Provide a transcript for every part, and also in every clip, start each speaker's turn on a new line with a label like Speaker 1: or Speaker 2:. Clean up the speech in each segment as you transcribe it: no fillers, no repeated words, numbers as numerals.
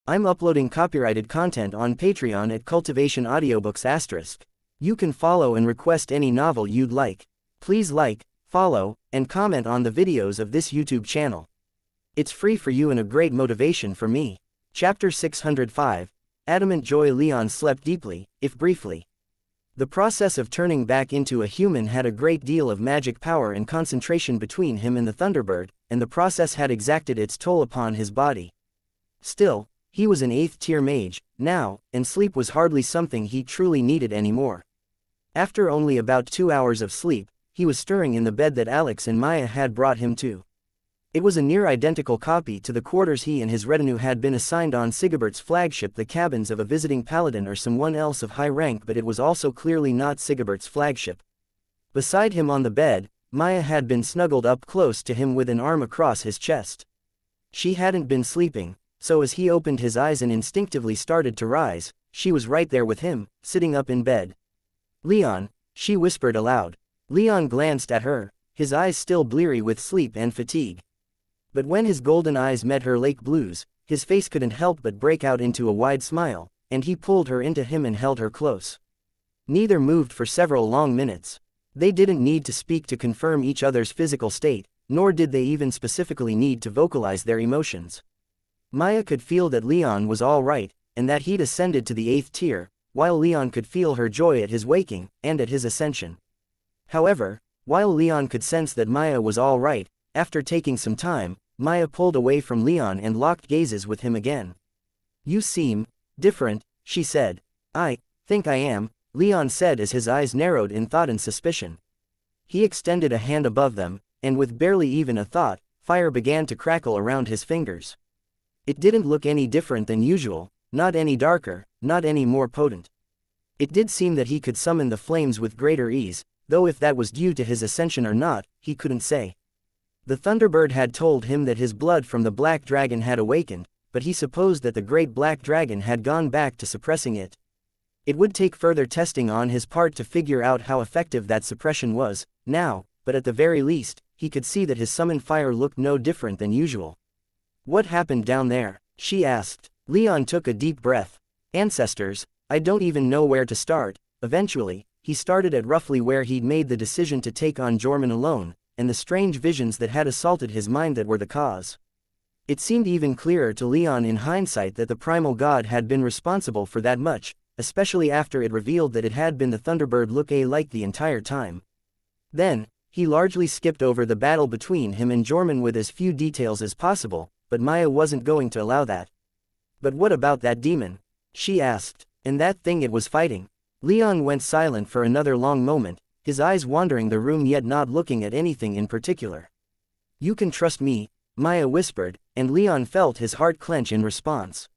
Speaker 1: I'm uploading copyrighted content on Patreon at Cultivation Audiobooks*. You can follow and request any novel you'd like. Please like, follow, and comment on the videos of this YouTube channel. It's free for you and a great motivation for me. Chapter 605. Adamant Joy. Leon slept deeply, if briefly. The process of turning back into a human had a great deal of magic power and concentration between him and the Thunderbird, and the process had exacted its toll upon his body. Still, he was an 8th tier mage, now, and sleep was hardly something he truly needed anymore. After only about 2 hours of sleep, he was stirring in the bed that Alex and Maya had brought him to. It was a near-identical copy to the quarters he and his retinue had been assigned on Sigebert's flagship, the cabins of a visiting paladin or someone else of high rank, but it was also clearly not Sigebert's flagship. Beside him on the bed, Maya had been snuggled up close to him with an arm across his chest. She hadn't been sleeping, so as he opened his eyes and instinctively started to rise, she was right there with him, sitting up in bed. "Leon," she whispered aloud. Leon glanced at her, his eyes still bleary with sleep and fatigue. But when his golden eyes met her lake blues, his face couldn't help but break out into a wide smile, and he pulled her into him and held her close. Neither moved for several long minutes. They didn't need to speak to confirm each other's physical state, nor did they even specifically need to vocalize their emotions. Maya could feel that Leon was all right, and that he'd ascended to the 8th tier, while Leon could feel her joy at his waking, and at his ascension. However, while Leon could sense that Maya was all right, after taking some time, Maya pulled away from Leon and locked gazes with him again. "You seem different," she said. "I think I am," Leon said as his eyes narrowed in thought and suspicion. He extended a hand above them, and with barely even a thought, fire began to crackle around his fingers. It didn't look any different than usual, not any darker, not any more potent. It did seem that he could summon the flames with greater ease, though if that was due to his ascension or not, he couldn't say. The Thunderbird had told him that his blood from the Black Dragon had awakened, but he supposed that the Great Black Dragon had gone back to suppressing it. It would take further testing on his part to figure out how effective that suppression was, now, but at the very least, he could see that his summoned fire looked no different than usual. "What happened down there?" she asked. Leon took a deep breath. "Ancestors, I don't even know where to start." Eventually, he started at roughly where he'd made the decision to take on Jorman alone, and the strange visions that had assaulted his mind that were the cause. It seemed even clearer to Leon in hindsight that the primal god had been responsible for that much, especially after it revealed that it had been the Thunderbird look-alike the entire time. Then, he largely skipped over the battle between him and Jorman with as few details as possible, but Maya wasn't going to allow that. "But what about that demon?" she asked. "And that thing it was fighting?" Leon went silent for another long moment, his eyes wandering the room yet not looking at anything in particular. "You can trust me," Maya whispered, and Leon felt his heart clench in response.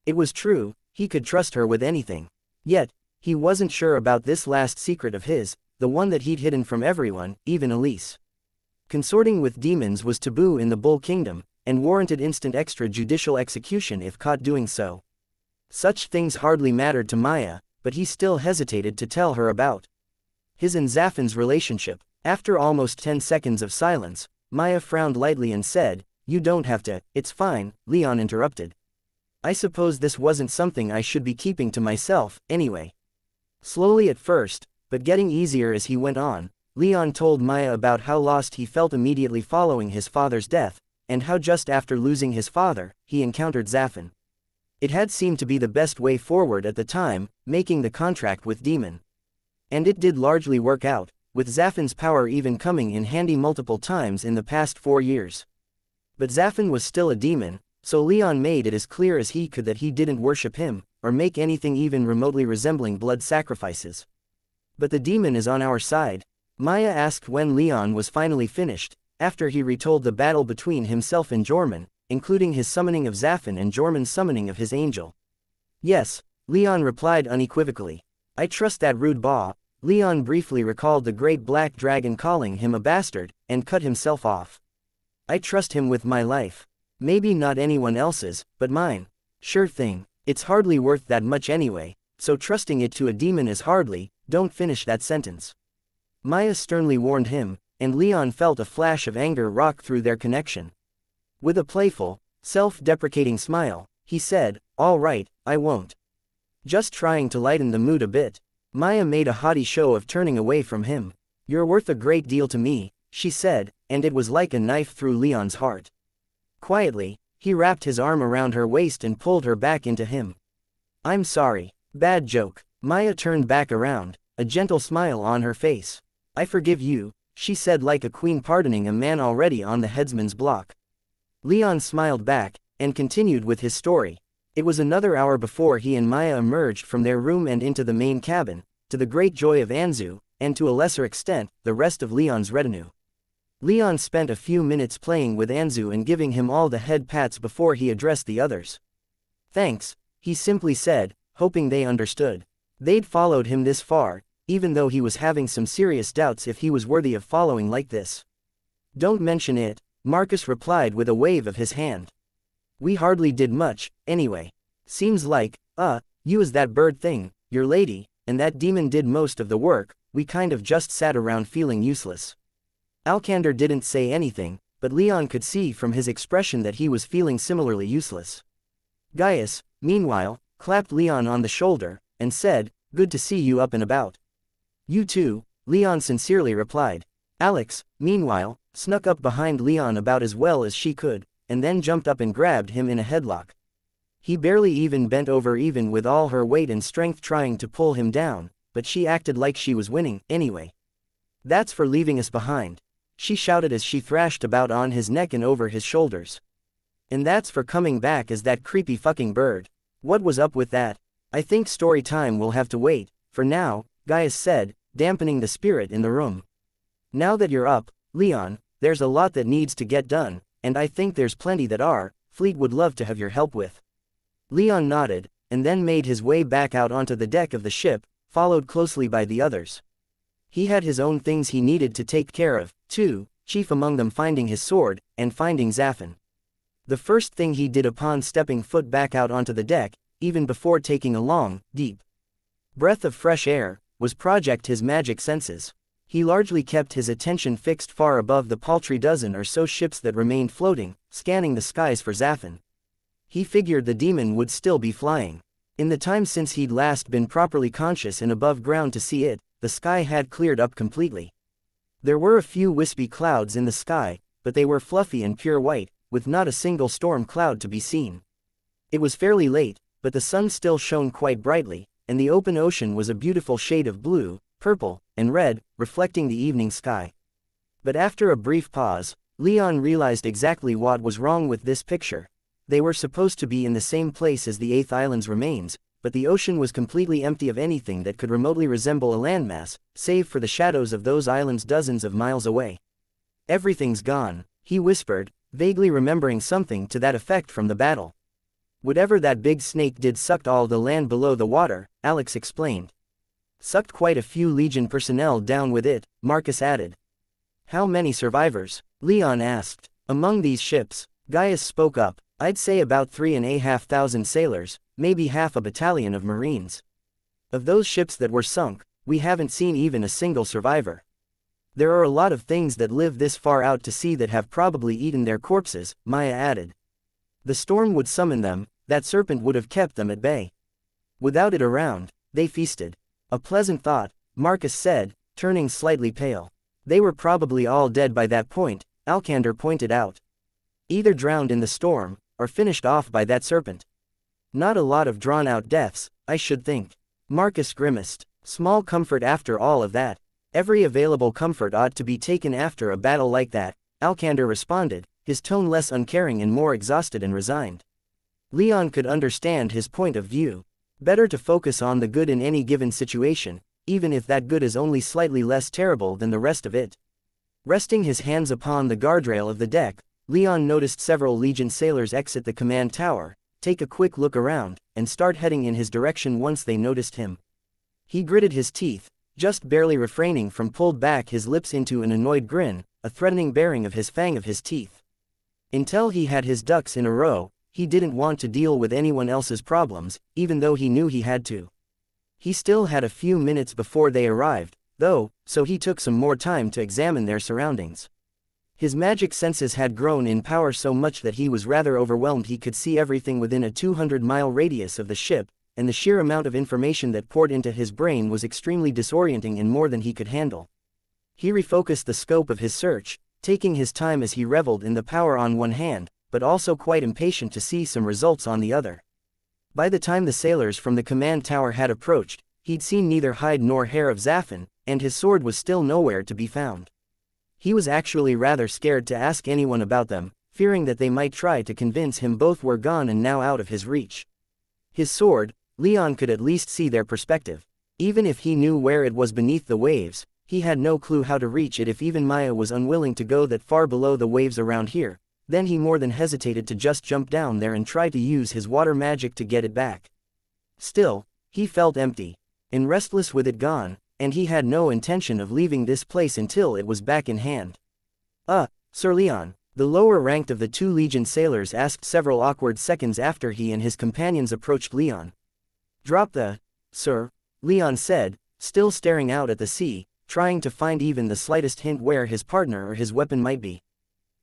Speaker 1: It was true, he could trust her with anything. Yet, he wasn't sure about this last secret of his, the one that he'd hidden from everyone, even Elise. Consorting with demons was taboo in the Bull Kingdom, and warranted instant extrajudicial execution if caught doing so. Such things hardly mattered to Maya, but he still hesitated to tell her about his and Zafin's relationship. After almost 10 seconds of silence, Maya frowned lightly and said, "You don't have to." "It's fine," Leon interrupted. "I suppose this wasn't something I should be keeping to myself, anyway." Slowly at first, but getting easier as he went on, Leon told Maya about how lost he felt immediately following his father's death, and how just after losing his father, he encountered Zafin. It had seemed to be the best way forward at the time, making the contract with Demon. And it did largely work out, with Zafin's power even coming in handy multiple times in the past 4 years. But Zafin was still a demon, so Leon made it as clear as he could that he didn't worship him, or make anything even remotely resembling blood sacrifices. "But the demon is on our side?" Maya asked when Leon was finally finished, after he retold the battle between himself and Jorman, including his summoning of Zafin and Jorman's summoning of his angel. "Yes," Leon replied unequivocally. "I trust that rude Ba." Leon briefly recalled the Great Black Dragon calling him a bastard, and cut himself off. "I trust him with my life. Maybe not anyone else's, but mine." "Sure thing. It's hardly worth that much anyway, so trusting it to a demon is hardly." "Don't finish that sentence," Maya sternly warned him, and Leon felt a flash of anger rock through their connection. With a playful, self-deprecating smile, He said, "All right, I won't." Just trying to lighten the mood a bit. Maya made a haughty show of turning away from him. "You're worth a great deal to me," she said, and it was like a knife through Leon's heart. Quietly, he wrapped his arm around her waist and pulled her back into him. "I'm sorry. Bad joke." Maya turned back around, a gentle smile on her face. "I forgive you," she said like a queen pardoning a man already on the headsman's block. Leon smiled back, and continued with his story. It was another hour before he and Maya emerged from their room and into the main cabin, to the great joy of Anzu, and to a lesser extent, the rest of Leon's retinue. Leon spent a few minutes playing with Anzu and giving him all the head pats before he addressed the others. "Thanks," he simply said, hoping they understood. They'd followed him this far, even though he was having some serious doubts if he was worthy of following like this. "Don't mention it," Marcus replied with a wave of his hand. "We hardly did much, anyway. Seems like, you as that bird thing, your lady, and that demon did most of the work, we kind of just sat around feeling useless." Alcander didn't say anything, but Leon could see from his expression that he was feeling similarly useless. Gaius, meanwhile, clapped Leon on the shoulder, and said, "Good to see you up and about." "You too," Leon sincerely replied. Alex, meanwhile, snuck up behind Leon about as well as she could, and then jumped up and grabbed him in a headlock. He barely even bent over even with all her weight and strength trying to pull him down, but she acted like she was winning, anyway. "That's for leaving us behind," she shouted as she thrashed about on his neck and over his shoulders. "And that's for coming back as that creepy fucking bird. What was up with that?" "I think story time will have to wait, for now," Gaius said, dampening the spirit in the room. "Now that you're up, Leon, there's a lot that needs to get done, and I think there's plenty that our fleet would love to have your help with." Leon nodded, and then made his way back out onto the deck of the ship, followed closely by the others. He had his own things he needed to take care of, too, chief among them finding his sword, and finding Zaffin. The first thing he did upon stepping foot back out onto the deck, even before taking a long, deep breath of fresh air, was project his magic senses. He largely kept his attention fixed far above the paltry dozen or so ships that remained floating, scanning the skies for Zaffin. He figured the demon would still be flying. In the time since he'd last been properly conscious and above ground to see it, the sky had cleared up completely. There were a few wispy clouds in the sky, but they were fluffy and pure white, with not a single storm cloud to be seen. It was fairly late, but the sun still shone quite brightly, and the open ocean was a beautiful shade of blue, purple, and red, reflecting the evening sky. But after a brief pause, Leon realized exactly what was wrong with this picture. They were supposed to be in the same place as the Eighth Island's remains, but the ocean was completely empty of anything that could remotely resemble a landmass, save for the shadows of those islands dozens of miles away. "Everything's gone," he whispered, vaguely remembering something to that effect from the battle. "Whatever that big snake did sucked all the land below the water," Alex explained. "Sucked quite a few Legion personnel down with it," Marcus added. "How many survivors?" Leon asked. "Among these ships," Gaius spoke up, "I'd say about 3,500 sailors, maybe half a battalion of Marines. Of those ships that were sunk, we haven't seen even a single survivor. There are a lot of things that live this far out to sea that have probably eaten their corpses," Maya added. "The storm would summon them, that serpent would have kept them at bay. Without it around, they feasted." "A pleasant thought," Marcus said, turning slightly pale. "They were probably all dead by that point," Alcander pointed out. "Either drowned in the storm, or finished off by that serpent. Not a lot of drawn-out deaths, I should think." Marcus grimaced. "Small comfort after all of that. Every available comfort ought to be taken after a battle like that," Alcander responded, his tone less uncaring and more exhausted and resigned. Leon could understand his point of view. Better to focus on the good in any given situation, even if that good is only slightly less terrible than the rest of it. Resting his hands upon the guardrail of the deck, Leon noticed several Legion sailors exit the command tower, take a quick look around, and start heading in his direction once they noticed him. He gritted his teeth, just barely refraining from pulled back his lips into an annoyed grin, a threatening baring of his fang of his teeth. Until he had his ducks in a row, he didn't want to deal with anyone else's problems, even though he knew he had to. He still had a few minutes before they arrived, though, so he took some more time to examine their surroundings. His magic senses had grown in power so much that he was rather overwhelmed. He could see everything within a 200-mile radius of the ship, and the sheer amount of information that poured into his brain was extremely disorienting and more than he could handle. He refocused the scope of his search, taking his time as he reveled in the power on one hand, but also quite impatient to see some results on the other. By the time the sailors from the command tower had approached, he'd seen neither hide nor hair of Zaffin, and his sword was still nowhere to be found. He was actually rather scared to ask anyone about them, fearing that they might try to convince him both were gone and now out of his reach. His sword, Leon could at least see their perspective. Even if he knew where it was beneath the waves, he had no clue how to reach it. If even Maya was unwilling to go that far below the waves around here, then he more than hesitated to just jump down there and try to use his water magic to get it back. Still, he felt empty and restless with it gone, and he had no intention of leaving this place until it was back in hand. Sir Leon, the lower ranked of the 2 Legion sailors asked several awkward seconds after he and his companions approached Leon. Drop the, sir, Leon said, still staring out at the sea, trying to find even the slightest hint where his partner or his weapon might be.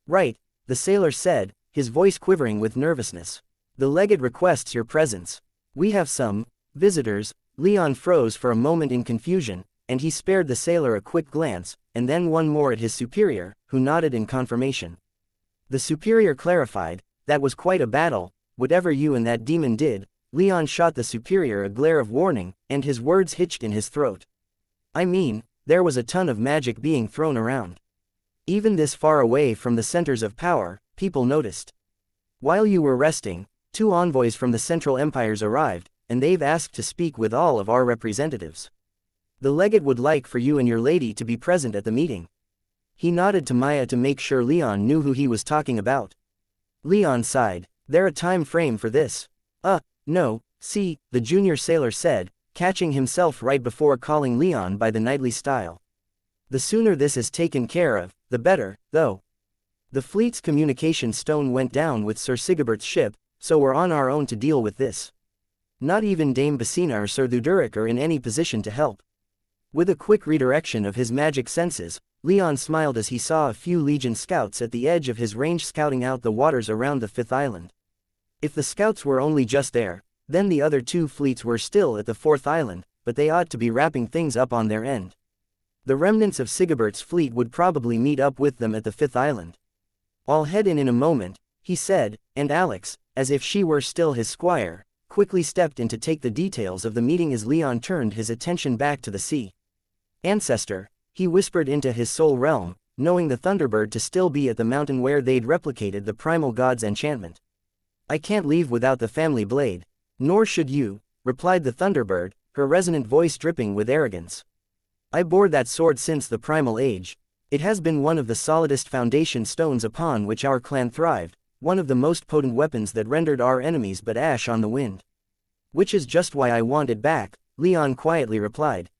Speaker 1: Right, the sailor said, his voice quivering with nervousness. The legate requests your presence. We have some visitors. Leon froze for a moment in confusion, and he spared the sailor a quick glance, and then one more at his superior, who nodded in confirmation. The superior clarified, that was quite a battle, whatever you and that demon did. Leon shot the superior a glare of warning, and his words hitched in his throat. I mean, there was a ton of magic being thrown around. Even this far away from the centers of power, people noticed. While you were resting, 2 envoys from the Central Empires arrived, and they've asked to speak with all of our representatives. The legate would like for you and your lady to be present at the meeting. He nodded to Maya to make sure Leon knew who he was talking about. Leon sighed. There a time frame for this? No, see, the junior sailor said, catching himself right before calling Leon by the knightly style. The sooner this is taken care of, the better, though. The fleet's communication stone went down with Sir Sigebert's ship, so we're on our own to deal with this. Not even Dame Basina or Sir Thuderic are in any position to help. With a quick redirection of his magic senses, Leon smiled as he saw a few Legion scouts at the edge of his range scouting out the waters around the 5th island. If the scouts were only just there, then the other 2 fleets were still at the 4th island, but they ought to be wrapping things up on their end. The remnants of Sigebert's fleet would probably meet up with them at the 5th island. I'll head in a moment, he said, and Alex, as if she were still his squire, quickly stepped in to take the details of the meeting as Leon turned his attention back to the sea. Ancestor, he whispered into his soul realm, knowing the Thunderbird to still be at the mountain where they'd replicated the primal god's enchantment. I can't leave without the family blade. Nor should you, replied the Thunderbird, her resonant voice dripping with arrogance. I bore that sword since the primal age. It has been one of the solidest foundation stones upon which our clan thrived, one of the most potent weapons that rendered our enemies but ash on the wind. Which is just why I want it back, Leon quietly replied.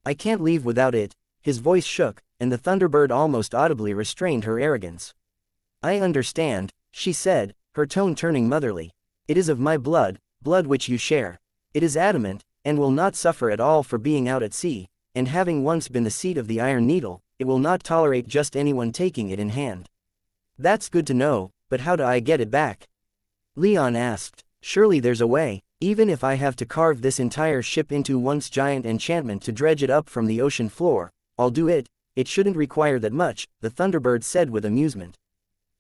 Speaker 1: I can't leave without it. His voice shook, and the Thunderbird almost audibly restrained her arrogance. I understand, she said, her tone turning motherly. It is of my blood which you share. It is adamant, and will not suffer at all for being out at sea, and having once been the seat of the Iron Needle, it will not tolerate just anyone taking it in hand. That's good to know, but how do I get it back? Leon asked. Surely there's a way, even if I have to carve this entire ship into once giant enchantment to dredge it up from the ocean floor, I'll do it. It shouldn't require that much, the Thunderbird said with amusement.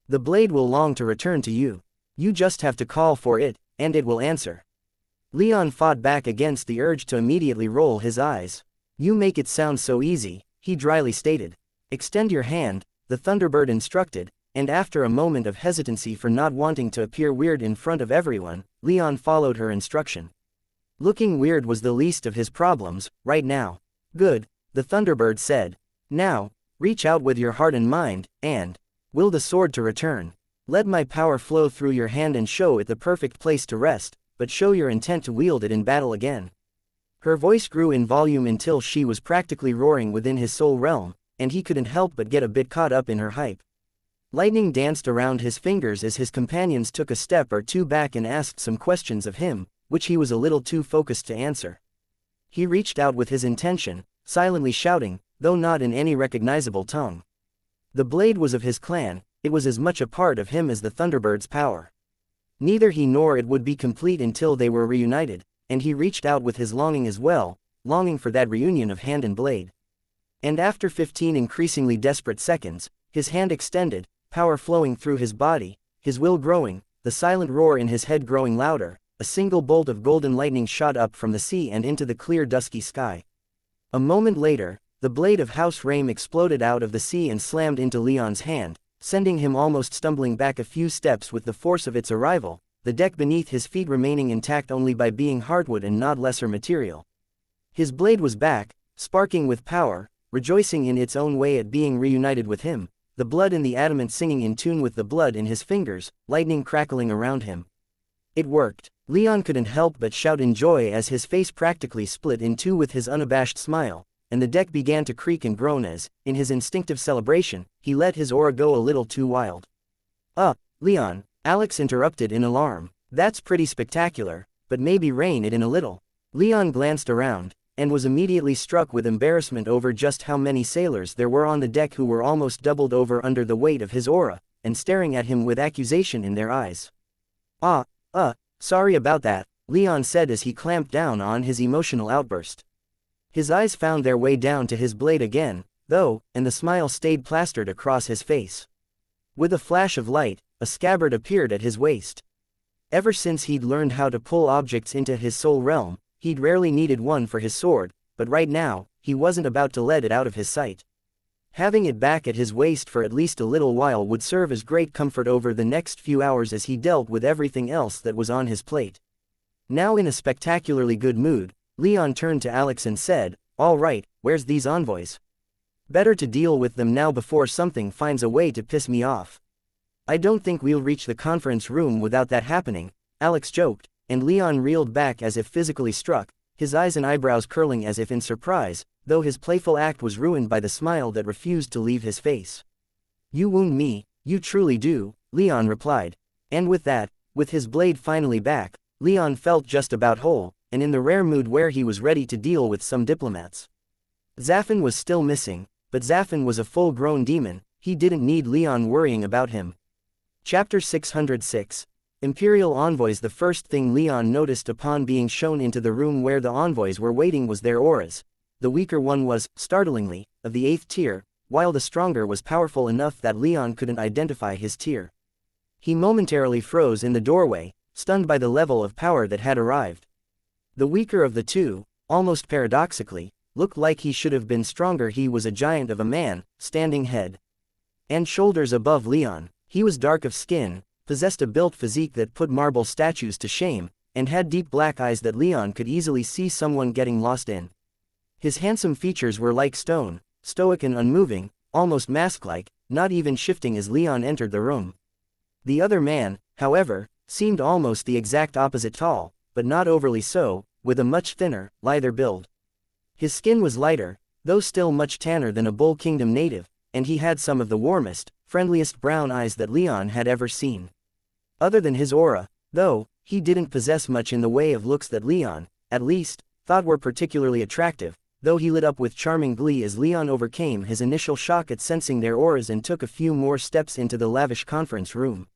Speaker 1: The blade will long to return to you. You just have to call for it, and it will answer. Leon fought back against the urge to immediately roll his eyes. You make it sound so easy, he dryly stated. Extend your hand, the Thunderbird instructed, and after a moment of hesitancy for not wanting to appear weird in front of everyone, Leon followed her instruction. Looking weird was the least of his problems, right now. Good, the Thunderbird said. Now, reach out with your heart and mind, and will the sword to return. Let my power flow through your hand and show it the perfect place to rest, but show your intent to wield it in battle again. Her voice grew in volume until she was practically roaring within his soul realm, and he couldn't help but get a bit caught up in her hype. Lightning danced around his fingers as his companions took a step or two back and asked some questions of him, which he was a little too focused to answer. He reached out with his intention, silently shouting, though not in any recognizable tongue. The blade was of his clan, it was as much a part of him as the Thunderbird's power. Neither he nor it would be complete until they were reunited, and he reached out with his longing as well, longing for that reunion of hand and blade. And after 15 increasingly desperate seconds, his hand extended, power flowing through his body, his will growing, the silent roar in his head growing louder, a single bolt of golden lightning shot up from the sea and into the clear dusky sky. A moment later, the blade of House Rame exploded out of the sea and slammed into Leon's hand, sending him almost stumbling back a few steps with the force of its arrival, the deck beneath his feet remaining intact only by being hardwood and not lesser material. His blade was back, sparking with power, rejoicing in its own way at being reunited with him, the blood in the adamant singing in tune with the blood in his fingers, lightning crackling around him. It worked. Leon couldn't help but shout in joy as his face practically split in two with his unabashed smile, and the deck began to creak and groan as, in his instinctive celebration, he let his aura go a little too wild. Leon, Alex interrupted in alarm. That's pretty spectacular, but maybe rein it in a little. Leon glanced around, and was immediately struck with embarrassment over just how many sailors there were on the deck who were almost doubled over under the weight of his aura, and staring at him with accusation in their eyes. Sorry about that, Leon said as he clamped down on his emotional outburst. His eyes found their way down to his blade again, though, and the smile stayed plastered across his face. With a flash of light, a scabbard appeared at his waist. Ever since he'd learned how to pull objects into his soul realm, he'd rarely needed one for his sword, but right now, he wasn't about to let it out of his sight. Having it back at his waist for at least a little while would serve as great comfort over the next few hours as he dealt with everything else that was on his plate. Now in a spectacularly good mood, Leon turned to Alex and said, "All right, where's these envoys? Better to deal with them now before something finds a way to piss me off." "I don't think we'll reach the conference room without that happening," Alex joked, and Leon reeled back as if physically struck, his eyes and eyebrows curling as if in surprise, though his playful act was ruined by the smile that refused to leave his face. "You wound me, you truly do," Leon replied. And with that, with his blade finally back, Leon felt just about whole, and in the rare mood where he was ready to deal with some diplomats. Zaffin was still missing, but Zaffin was a full-grown demon, he didn't need Leon worrying about him. Chapter 606. Imperial Envoys. The first thing Leon noticed upon being shown into the room where the envoys were waiting was their auras. The weaker one was, startlingly, of the 8th tier, while the stronger was powerful enough that Leon couldn't identify his tier. He momentarily froze in the doorway, stunned by the level of power that had arrived. The weaker of the two, almost paradoxically, looked like he should have been stronger. He was a giant of a man, standing head and shoulders above Leon. He was dark of skin, possessed a built physique that put marble statues to shame, and had deep black eyes that Leon could easily see someone getting lost in. His handsome features were like stone, stoic and unmoving, almost mask-like, not even shifting as Leon entered the room. The other man, however, seemed almost the exact opposite, tall, but not overly so, with a much thinner, lither build. His skin was lighter, though still much tanner than a Bull Kingdom native, and he had some of the warmest, friendliest brown eyes that Leon had ever seen. Other than his aura, though, he didn't possess much in the way of looks that Leon, at least, thought were particularly attractive, though he lit up with charming glee as Leon overcame his initial shock at sensing their auras and took a few more steps into the lavish conference room.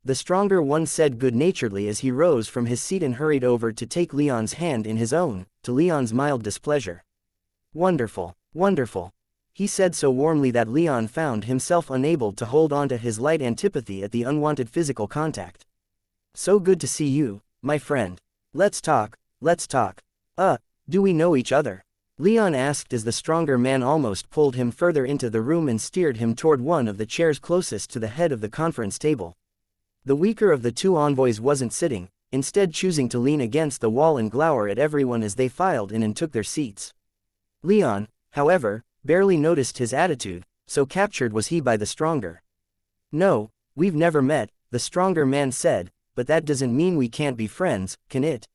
Speaker 1: The stronger one said good-naturedly as he rose from his seat and hurried over to take Leon's hand in his own, to Leon's mild displeasure. "Wonderful, wonderful," he said so warmly that Leon found himself unable to hold on to his light antipathy at the unwanted physical contact. "So good to see you, my friend. Let's talk, let's talk." Do we know each other?" Leon asked as the stronger man almost pulled him further into the room and steered him toward one of the chairs closest to the head of the conference table. The weaker of the two envoys wasn't sitting, instead choosing to lean against the wall and glower at everyone as they filed in and took their seats. Leon, however, barely noticed his attitude, so captured was he by the stronger. "No, we've never met," the stronger man said, "but that doesn't mean we can't be friends, can it?"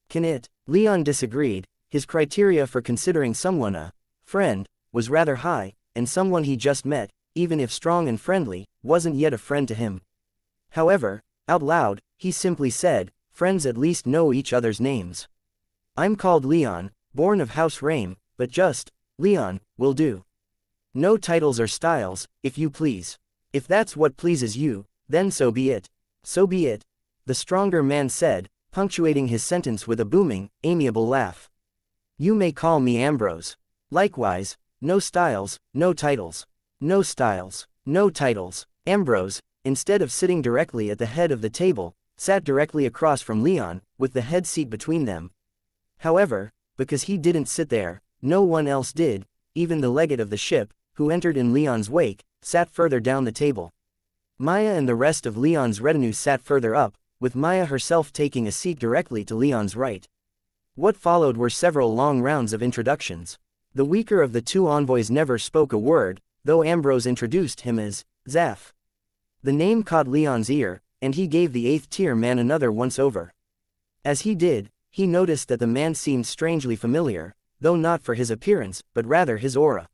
Speaker 1: "Can it?" Leon disagreed. His criteria for considering someone a friend was rather high, and someone he just met, even if strong and friendly, wasn't yet a friend to him. However, out loud, he simply said, "Friends at least know each other's names. I'm called Leon, born of House Rame, but just Leon will do." No titles or styles, if you please. If that's what pleases you, then so be it. So be it, the stronger man said, punctuating his sentence with a booming, amiable laugh. You may call me Ambrose. Likewise, no styles, no titles. No styles, no titles. Ambrose, instead of sitting directly at the head of the table, sat directly across from Leon, with the head seat between them. However, because he didn't sit there, no one else did, even the legate of the ship, who entered in Leon's wake, sat further down the table. Maya and the rest of Leon's retinue sat further up, with Maya herself taking a seat directly to Leon's right. What followed were several long rounds of introductions. The weaker of the two envoys never spoke a word, though Ambrose introduced him as Zaf. The name caught Leon's ear, and he gave the 8th tier man another once-over. As he did, he noticed that the man seemed strangely familiar, though not for his appearance, but rather his aura.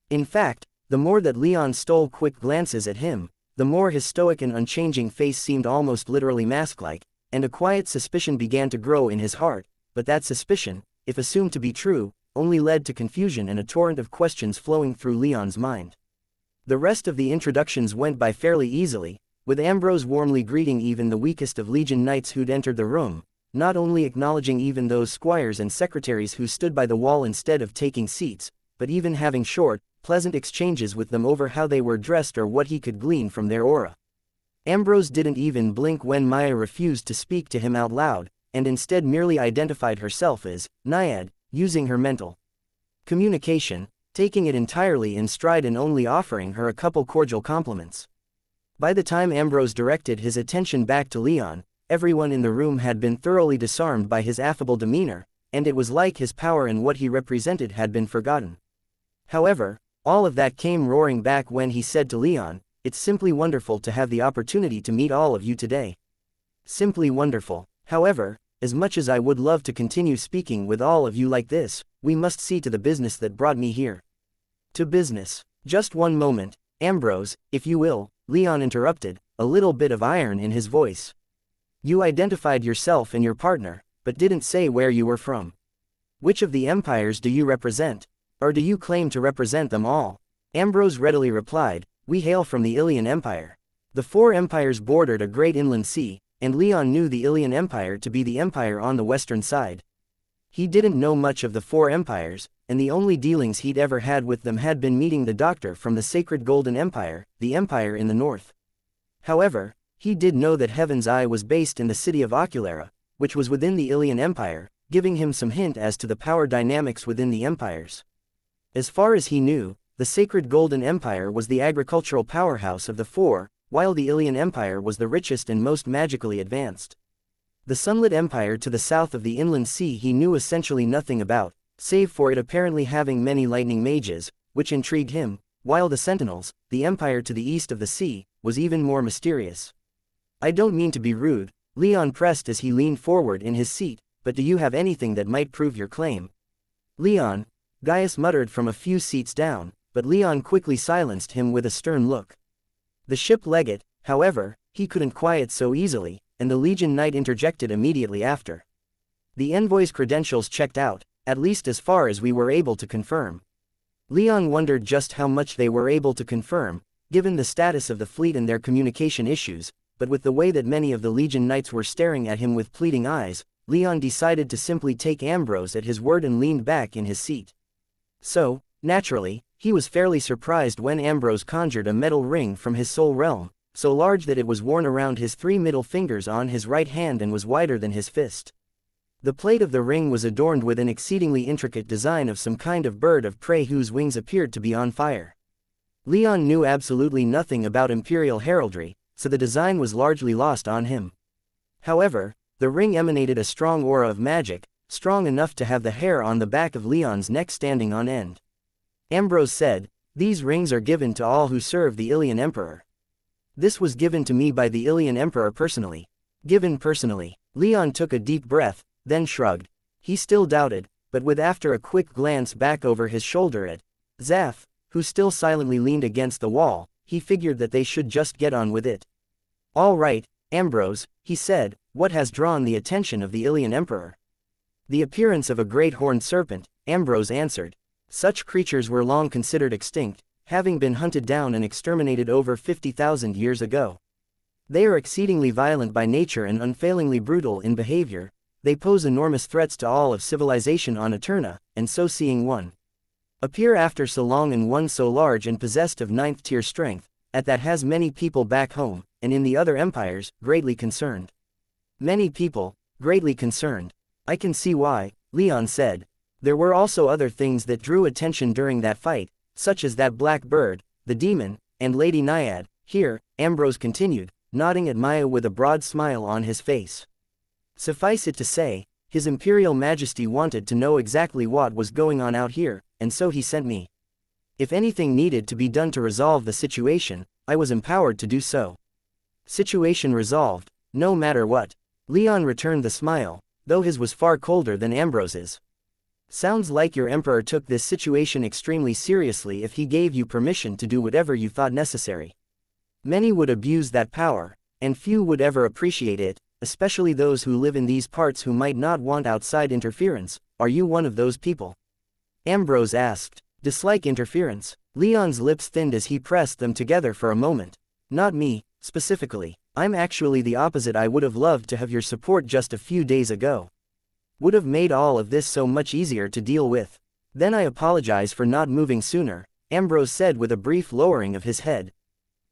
Speaker 1: In fact, the more that Leon stole quick glances at him, the more his stoic and unchanging face seemed almost literally mask-like, and a quiet suspicion began to grow in his heart, but that suspicion, if assumed to be true, only led to confusion and a torrent of questions flowing through Leon's mind. The rest of the introductions went by fairly easily, with Ambrose warmly greeting even the weakest of Legion knights who'd entered the room, not only acknowledging even those squires and secretaries who stood by the wall instead of taking seats, but even having short, pleasant exchanges with them over how they were dressed or what he could glean from their aura. Ambrose didn't even blink when Maya refused to speak to him out loud, and instead merely identified herself as Naiad, using her mental communication, taking it entirely in stride and only offering her a couple cordial compliments. By the time Ambrose directed his attention back to Leon, everyone in the room had been thoroughly disarmed by his affable demeanor, and it was like his power and what he represented had been forgotten. However, all of that came roaring back when he said to Leon, "It's simply wonderful to have the opportunity to meet all of you today. Simply wonderful. However, as much as I would love to continue speaking with all of you like this, we must see to the business that brought me here." To business. Just one moment, Ambrose, if you will, Leon interrupted, a little bit of iron in his voice. You identified yourself and your partner, but didn't say where you were from. Which of the empires do you represent? Or do you claim to represent them all? Ambrose readily replied, "We hail from the Ilian Empire." The 4 empires bordered a great inland sea, and Leon knew the Ilian Empire to be the empire on the western side. He didn't know much of the 4 empires, and the only dealings he'd ever had with them had been meeting the doctor from the Sacred Golden Empire, the empire in the north. However, he did know that Heaven's Eye was based in the city of Oculera, which was within the Ilian Empire, giving him some hint as to the power dynamics within the empires. As far as he knew, the Sacred Golden Empire was the agricultural powerhouse of the 4, while the Ilian Empire was the richest and most magically advanced. The Sunlit Empire to the south of the inland sea he knew essentially nothing about, save for it apparently having many lightning mages, which intrigued him, while the Sentinels, the empire to the east of the sea, was even more mysterious. I don't mean to be rude, Leon pressed as he leaned forward in his seat, but do you have anything that might prove your claim? Leon, Gaius muttered from a few seats down, but Leon quickly silenced him with a stern look. The ship legate, however, he couldn't quiet so easily, and the Legion Knight interjected immediately after. The envoy's credentials checked out, at least as far as we were able to confirm. Leon wondered just how much they were able to confirm, given the status of the fleet and their communication issues, but with the way that many of the Legion Knights were staring at him with pleading eyes, Leon decided to simply take Ambrose at his word and leaned back in his seat. So, naturally, he was fairly surprised when Ambrose conjured a metal ring from his soul realm, so large that it was worn around his 3 middle fingers on his right hand and was wider than his fist. The plate of the ring was adorned with an exceedingly intricate design of some kind of bird of prey whose wings appeared to be on fire. Leon knew absolutely nothing about imperial heraldry, so the design was largely lost on him. However, the ring emanated a strong aura of magic, strong enough to have the hair on the back of Leon's neck standing on end. Ambrose said, "These rings are given to all who serve the Ilian Emperor." "This was given to me by the Ilian Emperor personally." Given personally. Leon took a deep breath, then shrugged. He still doubted, but with after a quick glance back over his shoulder at Zaf, who still silently leaned against the wall, he figured that they should just get on with it. "All right, Ambrose," he said, "what has drawn the attention of the Ilian Emperor?" "The appearance of a great horned serpent," Ambrose answered. "Such creatures were long considered extinct, having been hunted down and exterminated over 50,000 years ago. They are exceedingly violent by nature and unfailingly brutal in behavior. They pose enormous threats to all of civilization on Eterna, and so seeing one appear after so long and one so large and possessed of 9th tier strength, at that has many people back home, and in the other empires, greatly concerned. Many people, greatly concerned. I can see why, Leon said. There were also other things that drew attention during that fight, such as that black bird, the demon, and Lady Naiad. Here, Ambrose continued, nodding at Maya with a broad smile on his face. Suffice it to say, His Imperial Majesty wanted to know exactly what was going on out here, and so he sent me. If anything needed to be done to resolve the situation, I was empowered to do so. Situation resolved, no matter what. Leon returned the smile, though his was far colder than Ambrose's. Sounds like your emperor took this situation extremely seriously if he gave you permission to do whatever you thought necessary. Many would abuse that power, and few would ever appreciate it, especially those who live in these parts who might not want outside interference. Are you one of those people? Ambrose asked. Dislike interference? Leon's lips thinned as he pressed them together for a moment. Not me, specifically. I'm actually the opposite. I would have loved to have your support just a few days ago. Would have made all of this so much easier to deal with. Then I apologize for not moving sooner, Ambrose said with a brief lowering of his head.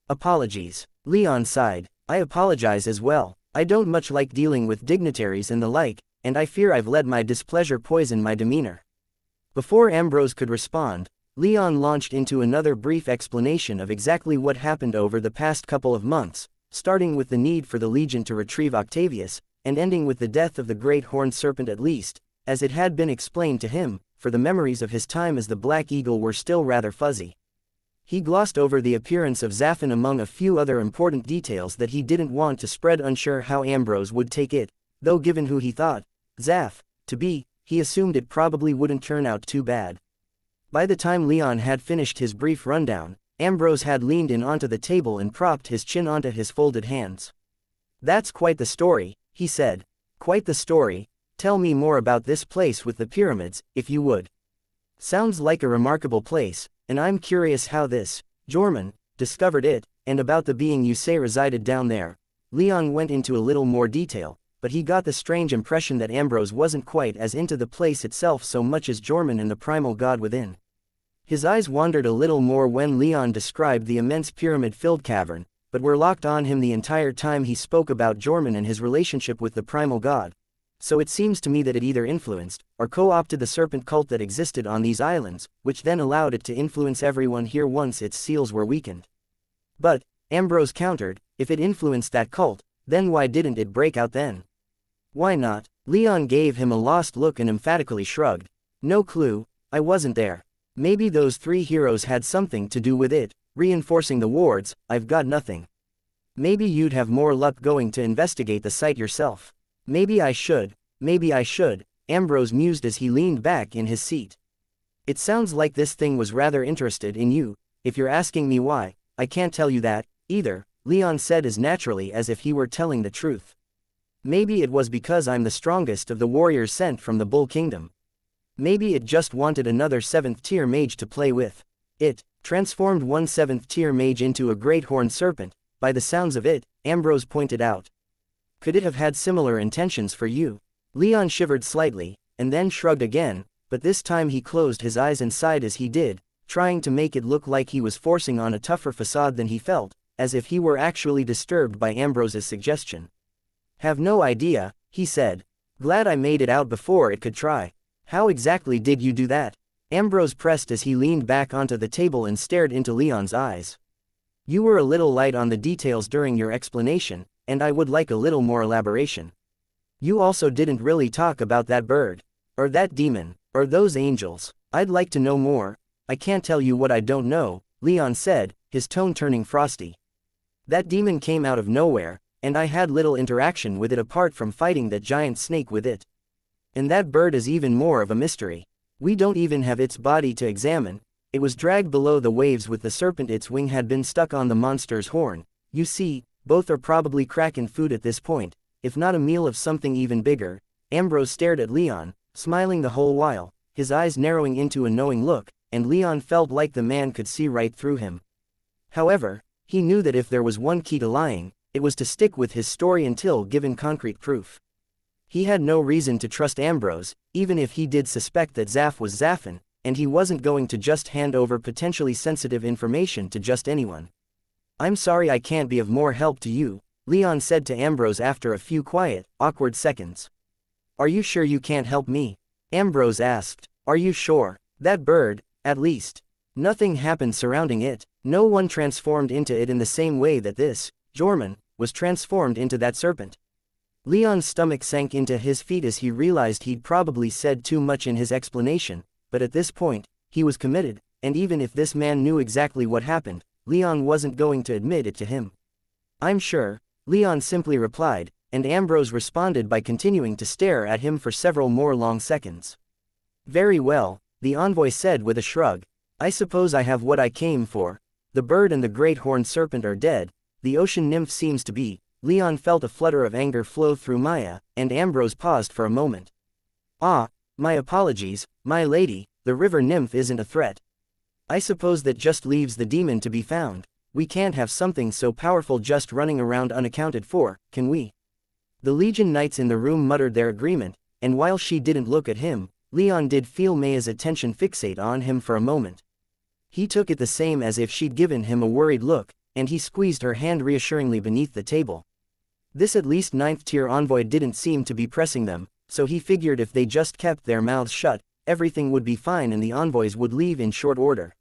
Speaker 1: Apologies. Leon sighed. I apologize as well. I don't much like dealing with dignitaries and the like, and I fear I've let my displeasure poison my demeanor. Before Ambrose could respond, Leon launched into another brief explanation of exactly what happened over the past couple of months, starting with the need for the Legion to retrieve Octavius, and ending with the death of the great horned serpent. At least, as it had been explained to him, for the memories of his time as the Black Eagle were still rather fuzzy. He glossed over the appearance of Zaffin among a few other important details that he didn't want to spread, unsure how Ambrose would take it, though given who he thought Zaff to be, he assumed it probably wouldn't turn out too bad. By the time Leon had finished his brief rundown, Ambrose had leaned in onto the table and propped his chin onto his folded hands. That's quite the story, he said. Quite the story. Tell me more about this place with the pyramids, if you would. Sounds like a remarkable place, and I'm curious how this Jorman discovered it, and about the being you say resided down there. Leon went into a little more detail, but he got the strange impression that Ambrose wasn't quite as into the place itself so much as Jorman and the primal god within. His eyes wandered a little more when Leon described the immense pyramid-filled cavern, but were locked on him the entire time he spoke about Jorman and his relationship with the primal god. So it seems to me that it either influenced, or co-opted the serpent cult that existed on these islands, which then allowed it to influence everyone here once its seals were weakened. But, Ambrose countered, if it influenced that cult, then why didn't it break out then? Why not? Leon gave him a lost look and emphatically shrugged. No clue, I wasn't there. Maybe those three heroes had something to do with it, reinforcing the wards. I've got nothing. Maybe you'd have more luck going to investigate the site yourself. Maybe I should, Ambrose mused as he leaned back in his seat. It sounds like this thing was rather interested in you. If you're asking me why, I can't tell you that, either, Leon said as naturally as if he were telling the truth. Maybe it was because I'm the strongest of the warriors sent from the Bull Kingdom. Maybe it just wanted another 7th tier mage to play with. It transformed one 7th tier mage into a great horned serpent, by the sounds of it, Ambrose pointed out. Could it have had similar intentions for you? Leon shivered slightly, and then shrugged again, but this time he closed his eyes and sighed as he did, trying to make it look like he was forcing on a tougher facade than he felt, as if he were actually disturbed by Ambrose's suggestion. Have no idea, he said. Glad I made it out before it could try. How exactly did you do that? Ambrose pressed as he leaned back onto the table and stared into Leon's eyes. You were a little light on the details during your explanation, and I would like a little more elaboration. You also didn't really talk about that bird, or that demon, or those angels. I'd like to know more. I can't tell you what I don't know, Leon said, his tone turning frosty. That demon came out of nowhere, and I had little interaction with it apart from fighting that giant snake with it. And that bird is even more of a mystery. We don't even have its body to examine. It was dragged below the waves with the serpent. Its wing had been stuck on the monster's horn. You see, both are probably Kraken food at this point, if not a meal of something even bigger. Ambrose stared at Leon, smiling the whole while, his eyes narrowing into a knowing look, and Leon felt like the man could see right through him. However, he knew that if there was one key to lying, it was to stick with his story until given concrete proof. He had no reason to trust Ambrose, even if he did suspect that Zaf was Zafin, and he wasn't going to just hand over potentially sensitive information to just anyone. "I'm sorry I can't be of more help to you," Leon said to Ambrose after a few quiet, awkward seconds. "Are you sure you can't help me?" Ambrose asked. "Are you sure? That bird, at least. Nothing happened surrounding it. No one transformed into it in the same way that this, Jorman, was transformed into that serpent." Leon's stomach sank into his feet as he realized he'd probably said too much in his explanation, but at this point, he was committed, and even if this man knew exactly what happened, Leon wasn't going to admit it to him. "I'm sure," Leon simply replied, and Ambrose responded by continuing to stare at him for several more long seconds. "Very well," the envoy said with a shrug. "I suppose I have what I came for. The bird and the great horned serpent are dead, the ocean nymph seems to be." Leon felt a flutter of anger flow through Maya, and Ambrose paused for a moment. "Ah, my apologies, my lady, the river nymph isn't a threat. I suppose that just leaves the demon to be found. We can't have something so powerful just running around unaccounted for, can we?" The Legion Knights in the room muttered their agreement, and while she didn't look at him, Leon did feel Maya's attention fixate on him for a moment. He took it the same as if she'd given him a worried look, and he squeezed her hand reassuringly beneath the table. This at least 9th-tier envoy didn't seem to be pressing them, so he figured if they just kept their mouths shut, everything would be fine and the envoys would leave in short order.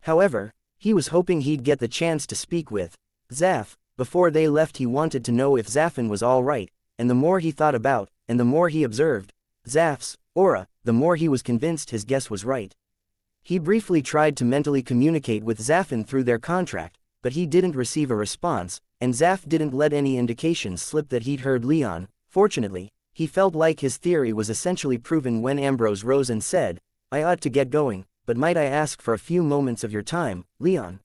Speaker 1: However, he was hoping he'd get the chance to speak with Zaf. Before they left, he wanted to know if Zafin was all right, and the more he thought about, and the more he observed Zaf's aura, the more he was convinced his guess was right. He briefly tried to mentally communicate with Zafin through their contract, but he didn't receive a response, and Zaf didn't let any indications slip that he'd heard Leon. Fortunately, he felt like his theory was essentially proven when Ambrose rose and said, "I ought to get going, but might I ask for a few moments of your time, Leon?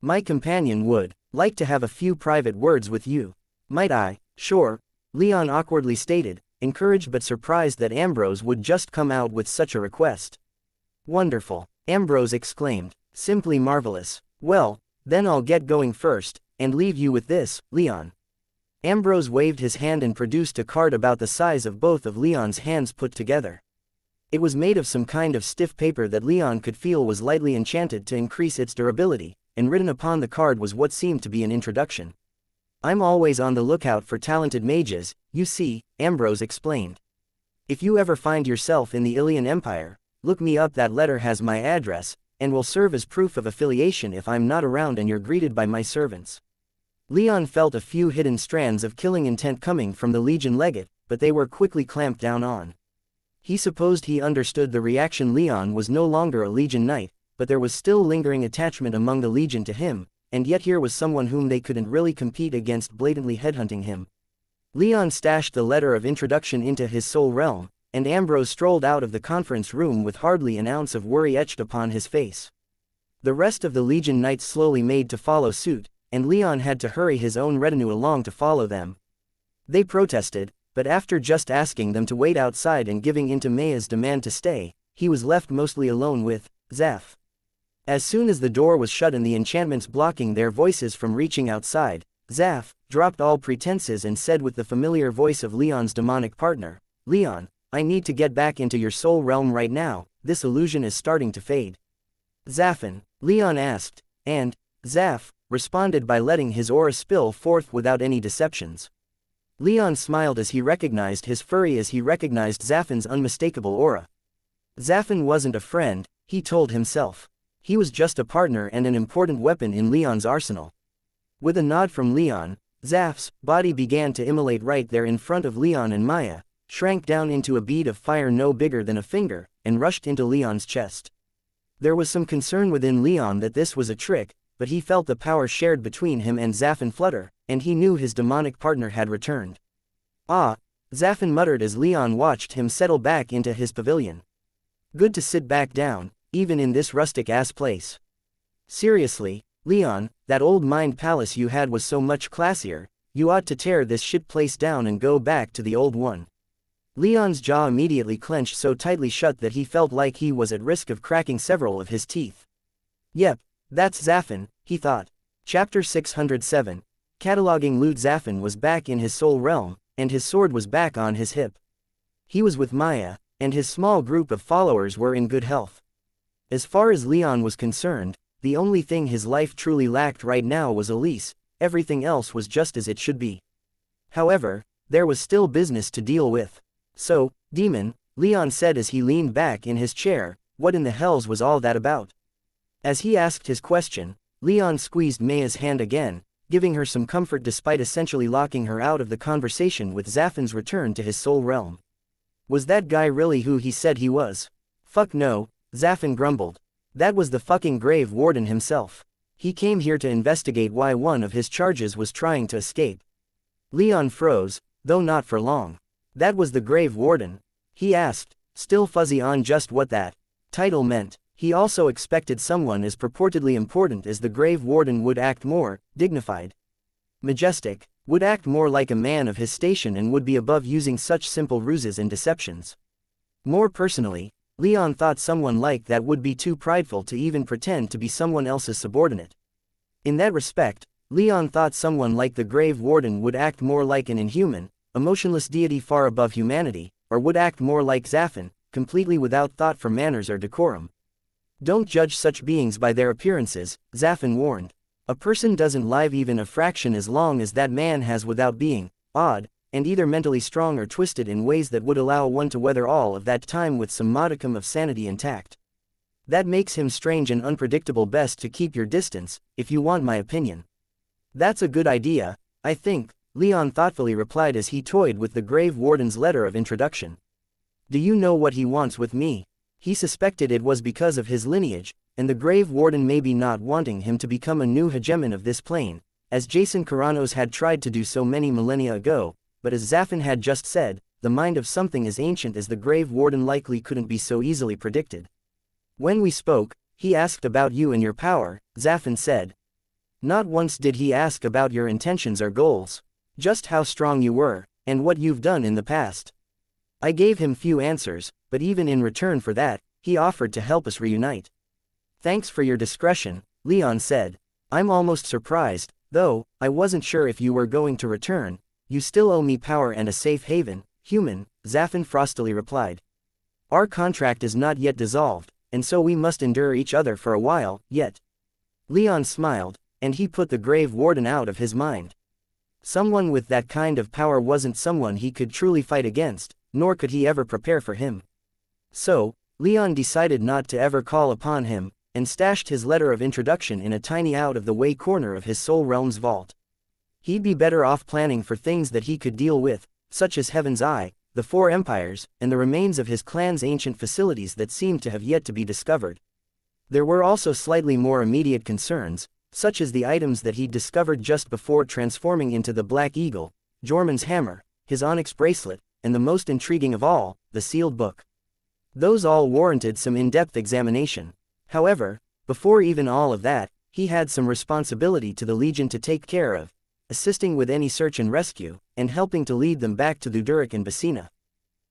Speaker 1: My companion would like to have a few private words with you." "Might I?" "Sure," Leon awkwardly stated, encouraged but surprised that Ambrose would just come out with such a request. "Wonderful," Ambrose exclaimed. "Simply marvelous. Well, then I'll get going first, and leave you with this, Leon." Ambrose waved his hand and produced a card about the size of both of Leon's hands put together. It was made of some kind of stiff paper that Leon could feel was lightly enchanted to increase its durability, and written upon the card was what seemed to be an introduction. "I'm always on the lookout for talented mages, you see," Ambrose explained. "If you ever find yourself in the Ilian Empire, look me up. That letter has my address, and will serve as proof of affiliation if I'm not around and you're greeted by my servants." Leon felt a few hidden strands of killing intent coming from the Legion legate, but they were quickly clamped down on. He supposed he understood the reaction. Leon was no longer a Legion Knight, but there was still lingering attachment among the Legion to him, and yet here was someone whom they couldn't really compete against blatantly headhunting him. Leon stashed the letter of introduction into his soul realm, and Ambrose strolled out of the conference room with hardly an ounce of worry etched upon his face. The rest of the Legion Knights slowly made to follow suit, and Leon had to hurry his own retinue along to follow them. They protested, but after just asking them to wait outside and giving in to Maya's demand to stay, he was left mostly alone with Zaf. As soon as the door was shut and the enchantments blocking their voices from reaching outside, Zaf dropped all pretenses and said with the familiar voice of Leon's demonic partner, "Leon, I need to get back into your soul realm right now, this illusion is starting to fade." "Zafin?" Leon asked, and Zaf responded by letting his aura spill forth without any deceptions. Leon smiled as he recognized his fury as he recognized Zafin's unmistakable aura. Zafin wasn't a friend, he told himself. He was just a partner and an important weapon in Leon's arsenal. With a nod from Leon, Zaf's body began to immolate right there in front of Leon, and Maya shrank down into a bead of fire no bigger than a finger, and rushed into Leon's chest. There was some concern within Leon that this was a trick, but he felt the power shared between him and Zafin flutter, and he knew his demonic partner had returned. "Ah," Zafin muttered as Leon watched him settle back into his pavilion. "Good to sit back down, even in this rustic-ass place. Seriously, Leon, that old mind palace you had was so much classier, you ought to tear this shit place down and go back to the old one." Leon's jaw immediately clenched so tightly shut that he felt like he was at risk of cracking several of his teeth. Yep, that's Zaffin, he thought. Chapter 607. Cataloging loot. Zaffin was back in his soul realm, and his sword was back on his hip. He was with Maya, and his small group of followers were in good health. As far as Leon was concerned, the only thing his life truly lacked right now was Elise, everything else was just as it should be. However, there was still business to deal with. So, demon, Leon said as he leaned back in his chair, what in the hells was all that about? As he asked his question, Leon squeezed Maya's hand again, giving her some comfort despite essentially locking her out of the conversation with Zaffin's return to his soul realm. Was that guy really who he said he was? Fuck no, Zaffin grumbled. That was the fucking grave warden himself. He came here to investigate why one of his charges was trying to escape. Leon froze, though not for long. That was the grave warden? He asked, still fuzzy on just what that title meant. He also expected someone as purportedly important as the grave warden would act more dignified, majestic, would act more like a man of his station and would be above using such simple ruses and deceptions. More personally, Leon thought someone like that would be too prideful to even pretend to be someone else's subordinate. In that respect, Leon thought someone like the grave warden would act more like an inhuman, emotionless deity far above humanity, or would act more like Zaffin, completely without thought for manners or decorum. Don't judge such beings by their appearances, Zaffin warned. A person doesn't live even a fraction as long as that man has without being odd, and either mentally strong or twisted in ways that would allow one to weather all of that time with some modicum of sanity intact. That makes him strange and unpredictable. Best to keep your distance, if you want my opinion. That's a good idea, I think, Leon thoughtfully replied as he toyed with the grave warden's letter of introduction. Do you know what he wants with me? He suspected it was because of his lineage, and the grave warden maybe not wanting him to become a new hegemon of this plane, as Jason Carranos had tried to do so many millennia ago, but as Zaffin had just said, the mind of something as ancient as the grave warden likely couldn't be so easily predicted. When we spoke, he asked about you and your power, Zaffin said. Not once did he ask about your intentions or goals. Just how strong you were, and what you've done in the past. I gave him few answers, but even in return for that, he offered to help us reunite. Thanks for your discretion, Leon said. I'm almost surprised, though, I wasn't sure if you were going to return. You still owe me power and a safe haven, human, Zaffin frostily replied. Our contract is not yet dissolved, and so we must endure each other for a while, yet. Leon smiled, and he put the grave warden out of his mind. Someone with that kind of power wasn't someone he could truly fight against, nor could he ever prepare for him. So, Leon decided not to ever call upon him, and stashed his letter of introduction in a tiny out-of-the-way corner of his soul realm's vault. He'd be better off planning for things that he could deal with, such as Heaven's Eye, the Four Empires, and the remains of his clan's ancient facilities that seemed to have yet to be discovered. There were also slightly more immediate concerns, such as the items that he'd discovered just before transforming into the Black Eagle, Jorman's hammer, his onyx bracelet, and the most intriguing of all, the sealed book. Those all warranted some in-depth examination. However, before even all of that, he had some responsibility to the Legion to take care of, assisting with any search and rescue, and helping to lead them back to Luduric and Basina.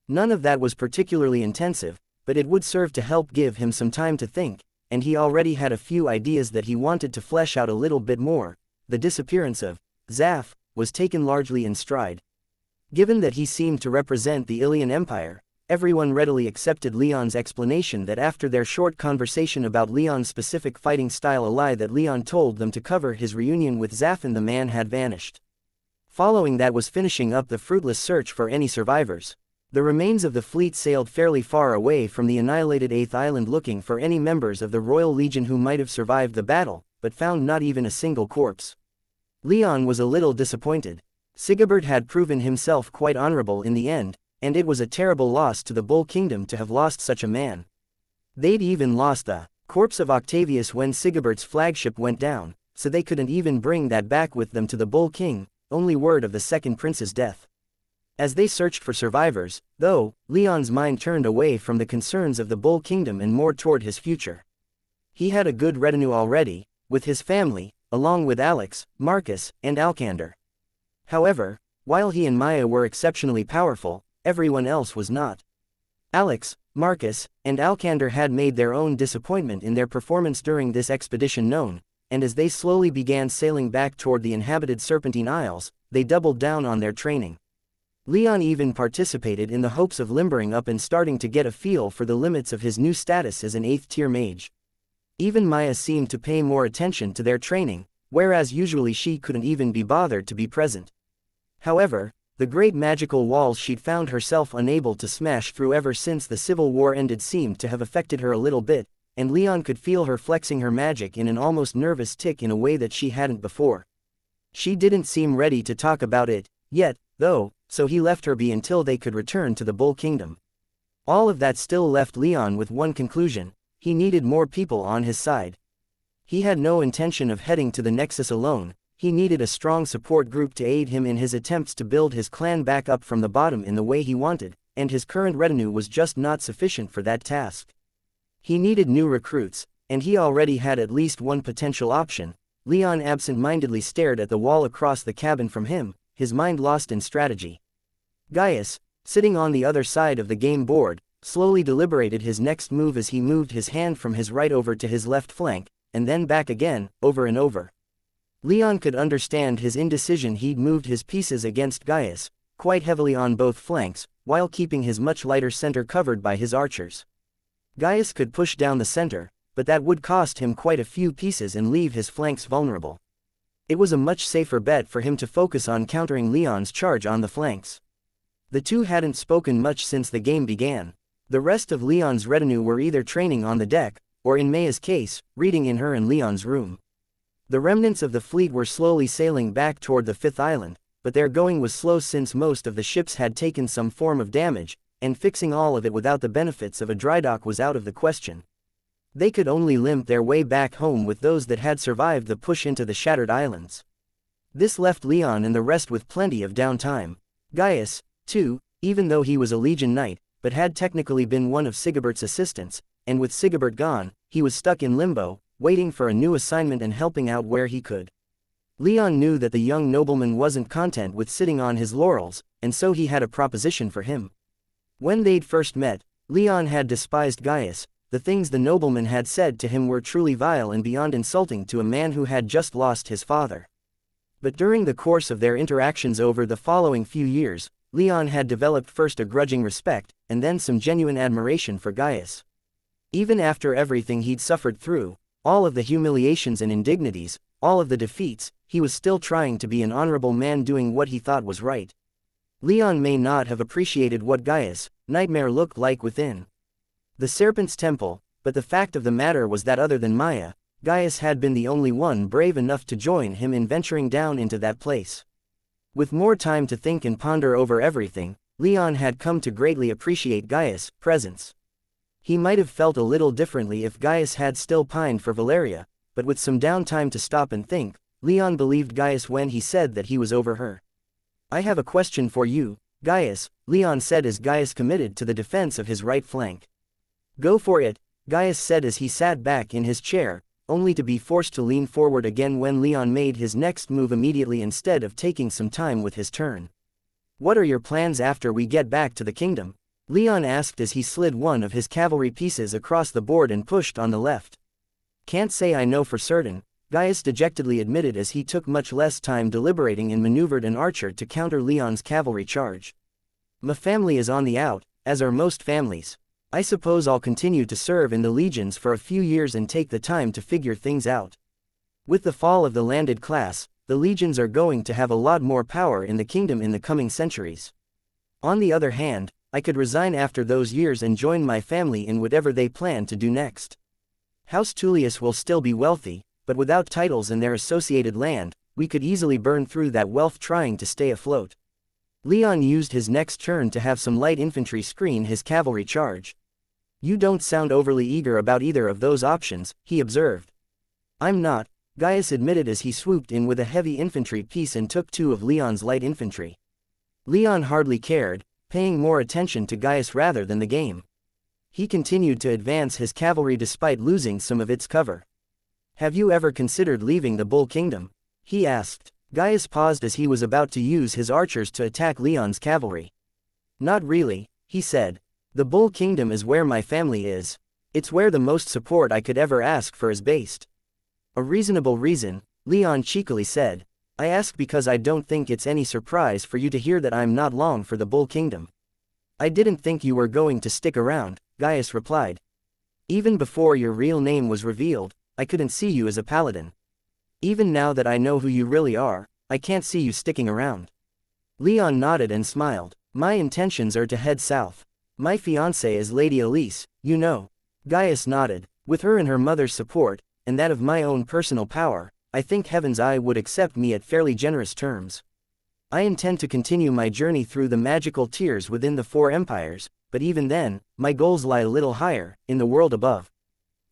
Speaker 1: None of that was particularly intensive, but it would serve to help give him some time to think, and he already had a few ideas that he wanted to flesh out a little bit more. The disappearance of Zaff was taken largely in stride. Given that he seemed to represent the Ilian Empire, everyone readily accepted Leon's explanation that after their short conversation about Leon's specific fighting style, a lie that Leon told them to cover his reunion with Zaffin, the man had vanished. Following that was finishing up the fruitless search for any survivors. The remains of the fleet sailed fairly far away from the annihilated 8th Island looking for any members of the Royal Legion who might have survived the battle, but found not even a single corpse. Leon was a little disappointed. Sigebert had proven himself quite honorable in the end, and it was a terrible loss to the Bull Kingdom to have lost such a man. They'd even lost the corpse of Octavius when Sigebert's flagship went down, so they couldn't even bring that back with them to the Bull King, only word of the second prince's death. As they searched for survivors, though, Leon's mind turned away from the concerns of the Bull Kingdom and more toward his future. He had a good retinue already, with his family, along with Alex, Marcus, and Alcander. However, while he and Maya were exceptionally powerful, everyone else was not. Alex, Marcus, and Alcander had made their own disappointment in their performance during this expedition known, and as they slowly began sailing back toward the inhabited Serpentine Isles, they doubled down on their training. Leon even participated in the hopes of limbering up and starting to get a feel for the limits of his new status as an 8th-tier mage. Even Maya seemed to pay more attention to their training, whereas usually she couldn't even be bothered to be present. However, the great magical walls she'd found herself unable to smash through ever since the Civil War ended seemed to have affected her a little bit, and Leon could feel her flexing her magic in an almost nervous tick in a way that she hadn't before. She didn't seem ready to talk about it, yet, though, so he left her be until they could return to the Bull Kingdom. All of that still left Leon with one conclusion: he needed more people on his side. He had no intention of heading to the Nexus alone. He needed a strong support group to aid him in his attempts to build his clan back up from the bottom in the way he wanted, and his current retinue was just not sufficient for that task. He needed new recruits, and he already had at least one potential option. Leon absent-mindedly stared at the wall across the cabin from him, his mind lost in strategy. Gaius, sitting on the other side of the game board, slowly deliberated his next move as he moved his hand from his right over to his left flank, and then back again, over and over. Leon could understand his indecision. He'd moved his pieces against Gaius, quite heavily on both flanks, while keeping his much lighter center covered by his archers. Gaius could push down the center, but that would cost him quite a few pieces and leave his flanks vulnerable. It was a much safer bet for him to focus on countering Leon's charge on the flanks. The two hadn't spoken much since the game began. The rest of Leon's retinue were either training on the deck, or in Maya's case, reading in her and Leon's room. The remnants of the fleet were slowly sailing back toward the 5th island, but their going was slow since most of the ships had taken some form of damage, and fixing all of it without the benefits of a dry dock was out of the question. They could only limp their way back home with those that had survived the push into the shattered islands. This left Leon and the rest with plenty of downtime. Gaius, too, even though he was a Legion Knight, but had technically been one of Sigebert's assistants, and with Sigebert gone, he was stuck in limbo, waiting for a new assignment and helping out where he could. Leon knew that the young nobleman wasn't content with sitting on his laurels, and so he had a proposition for him. When they'd first met, Leon had despised Gaius. The things the nobleman had said to him were truly vile and beyond insulting to a man who had just lost his father. But during the course of their interactions over the following few years, Leon had developed first a grudging respect, and then some genuine admiration for Gaius. Even after everything he'd suffered through, all of the humiliations and indignities, all of the defeats, he was still trying to be an honorable man doing what he thought was right. Leon may not have appreciated what Gaius' nightmare looked like within the Serpent's Temple, but the fact of the matter was that other than Maya, Gaius had been the only one brave enough to join him in venturing down into that place. With more time to think and ponder over everything, Leon had come to greatly appreciate Gaius' presence. He might have felt a little differently if Gaius had still pined for Valeria, but with some downtime to stop and think, Leon believed Gaius when he said that he was over her. "I have a question for you, Gaius," Leon said as Gaius committed to the defense of his right flank. "Go for it," Gaius said as he sat back in his chair, only to be forced to lean forward again when Leon made his next move immediately instead of taking some time with his turn. "What are your plans after we get back to the kingdom?" Leon asked as he slid one of his cavalry pieces across the board and pushed on the left. "Can't say I know for certain," Gaius dejectedly admitted as he took much less time deliberating and maneuvered an archer to counter Leon's cavalry charge. "My family is on the out, as are most families. I suppose I'll continue to serve in the legions for a few years and take the time to figure things out. With the fall of the landed class, the legions are going to have a lot more power in the kingdom in the coming centuries. On the other hand, I could resign after those years and join my family in whatever they plan to do next. House Tullius will still be wealthy, but without titles and their associated land, we could easily burn through that wealth trying to stay afloat." Leon used his next turn to have some light infantry screen his cavalry charge. "You don't sound overly eager about either of those options," he observed. "I'm not," Gaius admitted as he swooped in with a heavy infantry piece and took two of Leon's light infantry. Leon hardly cared, paying more attention to Gaius rather than the game. He continued to advance his cavalry despite losing some of its cover. "Have you ever considered leaving the Bull Kingdom?" he asked. Gaius paused as he was about to use his archers to attack Leon's cavalry. Not really, he said. The Bull Kingdom is where my family is. It's where the most support I could ever ask for is based. A reasonable reason, Leon cheekily said. I ask because I don't think it's any surprise for you to hear that I'm not long for the Bull Kingdom. I didn't think you were going to stick around, Gaius replied. Even before your real name was revealed, I couldn't see you as a paladin. Even now that I know who you really are, I can't see you sticking around. Leon nodded and smiled. My intentions are to head south. My fiancée is Lady Elise, you know. Gaius nodded. With her and her mother's support, and that of my own personal power, I think Heaven's Eye would accept me at fairly generous terms. I intend to continue my journey through the magical tiers within the 4 empires, but even then, my goals lie a little higher, in the world above.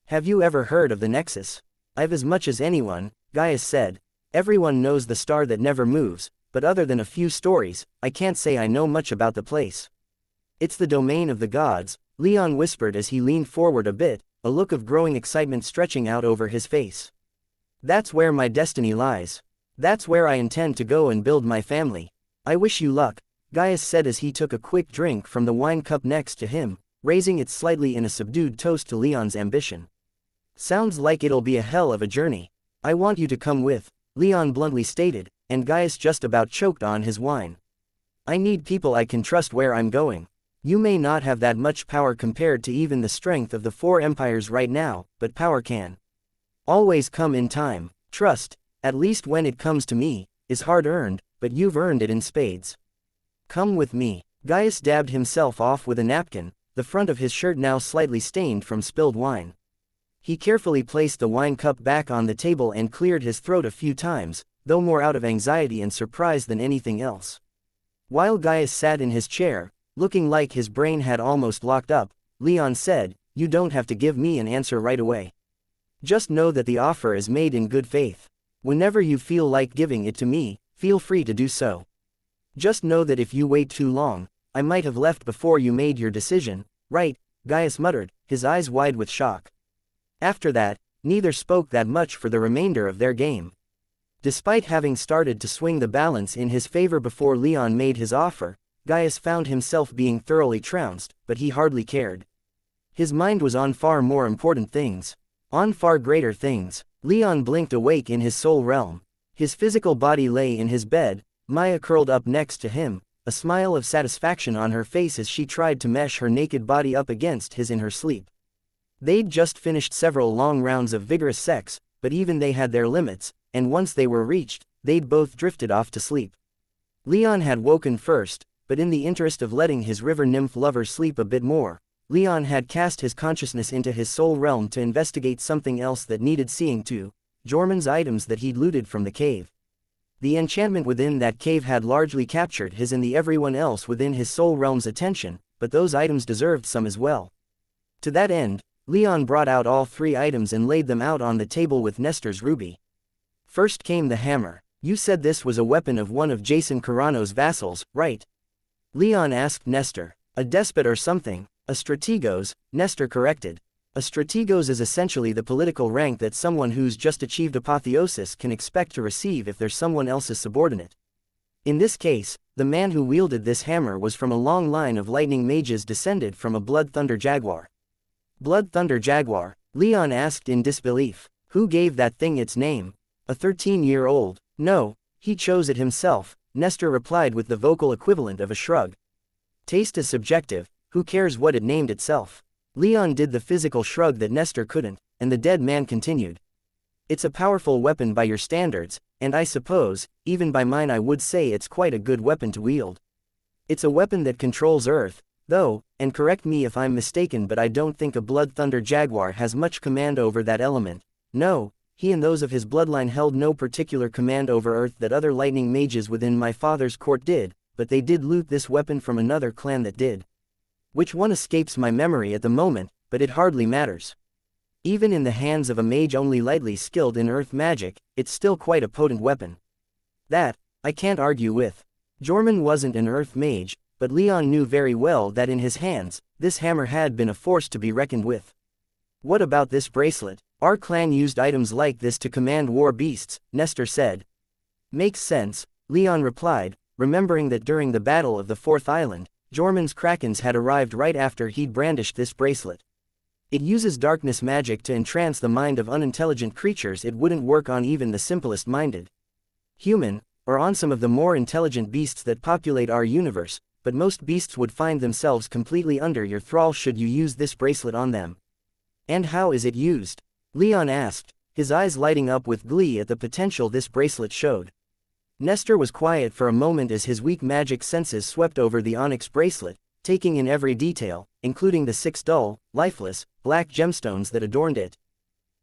Speaker 1: Have you ever heard of the Nexus? I've as much as anyone, Gaius said. Everyone knows the star that never moves, but other than a few stories, I can't say I know much about the place. It's the domain of the gods, Leon whispered as he leaned forward a bit, a look of growing excitement stretching out over his face. That's where my destiny lies. That's where I intend to go and build my family. I wish you luck, Gaius said as he took a quick drink from the wine cup next to him, raising it slightly in a subdued toast to Leon's ambition. Sounds like it'll be a hell of a journey. I want you to come with, Leon bluntly stated, and Gaius just about choked on his wine. I need people I can trust where I'm going. You may not have that much power compared to even the strength of the 4 empires right now, but power can always come in time. Trust, at least when it comes to me, is hard-earned, but you've earned it in spades. Come with me. Gaius dabbed himself off with a napkin, the front of his shirt now slightly stained from spilled wine. He carefully placed the wine cup back on the table and cleared his throat a few times, though more out of anxiety and surprise than anything else. While Gaius sat in his chair, looking like his brain had almost locked up, Leon said, You don't have to give me an answer right away. Just know that the offer is made in good faith. Whenever you feel like giving it to me, feel free to do so. Just know that if you wait too long, I might have left before you made your decision, right? Gaius muttered, his eyes wide with shock. After that, neither spoke that much for the remainder of their game. Despite having started to swing the balance in his favor before Leon made his offer, Gaius found himself being thoroughly trounced, but he hardly cared. His mind was on far more important things. On far greater things. Leon blinked awake in his soul realm. His physical body lay in his bed, Maya curled up next to him, a smile of satisfaction on her face as she tried to mesh her naked body up against his in her sleep. They'd just finished several long rounds of vigorous sex, but even they had their limits, and once they were reached, they'd both drifted off to sleep. Leon had woken first, but in the interest of letting his river nymph lover sleep a bit more, Leon had cast his consciousness into his soul realm to investigate something else that needed seeing to, Jormung's items that he'd looted from the cave. The enchantment within that cave had largely captured his and the everyone else within his soul realm's attention, but those items deserved some as well. To that end, Leon brought out all 3 items and laid them out on the table with Nestor's ruby. First came the hammer. You said this was a weapon of one of Jason Carano's vassals, right? Leon asked Nestor. A despot or something. A strategos, Nestor corrected. A strategos is essentially the political rank that someone who's just achieved apotheosis can expect to receive if they're someone else's subordinate. In this case, the man who wielded this hammer was from a long line of lightning mages descended from a Blood Thunder Jaguar. Blood Thunder Jaguar? Leon asked in disbelief. Who gave that thing its name? A 13-year-old. No, he chose it himself, Nestor replied with the vocal equivalent of a shrug. Taste is subjective, who cares what it named itself? Leon did the physical shrug that Nestor couldn't, and the dead man continued. It's a powerful weapon by your standards, and I suppose, even by mine I would say it's quite a good weapon to wield. It's a weapon that controls Earth, though, and correct me if I'm mistaken but I don't think a Blood Thunder Jaguar has much command over that element. No, he and those of his bloodline held no particular command over Earth that other lightning mages within my father's court did, but they did loot this weapon from another clan that did. Which one escapes my memory at the moment, but it hardly matters. Even in the hands of a mage only lightly skilled in earth magic, it's still quite a potent weapon. That, I can't argue with. Jormung wasn't an earth mage, but Leon knew very well that in his hands, this hammer had been a force to be reckoned with. What about this bracelet? Our clan used items like this to command war beasts, Nestor said. Makes sense, Leon replied, remembering that during the Battle of the Fourth Island, Jormun's krakens had arrived right after he'd brandished this bracelet. It uses darkness magic to entrance the mind of unintelligent creatures. It wouldn't work on even the simplest minded human, or on some of the more intelligent beasts that populate our universe, but most beasts would find themselves completely under your thrall should you use this bracelet on them. And how is it used? Leon asked, his eyes lighting up with glee at the potential this bracelet showed. Nestor was quiet for a moment as his weak magic senses swept over the onyx bracelet, taking in every detail, including the 6 dull, lifeless, black gemstones that adorned it.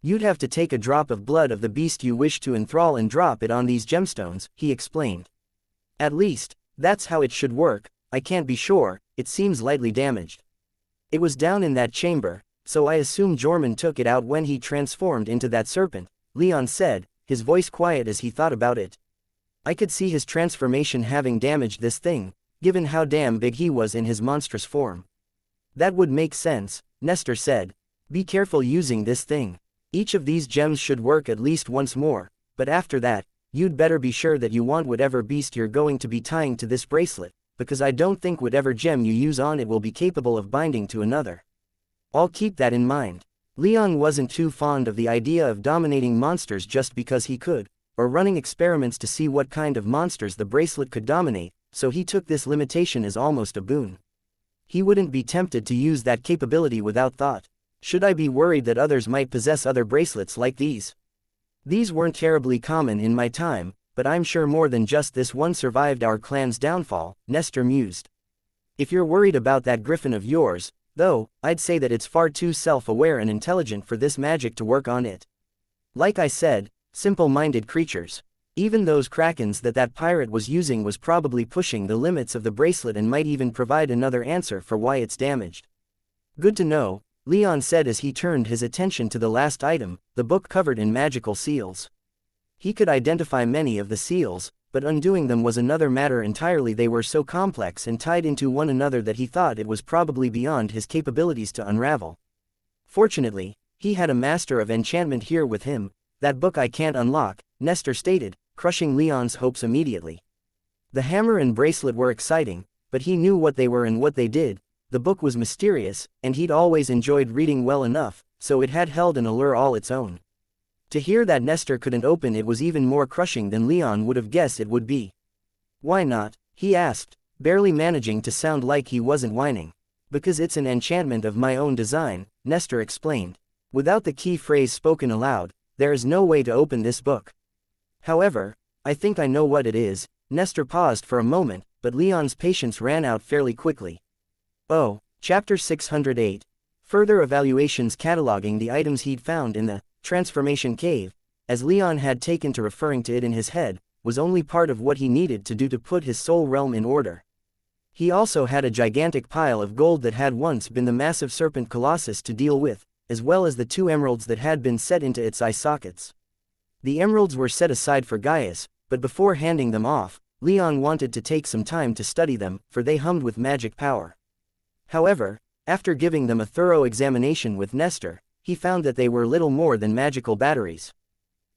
Speaker 1: You'd have to take a drop of blood of the beast you wish to enthrall and drop it on these gemstones, he explained. At least, that's how it should work. I can't be sure, it seems lightly damaged. It was down in that chamber, so I assume Jormun took it out when he transformed into that serpent, Leon said, his voice quiet as he thought about it. I could see his transformation having damaged this thing, given how damn big he was in his monstrous form. That would make sense, Nestor said. Be careful using this thing. Each of these gems should work at least once more, but after that, you'd better be sure that you want whatever beast you're going to be tying to this bracelet, because I don't think whatever gem you use on it will be capable of binding to another. I'll keep that in mind. Leon wasn't too fond of the idea of dominating monsters just because he could, or running experiments to see what kind of monsters the bracelet could dominate, so he took this limitation as almost a boon. He wouldn't be tempted to use that capability without thought. Should I be worried that others might possess other bracelets like these? These weren't terribly common in my time, but I'm sure more than just this one survived our clan's downfall, Nestor mused. If you're worried about that griffin of yours, though, I'd say that it's far too self-aware and intelligent for this magic to work on it. Like I said, simple-minded creatures. Even those krakens that pirate was using was probably pushing the limits of the bracelet and might even provide another answer for why it's damaged. Good to know, Leon said as he turned his attention to the last item, the book covered in magical seals. He could identify many of the seals, but undoing them was another matter entirely. They were so complex and tied into one another that he thought it was probably beyond his capabilities to unravel. Fortunately, he had a master of enchantment here with him. That book I can't unlock, Nestor stated, crushing Leon's hopes immediately. The hammer and bracelet were exciting, but he knew what they were and what they did. The book was mysterious, and he'd always enjoyed reading well enough, so it had held an allure all its own. To hear that Nestor couldn't open it was even more crushing than Leon would have guessed it would be. Why not? He asked, barely managing to sound like he wasn't whining. Because it's an enchantment of my own design, Nestor explained. Without the key phrase spoken aloud, there is no way to open this book. However, I think I know what it is. Nestor paused for a moment, but Leon's patience ran out fairly quickly. Oh, Chapter 608. Further evaluations cataloging the items he'd found in the transformation cave, as Leon had taken to referring to it in his head, was only part of what he needed to do to put his soul realm in order. He also had a gigantic pile of gold that had once been the massive serpent colossus to deal with, as well as the 2 emeralds that had been set into its eye sockets. The emeralds were set aside for Gaius, but before handing them off, Leon wanted to take some time to study them, for they hummed with magic power. However, after giving them a thorough examination with Nestor, he found that they were little more than magical batteries.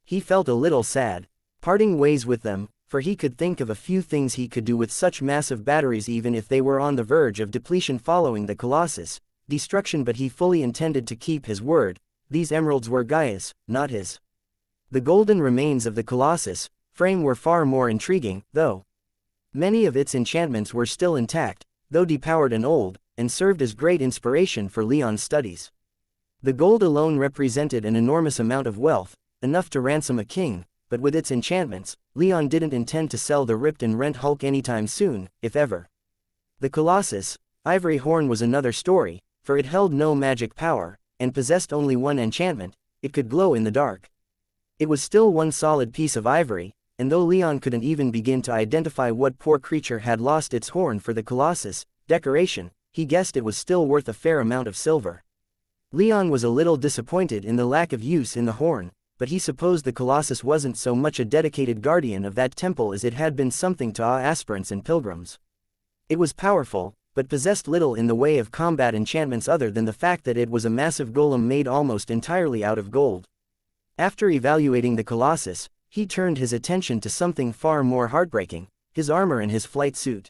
Speaker 1: He felt a little sad, parting ways with them, for he could think of a few things he could do with such massive batteries even if they were on the verge of depletion following the Colossus destruction, but he fully intended to keep his word. These emeralds were Gaius, not his. The golden remains of the Colossus frame were far more intriguing, though. Many of its enchantments were still intact, though depowered and old, and served as great inspiration for Leon's studies. The gold alone represented an enormous amount of wealth, enough to ransom a king, but with its enchantments, Leon didn't intend to sell the ripped and rent hulk anytime soon, if ever. The Colossus ivory horn was another story, for it held no magic power, and possessed only one enchantment: it could glow in the dark. It was still one solid piece of ivory, and though Leon couldn't even begin to identify what poor creature had lost its horn for the Colossus decoration, he guessed it was still worth a fair amount of silver. Leon was a little disappointed in the lack of use in the horn, but he supposed the Colossus wasn't so much a dedicated guardian of that temple as it had been something to awe aspirants and pilgrims. It was powerful, but possessed little in the way of combat enchantments other than the fact that it was a massive golem made almost entirely out of gold. After evaluating the Colossus, he turned his attention to something far more heartbreaking: his armor and his flight suit.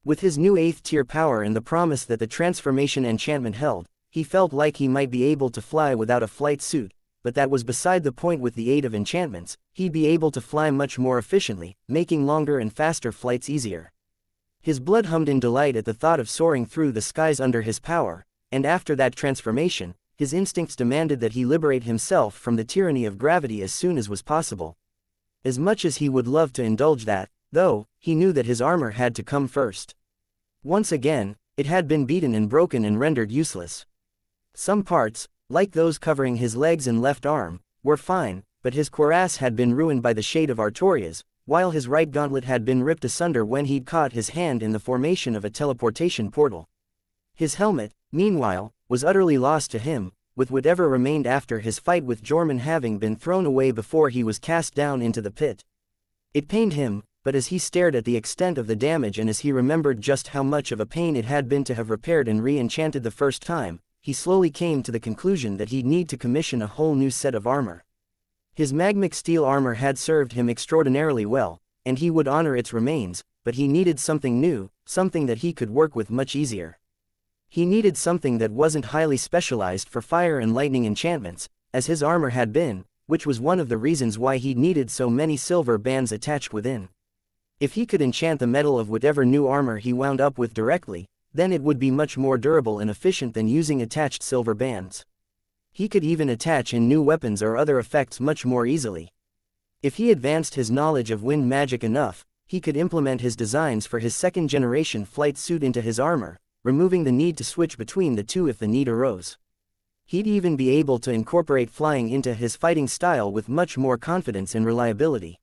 Speaker 1: With his new 8th tier power and the promise that the transformation enchantment held, he felt like he might be able to fly without a flight suit, but that was beside the point. With the aid of enchantments, he'd be able to fly much more efficiently, making longer and faster flights easier. His blood hummed in delight at the thought of soaring through the skies under his power, and after that transformation, his instincts demanded that he liberate himself from the tyranny of gravity as soon as was possible. As much as he would love to indulge that, though, he knew that his armor had to come first. Once again, it had been beaten and broken and rendered useless. Some parts, like those covering his legs and left arm, were fine, but his cuirass had been ruined by the shade of Artorias, while his right gauntlet had been ripped asunder when he'd caught his hand in the formation of a teleportation portal. His helmet, meanwhile, was utterly lost to him, with whatever remained after his fight with Jorman having been thrown away before he was cast down into the pit. It pained him, but as he stared at the extent of the damage and as he remembered just how much of a pain it had been to have repaired and re-enchanted the first time, he slowly came to the conclusion that he'd need to commission a whole new set of armor. His magmic steel armor had served him extraordinarily well, and he would honor its remains, but he needed something new, something that he could work with much easier. He needed something that wasn't highly specialized for fire and lightning enchantments, as his armor had been, which was one of the reasons why he needed so many silver bands attached within. If he could enchant the metal of whatever new armor he wound up with directly, then it would be much more durable and efficient than using attached silver bands. He could even attach in new weapons or other effects much more easily. If he advanced his knowledge of wind magic enough, he could implement his designs for his second-generation flight suit into his armor, removing the need to switch between the two if the need arose. He'd even be able to incorporate flying into his fighting style with much more confidence and reliability.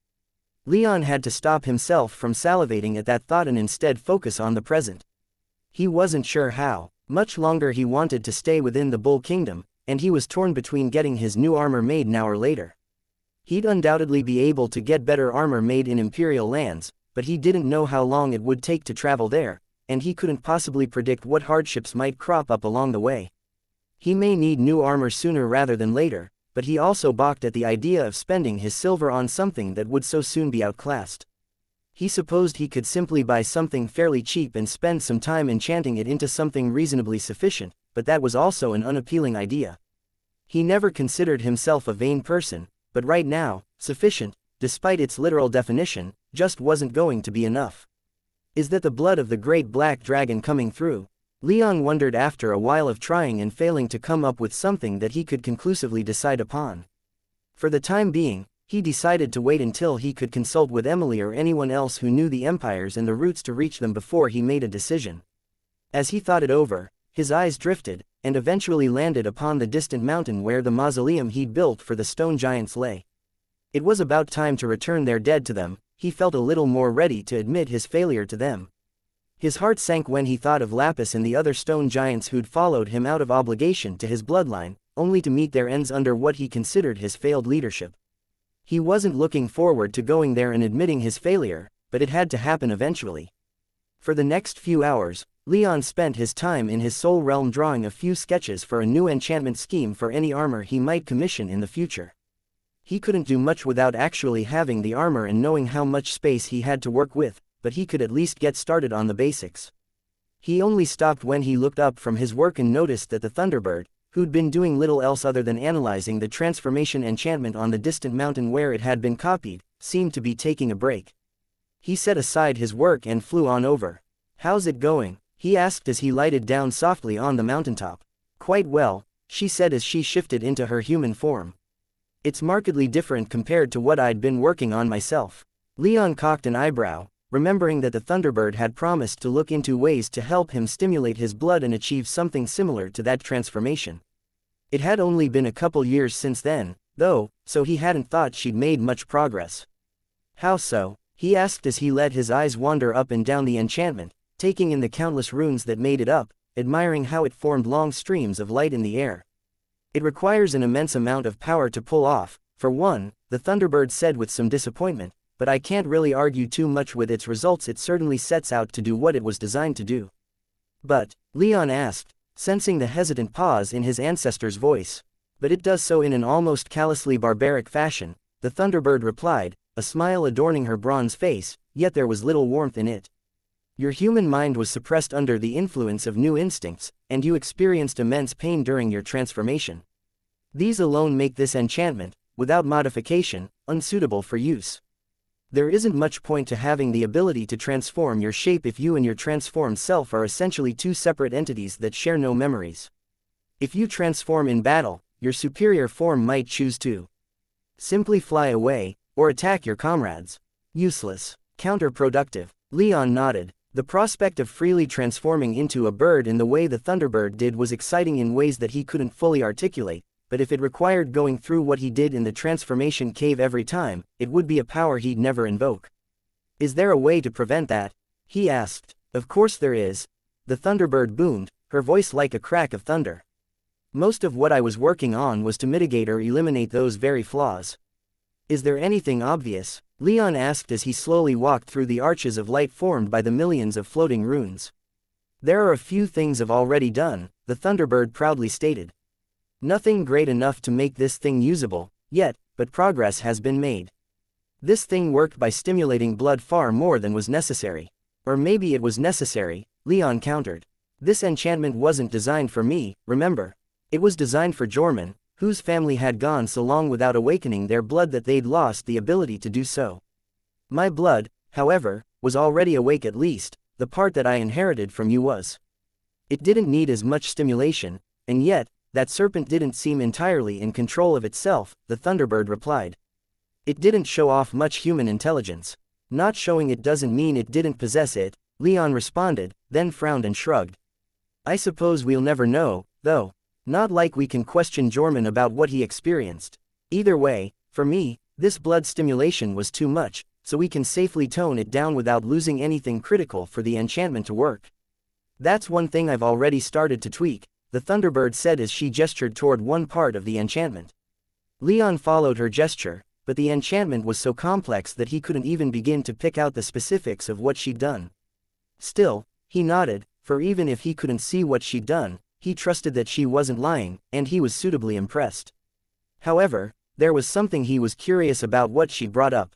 Speaker 1: Leon had to stop himself from salivating at that thought and instead focus on the present. He wasn't sure how much longer he wanted to stay within the Bull Kingdom, and he was torn between getting his new armor made now or later. He'd undoubtedly be able to get better armor made in Imperial lands, but he didn't know how long it would take to travel there, and he couldn't possibly predict what hardships might crop up along the way. He may need new armor sooner rather than later, but he also balked at the idea of spending his silver on something that would so soon be outclassed. He supposed he could simply buy something fairly cheap and spend some time enchanting it into something reasonably sufficient, but that was also an unappealing idea. He never considered himself a vain person, but right now, sufficient, despite its literal definition, just wasn't going to be enough. Is that the blood of the great black dragon coming through? Leon wondered after a while of trying and failing to come up with something that he could conclusively decide upon. For the time being, he decided to wait until he could consult with Emily or anyone else who knew the empires and the routes to reach them before he made a decision. As he thought it over, his eyes drifted, and eventually landed upon the distant mountain where the mausoleum he'd built for the stone giants lay. It was about time to return their dead to them. He felt a little more ready to admit his failure to them. His heart sank when he thought of Lapis and the other stone giants who'd followed him out of obligation to his bloodline, only to meet their ends under what he considered his failed leadership. He wasn't looking forward to going there and admitting his failure, but it had to happen eventually. For the next few hours, Leon spent his time in his soul realm drawing a few sketches for a new enchantment scheme for any armor he might commission in the future. He couldn't do much without actually having the armor and knowing how much space he had to work with, but he could at least get started on the basics. He only stopped when he looked up from his work and noticed that the Thunderbird, who'd been doing little else other than analyzing the transformation enchantment on the distant mountain where it had been copied, seemed to be taking a break. He set aside his work and flew on over. "How's it going?" he asked as he lighted down softly on the mountaintop. "Quite well," she said as she shifted into her human form. "It's markedly different compared to what I'd been working on myself." Leon cocked an eyebrow, remembering that the Thunderbird had promised to look into ways to help him stimulate his blood and achieve something similar to that transformation. It had only been a couple years since then, though, so he hadn't thought she'd made much progress. "How so?" he asked as he let his eyes wander up and down the enchantment, taking in the countless runes that made it up, admiring how it formed long streams of light in the air. "It requires an immense amount of power to pull off, for one," the Thunderbird said with some disappointment, "but I can't really argue too much with its results. It certainly sets out to do what it was designed to do." "But," Leon asked, sensing the hesitant pause in his ancestor's voice. "But it does so in an almost callously barbaric fashion," the Thunderbird replied, a smile adorning her bronze face, yet there was little warmth in it. Your human mind was suppressed under the influence of new instincts, and you experienced immense pain during your transformation. These alone make this enchantment, without modification, unsuitable for use. There isn't much point to having the ability to transform your shape if you and your transformed self are essentially two separate entities that share no memories. If you transform in battle, your superior form might choose to simply fly away, or attack your comrades. Useless. Counterproductive. Leon nodded. The prospect of freely transforming into a bird in the way the Thunderbird did was exciting in ways that he couldn't fully articulate, but if it required going through what he did in the transformation cave every time, it would be a power he'd never invoke. Is there a way to prevent that? He asked. Of course there is. The Thunderbird boomed, her voice like a crack of thunder. Most of what I was working on was to mitigate or eliminate those very flaws. Is there anything obvious? Leon asked as he slowly walked through the arches of light formed by the millions of floating runes. There are a few things I've already done, the Thunderbird proudly stated. Nothing great enough to make this thing usable, yet, but progress has been made. This thing worked by stimulating blood far more than was necessary. Or maybe it was necessary, Leon countered. This enchantment wasn't designed for me, remember. It was designed for Jorman, whose family had gone so long without awakening their blood that they'd lost the ability to do so. My blood, however, was already awake, at least, the part that I inherited from you was. It didn't need as much stimulation, and yet, that serpent didn't seem entirely in control of itself, the Thunderbird replied. It didn't show off much human intelligence. Not showing it doesn't mean it didn't possess it, Leon responded, then frowned and shrugged. I suppose we'll never know, though. Not like we can question Jorman about what he experienced. Either way, for me, this blood stimulation was too much, so we can safely tone it down without losing anything critical for the enchantment to work. That's one thing I've already started to tweak, the Thunderbird said as she gestured toward one part of the enchantment. Leon followed her gesture, but the enchantment was so complex that he couldn't even begin to pick out the specifics of what she'd done. Still, he nodded, for even if he couldn't see what she'd done, he trusted that she wasn't lying, and he was suitably impressed. However, there was something he was curious about what she'd brought up.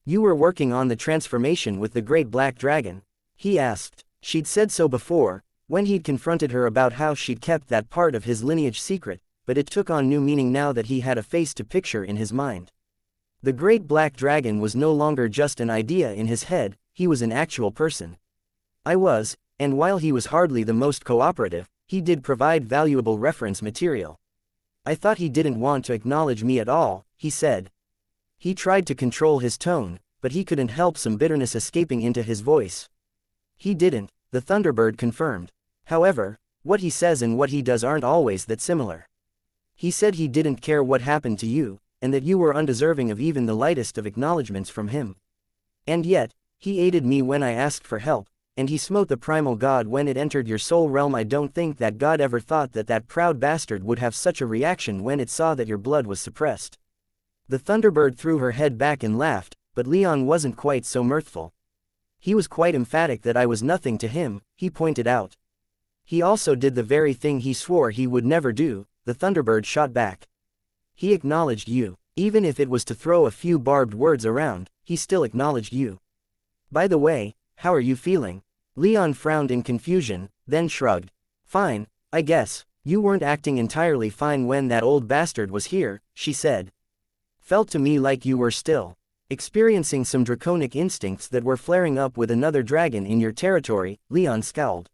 Speaker 1: You were working on the transformation with the Great Black Dragon? He asked. She'd said so before, when he'd confronted her about how she'd kept that part of his lineage secret, but it took on new meaning now that he had a face to picture in his mind. The Great Black Dragon was no longer just an idea in his head, he was an actual person. I was, and while he was hardly the most cooperative, he did provide valuable reference material. I thought he didn't want to acknowledge me at all, he said. He tried to control his tone, but he couldn't help some bitterness escaping into his voice. He didn't, the Thunderbird confirmed. However, what he says and what he does aren't always that similar. He said he didn't care what happened to you, and that you were undeserving of even the lightest of acknowledgments from him. And yet, he aided me when I asked for help, and he smote the primal god when it entered your soul realm. I don't think that god ever thought that that proud bastard would have such a reaction when it saw that your blood was suppressed. The Thunderbird threw her head back and laughed, but Leon wasn't quite so mirthful. He was quite emphatic that I was nothing to him, he pointed out. He also did the very thing he swore he would never do, the Thunderbird shot back. He acknowledged you. Even if it was to throw a few barbed words around, he still acknowledged you. By the way, how are you feeling? Leon frowned in confusion, then shrugged. Fine, I guess. You weren't acting entirely fine when that old bastard was here, she said. Felt to me like you were still experiencing some draconic instincts that were flaring up with another dragon in your territory, Leon scowled.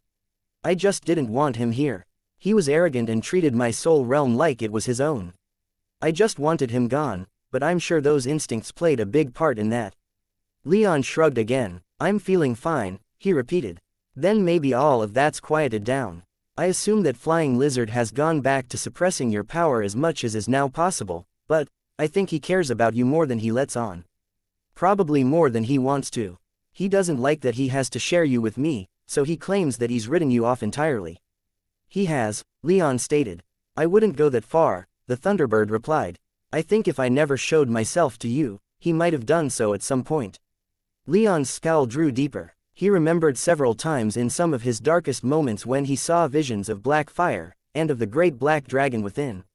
Speaker 1: I just didn't want him here. He was arrogant and treated my soul realm like it was his own. I just wanted him gone, but I'm sure those instincts played a big part in that. Leon shrugged again. I'm feeling fine, he repeated. Then maybe all of that's quieted down. I assume that Flying Lizard has gone back to suppressing your power as much as is now possible, but I think he cares about you more than he lets on. Probably more than he wants to. He doesn't like that he has to share you with me, so he claims that he's written you off entirely. He has, Leon stated. I wouldn't go that far, the Thunderbird replied. I think if I never showed myself to you, he might have done so at some point. Leon's scowl drew deeper. He remembered several times in some of his darkest moments when he saw visions of black fire, and of the great black dragon within.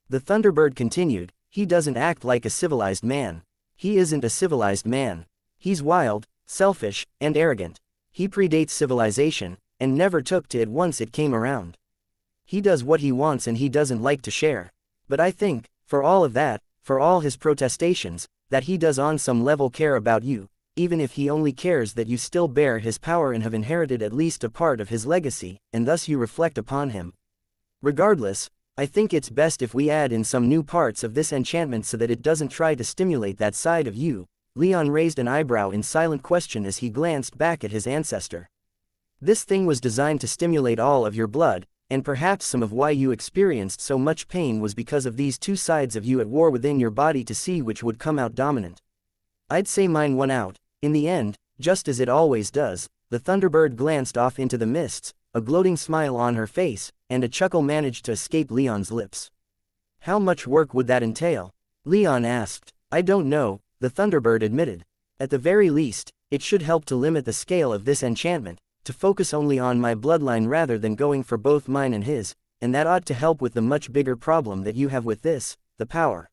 Speaker 1: The Thunderbird continued, he doesn't act like a civilized man. He isn't a civilized man. He's wild, selfish, and arrogant. He predates civilization, and never took to it once it came around. He does what he wants and he doesn't like to share. But I think, for all of that, for all his protestations, that he does on some level care about you, even if he only cares that you still bear his power and have inherited at least a part of his legacy, and thus you reflect upon him. Regardless, I think it's best if we add in some new parts of this enchantment so that it doesn't try to stimulate that side of you. Leon raised an eyebrow in silent question as he glanced back at his ancestor. This thing was designed to stimulate all of your blood, and perhaps some of why you experienced so much pain was because of these two sides of you at war within your body to see which would come out dominant. I'd say mine won out, in the end, just as it always does. The Thunderbird glanced off into the mists, a gloating smile on her face, and a chuckle managed to escape Leon's lips. How much work would that entail? Leon asked. I don't know, the Thunderbird admitted. At the very least, it should help to limit the scale of this enchantment, to focus only on my bloodline rather than going for both mine and his, and that ought to help with the much bigger problem that you have with this, the power.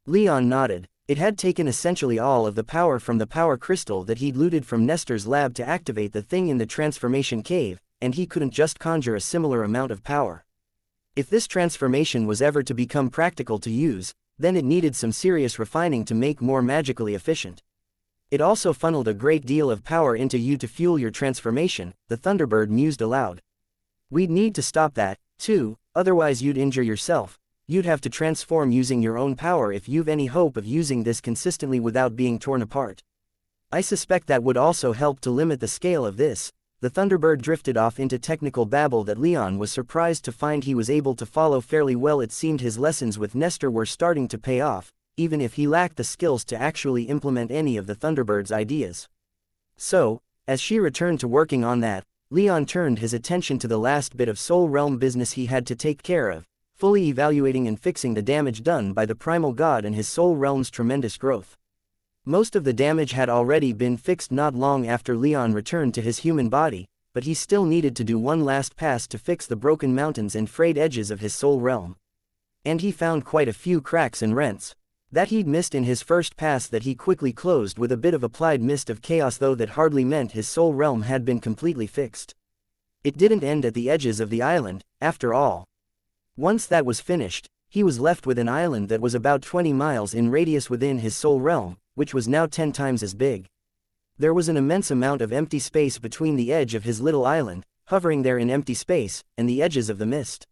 Speaker 1: Leon nodded. It had taken essentially all of the power from the power crystal that he'd looted from Nestor's lab to activate the thing in the transformation cave, and he couldn't just conjure a similar amount of power. If this transformation was ever to become practical to use, then it needed some serious refining to make more magically efficient. It also funneled a great deal of power into you to fuel your transformation, the Thunderbird mused aloud. We'd need to stop that, too, otherwise you'd injure yourself. You'd have to transform using your own power if you've any hope of using this consistently without being torn apart. I suspect that would also help to limit the scale of this. The Thunderbird drifted off into technical babble that Leon was surprised to find he was able to follow fairly well. It seemed his lessons with Nestor were starting to pay off, even if he lacked the skills to actually implement any of the Thunderbird's ideas. So, as she returned to working on that, Leon turned his attention to the last bit of Soul Realm business he had to take care of, fully evaluating and fixing the damage done by the Primal God and his Soul Realm's tremendous growth. Most of the damage had already been fixed not long after Leon returned to his human body, but he still needed to do one last pass to fix the broken mountains and frayed edges of his Soul Realm. And he found quite a few cracks and rents. That he'd missed in his first pass that he quickly closed with a bit of applied mist of chaos, though that hardly meant his Soul Realm had been completely fixed. It didn't end at the edges of the island, after all. Once that was finished, he was left with an island that was about 20 miles in radius within his Soul Realm, which was now 10 times as big. There was an immense amount of empty space between the edge of his little island, hovering there in empty space, and the edges of the mist.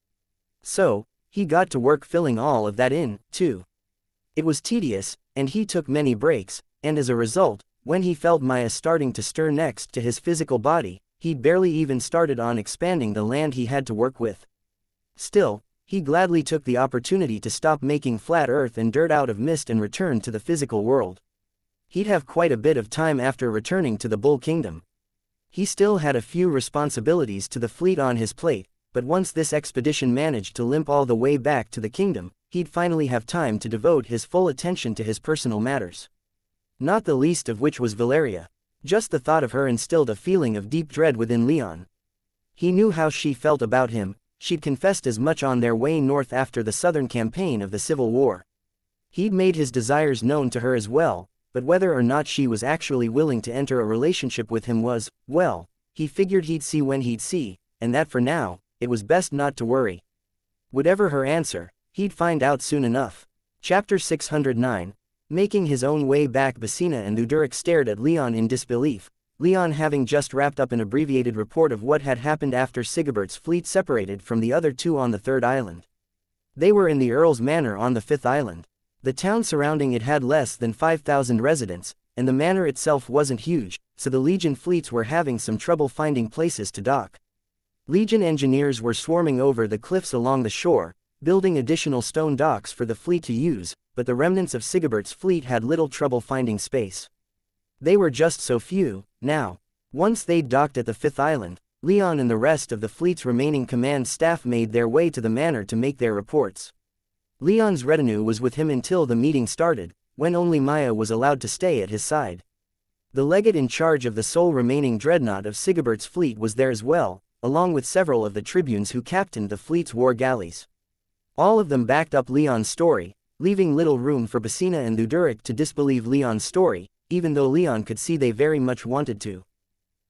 Speaker 1: So, he got to work filling all of that in, too. It was tedious, and he took many breaks, and as a result, when he felt Maya starting to stir next to his physical body, he'd barely even started on expanding the land he had to work with. Still, he gladly took the opportunity to stop making flat earth and dirt out of mist and return to the physical world. He'd have quite a bit of time after returning to the Bull Kingdom. He still had a few responsibilities to the fleet on his plate, but once this expedition managed to limp all the way back to the kingdom, he'd finally have time to devote his full attention to his personal matters. Not the least of which was Valeria. Just the thought of her instilled a feeling of deep dread within Leon. He knew how she felt about him. She'd confessed as much on their way north after the southern campaign of the Civil War. He'd made his desires known to her as well, but whether or not she was actually willing to enter a relationship with him was, well, he figured he'd see when he'd see, and that for now, it was best not to worry. Whatever her answer, he'd find out soon enough. Chapter 609. Making his own way back. Basina and Udurek stared at Leon in disbelief, Leon having just wrapped up an abbreviated report of what had happened after Sigebert's fleet separated from the other two on the third island. They were in the Earl's Manor on the fifth island. The town surrounding it had less than 5,000 residents, and the manor itself wasn't huge, so the Legion fleets were having some trouble finding places to dock. Legion engineers were swarming over the cliffs along the shore, building additional stone docks for the fleet to use, but the remnants of Sigebert's fleet had little trouble finding space. They were just so few, now. Once they'd docked at the fifth island, Leon and the rest of the fleet's remaining command staff made their way to the manor to make their reports. Leon's retinue was with him until the meeting started, when only Maya was allowed to stay at his side. The legate in charge of the sole remaining dreadnought of Sigebert's fleet was there as well, along with several of the tribunes who captained the fleet's war galleys. All of them backed up Leon's story, leaving little room for Basina and Udurek to disbelieve Leon's story, even though Leon could see they very much wanted to.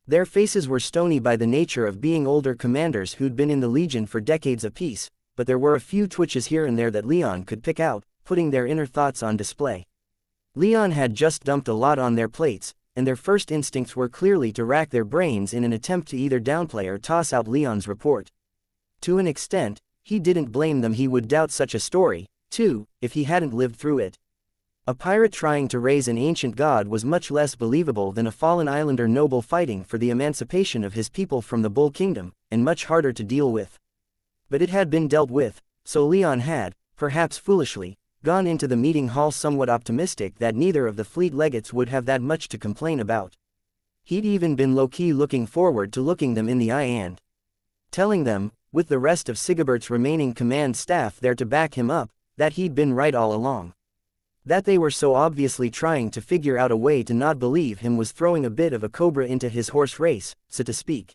Speaker 1: Their faces were stony by the nature of being older commanders who'd been in the Legion for decades apiece, but there were a few twitches here and there that Leon could pick out, putting their inner thoughts on display. Leon had just dumped a lot on their plates, and their first instincts were clearly to rack their brains in an attempt to either downplay or toss out Leon's report. To an extent, he didn't blame them. He would doubt such a story, too, if he hadn't lived through it. A pirate trying to raise an ancient god was much less believable than a fallen islander noble fighting for the emancipation of his people from the Bull Kingdom, and much harder to deal with. But it had been dealt with, so Leon had, perhaps foolishly, gone into the meeting hall somewhat optimistic that neither of the fleet legates would have that much to complain about. He'd even been low-key looking forward to looking them in the eye and telling them, with the rest of Sigebert's remaining command staff there to back him up, that he'd been right all along. That they were so obviously trying to figure out a way to not believe him was throwing a bit of a cobra into his horse race, so to speak.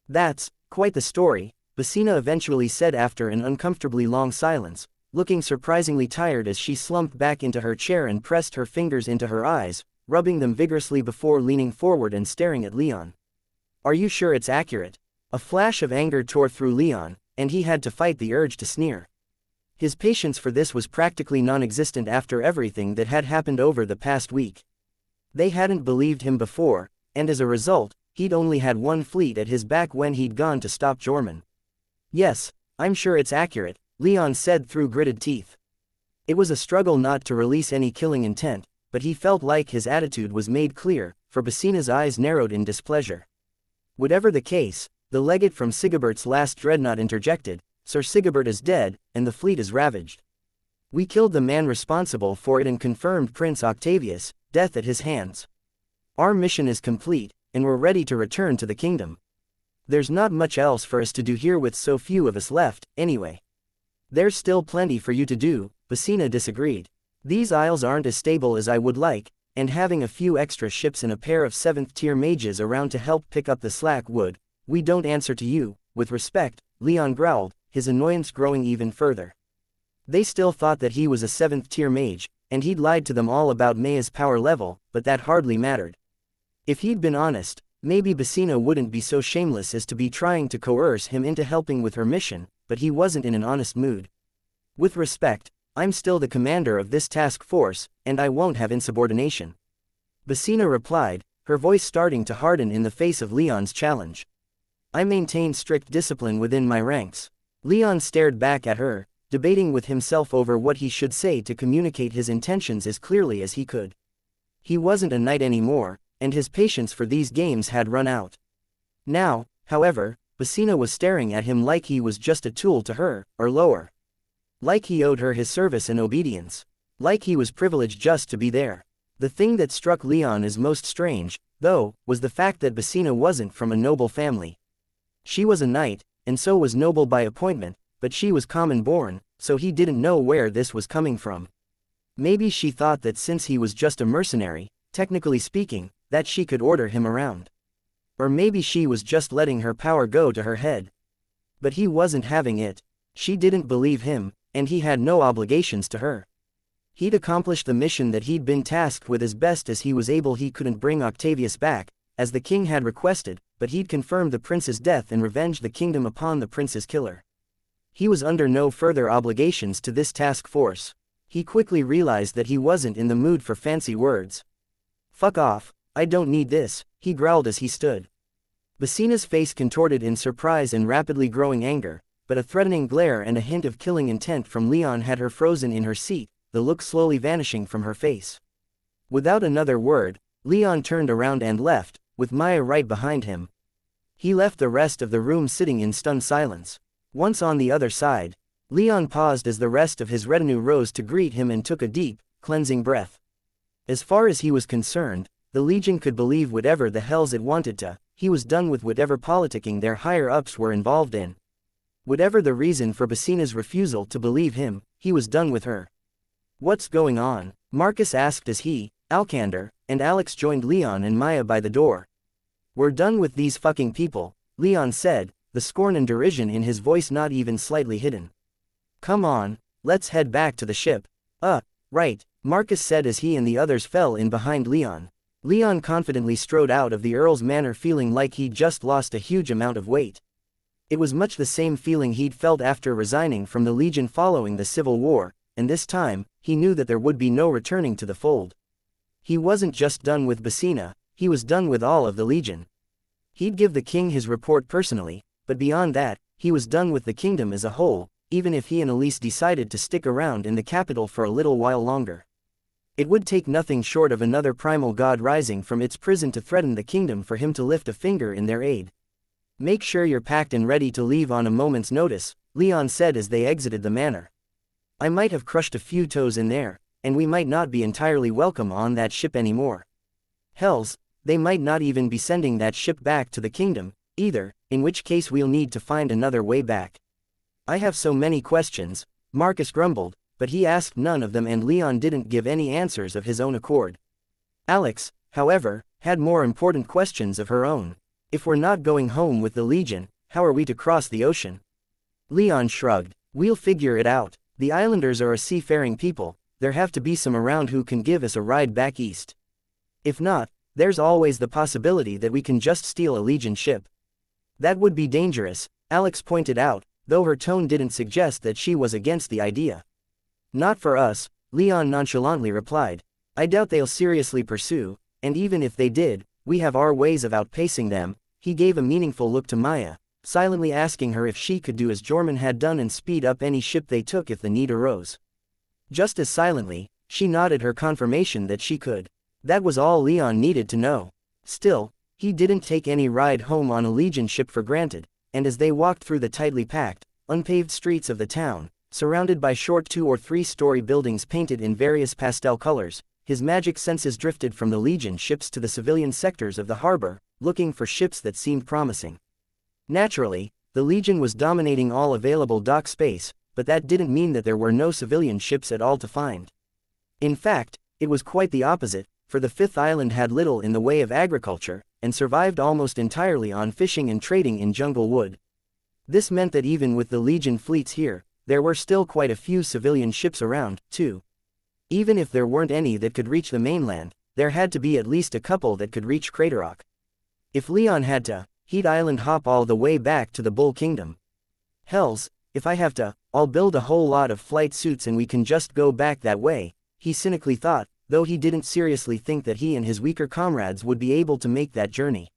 Speaker 1: That's quite the story, Basina eventually said after an uncomfortably long silence, looking surprisingly tired as she slumped back into her chair and pressed her fingers into her eyes, rubbing them vigorously before leaning forward and staring at Leon. Are you sure it's accurate? A flash of anger tore through Leon, and he had to fight the urge to sneer. His patience for this was practically non-existent after everything that had happened over the past week. They hadn't believed him before, and as a result, he'd only had one fleet at his back when he'd gone to stop Jorman. Yes, I'm sure it's accurate, Leon said through gritted teeth. It was a struggle not to release any killing intent, but he felt like his attitude was made clear, for Basina's eyes narrowed in displeasure. Whatever the case, the legate from Sigebert's last dreadnought interjected, Sir Sigebert is dead, and the fleet is ravaged. We killed the man responsible for it and confirmed Prince Octavius' death at his hands. Our mission is complete, and we're ready to return to the kingdom. There's not much else for us to do here with so few of us left, anyway. There's still plenty for you to do, Basina disagreed. These isles aren't as stable as I would like, and having a few extra ships and a pair of 7th-tier mages around to help pick up the slack would. We don't answer to you, with respect, Leon growled, his annoyance growing even further. They still thought that he was a 7th-tier mage, and he'd lied to them all about Maya's power level, but that hardly mattered. If he'd been honest, maybe Basina wouldn't be so shameless as to be trying to coerce him into helping with her mission, but he wasn't in an honest mood. With respect, I'm still the commander of this task force, and I won't have insubordination. Basina replied, her voice starting to harden in the face of Leon's challenge. I maintain strict discipline within my ranks. Leon stared back at her, debating with himself over what he should say to communicate his intentions as clearly as he could. He wasn't a knight anymore, and his patience for these games had run out. Now, however, Basina was staring at him like he was just a tool to her, or lower. Like he owed her his service and obedience. Like he was privileged just to be there. The thing that struck Leon as most strange, though, was the fact that Basina wasn't from a noble family. She was a knight, and so was noble by appointment, but she was common-born, so he didn't know where this was coming from. Maybe she thought that since he was just a mercenary, technically speaking, that she could order him around. Or maybe she was just letting her power go to her head. But he wasn't having it. She didn't believe him, and he had no obligations to her. He'd accomplished the mission that he'd been tasked with as best as he was able. He couldn't bring Octavius back, as the king had requested, but he'd confirmed the prince's death and revenged the kingdom upon the prince's killer. He was under no further obligations to this task force. He quickly realized that he wasn't in the mood for fancy words. Fuck off, I don't need this, he growled as he stood. Basina's face contorted in surprise and rapidly growing anger, but a threatening glare and a hint of killing intent from Leon had her frozen in her seat, the look slowly vanishing from her face. Without another word, Leon turned around and left, with Maya right behind him. He left the rest of the room sitting in stunned silence. Once on the other side, Leon paused as the rest of his retinue rose to greet him and took a deep, cleansing breath. As far as he was concerned, the Legion could believe whatever the hells it wanted to. He was done with whatever politicking their higher-ups were involved in. Whatever the reason for Basina's refusal to believe him, he was done with her. What's going on? Marcus asked as he, Alcander, and Alex joined Leon and Maya by the door. We're done with these fucking people, Leon said, the scorn and derision in his voice not even slightly hidden. Come on, let's head back to the ship. Right, Marcus said as he and the others fell in behind Leon. Leon confidently strode out of the Earl's manor feeling like he'd just lost a huge amount of weight. It was much the same feeling he'd felt after resigning from the Legion following the Civil War, and this time, he knew that there would be no returning to the fold. He wasn't just done with Basina, he was done with all of the Legion. He'd give the king his report personally, but beyond that, he was done with the kingdom as a whole, even if he and Elise decided to stick around in the capital for a little while longer. It would take nothing short of another primal god rising from its prison to threaten the kingdom for him to lift a finger in their aid. Make sure you're packed and ready to leave on a moment's notice, Leon said as they exited the manor. I might have crushed a few toes in there, and we might not be entirely welcome on that ship anymore. Hells, they might not even be sending that ship back to the kingdom, either, in which case we'll need to find another way back. I have so many questions, Marcus grumbled, but he asked none of them and Leon didn't give any answers of his own accord. Alex, however, had more important questions of her own. If we're not going home with the Legion, how are we to cross the ocean? Leon shrugged. We'll figure it out. The islanders are a seafaring people, there have to be some around who can give us a ride back east. If not, there's always the possibility that we can just steal a Legion ship. That would be dangerous, Alex pointed out, though her tone didn't suggest that she was against the idea. Not for us, Leon nonchalantly replied. I doubt they'll seriously pursue, and even if they did, we have our ways of outpacing them. He gave a meaningful look to Maya, silently asking her if she could do as Jorman had done and speed up any ship they took if the need arose. Just as silently, she nodded her confirmation that she could. That was all Leon needed to know. Still, he didn't take any ride home on a Legion ship for granted, and as they walked through the tightly packed, unpaved streets of the town, surrounded by short 2- or 3-story buildings painted in various pastel colors, his magic senses drifted from the Legion ships to the civilian sectors of the harbor, looking for ships that seemed promising. Naturally, the Legion was dominating all available dock space, but that didn't mean that there were no civilian ships at all to find. In fact, it was quite the opposite, for the fifth island had little in the way of agriculture, and survived almost entirely on fishing and trading in jungle wood. This meant that even with the Legion fleets here, there were still quite a few civilian ships around, too. Even if there weren't any that could reach the mainland, there had to be at least a couple that could reach Craterrock. If Leon had to, he'd island hop all the way back to the Bull Kingdom. Hells, if I have to, I'll build a whole lot of flight suits and we can just go back that way, he cynically thought, though he didn't seriously think that he and his weaker comrades would be able to make that journey.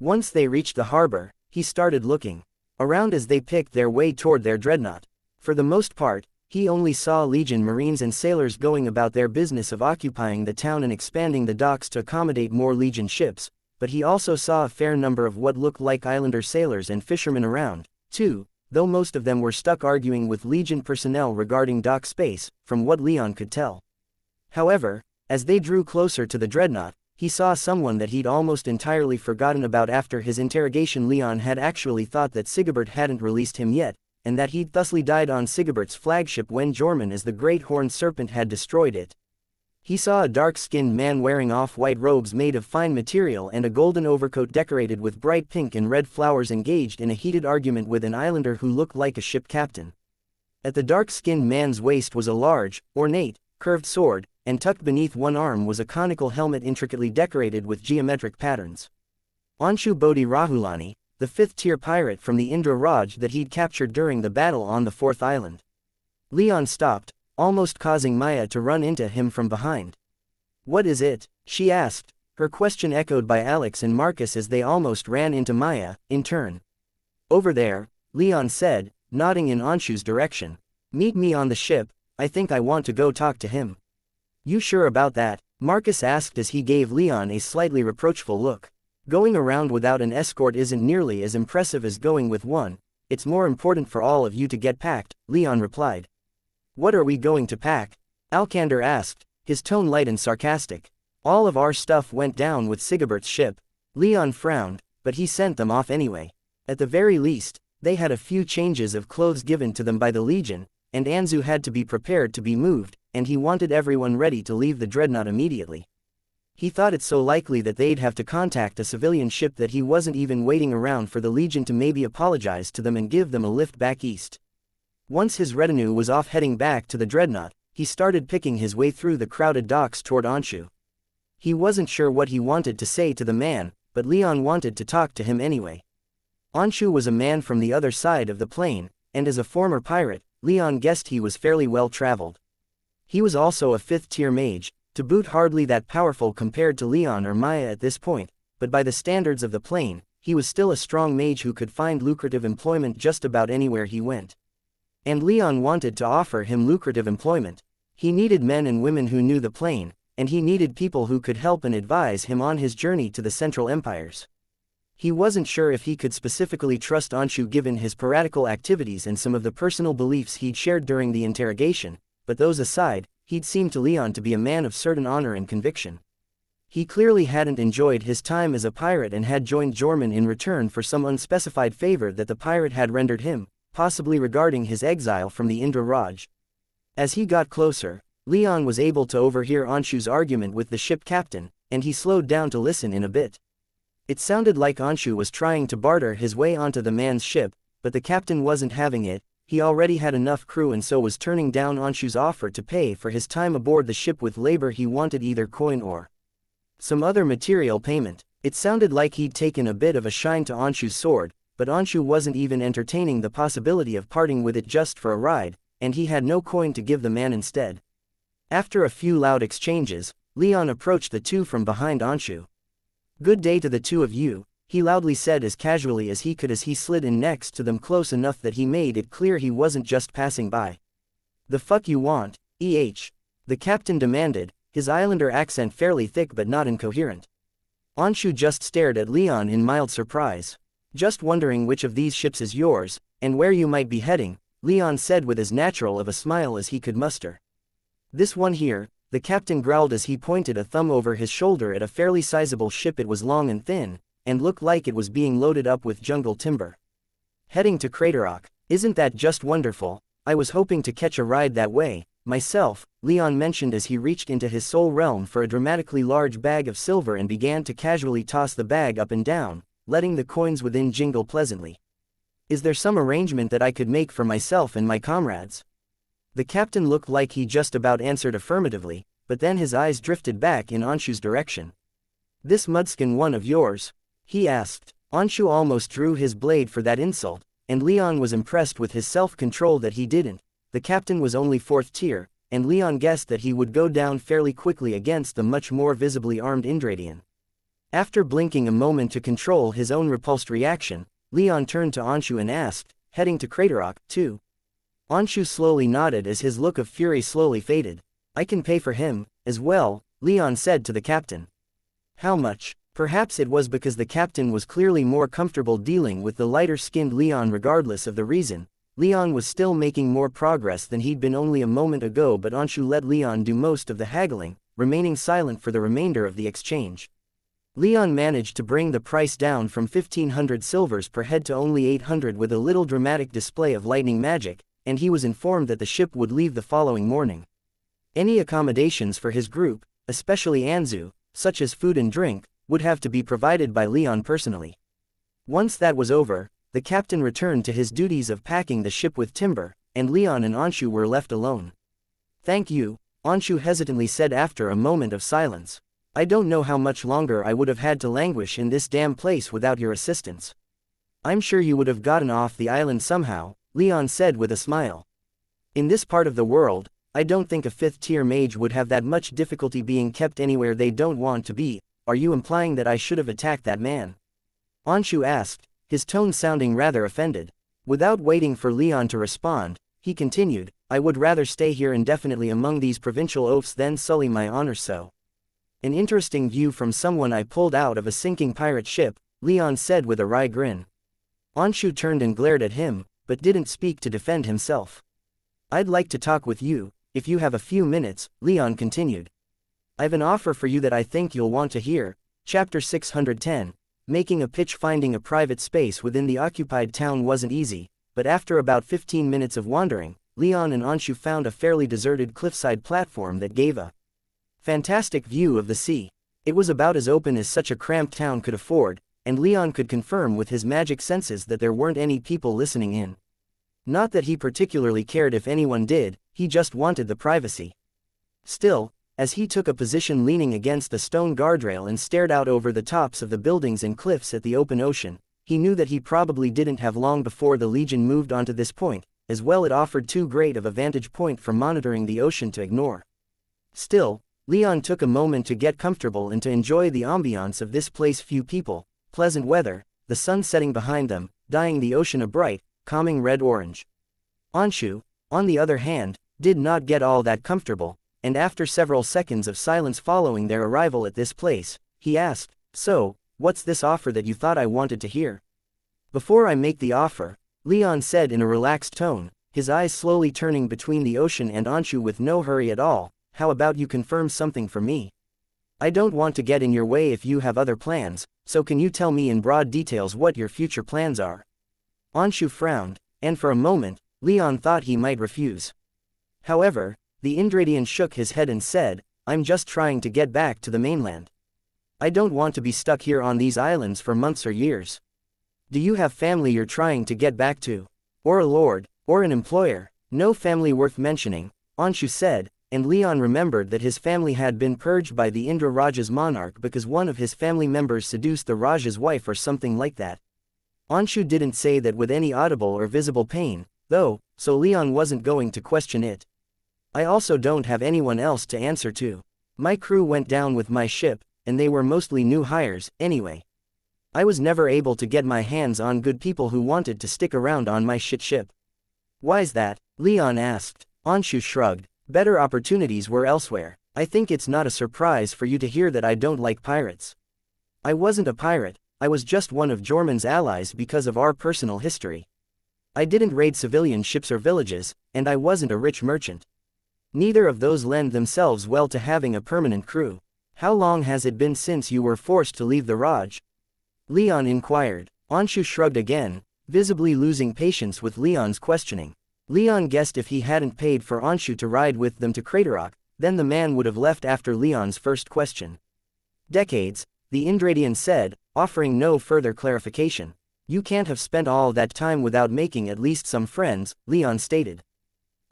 Speaker 1: Once they reached the harbor, he started looking around as they picked their way toward their dreadnought. For the most part, he only saw Legion Marines and sailors going about their business of occupying the town and expanding the docks to accommodate more Legion ships, but he also saw a fair number of what looked like Islander sailors and fishermen around, too, though most of them were stuck arguing with Legion personnel regarding dock space, from what Leon could tell. However, as they drew closer to the dreadnought, he saw someone that he'd almost entirely forgotten about after his interrogation. Leon had actually thought that Sigebert hadn't released him yet, and that he'd thusly died on Sigebert's flagship when Jorman as the Great Horned Serpent had destroyed it. He saw a dark-skinned man wearing off-white robes made of fine material and a golden overcoat decorated with bright pink and red flowers engaged in a heated argument with an islander who looked like a ship captain. At the dark-skinned man's waist was a large, ornate, curved sword, and tucked beneath one arm was a conical helmet intricately decorated with geometric patterns. Anshu Bodhi Rahulani, the fifth-tier pirate from the Indra Raj that he'd captured during the battle on the fourth island. Leon stopped, almost causing Maya to run into him from behind. What is it? She asked, her question echoed by Alex and Marcus as they almost ran into Maya, in turn. Over there, Leon said, nodding in Anshu's direction. Meet me on the ship, I think I want to go talk to him. You sure about that? Marcus asked as he gave Leon a slightly reproachful look. Going around without an escort isn't nearly as impressive as going with one. It's more important for all of you to get packed, Leon replied. What are we going to pack? Alcander asked, his tone light and sarcastic. All of our stuff went down with Sigebert's ship. Leon frowned, but he sent them off anyway. At the very least, they had a few changes of clothes given to them by the Legion, and Anzu had to be prepared to be moved, and he wanted everyone ready to leave the dreadnought immediately. He thought it so likely that they'd have to contact a civilian ship that he wasn't even waiting around for the Legion to maybe apologize to them and give them a lift back east. Once his retinue was off heading back to the dreadnought, he started picking his way through the crowded docks toward Anshu. He wasn't sure what he wanted to say to the man, but Leon wanted to talk to him anyway. Anshu was a man from the other side of the plain, and as a former pirate, Leon guessed he was fairly well traveled. He was also a 5th-tier mage, to boot hardly that powerful compared to Leon or Maya at this point, but by the standards of the plain, he was still a strong mage who could find lucrative employment just about anywhere he went. And Leon wanted to offer him lucrative employment. He needed men and women who knew the plain, and he needed people who could help and advise him on his journey to the Central Empires. He wasn't sure if he could specifically trust Anshu given his piratical activities and some of the personal beliefs he'd shared during the interrogation, but those aside, he'd seemed to Leon to be a man of certain honor and conviction. He clearly hadn't enjoyed his time as a pirate and had joined Jorman in return for some unspecified favor that the pirate had rendered him, possibly regarding his exile from the Indra Raj. As he got closer, Leon was able to overhear Anshu's argument with the ship captain, and he slowed down to listen in a bit. It sounded like Anshu was trying to barter his way onto the man's ship, but the captain wasn't having it. He already had enough crew and so was turning down Anshu's offer to pay for his time aboard the ship with labor. He wanted either coin or some other material payment. It sounded like he'd taken a bit of a shine to Anshu's sword, but Anshu wasn't even entertaining the possibility of parting with it just for a ride, and he had no coin to give the man instead. After a few loud exchanges, Leon approached the two from behind Anshu. "Good day to the two of you," he loudly said as casually as he could as he slid in next to them close enough that he made it clear he wasn't just passing by. "The fuck you want, the captain demanded, his islander accent fairly thick but not incoherent. Anshu just stared at Leon in mild surprise. "Just wondering which of these ships is yours, and where you might be heading," Leon said with as natural of a smile as he could muster. "This one here," the captain growled as he pointed a thumb over his shoulder at a fairly sizable ship. It was long and thin, and looked like it was being loaded up with jungle timber. "Heading to Craterrock. Isn't that just wonderful? I was hoping to catch a ride that way, myself," Leon mentioned as he reached into his soul realm for a dramatically large bag of silver and began to casually toss the bag up and down, letting the coins within jingle pleasantly. "Is there some arrangement that I could make for myself and my comrades?" The captain looked like he just about answered affirmatively, but then his eyes drifted back in Anshu's direction. "This mudskin one of yours?" he asked. Anshu almost drew his blade for that insult, and Leon was impressed with his self-control that he didn't. The captain was only 4th tier, and Leon guessed that he would go down fairly quickly against the much more visibly armed Indradian. After blinking a moment to control his own repulsed reaction, Leon turned to Anshu and asked, "Heading to Craterrock, too?" Anshu slowly nodded as his look of fury slowly faded. "I can pay for him, as well," Leon said to the captain. "How much?" Perhaps it was because the captain was clearly more comfortable dealing with the lighter-skinned Leon regardless of the reason. Leon was still making more progress than he'd been only a moment ago, but Anshu let Leon do most of the haggling, remaining silent for the remainder of the exchange. Leon managed to bring the price down from 1,500 silvers per head to only 800 with a little dramatic display of lightning magic, and he was informed that the ship would leave the following morning. Any accommodations for his group, especially Anzu, such as food and drink, would have to be provided by Leon personally. Once that was over, the captain returned to his duties of packing the ship with timber, and Leon and Anshu were left alone. "Thank you," Anshu hesitantly said after a moment of silence. "I don't know how much longer I would have had to languish in this damn place without your assistance." "I'm sure you would have gotten off the island somehow," Leon said with a smile. "In this part of the world, I don't think a 5th-tier mage would have that much difficulty being kept anywhere they don't want to be." "Are you implying that I should have attacked that man?" Anshu asked, his tone sounding rather offended. Without waiting for Leon to respond, he continued, "I would rather stay here indefinitely among these provincial oafs than sully my honor so." "An interesting view from someone I pulled out of a sinking pirate ship," Leon said with a wry grin. Anshu turned and glared at him, but didn't speak to defend himself. "I'd like to talk with you, if you have a few minutes," Leon continued. "I've an offer for you that I think you'll want to hear." Chapter 610. Making a pitch. Finding a private space within the occupied town wasn't easy, but after about 15 minutes of wandering, Leon and Anshu found a fairly deserted cliffside platform that gave a fantastic view of the sea. It was about as open as such a cramped town could afford, and Leon could confirm with his magic senses that there weren't any people listening in. Not that he particularly cared if anyone did, he just wanted the privacy. Still, as he took a position leaning against the stone guardrail and stared out over the tops of the buildings and cliffs at the open ocean. He knew that he probably didn't have long before the Legion moved on to this point, as well it offered too great of a vantage point for monitoring the ocean to ignore. Still, Leon took a moment to get comfortable and to enjoy the ambiance of this place. Few people, pleasant weather, the sun setting behind them, dyeing the ocean a bright, calming red-orange. Anshu, on the other hand, did not get all that comfortable, and after several seconds of silence following their arrival at this place, he asked, "So, what's this offer that you thought I wanted to hear?" "Before I make the offer," Leon said in a relaxed tone, his eyes slowly turning between the ocean and Anshu with no hurry at all, "how about you confirm something for me? I don't want to get in your way if you have other plans, so can you tell me in broad details what your future plans are?" Anshu frowned, and for a moment, Leon thought he might refuse. However, the Indradian shook his head and said, "I'm just trying to get back to the mainland. I don't want to be stuck here on these islands for months or years." "Do you have family you're trying to get back to? Or a lord, or an employer?" "No family worth mentioning," Anshu said, and Leon remembered that his family had been purged by the Indra Raja's monarch because one of his family members seduced the Raja's wife or something like that. Anshu didn't say that with any audible or visible pain, though, so Leon wasn't going to question it. "I also don't have anyone else to answer to. My crew went down with my ship, and they were mostly new hires, anyway. I was never able to get my hands on good people who wanted to stick around on my ship." "Why's that?" Leon asked. Anshu shrugged. "Better opportunities were elsewhere. I think it's not a surprise for you to hear that I don't like pirates. I wasn't a pirate, I was just one of Jorman's allies because of our personal history. I didn't raid civilian ships or villages, and I wasn't a rich merchant. Neither of those lend themselves well to having a permanent crew." "How long has it been since you were forced to leave the Raj?" Leon inquired. Anshu shrugged again, visibly losing patience with Leon's questioning. Leon guessed if he hadn't paid for Anshu to ride with them to Craterrock, then the man would have left after Leon's first question. "Decades," the Indradian said, offering no further clarification. "You can't have spent all that time without making at least some friends," Leon stated.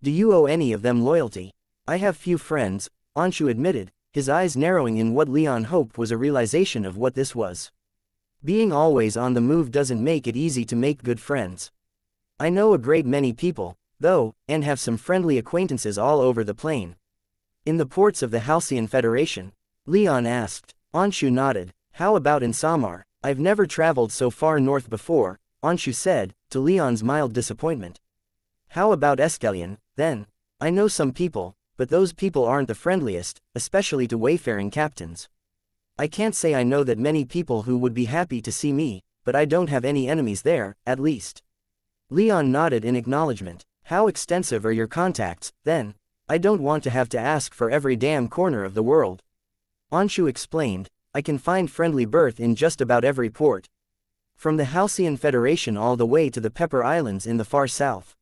Speaker 1: "Do you owe any of them loyalty?" "I have few friends," Anshu admitted, his eyes narrowing in what Leon hoped was a realization of what this was. Being always on the move doesn't make it easy to make good friends. "I know a great many people, though, and have some friendly acquaintances all over the plain." "In the ports of the Halcyon Federation?" Leon asked. Anshu nodded. "How about in Samar?" "I've never traveled so far north before," Anshu said, to Leon's mild disappointment. "How about Eskelion, then?" "I know some people, but those people aren't the friendliest, especially to wayfaring captains. I can't say I know that many people who would be happy to see me, but I don't have any enemies there, at least." Leon nodded in acknowledgement. "How extensive are your contacts, then? I don't want to have to ask for every damn corner of the world." Anshu explained, "I can find friendly berth in just about every port. From the Halcyon Federation all the way to the Pepper Islands in the far south.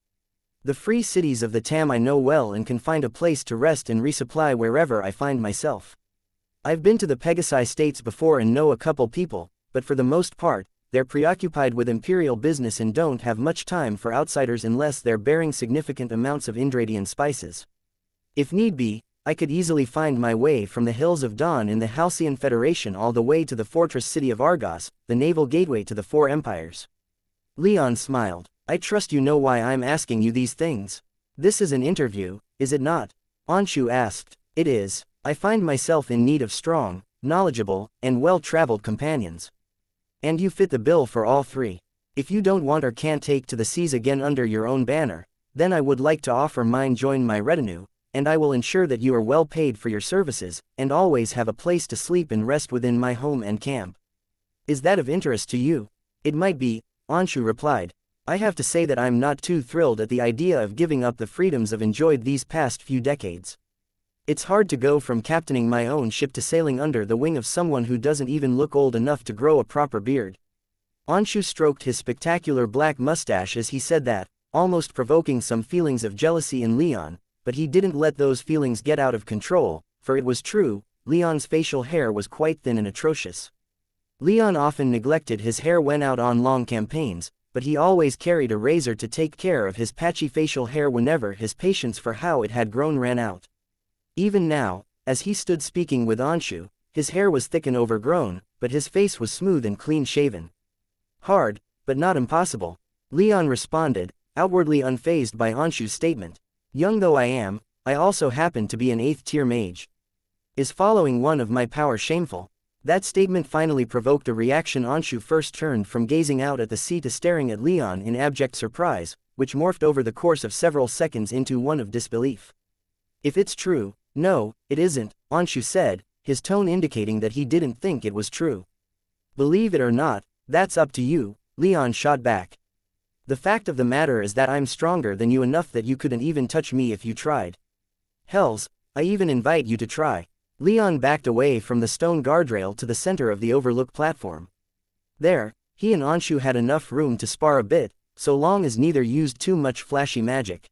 Speaker 1: The free cities of the Tam I know well and can find a place to rest and resupply wherever I find myself. I've been to the Pegasi states before and know a couple people, but for the most part, they're preoccupied with imperial business and don't have much time for outsiders unless they're bearing significant amounts of Indradian spices. If need be, I could easily find my way from the Hills of Dawn in the Halcyon Federation all the way to the fortress city of Argos, the naval gateway to the Four Empires." Leon smiled. "I trust you know why I'm asking you these things. This is an interview, is it not?" Anshu asked. "It is. I find myself in need of strong, knowledgeable, and well-traveled companions. And you fit the bill for all three. If you don't want or can't take to the seas again under your own banner, then I would like to offer mine join my retinue, and I will ensure that you are well paid for your services, and always have a place to sleep and rest within my home and camp. Is that of interest to you?" "It might be," Anshu replied. "I have to say that I'm not too thrilled at the idea of giving up the freedoms I've enjoyed these past few decades. It's hard to go from captaining my own ship to sailing under the wing of someone who doesn't even look old enough to grow a proper beard." Anshu stroked his spectacular black mustache as he said that, almost provoking some feelings of jealousy in Leon, but he didn't let those feelings get out of control, for it was true, Leon's facial hair was quite thin and atrocious. Leon often neglected his hair when out on long campaigns, but he always carried a razor to take care of his patchy facial hair whenever his patience for how it had grown ran out. Even now, as he stood speaking with Anshu. His hair was thick and overgrown, but his face was smooth and clean-shaven. Hard, but not impossible, Leon responded, outwardly unfazed by Anshu's statement. Young though I am, I also happen to be an 8th-tier mage. Is following one of my power shameful? That statement finally provoked a reaction. Anshu first turned from gazing out at the sea to staring at Leon in abject surprise, which morphed over the course of several seconds into one of disbelief. If it's true, no, it isn't, Anshu said, his tone indicating that he didn't think it was true. Believe it or not, that's up to you, Leon shot back. The fact of the matter is that I'm stronger than you enough that you couldn't even touch me if you tried. Hells, I even invite you to try. Leon backed away from the stone guardrail to the center of the overlook platform. There, he and Anshu had enough room to spar a bit, so long as neither used too much flashy magic.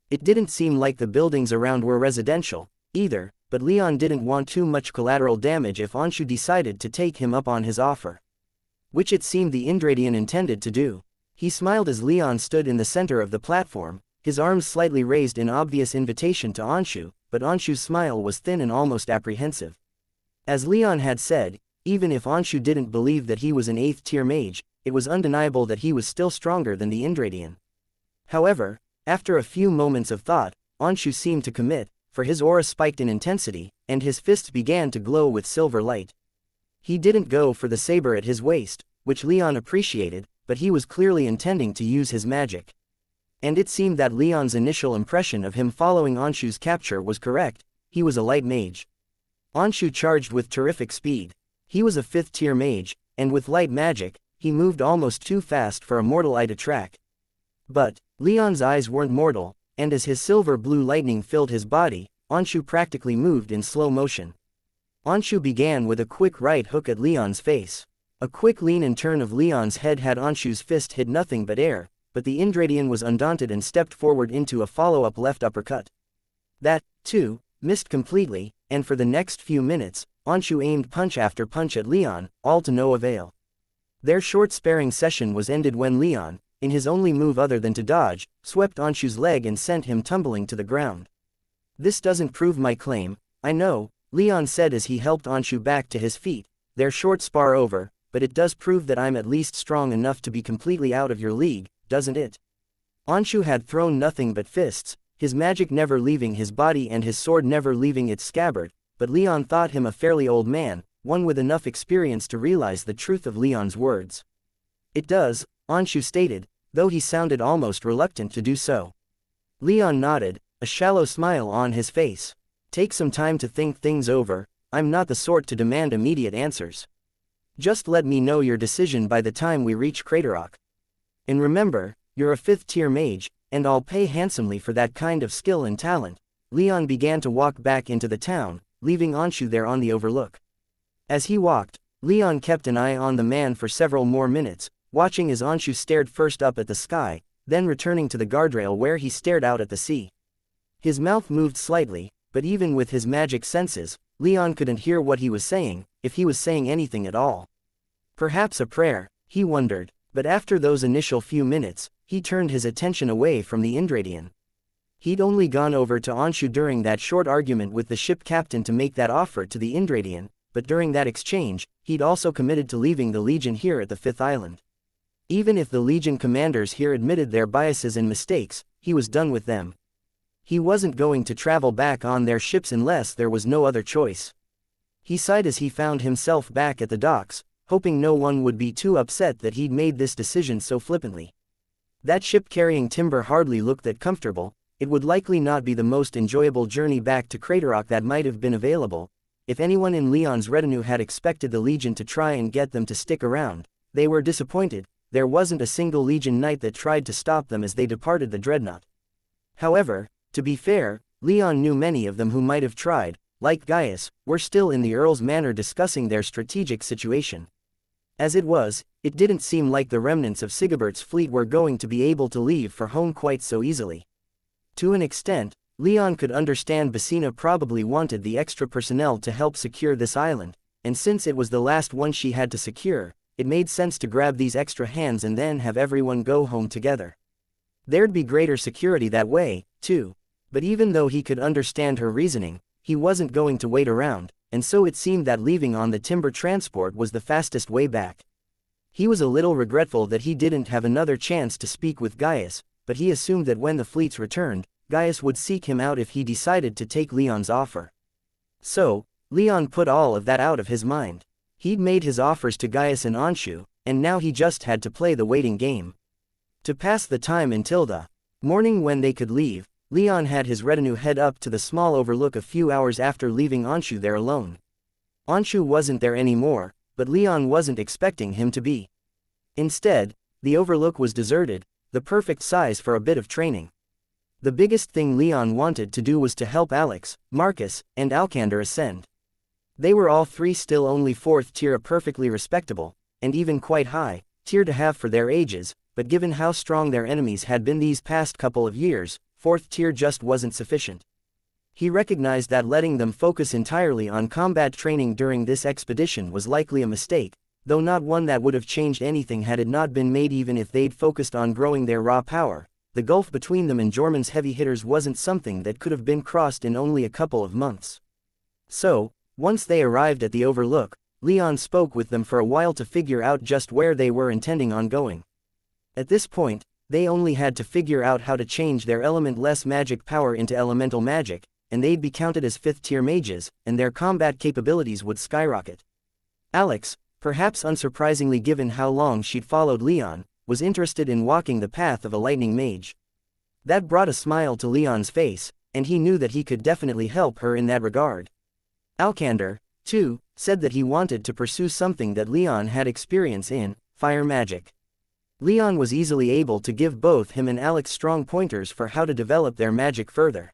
Speaker 1: It didn't seem like the buildings around were residential, either, but Leon didn't want too much collateral damage if Anshu decided to take him up on his offer. Which it seemed the Indradian intended to do. He smiled as Leon stood in the center of the platform, his arms slightly raised in obvious invitation to Anshu, but Anshu's smile was thin and almost apprehensive. As Leon had said, even if Anshu didn't believe that he was an 8th-tier mage, it was undeniable that he was still stronger than the Indradian. However, after a few moments of thought, Anshu seemed to commit, for his aura spiked in intensity, and his fists began to glow with silver light. He didn't go for the saber at his waist, which Leon appreciated, but he was clearly intending to use his magic. And it seemed that Leon's initial impression of him following Anshu's capture was correct. He was a light mage. Anshu charged with terrific speed. He was a 5th-tier mage, and with light magic, he moved almost too fast for a mortal eye to track. But Leon's eyes weren't mortal, and as his silver-blue lightning filled his body, Anshu practically moved in slow motion. Anshu began with a quick right hook at Leon's face. A quick lean and turn of Leon's head had Anshu's fist hit nothing but air, but the Indradian was undaunted and stepped forward into a follow-up left uppercut. That, too, missed completely, and for the next few minutes, Anshu aimed punch after punch at Leon, all to no avail. Their short sparring session was ended when Leon, in his only move other than to dodge, swept Anshu's leg and sent him tumbling to the ground. This doesn't prove my claim, I know, Leon said as he helped Anshu back to his feet, their short spar over, but it does prove that I'm at least strong enough to be completely out of your league, doesn't it? Anshu had thrown nothing but fists, his magic never leaving his body and his sword never leaving its scabbard, but Leon thought him a fairly old man, one with enough experience to realize the truth of Leon's words. It does, Anshu stated, though he sounded almost reluctant to do so. Leon nodded, a shallow smile on his face. Take some time to think things over, I'm not the sort to demand immediate answers. Just let me know your decision by the time we reach Craterrock. And remember, you're a 5th-tier mage, and I'll pay handsomely for that kind of skill and talent. Leon began to walk back into the town, leaving Anshu there on the overlook. As he walked, Leon kept an eye on the man for several more minutes, watching as Anshu stared first up at the sky, then returning to the guardrail where he stared out at the sea. His mouth moved slightly, but even with his magic senses, Leon couldn't hear what he was saying, if he was saying anything at all. Perhaps a prayer, he wondered, but after those initial few minutes, he turned his attention away from the Indradian. He'd only gone over to Anshu during that short argument with the ship captain to make that offer to the Indradian, but during that exchange, he'd also committed to leaving the Legion here at the 5th Island. Even if the Legion commanders here admitted their biases and mistakes, he was done with them. He wasn't going to travel back on their ships unless there was no other choice. He sighed as he found himself back at the docks, hoping no one would be too upset that he'd made this decision so flippantly. That ship carrying timber hardly looked that comfortable. It would likely not be the most enjoyable journey back to Craterrock that might have been available. If anyone in Leon's retinue had expected the Legion to try and get them to stick around, they were disappointed. There wasn't a single Legion knight that tried to stop them as they departed the dreadnought. However, to be fair, Leon knew many of them who might have tried, like Gaius, were still in the Earl's manor discussing their strategic situation. As it was, it didn't seem like the remnants of Sigebert's fleet were going to be able to leave for home quite so easily. To an extent, Leon could understand Basina probably wanted the extra personnel to help secure this island, and since it was the last one she had to secure, it made sense to grab these extra hands and then have everyone go home together. There'd be greater security that way, too. But even though he could understand her reasoning, he wasn't going to wait around, and so it seemed that leaving on the timber transport was the fastest way back. He was a little regretful that he didn't have another chance to speak with Gaius, but he assumed that when the fleets returned, Gaius would seek him out if he decided to take Leon's offer. So, Leon put all of that out of his mind. He'd made his offers to Gaius and Anshu, and now he just had to play the waiting game. To pass the time until the morning when they could leave, Leon had his retinue head up to the small overlook a few hours after leaving Anshu there alone. Anshu wasn't there anymore, but Leon wasn't expecting him to be. Instead, the overlook was deserted, the perfect size for a bit of training. The biggest thing Leon wanted to do was to help Alex, Marcus, and Alcander ascend. They were all three still only 4th tier, a perfectly respectable, and even quite high, tier to have for their ages, but given how strong their enemies had been these past couple of years, 4th tier just wasn't sufficient. He recognized that letting them focus entirely on combat training during this expedition was likely a mistake, though not one that would have changed anything had it not been made. Even if they'd focused on growing their raw power, the gulf between them and Jorman's heavy hitters wasn't something that could have been crossed in only a couple of months. So, once they arrived at the overlook, Leon spoke with them for a while to figure out just where they were intending on going. At this point, they only had to figure out how to change their element-less magic power into elemental magic, and they'd be counted as 5th tier mages, and their combat capabilities would skyrocket. Alex, perhaps unsurprisingly given how long she'd followed Leon, was interested in walking the path of a lightning mage. That brought a smile to Leon's face, and he knew that he could definitely help her in that regard. Alcander, too, said that he wanted to pursue something that Leon had experience in, fire magic. Leon was easily able to give both him and Alex strong pointers for how to develop their magic further.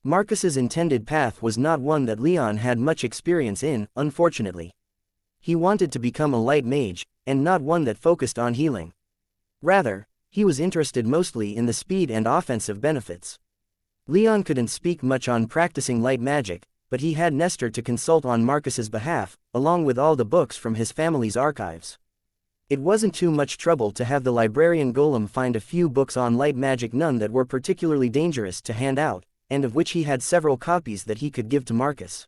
Speaker 1: Marcus's intended path was not one that Leon had much experience in, unfortunately. He wanted to become a light mage, and not one that focused on healing. Rather, he was interested mostly in the speed and offensive benefits. Leon couldn't speak much on practicing light magic, but he had Nestor to consult on Marcus's behalf, along with all the books from his family's archives. It wasn't too much trouble to have the librarian Golem find a few books on light magic, none that were particularly dangerous to hand out, and of which he had several copies that he could give to Marcus.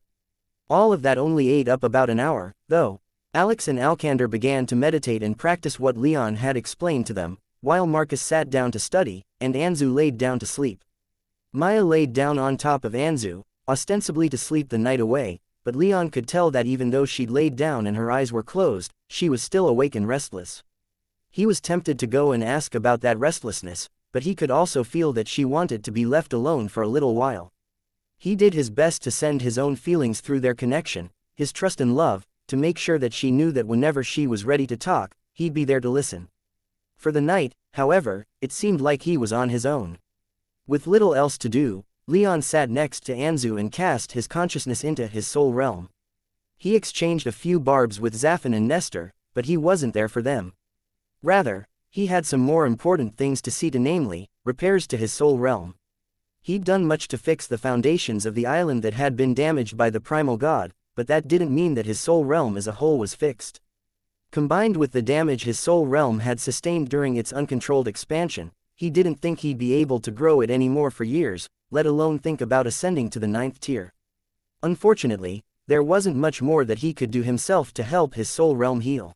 Speaker 1: All of that only ate up about an hour, though. Alex and Alcander began to meditate and practice what Leon had explained to them, while Marcus sat down to study, and Anzu laid down to sleep. Maya laid down on top of Anzu, ostensibly to sleep the night away, but Leon could tell that even though she'd laid down and her eyes were closed, she was still awake and restless. He was tempted to go and ask about that restlessness, but he could also feel that she wanted to be left alone for a little while. He did his best to send his own feelings through their connection, his trust and love, to make sure that she knew that whenever she was ready to talk, he'd be there to listen. For the night, however, it seemed like he was on his own. With little else to do, Leon sat next to Anzu and cast his consciousness into his soul realm. He exchanged a few barbs with Zafin and Nestor, but he wasn't there for them. Rather, he had some more important things to see to, namely, repairs to his soul realm. He'd done much to fix the foundations of the island that had been damaged by the primal god, but that didn't mean that his soul realm as a whole was fixed. Combined with the damage his soul realm had sustained during its uncontrolled expansion, he didn't think he'd be able to grow it anymore for years, let alone think about ascending to the 9th tier. Unfortunately, there wasn't much more that he could do himself to help his soul realm heal.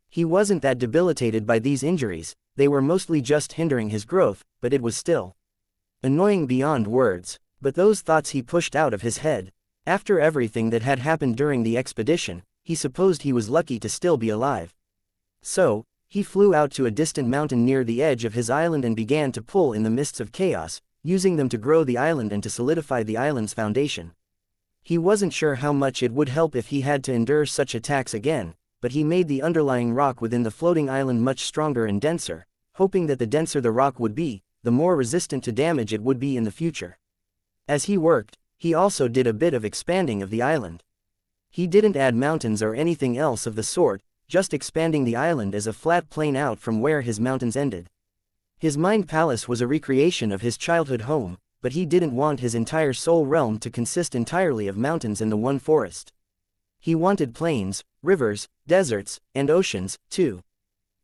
Speaker 1: He wasn't that debilitated by these injuries, they were mostly just hindering his growth, but it was still annoying beyond words. But those thoughts he pushed out of his head. After everything that had happened during the expedition, he supposed he was lucky to still be alive. So, he flew out to a distant mountain near the edge of his island and began to pull in the mists of chaos, using them to grow the island and to solidify the island's foundation. He wasn't sure how much it would help if he had to endure such attacks again, but he made the underlying rock within the floating island much stronger and denser, hoping that the denser the rock would be, the more resistant to damage it would be in the future. As he worked, he also did a bit of expanding of the island. He didn't add mountains or anything else of the sort, just expanding the island as a flat plain out from where his mountains ended. His mind palace was a recreation of his childhood home, but he didn't want his entire soul realm to consist entirely of mountains and the one forest. He wanted plains, rivers, deserts, and oceans, too.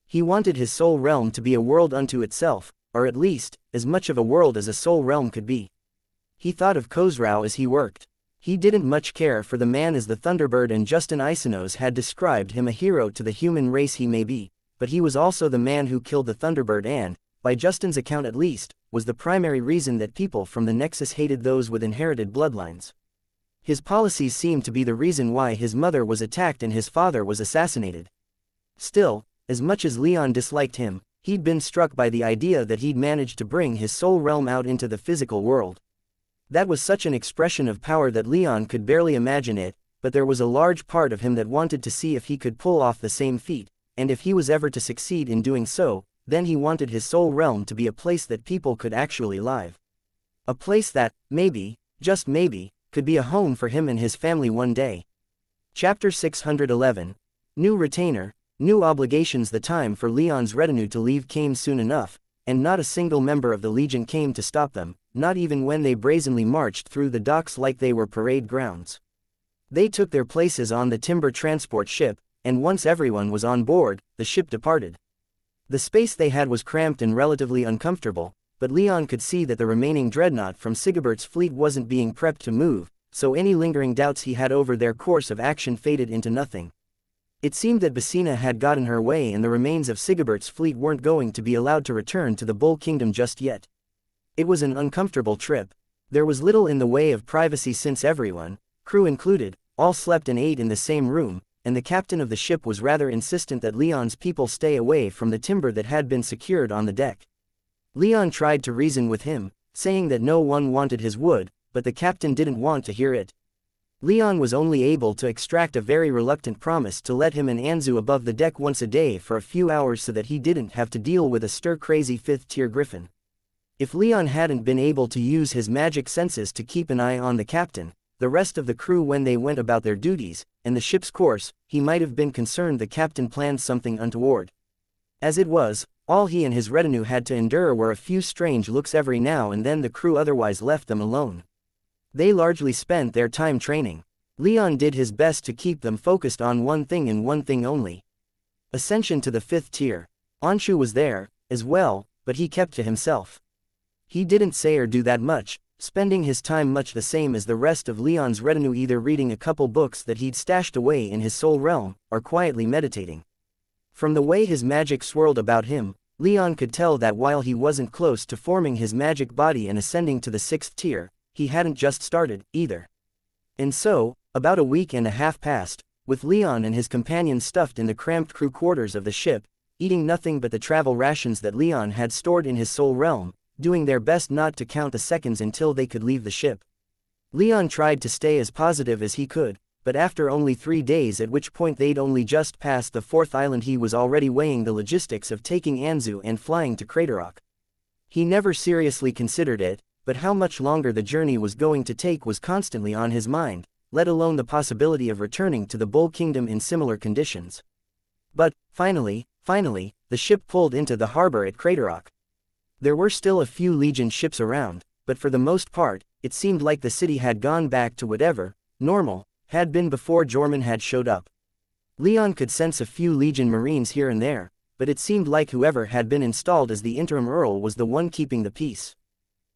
Speaker 1: He wanted his soul realm to be a world unto itself, or at least, as much of a world as a soul realm could be. He thought of Khosrau as he worked. He didn't much care for the man as the Thunderbird and Justin Isonos had described him a hero to the human race he may be, but he was also the man who killed the Thunderbird and, by Justin's account at least, was the primary reason that people from the Nexus hated those with inherited bloodlines. His policies seemed to be the reason why his mother was attacked and his father was assassinated. Still, as much as Leon disliked him, he'd been struck by the idea that he'd managed to bring his soul realm out into the physical world. That was such an expression of power that Leon could barely imagine it, but there was a large part of him that wanted to see if he could pull off the same feat, and if he was ever to succeed in doing so, then he wanted his soul realm to be a place that people could actually live. A place that, maybe, just maybe, could be a home for him and his family one day. Chapter 611. New Retainer, New Obligations. The time for Leon's retinue to leave came soon enough, and not a single member of the Legion came to stop them, not even when they brazenly marched through the docks like they were parade grounds. They took their places on the timber transport ship, and once everyone was on board, the ship departed. The space they had was cramped and relatively uncomfortable, but Leon could see that the remaining dreadnought from Sigebert's fleet wasn't being prepped to move, so any lingering doubts he had over their course of action faded into nothing. It seemed that Basina had gotten her way and the remains of Sigebert's fleet weren't going to be allowed to return to the Bull Kingdom just yet. It was an uncomfortable trip. There was little in the way of privacy since everyone, crew included, all slept and ate in the same room, and the captain of the ship was rather insistent that Leon's people stay away from the timber that had been secured on the deck. Leon tried to reason with him, saying that no one wanted his wood, but the captain didn't want to hear it. Leon was only able to extract a very reluctant promise to let him and Anzu above the deck once a day for a few hours so that he didn't have to deal with a stir-crazy 5th-tier griffin. If Leon hadn't been able to use his magic senses to keep an eye on the captain, the rest of the crew when they went about their duties, and the ship's course, he might have been concerned the captain planned something untoward. As it was, all he and his retinue had to endure were a few strange looks every now and then. The crew otherwise left them alone. They largely spent their time training. Leon did his best to keep them focused on one thing and one thing only. Ascension to the 5th tier. Anshu was there, as well, but he kept to himself. He didn't say or do that much, spending his time much the same as the rest of Leon's retinue, either reading a couple books that he'd stashed away in his soul realm, or quietly meditating. From the way his magic swirled about him, Leon could tell that while he wasn't close to forming his magic body and ascending to the 6th tier, he hadn't just started, either. And so, about a week and a half passed, with Leon and his companions stuffed in the cramped crew quarters of the ship, eating nothing but the travel rations that Leon had stored in his soul realm, doing their best not to count the seconds until they could leave the ship. Leon tried to stay as positive as he could, but after only 3 days, at which point they'd only just passed the 4th island, he was already weighing the logistics of taking Anzu and flying to Craterrock. He never seriously considered it, but how much longer the journey was going to take was constantly on his mind, let alone the possibility of returning to the Bull Kingdom in similar conditions. But, finally, the ship pulled into the harbor at Craterrock. There were still a few Legion ships around, but for the most part, it seemed like the city had gone back to whatever, normal, had been before Jorman had showed up. Leon could sense a few Legion Marines here and there, but it seemed like whoever had been installed as the interim Earl was the one keeping the peace.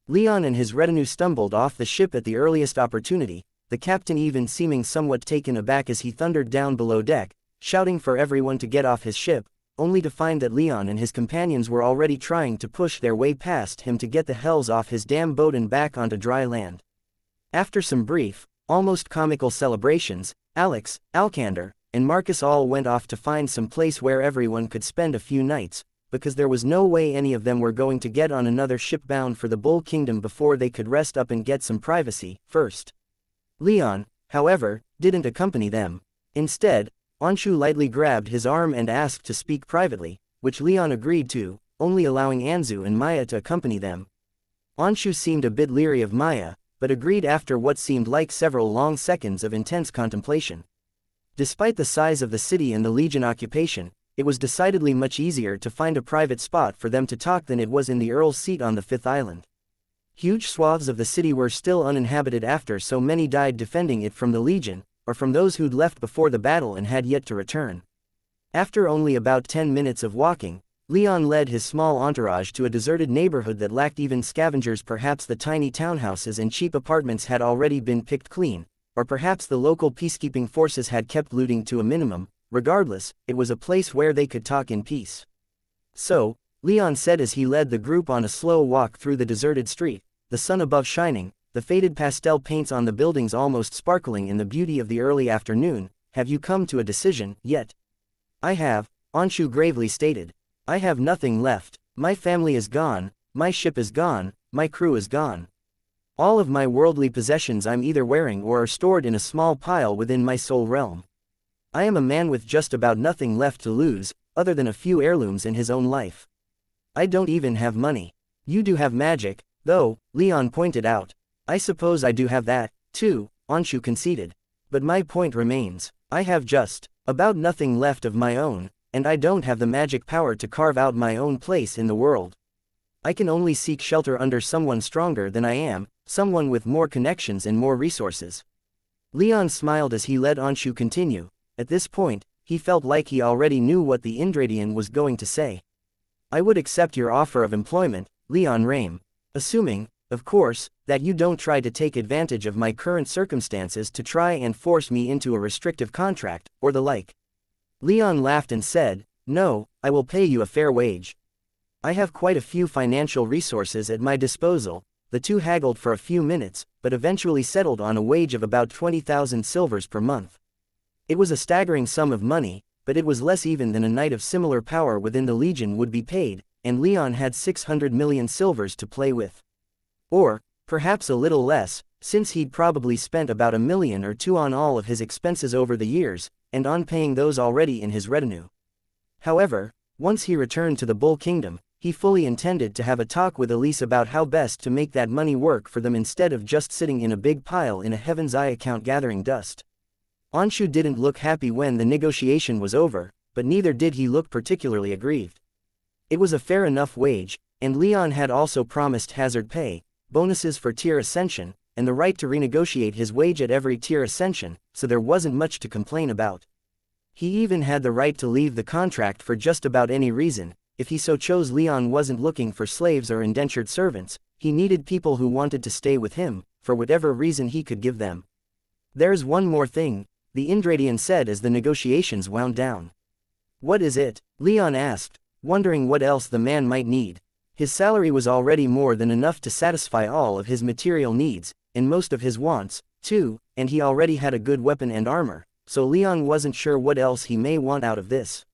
Speaker 1: Leon and his retinue stumbled off the ship at the earliest opportunity, the captain even seeming somewhat taken aback as he thundered down below deck, shouting for everyone to get off his ship, only to find that Leon and his companions were already trying to push their way past him to get the hells off his damn boat and back onto dry land. After some brief, almost comical celebrations, Alex, Alcander, and Marcus all went off to find some place where everyone could spend a few nights, because there was no way any of them were going to get on another ship bound for the Bull Kingdom before they could rest up and get some privacy first. Leon, however, didn't accompany them. Instead, Anshu lightly grabbed his arm and asked to speak privately, which Leon agreed to, only allowing Anzu and Maya to accompany them. Anshu seemed a bit leery of Maya, but agreed after what seemed like several long seconds of intense contemplation. Despite the size of the city and the Legion occupation, it was decidedly much easier to find a private spot for them to talk than it was in the Earl's seat on the 5th island. Huge swaths of the city were still uninhabited after so many died defending it from the Legion, or from those who'd left before the battle and had yet to return. After only about 10 minutes of walking, Leon led his small entourage to a deserted neighborhood that lacked even scavengers. Perhaps the tiny townhouses and cheap apartments had already been picked clean, or perhaps the local peacekeeping forces had kept looting to a minimum. Regardless, it was a place where they could talk in peace. So, Leon said as he led the group on a slow walk through the deserted street, the sun above shining, the faded pastel paints on the buildings almost sparkling in the beauty of the early afternoon. Have you come to a decision yet? I have, Anshu gravely stated. I have nothing left. My family is gone, my ship is gone, my crew is gone. All of my worldly possessions I'm either wearing or are stored in a small pile within my soul realm. I am a man with just about nothing left to lose, other than a few heirlooms in his own life. I don't even have money. You do have magic, though, Leon pointed out. I suppose I do have that, too, Anshu conceded. But my point remains. I have just about nothing left of my own, and I don't have the magic power to carve out my own place in the world. I can only seek shelter under someone stronger than I am, someone with more connections and more resources. Leon smiled as he let Anshu continue. At this point, he felt like he already knew what the Indradian was going to say. I would accept your offer of employment, Leon Rame. Assuming, of course, that you don't try to take advantage of my current circumstances to try and force me into a restrictive contract, or the like. Leon laughed and said, no, I will pay you a fair wage. I have quite a few financial resources at my disposal. The two haggled for a few minutes, but eventually settled on a wage of about 20,000 silvers per month. It was a staggering sum of money, but it was less even than a knight of similar power within the Legion would be paid, and Leon had 600 million silvers to play with. Or, perhaps a little less, since he'd probably spent about 1 million or 2 on all of his expenses over the years, and on paying those already in his retinue. However, once he returned to the Bull Kingdom, he fully intended to have a talk with Elise about how best to make that money work for them instead of just sitting in a big pile in a Heaven's Eye account gathering dust. Anshu didn't look happy when the negotiation was over, but neither did he look particularly aggrieved. It was a fair enough wage, and Leon had also promised hazard pay, bonuses for tier ascension, and the right to renegotiate his wage at every tier ascension, so there wasn't much to complain about. He even had the right to leave the contract for just about any reason. If he so chose. Leon wasn't looking for slaves or indentured servants, he needed people who wanted to stay with him, for whatever reason he could give them. There's one more thing, the Indradian said as the negotiations wound down. What is it? Leon asked, wondering what else the man might need. His salary was already more than enough to satisfy all of his material needs, and most of his wants, too, and he already had a good weapon and armor, so Leon wasn't sure what else he may want out of this.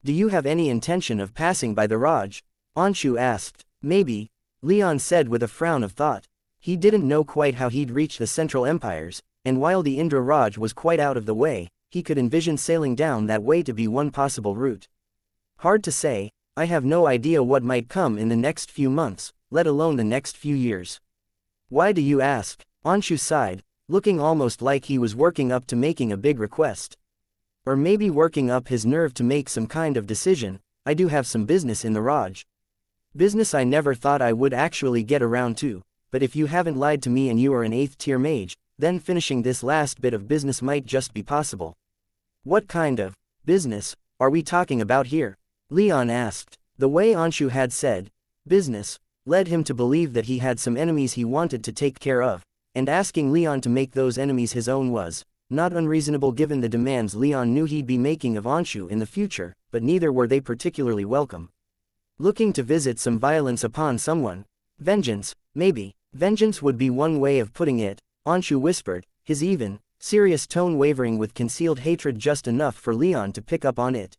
Speaker 1: Do you have any intention of passing by the Raj? Anshu asked. Maybe, Leon said with a frown of thought. He didn't know quite how he'd reach the Central Empires, and while the Indra Raj was quite out of the way, he could envision sailing down that way to be one possible route. Hard to say, I have no idea what might come in the next few months, let alone the next few years. Why do you ask? Anshu sighed, looking almost like he was working up to making a big request. Or maybe working up his nerve to make some kind of decision. I do have some business in the Raj. Business I never thought I would actually get around to, but if you haven't lied to me and you are an 8th tier mage, then finishing this last bit of business might just be possible. What kind of business are we talking about here? Leon asked. The way Anshu had said, business, led him to believe that he had some enemies he wanted to take care of, and asking Leon to make those enemies his own was not unreasonable given the demands Leon knew he'd be making of Anshu in the future, but neither were they particularly welcome. Looking to visit some violence upon someone? Vengeance, maybe. Vengeance would be one way of putting it, Anshu whispered, his even, serious tone wavering with concealed hatred just enough for Leon to pick up on it.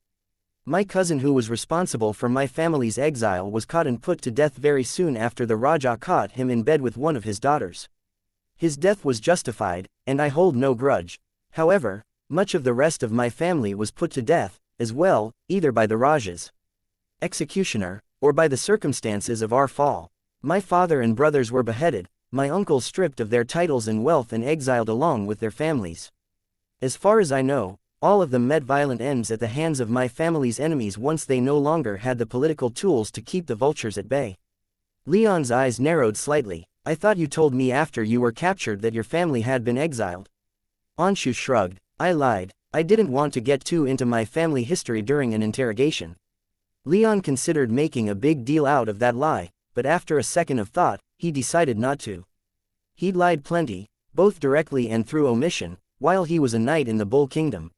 Speaker 1: My cousin who was responsible for my family's exile was caught and put to death very soon after the Raja caught him in bed with one of his daughters. His death was justified, and I hold no grudge. However, much of the rest of my family was put to death, as well, either by the Raja's executioner, or by the circumstances of our fall. My father and brothers were beheaded, my uncles stripped of their titles and wealth and exiled along with their families. As far as I know, all of them met violent ends at the hands of my family's enemies once they no longer had the political tools to keep the vultures at bay. Leon's eyes narrowed slightly. I thought you told me after you were captured that your family had been exiled. Anshu shrugged. I lied. I didn't want to get too into my family history during an interrogation. Leon considered making a big deal out of that lie, but after a second of thought, he decided not to. He'd lied plenty, both directly and through omission, while he was a knight in the Bull Kingdom.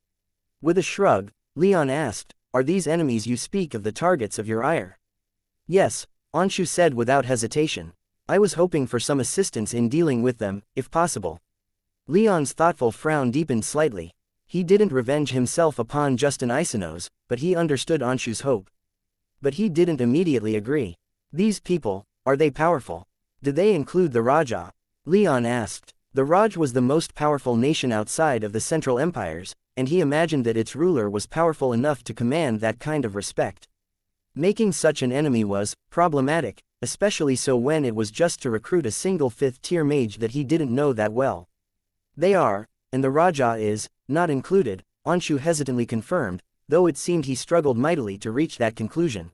Speaker 1: With a shrug, Leon asked, "Are these enemies you speak of the targets of your ire?" "Yes," Anshu said without hesitation. "I was hoping for some assistance in dealing with them, if possible." Leon's thoughtful frown deepened slightly. He didn't revenge himself upon just an Isonos, but he understood Anshu's hope. But he didn't immediately agree. "These people, are they powerful? Do they include the Raja?" Leon asked. The Raj was the most powerful nation outside of the Central Empires, and he imagined that its ruler was powerful enough to command that kind of respect. Making such an enemy was problematic, especially so when it was just to recruit a single 5th-tier mage that he didn't know that well. "They are, and the Raja is, not included," Anshu hesitantly confirmed, though it seemed he struggled mightily to reach that conclusion.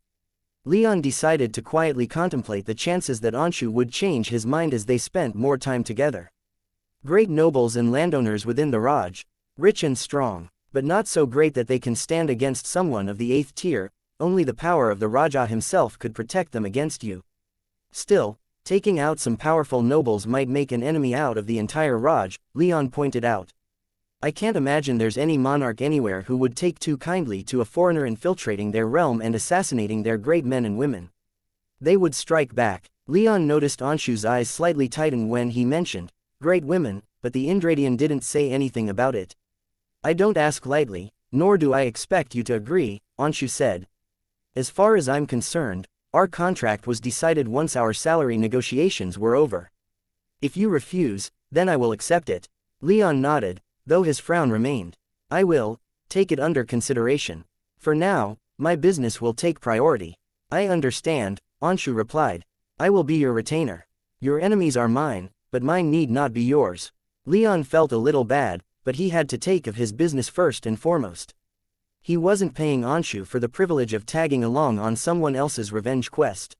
Speaker 1: Leon decided to quietly contemplate the chances that Anshu would change his mind as they spent more time together. Great nobles and landowners within the Raj, rich and strong, but not so great that they can stand against someone of the 8th tier, only the power of the Raja himself could protect them against you. Still, taking out some powerful nobles might make an enemy out of the entire Raj, Leon pointed out. "I can't imagine there's any monarch anywhere who would take too kindly to a foreigner infiltrating their realm and assassinating their great men and women. They would strike back." Leon noticed Anshu's eyes slightly tighten when he mentioned great women, but the Indradian didn't say anything about it. "I don't ask lightly, nor do I expect you to agree," Anshu said. "As far as I'm concerned, our contract was decided once our salary negotiations were over. If you refuse, then I will accept it." Leon nodded, though his frown remained. "I will take it under consideration. For now, my business will take priority." "I understand," Anshu replied. "I will be your retainer. Your enemies are mine, but mine need not be yours." Leon felt a little bad, but he had to take of his business first and foremost. He wasn't paying Anshu for the privilege of tagging along on someone else's revenge quest.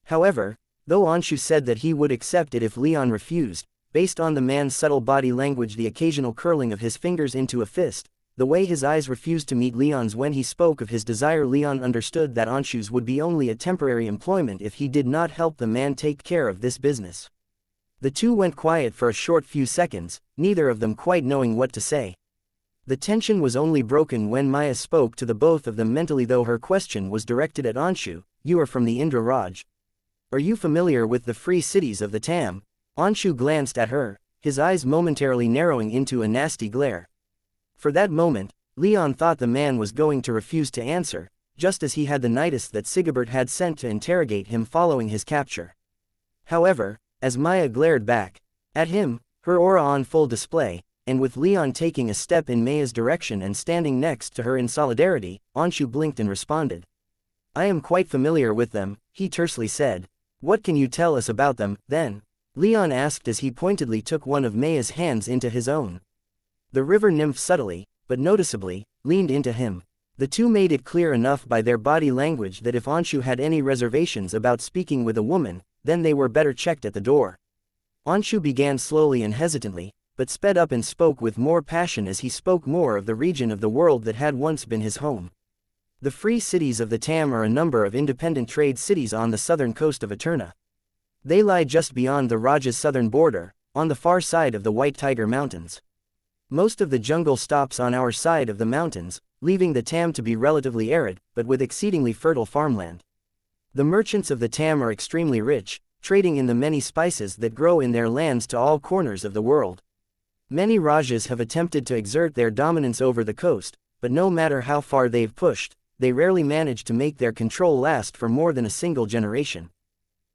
Speaker 1: However, though Anshu said that he would accept it if Leon refused, based on the man's subtle body language, the occasional curling of his fingers into a fist, the way his eyes refused to meet Leon's when he spoke of his desire, Leon understood that Anshu's would be only a temporary employment if he did not help the man take care of this business. The two went quiet for a short few seconds, neither of them quite knowing what to say. The tension was only broken when Maya spoke to the both of them mentally, though her question was directed at Anshu. "You are from the Indra Raj. Are you familiar with the free cities of the Tam?" Anshu glanced at her, his eyes momentarily narrowing into a nasty glare. For that moment, Leon thought the man was going to refuse to answer, just as he had the knightess that Sigebert had sent to interrogate him following his capture. However, as Maya glared back at him, her aura on full display, and with Leon taking a step in Maya's direction and standing next to her in solidarity, Anshu blinked and responded. "I am quite familiar with them," he tersely said. "What can you tell us about them, then?" Leon asked as he pointedly took one of Maya's hands into his own. The river nymph subtly, but noticeably, leaned into him. The two made it clear enough by their body language that if Anshu had any reservations about speaking with a woman, then they were better checked at the door. Anshu began slowly and hesitantly, but sped up and spoke with more passion as he spoke more of the region of the world that had once been his home. The free cities of the Tam are a number of independent trade cities on the southern coast of Eterna. They lie just beyond the Raj's southern border, on the far side of the White Tiger Mountains. Most of the jungle stops on our side of the mountains, leaving the Tam to be relatively arid, but with exceedingly fertile farmland. The merchants of the Tam are extremely rich, trading in the many spices that grow in their lands to all corners of the world. Many Rajas have attempted to exert their dominance over the coast, but no matter how far they've pushed, they rarely manage to make their control last for more than a single generation.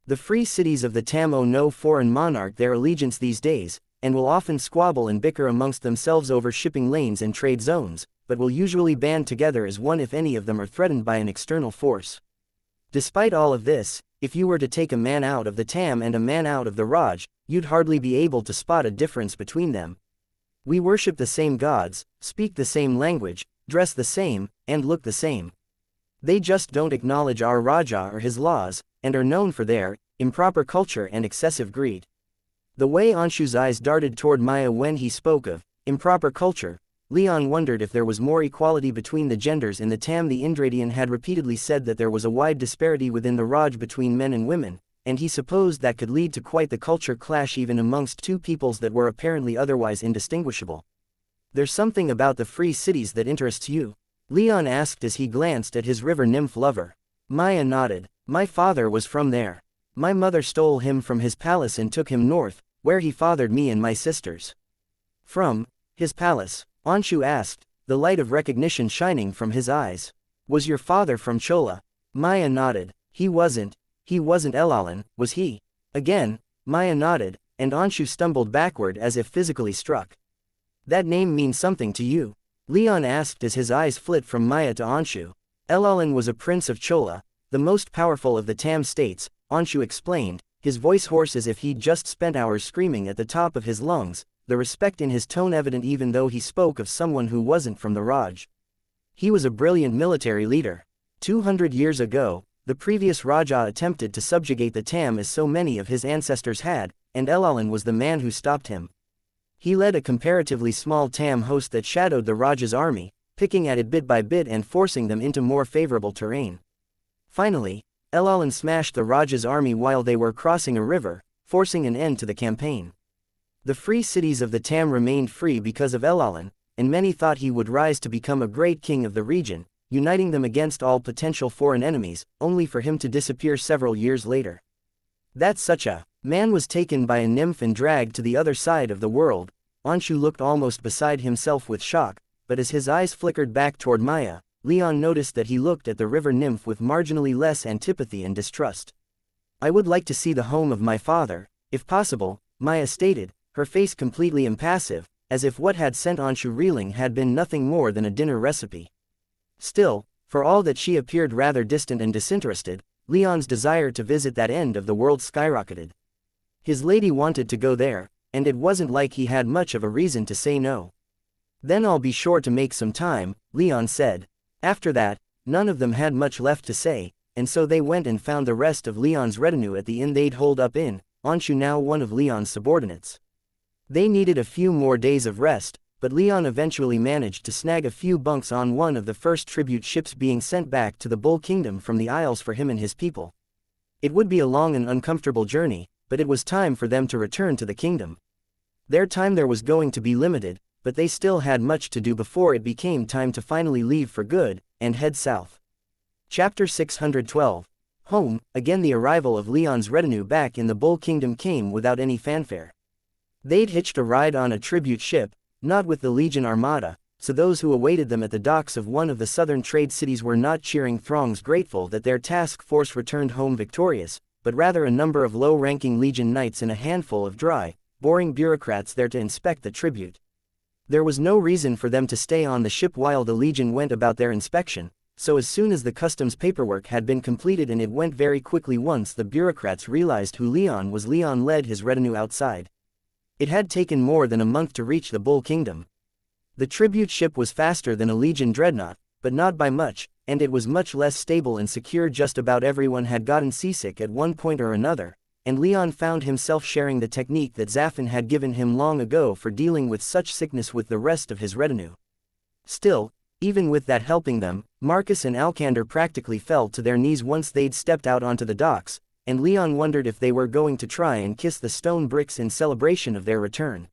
Speaker 1: The free cities of the Tam owe no foreign monarch their allegiance these days, and will often squabble and bicker amongst themselves over shipping lanes and trade zones, but will usually band together as one if any of them are threatened by an external force. Despite all of this, if you were to take a man out of the Tam and a man out of the Raj, you'd hardly be able to spot a difference between them. We worship the same gods, speak the same language, dress the same, and look the same. They just don't acknowledge our Raja or his laws, and are known for their improper culture and excessive greed. The way Anshu's eyes darted toward Maya when he spoke of improper culture, Leon wondered if there was more equality between the genders in the Tam. The Indradian had repeatedly said that there was a wide disparity within the Raj between men and women, and he supposed that could lead to quite the culture clash even amongst two peoples that were apparently otherwise indistinguishable. "There's something about the free cities that interests you?" Leon asked as he glanced at his river nymph lover. Maya nodded. "My father was from there. My mother stole him from his palace and took him north, where he fathered me and my sisters." "From his palace?" Anshu asked, the light of recognition shining from his eyes. "Was your father from Chola?" Maya nodded. He wasn't Elalan, was he?" Again, Maya nodded, and Anshu stumbled backward as if physically struck. "That name means something to you?" Leon asked as his eyes flit from Maya to Anshu. "Elalan was a prince of Chola, the most powerful of the Tam states," Anshu explained, his voice hoarse as if he'd just spent hours screaming at the top of his lungs, the respect in his tone evident even though he spoke of someone who wasn't from the Raj. "He was a brilliant military leader. 200 years ago, the previous Raja attempted to subjugate the Tam as so many of his ancestors had, and Elalan was the man who stopped him. He led a comparatively small Tam host that shadowed the Raja's army, picking at it bit by bit and forcing them into more favorable terrain. Finally, Elalan smashed the Raja's army while they were crossing a river, forcing an end to the campaign. The free cities of the Tam remained free because of Elalan, and many thought he would rise to become a great king of the region, uniting them against all potential foreign enemies, only for him to disappear several years later. That such a man was taken by a nymph and dragged to the other side of the world." Anshu looked almost beside himself with shock, but as his eyes flickered back toward Maya, Leon noticed that he looked at the river nymph with marginally less antipathy and distrust. "I would like to see the home of my father, if possible," Maya stated, her face completely impassive, as if what had sent Anshu reeling had been nothing more than a dinner recipe. Still, for all that she appeared rather distant and disinterested, Leon's desire to visit that end of the world skyrocketed. His lady wanted to go there, and it wasn't like he had much of a reason to say no. "Then I'll be sure to make some time," Leon said. After that, none of them had much left to say, and so they went and found the rest of Leon's retinue at the inn they'd holed up in, Anshu now one of Leon's subordinates. They needed a few more days of rest, but Leon eventually managed to snag a few bunks on one of the first tribute ships being sent back to the Bull Kingdom from the Isles for him and his people. It would be a long and uncomfortable journey, but it was time for them to return to the kingdom. Their time there was going to be limited, but they still had much to do before it became time to finally leave for good, and head south. Chapter 612. Home. Again the arrival of Leon's retinue back in the Bull Kingdom came without any fanfare. They'd hitched a ride on a tribute ship, not with the Legion Armada, so those who awaited them at the docks of one of the southern trade cities were not cheering throngs grateful that their task force returned home victorious, but rather a number of low-ranking Legion knights and a handful of dry, boring bureaucrats there to inspect the tribute. There was no reason for them to stay on the ship while the Legion went about their inspection, so as soon as the customs paperwork had been completed, and it went very quickly once the bureaucrats realized who Leon was, Leon led his retinue outside. It had taken more than a month to reach the Bull Kingdom. The tribute ship was faster than a Legion dreadnought, but not by much, and it was much less stable and secure. Just about everyone had gotten seasick at one point or another, and Leon found himself sharing the technique that Zafin had given him long ago for dealing with such sickness with the rest of his retinue. Still, even with that helping them, Marcus and Alcander practically fell to their knees once they'd stepped out onto the docks, and Leon wondered if they were going to try and kiss the stone bricks in celebration of their return.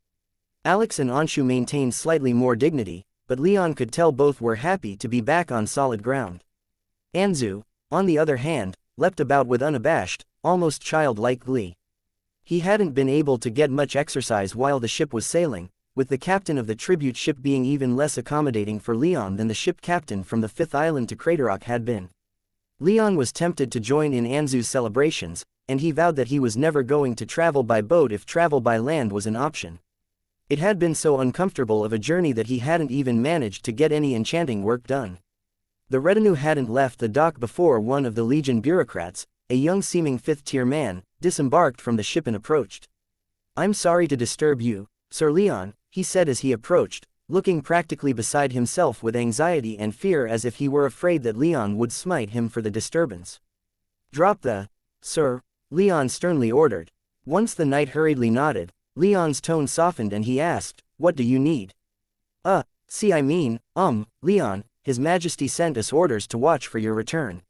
Speaker 1: Alex and Anshu maintained slightly more dignity, but Leon could tell both were happy to be back on solid ground. Anzu, on the other hand, leapt about with unabashed, almost childlike glee. He hadn't been able to get much exercise while the ship was sailing, with the captain of the tribute ship being even less accommodating for Leon than the ship captain from the fifth island to Craterrock had been. Leon was tempted to join in Anzu's celebrations, and he vowed that he was never going to travel by boat if travel by land was an option. It had been so uncomfortable of a journey that he hadn't even managed to get any enchanting work done. The retinue hadn't left the dock before one of the Legion bureaucrats, a young-seeming fifth-tier man, disembarked from the ship and approached. "I'm sorry to disturb you, Sir Leon," he said as he approached, looking practically beside himself with anxiety and fear as if he were afraid that Leon would smite him for the disturbance. "Drop the, sir," Leon sternly ordered. Once the knight hurriedly nodded, Leon's tone softened and he asked, "What do you need?" See, Leon, His Majesty sent us orders to watch for your return.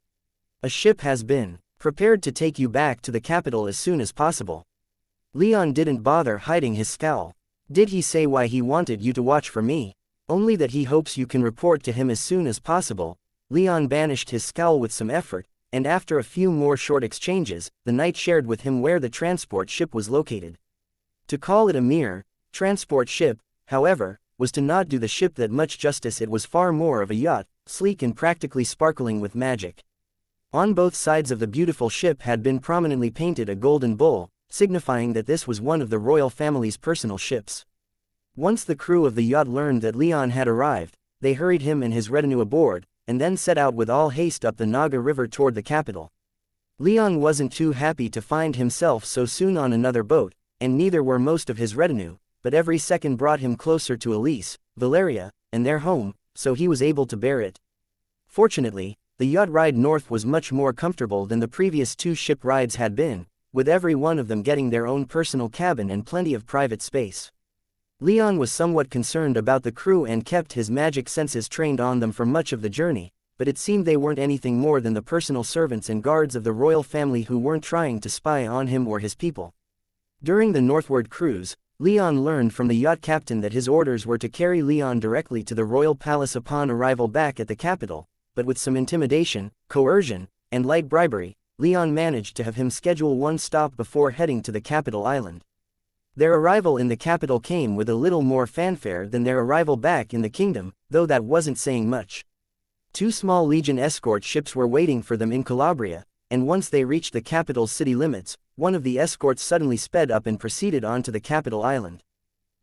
Speaker 1: A ship has been prepared to take you back to the capital as soon as possible. Leon didn't bother hiding his scowl. Did he say why he wanted you to watch for me? Only that he hopes you can report to him as soon as possible. Leon banished his scowl with some effort, and after a few more short exchanges, the knight shared with him where the transport ship was located. To call it a mere transport ship, however, was to not do the ship that much justice. It was far more of a yacht, sleek and practically sparkling with magic. On both sides of the beautiful ship had been prominently painted a golden bull, signifying that this was one of the royal family's personal ships. Once the crew of the yacht learned that Leon had arrived, they hurried him and his retinue aboard, and then set out with all haste up the Naga River toward the capital. Leon wasn't too happy to find himself so soon on another boat, and neither were most of his retinue, but every second brought him closer to Elise, Valeria, and their home, so he was able to bear it. Fortunately, the yacht ride north was much more comfortable than the previous 2 ship rides had been, with every one of them getting their own personal cabin and plenty of private space. Leon was somewhat concerned about the crew and kept his magic senses trained on them for much of the journey, but it seemed they weren't anything more than the personal servants and guards of the royal family who weren't trying to spy on him or his people. During the northward cruise, Leon learned from the yacht captain that his orders were to carry Leon directly to the royal palace upon arrival back at the capital, but with some intimidation, coercion, and light bribery, Leon managed to have him schedule one stop before heading to the capital island. Their arrival in the capital came with a little more fanfare than their arrival back in the kingdom, though that wasn't saying much. 2 small legion escort ships were waiting for them in Calabria, and once they reached the capital's city limits, one of the escorts suddenly sped up and proceeded on to the capital island.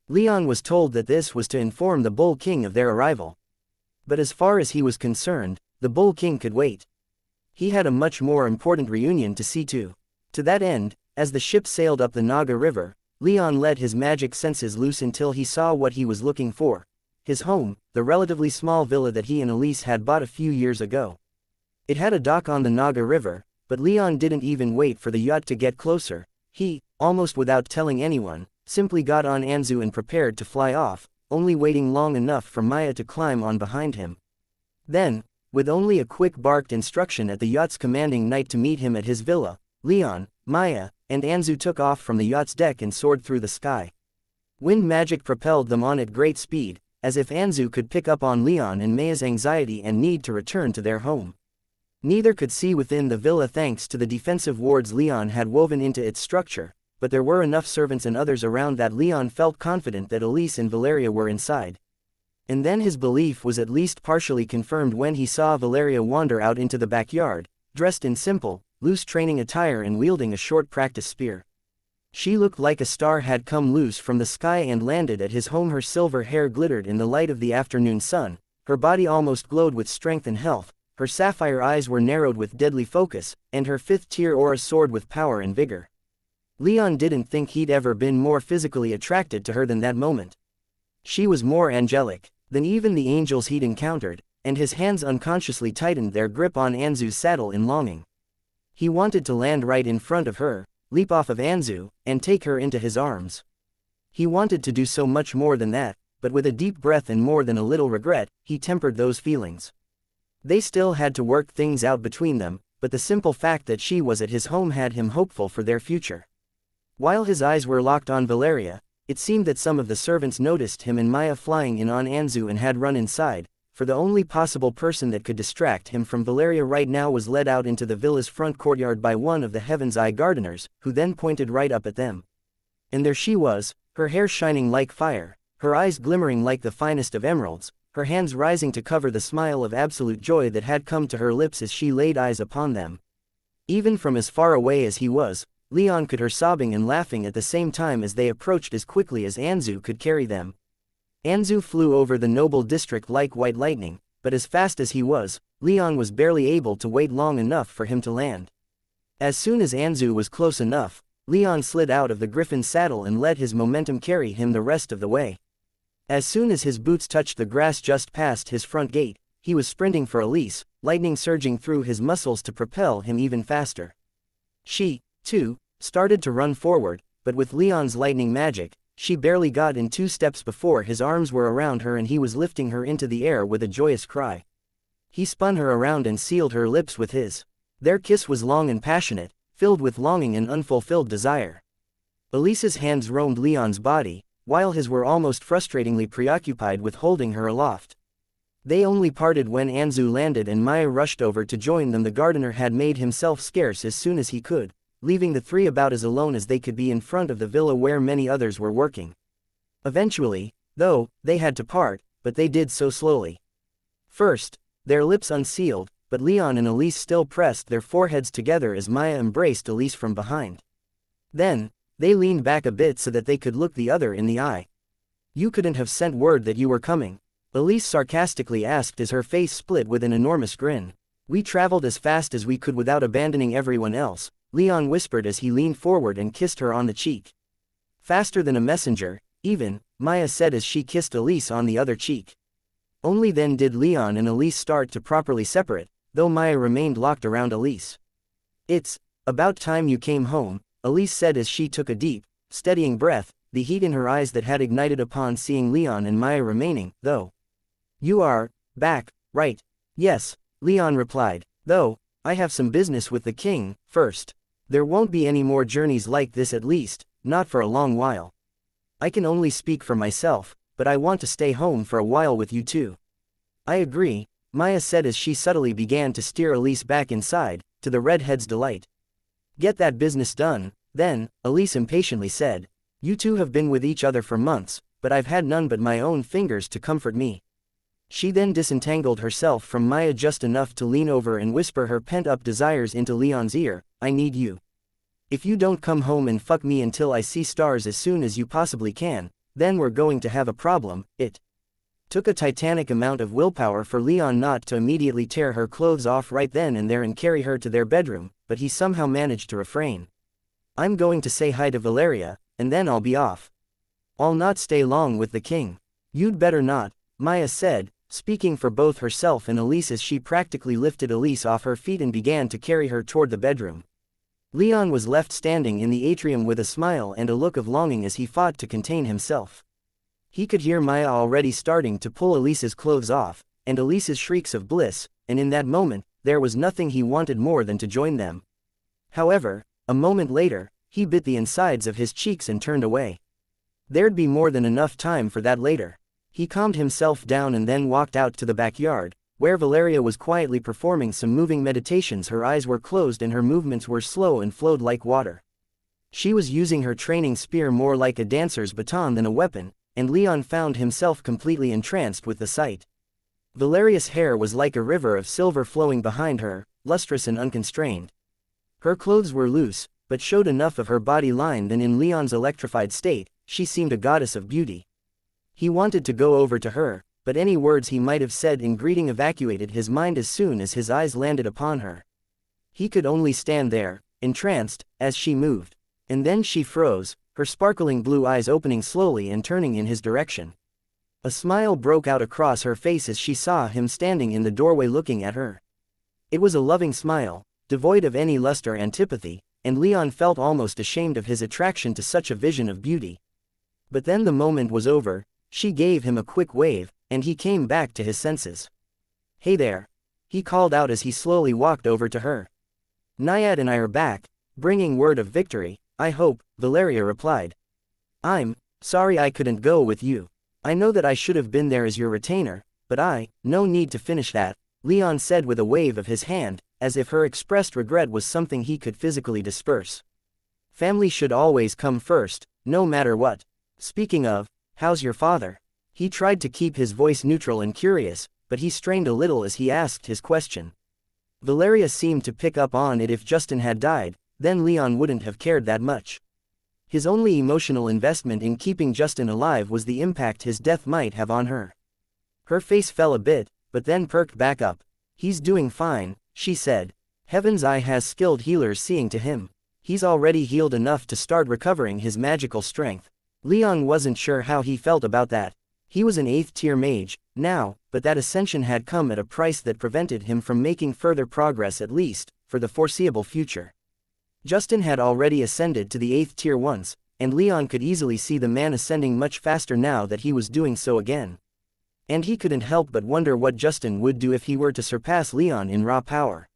Speaker 1: Leon was told that this was to inform the Bull King of their arrival. But as far as he was concerned, the Bull King could wait. He had a much more important reunion to see to. To that end, as the ship sailed up the Naga River, Leon let his magic senses loose until he saw what he was looking for: his home, the relatively small villa that he and Elise had bought a few years ago. It had a dock on the Naga River, but Leon didn't even wait for the yacht to get closer. He, almost without telling anyone, simply got on Anzu and prepared to fly off, only waiting long enough for Maya to climb on behind him. Then, with only a quick barked instruction at the yacht's commanding knight to meet him at his villa, Leon, Maya, and Anzu took off from the yacht's deck and soared through the sky. Wind magic propelled them on at great speed, as if Anzu could pick up on Leon and Maya's anxiety and need to return to their home. Neither could see within the villa thanks to the defensive wards Leon had woven into its structure, but there were enough servants and others around that Leon felt confident that Elise and Valeria were inside. And then his belief was at least partially confirmed when he saw Valeria wander out into the backyard, dressed in simple, loose training attire and wielding a short practice spear. She looked like a star had come loose from the sky and landed at his home. Her silver hair glittered in the light of the afternoon sun, her body almost glowed with strength and health, her sapphire eyes were narrowed with deadly focus, and her 5th-tier aura soared with power and vigor. Leon didn't think he'd ever been more physically attracted to her than that moment. She was more angelic than even the angels he'd encountered, and his hands unconsciously tightened their grip on Anzu's saddle in longing. He wanted to land right in front of her, leap off of Anzu, and take her into his arms. He wanted to do so much more than that, but with a deep breath and more than a little regret, he tempered those feelings. They still had to work things out between them, but the simple fact that she was at his home had him hopeful for their future. While his eyes were locked on Valeria, it seemed that some of the servants noticed him and Maya flying in on Anzu and had run inside, for the only possible person that could distract him from Valeria right now was led out into the villa's front courtyard by one of the Heaven's Eye gardeners, who then pointed right up at them. And there she was, her hair shining like fire, her eyes glimmering like the finest of emeralds, her hands rising to cover the smile of absolute joy that had come to her lips as she laid eyes upon them. Even from as far away as he was, Leon could hear sobbing and laughing at the same time as they approached as quickly as Anzu could carry them. Anzu flew over the noble district like white lightning, but as fast as he was, Leon was barely able to wait long enough for him to land. As soon as Anzu was close enough, Leon slid out of the griffin's saddle and let his momentum carry him the rest of the way. As soon as his boots touched the grass just past his front gate, he was sprinting for Elise, lightning surging through his muscles to propel him even faster. She, too, started to run forward, but with Leon's lightning magic, She barely got in 2 steps before his arms were around her and he was lifting her into the air with a joyous cry. He spun her around and sealed her lips with his. Their kiss was long and passionate, filled with longing and unfulfilled desire. Elise's hands roamed Leon's body, while his were almost frustratingly preoccupied with holding her aloft. They only parted when Anzu landed and Maya rushed over to join them. The gardener had made himself scarce as soon as he could, leaving the 3 about as alone as they could be in front of the villa where many others were working. Eventually, though, they had to part, but they did so slowly. First, their lips unsealed, but Leon and Elise still pressed their foreheads together as Maya embraced Elise from behind. Then, they leaned back a bit so that they could look the other in the eye. "You couldn't have sent word that you were coming?" Elise sarcastically asked as her face split with an enormous grin. "We traveled as fast as we could without abandoning everyone else," Leon whispered as he leaned forward and kissed her on the cheek. "Faster than a messenger, even," Maya said as she kissed Elise on the other cheek. Only then did Leon and Elise start to properly separate, though Maya remained locked around Elise. "It's about time you came home," Elise said as she took a deep, steadying breath, the heat in her eyes that had ignited upon seeing Leon and Maya remaining, though. "You are back, right?" "Yes," Leon replied, "though I have some business with the king first. There won't be any more journeys like this, at least, not for a long while. I can only speak for myself, but I want to stay home for a while with you too." "I agree," Maya said as she subtly began to steer Elise back inside, to the redhead's delight. "Get that business done, then," Elise impatiently said. "You two have been with each other for months, but I've had none but my own fingers to comfort me." She then disentangled herself from Maya just enough to lean over and whisper her pent-up desires into Leon's ear. "I need you. If you don't come home and fuck me until I see stars as soon as you possibly can, then we're going to have a problem." It took a titanic amount of willpower for Leon not to immediately tear her clothes off right then and there and carry her to their bedroom, but he somehow managed to refrain. "I'm going to say hi to Valeria, and then I'll be off. I'll not stay long with the king." "You'd better not," Maya said, speaking for both herself and Elise as she practically lifted Elise off her feet and began to carry her toward the bedroom. Leon was left standing in the atrium with a smile and a look of longing as he fought to contain himself. He could hear Maya already starting to pull Elise's clothes off, and Elise's shrieks of bliss, and in that moment, there was nothing he wanted more than to join them. However, a moment later, he bit the insides of his cheeks and turned away. There'd be more than enough time for that later. He calmed himself down and then walked out to the backyard, where Valeria was quietly performing some moving meditations. Her eyes were closed and her movements were slow and flowed like water. She was using her training spear more like a dancer's baton than a weapon, and Leon found himself completely entranced with the sight. Valeria's hair was like a river of silver flowing behind her, lustrous and unconstrained. Her clothes were loose, but showed enough of her body line that in Leon's electrified state, she seemed a goddess of beauty. He wanted to go over to her, but any words he might have said in greeting evacuated his mind as soon as his eyes landed upon her. He could only stand there, entranced, as she moved. And then she froze, her sparkling blue eyes opening slowly and turning in his direction. A smile broke out across her face as she saw him standing in the doorway looking at her. It was a loving smile, devoid of any lust or antipathy, and Leon felt almost ashamed of his attraction to such a vision of beauty. But then the moment was over. She gave him a quick wave, and he came back to his senses. "Hey there," he called out as he slowly walked over to her. "Naiad and I are back, bringing word of victory, I hope," Valeria replied. "I'm sorry I couldn't go with you. I know that I should have been there as your retainer, but no need to finish that," Leon said with a wave of his hand, as if her expressed regret was something he could physically disperse. "Family should always come first, no matter what. Speaking of, how's your father?" He tried to keep his voice neutral and curious, but he strained a little as he asked his question. Valeria seemed to pick up on it. If Justin had died, then Leon wouldn't have cared that much. His only emotional investment in keeping Justin alive was the impact his death might have on her. Her face fell a bit, but then perked back up. "He's doing fine," she said. "Heaven's Eye has skilled healers seeing to him. He's already healed enough to start recovering his magical strength." Leon wasn't sure how he felt about that. He was an 8th-tier mage, now, but that ascension had come at a price that prevented him from making further progress, at least, for the foreseeable future. Justin had already ascended to the 8th tier once, and Leon could easily see the man ascending much faster now that he was doing so again. And he couldn't help but wonder what Justin would do if he were to surpass Leon in raw power.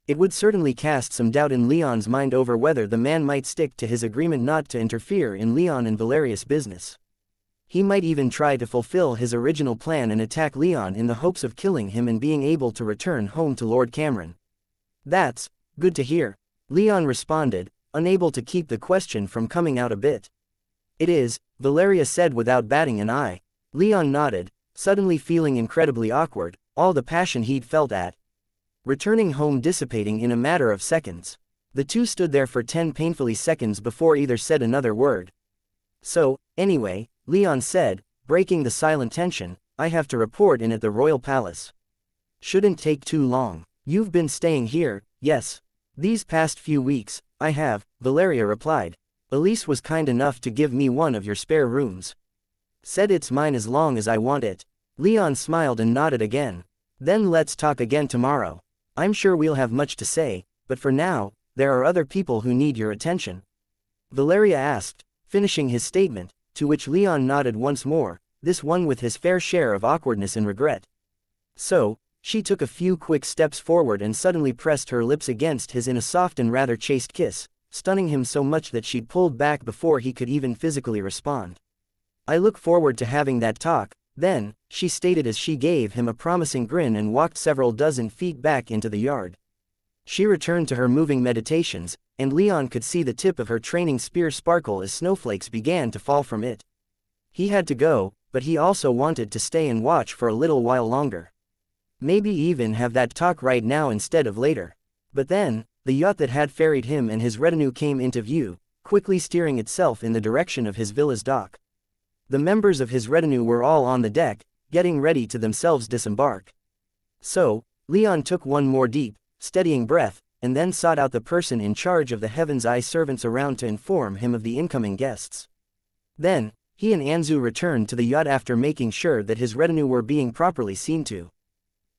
Speaker 1: It would certainly cast some doubt in Leon's mind over whether the man might stick to his agreement not to interfere in Leon and Valeria's business. He might even try to fulfill his original plan and attack Leon in the hopes of killing him and being able to return home to Lord Cameron. "That's good to hear," Leon responded, unable to keep the question from coming out a bit. "It is," Valeria said without batting an eye. Leon nodded, suddenly feeling incredibly awkward, all the passion he'd felt at returning home dissipating in a matter of seconds. The two stood there for 10 painfully seconds before either said another word. "So, anyway," Leon said, breaking the silent tension, "I have to report in at the royal palace. Shouldn't take too long. You've been staying here, yes?" "These past few weeks, I have," Valeria replied. "Elise was kind enough to give me one of your spare rooms. Said it's mine as long as I want it." Leon smiled and nodded again. "Then let's talk again tomorrow. I'm sure we'll have much to say, but for now, there are other people who need your attention," Valeria asked, finishing his statement, to which Leon nodded once more, this one with his fair share of awkwardness and regret. So, she took a few quick steps forward and suddenly pressed her lips against his in a soft and rather chaste kiss, stunning him so much that she'd pulled back before he could even physically respond. "I look forward to having that talk, then," she stated as she gave him a promising grin and walked several dozen feet back into the yard. She returned to her moving meditations, and Leon could see the tip of her training spear sparkle as snowflakes began to fall from it. He had to go, but he also wanted to stay and watch for a little while longer. Maybe even have that talk right now instead of later. But then, the yacht that had ferried him and his retinue came into view, quickly steering itself in the direction of his villa's dock. The members of his retinue were all on the deck, getting ready to themselves disembark. So, Leon took one more deep, steadying breath, and then sought out the person in charge of the Heaven's Eye servants around to inform him of the incoming guests. Then, he and Anzu returned to the yacht after making sure that his retinue were being properly seen to.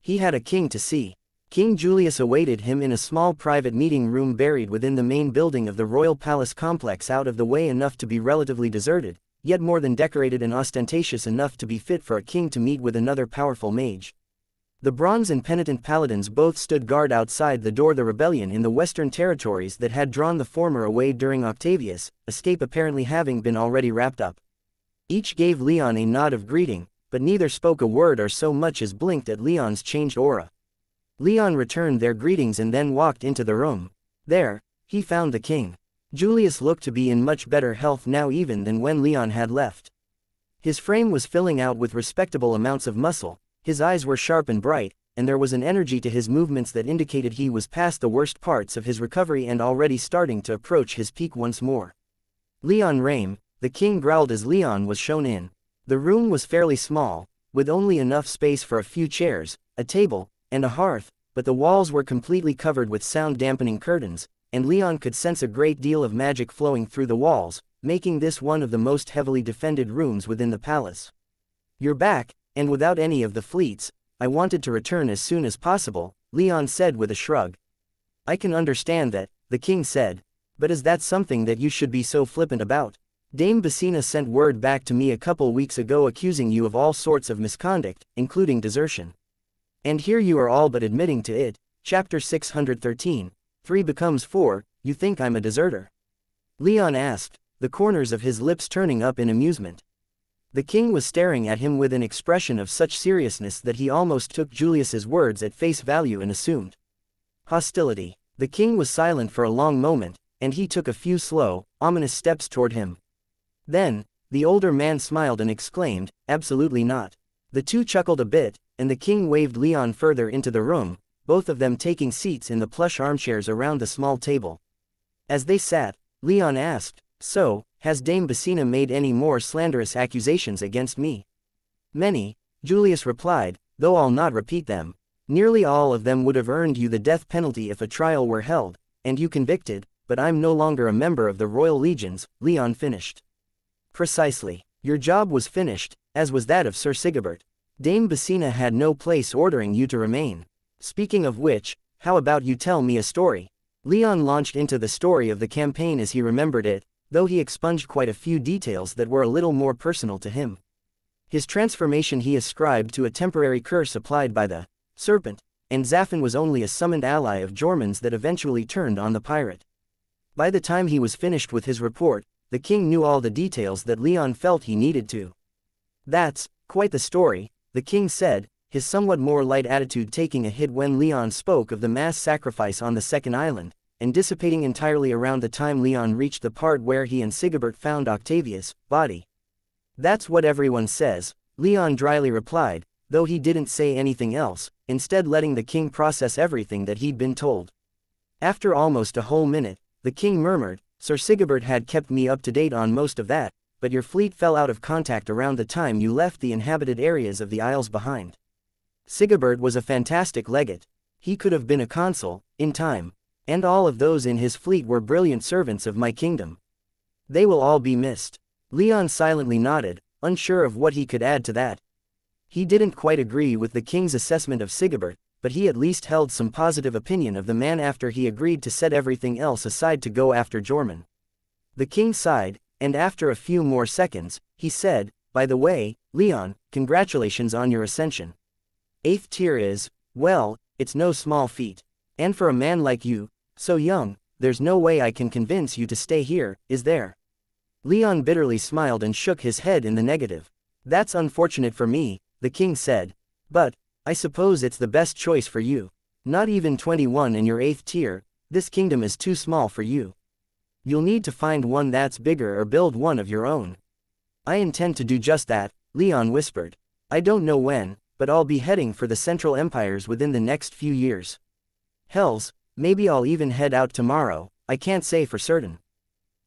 Speaker 1: He had a king to see. King Julius awaited him in a small private meeting room buried within the main building of the royal palace complex, out of the way enough to be relatively deserted, yet more than decorated and ostentatious enough to be fit for a king to meet with another powerful mage. The bronze and penitent paladins both stood guard outside the door. The rebellion in the western territories that had drawn the former away during Octavius' escape apparently having been already wrapped up. Each gave Leon a nod of greeting, but neither spoke a word or so much as blinked at Leon's changed aura. Leon returned their greetings and then walked into the room. There, he found the king. Julius looked to be in much better health now even than when Leon had left. His frame was filling out with respectable amounts of muscle, his eyes were sharp and bright, and there was an energy to his movements that indicated he was past the worst parts of his recovery and already starting to approach his peak once more. "Leon Rame," the king growled as Leon was shown in. The room was fairly small, with only enough space for a few chairs, a table, and a hearth, but the walls were completely covered with sound-dampening curtains, and Leon could sense a great deal of magic flowing through the walls, making this one of the most heavily defended rooms within the palace. "You're back, and without any of the fleets. I wanted to return as soon as possible," Leon said with a shrug. "I can understand that," the king said. "But is that something that you should be so flippant about? Dame Basina sent word back to me a couple weeks ago accusing you of all sorts of misconduct, including desertion. And here you are all but admitting to it." Chapter 613. 3 becomes 4, "You think I'm a deserter?" Leon asked, the corners of his lips turning up in amusement. The king was staring at him with an expression of such seriousness that he almost took Julius's words at face value and assumed hostility. The king was silent for a long moment, and he took a few slow, ominous steps toward him. Then, the older man smiled and exclaimed, "Absolutely not." The two chuckled a bit, and the king waved Leon further into the room, both of them taking seats in the plush armchairs around the small table. As they sat, Leon asked, "So, has Dame Basina made any more slanderous accusations against me?" "Many," Julius replied, "though I'll not repeat them. Nearly all of them would have earned you the death penalty if a trial were held, and you convicted, but I'm no longer a member of the royal legions," Leon finished. "Precisely. Your job was finished, as was that of Sir Sigibert. Dame Basina had no place ordering you to remain. Speaking of which, how about you tell me a story?" Leon launched into the story of the campaign as he remembered it, though he expunged quite a few details that were a little more personal to him. His transformation he ascribed to a temporary curse applied by the serpent, and Zaffin was only a summoned ally of Jormung's that eventually turned on the pirate. By the time he was finished with his report, the king knew all the details that Leon felt he needed to. "That's quite the story," the king said, his somewhat more light attitude taking a hit when Leon spoke of the mass sacrifice on the second island, and dissipating entirely around the time Leon reached the part where he and Sigebert found Octavia's body. "That's what everyone says," Leon dryly replied, though he didn't say anything else, instead letting the king process everything that he'd been told. After almost a whole minute, the king murmured, "Sir Sigebert had kept me up to date on most of that, but your fleet fell out of contact around the time you left the inhabited areas of the Isles behind. Sigebert was a fantastic legate. He could have been a consul, in time. And all of those in his fleet were brilliant servants of my kingdom. They will all be missed." Leon silently nodded, unsure of what he could add to that. He didn't quite agree with the king's assessment of Sigebert, but he at least held some positive opinion of the man after he agreed to set everything else aside to go after Jormung. The king sighed, and after a few more seconds, he said, "By the way, Leon, congratulations on your ascension. 8th tier is, well, it's no small feat. And for a man like you, so young, there's no way I can convince you to stay here, is there?" Leon bitterly smiled and shook his head in the negative. "That's unfortunate for me," the king said. "But I suppose it's the best choice for you. Not even 21 in your 8th tier, this kingdom is too small for you. You'll need to find one that's bigger or build one of your own." "I intend to do just that," Leon whispered. "I don't know when, but I'll be heading for the Central Empires within the next few years. Hells, maybe I'll even head out tomorrow, I can't say for certain.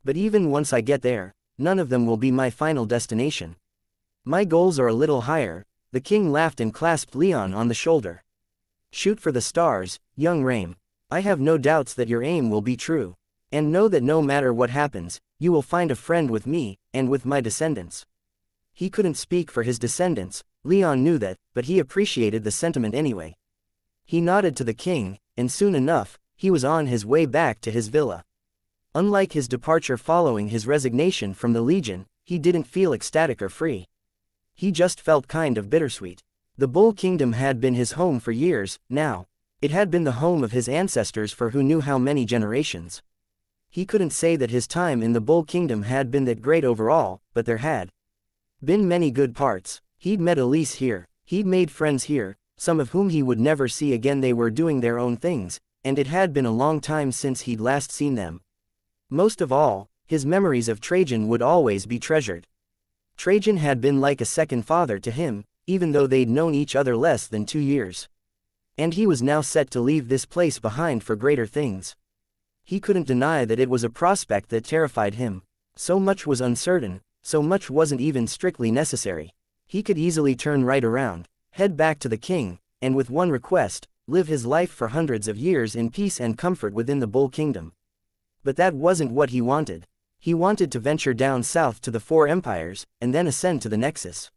Speaker 1: But even once I get there, none of them will be my final destination. My goals are a little higher." The king laughed and clasped Leon on the shoulder. "Shoot for the stars, young Rame. I have no doubts that your aim will be true. And know that no matter what happens, you will find a friend with me, and with my descendants." He couldn't speak for his descendants, Leon knew that, but he appreciated the sentiment anyway. He nodded to the king, and soon enough, he was on his way back to his villa. Unlike his departure following his resignation from the Legion, he didn't feel ecstatic or free. He just felt kind of bittersweet. The Bull Kingdom had been his home for years, now. It had been the home of his ancestors for who knew how many generations. He couldn't say that his time in the Bull Kingdom had been that great overall, but there had been many good parts. He'd met Elise here, he'd made friends here, some of whom he would never see again. They were doing their own things, and it had been a long time since he'd last seen them. Most of all, his memories of Trajan would always be treasured. Trajan had been like a second father to him, even though they'd known each other less than 2 years. And he was now set to leave this place behind for greater things. He couldn't deny that it was a prospect that terrified him. So much was uncertain, so much wasn't even strictly necessary. He could easily turn right around, head back to the king, and with one request, live his life for hundreds of years in peace and comfort within the Bull Kingdom. But that wasn't what he wanted. He wanted to venture down south to the 4 empires, and then ascend to the Nexus.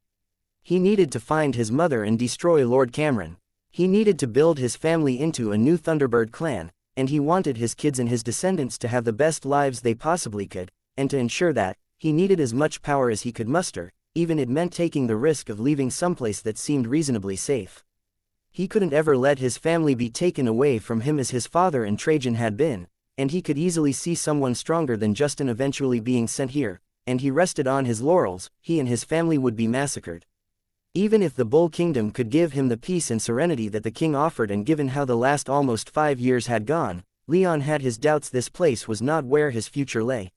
Speaker 1: He needed to find his mother and destroy Lord Cameron. He needed to build his family into a new Thunderbird clan, and he wanted his kids and his descendants to have the best lives they possibly could, and to ensure that, he needed as much power as he could muster, even it meant taking the risk of leaving someplace that seemed reasonably safe. He couldn't ever let his family be taken away from him as his father and Trajan had been, and he could easily see someone stronger than Justin eventually being sent here, and he rested on his laurels. He and his family would be massacred. Even if the Bull Kingdom could give him the peace and serenity that the king offered, and given how the last almost 5 years had gone, Leon had his doubts this place was not where his future lay.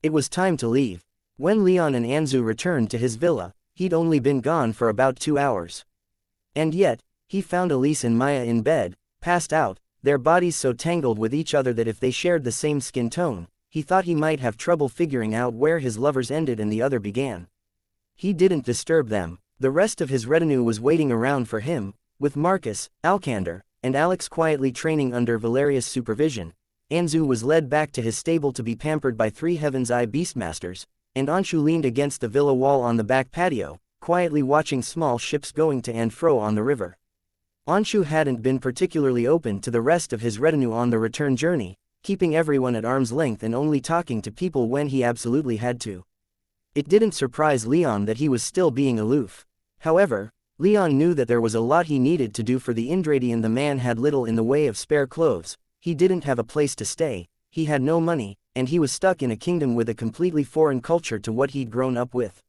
Speaker 1: It was time to leave. When Leon and Anzu returned to his villa, he'd only been gone for about 2 hours. And yet, he found Elise and Maya in bed, passed out, their bodies so tangled with each other that if they shared the same skin tone, he thought he might have trouble figuring out where his lovers ended and the other began. He didn't disturb them. The rest of his retinue was waiting around for him, with Marcus, Alcander, and Alex quietly training under Valerius' supervision. Anzu was led back to his stable to be pampered by 3 Heaven's Eye Beastmasters, and Anshu leaned against the villa wall on the back patio, quietly watching small ships going to and fro on the river. Anshu hadn't been particularly open to the rest of his retinue on the return journey, keeping everyone at arm's length and only talking to people when he absolutely had to. It didn't surprise Leon that he was still being aloof. However, Leon knew that there was a lot he needed to do for the Indradian. The man had little in the way of spare clothes, he didn't have a place to stay, he had no money, and he was stuck in a kingdom with a completely foreign culture to what he'd grown up with.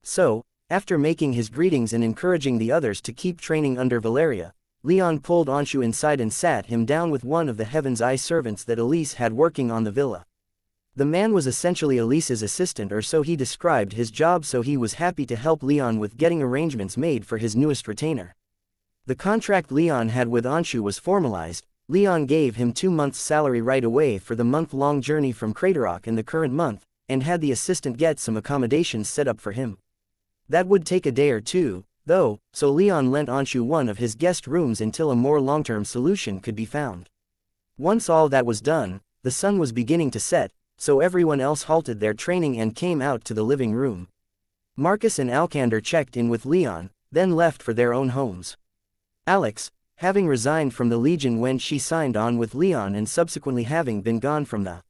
Speaker 1: So, after making his greetings and encouraging the others to keep training under Valeria, Leon pulled Anshu inside and sat him down with one of the Heaven's Eye servants that Elise had working on the villa. The man was essentially Elise's assistant, or so he described his job, so he was happy to help Leon with getting arrangements made for his newest retainer. The contract Leon had with Anshu was formalized. Leon gave him 2 months' salary right away for the month-long journey from Craterrock in the current month, and had the assistant get some accommodations set up for him. That would take a day or two, though, so Leon lent Anshu one of his guest rooms until a more long-term solution could be found. Once all that was done, the sun was beginning to set, so everyone else halted their training and came out to the living room. Marcus and Alcander checked in with Leon, then left for their own homes. Alex, having resigned from the Legion when she signed on with Leon and subsequently having been gone from the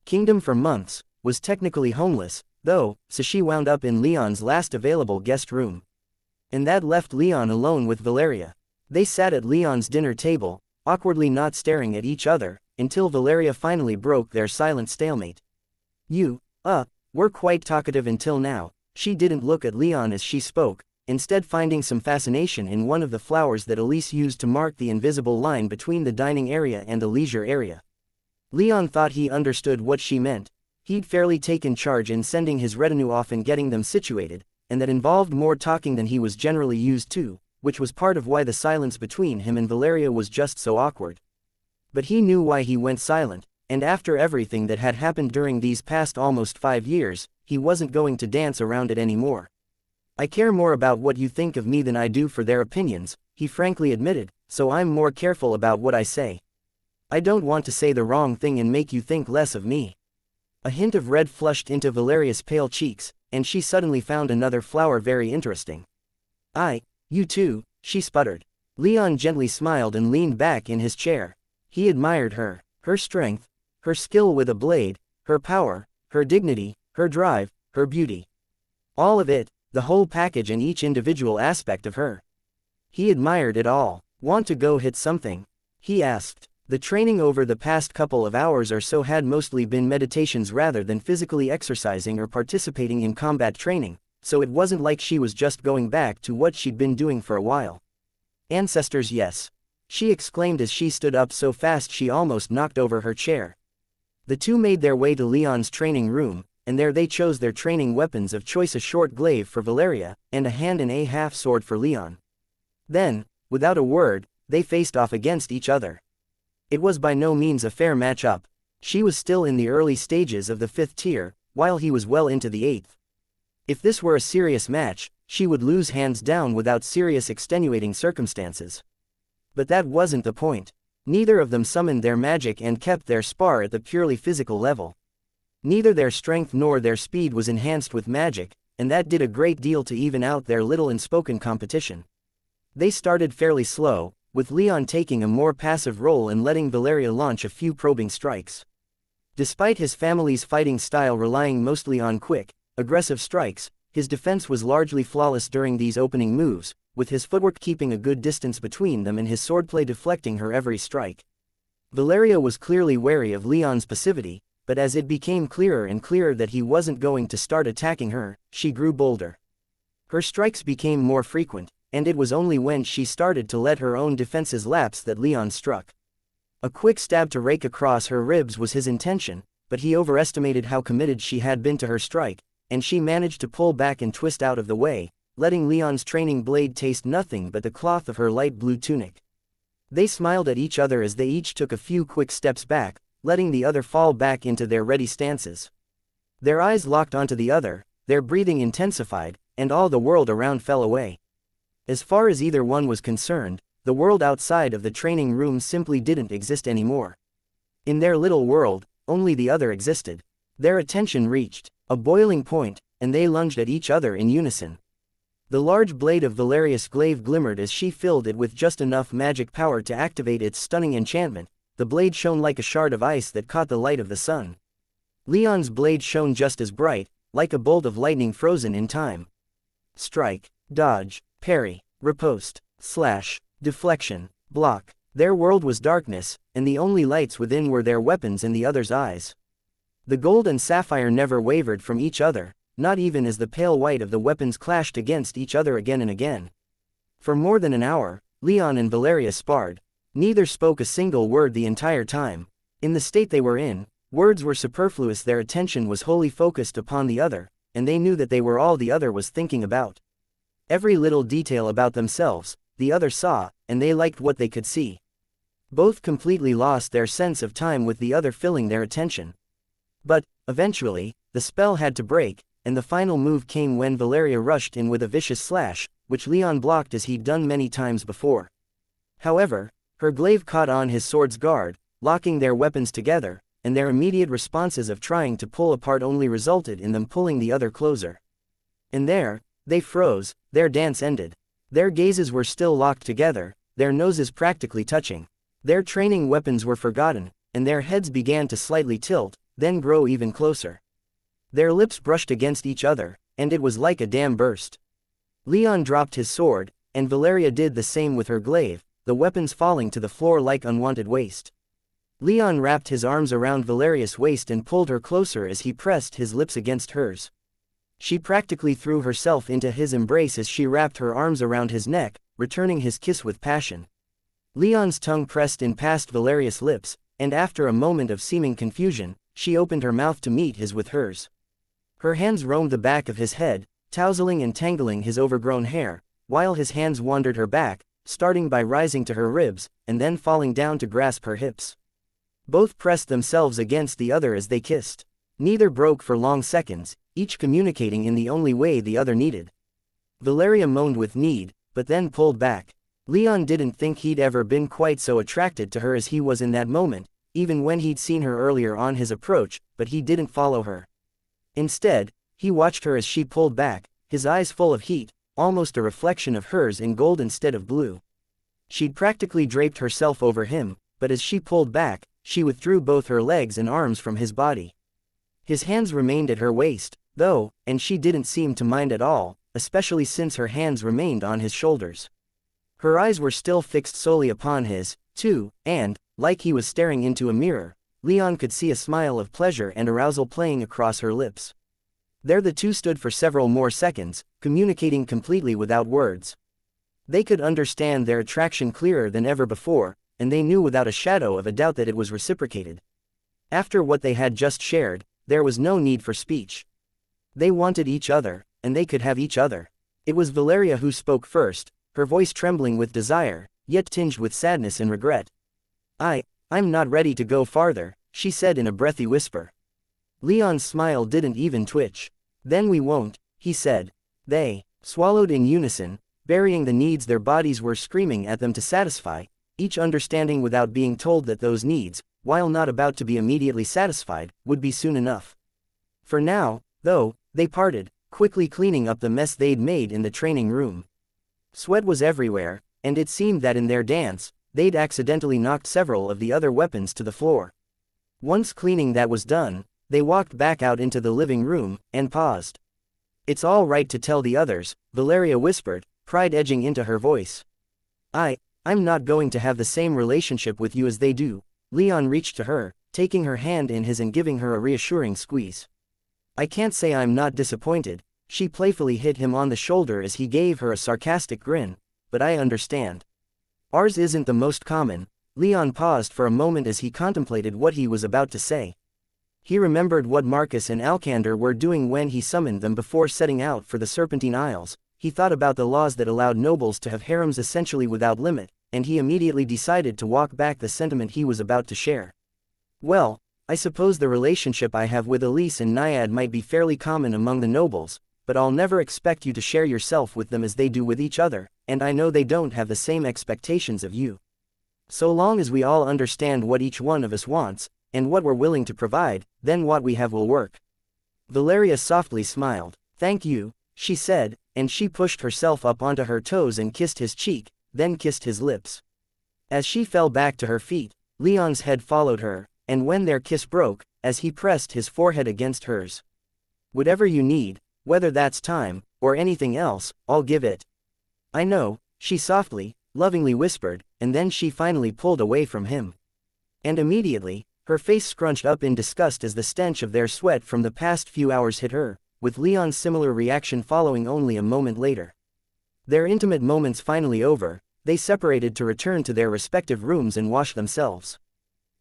Speaker 1: kingdom for months, was technically homeless, though, so she wound up in Leon's last available guest room. And that left Leon alone with Valeria. They sat at Leon's dinner table, awkwardly not staring at each other, until Valeria finally broke their silent stalemate. "You, were quite talkative until now." She didn't look at Leon as she spoke, instead finding some fascination in one of the flowers that Elise used to mark the invisible line between the dining area and the leisure area. Leon thought he understood what she meant. He'd fairly taken charge in sending his retinue off and getting them situated, and that involved more talking than he was generally used to, which was part of why the silence between him and Valeria was just so awkward. But he knew why he went silent, and after everything that had happened during these past almost 5 years, he wasn't going to dance around it anymore. "I care more about what you think of me than I do for their opinions," he frankly admitted, "so I'm more careful about what I say. I don't want to say the wrong thing and make you think less of me." A hint of red flushed into Valeria's pale cheeks, and she suddenly found another flower very interesting. You too," she sputtered. Leon gently smiled and leaned back in his chair. He admired her strength, her skill with a blade, her power, her dignity, her drive, her beauty. All of it, the whole package and each individual aspect of her. He admired it all. "Want to go hit something?" he asked. The training over the past couple of hours or so had mostly been meditations rather than physically exercising or participating in combat training, so it wasn't like she was just going back to what she'd been doing for a while. "Ancestors, yes," she exclaimed as she stood up so fast she almost knocked over her chair. The two made their way to Leon's training room, and there they chose their training weapons of choice: a short glaive for Valeria, and a hand and a half sword for Leon. Then, without a word, they faced off against each other. It was by no means a fair match-up. She was still in the early stages of the 5th tier, while he was well into the 8th. If this were a serious match, she would lose hands down without serious extenuating circumstances. But that wasn't the point. Neither of them summoned their magic and kept their spar at the purely physical level. Neither their strength nor their speed was enhanced with magic, and that did a great deal to even out their little unspoken competition. They started fairly slow, with Leon taking a more passive role and letting Valeria launch a few probing strikes. Despite his family's fighting style relying mostly on quick, aggressive strikes, his defense was largely flawless during these opening moves, with his footwork keeping a good distance between them and his swordplay deflecting her every strike. Valeria was clearly wary of Leon's passivity, but as it became clearer and clearer that he wasn't going to start attacking her, she grew bolder. Her strikes became more frequent, and it was only when she started to let her own defenses lapse that Leon struck. A quick stab to rake across her ribs was his intention, but he overestimated how committed she had been to her strike, and she managed to pull back and twist out of the way, letting Leon's training blade taste nothing but the cloth of her light blue tunic. They smiled at each other as they each took a few quick steps back, letting the other fall back into their ready stances. Their eyes locked onto the other, their breathing intensified, and all the world around fell away. As far as either one was concerned, the world outside of the training room simply didn't exist anymore. In their little world, only the other existed. Their attention reached a boiling point, and they lunged at each other in unison. The large blade of Valeria's glaive glimmered as she filled it with just enough magic power to activate its stunning enchantment, the blade shone like a shard of ice that caught the light of the sun. Leon's blade shone just as bright, like a bolt of lightning frozen in time. Strike, dodge, parry, riposte, slash, deflection, block. Their world was darkness, and the only lights within were their weapons and the other's eyes. The gold and sapphire never wavered from each other, not even as the pale white of the weapons clashed against each other again and again. For more than an hour, Leon and Valeria sparred. Neither spoke a single word the entire time. In the state they were in, words were superfluous. Their attention was wholly focused upon the other, and they knew that they were all the other was thinking about. Every little detail about themselves, the other saw, and they liked what they could see. Both completely lost their sense of time with the other filling their attention. But, eventually, the spell had to break, and the final move came when Valeria rushed in with a vicious slash, which Leon blocked as he'd done many times before. However, her glaive caught on his sword's guard, locking their weapons together, and their immediate responses of trying to pull apart only resulted in them pulling the other closer. And there, they froze, their dance ended. Their gazes were still locked together, their noses practically touching. Their training weapons were forgotten, and their heads began to slightly tilt, then grow even closer. Their lips brushed against each other, and it was like a dam burst. Leon dropped his sword, and Valeria did the same with her glaive, the weapons falling to the floor like unwanted waste. Leon wrapped his arms around Valeria's waist and pulled her closer as he pressed his lips against hers. She practically threw herself into his embrace as she wrapped her arms around his neck, returning his kiss with passion. Leon's tongue pressed in past Valeria's lips, and after a moment of seeming confusion, she opened her mouth to meet his with hers. Her hands roamed the back of his head, tousling and tangling his overgrown hair, while his hands wandered her back, starting by rising to her ribs, and then falling down to grasp her hips. Both pressed themselves against the other as they kissed. Neither broke for long seconds, each communicating in the only way the other needed. Valeria moaned with need, but then pulled back. Leon didn't think he'd ever been quite so attracted to her as he was in that moment, even when he'd seen her earlier on his approach, but he didn't follow her. Instead, he watched her as she pulled back, his eyes full of heat, almost a reflection of hers in gold instead of blue. She'd practically draped herself over him, but as she pulled back, she withdrew both her legs and arms from his body. His hands remained at her waist, though, and she didn't seem to mind at all, especially since her hands remained on his shoulders. Her eyes were still fixed solely upon his, too, and, like he was staring into a mirror, Leon could see a smile of pleasure and arousal playing across her lips. There the two stood for several more seconds, communicating completely without words. They could understand their attraction clearer than ever before, and they knew without a shadow of a doubt that it was reciprocated. After what they had just shared, there was no need for speech. They wanted each other, and they could have each other. It was Valeria who spoke first, her voice trembling with desire, yet tinged with sadness and regret. I'm not ready to go farther, she said in a breathy whisper. Leon's smile didn't even twitch. Then we won't, he said. They swallowed in unison, burying the needs their bodies were screaming at them to satisfy, each understanding without being told that those needs, while not about to be immediately satisfied, would be soon enough. For now, though, they parted, quickly cleaning up the mess they'd made in the training room. Sweat was everywhere, and it seemed that in their dance, they'd accidentally knocked several of the other weapons to the floor. Once cleaning that was done, they walked back out into the living room, and paused. It's all right to tell the others, Valeria whispered, pride edging into her voice. I'm not going to have the same relationship with you as they do. Leon reached to her, taking her hand in his and giving her a reassuring squeeze. I can't say I'm not disappointed, she playfully hit him on the shoulder as he gave her a sarcastic grin, but I understand. Ours isn't the most common. Leon paused for a moment as he contemplated what he was about to say. He remembered what Marcus and Alcander were doing when he summoned them before setting out for the Serpentine Isles. He thought about the laws that allowed nobles to have harems essentially without limit, and he immediately decided to walk back the sentiment he was about to share. Well, I suppose the relationship I have with Elise and Naiad might be fairly common among the nobles, but I'll never expect you to share yourself with them as they do with each other, and I know they don't have the same expectations of you. So long as we all understand what each one of us wants, and what we're willing to provide, then what we have will work. Valeria softly smiled. Thank you, she said, and she pushed herself up onto her toes and kissed his cheek, then kissed his lips. As she fell back to her feet, Leon's head followed her, and when their kiss broke, as he pressed his forehead against hers. Whatever you need, whether that's time, or anything else, I'll give it. I know, she softly, lovingly whispered, and then she finally pulled away from him. And immediately, her face scrunched up in disgust as the stench of their sweat from the past few hours hit her, with Leon's similar reaction following only a moment later. Their intimate moments finally over, they separated to return to their respective rooms and wash themselves.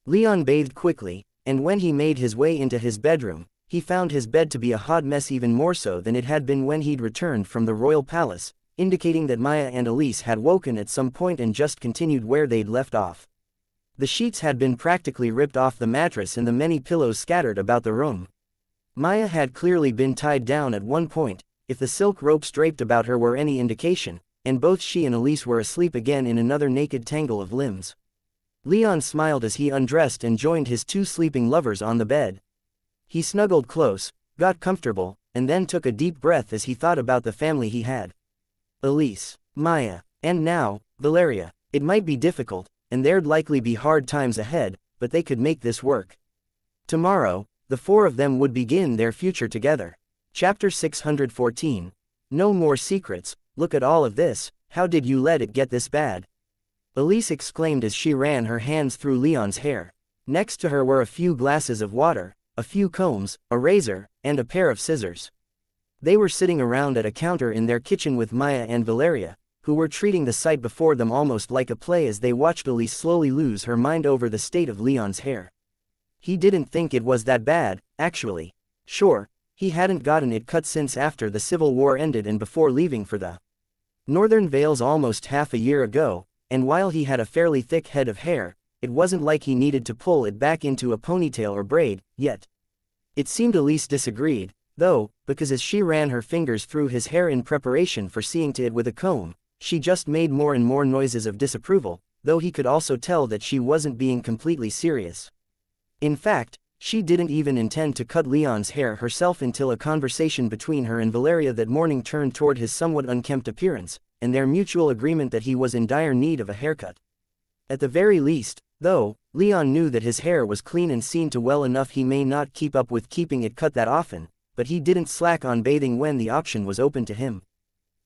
Speaker 1: Leon bathed quickly, and when he made his way into his bedroom, he found his bed to be a hot mess, even more so than it had been when he'd returned from the royal palace, indicating that Maya and Elise had woken at some point and just continued where they'd left off. The sheets had been practically ripped off the mattress and the many pillows scattered about the room. Maya had clearly been tied down at one point, if the silk ropes draped about her were any indication, and both she and Elise were asleep again in another naked tangle of limbs. Leon smiled as he undressed and joined his two sleeping lovers on the bed. He snuggled close, got comfortable, and then took a deep breath as he thought about the family he had. Elise, Maya, and now, Valeria. It might be difficult, and there'd likely be hard times ahead, but they could make this work. Tomorrow, the four of them would begin their future together. Chapter 614. No more secrets. Look at all of this, how did you let it get this bad? Elise exclaimed as she ran her hands through Leon's hair. Next to her were a few glasses of water, a few combs, a razor, and a pair of scissors. They were sitting around at a counter in their kitchen with Maya and Valeria, who were treating the sight before them almost like a play as they watched Elise slowly lose her mind over the state of Leon's hair. He didn't think it was that bad, actually. Sure, he hadn't gotten it cut since after the Civil War ended and before leaving for the Northern Vales almost half a year ago, and while he had a fairly thick head of hair, it wasn't like he needed to pull it back into a ponytail or braid, yet. It seemed Elise disagreed, though, because as she ran her fingers through his hair in preparation for seeing to it with a comb, she just made more and more noises of disapproval, though he could also tell that she wasn't being completely serious. In fact, she didn't even intend to cut Leon's hair herself until a conversation between her and Valeria that morning turned toward his somewhat unkempt appearance, and their mutual agreement that he was in dire need of a haircut. At the very least, though, Leon knew that his hair was clean and seen to well enough he may not keep up with keeping it cut that often, but he didn't slack on bathing when the option was open to him.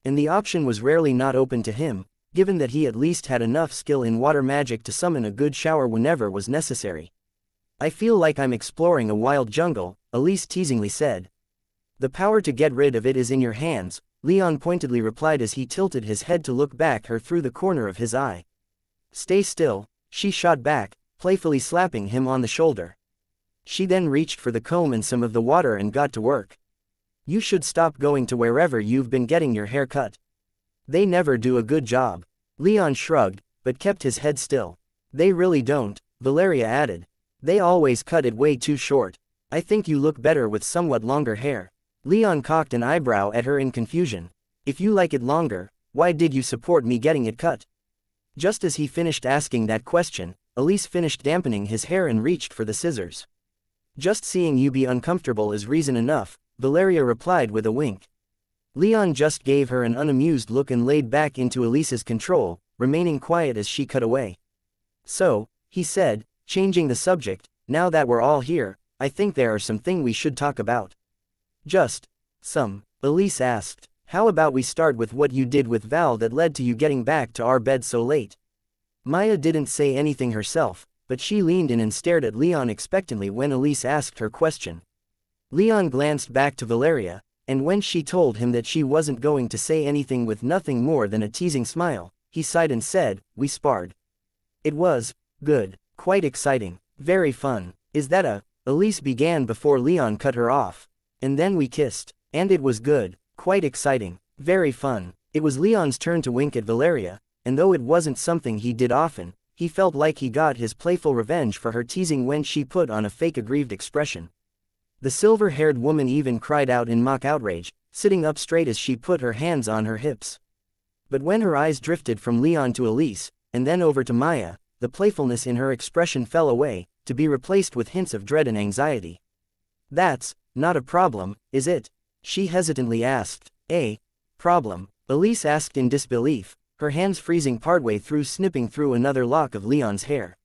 Speaker 1: And the option was rarely not open to him, given that he at least had enough skill in water magic to summon a good shower whenever was necessary. I feel like I'm exploring a wild jungle, Elise teasingly said. The power to get rid of it is in your hands, Leon pointedly replied as he tilted his head to look back her through the corner of his eye. Stay still, she shot back, playfully slapping him on the shoulder. She then reached for the comb and some of the water and got to work. You should stop going to wherever you've been getting your hair cut. They never do a good job. Leon shrugged, but kept his head still. They really don't, Valeria added. They always cut it way too short. I think you look better with somewhat longer hair. Leon cocked an eyebrow at her in confusion. If you like it longer, why did you support me getting it cut? Just as he finished asking that question, Elise finished dampening his hair and reached for the scissors. Just seeing you be uncomfortable is reason enough, Valeria replied with a wink. Leon just gave her an unamused look and laid back into Elise's control, remaining quiet as she cut away. So, he said, changing the subject, now that we're all here, I think there are some things we should talk about. Just some, Elise asked. How about we start with what you did with Val that led to you getting back to our bed so late? Maya didn't say anything herself, but she leaned in and stared at Leon expectantly when Elise asked her question. Leon glanced back to Valeria, and when she told him that she wasn't going to say anything with nothing more than a teasing smile, he sighed and said, we sparred. It was good, quite exciting, very fun. Is that a? Elise began before Leon cut her off. And then we kissed. And it was good, quite exciting, very fun. It was Leon's turn to wink at Valeria, and though it wasn't something he did often, he felt like he got his playful revenge for her teasing when she put on a fake aggrieved expression. The silver-haired woman even cried out in mock outrage, sitting up straight as she put her hands on her hips. But when her eyes drifted from Leon to Elise, and then over to Maya, the playfulness in her expression fell away, to be replaced with hints of dread and anxiety. That's not a problem, is it? She hesitantly asked. A problem? Elise asked in disbelief, her hands freezing partway through snipping through another lock of Leon's hair.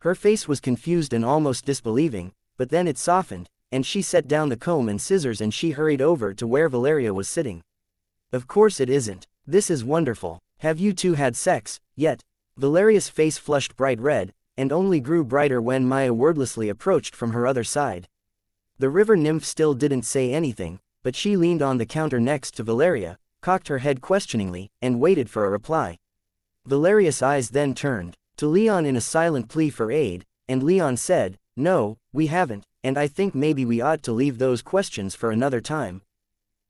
Speaker 1: Her face was confused and almost disbelieving, but then it softened, and she set down the comb and scissors and she hurried over to where Valeria was sitting. Of course it isn't. This is wonderful. Have you two had sex, yet? Valeria's face flushed bright red, and only grew brighter when Maya wordlessly approached from her other side. The river nymph still didn't say anything, but she leaned on the counter next to Valeria, cocked her head questioningly, and waited for a reply. Valeria's eyes then turned to Leon in a silent plea for aid, and Leon said, "No, we haven't, and I think maybe we ought to leave those questions for another time."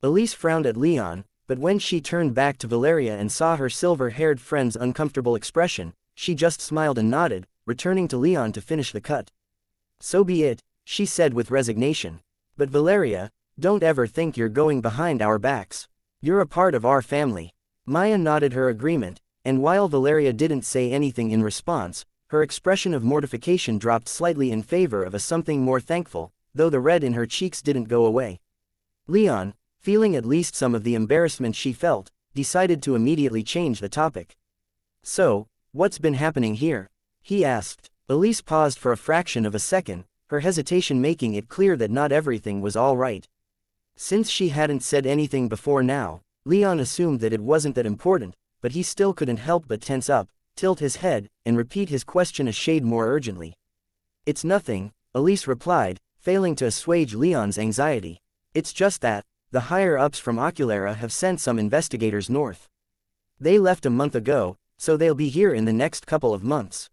Speaker 1: Elise frowned at Leon, but when she turned back to Valeria and saw her silver-haired friend's uncomfortable expression, she just smiled and nodded, returning to Leon to finish the cut. "So be it," she said with resignation. "But Valeria, don't ever think you're going behind our backs. You're a part of our family." Maya nodded her agreement, and while Valeria didn't say anything in response, her expression of mortification dropped slightly in favor of a something more thankful, though the red in her cheeks didn't go away. Leon, feeling at least some of the embarrassment she felt, decided to immediately change the topic. "So, what's been happening here?" he asked. Elise paused for a fraction of a second, her hesitation making it clear that not everything was all right. Since she hadn't said anything before now, Leon assumed that it wasn't that important, but he still couldn't help but tense up, tilt his head, and repeat his question a shade more urgently. "It's nothing," Elise replied, failing to assuage Leon's anxiety. "It's just that the higher-ups from Oculera have sent some investigators north. They left a month ago, so they'll be here in the next couple of months."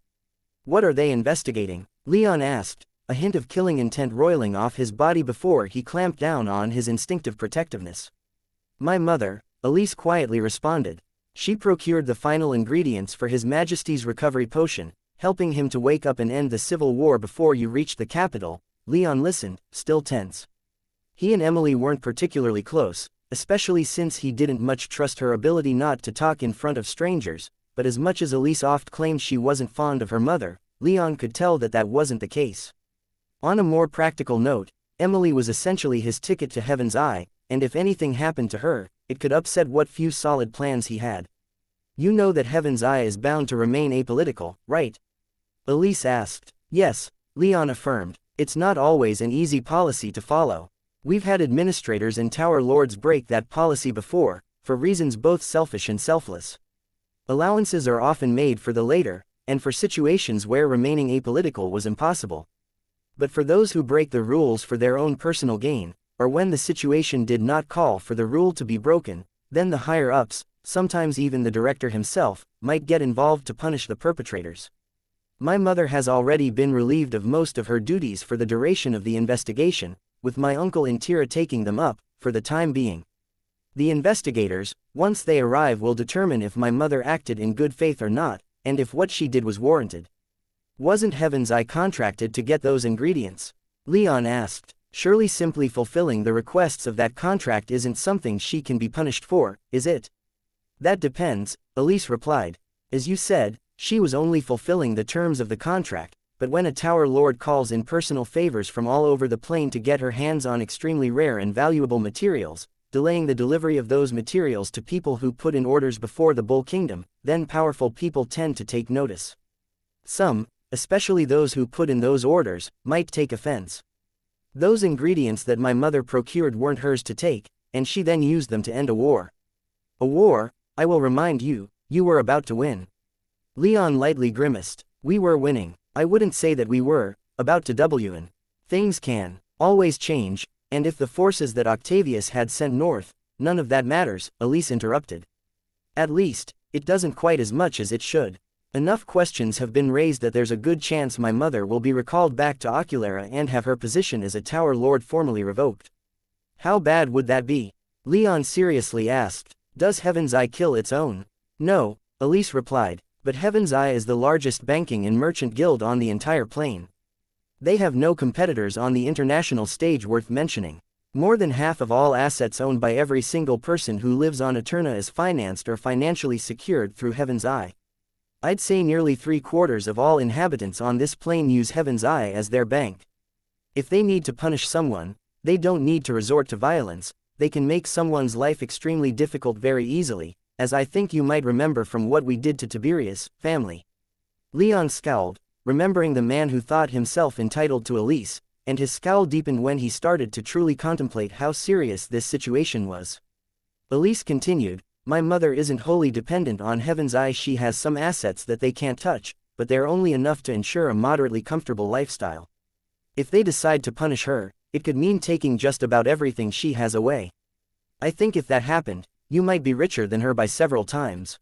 Speaker 1: "What are they investigating?" Leon asked, a hint of killing intent roiling off his body before he clamped down on his instinctive protectiveness. "My mother," Elise quietly responded. "She procured the final ingredients for His Majesty's recovery potion, helping him to wake up and end the civil war before you reached the capital." Leon listened, still tense. He and Emily weren't particularly close, especially since he didn't much trust her ability not to talk in front of strangers, but as much as Elise oft claimed she wasn't fond of her mother, Leon could tell that that wasn't the case. On a more practical note, Emily was essentially his ticket to Heaven's Eye, and if anything happened to her, it could upset what few solid plans he had. "You know that Heaven's Eye is bound to remain apolitical, right?" Elise asked. "Yes," Leon affirmed. "It's not always an easy policy to follow. We've had administrators and tower lords break that policy before, for reasons both selfish and selfless. Allowances are often made for the later, and for situations where remaining apolitical was impossible. But for those who break the rules for their own personal gain, or when the situation did not call for the rule to be broken, then the higher-ups, sometimes even the director himself, might get involved to punish the perpetrators. My mother has already been relieved of most of her duties for the duration of the investigation, with my uncle in Tira taking them up, for the time being. The investigators, once they arrive, will determine if my mother acted in good faith or not, and if what she did was warranted." "Wasn't Heaven's Eye contracted to get those ingredients?" Leon asked. "Surely simply fulfilling the requests of that contract isn't something she can be punished for, is it?" "That depends," Elise replied. "As you said, she was only fulfilling the terms of the contract, but when a tower lord calls in personal favors from all over the plane to get her hands on extremely rare and valuable materials, delaying the delivery of those materials to people who put in orders before the Bull Kingdom, then powerful people tend to take notice. Some, especially those who put in those orders, might take offense. Those ingredients that my mother procured weren't hers to take, and she then used them to end a war. A war, I will remind you, you were about to win." Leon lightly grimaced. "We were winning. I wouldn't say that we were about to win. Things can always change, and if the forces that Octavius had sent north, none of that matters," Elise interrupted. "At least, it doesn't quite as much as it should. Enough questions have been raised that there's a good chance my mother will be recalled back to Oculera and have her position as a tower lord formally revoked." "How bad would that be?" Leon seriously asked. "Does Heaven's Eye kill its own?" "No," Elise replied. "But Heaven's Eye is the largest banking and merchant guild on the entire plane. They have no competitors on the international stage worth mentioning. More than half of all assets owned by every single person who lives on Eterna is financed or financially secured through Heaven's Eye. I'd say nearly 3/4 of all inhabitants on this plane use Heaven's Eye as their bank. If they need to punish someone, they don't need to resort to violence, they can make someone's life extremely difficult very easily, as I think you might remember from what we did to Tiberius' family." Leon scowled, remembering the man who thought himself entitled to Elise, and his scowl deepened when he started to truly contemplate how serious this situation was. Elise continued, "My mother isn't wholly dependent on Heaven's Eye. She has some assets that they can't touch, but they're only enough to ensure a moderately comfortable lifestyle. If they decide to punish her, it could mean taking just about everything she has away. I think if that happened, you might be richer than her by several times."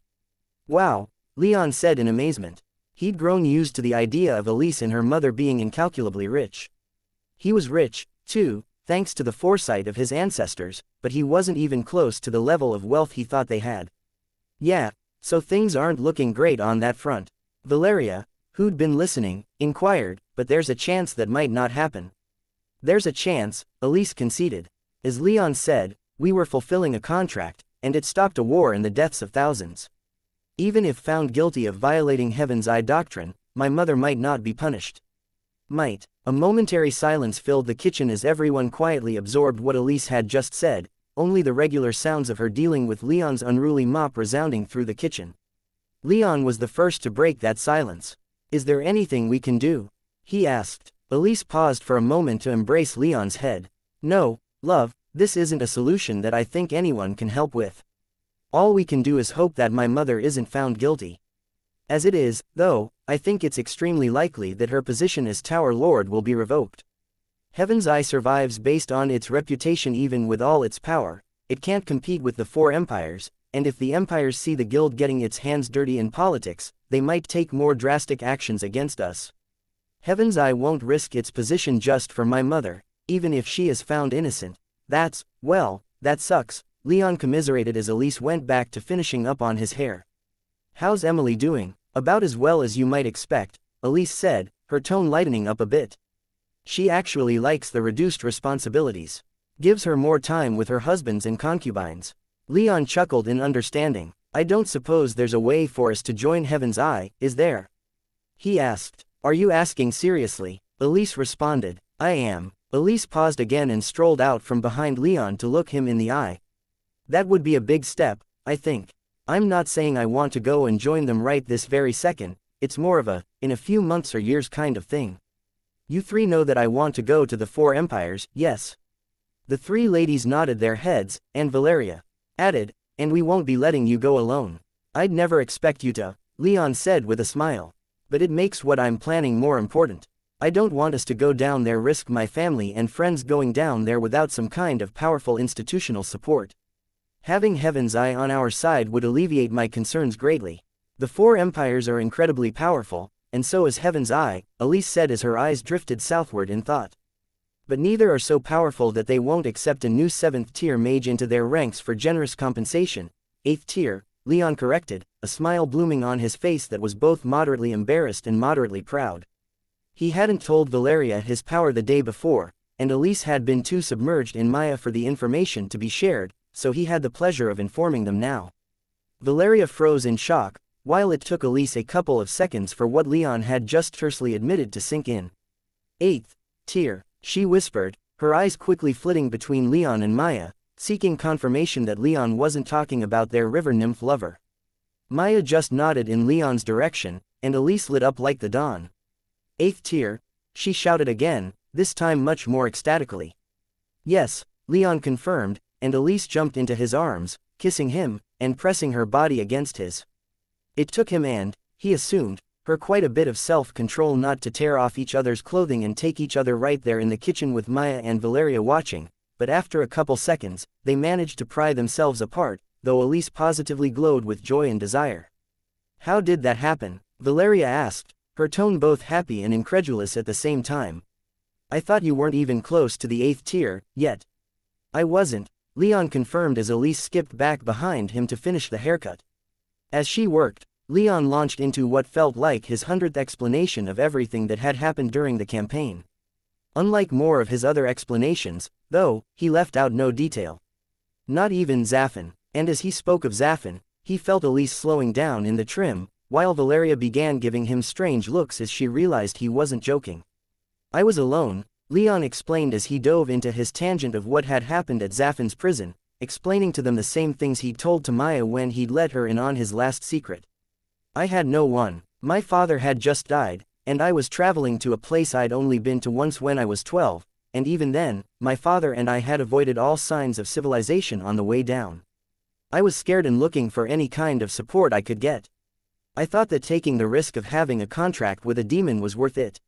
Speaker 1: "Wow," Leon said in amazement. He'd grown used to the idea of Elise and her mother being incalculably rich. He was rich, too, thanks to the foresight of his ancestors, but he wasn't even close to the level of wealth he thought they had. "Yeah, so things aren't looking great on that front?" Valeria, who'd been listening, inquired, "But there's a chance that might not happen." "There's a chance," Elise conceded. "As Leon said, we were fulfilling a contract, and it stopped a war and the deaths of thousands. Even if found guilty of violating Heaven's Eye doctrine, my mother might not be punished." Might. A momentary silence filled the kitchen as everyone quietly absorbed what Elise had just said, only the regular sounds of her dealing with Leon's unruly mop resounding through the kitchen. Leon was the first to break that silence. "Is there anything we can do?" he asked. Elise paused for a moment to embrace Leon's head. "No, love, this isn't a solution that I think anyone can help with. All we can do is hope that my mother isn't found guilty. As it is, though, I think it's extremely likely that her position as Tower Lord will be revoked. Heaven's Eye survives based on its reputation. Even with all its power, it can't compete with the four empires, and if the empires see the guild getting its hands dirty in politics, they might take more drastic actions against us. Heaven's Eye won't risk its position just for my mother, even if she is found innocent. Well, that sucks," Leon commiserated as Elise went back to finishing up on his hair. "How's Emily doing?" "About as well as you might expect," Elise said, her tone lightening up a bit. "She actually likes the reduced responsibilities. Gives her more time with her husbands and concubines." Leon chuckled in understanding. "I don't suppose there's a way for us to join Heaven's Eye, is there?" he asked. "Are you asking seriously?" Elise responded. "I am." Elise paused again and strolled out from behind Leon to look him in the eye. "That would be a big step, I think. I'm not saying I want to go and join them right this very second, it's more of a, in a few months or years kind of thing. You three know that I want to go to the Four Empires, yes?" The three ladies nodded their heads, and Valeria added, "And we won't be letting you go alone." "I'd never expect you to," Leon said with a smile. "But it makes what I'm planning more important. I don't want us to go down there, risk my family and friends going down there without some kind of powerful institutional support. Having Heaven's Eye on our side would alleviate my concerns greatly. The Four Empires are incredibly powerful, and so is Heaven's Eye," Elise said as her eyes drifted southward in thought. "But neither are so powerful that they won't accept a new 7th tier mage into their ranks for generous compensation." 8th tier, Leon corrected, a smile blooming on his face that was both moderately embarrassed and moderately proud. He hadn't told Valeria his power the day before, and Elise had been too submerged in Maya for the information to be shared, so he had the pleasure of informing them now. Valeria froze in shock, while it took Elise a couple of seconds for what Leon had just tersely admitted to sink in. 8th tier, she whispered, her eyes quickly flitting between Leon and Maya, seeking confirmation that Leon wasn't talking about their river nymph lover. Maya just nodded in Leon's direction, and Elise lit up like the dawn. 8th tier, she shouted again, this time much more ecstatically. "Yes," Leon confirmed, and Elise jumped into his arms, kissing him, and pressing her body against his. It took him and, he assumed, her quite a bit of self-control not to tear off each other's clothing and take each other right there in the kitchen with Maya and Valeria watching, but after a couple seconds, they managed to pry themselves apart, though Elise positively glowed with joy and desire. "How did that happen?" Valeria asked, her tone both happy and incredulous at the same time. "I thought you weren't even close to the 8th tier, yet." "I wasn't," Leon confirmed as Elise skipped back behind him to finish the haircut. As she worked, Leon launched into what felt like his 100th explanation of everything that had happened during the campaign. Unlike more of his other explanations, though, he left out no detail. Not even Zaffin, and as he spoke of Zaffin, he felt Elise slowing down in the trim, while Valeria began giving him strange looks as she realized he wasn't joking. "I was alone," Leon explained as he dove into his tangent of what had happened at Zaffin's prison, explaining to them the same things he'd told to Maya when he'd let her in on his last secret. "I had no one. My father had just died, and I was traveling to a place I'd only been to once when I was 12, and even then, my father and I had avoided all signs of civilization on the way down. I was scared and looking for any kind of support I could get. I thought that taking the risk of having a contract with a demon was worth it.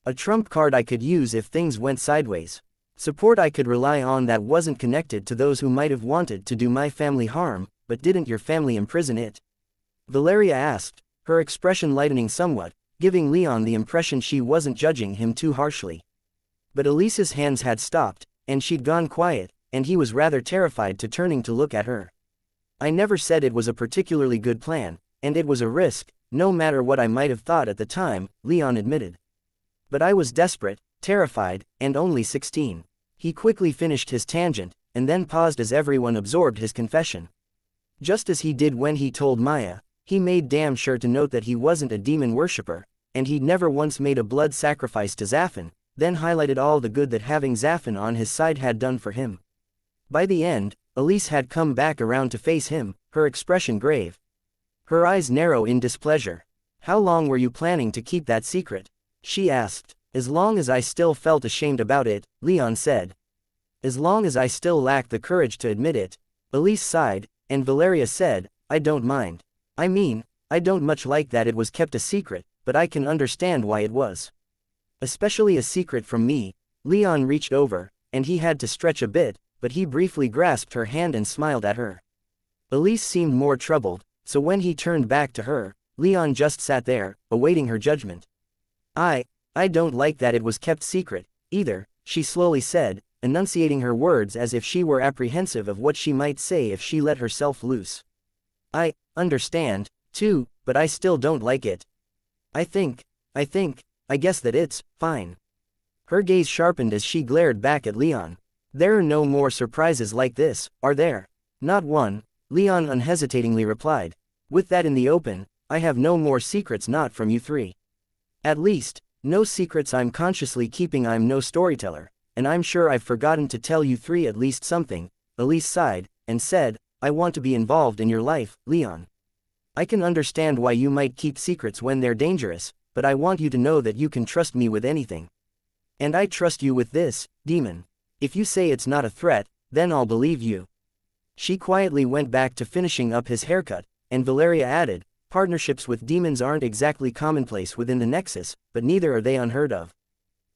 Speaker 1: A trump card I could use if things went sideways. Support I could rely on that wasn't connected to those who might have wanted to do my family harm, but didn't your family imprison it? Valeria asked, her expression lightening somewhat, giving Leon the impression she wasn't judging him too harshly. But Elise's hands had stopped, and she'd gone quiet, and he was rather terrified to turning to look at her. I never said it was a particularly good plan, and it was a risk, no matter what I might have thought at the time, Leon admitted. But I was desperate, terrified, and only 16. He quickly finished his tangent, and then paused as everyone absorbed his confession. Just as he did when he told Maya, he made damn sure to note that he wasn't a demon worshipper, and he'd never once made a blood sacrifice to Zaffin, then highlighted all the good that having Zaffin on his side had done for him. By the end, Elise had come back around to face him, her expression grave. Her eyes narrow in displeasure. "How long were you planning to keep that secret?" she asked. "As long as I still felt ashamed about it," Leon said. "As long as I still lacked the courage to admit it," Elise sighed, and Valeria said, "I don't mind. I mean, I don't much like that it was kept a secret, but I can understand why it was. Especially a secret from me." Leon reached over, and he had to stretch a bit, but he briefly grasped her hand and smiled at her. Elise seemed more troubled, so when he turned back to her, Leon just sat there, awaiting her judgment. I don't like that it was kept secret, either," she slowly said, enunciating her words as if she were apprehensive of what she might say if she let herself loose. "I understand, too, but I still don't like it. I guess that it's fine." Her gaze sharpened as she glared back at Leon. "There are no more surprises like this, are there?" "Not one," Leon unhesitatingly replied. "With that in the open, I have no more secrets, not from you three. At least, no secrets I'm consciously keeping. I'm no storyteller, and I'm sure I've forgotten to tell you three at least something." Elise sighed, and said, "I want to be involved in your life, Leon. I can understand why you might keep secrets when they're dangerous, but I want you to know that you can trust me with anything. And I trust you with this, demon. If you say it's not a threat, then I'll believe you." She quietly went back to finishing up his haircut, and Valeria added, "Partnerships with demons aren't exactly commonplace within the Nexus, but neither are they unheard of.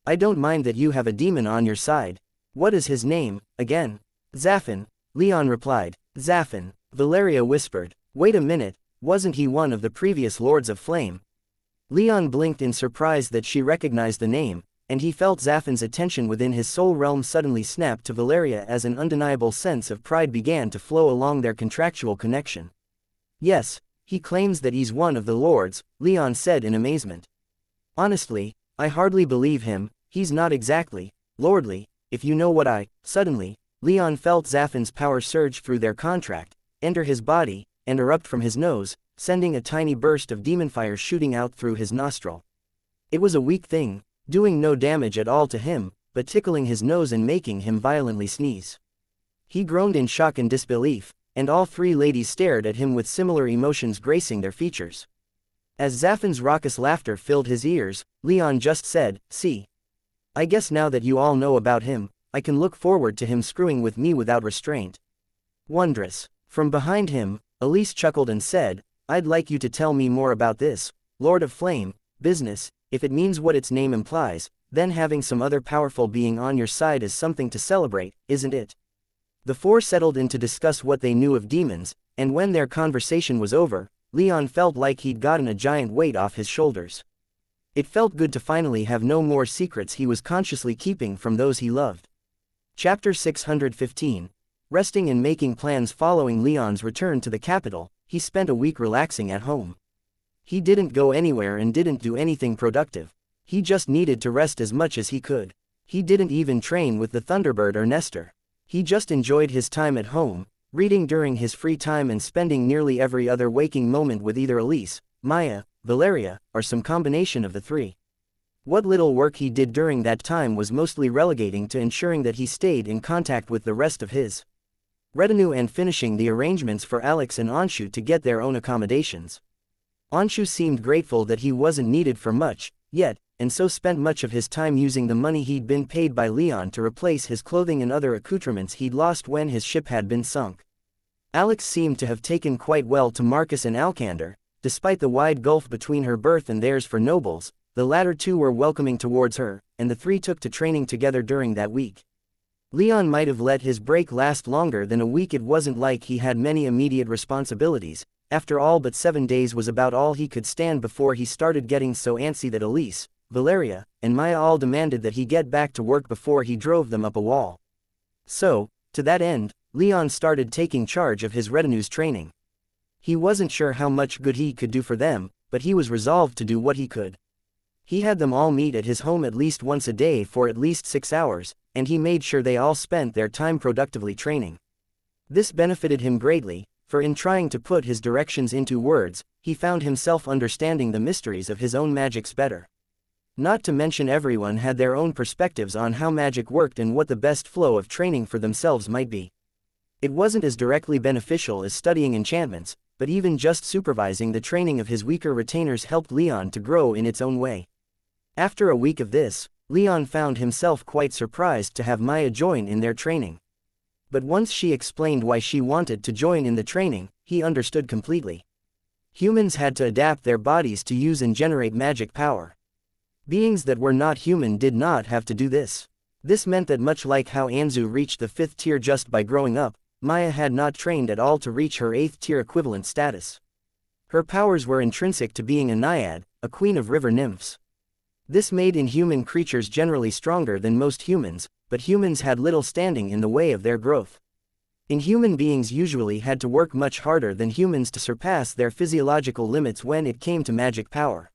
Speaker 1: I don't mind that you have a demon on your side. What is his name, again?" "Zaffin," Leon replied. "Zaffin," Valeria whispered. "Wait a minute, wasn't he one of the previous Lords of Flame?" Leon blinked in surprise that she recognized the name, and he felt Zaffin's attention within his soul realm suddenly snap to Valeria as an undeniable sense of pride began to flow along their contractual connection. "Yes, he claims that he's one of the Lords," Leon said in amazement. "Honestly, I hardly believe him. He's not exactly lordly, if you know what I..." Suddenly, Leon felt Zaffin's power surge through their contract, enter his body, and erupt from his nose, sending a tiny burst of demon fire shooting out through his nostril. It was a weak thing, doing no damage at all to him, but tickling his nose and making him violently sneeze. He groaned in shock and disbelief, and all three ladies stared at him with similar emotions gracing their features. As Zaffin's raucous laughter filled his ears, Leon just said, "See. I guess now that you all know about him, I can look forward to him screwing with me without restraint." "Wondrous." From behind him, Elise chuckled and said, "I'd like you to tell me more about this, Lord of Flame, business. If it means what its name implies, then having some other powerful being on your side is something to celebrate, isn't it?" The four settled in to discuss what they knew of demons, and when their conversation was over, Leon felt like he'd gotten a giant weight off his shoulders. It felt good to finally have no more secrets he was consciously keeping from those he loved. Chapter 615. Resting and making plans. Following Leon's return to the capital, he spent a week relaxing at home. He didn't go anywhere and didn't do anything productive. He just needed to rest as much as he could. He didn't even train with the Thunderbird or Nestor. He just enjoyed his time at home, reading during his free time and spending nearly every other waking moment with either Elise, Maya, Valeria, or some combination of the three. What little work he did during that time was mostly relegating to ensuring that he stayed in contact with the rest of his retinue and finishing the arrangements for Alex and Anshu to get their own accommodations. Anshu seemed grateful that he wasn't needed for much, yet, and so spent much of his time using the money he'd been paid by Leon to replace his clothing and other accoutrements he'd lost when his ship had been sunk. Alex seemed to have taken quite well to Marcus and Alcander. Despite the wide gulf between her birth and theirs for nobles, the latter two were welcoming towards her, and the three took to training together during that week. Leon might have let his break last longer than a week. It wasn't like he had many immediate responsibilities. After all, but 7 days was about all he could stand before he started getting so antsy that Elise, Valeria, and Maya all demanded that he get back to work before he drove them up a wall. So, to that end, Leon started taking charge of his retinue's training. He wasn't sure how much good he could do for them, but he was resolved to do what he could. He had them all meet at his home at least once a day for at least 6 hours, and he made sure they all spent their time productively training. This benefited him greatly, for in trying to put his directions into words, he found himself understanding the mysteries of his own magics better. Not to mention everyone had their own perspectives on how magic worked and what the best flow of training for themselves might be. It wasn't as directly beneficial as studying enchantments, but even just supervising the training of his weaker retainers helped Leon to grow in its own way. After a week of this, Leon found himself quite surprised to have Maya join in their training. But once she explained why she wanted to join in the training, he understood completely. Humans had to adapt their bodies to use and generate magic power. Beings that were not human did not have to do this. This meant that much like how Anzu reached the 5th tier just by growing up, Maya had not trained at all to reach her 8th tier equivalent status. Her powers were intrinsic to being a naiad, a queen of river nymphs. This made inhuman creatures generally stronger than most humans, but humans had little standing in the way of their growth. Inhuman beings usually had to work much harder than humans to surpass their physiological limits when it came to magic power.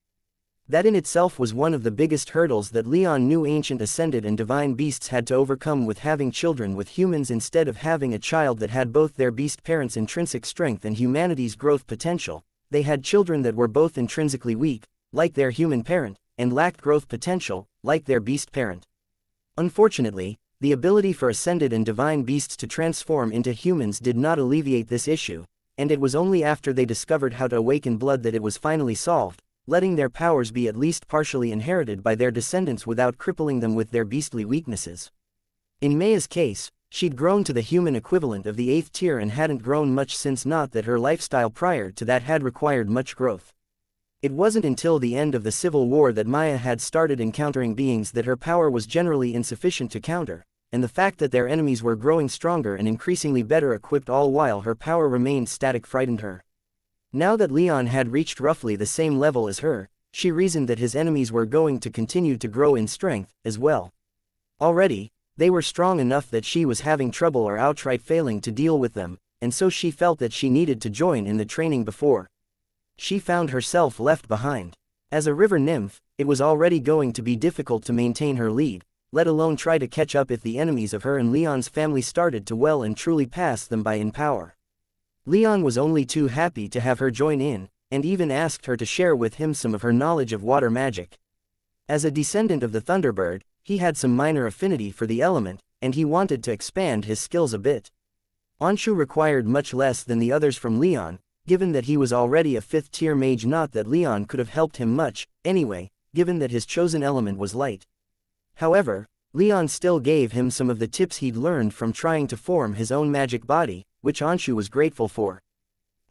Speaker 1: That in itself was one of the biggest hurdles that Leon knew ancient ascended and divine beasts had to overcome with having children with humans instead of having a child that had both their beast parents' intrinsic strength and humanity's growth potential. They had children that were both intrinsically weak, like their human parent, and lacked growth potential, like their beast parent. Unfortunately, the ability for ascended and divine beasts to transform into humans did not alleviate this issue, and it was only after they discovered how to awaken blood that it was finally solved, letting their powers be at least partially inherited by their descendants without crippling them with their beastly weaknesses. In Maya's case, she'd grown to the human equivalent of the 8th tier and hadn't grown much since, not that her lifestyle prior to that had required much growth. It wasn't until the end of the Civil War that Maya had started encountering beings that her power was generally insufficient to counter, and the fact that their enemies were growing stronger and increasingly better equipped all while her power remained static frightened her. Now that Leon had reached roughly the same level as her, she reasoned that his enemies were going to continue to grow in strength, as well. Already, they were strong enough that she was having trouble or outright failing to deal with them, and so she felt that she needed to join in the training before she found herself left behind. As a river nymph, it was already going to be difficult to maintain her lead, let alone try to catch up if the enemies of her and Leon's family started to well and truly pass them by in power. Leon was only too happy to have her join in, and even asked her to share with him some of her knowledge of water magic. As a descendant of the Thunderbird, he had some minor affinity for the element, and he wanted to expand his skills a bit. Anshu required much less than the others from Leon, given that he was already a 5th tier mage, not that Leon could have helped him much, anyway, given that his chosen element was light. However, Leon still gave him some of the tips he'd learned from trying to form his own magic body, which Anshu was grateful for.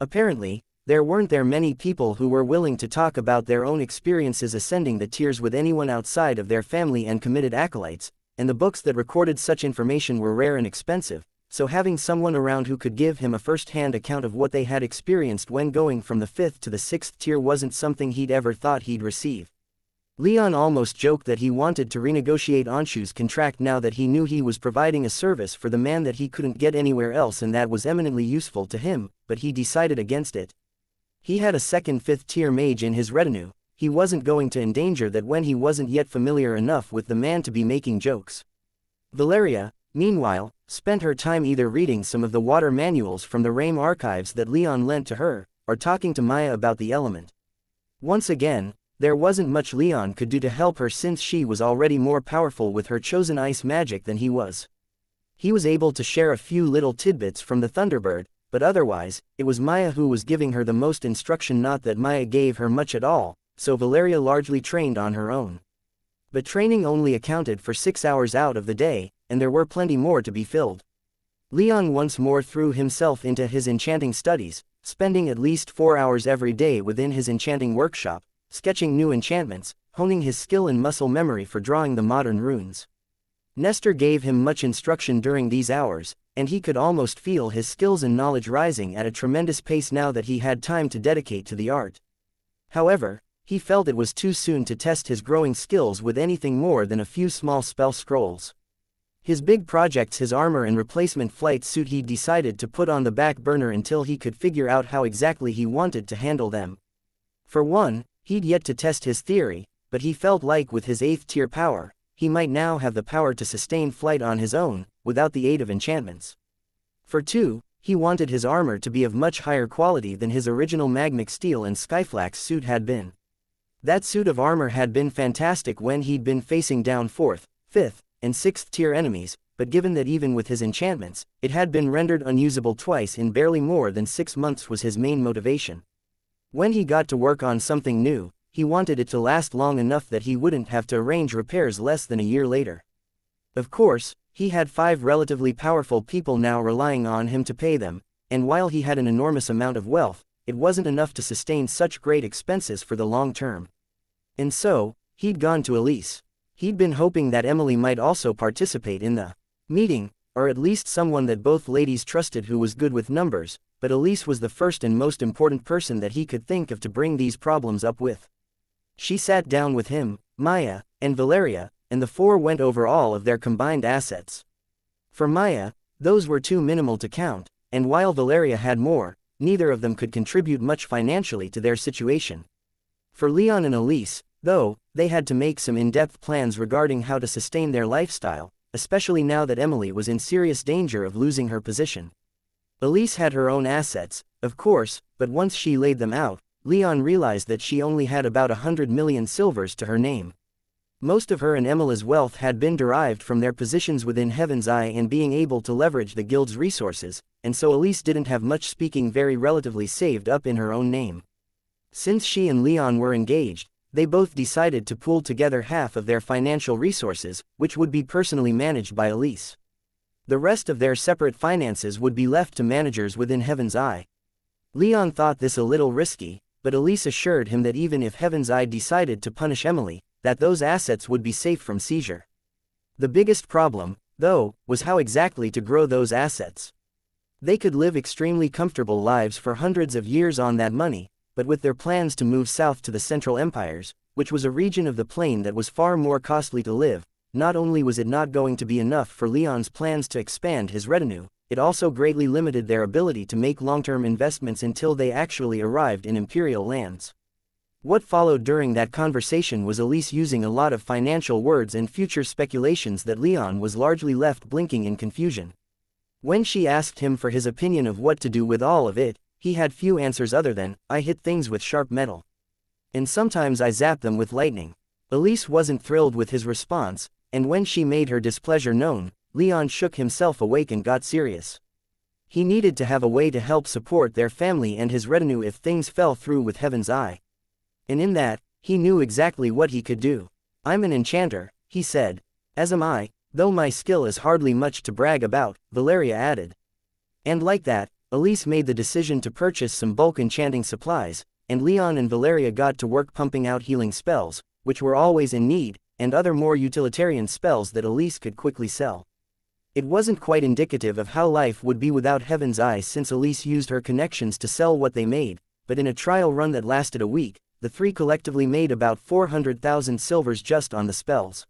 Speaker 1: Apparently, there weren't many people who were willing to talk about their own experiences ascending the tiers with anyone outside of their family and committed acolytes, and the books that recorded such information were rare and expensive, so having someone around who could give him a first-hand account of what they had experienced when going from the 5th to the 6th tier wasn't something he'd ever thought he'd receive. Leon almost joked that he wanted to renegotiate Anshu's contract now that he knew he was providing a service for the man that he couldn't get anywhere else and that was eminently useful to him, but he decided against it. He had a second 5th tier mage in his retinue. He wasn't going to endanger that when he wasn't yet familiar enough with the man to be making jokes. Valeria, meanwhile, spent her time either reading some of the water manuals from the Rame archives that Leon lent to her, or talking to Maya about the element. Once again, there wasn't much Leon could do to help her since she was already more powerful with her chosen ice magic than he was. He was able to share a few little tidbits from the Thunderbird, but otherwise, it was Maya who was giving her the most instruction, not that Maya gave her much at all, so Valeria largely trained on her own. But training only accounted for 6 hours out of the day, and there were plenty more to be filled. Leon once more threw himself into his enchanting studies, spending at least 4 hours every day within his enchanting workshop, sketching new enchantments, honing his skill and muscle memory for drawing the modern runes. Nestor gave him much instruction during these hours, and he could almost feel his skills and knowledge rising at a tremendous pace now that he had time to dedicate to the art. However, he felt it was too soon to test his growing skills with anything more than a few small spell scrolls. His big projects, his armor and replacement flight suit, he decided to put on the back burner until he could figure out how exactly he wanted to handle them. For one, he'd yet to test his theory, but he felt like with his 8th tier power, he might now have the power to sustain flight on his own, without the aid of enchantments. For two, he wanted his armor to be of much higher quality than his original magmic steel and skyflax suit had been. That suit of armor had been fantastic when he'd been facing down 4th, 5th, and 6th tier enemies, but given that even with his enchantments, it had been rendered unusable twice in barely more than 6 months was his main motivation. When he got to work on something new, he wanted it to last long enough that he wouldn't have to arrange repairs less than a year later. Of course, he had 5 relatively powerful people now relying on him to pay them, and while he had an enormous amount of wealth, it wasn't enough to sustain such great expenses for the long term. And so, he'd gone to Elise. He'd been hoping that Emily might also participate in the meeting, or at least someone that both ladies trusted who was good with numbers, but Elise was the first and most important person that he could think of to bring these problems up with. She sat down with him, Maya, and Valeria, and the 4 went over all of their combined assets. For Maya, those were too minimal to count, and while Valeria had more, neither of them could contribute much financially to their situation. For Leon and Elise, though, they had to make some in-depth plans regarding how to sustain their lifestyle, especially now that Emily was in serious danger of losing her position. Elise had her own assets, of course, but once she laid them out, Leon realized that she only had about 100 million silvers to her name. Most of her and Emily's wealth had been derived from their positions within Heaven's Eye and being able to leverage the guild's resources, and so Elise didn't have much speaking very relatively saved up in her own name. Since she and Leon were engaged, they both decided to pool together half of their financial resources, which would be personally managed by Elise. The rest of their separate finances would be left to managers within Heaven's Eye. Leon thought this a little risky, but Elise assured him that even if Heaven's Eye decided to punish Emily, that those assets would be safe from seizure. The biggest problem, though, was how exactly to grow those assets. They could live extremely comfortable lives for hundreds of years on that money, but with their plans to move south to the Central Empires, which was a region of the plain that was far more costly to live, not only was it not going to be enough for Leon's plans to expand his retinue, it also greatly limited their ability to make long-term investments until they actually arrived in imperial lands. What followed during that conversation was Elise using a lot of financial words and future speculations that Leon was largely left blinking in confusion. When she asked him for his opinion of what to do with all of it, he had few answers other than, "I hit things with sharp metal. And sometimes I zap them with lightning." Elise wasn't thrilled with his response, and when she made her displeasure known, Leon shook himself awake and got serious. He needed to have a way to help support their family and his retinue if things fell through with Heaven's Eye. And in that, he knew exactly what he could do. "I'm an enchanter," he said. "As am I, though my skill is hardly much to brag about," Valeria added. And like that, Elise made the decision to purchase some bulk enchanting supplies, and Leon and Valeria got to work pumping out healing spells, which were always in need, and other more utilitarian spells that Elise could quickly sell. It wasn't quite indicative of how life would be without Heaven's Eye since Elise used her connections to sell what they made, but in a trial run that lasted a week, the 3 collectively made about 400,000 silvers just on the spells.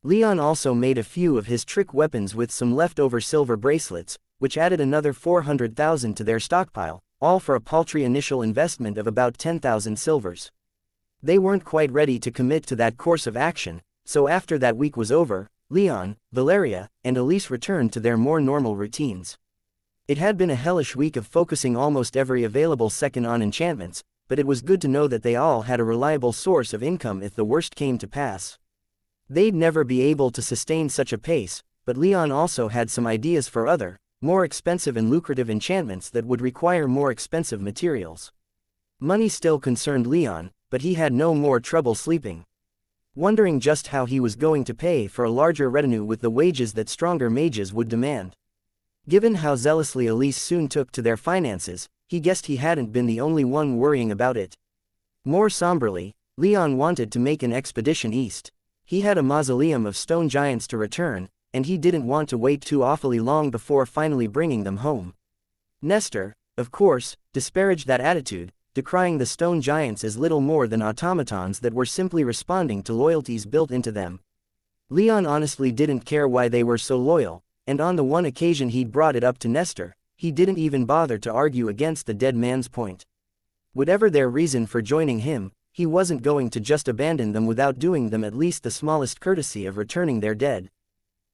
Speaker 1: Leon also made a few of his trick weapons with some leftover silver bracelets, which added another 400,000 to their stockpile, all for a paltry initial investment of about 10,000 silvers. They weren't quite ready to commit to that course of action, so after that week was over, Leon, Valeria, and Elise returned to their more normal routines. It had been a hellish week of focusing almost every available second on enchantments, but it was good to know that they all had a reliable source of income if the worst came to pass. They'd never be able to sustain such a pace, but Leon also had some ideas for other, more expensive and lucrative enchantments that would require more expensive materials. Money still concerned Leon, but he had no more trouble sleeping. Wondering just how he was going to pay for a larger retinue with the wages that stronger mages would demand. Given how zealously Elise soon took to their finances, he guessed he hadn't been the only one worrying about it. More somberly, Leon wanted to make an expedition east. He had a mausoleum of stone giants to return, and he didn't want to wait too awfully long before finally bringing them home. Nestor, of course, disparaged that attitude, decrying the stone giants as little more than automatons that were simply responding to loyalties built into them. Leon honestly didn't care why they were so loyal, and on the one occasion he'd brought it up to Nestor, he didn't even bother to argue against the dead man's point. Whatever their reason for joining him, he wasn't going to just abandon them without doing them at least the smallest courtesy of returning their dead.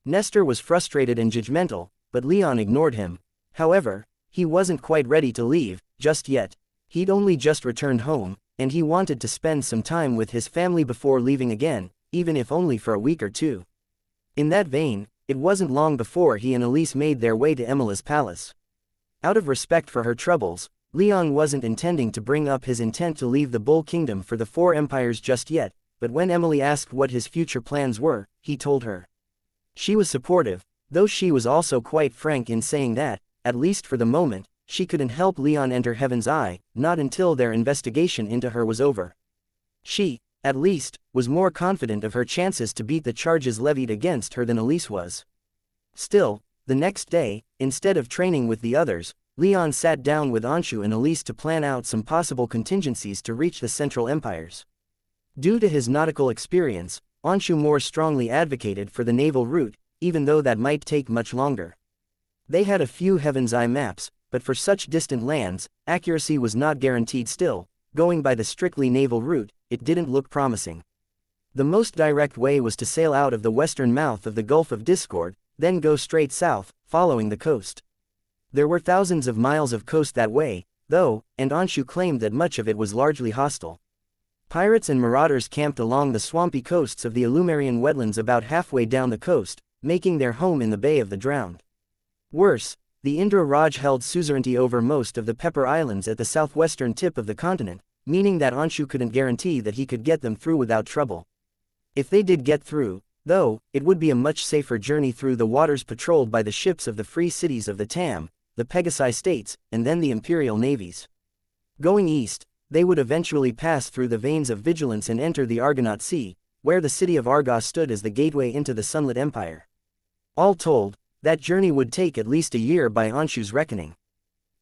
Speaker 1: Nestor was frustrated and judgmental, but Leon ignored him. However, he wasn't quite ready to leave, just yet. He'd only just returned home, and he wanted to spend some time with his family before leaving again, even if only for a week or two. In that vein, it wasn't long before he and Elise made their way to Emila's palace. Out of respect for her troubles, Leon wasn't intending to bring up his intent to leave the Bull Kingdom for the Four Empires just yet, but when Emily asked what his future plans were, he told her. She was supportive, though she was also quite frank in saying that, at least for the moment, she couldn't help Leon enter Heaven's Eye, not until their investigation into her was over. She, at least, was more confident of her chances to beat the charges levied against her than Elise was. Still, the next day, instead of training with the others, Leon sat down with Anshu and Elise to plan out some possible contingencies to reach the Central Empires. Due to his nautical experience, Anshu more strongly advocated for the naval route, even though that might take much longer. They had a few Heaven's Eye maps, but for such distant lands, accuracy was not guaranteed still. Going by the strictly naval route, it didn't look promising. The most direct way was to sail out of the western mouth of the Gulf of Discord, then go straight south, following the coast. There were thousands of miles of coast that way, though, and Anshu claimed that much of it was largely hostile. Pirates and marauders camped along the swampy coasts of the Illumarian wetlands about halfway down the coast, making their home in the Bay of the Drowned. Worse, the Indra Raj held suzerainty over most of the Pepper Islands at the southwestern tip of the continent, meaning that Anshu couldn't guarantee that he could get them through without trouble. If they did get through, though, it would be a much safer journey through the waters patrolled by the ships of the free cities of the Tam, the Pegasi states, and then the imperial navies. Going east, they would eventually pass through the veins of vigilance and enter the Argonaut Sea, where the city of Argos stood as the gateway into the Sunlit Empire. All told, that journey would take at least a year by Anshu's reckoning.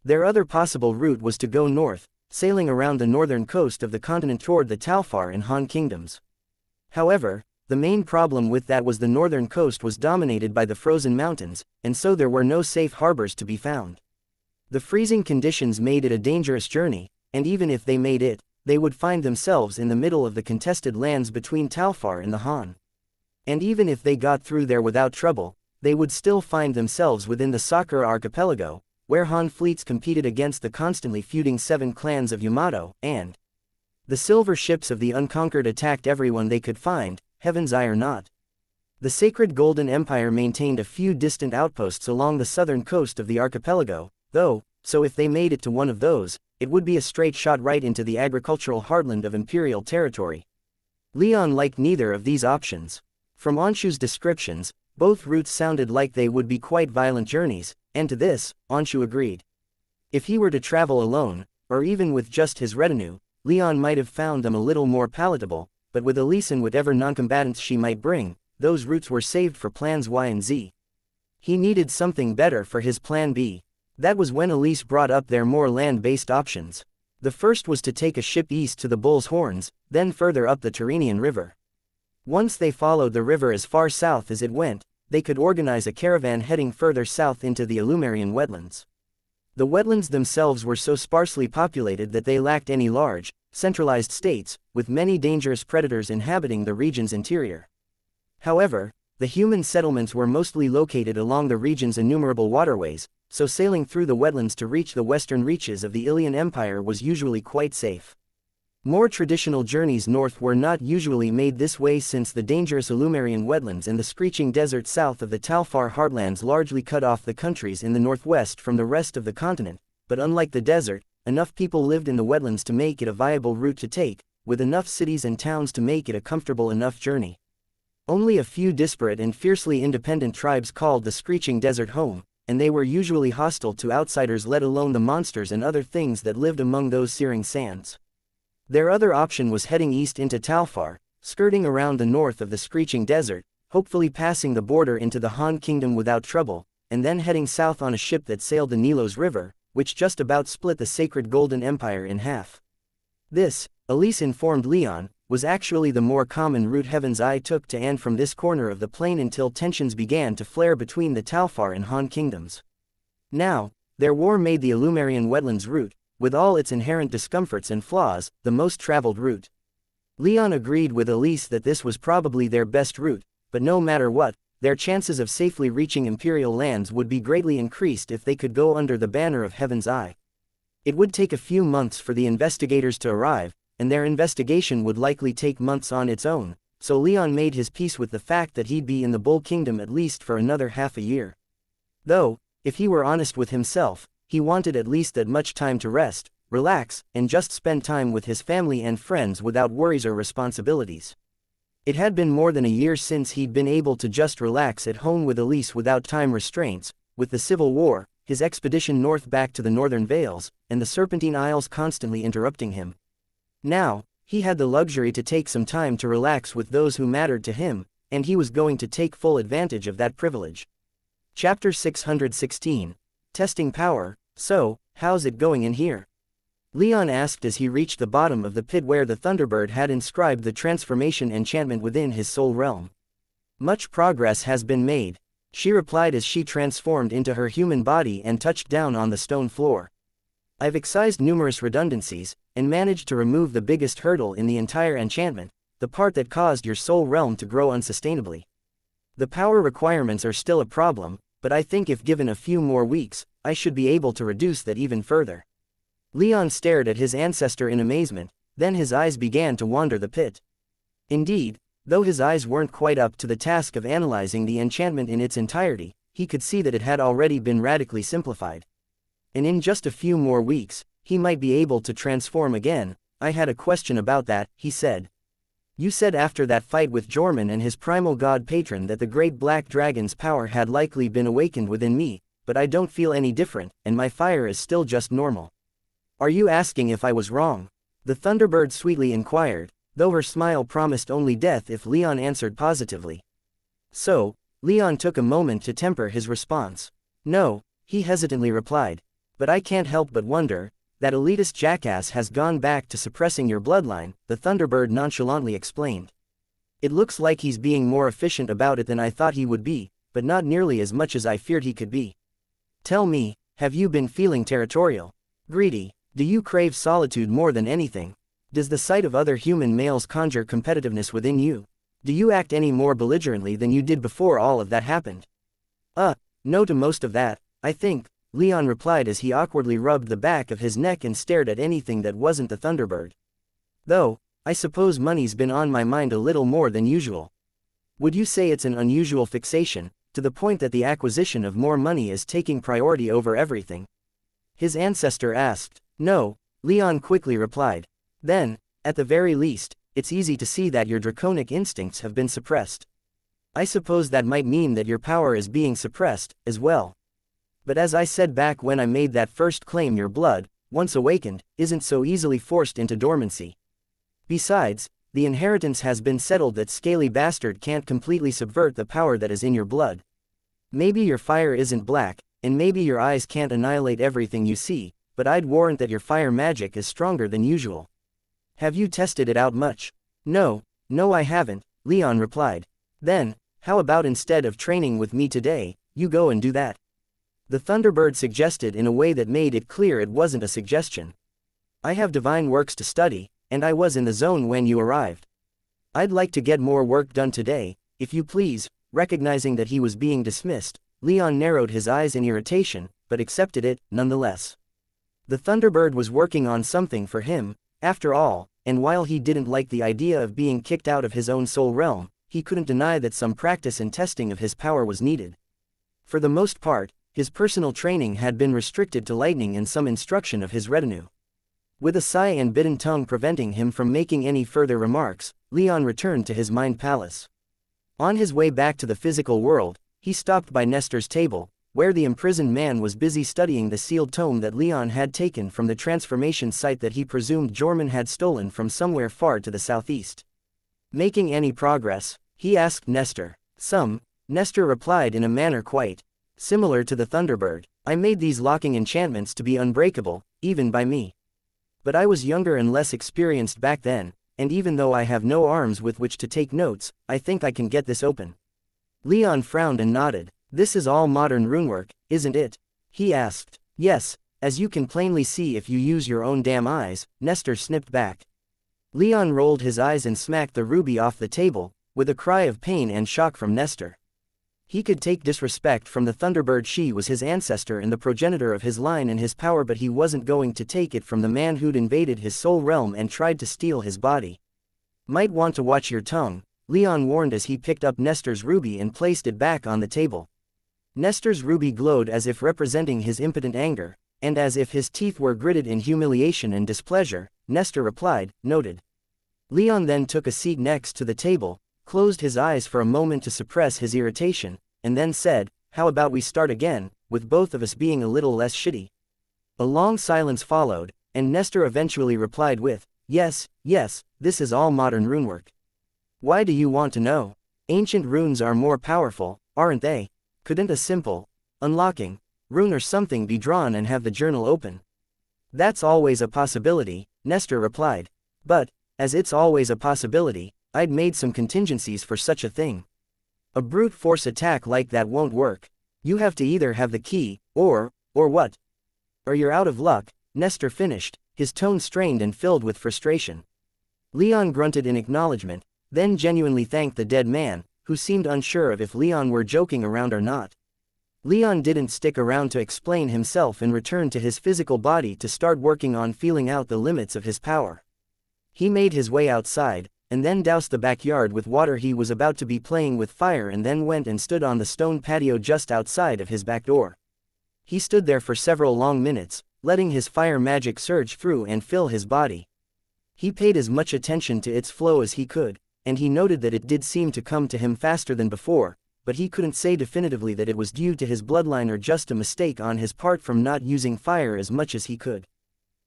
Speaker 1: Their other possible route was to go north, sailing around the northern coast of the continent toward the Talfar and Han kingdoms. However, the main problem with that was the northern coast was dominated by the frozen mountains, and so there were no safe harbors to be found. The freezing conditions made it a dangerous journey, and even if they made it, they would find themselves in the middle of the contested lands between Talfar and the Han. And even if they got through there without trouble, they would still find themselves within the Sakura archipelago, where Han fleets competed against the constantly feuding 7 clans of Yamato, and the silver ships of the Unconquered attacked everyone they could find, Heaven's Eye or not. The Sacred Golden Empire maintained a few distant outposts along the southern coast of the archipelago, though, so if they made it to one of those, it would be a straight shot right into the agricultural heartland of imperial territory. Leon liked neither of these options. From Anshu's descriptions, both routes sounded like they would be quite violent journeys, and to this, Anshu agreed. If he were to travel alone, or even with just his retinue, Leon might have found them a little more palatable, but with Elise and whatever noncombatants she might bring, those routes were saved for plans Y and Z. He needed something better for his plan B. That was when Elise brought up their more land-based options. The first was to take a ship east to the Bull's Horns, then further up the Tyrrhenian River. Once they followed the river as far south as it went, they could organize a caravan heading further south into the Illumarian wetlands. The wetlands themselves were so sparsely populated that they lacked any large, centralized states, with many dangerous predators inhabiting the region's interior. However, the human settlements were mostly located along the region's innumerable waterways, so sailing through the wetlands to reach the western reaches of the Ilian Empire was usually quite safe. More traditional journeys north were not usually made this way since the dangerous Illumarian wetlands and the screeching desert south of the Talfar heartlands largely cut off the countries in the northwest from the rest of the continent, but unlike the desert, enough people lived in the wetlands to make it a viable route to take, with enough cities and towns to make it a comfortable enough journey. Only a few disparate and fiercely independent tribes called the Screeching Desert home, and they were usually hostile to outsiders, let alone the monsters and other things that lived among those searing sands. Their other option was heading east into Talfar, skirting around the north of the Screeching Desert, hopefully passing the border into the Han Kingdom without trouble, and then heading south on a ship that sailed the Nilos River, which just about split the sacred Golden Empire in half. This, Elise informed Leon, was actually the more common route Heaven's Eye took to and from this corner of the plain until tensions began to flare between the Talfar and Han kingdoms. Now, their war made the Illumarian wetlands route, with all its inherent discomforts and flaws, the most traveled route. Leon agreed with Elise that this was probably their best route, but no matter what, their chances of safely reaching Imperial lands would be greatly increased if they could go under the banner of Heaven's Eye. It would take a few months for the investigators to arrive, and their investigation would likely take months on its own, so Leon made his peace with the fact that he'd be in the Bull Kingdom at least for another half a year. Though, if he were honest with himself, he wanted at least that much time to rest, relax, and just spend time with his family and friends without worries or responsibilities. It had been more than a year since he'd been able to just relax at home with Elise without time restraints, with the Civil War, his expedition north back to the Northern Vales, and the Serpentine Isles constantly interrupting him. Now, he had the luxury to take some time to relax with those who mattered to him, and he was going to take full advantage of that privilege. Chapter 616. Testing Power. So, how's it going in here? Leon asked as he reached the bottom of the pit where the Thunderbird had inscribed the transformation enchantment within his soul realm. Much progress has been made, she replied as she transformed into her human body and touched down on the stone floor. I've excised numerous redundancies, and managed to remove the biggest hurdle in the entire enchantment, the part that caused your soul realm to grow unsustainably. The power requirements are still a problem, but I think if given a few more weeks, I should be able to reduce that even further. Leon stared at his ancestor in amazement, then his eyes began to wander the pit. Indeed, though his eyes weren't quite up to the task of analyzing the enchantment in its entirety, he could see that it had already been radically simplified. And in just a few more weeks, he might be able to transform again. I had a question about that, he said. You said after that fight with Jorman and his primal god patron that the great black dragon's power had likely been awakened within me, but I don't feel any different, and my fire is still just normal. Are you asking if I was wrong? The Thunderbird sweetly inquired, though her smile promised only death if Leon answered positively. So, Leon took a moment to temper his response. No, he hesitantly replied. But I can't help but wonder, that elitist jackass has gone back to suppressing your bloodline, the Thunderbird nonchalantly explained. It looks like he's being more efficient about it than I thought he would be, but not nearly as much as I feared he could be. Tell me, have you been feeling territorial? Greedy? Do you crave solitude more than anything? Does the sight of other human males conjure competitiveness within you? Do you act any more belligerently than you did before all of that happened? No to most of that, I think, Leon replied as he awkwardly rubbed the back of his neck and stared at anything that wasn't the Thunderbird. Though, I suppose money's been on my mind a little more than usual. Would you say it's an unusual fixation, to the point that the acquisition of more money is taking priority over everything? His ancestor asked. No, Leon quickly replied. Then, at the very least, it's easy to see that your draconic instincts have been suppressed. I suppose that might mean that your power is being suppressed, as well. But as I said back when I made that first claim, your blood, once awakened, isn't so easily forced into dormancy. Besides, the inheritance has been settled that Scaly Bastard can't completely subvert the power that is in your blood. Maybe your fire isn't black, and maybe your eyes can't annihilate everything you see, but I'd warrant that your fire magic is stronger than usual. Have you tested it out much? No I haven't, Leon replied. Then, how about instead of training with me today, you go and do that? The Thunderbird suggested in a way that made it clear it wasn't a suggestion. I have divine works to study, and I was in the zone when you arrived. I'd like to get more work done today, if you please. Recognizing that he was being dismissed, Leon narrowed his eyes in irritation, but accepted it, nonetheless. The Thunderbird was working on something for him, after all, and while he didn't like the idea of being kicked out of his own soul realm, he couldn't deny that some practice and testing of his power was needed. For the most part, his personal training had been restricted to lightning and some instruction of his retinue. With a sigh and bitten tongue preventing him from making any further remarks, Leon returned to his mind palace. On his way back to the physical world, he stopped by Nestor's table, where the imprisoned man was busy studying the sealed tome that Leon had taken from the transformation site that he presumed Jorman had stolen from somewhere far to the southeast. Making any progress? He asked Nestor. Some, Nestor replied in a manner quite similar to the Thunderbird. I made these locking enchantments to be unbreakable, even by me. But I was younger and less experienced back then, and even though I have no arms with which to take notes, I think I can get this open. Leon frowned and nodded. This is all modern runework, isn't it? He asked. Yes, as you can plainly see if you use your own damn eyes, Nestor snipped back. Leon rolled his eyes and smacked the ruby off the table, with a cry of pain and shock from Nestor. He could take disrespect from the Thunderbird. She was his ancestor and the progenitor of his line and his power, but he wasn't going to take it from the man who'd invaded his soul realm and tried to steal his body. Might want to watch your tongue, Leon warned as he picked up Nestor's ruby and placed it back on the table. Nestor's ruby glowed as if representing his impotent anger, and as if his teeth were gritted in humiliation and displeasure. Nestor replied, noted. Leon then took a seat next to the table, closed his eyes for a moment to suppress his irritation, and then said, how about we start again, with both of us being a little less shitty? A long silence followed, and Nestor eventually replied with, yes, this is all modern runework. Why do you want to know? Ancient runes are more powerful, aren't they? Couldn't a simple, unlocking, rune or something be drawn and have the journal open? That's always a possibility, Nestor replied. But, as it's always a possibility, I'd made some contingencies for such a thing. A brute force attack like that won't work. You have to either have the key, or what? Or you're out of luck, Nestor finished, his tone strained and filled with frustration. Leon grunted in acknowledgement, then genuinely thanked the dead man, who seemed unsure of if Leon were joking around or not. Leon didn't stick around to explain himself and returned to his physical body to start working on feeling out the limits of his power. He made his way outside, and then doused the backyard with water. He was about to be playing with fire and then went and stood on the stone patio just outside of his back door. He stood there for several long minutes, letting his fire magic surge through and fill his body. He paid as much attention to its flow as he could, and he noted that it did seem to come to him faster than before, but he couldn't say definitively that it was due to his bloodline or just a mistake on his part from not using fire as much as he could.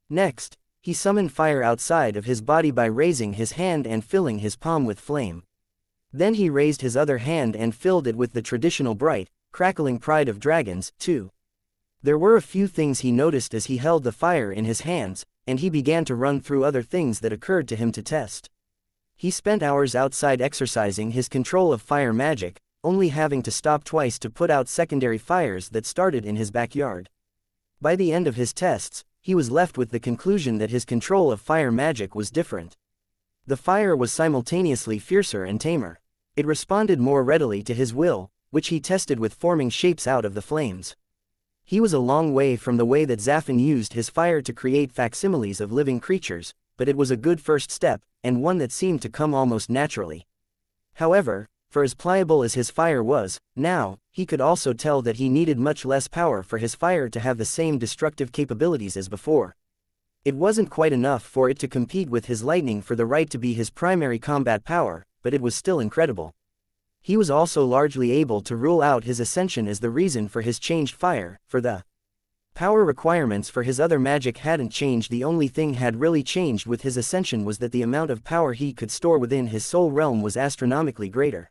Speaker 1: Next, he summoned fire outside of his body by raising his hand and filling his palm with flame. Then he raised his other hand and filled it with the traditional bright, crackling pride of dragons, too. There were a few things he noticed as he held the fire in his hands, and he began to run through other things that occurred to him to test. He spent hours outside exercising his control of fire magic, only having to stop twice to put out secondary fires that started in his backyard. By the end of his tests, he was left with the conclusion that his control of fire magic was different. The fire was simultaneously fiercer and tamer. It responded more readily to his will, which he tested with forming shapes out of the flames. He was a long way from the way that Zafin used his fire to create facsimiles of living creatures, but it was a good first step, and one that seemed to come almost naturally. However, for as pliable as his fire was, now, he could also tell that he needed much less power for his fire to have the same destructive capabilities as before. It wasn't quite enough for it to compete with his lightning for the right to be his primary combat power, but it was still incredible. He was also largely able to rule out his ascension as the reason for his changed fire, for the power requirements for his other magic hadn't changed. The only thing had really changed with his ascension was that the amount of power he could store within his soul realm was astronomically greater.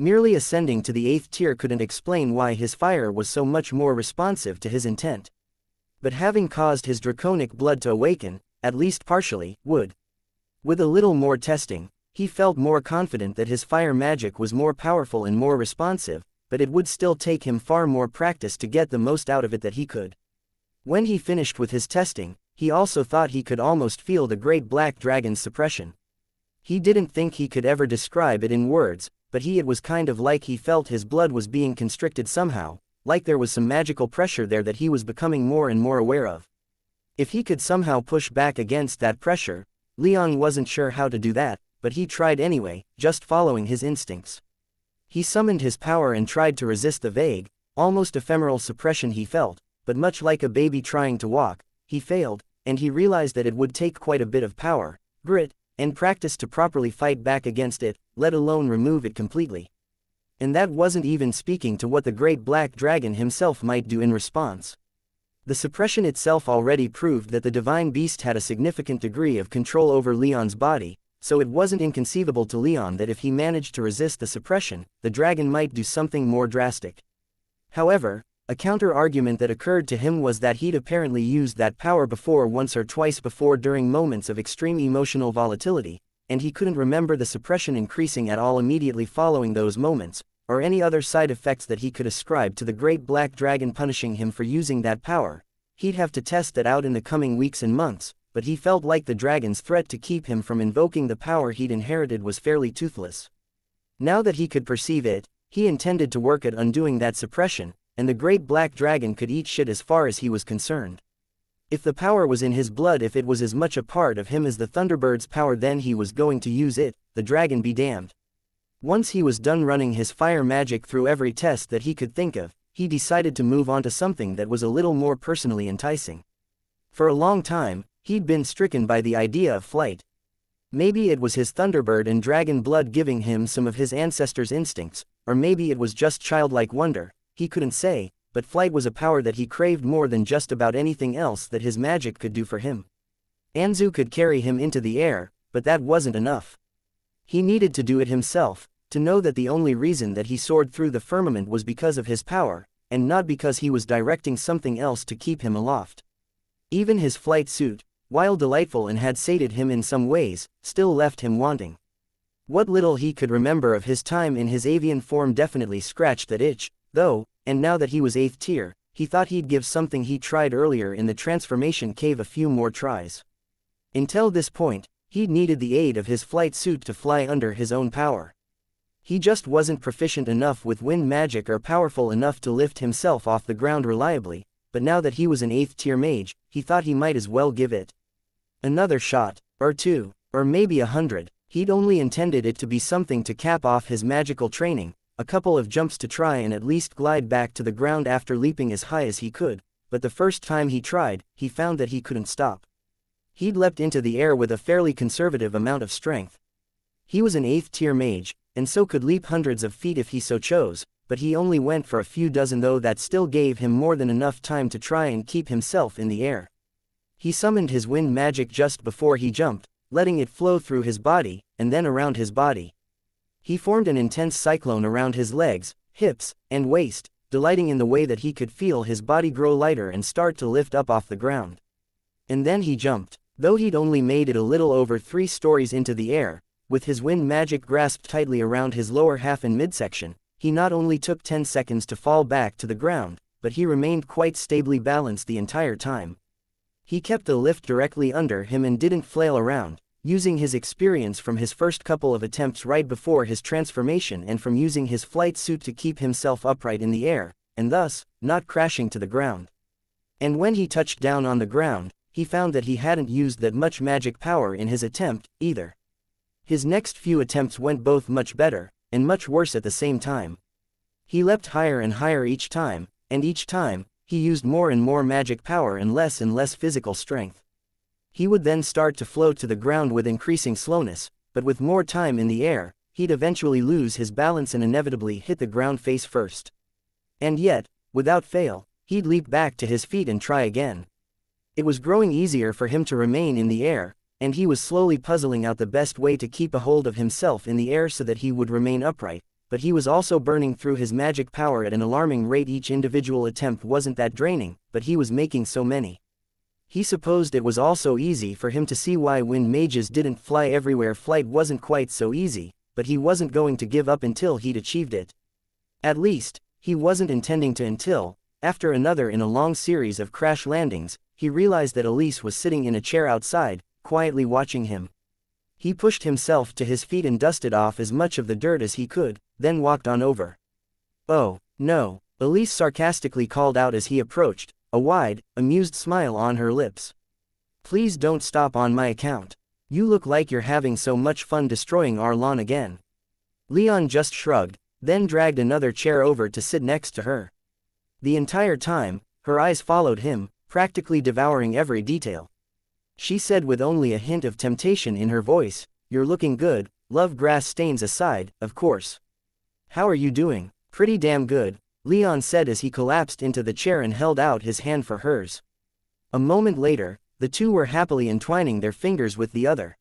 Speaker 1: Merely ascending to the 8th tier couldn't explain why his fire was so much more responsive to his intent. But having caused his draconic blood to awaken, at least partially, would. With a little more testing, he felt more confident that his fire magic was more powerful and more responsive, but it would still take him far more practice to get the most out of it that he could. When he finished with his testing, he also thought he could almost feel the great black dragon's suppression. He didn't think he could ever describe it in words, but it was kind of like he felt his blood was being constricted somehow, like there was some magical pressure there that he was becoming more and more aware of. If he could somehow push back against that pressure, Leon wasn't sure how to do that, but he tried anyway, just following his instincts. He summoned his power and tried to resist the vague, almost ephemeral suppression he felt, but much like a baby trying to walk, he failed, and he realized that it would take quite a bit of power, grit, and practice to properly fight back against it, let alone remove it completely. And that wasn't even speaking to what the great black dragon himself might do in response. The suppression itself already proved that the divine beast had a significant degree of control over Leon's body, so it wasn't inconceivable to Leon that if he managed to resist the suppression, the dragon might do something more drastic. However, a counter-argument that occurred to him was that he'd apparently used that power before once or twice before during moments of extreme emotional volatility, and he couldn't remember the suppression increasing at all immediately following those moments, or any other side effects that he could ascribe to the great black dragon punishing him for using that power. He'd have to test that out in the coming weeks and months, but he felt like the dragon's threat to keep him from invoking the power he'd inherited was fairly toothless. Now that he could perceive it, he intended to work at undoing that suppression, and the great black dragon could eat shit as far as he was concerned. If the power was in his blood, if it was as much a part of him as the Thunderbird's power, then he was going to use it, the dragon be damned. Once he was done running his fire magic through every test that he could think of, he decided to move on to something that was a little more personally enticing. For a long time, he'd been stricken by the idea of flight. Maybe it was his Thunderbird and dragon blood giving him some of his ancestors' instincts, or maybe it was just childlike wonder, he couldn't say, but flight was a power that he craved more than just about anything else that his magic could do for him. Anzu could carry him into the air, but that wasn't enough. He needed to do it himself, to know that the only reason that he soared through the firmament was because of his power, and not because he was directing something else to keep him aloft. Even his flight suit, while delightful and had sated him in some ways, still left him wanting. What little he could remember of his time in his avian form definitely scratched that itch, though, and now that he was 8th tier, he thought he'd give something he tried earlier in the transformation cave a few more tries. Until this point, he'd needed the aid of his flight suit to fly under his own power. He just wasn't proficient enough with wind magic or powerful enough to lift himself off the ground reliably, but now that he was an 8th tier mage, he thought he might as well give it another shot, or two, or maybe 100. He'd only intended it to be something to cap off his magical training, a couple of jumps to try and at least glide back to the ground after leaping as high as he could, but the first time he tried, he found that he couldn't stop. He'd leapt into the air with a fairly conservative amount of strength. He was an 8th tier mage, and so could leap hundreds of feet if he so chose, but he only went for a few dozen, though that still gave him more than enough time to try and keep himself in the air. He summoned his wind magic just before he jumped, letting it flow through his body, and then around his body. He formed an intense cyclone around his legs, hips, and waist, delighting in the way that he could feel his body grow lighter and start to lift up off the ground. And then he jumped, though he'd only made it a little over 3 stories into the air, with his wind magic grasped tightly around his lower half and midsection. He not only took 10 seconds to fall back to the ground, but he remained quite stably balanced the entire time. He kept the lift directly under him and didn't flail around, using his experience from his first couple of attempts right before his transformation and from using his flight suit to keep himself upright in the air, and thus, not crashing to the ground. And when he touched down on the ground, he found that he hadn't used that much magic power in his attempt, either. His next few attempts went both much better, and much worse at the same time. He leapt higher and higher each time, and each time, he used more and more magic power and less physical strength. He would then start to float to the ground with increasing slowness, but with more time in the air, he'd eventually lose his balance and inevitably hit the ground face first. And yet, without fail, he'd leap back to his feet and try again. It was growing easier for him to remain in the air, and he was slowly puzzling out the best way to keep a hold of himself in the air so that he would remain upright, but he was also burning through his magic power at an alarming rate. Each individual attempt wasn't that draining, but he was making so many. He supposed it was also easy for him to see why wind mages didn't fly everywhere. Flight wasn't quite so easy, but he wasn't going to give up until he'd achieved it. At least, he wasn't intending to until, after another in a long series of crash landings, he realized that Elise was sitting in a chair outside, quietly watching him. He pushed himself to his feet and dusted off as much of the dirt as he could, then walked on over. "Oh, no," Elise sarcastically called out as he approached, a wide, amused smile on her lips. "Please don't stop on my account. You look like you're having so much fun destroying our lawn again." Leon just shrugged, then dragged another chair over to sit next to her. The entire time, her eyes followed him, practically devouring every detail. She said with only a hint of temptation in her voice. You're looking good, love grass stains aside, of course. How are you doing? Pretty damn good, Leon said as he collapsed into the chair and held out his hand for hers. A moment later, the two were happily entwining their fingers with the other.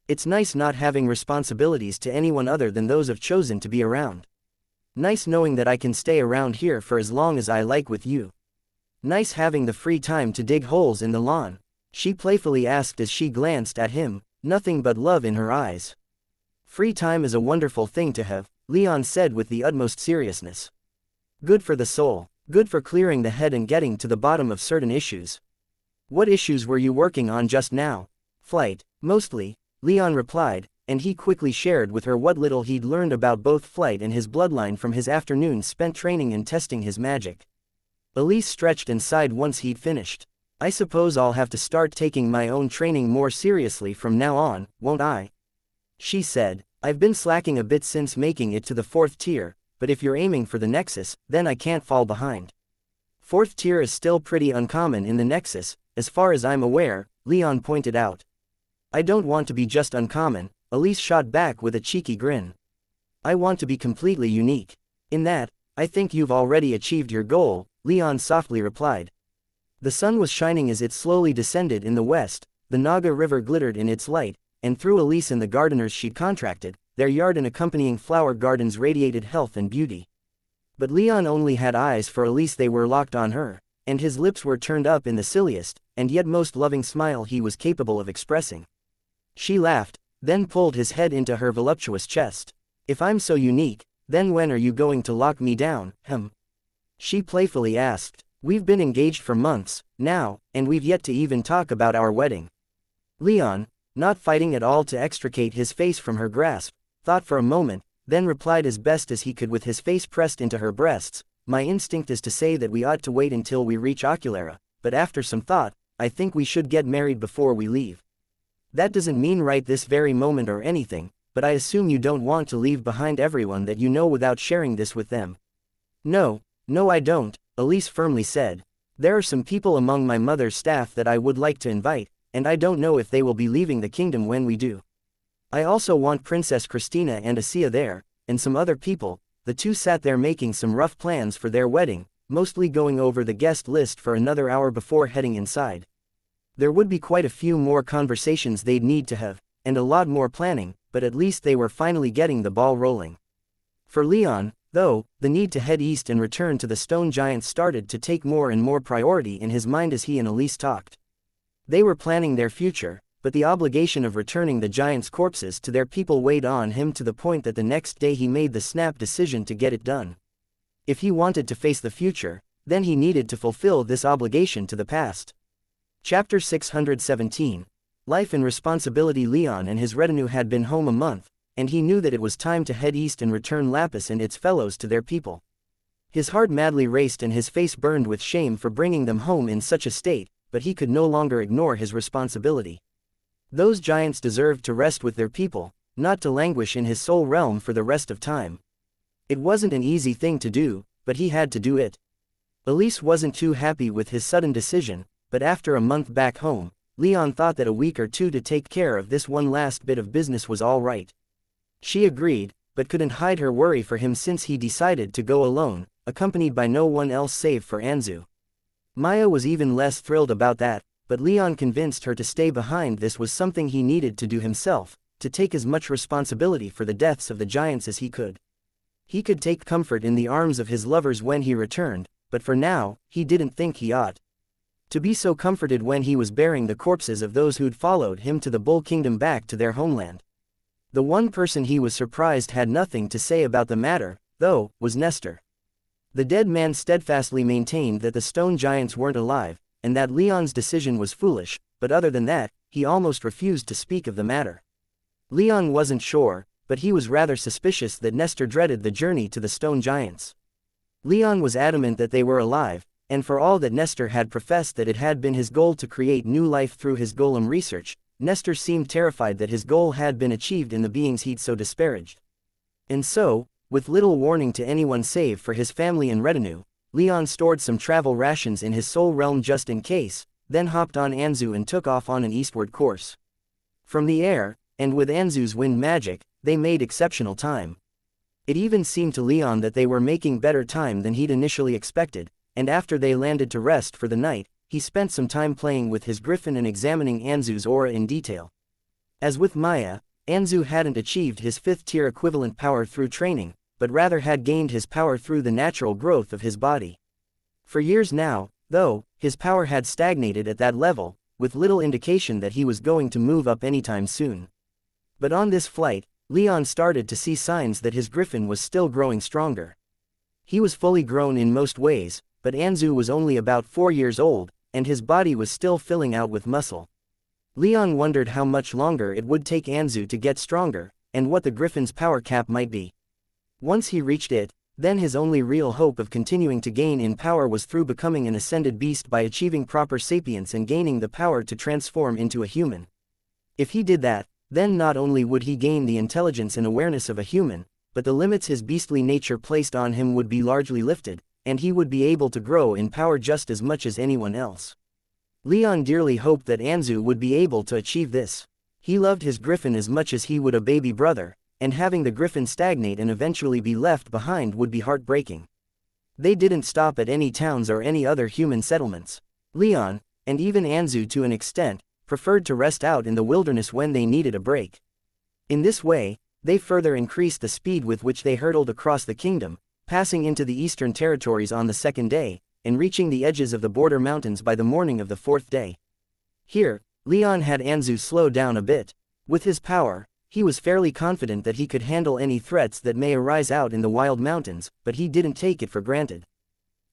Speaker 1: It's nice not having responsibilities to anyone other than those I've chosen to be around. Nice knowing that I can stay around here for as long as I like with you. Nice having the free time to dig holes in the lawn, she playfully asked as she glanced at him, nothing but love in her eyes. Free time is a wonderful thing to have, Leon said with the utmost seriousness. Good for the soul, good for clearing the head and getting to the bottom of certain issues. What issues were you working on just now? Flight, mostly, Leon replied, and he quickly shared with her what little he'd learned about both flight and his bloodline from his afternoons spent training and testing his magic. Elise stretched and sighed once he'd finished. I suppose I'll have to start taking my own training more seriously from now on, won't I? She said, I've been slacking a bit since making it to the 4th tier, but if you're aiming for the Nexus, then I can't fall behind. 4th tier is still pretty uncommon in the Nexus, as far as I'm aware, Leon pointed out. I don't want to be just uncommon, Elise shot back with a cheeky grin. I want to be completely unique. In that, I think you've already achieved your goal, Leon softly replied. The sun was shining as it slowly descended in the west, the Naga River glittered in its light, and through Elise and the gardeners she'd contracted, their yard and accompanying flower gardens radiated health and beauty. But Leon only had eyes for Elise, they were locked on her, and his lips were turned up in the silliest, and yet most loving smile he was capable of expressing. She laughed, then pulled his head into her voluptuous chest. If I'm so unique, then when are you going to lock me down, She playfully asked. We've been engaged for months, now, and we've yet to even talk about our wedding. Leon, not fighting at all to extricate his face from her grasp, thought for a moment, then replied as best as he could with his face pressed into her breasts, my instinct is to say that we ought to wait until we reach Oculera, but after some thought, I think we should get married before we leave. That doesn't mean right this very moment or anything, but I assume you don't want to leave behind everyone that you know without sharing this with them. No I don't, Elise firmly said. There are some people among my mother's staff that I would like to invite, and I don't know if they will be leaving the kingdom when we do. I also want Princess Christina and Asia there, and some other people. The two sat there making some rough plans for their wedding, mostly going over the guest list for another hour before heading inside. There would be quite a few more conversations they'd need to have, and a lot more planning, but at least they were finally getting the ball rolling. For Leon, though, the need to head east and return to the stone giants started to take more and more priority in his mind as he and Elise talked. They were planning their future, but the obligation of returning the giants' corpses to their people weighed on him to the point that the next day he made the snap decision to get it done. If he wanted to face the future, then he needed to fulfill this obligation to the past. Chapter 617. Life and Responsibility. Leon and his retinue had been home a month, and he knew that it was time to head east and return Lapis and its fellows to their people. His heart madly raced and his face burned with shame for bringing them home in such a state, but he could no longer ignore his responsibility. Those giants deserved to rest with their people, not to languish in his soul realm for the rest of time. It wasn't an easy thing to do, but he had to do it. Elise wasn't too happy with his sudden decision, but after a month back home, Leon thought that a week or two to take care of this one last bit of business was all right. She agreed, but couldn't hide her worry for him since he decided to go alone, accompanied by no one else save for Anzu. Maya was even less thrilled about that, but Leon convinced her to stay behind. This was something he needed to do himself, to take as much responsibility for the deaths of the giants as he could. He could take comfort in the arms of his lovers when he returned, but for now, he didn't think he ought to be so comforted when he was bearing the corpses of those who'd followed him to the Bull Kingdom back to their homeland. The one person he was surprised had nothing to say about the matter, though, was Nestor. The dead man steadfastly maintained that the stone giants weren't alive, and that Leon's decision was foolish, but other than that, he almost refused to speak of the matter. Leon wasn't sure, but he was rather suspicious that Nestor dreaded the journey to the stone giants. Leon was adamant that they were alive, and for all that Nestor had professed that it had been his goal to create new life through his golem research, Nestor seemed terrified that his goal had been achieved in the beings he'd so disparaged. And so, with little warning to anyone save for his family and retinue, Leon stored some travel rations in his soul realm just in case, then hopped on Anzu and took off on an eastward course. From the air, and with Anzu's wind magic, they made exceptional time. It even seemed to Leon that they were making better time than he'd initially expected, and after they landed to rest for the night, he spent some time playing with his griffin and examining Anzu's aura in detail. As with Maya, Anzu hadn't achieved his 5th-tier equivalent power through training, but rather had gained his power through the natural growth of his body. For years now, though, his power had stagnated at that level, with little indication that he was going to move up anytime soon. But on this flight, Leon started to see signs that his griffin was still growing stronger. He was fully grown in most ways, but Anzu was only about 4 years old, and his body was still filling out with muscle. Leon wondered how much longer it would take Anzu to get stronger, and what the griffin's power cap might be. Once he reached it, then his only real hope of continuing to gain in power was through becoming an ascended beast by achieving proper sapience and gaining the power to transform into a human. If he did that, then not only would he gain the intelligence and awareness of a human, but the limits his beastly nature placed on him would be largely lifted, and he would be able to grow in power just as much as anyone else. Leon dearly hoped that Anzu would be able to achieve this. He loved his griffin as much as he would a baby brother, and having the griffin stagnate and eventually be left behind would be heartbreaking. They didn't stop at any towns or any other human settlements. Leon, and even Anzu to an extent, preferred to rest out in the wilderness when they needed a break. In this way, they further increased the speed with which they hurtled across the kingdom, passing into the eastern territories on the 2nd day, and reaching the edges of the border mountains by the morning of the 4th day. Here, Leon had Anzu slow down a bit. With his power, he was fairly confident that he could handle any threats that may arise out in the wild mountains, but he didn't take it for granted.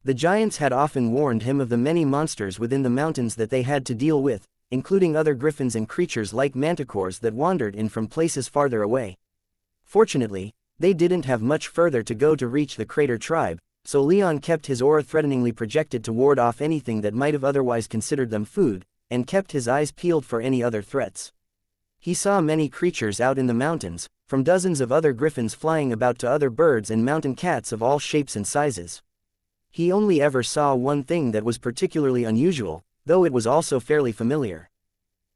Speaker 1: The giants had often warned him of the many monsters within the mountains that they had to deal with, including other griffins and creatures like manticores that wandered in from places farther away. Fortunately, they didn't have much further to go to reach the crater tribe, so Leon kept his aura threateningly projected to ward off anything that might have otherwise considered them food, and kept his eyes peeled for any other threats. He saw many creatures out in the mountains, from dozens of other griffins flying about to other birds and mountain cats of all shapes and sizes. He only ever saw one thing that was particularly unusual, though it was also fairly familiar.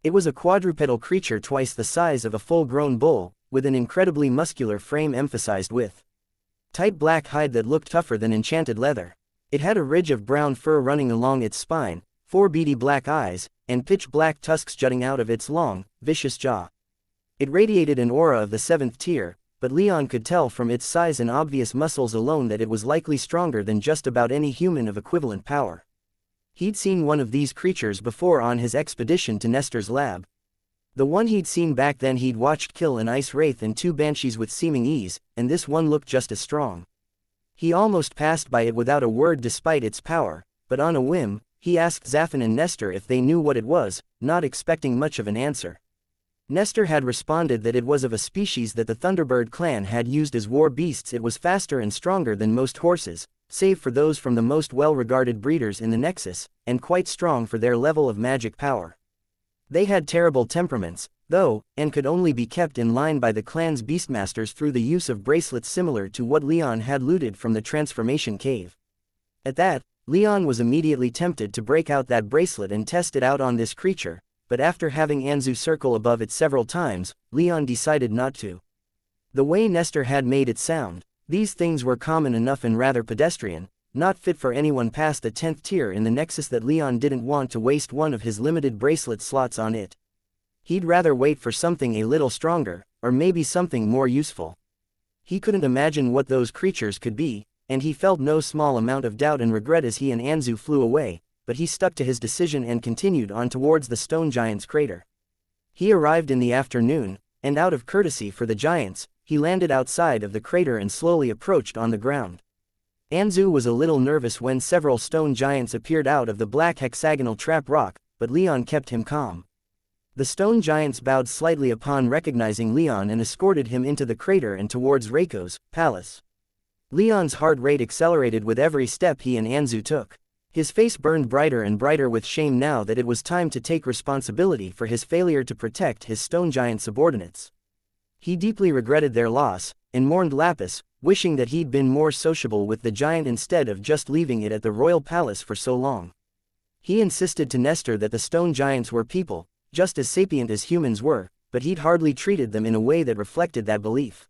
Speaker 1: It was a quadrupedal creature twice the size of a full-grown bull, with an incredibly muscular frame emphasized with tight black hide that looked tougher than enchanted leather. It had a ridge of brown fur running along its spine, 4 beady black eyes, and pitch-black tusks jutting out of its long, vicious jaw. It radiated an aura of the 7th tier, but Leon could tell from its size and obvious muscles alone that it was likely stronger than just about any human of equivalent power. He'd seen one of these creatures before on his expedition to Nestor's lab. The one he'd seen back then he'd watched kill an ice wraith and 2 banshees with seeming ease, and this one looked just as strong. He almost passed by it without a word despite its power, but on a whim, he asked Zaphon and Nestor if they knew what it was, not expecting much of an answer. Nestor had responded that it was of a species that the Thunderbird clan had used as war beasts. It was faster and stronger than most horses, save for those from the most well-regarded breeders in the Nexus, and quite strong for their level of magic power. They had terrible temperaments, though, and could only be kept in line by the clan's beastmasters through the use of bracelets similar to what Leon had looted from the transformation cave. At that, Leon was immediately tempted to break out that bracelet and test it out on this creature, but after having Anzu circle above it several times, Leon decided not to. The way Nestor had made it sound, these things were common enough and rather pedestrian, not fit for anyone past the 10th tier in the Nexus, that Leon didn't want to waste one of his limited bracelet slots on it. He'd rather wait for something a little stronger, or maybe something more useful. He couldn't imagine what those creatures could be, and he felt no small amount of doubt and regret as he and Anzu flew away, but he stuck to his decision and continued on towards the stone giant's crater. He arrived in the afternoon, and out of courtesy for the giants, he landed outside of the crater and slowly approached on the ground. Anzu was a little nervous when several stone giants appeared out of the black hexagonal trap rock, but Leon kept him calm. The stone giants bowed slightly upon recognizing Leon and escorted him into the crater and towards Reiko's palace. Leon's heart rate accelerated with every step he and Anzu took. His face burned brighter and brighter with shame now that it was time to take responsibility for his failure to protect his stone giant subordinates. He deeply regretted their loss, and mourned Lapis, wishing that he'd been more sociable with the giant instead of just leaving it at the royal palace for so long. He insisted to Nestor that the stone giants were people, just as sapient as humans were, but he'd hardly treated them in a way that reflected that belief.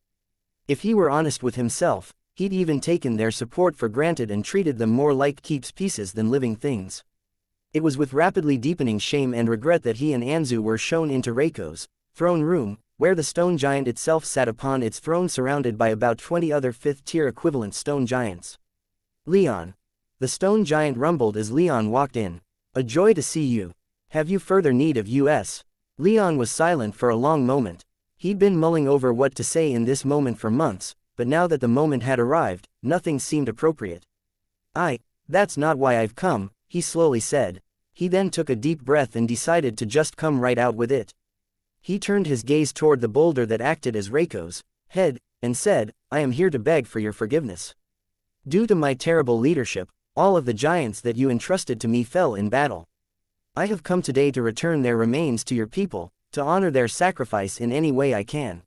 Speaker 1: If he were honest with himself, he'd even taken their support for granted and treated them more like keeps pieces than living things. It was with rapidly deepening shame and regret that he and Anzu were shown into Reiko's throne room, where the stone giant itself sat upon its throne surrounded by about 20 other fifth-tier equivalent stone giants. Leon. The stone giant rumbled as Leon walked in. A joy to see you. Have you further need of us? Leon was silent for a long moment. He'd been mulling over what to say in this moment for months, but now that the moment had arrived, nothing seemed appropriate. That's not why I've come, he slowly said. He then took a deep breath and decided to just come right out with it. He turned his gaze toward the boulder that acted as Reiko's head, and said, I am here to beg for your forgiveness. Due to my terrible leadership, all of the giants that you entrusted to me fell in battle. I have come today to return their remains to your people, to honor their sacrifice in any way I can.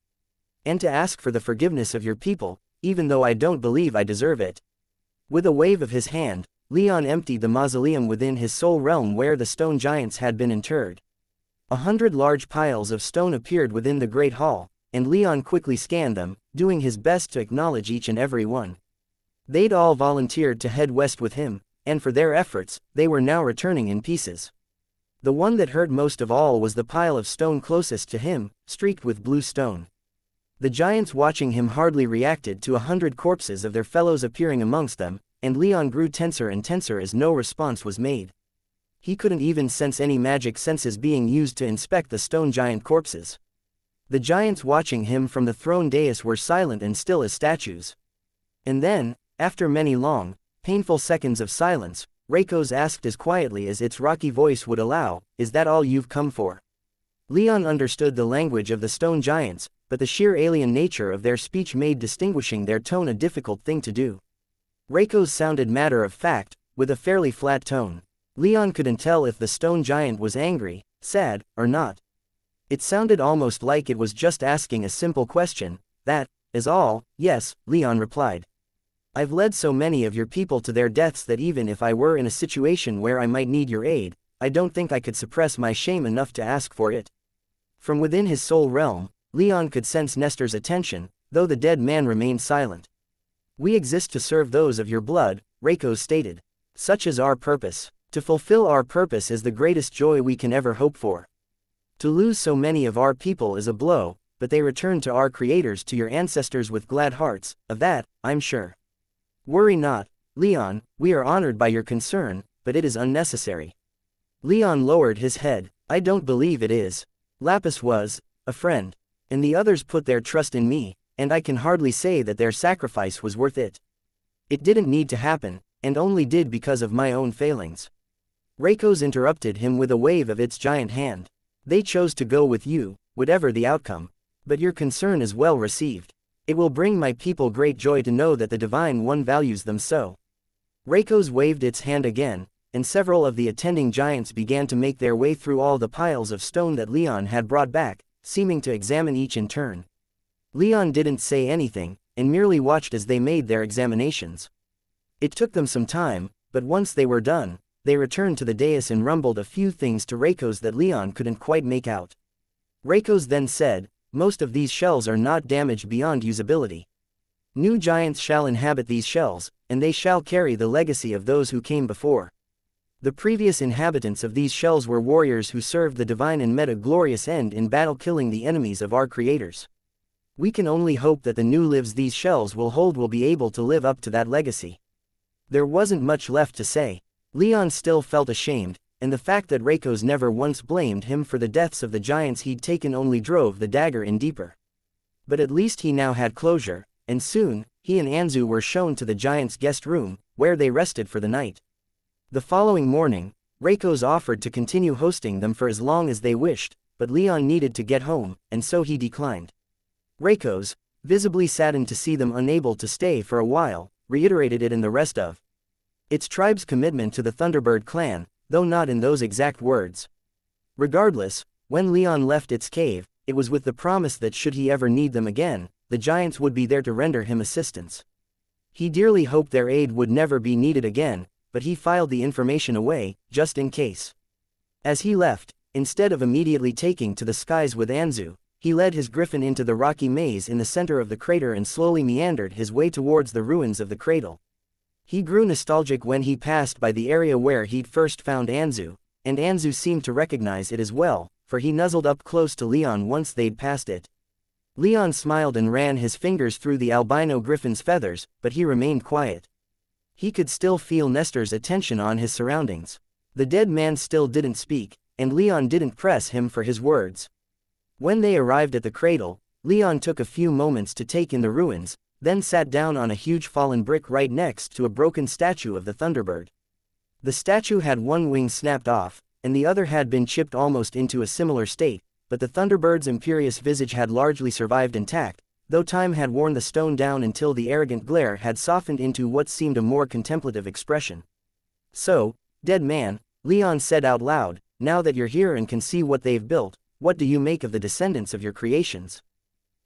Speaker 1: And to ask for the forgiveness of your people, even though I don't believe I deserve it. With a wave of his hand, Leon emptied the mausoleum within his soul realm where the stone giants had been interred. 100 large piles of stone appeared within the great hall, and Leon quickly scanned them, doing his best to acknowledge each and every one. They'd all volunteered to head west with him, and for their efforts, they were now returning in pieces. The one that hurt most of all was the pile of stone closest to him, streaked with blue stone. The giants watching him hardly reacted to 100 corpses of their fellows appearing amongst them, and Leon grew tenser and tenser as no response was made. He couldn't even sense any magic senses being used to inspect the stone giant corpses. The giants watching him from the throne dais were silent and still as statues. And then, after many long, painful seconds of silence, Reiko's asked as quietly as its rocky voice would allow, is that all you've come for? Leon understood the language of the stone giants, but the sheer alien nature of their speech made distinguishing their tone a difficult thing to do. Reiko's sounded matter of fact, with a fairly flat tone. Leon couldn't tell if the stone giant was angry, sad, or not. It sounded almost like it was just asking a simple question. That is all. Yes, Leon replied. I've led so many of your people to their deaths that even if I were in a situation where I might need your aid, I don't think I could suppress my shame enough to ask for it. From within his soul realm, Leon could sense Nestor's attention, though the dead man remained silent. We exist to serve those of your blood, Reiko stated. Such is our purpose. To fulfill our purpose is the greatest joy we can ever hope for. To lose so many of our people is a blow, but they return to our creators, to your ancestors with glad hearts, of that, I'm sure. Worry not, Leon, we are honored by your concern, but it is unnecessary. Leon lowered his head. I don't believe it is. Lapis was a friend, and the others put their trust in me, and I can hardly say that their sacrifice was worth it. It didn't need to happen, and only did because of my own failings. Reiko's interrupted him with a wave of its giant hand. They chose to go with you, whatever the outcome. But your concern is well received. It will bring my people great joy to know that the Divine One values them so. Reiko's waved its hand again, and several of the attending giants began to make their way through all the piles of stone that Leon had brought back, seeming to examine each in turn. Leon didn't say anything, and merely watched as they made their examinations. It took them some time, but once they were done, they returned to the dais and rumbled a few things to Reiko's that Leon couldn't quite make out. Reiko's then said, most of these shells are not damaged beyond usability. New giants shall inhabit these shells, and they shall carry the legacy of those who came before. The previous inhabitants of these shells were warriors who served the divine and met a glorious end in battle, killing the enemies of our creators. We can only hope that the new lives these shells will hold will be able to live up to that legacy. There wasn't much left to say. Leon still felt ashamed, and the fact that Reiko's never once blamed him for the deaths of the giants he'd taken only drove the dagger in deeper. But at least he now had closure, and soon, he and Anzu were shown to the giants' guest room, where they rested for the night. The following morning, Reiko's offered to continue hosting them for as long as they wished, but Leon needed to get home, and so he declined. Reiko's, visibly saddened to see them unable to stay for a while, reiterated it in the rest of its tribe's commitment to the Thunderbird clan, though not in those exact words. Regardless, when Leon left its cave, it was with the promise that should he ever need them again, the giants would be there to render him assistance. He dearly hoped their aid would never be needed again, but he filed the information away, just in case. As he left, instead of immediately taking to the skies with Anzu, he led his griffin into the rocky maze in the center of the crater and slowly meandered his way towards the ruins of the cradle. He grew nostalgic when he passed by the area where he'd first found Anzu, and Anzu seemed to recognize it as well, for he nuzzled up close to Leon once they'd passed it. Leon smiled and ran his fingers through the albino griffin's feathers, but he remained quiet. He could still feel Nestor's attention on his surroundings. The dead man still didn't speak, and Leon didn't press him for his words. When they arrived at the cradle, Leon took a few moments to take in the ruins, then sat down on a huge fallen brick right next to a broken statue of the Thunderbird. The statue had one wing snapped off, and the other had been chipped almost into a similar state, but the Thunderbird's imperious visage had largely survived intact, though time had worn the stone down until the arrogant glare had softened into what seemed a more contemplative expression. "So, dead man," Leon said out loud, "now that you're here and can see what they've built, what do you make of the descendants of your creations?"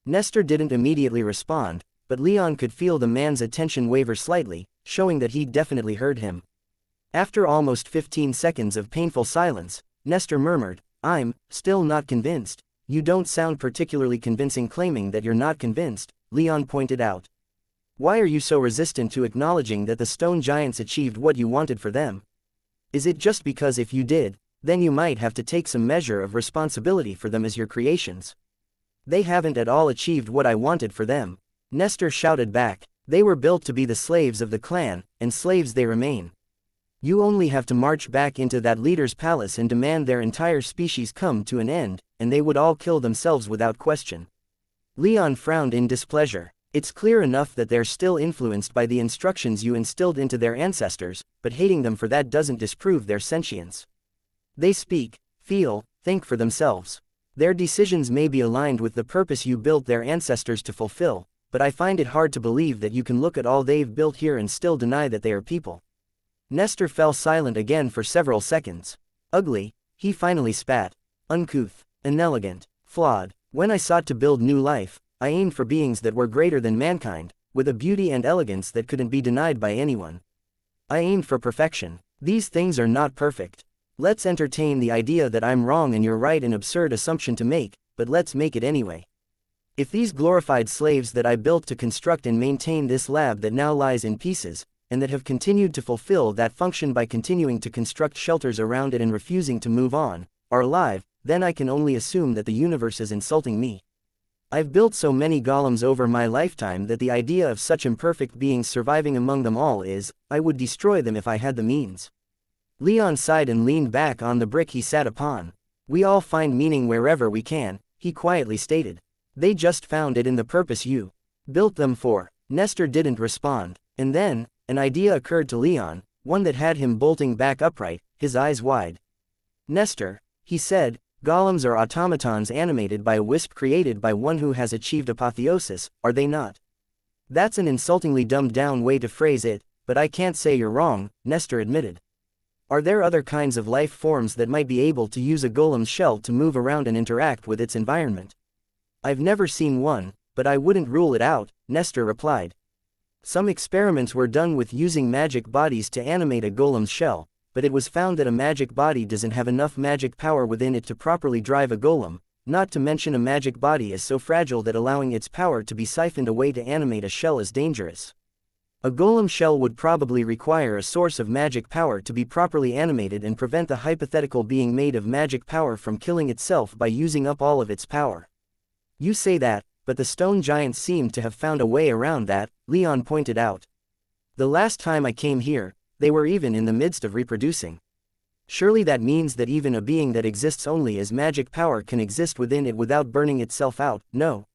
Speaker 1: Nestor didn't immediately respond, but Leon could feel the man's attention waver slightly, showing that he'd definitely heard him. After almost 15 seconds of painful silence, Nestor murmured, "I'm still not convinced." "You don't sound particularly convincing claiming that you're not convinced," Leon pointed out. "Why are you so resistant to acknowledging that the stone giants achieved what you wanted for them? Is it just because if you did, then you might have to take some measure of responsibility for them as your creations?" "They haven't at all achieved what I wanted for them," Nestor shouted back. "They were built to be the slaves of the clan, and slaves they remain. You only have to march back into that leader's palace and demand their entire species come to an end, and they would all kill themselves without question." Leon frowned in displeasure. "It's clear enough that they're still influenced by the instructions you instilled into their ancestors, but hating them for that doesn't disprove their sentience. They speak, feel, think for themselves. Their decisions may be aligned with the purpose you built their ancestors to fulfill, but I find it hard to believe that you can look at all they've built here and still deny that they are people." Nestor fell silent again for several seconds. "Ugly," he finally spat. "Uncouth, inelegant, flawed. When I sought to build new life, I aimed for beings that were greater than mankind, with a beauty and elegance that couldn't be denied by anyone. I aimed for perfection. These things are not perfect. Let's entertain the idea that I'm wrong and you're right, an absurd assumption to make, but let's make it anyway. If these glorified slaves that I built to construct and maintain this lab that now lies in pieces, and that have continued to fulfill that function by continuing to construct shelters around it and refusing to move on, are alive, then I can only assume that the universe is insulting me. I've built so many golems over my lifetime that the idea of such imperfect beings surviving among them all is, I would destroy them if I had the means." Leon sighed and leaned back on the brick he sat upon. "We all find meaning wherever we can," he quietly stated. "They just found it in the purpose you built them for." Nestor didn't respond, and then an idea occurred to Leon, one that had him bolting back upright, his eyes wide. "Nestor," he said, "golems are automatons animated by a wisp created by one who has achieved apotheosis, are they not?" "That's an insultingly dumbed-down way to phrase it, but I can't say you're wrong," Nestor admitted. "Are there other kinds of life forms that might be able to use a golem's shell to move around and interact with its environment?" "I've never seen one, but I wouldn't rule it out," Nestor replied. "Some experiments were done with using magic bodies to animate a golem's shell, but it was found that a magic body doesn't have enough magic power within it to properly drive a golem, not to mention a magic body is so fragile that allowing its power to be siphoned away to animate a shell is dangerous. A golem shell would probably require a source of magic power to be properly animated and prevent the hypothetical being made of magic power from killing itself by using up all of its power." "You say that, but the stone giants seem to have found a way around that," Leon pointed out. "The last time I came here, they were even in the midst of reproducing. Surely that means that even a being that exists only as magic power can exist within it without burning itself out, no?"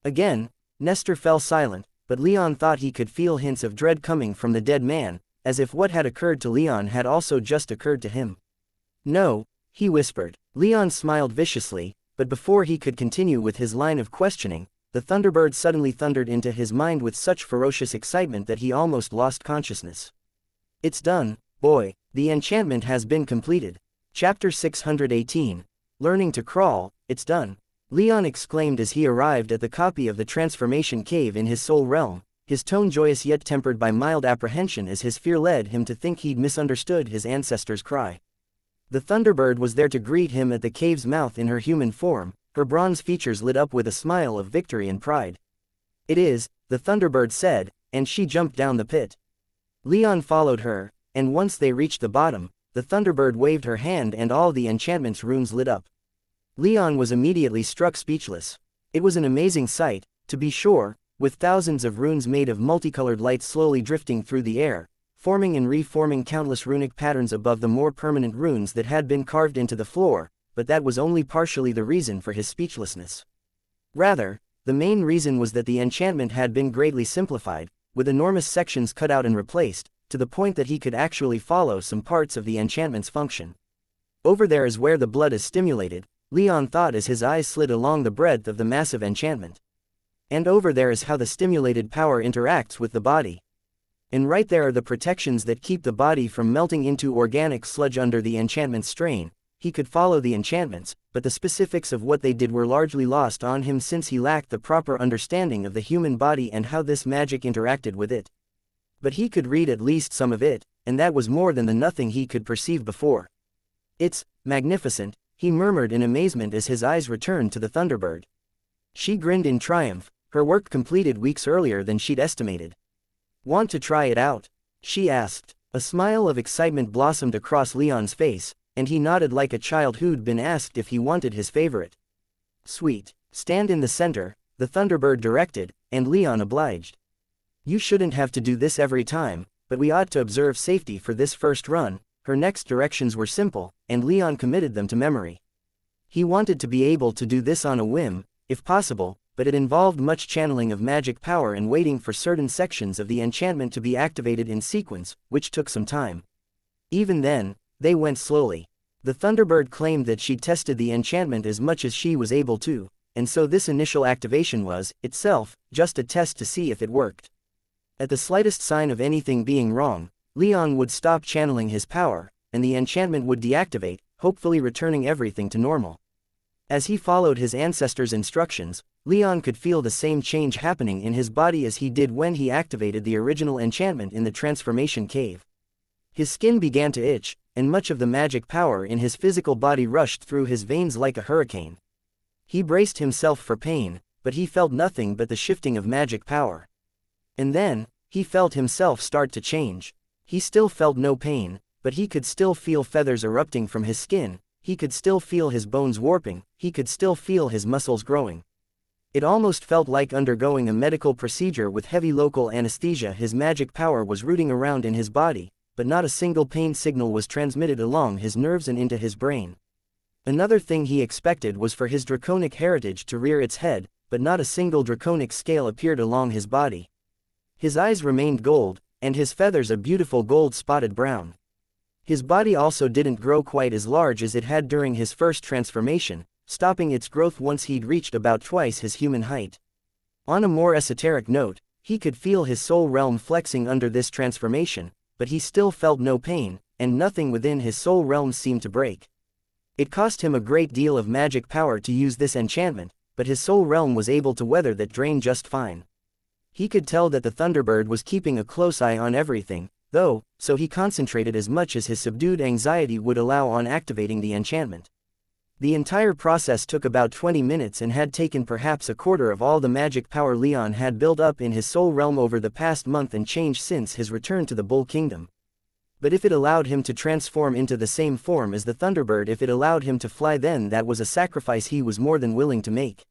Speaker 1: Again, Nestor fell silent, but Leon thought he could feel hints of dread coming from the dead man, as if what had occurred to Leon had also just occurred to him. "No," he whispered. Leon smiled viciously, but before he could continue with his line of questioning, the Thunderbird suddenly thundered into his mind with such ferocious excitement that he almost lost consciousness. "It's done, boy. The enchantment has been completed." Chapter 618. Learning to Crawl, It's Done. Leon exclaimed as he arrived at the copy of the transformation cave in his soul realm, his tone joyous yet tempered by mild apprehension as his fear led him to think he'd misunderstood his ancestor's cry. The Thunderbird was there to greet him at the cave's mouth in her human form, her bronze features lit up with a smile of victory and pride. "It is," the Thunderbird said, and she jumped down the pit. Leon followed her, and once they reached the bottom, the Thunderbird waved her hand and all the enchantment's runes lit up. Leon was immediately struck speechless. It was an amazing sight, to be sure, with thousands of runes made of multicolored light slowly drifting through the air, forming and reforming countless runic patterns above the more permanent runes that had been carved into the floor, but that was only partially the reason for his speechlessness. Rather, the main reason was that the enchantment had been greatly simplified, with enormous sections cut out and replaced, to the point that he could actually follow some parts of the enchantment's function. Over there is where the blood is stimulated, Leon thought as his eyes slid along the breadth of the massive enchantment. And over there is how the stimulated power interacts with the body. And right there are the protections that keep the body from melting into organic sludge under the enchantment's strain. He could follow the enchantments, but the specifics of what they did were largely lost on him since he lacked the proper understanding of the human body and how this magic interacted with it. But he could read at least some of it, and that was more than the nothing he could perceive before. "It's magnificent," he murmured in amazement as his eyes returned to the Thunderbird. She grinned in triumph, her work completed weeks earlier than she'd estimated. "Want to try it out?" she asked. A smile of excitement blossomed across Leon's face, and he nodded like a child who'd been asked if he wanted his favorite. "Sweet. Stand in the center," the Thunderbird directed, and Leon obliged. "You shouldn't have to do this every time, but we ought to observe safety for this first run." Her next directions were simple, and Leon committed them to memory. He wanted to be able to do this on a whim, if possible, but it involved much channeling of magic power and waiting for certain sections of the enchantment to be activated in sequence, which took some time. Even then, they went slowly. The Thunderbird claimed that she'd tested the enchantment as much as she was able to, and so this initial activation was, itself, just a test to see if it worked. At the slightest sign of anything being wrong, Leon would stop channeling his power, and the enchantment would deactivate, hopefully returning everything to normal. As he followed his ancestors' instructions, Leon could feel the same change happening in his body as he did when he activated the original enchantment in the transformation cave. His skin began to itch, and much of the magic power in his physical body rushed through his veins like a hurricane. He braced himself for pain, but he felt nothing but the shifting of magic power. And then, he felt himself start to change. He still felt no pain, but he could still feel feathers erupting from his skin, he could still feel his bones warping, he could still feel his muscles growing. It almost felt like undergoing a medical procedure with heavy local anesthesia. His magic power was rooting around in his body, but not a single pain signal was transmitted along his nerves and into his brain. Another thing he expected was for his draconic heritage to rear its head, but not a single draconic scale appeared along his body. His eyes remained gold, and his feathers a beautiful gold-spotted brown. His body also didn't grow quite as large as it had during his first transformation, stopping its growth once he'd reached about twice his human height. On a more esoteric note, he could feel his soul realm flexing under this transformation, but he still felt no pain, and nothing within his soul realm seemed to break. It cost him a great deal of magic power to use this enchantment, but his soul realm was able to weather that drain just fine. He could tell that the Thunderbird was keeping a close eye on everything, though, so he concentrated as much as his subdued anxiety would allow on activating the enchantment. The entire process took about 20 minutes and had taken perhaps a quarter of all the magic power Leon had built up in his soul realm over the past month and change since his return to the Bull Kingdom. But if it allowed him to transform into the same form as the Thunderbird, if it allowed him to fly, then that was a sacrifice he was more than willing to make.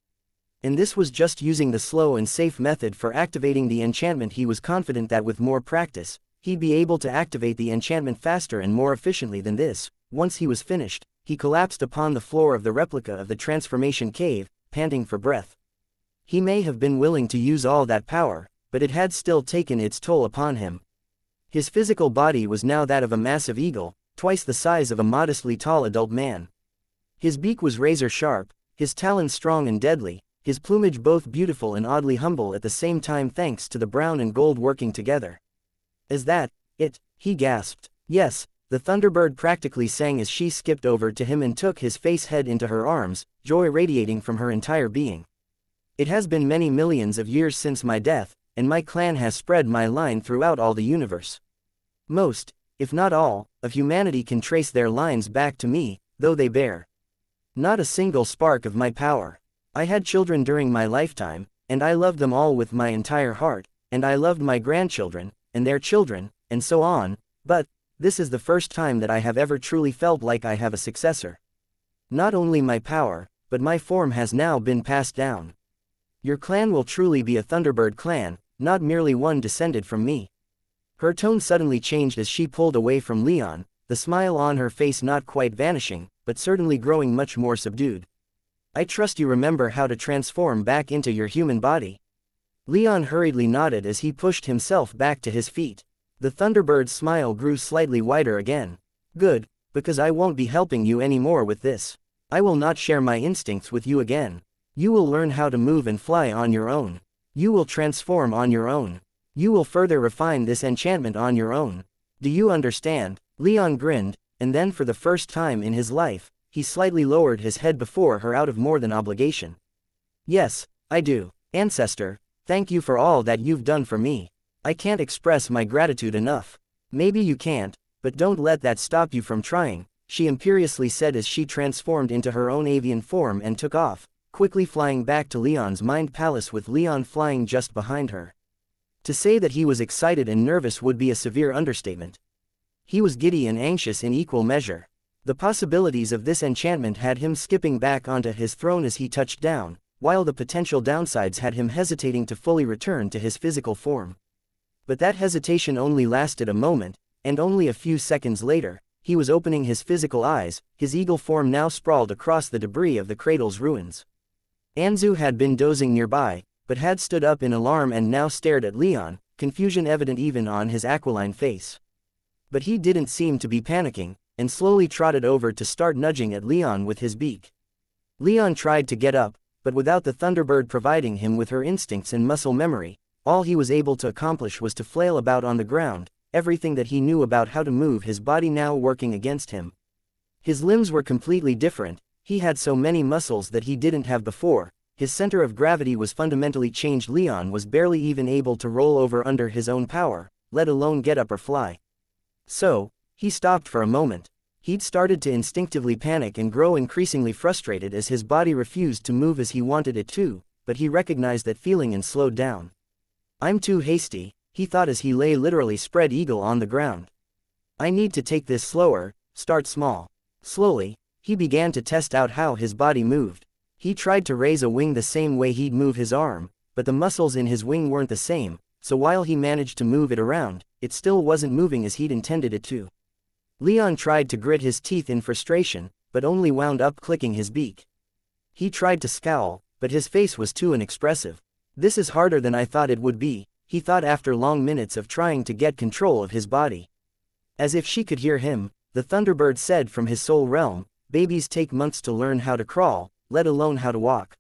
Speaker 1: And this was just using the slow and safe method for activating the enchantment. He was confident that with more practice, he'd be able to activate the enchantment faster and more efficiently than this. Once he was finished, he collapsed upon the floor of the replica of the transformation cave, panting for breath. He may have been willing to use all that power, but it had still taken its toll upon him. His physical body was now that of a massive eagle, twice the size of a modestly tall adult man. His beak was razor sharp, his talons strong and deadly, his plumage both beautiful and oddly humble at the same time thanks to the brown and gold working together. "Is that it?" he gasped. "Yes," the Thunderbird practically sang as she skipped over to him and took his face head into her arms, joy radiating from her entire being. "It has been many millions of years since my death, and my clan has spread my line throughout all the universe. Most, if not all, of humanity can trace their lines back to me, though they bear not a single spark of my power. I had children during my lifetime, and I loved them all with my entire heart, and I loved my grandchildren, and their children, and so on, but this is the first time that I have ever truly felt like I have a successor. Not only my power, but my form has now been passed down. Your clan will truly be a Thunderbird clan, not merely one descended from me. Her tone suddenly changed as she pulled away from Leon, the smile on her face not quite vanishing, but certainly growing much more subdued. I trust you remember how to transform back into your human body. Leon hurriedly nodded as he pushed himself back to his feet. The Thunderbird's smile grew slightly wider again. Good, because I won't be helping you anymore with this. I will not share my instincts with you again. You will learn how to move and fly on your own. You will transform on your own. You will further refine this enchantment on your own. Do you understand? Leon grinned, and then for the first time in his life, he slightly lowered his head before her out of more than obligation. Yes, I do. Ancestor, thank you for all that you've done for me. I can't express my gratitude enough. Maybe you can't, but don't let that stop you from trying, she imperiously said as she transformed into her own avian form and took off, quickly flying back to Leon's mind palace with Leon flying just behind her. To say that he was excited and nervous would be a severe understatement. He was giddy and anxious in equal measure. The possibilities of this enchantment had him skipping back onto his throne as he touched down, while the potential downsides had him hesitating to fully return to his physical form. But that hesitation only lasted a moment, and only a few seconds later, he was opening his physical eyes, his eagle form now sprawled across the debris of the cradle's ruins. Anzu had been dozing nearby, but had stood up in alarm and now stared at Leon, confusion evident even on his aquiline face. But he didn't seem to be panicking, and slowly trotted over to start nudging at Leon with his beak. Leon tried to get up, but without the Thunderbird providing him with her instincts and muscle memory, all he was able to accomplish was to flail about on the ground, everything that he knew about how to move his body now working against him. His limbs were completely different, he had so many muscles that he didn't have before, his center of gravity was fundamentally changed. Leon was barely even able to roll over under his own power, let alone get up or fly. So, he stopped for a moment. He'd started to instinctively panic and grow increasingly frustrated as his body refused to move as he wanted it to, but he recognized that feeling and slowed down. I'm too hasty, he thought as he lay literally spread eagle on the ground. I need to take this slower, start small. Slowly, he began to test out how his body moved. He tried to raise a wing the same way he'd move his arm, but the muscles in his wing weren't the same, so while he managed to move it around, it still wasn't moving as he'd intended it to. Leon tried to grit his teeth in frustration, but only wound up clicking his beak. He tried to scowl, but his face was too inexpressive. This is harder than I thought it would be, he thought after long minutes of trying to get control of his body. As if she could hear him, the Thunderbird said from his soul realm, babies take months to learn how to crawl, let alone how to walk.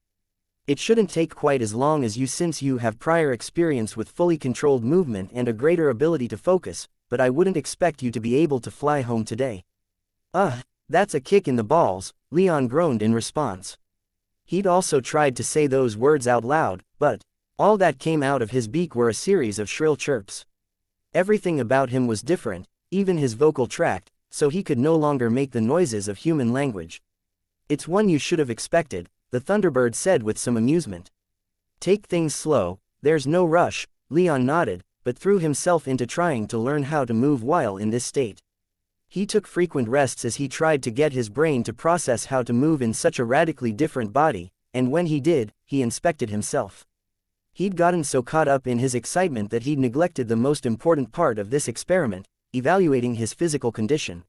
Speaker 1: It shouldn't take quite as long as you since you have prior experience with fully controlled movement and a greater ability to focus, but I wouldn't expect you to be able to fly home today. That's a kick in the balls, Leon groaned in response. He'd also tried to say those words out loud, but all that came out of his beak were a series of shrill chirps. Everything about him was different, even his vocal tract, so he could no longer make the noises of human language. It's one you should have expected, the Thunderbird said with some amusement. Take things slow, there's no rush, Leon nodded, but threw himself into trying to learn how to move while in this state. He took frequent rests as he tried to get his brain to process how to move in such a radically different body, and when he did, he inspected himself. He'd gotten so caught up in his excitement that he'd neglected the most important part of this experiment, evaluating his physical condition.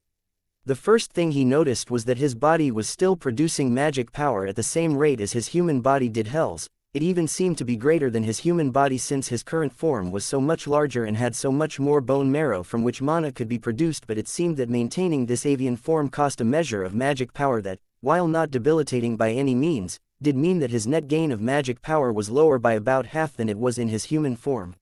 Speaker 1: The first thing he noticed was that his body was still producing magic power at the same rate as his human body did. Hells, it even seemed to be greater than his human body since his current form was so much larger and had so much more bone marrow from which mana could be produced. But it seemed that maintaining this avian form cost a measure of magic power that, while not debilitating by any means, did mean that his net gain of magic power was lower by about half than it was in his human form.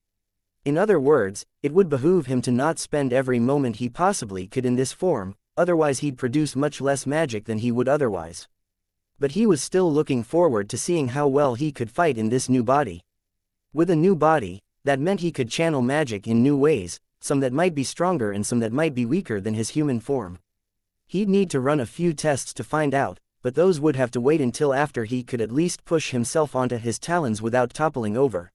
Speaker 1: In other words, it would behoove him to not spend every moment he possibly could in this form, otherwise he'd produce much less magic than he would otherwise. But he was still looking forward to seeing how well he could fight in this new body. With a new body, That meant he could channel magic in new ways, some that might be stronger and some that might be weaker than his human form. He'd need to run a few tests to find out, but those would have to wait until after he could at least push himself onto his talons without toppling over.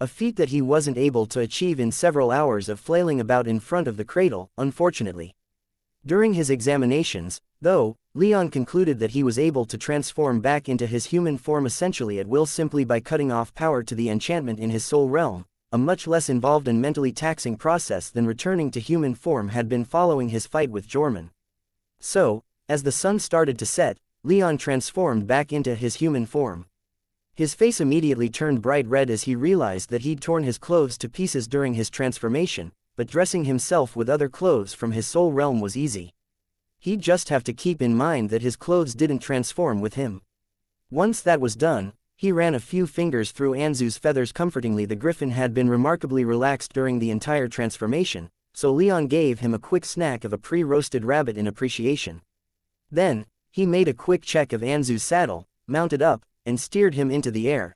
Speaker 1: A feat that he wasn't able to achieve in several hours of flailing about in front of the cradle, unfortunately. During his examinations, though, Leon concluded that he was able to transform back into his human form essentially at will simply by cutting off power to the enchantment in his soul realm, a much less involved and mentally taxing process than returning to human form had been following his fight with Jorman. So, as the sun started to set, Leon transformed back into his human form. His face immediately turned bright red as he realized that he'd torn his clothes to pieces during his transformation, but dressing himself with other clothes from his soul realm was easy. He'd just have to keep in mind that his clothes didn't transform with him. Once that was done, he ran a few fingers through Anzu's feathers comfortingly. The griffin had been remarkably relaxed during the entire transformation, so Leon gave him a quick snack of a pre-roasted rabbit in appreciation. Then, he made a quick check of Anzu's saddle, mounted up, and steered him into the air.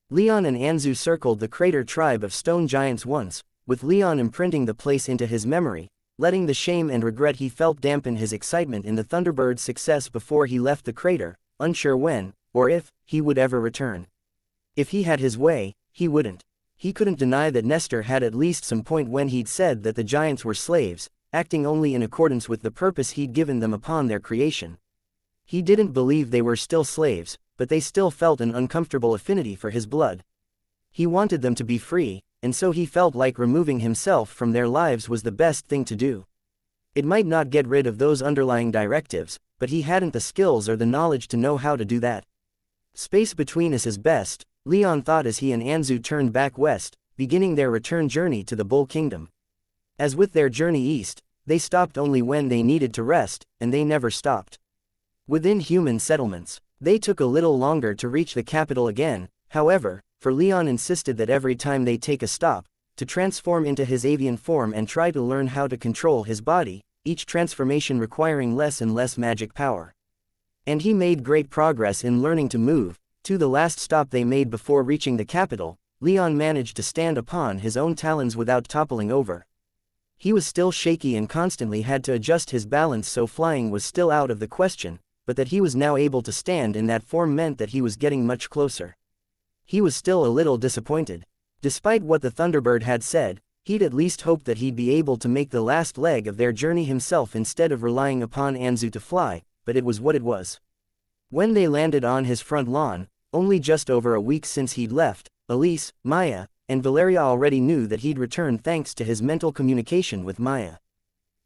Speaker 1: Leon and Anzu circled the crater tribe of stone giants once, with Leon imprinting the place into his memory, letting the shame and regret he felt dampen his excitement in the Thunderbird's success before he left the crater, unsure when, or if, he would ever return. If he had his way, he wouldn't. He couldn't deny that Nestor had at least some point when he'd said that the giants were slaves, acting only in accordance with the purpose he'd given them upon their creation. He didn't believe they were still slaves, but they still felt an uncomfortable affinity for his blood. He wanted them to be free, and so he felt like removing himself from their lives was the best thing to do. It might not get rid of those underlying directives, but he hadn't the skills or the knowledge to know how to do that. Space between us is best, Leon thought as he and Anzu turned back west, beginning their return journey to the Bull Kingdom. As with their journey east, they stopped only when they needed to rest, and they never stopped. Within human settlements, they took a little longer to reach the capital again, however, for Leon insisted that every time they take a stop, to transform into his avian form and try to learn how to control his body, each transformation requiring less and less magic power. And he made great progress in learning to move. To the last stop they made before reaching the capital, Leon managed to stand upon his own talons without toppling over. He was still shaky and constantly had to adjust his balance, so flying was still out of the question, but that he was now able to stand in that form meant that he was getting much closer. He was still a little disappointed. Despite what the Thunderbird had said, he'd at least hoped that he'd be able to make the last leg of their journey himself instead of relying upon Anzu to fly, but it was what it was. When they landed on his front lawn, only just over a week since he'd left, Elise, Maya, and Valeria already knew that he'd returned thanks to his mental communication with Maya.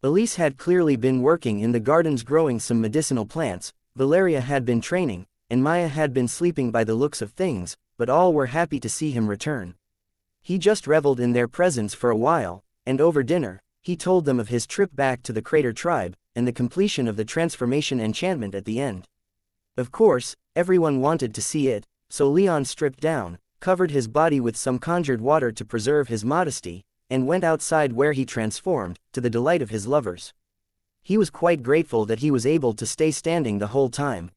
Speaker 1: Elise had clearly been working in the gardens growing some medicinal plants, Valeria had been training, and Maya had been sleeping by the looks of things, but all were happy to see him return. He just reveled in their presence for a while, and over dinner, he told them of his trip back to the Crater Tribe, and the completion of the transformation enchantment at the end. Of course, everyone wanted to see it, so Leon stripped down, covered his body with some conjured water to preserve his modesty, and went outside where he transformed, to the delight of his lovers. He was quite grateful that he was able to stay standing the whole time.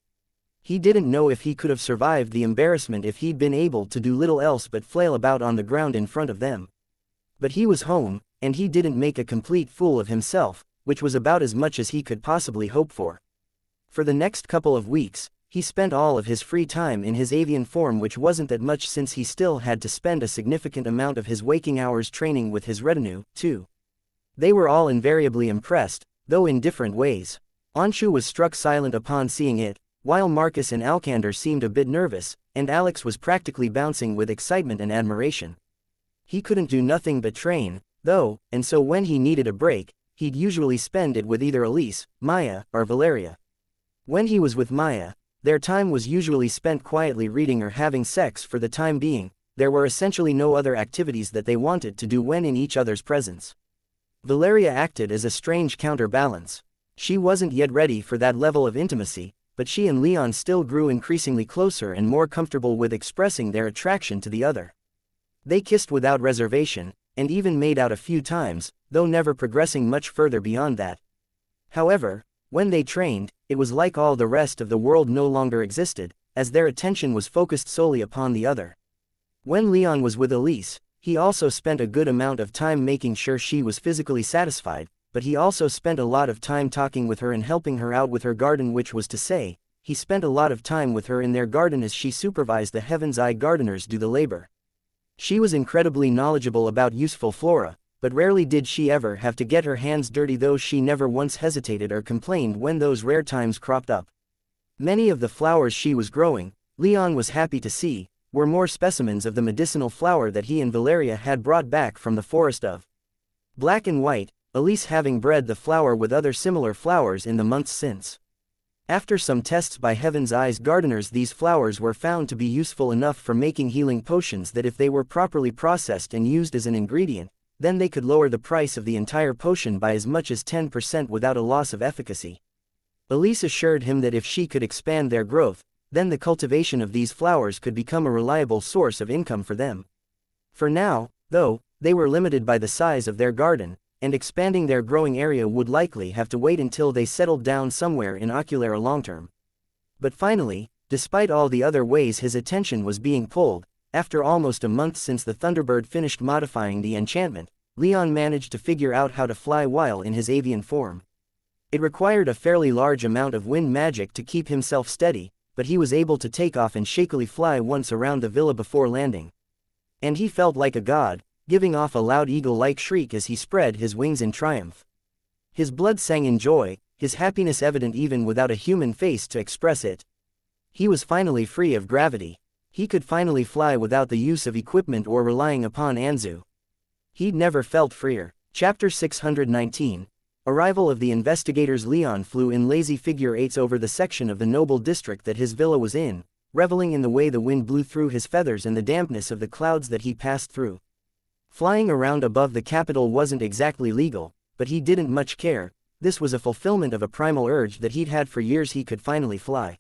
Speaker 1: He didn't know if he could have survived the embarrassment if he'd been able to do little else but flail about on the ground in front of them. But he was home, and he didn't make a complete fool of himself, which was about as much as he could possibly hope for. For the next couple of weeks, he spent all of his free time in his avian form, which wasn't that much since he still had to spend a significant amount of his waking hours training with his retinue, too. They were all invariably impressed, though in different ways. Anshu was struck silent upon seeing it, while Marcus and Alcander seemed a bit nervous, and Alex was practically bouncing with excitement and admiration. He couldn't do nothing but train, though, and so when he needed a break, he'd usually spend it with either Elise, Maya, or Valeria. When he was with Maya, their time was usually spent quietly reading or having sex. For the time being, there were essentially no other activities that they wanted to do when in each other's presence. Valeria acted as a strange counterbalance. She wasn't yet ready for that level of intimacy, but she and Leon still grew increasingly closer and more comfortable with expressing their attraction to the other. They kissed without reservation, and even made out a few times, though never progressing much further beyond that. However, when they trained, it was like all the rest of the world no longer existed, as their attention was focused solely upon the other. When Leon was with Elise, He also spent a good amount of time making sure she was physically satisfied, but he also spent a lot of time talking with her and helping her out with her garden, which was to say, he spent a lot of time with her in their garden as she supervised the Heaven's Eye gardeners do the labor. She was incredibly knowledgeable about useful flora, but rarely did she ever have to get her hands dirty, though she never once hesitated or complained when those rare times cropped up. Many of the flowers she was growing, Leon was happy to see, were more specimens of the medicinal flower that he and Valeria had brought back from the forest of Black and White, Elise having bred the flower with other similar flowers in the months since. After some tests by Heaven's Eyes gardeners, these flowers were found to be useful enough for making healing potions that if they were properly processed and used as an ingredient, then they could lower the price of the entire potion by as much as 10% without a loss of efficacy. Elise assured him that if she could expand their growth, then the cultivation of these flowers could become a reliable source of income for them. For now, though, they were limited by the size of their garden, and expanding their growing area would likely have to wait until they settled down somewhere in Oculera long-term. But finally, despite all the other ways his attention was being pulled, after almost a month since the Thunderbird finished modifying the enchantment, Leon managed to figure out how to fly while in his avian form. It required a fairly large amount of wind magic to keep himself steady, but he was able to take off and shakily fly once around the villa before landing. And he felt like a god, giving off a loud eagle-like shriek as he spread his wings in triumph. His blood sang in joy, his happiness evident even without a human face to express it. He was finally free of gravity. He could finally fly without the use of equipment or relying upon Anzu. He'd never felt freer. Chapter 619. Arrival of the investigators. Leon flew in lazy figure eights over the section of the noble district that his villa was in, reveling in the way the wind blew through his feathers and the dampness of the clouds that he passed through. Flying around above the capital wasn't exactly legal, but he didn't much care. This was a fulfillment of a primal urge that he'd had for years. He could finally fly.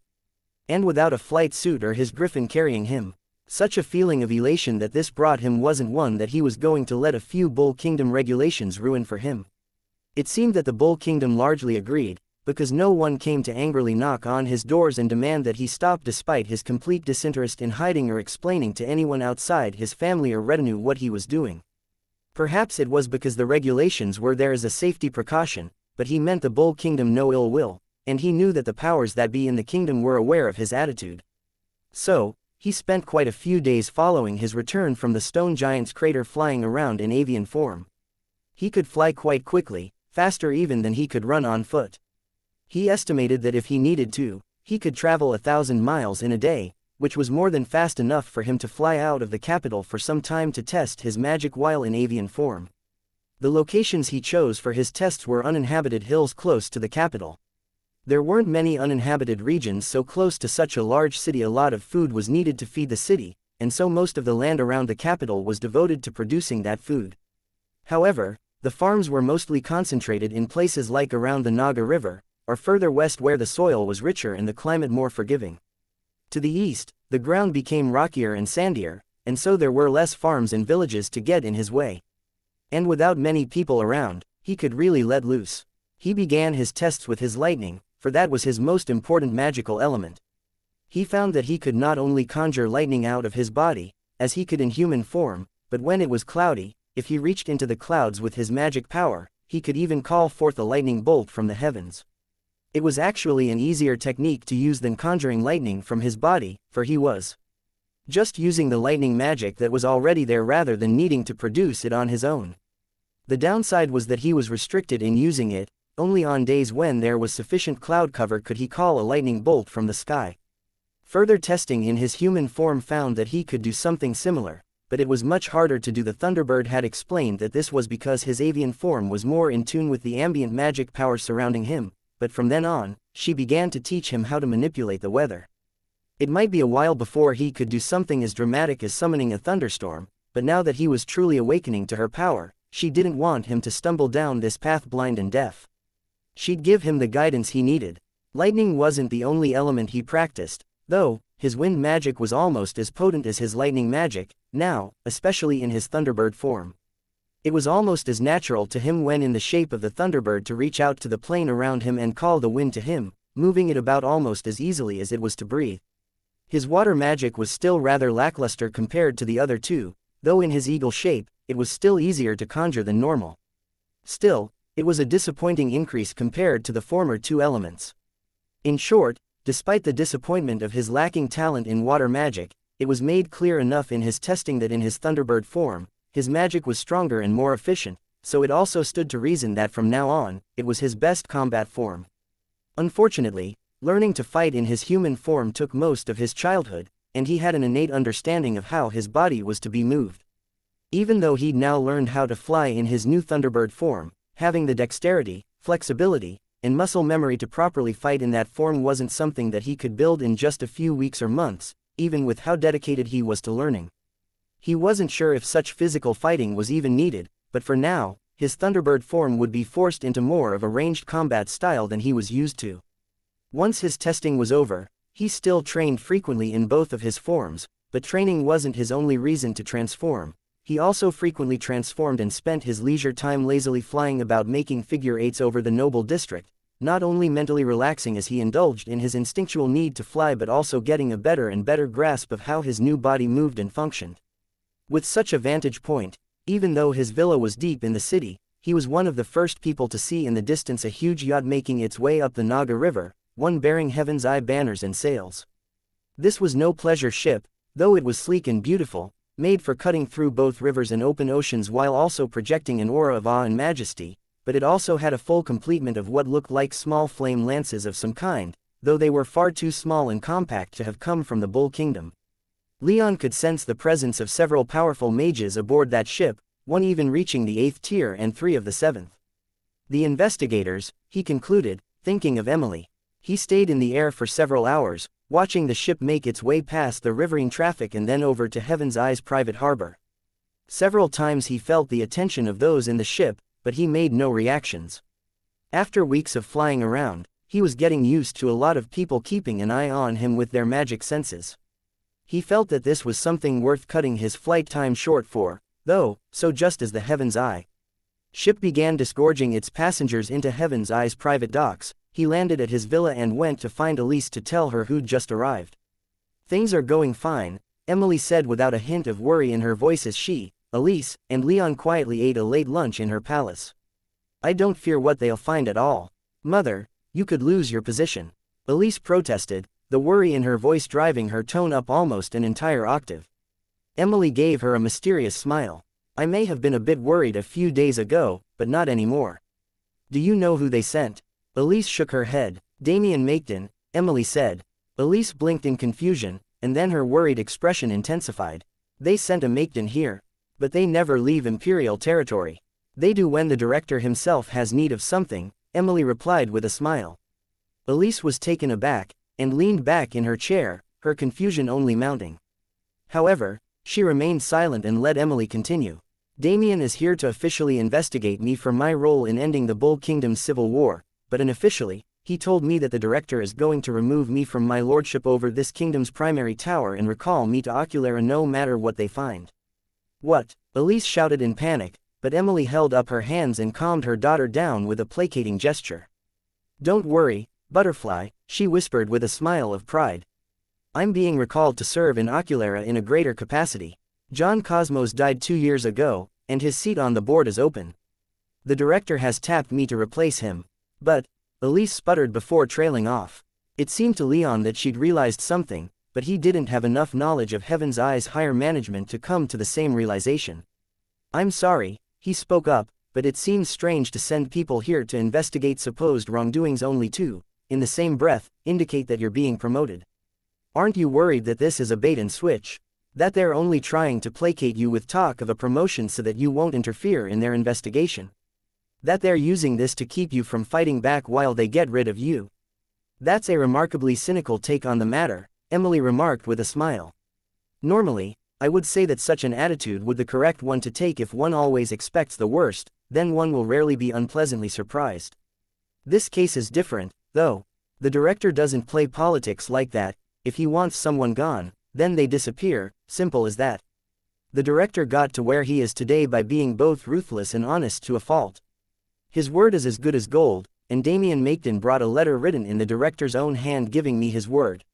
Speaker 1: And without a flight suit or his griffin carrying him. Such a feeling of elation that this brought him wasn't one that he was going to let a few Bull Kingdom regulations ruin for him. It seemed that the Bull Kingdom largely agreed, because no one came to angrily knock on his doors and demand that he stop despite his complete disinterest in hiding or explaining to anyone outside his family or retinue what he was doing. Perhaps it was because the regulations were there as a safety precaution, but he meant the Bull Kingdom no ill will, and he knew that the powers that be in the kingdom were aware of his attitude. So, he spent quite a few days following his return from the Stone Giant's crater flying around in avian form. He could fly quite quickly, faster even than he could run on foot. He estimated that if he needed to, he could travel 1,000 miles in a day, which was more than fast enough for him to fly out of the capital for some time to test his magic while in avian form. The locations he chose for his tests were uninhabited hills close to the capital. There weren't many uninhabited regions so close to such a large city. A lot of food was needed to feed the city, and so most of the land around the capital was devoted to producing that food. However, the farms were mostly concentrated in places like around the Naga River, or further west where the soil was richer and the climate more forgiving. To the east, the ground became rockier and sandier, and so there were less farms and villages to get in his way. And without many people around, he could really let loose. He began his tests with his lightning, for that was his most important magical element. He found that he could not only conjure lightning out of his body, as he could in human form, but when it was cloudy, if he reached into the clouds with his magic power, he could even call forth a lightning bolt from the heavens. It was actually an easier technique to use than conjuring lightning from his body, for he was just using the lightning magic that was already there rather than needing to produce it on his own. The downside was that he was restricted in using it. Only on days when there was sufficient cloud cover could he call a lightning bolt from the sky. Further testing in his human form found that he could do something similar, but it was much harder to do. The Thunderbird had explained that this was because his avian form was more in tune with the ambient magic power surrounding him, but from then on, she began to teach him how to manipulate the weather. It might be a while before he could do something as dramatic as summoning a thunderstorm, but now that he was truly awakening to her power, she didn't want him to stumble down this path blind and deaf. She'd give him the guidance he needed. Lightning wasn't the only element he practiced, though. His wind magic was almost as potent as his lightning magic, now, especially in his Thunderbird form. It was almost as natural to him when in the shape of the Thunderbird to reach out to the plain around him and call the wind to him, moving it about almost as easily as it was to breathe. His water magic was still rather lackluster compared to the other two, though in his eagle shape, it was still easier to conjure than normal. Still, it was a disappointing increase compared to the former two elements. In short, despite the disappointment of his lacking talent in water magic, it was made clear enough in his testing that in his Thunderbird form, his magic was stronger and more efficient, so it also stood to reason that from now on, it was his best combat form. Unfortunately, learning to fight in his human form took most of his childhood, and he had an innate understanding of how his body was to be moved. Even though he'd now learned how to fly in his new Thunderbird form, having the dexterity, flexibility, and muscle memory to properly fight in that form wasn't something that he could build in just a few weeks or months, even with how dedicated he was to learning. He wasn't sure if such physical fighting was even needed, but for now, his Thunderbird form would be forced into more of a ranged combat style than he was used to. Once his testing was over, he still trained frequently in both of his forms, but training wasn't his only reason to transform. He also frequently transformed and spent his leisure time lazily flying about making figure eights over the noble district, not only mentally relaxing as he indulged in his instinctual need to fly but also getting a better and better grasp of how his new body moved and functioned. With such a vantage point, even though his villa was deep in the city, he was one of the first people to see in the distance a huge yacht making its way up the Naga River, one bearing Heaven's Eye banners and sails. This was no pleasure ship, though it was sleek and beautiful, made for cutting through both rivers and open oceans while also projecting an aura of awe and majesty, but it also had a full complement of what looked like small flame lances of some kind, though they were far too small and compact to have come from the Bull Kingdom. Leon could sense the presence of several powerful mages aboard that ship, one even reaching the 8th tier and 3 of the 7th. The investigators, he concluded, thinking of Emily. He stayed in the air for several hours, watching the ship make its way past the riverine traffic and then over to Heaven's Eye's private harbor. Several times he felt the attention of those in the ship, but he made no reactions. After weeks of flying around, he was getting used to a lot of people keeping an eye on him with their magic senses. He felt that this was something worth cutting his flight time short for, though, so just as the Heaven's Eye ship began disgorging its passengers into Heaven's Eye's private docks, he landed at his villa and went to find Elise to tell her who'd just arrived. "Things are going fine," Emily said without a hint of worry in her voice as she, Elise, and Leon quietly ate a late lunch in her palace. "I don't fear what they'll find at all. Mother, you could lose your position," Elise protested, the worry in her voice driving her tone up almost an entire octave. Emily gave her a mysterious smile. "I may have been a bit worried a few days ago, but not anymore." "Do you know who they sent?" Elise shook her head. "Damien Maketon," Emily said. Elise blinked in confusion, and then her worried expression intensified. "They sent a Maketon here. But they never leave Imperial territory." "They do when the director himself has need of something," Emily replied with a smile. Elise was taken aback, and leaned back in her chair, her confusion only mounting. However, she remained silent and let Emily continue. "Damien is here to officially investigate me for my role in ending the Bull Kingdom's civil war, but unofficially, he told me that the director is going to remove me from my lordship over this kingdom's primary tower and recall me to Oculera no matter what they find." "What?" Elise shouted in panic, but Emily held up her hands and calmed her daughter down with a placating gesture. "Don't worry, Butterfly," she whispered with a smile of pride. "I'm being recalled to serve in Oculera in a greater capacity. John Cosmos died 2 years ago, and his seat on the board is open. The director has tapped me to replace him." "But," Elise sputtered before trailing off. It seemed to Leon that she'd realized something, but he didn't have enough knowledge of Heaven's Eye's higher management to come to the same realization. "I'm sorry," he spoke up, "but it seems strange to send people here to investigate supposed wrongdoings only to, in the same breath, indicate that you're being promoted. Aren't you worried that this is a bait and switch? That they're only trying to placate you with talk of a promotion so that you won't interfere in their investigation? That they're using this to keep you from fighting back while they get rid of you?" "That's a remarkably cynical take on the matter," Emily remarked with a smile. "Normally, I would say that such an attitude would be the correct one to take if one always expects the worst, then one will rarely be unpleasantly surprised. This case is different, though. The director doesn't play politics like that. If he wants someone gone, then they disappear, simple as that. The director got to where he is today by being both ruthless and honest to a fault. His word is as good as gold, and Damien Maketon brought a letter written in the director's own hand giving me his word."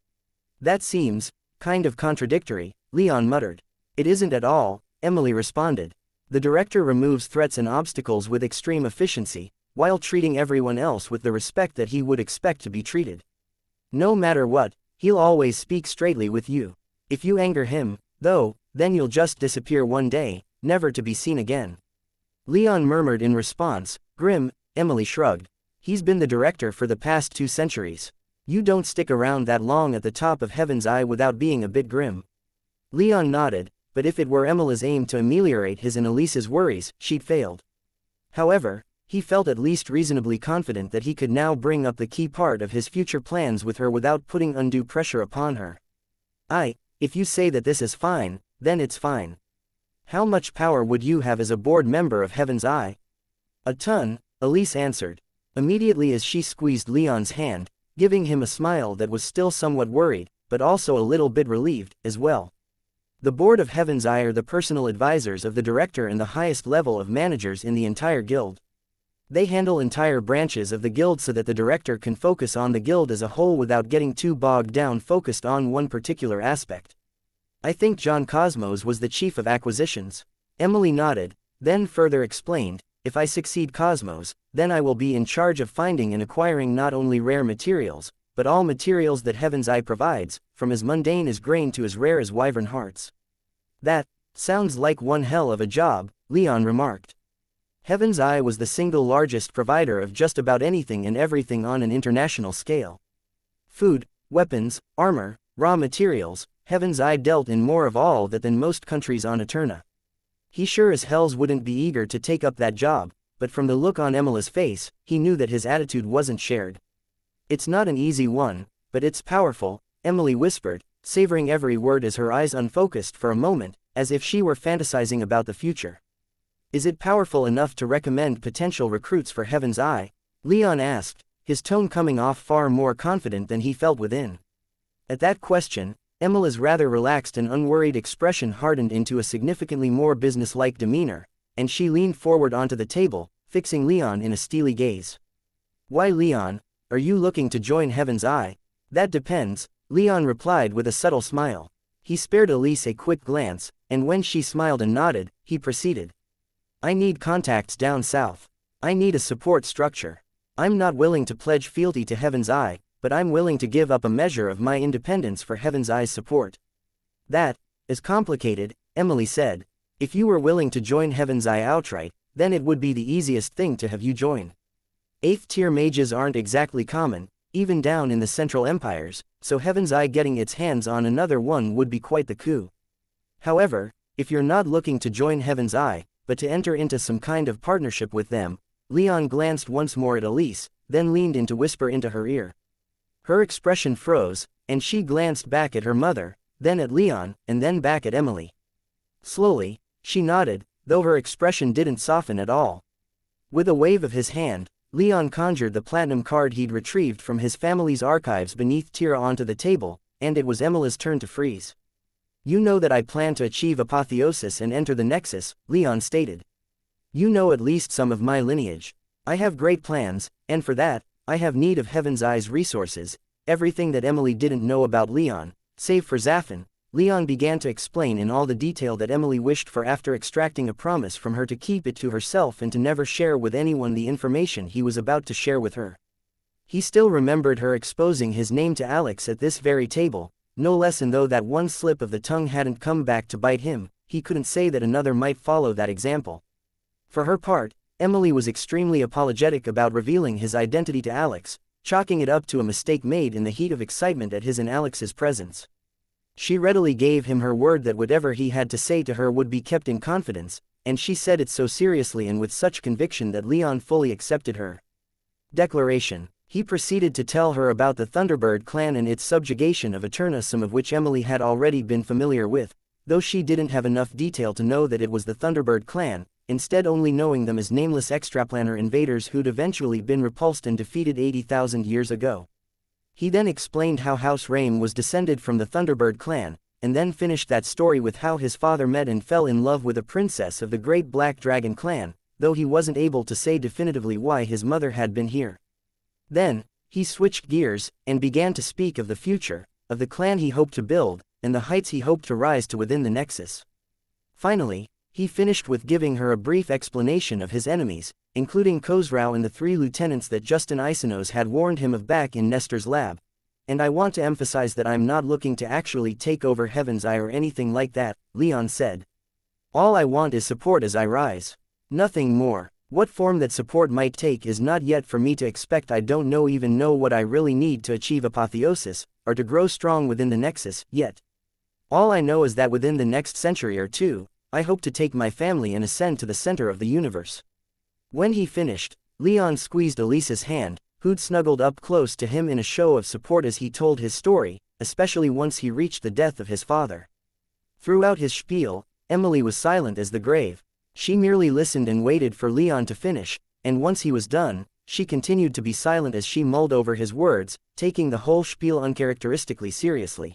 Speaker 1: "That seems kind of contradictory," Leon muttered. "It isn't at all," Emily responded. The director removes threats and obstacles with extreme efficiency, while treating everyone else with the respect that he would expect to be treated. No matter what, he'll always speak straightly with you. If you anger him, though, then you'll just disappear one day, never to be seen again. Leon murmured in response, grim. Emily shrugged. He's been the director for the past 2 centuries. You don't stick around that long at the top of Heaven's Eye without being a bit grim. Leon nodded, but if it were Emily's aim to ameliorate his and Elise's worries, she'd failed. However, he felt at least reasonably confident that he could now bring up the key part of his future plans with her without putting undue pressure upon her. If you say that this is fine, then it's fine. How much power would you have as a board member of Heaven's Eye? A ton, Elise answered, immediately as she squeezed Leon's hand, giving him a smile that was still somewhat worried, but also a little bit relieved, as well. The board of Heaven's Eye are the personal advisors of the director and the highest level of managers in the entire guild. They handle entire branches of the guild so that the director can focus on the guild as a whole without getting too bogged down focused on one particular aspect. I think John Cosmos was the chief of acquisitions. Emily nodded, then further explained, if I succeed Cosmos, then I will be in charge of finding and acquiring not only rare materials, but all materials that Heaven's Eye provides, from as mundane as grain to as rare as wyvern hearts. That sounds like one hell of a job, Leon remarked. Heaven's Eye was the single largest provider of just about anything and everything on an international scale. Food, weapons, armor, raw materials, Heaven's Eye dealt in more of all that than most countries on Eterna. He sure as hells wouldn't be eager to take up that job, but from the look on Emily's face, he knew that his attitude wasn't shared. It's not an easy one, but it's powerful, Emily whispered, savoring every word as her eyes unfocused for a moment, as if she were fantasizing about the future. Is it powerful enough to recommend potential recruits for Heaven's Eye? Leon asked, his tone coming off far more confident than he felt within. At that question, Emily's rather relaxed and unworried expression hardened into a significantly more businesslike demeanor, and she leaned forward onto the table, fixing Leon in a steely gaze. Why, Leon, are you looking to join Heaven's Eye? That depends, Leon replied with a subtle smile. He spared Elise a quick glance, and when she smiled and nodded, he proceeded. I need contacts down south. I need a support structure. I'm not willing to pledge fealty to Heaven's Eye, but I'm willing to give up a measure of my independence for Heaven's Eye's support. That is complicated, Emily said. If you were willing to join Heaven's Eye outright, then it would be the easiest thing to have you join. 8th-tier mages aren't exactly common, even down in the Central Empires, so Heaven's Eye getting its hands on another one would be quite the coup. However, if you're not looking to join Heaven's Eye, but to enter into some kind of partnership with them, Leon glanced once more at Elise, then leaned in to whisper into her ear. Her expression froze, and she glanced back at her mother, then at Leon, and then back at Emily. Slowly, she nodded, though her expression didn't soften at all. With a wave of his hand, Leon conjured the platinum card he'd retrieved from his family's archives beneath Tira onto the table, and it was Emily's turn to freeze. You know that I plan to achieve apotheosis and enter the Nexus, Leon stated. You know at least some of my lineage. I have great plans, and for that, I have need of Heaven's Eye's resources. Everything that Emily didn't know about Leon, save for Zaffin, Leon began to explain in all the detail that Emily wished for after extracting a promise from her to keep it to herself and to never share with anyone the information he was about to share with her. He still remembered her exposing his name to Alex at this very table, no less, and though that one slip of the tongue hadn't come back to bite him, he couldn't say that another might follow that example. For her part, Emily was extremely apologetic about revealing his identity to Alex, chalking it up to a mistake made in the heat of excitement at his and Alex's presence. She readily gave him her word that whatever he had to say to her would be kept in confidence, and she said it so seriously and with such conviction that Leon fully accepted her declaration. He proceeded to tell her about the Thunderbird clan and its subjugation of Eterna, some of which Emily had already been familiar with, though she didn't have enough detail to know that it was the Thunderbird clan, instead only knowing them as nameless extraplanar invaders who'd eventually been repulsed and defeated 80,000 years ago. He then explained how House Raim was descended from the Thunderbird clan, and then finished that story with how his father met and fell in love with a princess of the Great Black Dragon clan, though he wasn't able to say definitively why his mother had been here. Then, he switched gears, and began to speak of the future, of the clan he hoped to build, and the heights he hoped to rise to within the Nexus. Finally, he finished with giving her a brief explanation of his enemies, including Khosrau and the 3 lieutenants that Justin Isanos had warned him of back in Nestor's lab. And I want to emphasize that I'm not looking to actually take over Heaven's Eye or anything like that, Leon said. All I want is support as I rise. Nothing more. What form that support might take is not yet for me to expect. I don't even know what I really need to achieve apotheosis, or to grow strong within the Nexus, yet. All I know is that within the next century or two, I hope to take my family and ascend to the center of the universe. When he finished, Leon squeezed Elisa's hand, who'd snuggled up close to him in a show of support as he told his story, especially once he reached the death of his father. Throughout his spiel, Emily was silent as the grave. She merely listened and waited for Leon to finish, and once he was done, she continued to be silent as she mulled over his words, taking the whole spiel uncharacteristically seriously.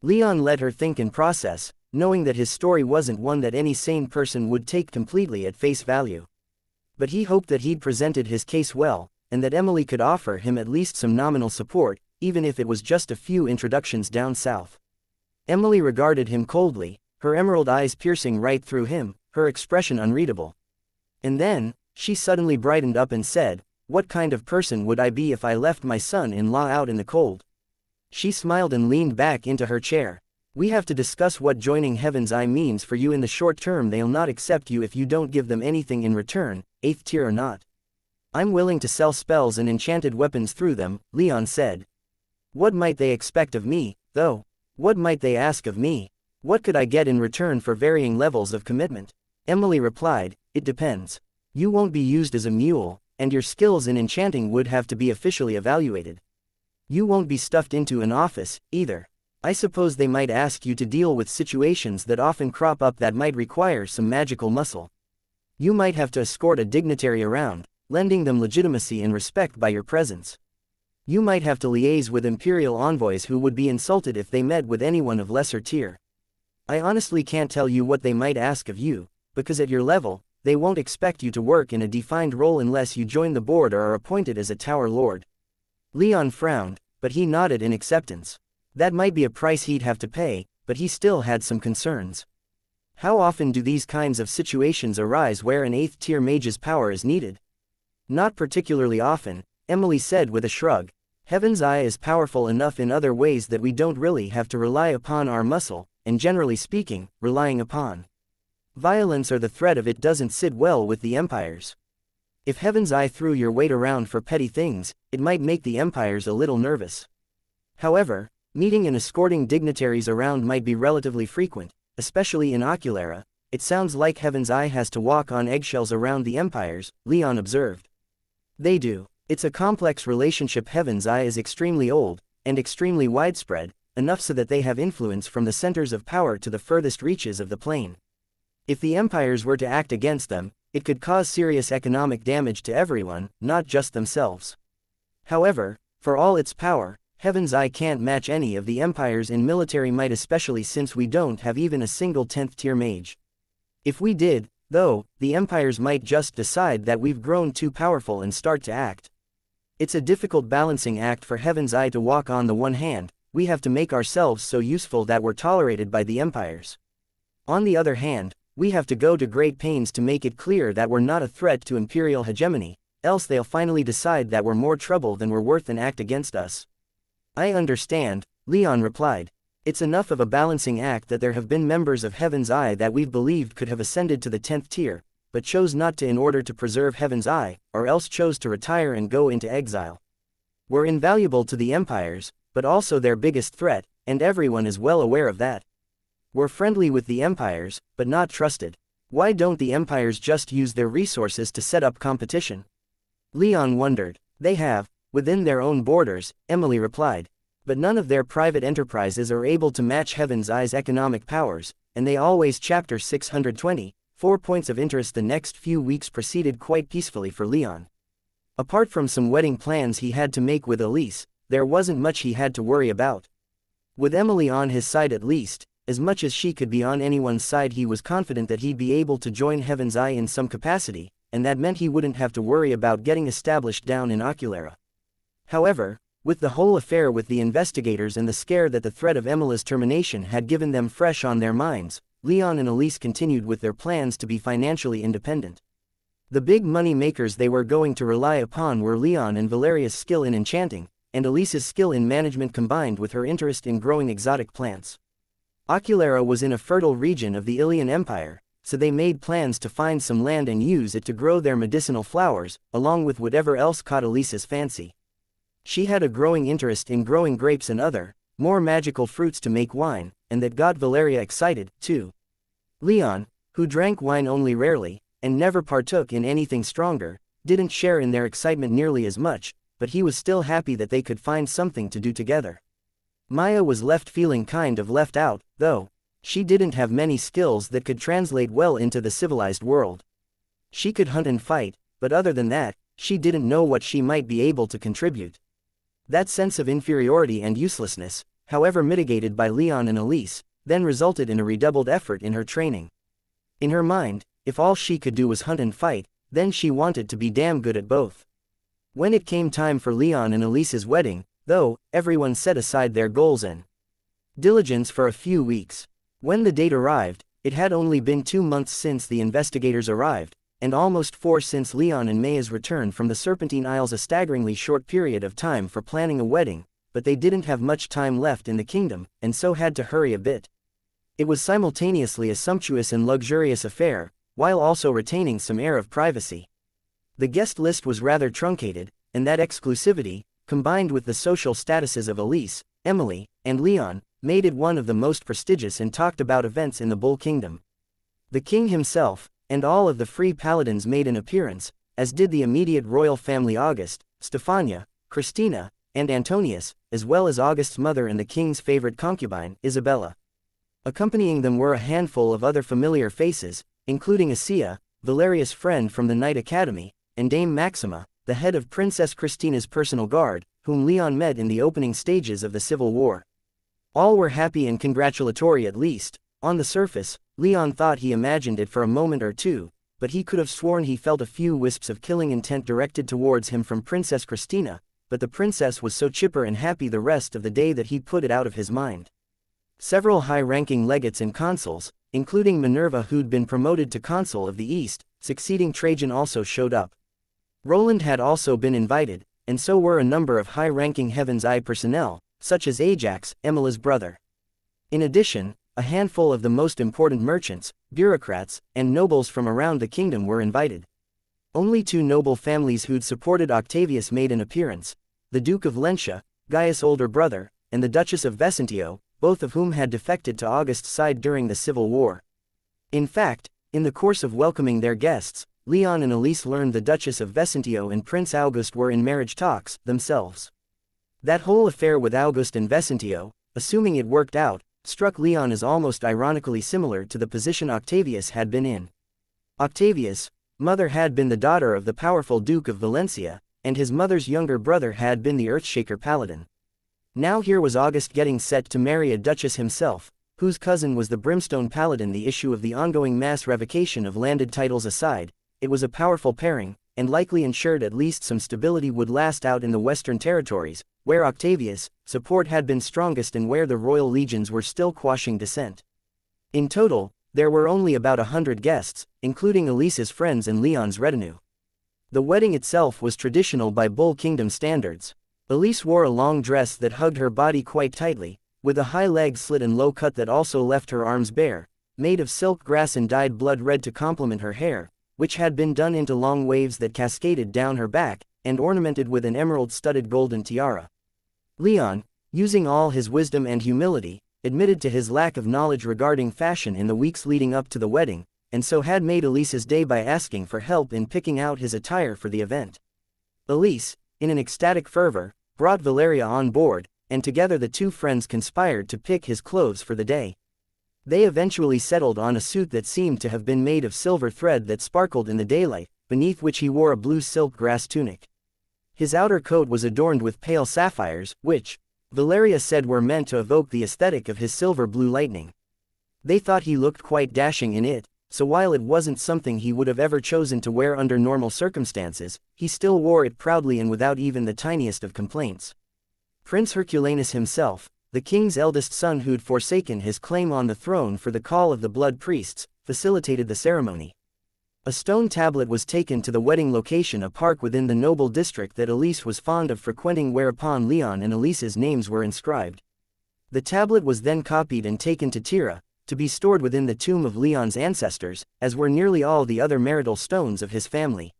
Speaker 1: Leon let her think and process, knowing that his story wasn't one that any sane person would take completely at face value. But he hoped that he'd presented his case well, and that Emily could offer him at least some nominal support, even if it was just a few introductions down south. Emily regarded him coldly, her emerald eyes piercing right through him, her expression unreadable. And then, she suddenly brightened up and said, "What kind of person would I be if I left my son-in-law out in the cold?" She smiled and leaned back into her chair. "We have to discuss what joining Heaven's Eye means for you in the short term. They'll not accept you if you don't give them anything in return, 8th tier or not." "I'm willing to sell spells and enchanted weapons through them," Leon said. "What might they expect of me, though? What might they ask of me? What could I get in return for varying levels of commitment?" Emily replied, "It depends. You won't be used as a mule, and your skills in enchanting would have to be officially evaluated. You won't be stuffed into an office, either. I suppose they might ask you to deal with situations that often crop up that might require some magical muscle. You might have to escort a dignitary around, lending them legitimacy and respect by your presence. You might have to liaise with imperial envoys who would be insulted if they met with anyone of lesser tier. I honestly can't tell you what they might ask of you, because at your level, they won't expect you to work in a defined role unless you join the board or are appointed as a Tower Lord." Leon frowned, but he nodded in acceptance. That might be a price he'd have to pay, but he still had some concerns. How often do these kinds of situations arise where an 8th tier mage's power is needed? Not particularly often, Emily said with a shrug. Heaven's Eye is powerful enough in other ways that we don't really have to rely upon our muscle, and generally speaking, relying upon violence or the threat of it doesn't sit well with the empires. If Heaven's Eye threw your weight around for petty things, it might make the empires a little nervous. However, meeting and escorting dignitaries around might be relatively frequent, especially in Oculara. It sounds like Heaven's Eye has to walk on eggshells around the empires, Leon observed. They do. It's a complex relationship. Heaven's Eye is extremely old, and extremely widespread, enough so that they have influence from the centers of power to the furthest reaches of the plane. If the empires were to act against them, it could cause serious economic damage to everyone, not just themselves. However, for all its power, Heaven's Eye can't match any of the empires in military might, especially since we don't have even a single 10th tier mage. If we did, though, the empires might just decide that we've grown too powerful and start to act. It's a difficult balancing act for Heaven's Eye to walk. On the one hand, we have to make ourselves so useful that we're tolerated by the empires. On the other hand, we have to go to great pains to make it clear that we're not a threat to imperial hegemony, else they'll finally decide that we're more trouble than we're worth and act against us. I understand, Leon replied. It's enough of a balancing act that there have been members of Heaven's Eye that we've believed could have ascended to the 10th tier, but chose not to in order to preserve Heaven's Eye, or else chose to retire and go into exile. We're invaluable to the empires, but also their biggest threat, and everyone is well aware of that. We're friendly with the empires, but not trusted. Why don't the empires just use their resources to set up competition? Leon wondered. They have, within their own borders, Emily replied. But none of their private enterprises are able to match Heaven's Eye's economic powers, and they always. Chapter 620, 4 points of interest. The next few weeks proceeded quite peacefully for Leon. Apart from some wedding plans he had to make with Elise, there wasn't much he had to worry about. With Emily on his side at least, as much as she could be on anyone's side, he was confident that he'd be able to join Heaven's Eye in some capacity, and that meant he wouldn't have to worry about getting established down in Oculara. However, with the whole affair with the investigators and the scare that the threat of Emily's termination had given them fresh on their minds, Leon and Elise continued with their plans to be financially independent. The big money makers they were going to rely upon were Leon and Valeria's skill in enchanting, and Elise's skill in management combined with her interest in growing exotic plants. Oculera was in a fertile region of the Ilian Empire, so they made plans to find some land and use it to grow their medicinal flowers, along with whatever else caught Elise's fancy. She had a growing interest in growing grapes and other, more magical fruits to make wine, and that got Valeria excited, too. Leon, who drank wine only rarely, and never partook in anything stronger, didn't share in their excitement nearly as much, but he was still happy that they could find something to do together. Maya was left feeling kind of left out, though. She didn't have many skills that could translate well into the civilized world. She could hunt and fight, but other than that, she didn't know what she might be able to contribute. That sense of inferiority and uselessness, however mitigated by Leon and Elise, then resulted in a redoubled effort in her training. In her mind, if all she could do was hunt and fight, then she wanted to be damn good at both. When it came time for Leon and Elise's wedding, though, everyone set aside their goals and diligence for a few weeks. When the date arrived, it had only been 2 months since the investigators arrived, and almost 4 since Leon and Maya's return from the Serpentine Isles, a staggeringly short period of time for planning a wedding, but they didn't have much time left in the kingdom, and so had to hurry a bit. It was simultaneously a sumptuous and luxurious affair, while also retaining some air of privacy. The guest list was rather truncated, and that exclusivity, combined with the social statuses of Elise, Emily, and Leon, made it one of the most prestigious and talked about events in the Bull Kingdom. The king himself, and all of the free paladins made an appearance, as did the immediate royal family August, Stefania, Christina, and Antonius, as well as August's mother and the king's favorite concubine, Isabella. Accompanying them were a handful of other familiar faces, including xianxia, Valeria's friend from the Knight Academy, and Dame Maxima, the head of Princess Christina's personal guard, whom Leon met in the opening stages of the Civil War. All were happy and congratulatory, at least. On the surface, Leon thought he imagined it for a moment or two, but he could have sworn he felt a few wisps of killing intent directed towards him from Princess Christina, but the princess was so chipper and happy the rest of the day that he put it out of his mind. Several high-ranking legates and consuls, including Minerva, who'd been promoted to consul of the East, succeeding Trajan, also showed up. Roland had also been invited, and so were a number of high-ranking Heaven's Eye personnel, such as Ajax, Emila's brother. In addition, a handful of the most important merchants, bureaucrats, and nobles from around the kingdom were invited. Only 2 noble families who'd supported Octavius made an appearance: the Duke of Lentia, Gaius' older brother, and the Duchess of Vesentio, both of whom had defected to August's side during the Civil War. In fact, in the course of welcoming their guests, Leon and Elise learned the Duchess of Vesentio and Prince August were in marriage talks themselves. That whole affair with August and Vesentio, assuming it worked out, struck Leon as almost ironically similar to the position Octavius had been in. Octavius' mother had been the daughter of the powerful Duke of Valencia, and his mother's younger brother had been the Earthshaker Paladin. Now here was August getting set to marry a duchess himself, whose cousin was the Brimstone Paladin. The issue of the ongoing mass revocation of landed titles aside, it was a powerful pairing, and likely ensured at least some stability would last out in the Western territories, where Octavius' support had been strongest and where the royal legions were still quashing dissent. In total, there were only about 100 guests, including Elise's friends and Leon's retinue. The wedding itself was traditional by Bull Kingdom standards. Elise wore a long dress that hugged her body quite tightly, with a high leg slit and low cut that also left her arms bare, made of silk grass and dyed blood red to complement her hair, which had been done into long waves that cascaded down her back, and ornamented with an emerald-studded golden tiara. Leon, using all his wisdom and humility, admitted to his lack of knowledge regarding fashion in the weeks leading up to the wedding, and so had made Elise's day by asking for help in picking out his attire for the event. Elise, in an ecstatic fervor, brought Valeria on board, and together the 2 friends conspired to pick his clothes for the day. They eventually settled on a suit that seemed to have been made of silver thread that sparkled in the daylight, beneath which he wore a blue silk grass tunic. His outer coat was adorned with pale sapphires, which, Valeria said, were meant to evoke the aesthetic of his silver blue lightning. They thought he looked quite dashing in it, so while it wasn't something he would have ever chosen to wear under normal circumstances, he still wore it proudly and without even the tiniest of complaints. Prince Herculanus himself, the king's eldest son who'd forsaken his claim on the throne for the call of the blood priests, facilitated the ceremony. A stone tablet was taken to the wedding location, a park within the noble district that Elise was fond of frequenting, whereupon Leon and Elise's names were inscribed. The tablet was then copied and taken to Tira, to be stored within the tomb of Leon's ancestors, as were nearly all the other marital stones of his family.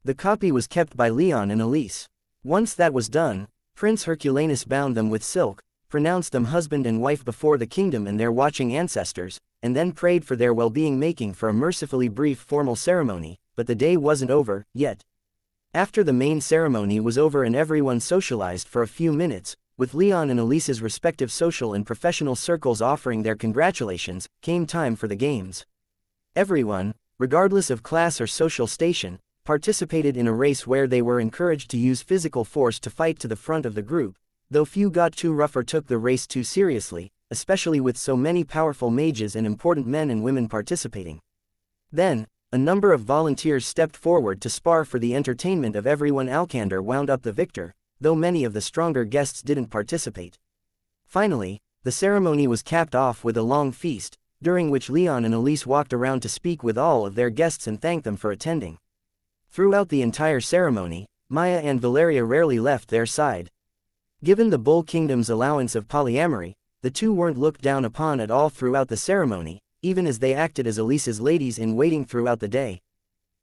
Speaker 1: The copy was kept by Leon and Elise. Once that was done, Prince Herculanus bound them with silk, pronounced them husband and wife before the kingdom and their watching ancestors, and then prayed for their well-being, making for a mercifully brief formal ceremony, but the day wasn't over yet. After the main ceremony was over and everyone socialized for a few minutes, with Leon and Elise's respective social and professional circles offering their congratulations, came time for the games. Everyone, regardless of class or social station, participated in a race where they were encouraged to use physical force to fight to the front of the group, though few got too rough or took the race too seriously, especially with so many powerful mages and important men and women participating. Then, a number of volunteers stepped forward to spar for the entertainment of everyone. Alcander wound up the victor, though many of the stronger guests didn't participate. Finally, the ceremony was capped off with a long feast, during which Leon and Elise walked around to speak with all of their guests and thank them for attending. Throughout the entire ceremony, Maya and Valeria rarely left their side. Given the Bull Kingdom's allowance of polyamory, the two weren't looked down upon at all throughout the ceremony, even as they acted as Elise's ladies-in-waiting throughout the day.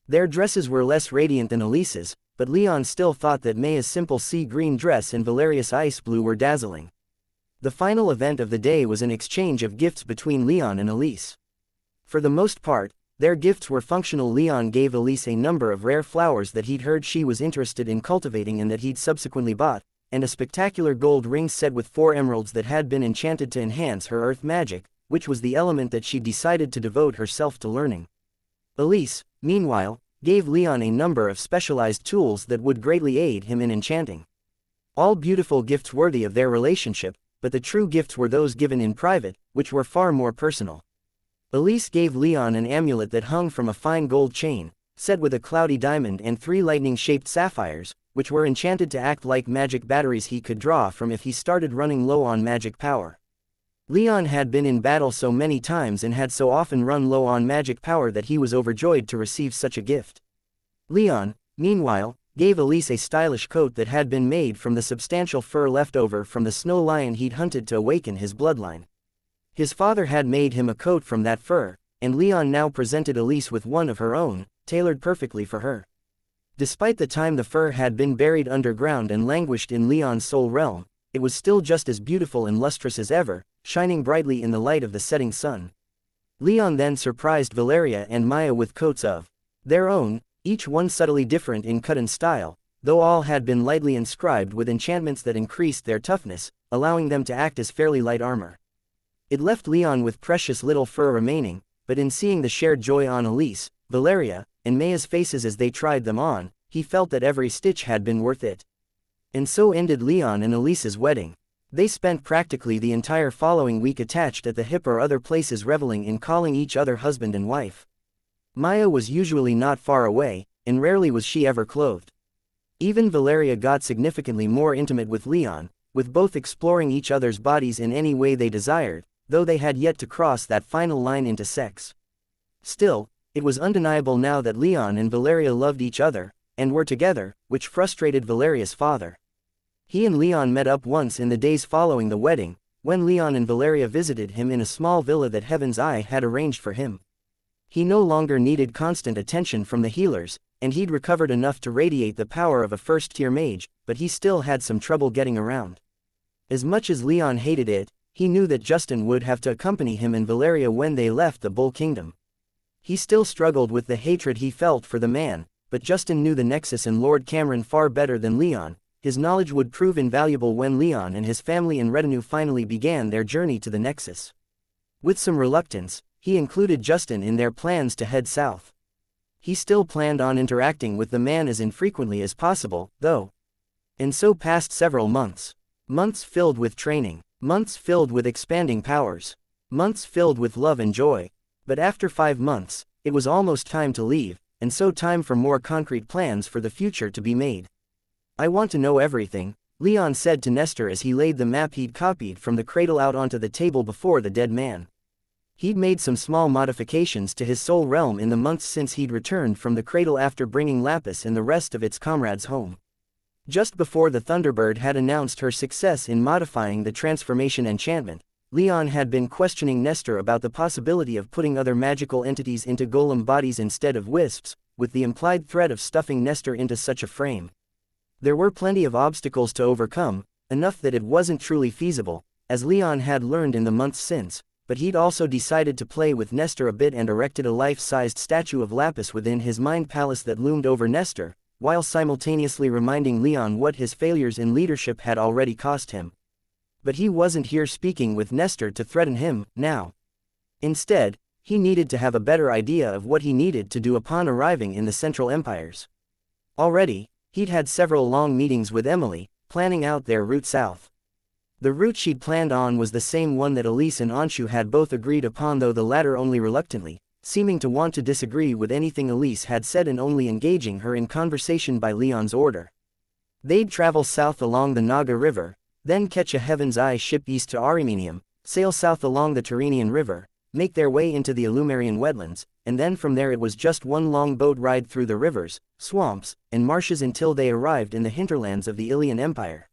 Speaker 1: Their dresses were less radiant than Elise's, but Leon still thought that Maya's simple sea green dress and Valeria's ice blue were dazzling. The final event of the day was an exchange of gifts between Leon and Elise. For the most part, their gifts were functional. Leon gave Elise a number of rare flowers that he'd heard she was interested in cultivating and that he'd subsequently bought, and a spectacular gold ring set with 4 emeralds that had been enchanted to enhance her earth magic, which was the element that she decided to devote herself to learning. Elise, meanwhile, gave Leon a number of specialized tools that would greatly aid him in enchanting. All beautiful gifts worthy of their relationship, but the true gifts were those given in private, which were far more personal. Elise gave Leon an amulet that hung from a fine gold chain, set with a cloudy diamond and 3 lightning-shaped sapphires, which were enchanted to act like magic batteries he could draw from if he started running low on magic power. Leon had been in battle so many times and had so often run low on magic power that he was overjoyed to receive such a gift. Leon, meanwhile, gave Elise a stylish coat that had been made from the substantial fur left over from the snow lion he'd hunted to awaken his bloodline. His father had made him a coat from that fur, and Leon now presented Elise with one of her own, tailored perfectly for her. Despite the time the fur had been buried underground and languished in Leon's soul realm, it was still just as beautiful and lustrous as ever, shining brightly in the light of the setting sun. Leon then surprised Valeria and Maya with coats of their own, each one subtly different in cut and style, though all had been lightly inscribed with enchantments that increased their toughness, allowing them to act as fairly light armor. It left Leon with precious little fur remaining, but in seeing the shared joy on Elise, Valeria, and Maya's faces as they tried them on, he felt that every stitch had been worth it. And so ended Leon and Elise's wedding. They spent practically the entire following week attached at the hip or other places, reveling in calling each other husband and wife. Maya was usually not far away, and rarely was she ever clothed. Even Valeria got significantly more intimate with Leon, with both exploring each other's bodies in any way they desired, though they had yet to cross that final line into sex. Still, it was undeniable now that Leon and Valeria loved each other, and were together, which frustrated Valeria's father. He and Leon met up once in the days following the wedding, when Leon and Valeria visited him in a small villa that Heaven's Eye had arranged for him. He no longer needed constant attention from the healers, and he'd recovered enough to radiate the power of a first-tier mage, but he still had some trouble getting around. As much as Leon hated it, he knew that Justin would have to accompany him and Valeria when they left the Bull Kingdom. He still struggled with the hatred he felt for the man, but Justin knew the Nexus and Lord Cameron far better than Leon. His knowledge would prove invaluable when Leon and his family and retinue finally began their journey to the Nexus. With some reluctance, he included Justin in their plans to head south. He still planned on interacting with the man as infrequently as possible, though. And so passed several months. Months filled with training. Months filled with expanding powers. Months filled with love and joy. But after 5 months, it was almost time to leave, and so time for more concrete plans for the future to be made. "I want to know everything," Leon said to Nestor as he laid the map he'd copied from the cradle out onto the table before the dead man. He'd made some small modifications to his soul realm in the months since he'd returned from the cradle after bringing Lapis and the rest of its comrades home. Just before the Thunderbird had announced her success in modifying the transformation enchantment, Leon had been questioning Nestor about the possibility of putting other magical entities into golem bodies instead of wisps, with the implied threat of stuffing Nestor into such a frame. There were plenty of obstacles to overcome, enough that it wasn't truly feasible, as Leon had learned in the months since, but he'd also decided to play with Nestor a bit and erected a life-sized statue of Lapis within his mind palace that loomed over Nestor, while simultaneously reminding Leon what his failures in leadership had already cost him. But he wasn't here speaking with Nestor to threaten him, now. Instead, he needed to have a better idea of what he needed to do upon arriving in the Central Empires. Already, he'd had several long meetings with Emily, planning out their route south. The route she'd planned on was the same one that Elise and Anshu had both agreed upon, though the latter only reluctantly, seeming to want to disagree with anything Elise had said and only engaging her in conversation by Leon's order. They'd travel south along the Naga River, then catch a Heaven's Eye ship east to Arimenium, sail south along the Tyrrhenian River, make their way into the Illumerian wetlands, and then from there it was just one long boat ride through the rivers, swamps, and marshes until they arrived in the hinterlands of the Ilian Empire.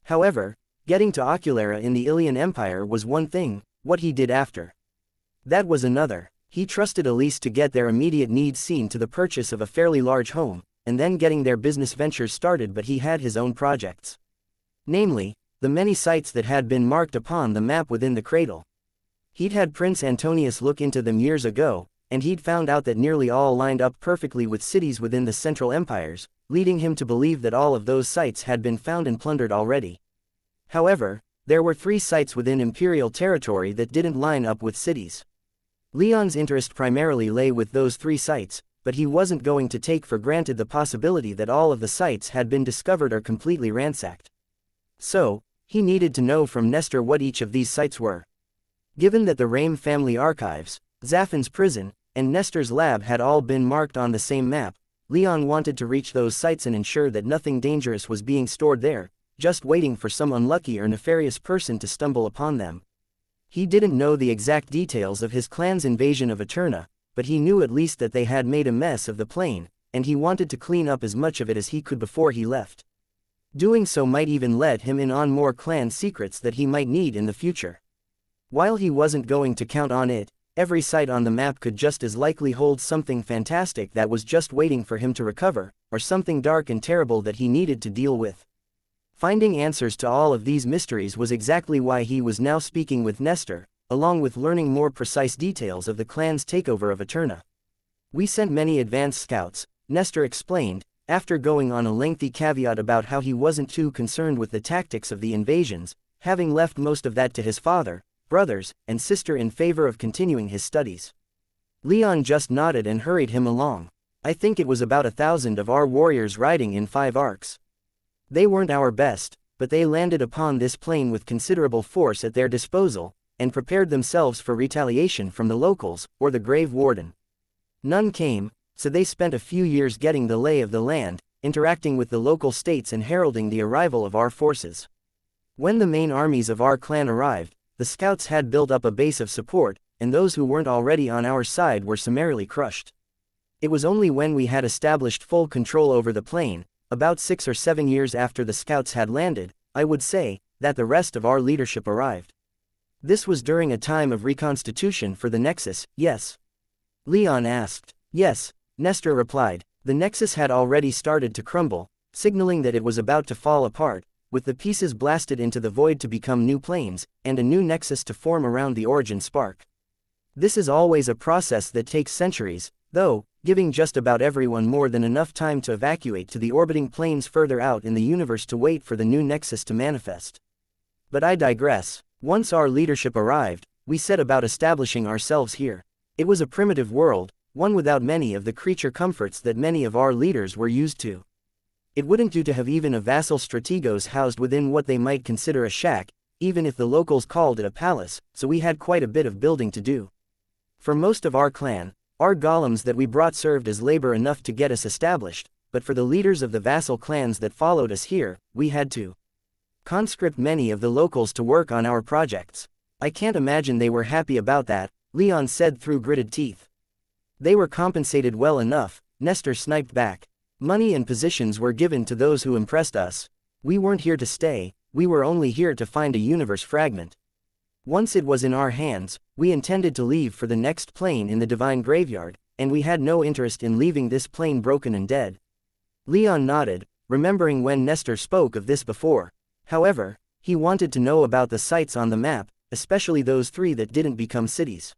Speaker 1: However, getting to Oculara in the Ilian Empire was one thing, what he did after that was another. He trusted Elise to get their immediate needs seen to the purchase of a fairly large home, and then getting their business ventures started, but he had his own projects. Namely, the many sites that had been marked upon the map within the cradle. He'd had Prince Antonius look into them years ago, and he'd found out that nearly all lined up perfectly with cities within the Central Empires, leading him to believe that all of those sites had been found and plundered already. However, there were 3 sites within Imperial territory that didn't line up with cities. Leon's interest primarily lay with those 3 sites, but he wasn't going to take for granted the possibility that all of the sites had been discovered or completely ransacked. So, he needed to know from Nestor what each of these sites were. Given that the Rame family archives, Zaffin's prison, and Nestor's lab had all been marked on the same map, Leon wanted to reach those sites and ensure that nothing dangerous was being stored there, just waiting for some unlucky or nefarious person to stumble upon them. He didn't know the exact details of his clan's invasion of Eterna, but he knew at least that they had made a mess of the plane, and he wanted to clean up as much of it as he could before he left. Doing so might even let him in on more clan secrets that he might need in the future. While he wasn't going to count on it, every site on the map could just as likely hold something fantastic that was just waiting for him to recover, or something dark and terrible that he needed to deal with. Finding answers to all of these mysteries was exactly why he was now speaking with Nestor, along with learning more precise details of the clan's takeover of Eterna. "We sent many advanced scouts," Nestor explained, after going on a lengthy caveat about how he wasn't too concerned with the tactics of the invasions, having left most of that to his father, brothers, and sister in favor of continuing his studies. Leon just nodded and hurried him along. "I think it was about 1,000 of our warriors riding in 5 arcs. They weren't our best, but they landed upon this plain with considerable force at their disposal, and prepared themselves for retaliation from the locals, or the Grave Warden. None came, so they spent a few years getting the lay of the land, interacting with the local states and heralding the arrival of our forces. When the main armies of our clan arrived, the scouts had built up a base of support, and those who weren't already on our side were summarily crushed. It was only when we had established full control over the plain, about 6 or 7 years after the scouts had landed, I would say, that the rest of our leadership arrived. This was during a time of reconstitution for the Nexus, yes?" Leon asked. "Yes," Nestor replied. "The Nexus had already started to crumble, signaling that it was about to fall apart, with the pieces blasted into the void to become new planes, and a new Nexus to form around the origin spark. This is always a process that takes centuries, though, giving just about everyone more than enough time to evacuate to the orbiting planes further out in the universe to wait for the new Nexus to manifest. But I digress. Once our leadership arrived, we set about establishing ourselves here. It was a primitive world, one without many of the creature comforts that many of our leaders were used to. It wouldn't do to have even a vassal strategos housed within what they might consider a shack, even if the locals called it a palace, so we had quite a bit of building to do. For most of our clan, our golems that we brought served as labor enough to get us established, but for the leaders of the vassal clans that followed us here, we had to conscript many of the locals to work on our projects. I can't imagine they were happy about that, Leon said through gritted teeth. They were compensated well enough, Nestor sniped back. Money and positions were given to those who impressed us. We weren't here to stay, we were only here to find a universe fragment. Once it was in our hands, we intended to leave for the next plane in the divine graveyard, and we had no interest in leaving this plane broken and dead. Leon nodded, remembering when Nestor spoke of this before. However, he wanted to know about the sites on the map, especially those 3 that didn't become cities.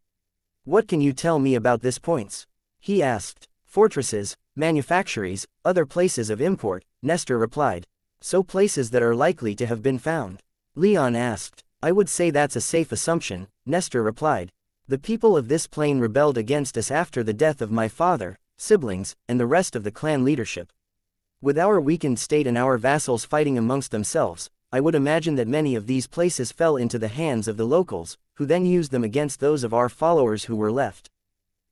Speaker 1: What can you tell me about these points? He asked. Fortresses, manufactories, other places of import, Nestor replied. So places that are likely to have been found? Leon asked. I would say that's a safe assumption, Nestor replied. The people of this plane rebelled against us after the death of my father, siblings, and the rest of the clan leadership. With our weakened state and our vassals fighting amongst themselves, I would imagine that many of these places fell into the hands of the locals, who then used them against those of our followers who were left.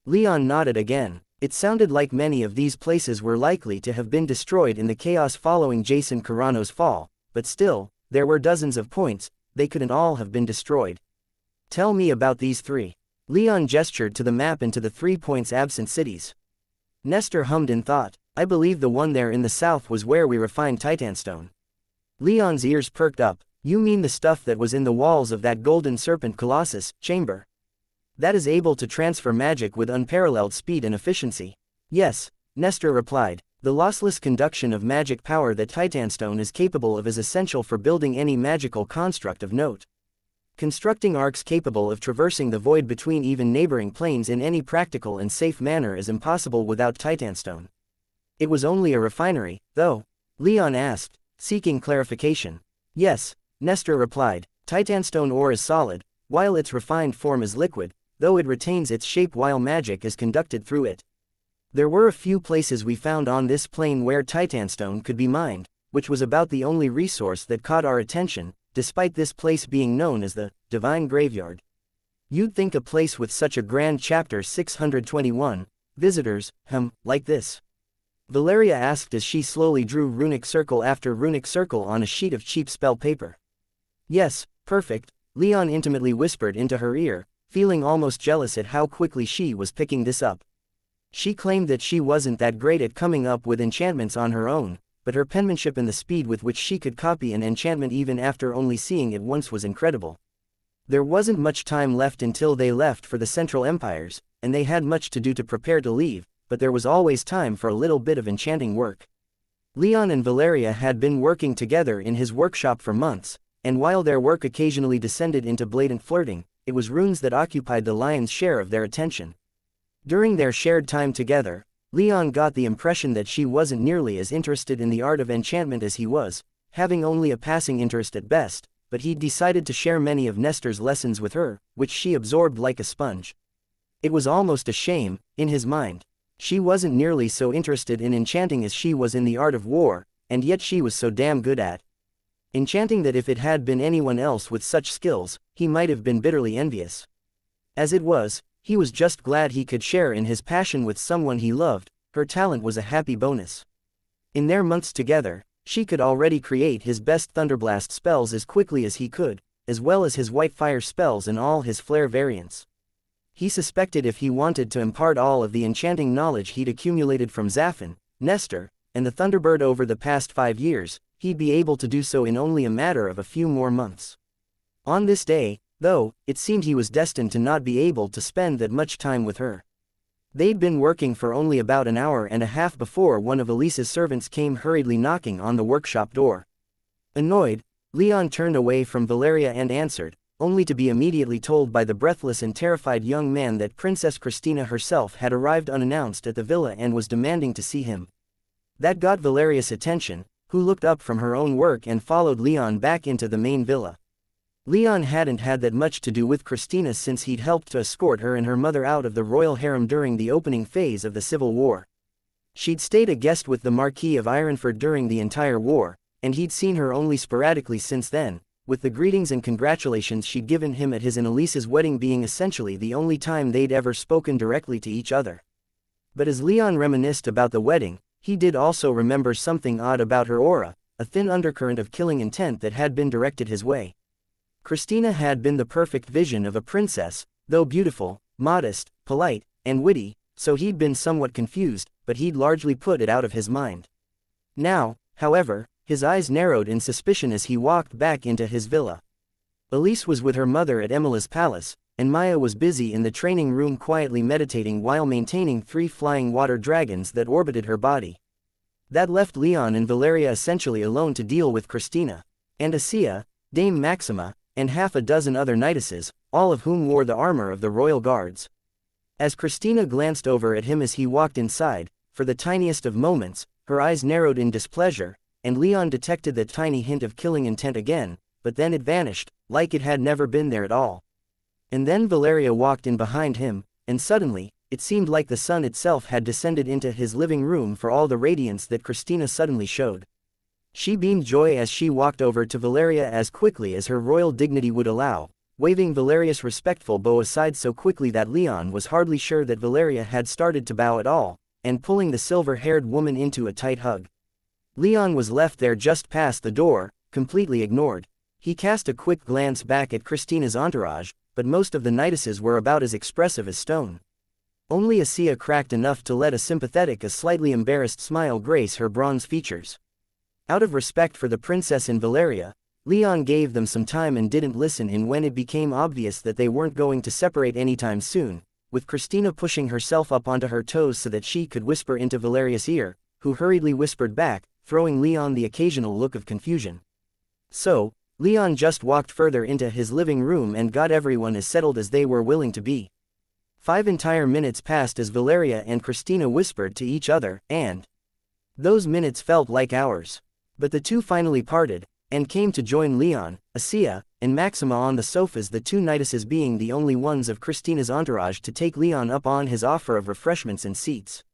Speaker 1: Leon nodded again. It sounded like many of these places were likely to have been destroyed in the chaos following Jason Carano's fall, but still, there were dozens of points, they couldn't all have been destroyed. Tell me about these 3. Leon gestured to the map and to the 3 points absent cities. Nestor hummed in thought. I believe the one there in the south was where we refined titanstone. Leon's ears perked up. You mean the stuff that was in the walls of that golden serpent colossus chamber? That is able to transfer magic with unparalleled speed and efficiency. Yes, Nestor replied. The lossless conduction of magic power that titanstone is capable of is essential for building any magical construct of note. Constructing arcs capable of traversing the void between even neighboring planes in any practical and safe manner is impossible without titanstone. It was only a refinery, though? Leon asked, seeking clarification. Yes, Nestor replied. Titanstone ore is solid, while its refined form is liquid, though it retains its shape while magic is conducted through it. There were a few places we found on this plane where titanstone could be mined, which was about the only resource that caught our attention, despite this place being known as the Divine Graveyard. You'd think a place with such a grand chapter 621, visitors, like this? Valeria asked as she slowly drew runic circle after runic circle on a sheet of cheap spell paper. Yes, perfect, Leon intimately whispered into her ear, feeling almost jealous at how quickly she was picking this up. She claimed that she wasn't that great at coming up with enchantments on her own, but her penmanship and the speed with which she could copy an enchantment even after only seeing it once was incredible. There wasn't much time left until they left for the Central Empires, and they had much to do to prepare to leave, but there was always time for a little bit of enchanting work. Leon and Valeria had been working together in his workshop for months, and while their work occasionally descended into blatant flirting, it was runes that occupied the lion's share of their attention. During their shared time together, Leon got the impression that she wasn't nearly as interested in the art of enchantment as he was, having only a passing interest at best, but he'd decided to share many of Nestor's lessons with her, which she absorbed like a sponge. It was almost a shame, in his mind. She wasn't nearly so interested in enchanting as she was in the art of war, and yet she was so damn good at enchanting that if it had been anyone else with such skills, he might have been bitterly envious. As it was, he was just glad he could share in his passion with someone he loved. Her talent was a happy bonus. In their months together, she could already create his best Thunderblast spells as quickly as he could, as well as his White Fire spells and all his Flare variants. He suspected if he wanted to impart all of the enchanting knowledge he'd accumulated from Zaffin, Nestor, and the Thunderbird over the past 5 years, he'd be able to do so in only a matter of a few more months. On this day, though, it seemed he was destined to not be able to spend that much time with her. They'd been working for only about an hour and a half before one of Elise's servants came hurriedly knocking on the workshop door. Annoyed, Leon turned away from Valeria and answered, only to be immediately told by the breathless and terrified young man that Princess Christina herself had arrived unannounced at the villa and was demanding to see him. That got Valeria's attention, who looked up from her own work and followed Leon back into the main villa. Leon hadn't had that much to do with Christina since he'd helped to escort her and her mother out of the royal harem during the opening phase of the Civil War. She'd stayed a guest with the Marquis of Ironford during the entire war, and he'd seen her only sporadically since then, with the greetings and congratulations she'd given him at his and Elise's wedding being essentially the only time they'd ever spoken directly to each other. But as Leon reminisced about the wedding, he did also remember something odd about her aura, a thin undercurrent of killing intent that had been directed his way. Christina had been the perfect vision of a princess, though beautiful, modest, polite, and witty, so he'd been somewhat confused, but he'd largely put it out of his mind. Now, however, his eyes narrowed in suspicion as he walked back into his villa. Elise was with her mother at Emila's palace, and Maya was busy in the training room quietly meditating while maintaining 3 flying water dragons that orbited her body. That left Leon and Valeria essentially alone to deal with Christina, and Asia, Dame Maxima, and half a dozen other knighesses, all of whom wore the armor of the royal guards. As Christina glanced over at him as he walked inside, for the tiniest of moments, her eyes narrowed in displeasure, and Leon detected that tiny hint of killing intent again, but then it vanished, like it had never been there at all. And then Valeria walked in behind him, and suddenly, it seemed like the sun itself had descended into his living room for all the radiance that Christina suddenly showed. She beamed joy as she walked over to Valeria as quickly as her royal dignity would allow, waving Valeria's respectful bow aside so quickly that Leon was hardly sure that Valeria had started to bow at all, and pulling the silver-haired woman into a tight hug. Leon was left there just past the door, completely ignored. He cast a quick glance back at Christina's entourage, but most of the knighesses were about as expressive as stone. Only Asia cracked enough to let a sympathetic, a slightly embarrassed smile grace her bronze features. Out of respect for the princess and Valeria, Leon gave them some time and didn't listen in when it became obvious that they weren't going to separate anytime soon, with Christina pushing herself up onto her toes so that she could whisper into Valeria's ear, who hurriedly whispered back, throwing Leon the occasional look of confusion. So, Leon just walked further into his living room and got everyone as settled as they were willing to be. 5 entire minutes passed as Valeria and Christina whispered to each other, and those minutes felt like hours. But the two finally parted, and came to join Leon, Asia, and Maxima on the sofas, the 2 knighesses being the only ones of Christina's entourage to take Leon up on his offer of refreshments and seats.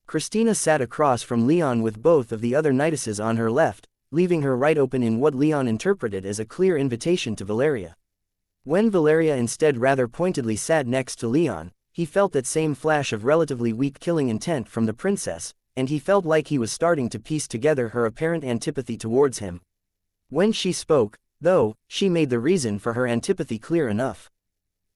Speaker 1: Christina sat across from Leon with both of the other knighesses on her left, leaving her right open in what Leon interpreted as a clear invitation to Valeria. When Valeria instead rather pointedly sat next to Leon, he felt that same flash of relatively weak killing intent from the princess, and he felt like he was starting to piece together her apparent antipathy towards him. When she spoke, though, she made the reason for her antipathy clear enough.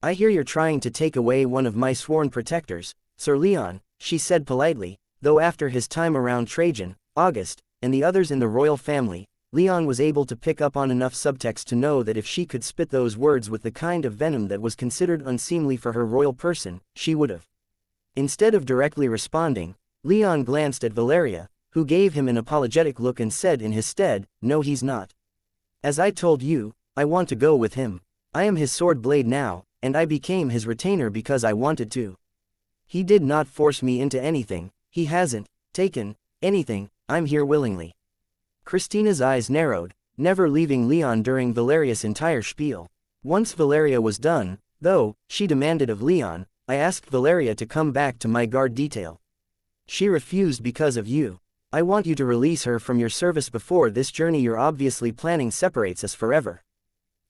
Speaker 1: "I hear you're trying to take away one of my sworn protectors, Sir Leon," she said politely, though after his time around Trajan, August, and the others in the royal family, Leon was able to pick up on enough subtext to know that if she could spit those words with the kind of venom that was considered unseemly for her royal person, she would have. Instead of directly responding, Leon glanced at Valeria, who gave him an apologetic look and said in his stead, "No, he's not. As I told you, I want to go with him. I am his sword blade now, and I became his retainer because I wanted to. He did not force me into anything, he hasn't taken anything, I'm here willingly." Christina's eyes narrowed, never leaving Leon during Valeria's entire spiel. Once Valeria was done, though, she demanded of Leon, "I asked Valeria to come back to my guard detail. She refused because of you. I want you to release her from your service before this journey you're obviously planning separates us forever."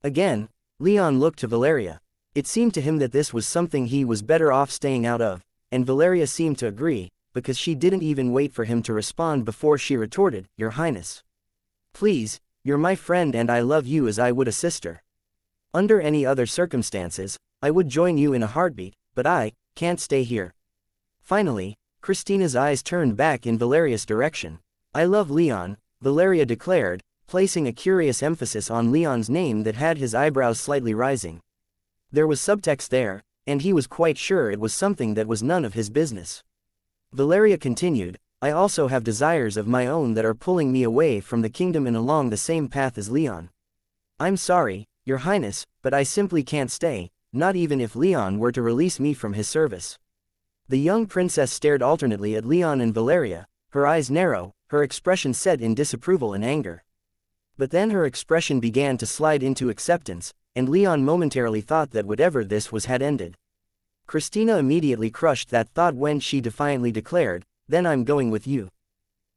Speaker 1: Again, Leon looked to Valeria. It seemed to him that this was something he was better off staying out of, and Valeria seemed to agree, because she didn't even wait for him to respond before she retorted, "Your Highness. Please, you're my friend and I love you as I would a sister. Under any other circumstances, I would join you in a heartbeat, but I can't stay here." Finally, Christina's eyes turned back in Valeria's direction. "I love Leon," Valeria declared, placing a curious emphasis on Leon's name that had his eyebrows slightly rising. There was subtext there, and he was quite sure it was something that was none of his business. Valeria continued, "I also have desires of my own that are pulling me away from the kingdom and along the same path as Leon. I'm sorry, Your Highness, but I simply can't stay, not even if Leon were to release me from his service." The young princess stared alternately at Leon and Valeria, her eyes narrow, her expression set in disapproval and anger. But then her expression began to slide into acceptance, and Leon momentarily thought that whatever this was had ended. Christina immediately crushed that thought when she defiantly declared, "Then I'm going with you."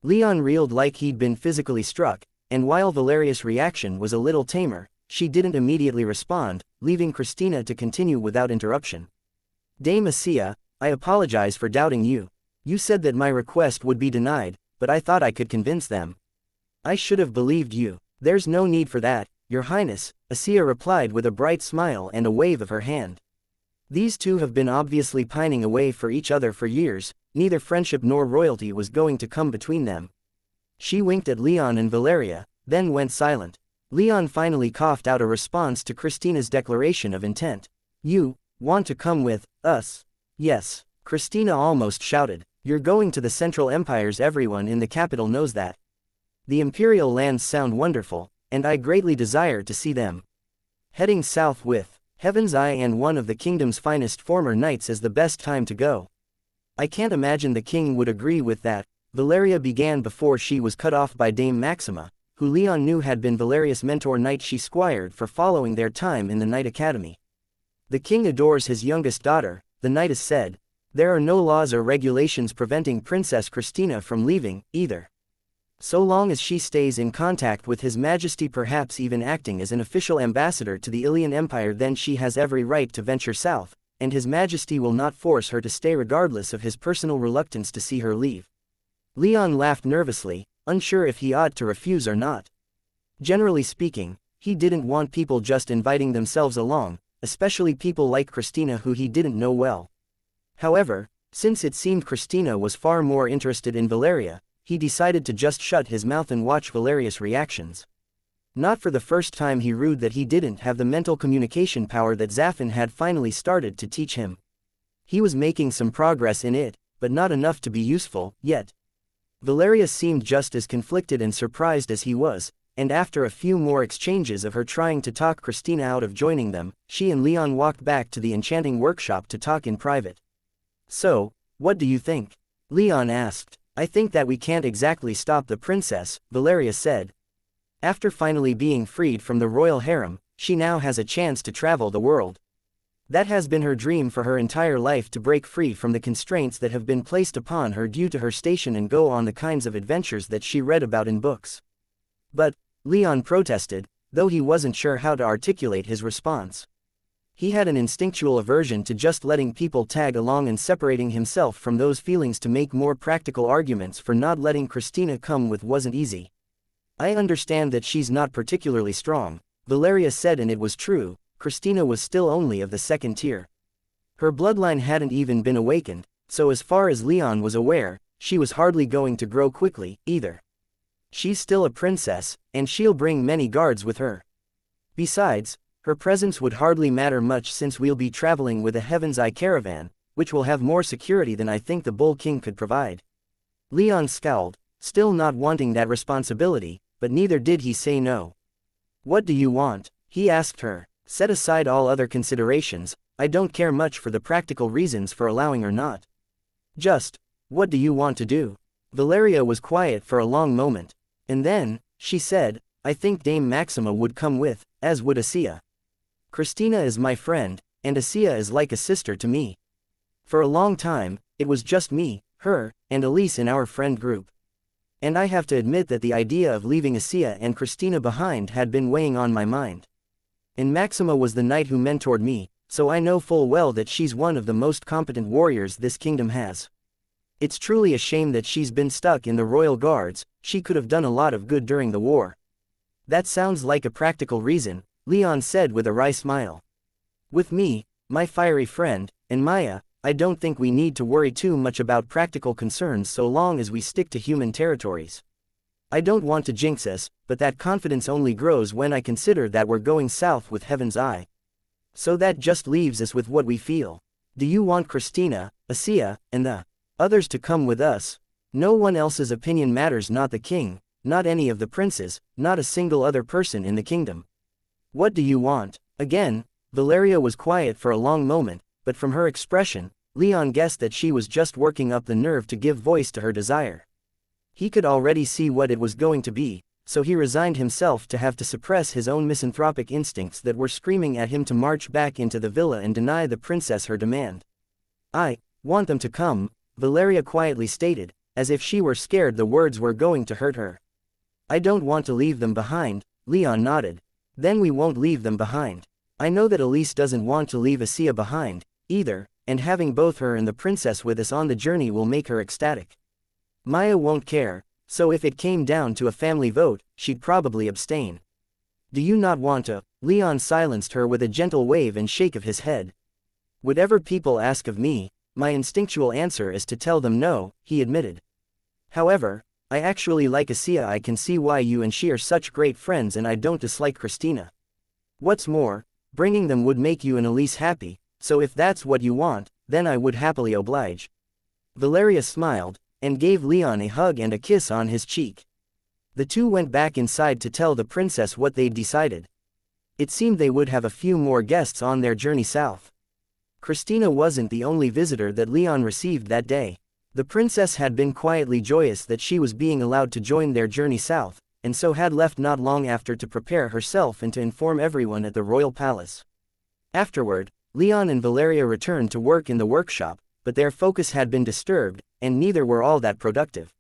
Speaker 1: Leon reeled like he'd been physically struck, and while Valeria's reaction was a little tamer, she didn't immediately respond, leaving Christina to continue without interruption. "Dame Asia, I apologize for doubting you. You said that my request would be denied, but I thought I could convince them." I should have believed you. There's no need for that, Your Highness, xianxia replied with a bright smile and a wave of her hand. These two have been obviously pining away for each other for years, neither friendship nor royalty was going to come between them. She winked at Leon and Valeria, then went silent. Leon finally coughed out a response to Christina's declaration of intent. You want to come with us? Yes, Christina almost shouted. You're going to the Central Empires. Everyone in the capital knows that. The imperial lands sound wonderful, and I greatly desire to see them. Heading south with Heaven's Eye and one of the kingdom's finest former knights is the best time to go. I can't imagine the king would agree with that, Valeria began before she was cut off by Dame Maxima, who Leon knew had been Valeria's mentor knight she squired for following their time in the Knight Academy. The king adores his youngest daughter, the knightess said. There are no laws or regulations preventing Princess Christina from leaving, either. So long as she stays in contact with His Majesty, perhaps even acting as an official ambassador to the Ilian Empire, then she has every right to venture south, and His Majesty will not force her to stay regardless of his personal reluctance to see her leave. Leon laughed nervously, unsure if he ought to refuse or not. Generally speaking, he didn't want people just inviting themselves along, especially people like Christina who he didn't know well. However, since it seemed Christina was far more interested in Valeria, he decided to just shut his mouth and watch Valeria's reactions. Not for the first time he rued that he didn't have the mental communication power that Zafin had finally started to teach him. He was making some progress in it, but not enough to be useful, yet. Valeria seemed just as conflicted and surprised as he was, and after a few more exchanges of her trying to talk Christina out of joining them, she and Leon walked back to the enchanting workshop to talk in private. So, what do you think? Leon asked. I think that we can't exactly stop the princess, Valeria said. After finally being freed from the royal harem, she now has a chance to travel the world. That has been her dream for her entire life, to break free from the constraints that have been placed upon her due to her station and go on the kinds of adventures that she read about in books. But, Leon protested, though he wasn't sure how to articulate his response. He had an instinctual aversion to just letting people tag along and separating himself from those feelings to make more practical arguments for not letting Christina come with wasn't easy. I understand that she's not particularly strong, Valeria said, and it was true. Christina was still only of the second tier. Her bloodline hadn't even been awakened, so as far as Leon was aware, she was hardly going to grow quickly, either. She's still a princess, and she'll bring many guards with her. Besides, her presence would hardly matter much since we'll be traveling with a Heaven's Eye caravan, which will have more security than I think the Bull King could provide. Leon scowled, still not wanting that responsibility, but neither did he say no. What do you want? He asked her. Set aside all other considerations, I don't care much for the practical reasons for allowing or not. Just, what do you want to do? Valeria was quiet for a long moment. And then, she said, I think Dame Maxima would come with, as would xianxia. Christina is my friend, and xianxia is like a sister to me. For a long time, it was just me, her, and Elise in our friend group. And I have to admit that the idea of leaving xianxia and Christina behind had been weighing on my mind. And Maxima was the knight who mentored me, so I know full well that she's one of the most competent warriors this kingdom has. It's truly a shame that she's been stuck in the royal guards. She could have done a lot of good during the war. That sounds like a practical reason, Leon said with a wry smile. With me, my fiery friend, and Maya, I don't think we need to worry too much about practical concerns so long as we stick to human territories. I don't want to jinx us, but that confidence only grows when I consider that we're going south with Heaven's Eye. So that just leaves us with what we feel. Do you want Christina, xianxia, and the others to come with us? No one else's opinion matters, not the king, not any of the princes, not a single other person in the kingdom. What do you want? Again, Valeria was quiet for a long moment, but from her expression, Leon guessed that she was just working up the nerve to give voice to her desire. He could already see what it was going to be, so he resigned himself to have to suppress his own misanthropic instincts that were screaming at him to march back into the villa and deny the princess her demand. I want them to come, Valeria quietly stated, as if she were scared the words were going to hurt her. I don't want to leave them behind, Leon nodded. Then we won't leave them behind. I know that Elise doesn't want to leave xianxia behind, either, and having both her and the princess with us on the journey will make her ecstatic. Maya won't care, so if it came down to a family vote, she'd probably abstain. Do you not want to? Leon silenced her with a gentle wave and shake of his head. Whatever people ask of me, my instinctual answer is to tell them no, he admitted. However, I actually like xianxia. I can see why you and she are such great friends, and I don't dislike Christina. What's more, bringing them would make you and Elise happy, so if that's what you want, then I would happily oblige. Valeria smiled, and gave Leon a hug and a kiss on his cheek. The two went back inside to tell the princess what they'd decided. It seemed they would have a few more guests on their journey south. Christina wasn't the only visitor that Leon received that day. The princess had been quietly joyous that she was being allowed to join their journey south, and so had left not long after to prepare herself and to inform everyone at the royal palace. Afterward, Leon and Valeria returned to work in the workshop, but their focus had been disturbed, and neither were all that productive.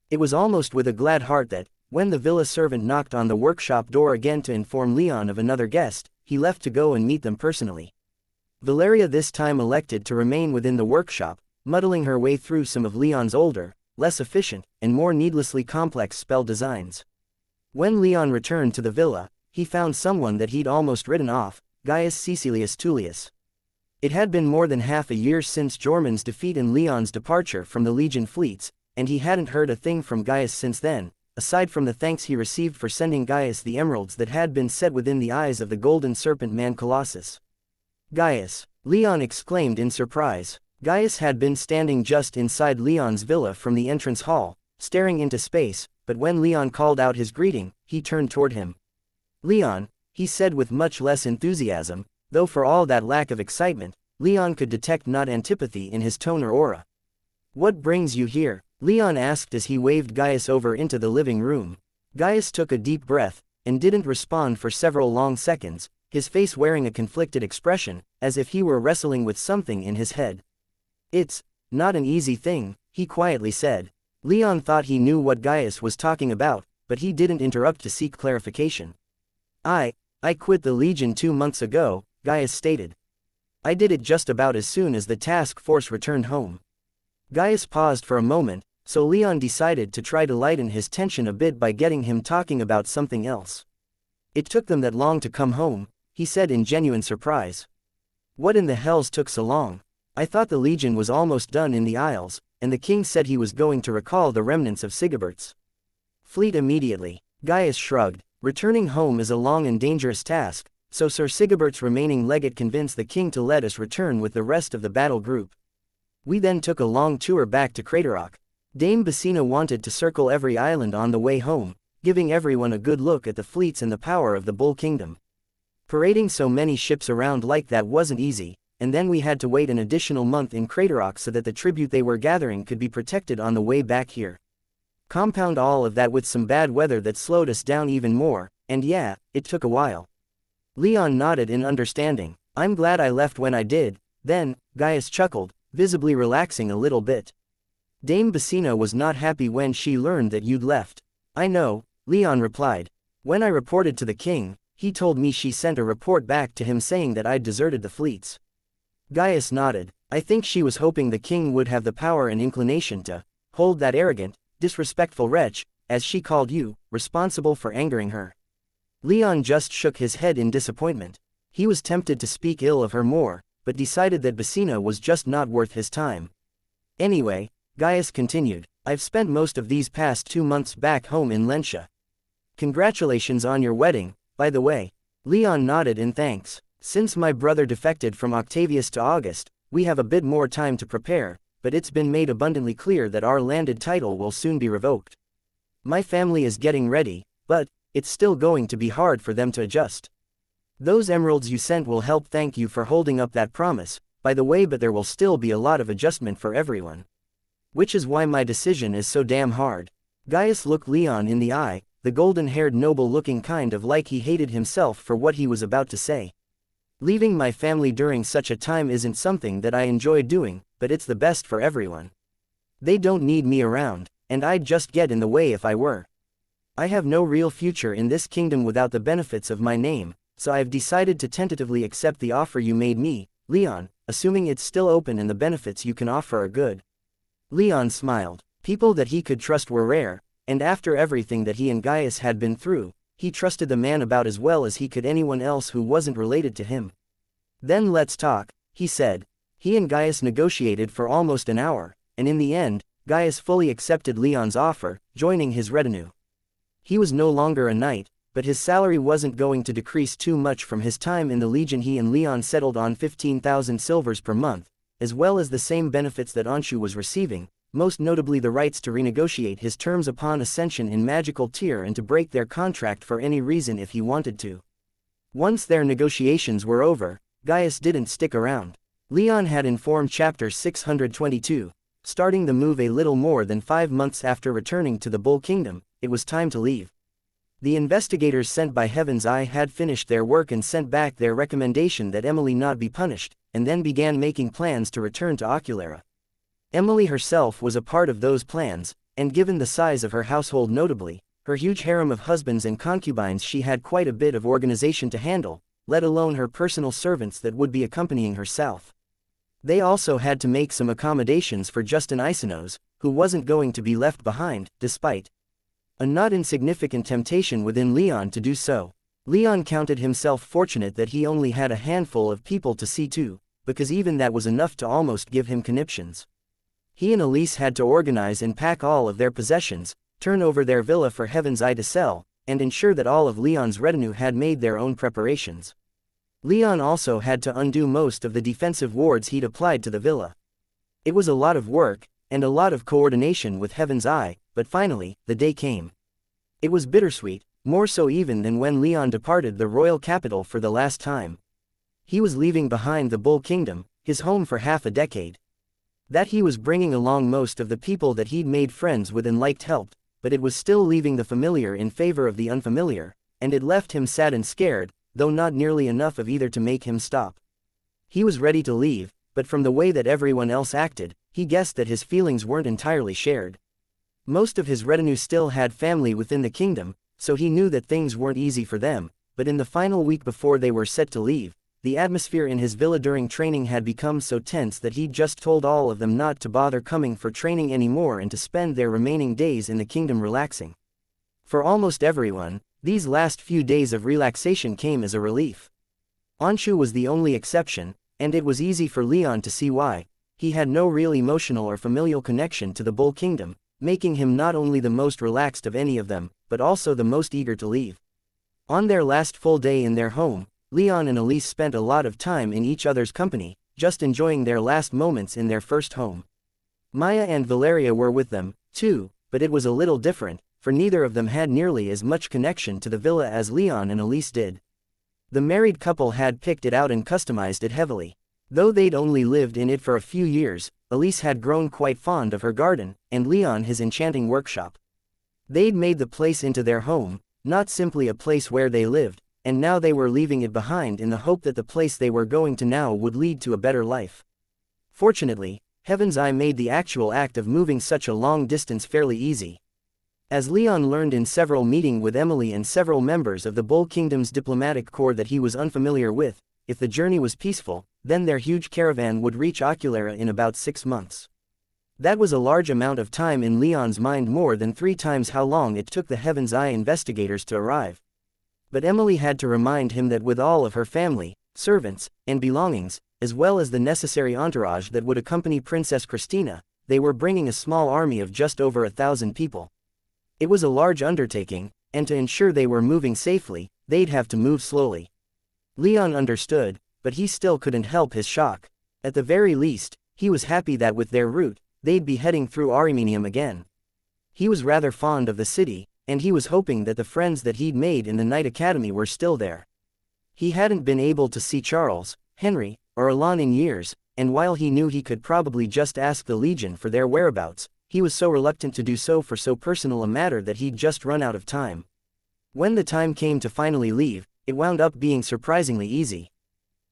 Speaker 1: It was almost with a glad heart that, when the villa servant knocked on the workshop door again to inform Leon of another guest, he left to go and meet them personally. Valeria this time elected to remain within the workshop, muddling her way through some of Leon's older, less efficient, and more needlessly complex spell designs. When Leon returned to the villa, he found someone that he'd almost written off, Gaius Caecilius Tullius. It had been more than half a year since Jormungand's defeat and Leon's departure from the Legion fleets, and he hadn't heard a thing from Gaius since then, aside from the thanks he received for sending Gaius the emeralds that had been set within the eyes of the golden serpent man Colossus. Gaius! Leon exclaimed in surprise. Gaius had been standing just inside Leon's villa from the entrance hall, staring into space, but when Leon called out his greeting, he turned toward him. Leon, he said with much less enthusiasm, though for all that lack of excitement, Leon could detect not antipathy in his tone or aura. What brings you here? Leon asked as he waved Gaius over into the living room. Gaius took a deep breath, and didn't respond for several long seconds, his face wearing a conflicted expression, as if he were wrestling with something in his head. It's not an easy thing, he quietly said. Leon thought he knew what Gaius was talking about, but he didn't interrupt to seek clarification. I quit the Legion 2 months ago, Gaius stated. I did it just about as soon as the task force returned home. Gaius paused for a moment, so Leon decided to try to lighten his tension a bit by getting him talking about something else. It took them that long to come home, he said in genuine surprise. What in the hells took so long? I thought the Legion was almost done in the Isles, and the king said he was going to recall the remnants of Sigebert's fleet immediately. Gaius shrugged. Returning home is a long and dangerous task, so Sir Sigebert's remaining legate convinced the king to let us return with the rest of the battle group. We then took a long tour back to Craterrock. Dame Bassina wanted to circle every island on the way home, giving everyone a good look at the fleets and the power of the Bull Kingdom. Parading so many ships around like that wasn't easy, and then we had to wait an additional month in Craterrock so that the tribute they were gathering could be protected on the way back here. Compound all of that with some bad weather that slowed us down even more, and yeah, it took a while. Leon nodded in understanding. I'm glad I left when I did, then, Gaius chuckled, visibly relaxing a little bit. Dame Bassina was not happy when she learned that you'd left. I know, Leon replied. When I reported to the king, he told me she sent a report back to him saying that I'd deserted the fleets. Gaius nodded. I think she was hoping the king would have the power and inclination to hold that arrogant, disrespectful wretch, as she called you, responsible for angering her. Leon just shook his head in disappointment. He was tempted to speak ill of her more, but decided that Bassina was just not worth his time. Anyway, Gaius continued, I've spent most of these past 2 months back home in Lentia. Congratulations on your wedding, by the way. Leon nodded in thanks. Since my brother defected from Octavius to August, we have a bit more time to prepare, but it's been made abundantly clear that our landed title will soon be revoked. My family is getting ready, but it's still going to be hard for them to adjust. Those emeralds you sent will help. Thank you for holding up that promise, by the way, but there will still be a lot of adjustment for everyone. Which is why my decision is so damn hard. Gaius looked Leon in the eye, the golden-haired noble looking kind of like he hated himself for what he was about to say. Leaving my family during such a time isn't something that I enjoy doing, but it's the best for everyone. They don't need me around, and I'd just get in the way if I were. I have no real future in this kingdom without the benefits of my name, so I've decided to tentatively accept the offer you made me, Leon, assuming it's still open and the benefits you can offer are good. Leon smiled. People that he could trust were rare, and after everything that he and Gaius had been through, he trusted the man about as well as he could anyone else who wasn't related to him. "Then let's talk," he said. He and Gaius negotiated for almost an hour, and in the end, Gaius fully accepted Leon's offer, joining his retinue. He was no longer a knight, but his salary wasn't going to decrease too much from his time in the Legion. He and Leon settled on 15,000 silvers per month, as well as the same benefits that Anshu was receiving, most notably the rights to renegotiate his terms upon ascension in magical tier and to break their contract for any reason if he wanted to. Once their negotiations were over, Gaius didn't stick around. Leon had informed Chapter 622, starting the move a little more than 5 months after returning to the Bull Kingdom. It was time to leave. The investigators sent by Heaven's Eye had finished their work and sent back their recommendation that Emily not be punished, and then began making plans to return to Oculera. Emily herself was a part of those plans, and given the size of her household, notably her huge harem of husbands and concubines, she had quite a bit of organization to handle, let alone her personal servants that would be accompanying her south. They also had to make some accommodations for Justin Isonos, who wasn't going to be left behind, despite a not insignificant temptation within Leon to do so. Leon counted himself fortunate that he only had a handful of people to see to, because even that was enough to almost give him conniptions. He and Elise had to organize and pack all of their possessions, turn over their villa for Heaven's Eye to sell, and ensure that all of Leon's retinue had made their own preparations. Leon also had to undo most of the defensive wards he'd applied to the villa. It was a lot of work, and a lot of coordination with Heaven's Eye, but finally, the day came. It was bittersweet, more so even than when Leon departed the royal capital for the last time. He was leaving behind the Bull Kingdom, his home for half a decade. That he was bringing along most of the people that he'd made friends with and liked helped, but it was still leaving the familiar in favor of the unfamiliar, and it left him sad and scared, though not nearly enough of either to make him stop. He was ready to leave, but from the way that everyone else acted, he guessed that his feelings weren't entirely shared. Most of his retinue still had family within the kingdom, so he knew that things weren't easy for them, but in the final week before they were set to leave, the atmosphere in his villa during training had become so tense that he'd just told all of them not to bother coming for training anymore and to spend their remaining days in the kingdom relaxing. For almost everyone, these last few days of relaxation came as a relief. Anshu was the only exception, and it was easy for Leon to see why. He had no real emotional or familial connection to the Bull Kingdom, making him not only the most relaxed of any of them, but also the most eager to leave. On their last full day in their home, Leon and Elise spent a lot of time in each other's company, just enjoying their last moments in their first home. Maya and Valeria were with them, too, but it was a little different, for neither of them had nearly as much connection to the villa as Leon and Elise did. The married couple had picked it out and customized it heavily. Though they'd only lived in it for a few years, Elise had grown quite fond of her garden, and Leon his enchanting workshop. They'd made the place into their home, not simply a place where they lived, and now they were leaving it behind in the hope that the place they were going to now would lead to a better life. Fortunately, Heaven's Eye made the actual act of moving such a long distance fairly easy. As Leon learned in several meetings with Emily and several members of the Bull Kingdom's diplomatic corps that he was unfamiliar with, if the journey was peaceful, then their huge caravan would reach Oculera in about 6 months. That was a large amount of time in Leon's mind, more than 3 times how long it took the Heaven's Eye investigators to arrive. But Emily had to remind him that with all of her family, servants, and belongings, as well as the necessary entourage that would accompany Princess Christina, they were bringing a small army of just over 1,000 people. It was a large undertaking, and to ensure they were moving safely, they'd have to move slowly. Leon understood, but he still couldn't help his shock. At the very least, he was happy that with their route, they'd be heading through Arimenium again. He was rather fond of the city, and he was hoping that the friends that he'd made in the Knight Academy were still there. He hadn't been able to see Charles, Henry, or Elan in years, and while he knew he could probably just ask the Legion for their whereabouts, he was so reluctant to do so for so personal a matter that he'd just run out of time. When the time came to finally leave, it wound up being surprisingly easy.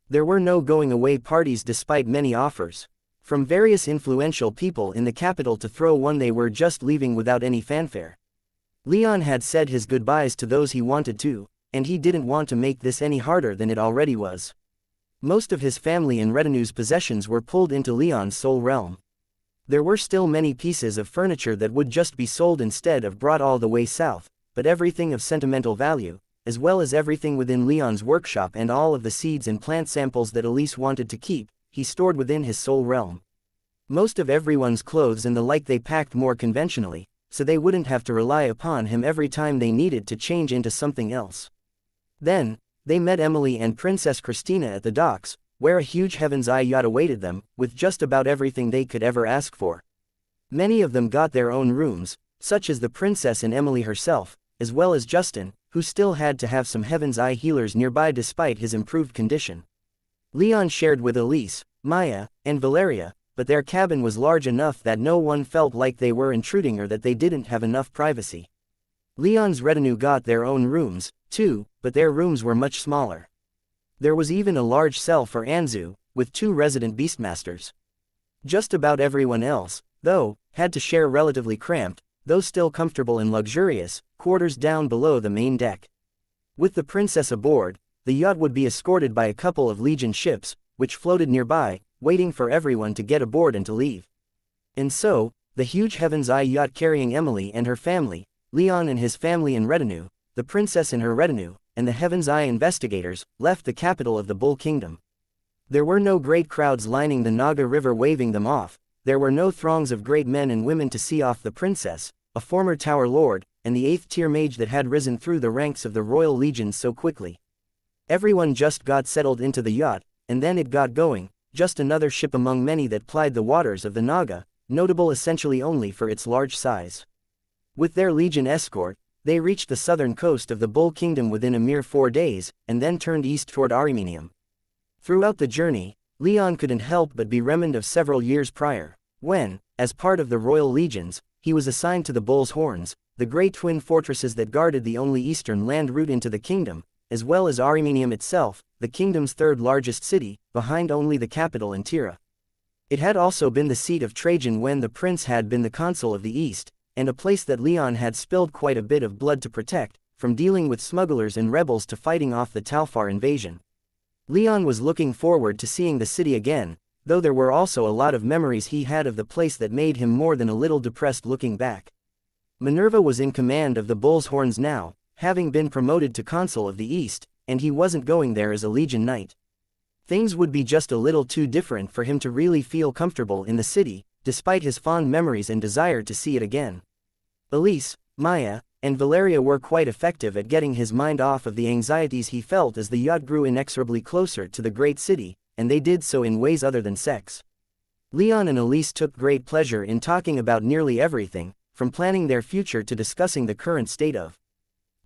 Speaker 1: There were no going-away parties despite many offers from various influential people in the capital to throw one. They were just leaving without any fanfare. Leon had said his goodbyes to those he wanted to, and he didn't want to make this any harder than it already was. Most of his family and retinue's possessions were pulled into Leon's soul realm. There were still many pieces of furniture that would just be sold instead of brought all the way south, but everything of sentimental value, as well as everything within Leon's workshop and all of the seeds and plant samples that Elise wanted to keep, he stored within his soul realm. Most of everyone's clothes and the like they packed more conventionally, so they wouldn't have to rely upon him every time they needed to change into something else. Then, they met Emily and Princess Christina at the docks, where a huge Heaven's Eye yacht awaited them, with just about everything they could ever ask for. Many of them got their own rooms, such as the princess and Emily herself, as well as Justin, who still had to have some Heaven's Eye healers nearby despite his improved condition. Leon shared with Elise, Maya, and Valeria, but their cabin was large enough that no one felt like they were intruding or that they didn't have enough privacy. Leon's retinue got their own rooms, too, but their rooms were much smaller. There was even a large cell for Anzu, with 2 resident beastmasters. Just about everyone else, though, had to share relatively cramped, though still comfortable and luxurious, quarters down below the main deck. With the princess aboard, the yacht would be escorted by a couple of Legion ships, which floated nearby, waiting for everyone to get aboard and to leave. And so, the huge Heaven's Eye yacht carrying Emily and her family, Leon and his family and retinue, the princess and her retinue, and the Heaven's Eye investigators, left the capital of the Bull Kingdom. There were no great crowds lining the Naga River waving them off, there were no throngs of great men and women to see off the princess, a former Tower Lord, and the 8th-tier mage that had risen through the ranks of the Royal Legions so quickly. Everyone just got settled into the yacht, and then it got going, just another ship among many that plied the waters of the Naga, notable essentially only for its large size. With their Legion escort, they reached the southern coast of the Bull Kingdom within a mere 4 days, and then turned east toward Arimenium. Throughout the journey, Leon couldn't help but be reminded of several years prior, when, as part of the Royal Legions, he was assigned to the Bull's Horns, the great twin fortresses that guarded the only eastern land route into the kingdom, as well as Arimenium itself, the kingdom's 3rd largest city, behind only the capital and Tira. It had also been the seat of Trajan when the prince had been the consul of the East, and a place that Leon had spilled quite a bit of blood to protect, from dealing with smugglers and rebels to fighting off the Talfar invasion. Leon was looking forward to seeing the city again, though there were also a lot of memories he had of the place that made him more than a little depressed looking back. Minerva was in command of the Bull's Horns now, having been promoted to consul of the East, and he wasn't going there as a Legion knight. Things would be just a little too different for him to really feel comfortable in the city, despite his fond memories and desire to see it again. Elise, Maya, and Valeria were quite effective at getting his mind off of the anxieties he felt as the yacht grew inexorably closer to the great city, and they did so in ways other than sex. Leon and Elise took great pleasure in talking about nearly everything, from planning their future to discussing the current state of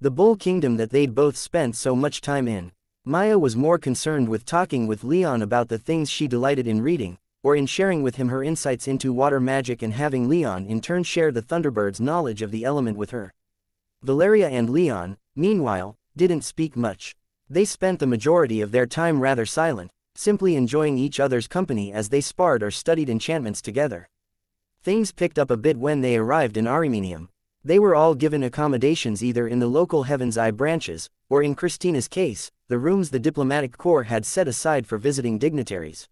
Speaker 1: the Bull Kingdom that they'd both spent so much time in. Maya was more concerned with talking with Leon about the things she delighted in reading, or in sharing with him her insights into water magic and having Leon in turn share the Thunderbird's knowledge of the element with her. Valeria and Leon, meanwhile, didn't speak much. They spent the majority of their time rather silent, simply enjoying each other's company as they sparred or studied enchantments together. Things picked up a bit when they arrived in Arimenium. They were all given accommodations either in the local Heaven's Eye branches, or in Christina's case, the rooms the diplomatic corps had set aside for visiting dignitaries.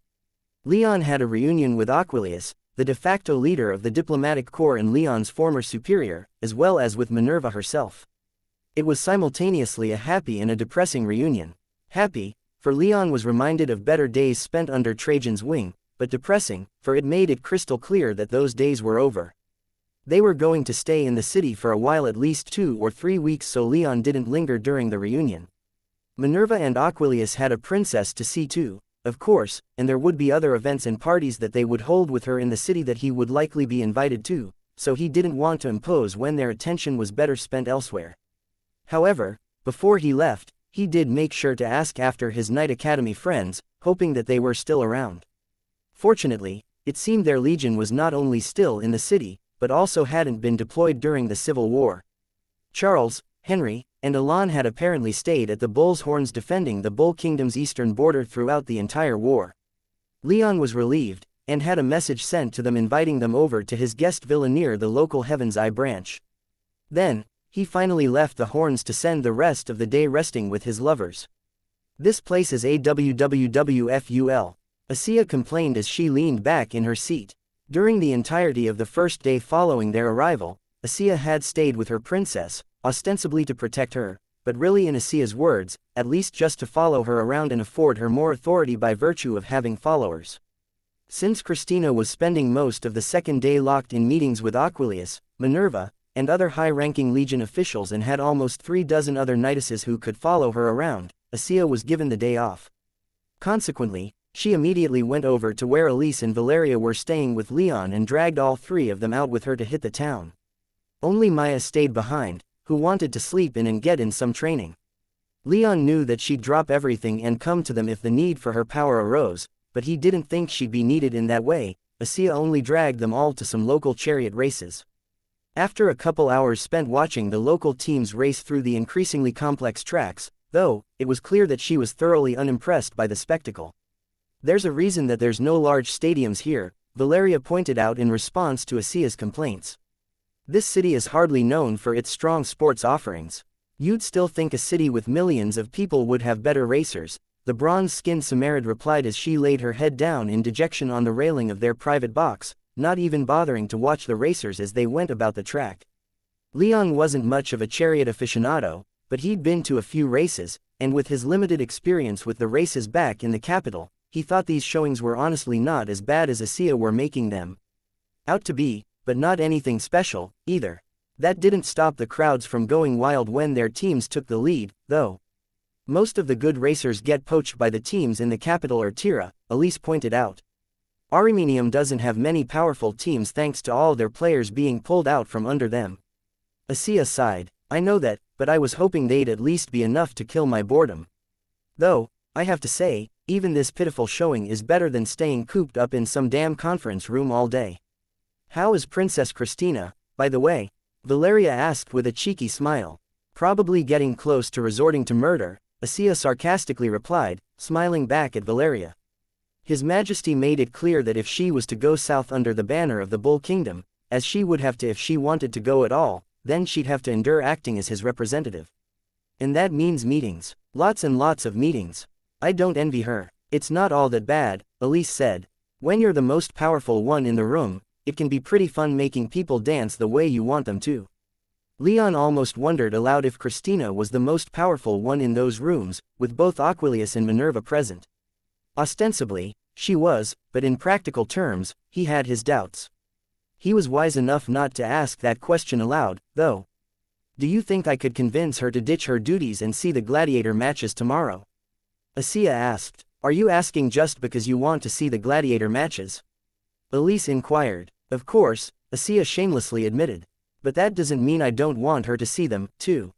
Speaker 1: Leon had a reunion with Aquilius, the de facto leader of the diplomatic corps and Leon's former superior, as well as with Minerva herself. It was simultaneously a happy and a depressing reunion. Happy, for Leon was reminded of better days spent under Trajan's wing, but depressing, for it made it crystal clear that those days were over. They were going to stay in the city for a while, at least 2 or 3 weeks, so Leon didn't linger during the reunion. Minerva and Aquilius had a princess to see too, of course, and there would be other events and parties that they would hold with her in the city that he would likely be invited to, so he didn't want to impose when their attention was better spent elsewhere. However, before he left, he did make sure to ask after his Knight Academy friends, hoping that they were still around. Fortunately, it seemed their legion was not only still in the city, but also hadn't been deployed during the Civil War. Charles, Henry, and Alon had apparently stayed at the Bull's Horns defending the Bull Kingdom's eastern border throughout the entire war. Leon was relieved, and had a message sent to them inviting them over to his guest villa near the local Heaven's Eye branch. Then, he finally left the Horns to spend the rest of the day resting with his lovers. "This place is a wwwful," Asia complained as she leaned back in her seat. During the entirety of the first day following their arrival, Xianxia had stayed with her princess, ostensibly to protect her, but really in Xianxia's words, at least just to follow her around and afford her more authority by virtue of having followers. Since Christina was spending most of the second day locked in meetings with Aquilius, Minerva, and other high-ranking Legion officials and had almost 36 other knighesses who could follow her around, Xianxia was given the day off. Consequently, she immediately went over to where Elise and Valeria were staying with Leon and dragged all three of them out with her to hit the town. Only Maya stayed behind, who wanted to sleep in and get in some training. Leon knew that she'd drop everything and come to them if the need for her power arose, but he didn't think she'd be needed in that way. Xianxia only dragged them all to some local chariot races. After a couple hours spent watching the local teams race through the increasingly complex tracks, though, it was clear that she was thoroughly unimpressed by the spectacle. "There's a reason that there's no large stadiums here," Valeria pointed out in response to Xianxia's complaints. "This city is hardly known for its strong sports offerings. You'd still think a city with millions of people would have better racers," the bronze-skinned Samarid replied as she laid her head down in dejection on the railing of their private box, not even bothering to watch the racers as they went about the track. Leon wasn't much of a chariot aficionado, but he'd been to a few races, and with his limited experience with the races back in the capital, he thought these showings were honestly not as bad as Xianxia were making them out to be, but not anything special, either. That didn't stop the crowds from going wild when their teams took the lead, though. Most of the good racers get poached by the teams in the capital or Tira, Elise pointed out. Armenium doesn't have many powerful teams thanks to all their players being pulled out from under them. Xianxia sighed. "I know that, but I was hoping they'd at least be enough to kill my boredom. Though, I have to say, even this pitiful showing is better than staying cooped up in some damn conference room all day." "How is Princess Christina, by the way?" Valeria asked with a cheeky smile. "Probably getting close to resorting to murder," Xianxia sarcastically replied, smiling back at Valeria. His Majesty made it clear that if she was to go south under the banner of the Bull Kingdom, as she would have to if she wanted to go at all, then she'd have to endure acting as his representative. "And that means meetings. Lots and lots of meetings. I don't envy her." "It's not all that bad," Elise said. "When you're the most powerful one in the room, it can be pretty fun making people dance the way you want them to." Leon almost wondered aloud if Christina was the most powerful one in those rooms, with both Aquilius and Minerva present. Ostensibly, she was, but in practical terms, he had his doubts. He was wise enough not to ask that question aloud, though. "Do you think I could convince her to ditch her duties and see the gladiator matches tomorrow?" Xianxia asked. "Are you asking just because you want to see the gladiator matches?" Elise inquired. "Of course," Xianxia shamelessly admitted. "But that doesn't mean I don't want her to see them, too.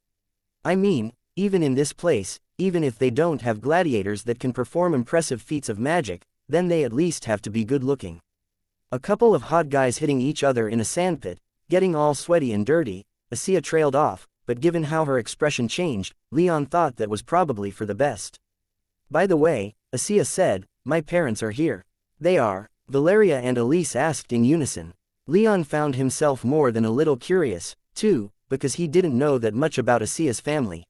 Speaker 1: I mean, even in this place, even if they don't have gladiators that can perform impressive feats of magic, then they at least have to be good-looking. A couple of hot guys hitting each other in a sandpit, getting all sweaty and dirty," Xianxia trailed off, but given how her expression changed, Leon thought that was probably for the best. "By the way," Xianxia said, "my parents are here." "They are?" Valeria and Elise asked in unison. Leon found himself more than a little curious, too, because he didn't know that much about Xianxia's family.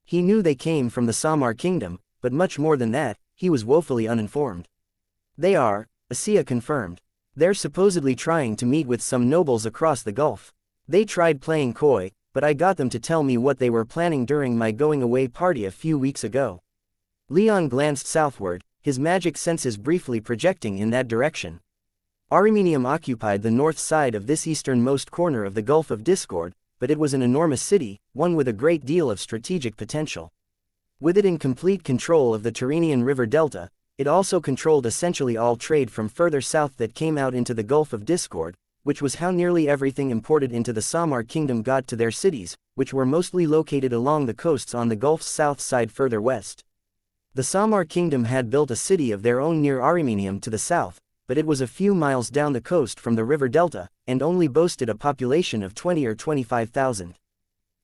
Speaker 1: He knew they came from the Samar kingdom, but much more than that, he was woefully uninformed. "They are," Xianxia confirmed. "They're supposedly trying to meet with some nobles across the Gulf. They tried playing coy, but I got them to tell me what they were planning during my going-away party a few weeks ago." Leon glanced southward, his magic senses briefly projecting in that direction. Armenium occupied the north side of this easternmost corner of the Gulf of Discord, but it was an enormous city, one with a great deal of strategic potential. With it in complete control of the Tyrrhenian River Delta, it also controlled essentially all trade from further south that came out into the Gulf of Discord, which was how nearly everything imported into the Samar kingdom got to their cities, which were mostly located along the coasts on the Gulf's south side further west. The Samar kingdom had built a city of their own near Armenium to the south, but it was a few miles down the coast from the river delta, and only boasted a population of 20 or 25,000.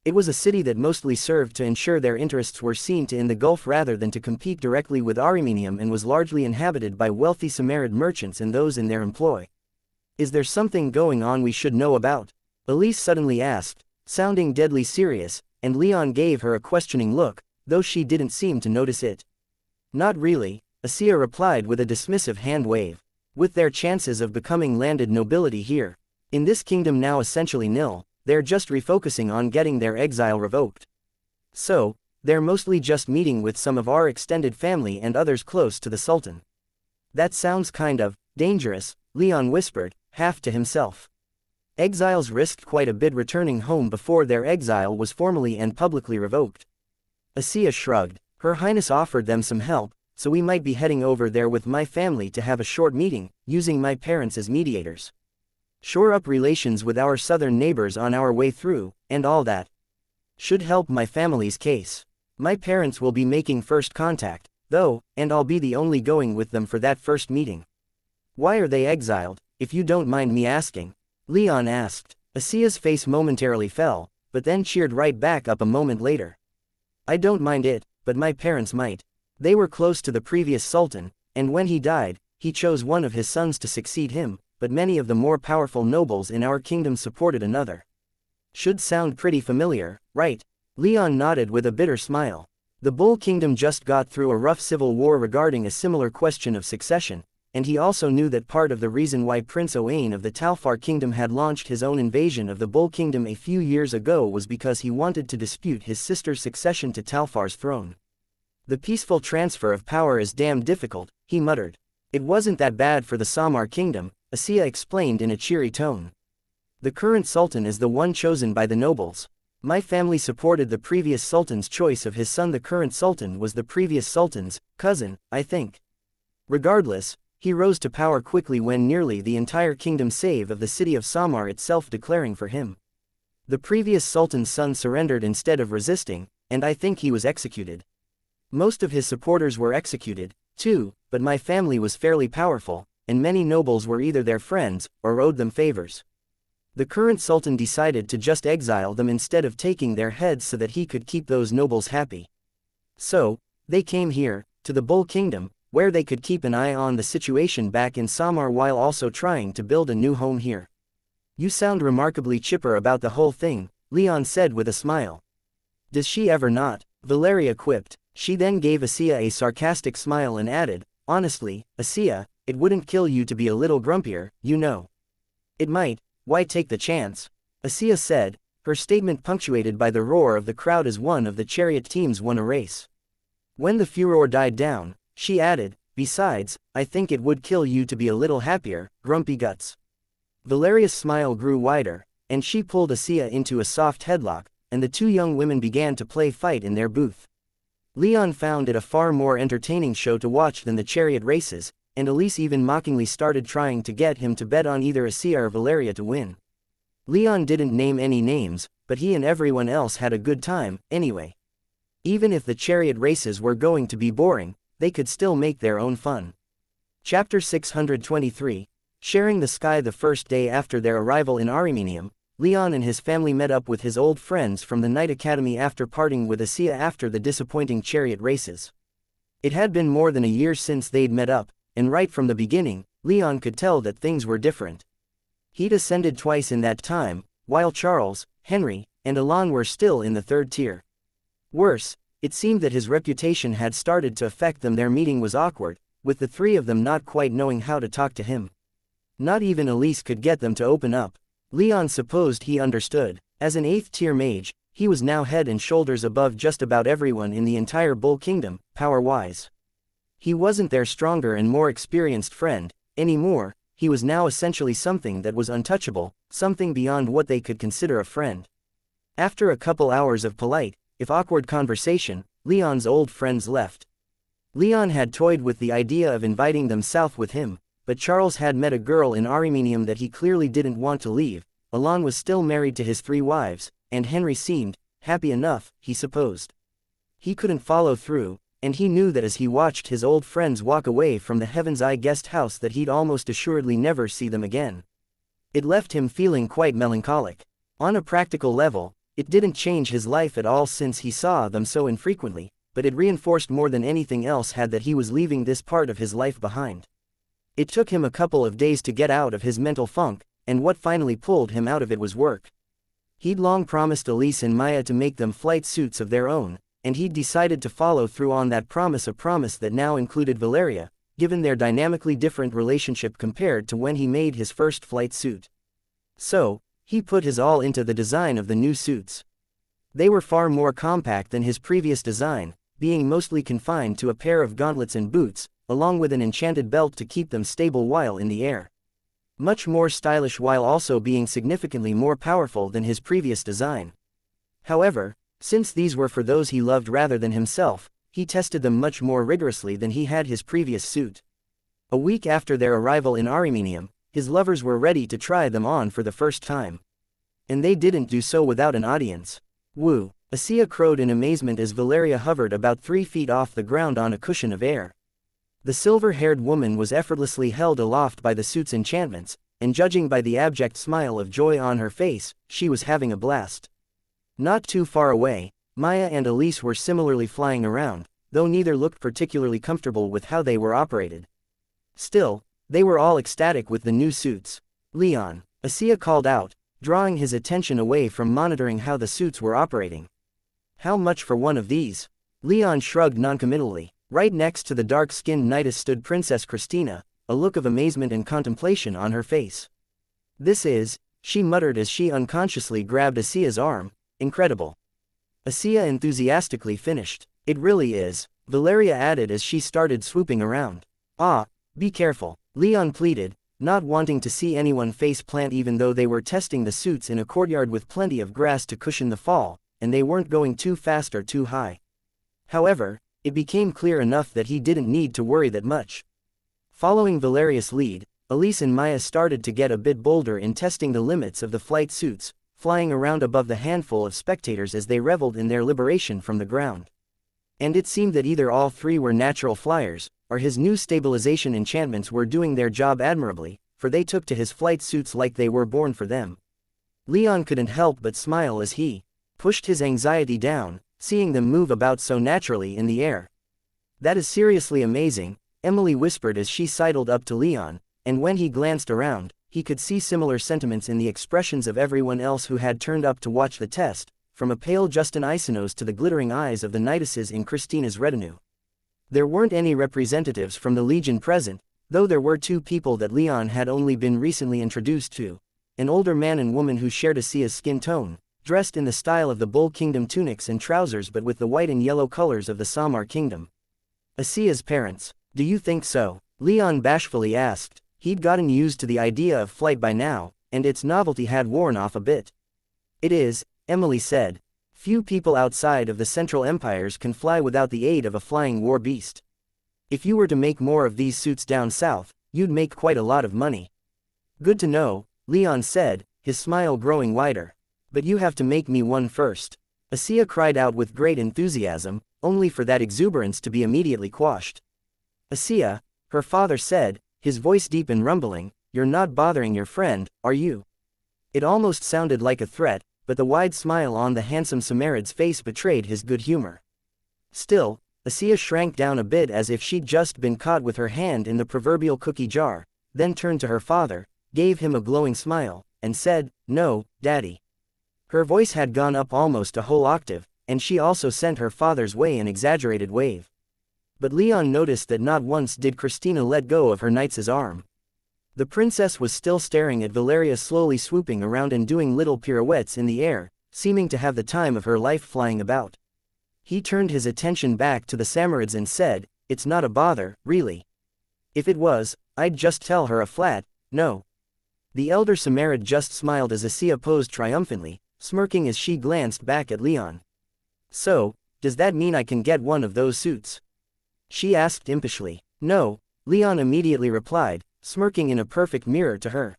Speaker 1: It was a city that mostly served to ensure their interests were seen to in the Gulf rather than to compete directly with Armenium, and was largely inhabited by wealthy Samarid merchants and those in their employ. "Is there something going on we should know about?" Elise suddenly asked, sounding deadly serious, and Leon gave her a questioning look, though she didn't seem to notice it. "Not really," Xianxia replied with a dismissive hand wave. with their chances of becoming landed nobility here in this kingdom now essentially nil, they're just refocusing on getting their exile revoked. So, they're mostly just meeting with some of our extended family and others close to the Sultan. That sounds kind of dangerous, Leon whispered, half to himself. Exiles risked quite a bit returning home before their exile was formally and publicly revoked. Xianxia shrugged. Her Highness offered them some help, so we might be heading over there with my family to have a short meeting, using my parents as mediators. Shore up relations with our southern neighbors on our way through, and all that. Should help my family's case. My parents will be making first contact, though, and I'll be the only going with them for that first meeting. Why are they exiled, if you don't mind me asking? Leon asked. Xianxia's face momentarily fell, but then cheered right back up a moment later. I don't mind it, but my parents might. They were close to the previous sultan, and when he died, he chose one of his sons to succeed him, but many of the more powerful nobles in our kingdom supported another. Should sound pretty familiar, right? Leon nodded with a bitter smile. The Bull Kingdom just got through a rough civil war regarding a similar question of succession, and he also knew that part of the reason why Prince Owain of the Talfar Kingdom had launched his own invasion of the Bull Kingdom a few years ago was because he wanted to dispute his sister's succession to Talfar's throne. The peaceful transfer of power is damn difficult, he muttered. It wasn't that bad for the Samar Kingdom, Xianxia explained in a cheery tone. The current sultan is the one chosen by the nobles. My family supported the previous sultan's choice of his son. The current sultan was the previous sultan's cousin, I think. Regardless, he rose to power quickly when nearly the entire kingdom save of the city of Samar itself declaring for him. The previous sultan's son surrendered instead of resisting, and I think he was executed. Most of his supporters were executed, too, but my family was fairly powerful, and many nobles were either their friends, or owed them favors. The current sultan decided to just exile them instead of taking their heads so that he could keep those nobles happy. So, they came here, to the Bull Kingdom, where they could keep an eye on the situation back in Samar while also trying to build a new home here. You sound remarkably chipper about the whole thing, Leon said with a smile. Does she ever not? Valeria quipped. She then gave Xianxia a sarcastic smile and added, honestly, Xianxia, it wouldn't kill you to be a little grumpier, you know. It might, why take the chance? Xianxia said, her statement punctuated by the roar of the crowd as one of the chariot teams won a race. When the furor died down, she added, besides, I think it would kill you to be a little happier, grumpy guts. Valeria's smile grew wider, and she pulled Xianxia into a soft headlock, and the two young women began to play fight in their booth. Leon found it a far more entertaining show to watch than the chariot races, and Elise even mockingly started trying to get him to bet on either Xianxia or Valeria to win. Leon didn't name any names, but he and everyone else had a good time, anyway. Even if the chariot races were going to be boring, they could still make their own fun. Chapter 623, Sharing the Sky. The first day after their arrival in Arimenium, Leon and his family met up with his old friends from the Knight Academy after parting with Xianxia after the disappointing chariot races. It had been more than a year since they'd met up, and right from the beginning, Leon could tell that things were different. He'd ascended twice in that time, while Charles, Henry, and Alon were still in the third tier. Worse, it seemed that his reputation had started to affect them. Their meeting was awkward, with the three of them not quite knowing how to talk to him. Not even Elise could get them to open up. Leon supposed he understood. As an 8th tier mage, he was now head and shoulders above just about everyone in the entire Bull Kingdom, power-wise. He wasn't their stronger and more experienced friend anymore. He was now essentially something that was untouchable, something beyond what they could consider a friend. After a couple hours of polite, if awkward conversation, Leon's old friends left. Leon had toyed with the idea of inviting them south with him, but Charles had met a girl in Arimenium that he clearly didn't want to leave. Alon was still married to his 3 wives, and Henry seemed happy enough, he supposed. He couldn't follow through, and he knew that as he watched his old friends walk away from the Heaven's Eye guest house that he'd almost assuredly never see them again. It left him feeling quite melancholic. On a practical level, it didn't change his life at all since he saw them so infrequently, but it reinforced more than anything else had that he was leaving this part of his life behind. It took him a couple of days to get out of his mental funk, and what finally pulled him out of it was work. He'd long promised Elise and Maya to make them flight suits of their own, and he'd decided to follow through on that promise, a promise that now included Valeria, given their dynamically different relationship compared to when he made his first flight suit. So, he put his all into the design of the new suits. They were far more compact than his previous design, being mostly confined to a pair of gauntlets and boots, along with an enchanted belt to keep them stable while in the air. Much more stylish while also being significantly more powerful than his previous design. However, since these were for those he loved rather than himself, he tested them much more rigorously than he had his previous suit. A week after their arrival in Arimenium, his lovers were ready to try them on for the first time. And they didn't do so without an audience. Woo! Xianxia crowed in amazement as Valeria hovered about 3 feet off the ground on a cushion of air. The silver-haired woman was effortlessly held aloft by the suit's enchantments, and judging by the abject smile of joy on her face, she was having a blast. Not too far away, Maya and Elise were similarly flying around, though neither looked particularly comfortable with how they were operated. Still, they were all ecstatic with the new suits. Leon, Xianxia called out, drawing his attention away from monitoring how the suits were operating. How much for one of these? Leon shrugged noncommittally. Right next to the dark-skinned knightess stood Princess Christina, a look of amazement and contemplation on her face. This is, she muttered as she unconsciously grabbed Xianxia's arm, incredible. Xianxia enthusiastically finished. It really is, Valeria added as she started swooping around. Ah, be careful, Leon pleaded, not wanting to see anyone face plant even though they were testing the suits in a courtyard with plenty of grass to cushion the fall, and they weren't going too fast or too high. However, it became clear enough that he didn't need to worry that much. Following Valeria's lead, Elise and Maya started to get a bit bolder in testing the limits of the flight suits, flying around above the handful of spectators as they reveled in their liberation from the ground. And it seemed that either all three were natural flyers, or his new stabilization enchantments were doing their job admirably, for they took to his flight suits like they were born for them. Leon couldn't help but smile as he pushed his anxiety down, seeing them move about so naturally in the air. That is seriously amazing, Emily whispered as she sidled up to Leon, and when he glanced around, he could see similar sentiments in the expressions of everyone else who had turned up to watch the test, from a pale Justin Isonos to the glittering eyes of the knightesses in Christina's retinue. There weren't any representatives from the Legion present, though there were 2 people that Leon had only been recently introduced to, an older man and woman who shared Xianxia's skin tone, dressed in the style of the Bull Kingdom tunics and trousers but with the white and yellow colors of the Samar Kingdom. Xianxia's parents. Do you think so? Leon bashfully asked. He'd gotten used to the idea of flight by now, and its novelty had worn off a bit. It is, Emily said. Few people outside of the Central Empires can fly without the aid of a flying war beast. If you were to make more of these suits down south, you'd make quite a lot of money. Good to know, Leon said, his smile growing wider. But you have to make me one first. Xianxia cried out with great enthusiasm, only for that exuberance to be immediately quashed. Xianxia, her father said, his voice deep and rumbling, you're not bothering your friend, are you? It almost sounded like a threat, but the wide smile on the handsome Samarid's face betrayed his good humor. Still, Xianxia shrank down a bit as if she'd just been caught with her hand in the proverbial cookie jar, then turned to her father, gave him a glowing smile, and said, "No, Daddy." Her voice had gone up almost a whole octave, and she also sent her father's way an exaggerated wave. But Leon noticed that not once did Christina let go of her knight's arm. The princess was still staring at Valeria slowly swooping around and doing little pirouettes in the air, seeming to have the time of her life flying about. He turned his attention back to the Samarids and said, "It's not a bother, really. If it was, I'd just tell her a flat, no." The elder Samarid just smiled as Xianxia posed triumphantly, smirking as she glanced back at Leon. "So, does that mean I can get one of those suits?" she asked impishly. "No," Leon immediately replied, smirking in a perfect mirror to her.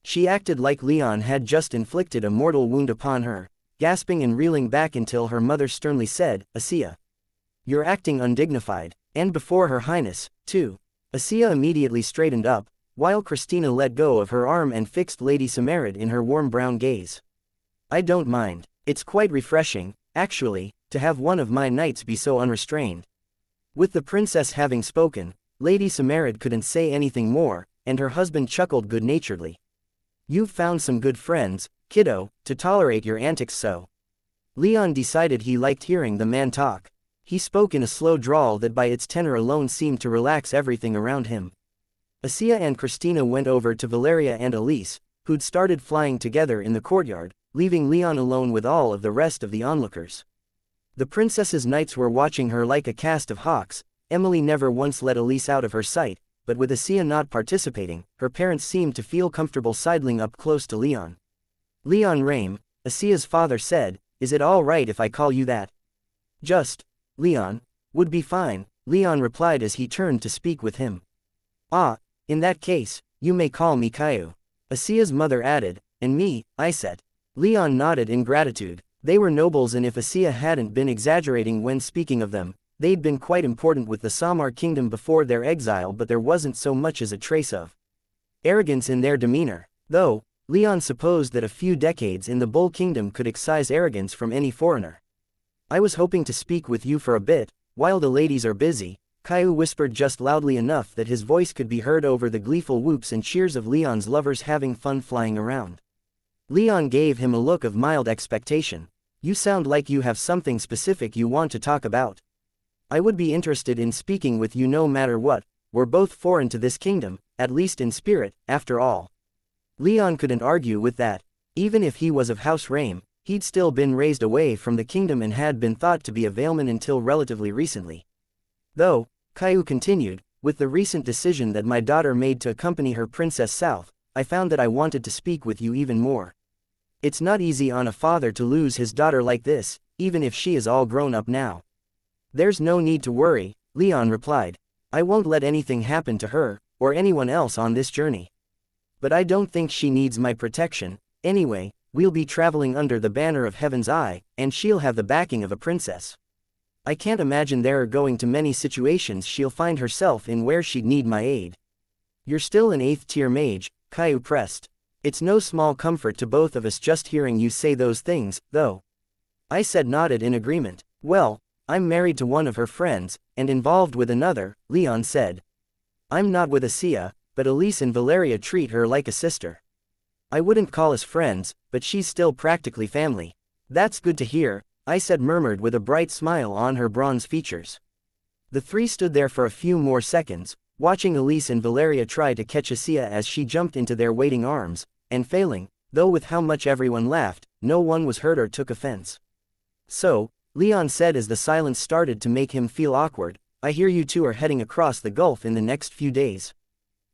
Speaker 1: She acted like Leon had just inflicted a mortal wound upon her, gasping and reeling back until her mother sternly said, "Xianxia, you're acting undignified, and before her highness, too." Xianxia immediately straightened up, while Christina let go of her arm and fixed Lady Samarid in her warm brown gaze. "I don't mind. It's quite refreshing, actually, to have one of my knights be so unrestrained." With the princess having spoken, Lady Samarid couldn't say anything more, and her husband chuckled good-naturedly. "You've found some good friends, kiddo, to tolerate your antics so." Leon decided he liked hearing the man talk. He spoke in a slow drawl that by its tenor alone seemed to relax everything around him. Xianxia and Christina went over to Valeria and Elise, who'd started flying together in the courtyard, leaving Leon alone with all of the rest of the onlookers. The princess's knights were watching her like a cast of hawks. Emily never once let Elise out of her sight, but with Xianxia not participating, her parents seemed to feel comfortable sidling up close to Leon. "Leon Rame," Xianxia's father said, "is it all right if I call you that?" "Just, Leon, would be fine," Leon replied as he turned to speak with him. "Ah, in that case, you may call me Caillou," Xianxia's mother added, "and me, Iset." Leon nodded in gratitude. They were nobles, and if Xianxia hadn't been exaggerating when speaking of them, they'd been quite important with the Samar kingdom before their exile, but there wasn't so much as a trace of arrogance in their demeanor. Though, Leon supposed that a few decades in the Bull Kingdom could excise arrogance from any foreigner. "I was hoping to speak with you for a bit, while the ladies are busy," Caillou whispered just loudly enough that his voice could be heard over the gleeful whoops and cheers of Leon's lovers having fun flying around. Leon gave him a look of mild expectation. "You sound like you have something specific you want to talk about." "I would be interested in speaking with you no matter what. We're both foreign to this kingdom, at least in spirit, after all." Leon couldn't argue with that. Even if he was of House Rame, he'd still been raised away from the kingdom and had been thought to be a Valeman until relatively recently. "Though," Caillou continued, "with the recent decision that my daughter made to accompany her princess south, I found that I wanted to speak with you even more. It's not easy on a father to lose his daughter like this, even if she is all grown up now." "There's no need to worry," Leon replied. "I won't let anything happen to her, or anyone else on this journey. But I don't think she needs my protection. Anyway, we'll be traveling under the banner of Heaven's Eye, and she'll have the backing of a princess. I can't imagine there are going to many situations she'll find herself in where she'd need my aid." "You're still an 8th tier mage," Caillou pressed. "It's no small comfort to both of us just hearing you say those things, though." Iset nodded in agreement. "Well, I'm married to one of her friends, and involved with another," Leon said. "I'm not with Xianxia, but Elise and Valeria treat her like a sister. I wouldn't call us friends, but she's still practically family." "That's good to hear," Iset murmured with a bright smile on her bronze features. The three stood there for a few more seconds, watching Elise and Valeria try to catch Xianxia as she jumped into their waiting arms, and failing, though with how much everyone laughed, no one was hurt or took offense. "So," Leon said as the silence started to make him feel awkward, "I hear you two are heading across the gulf in the next few days."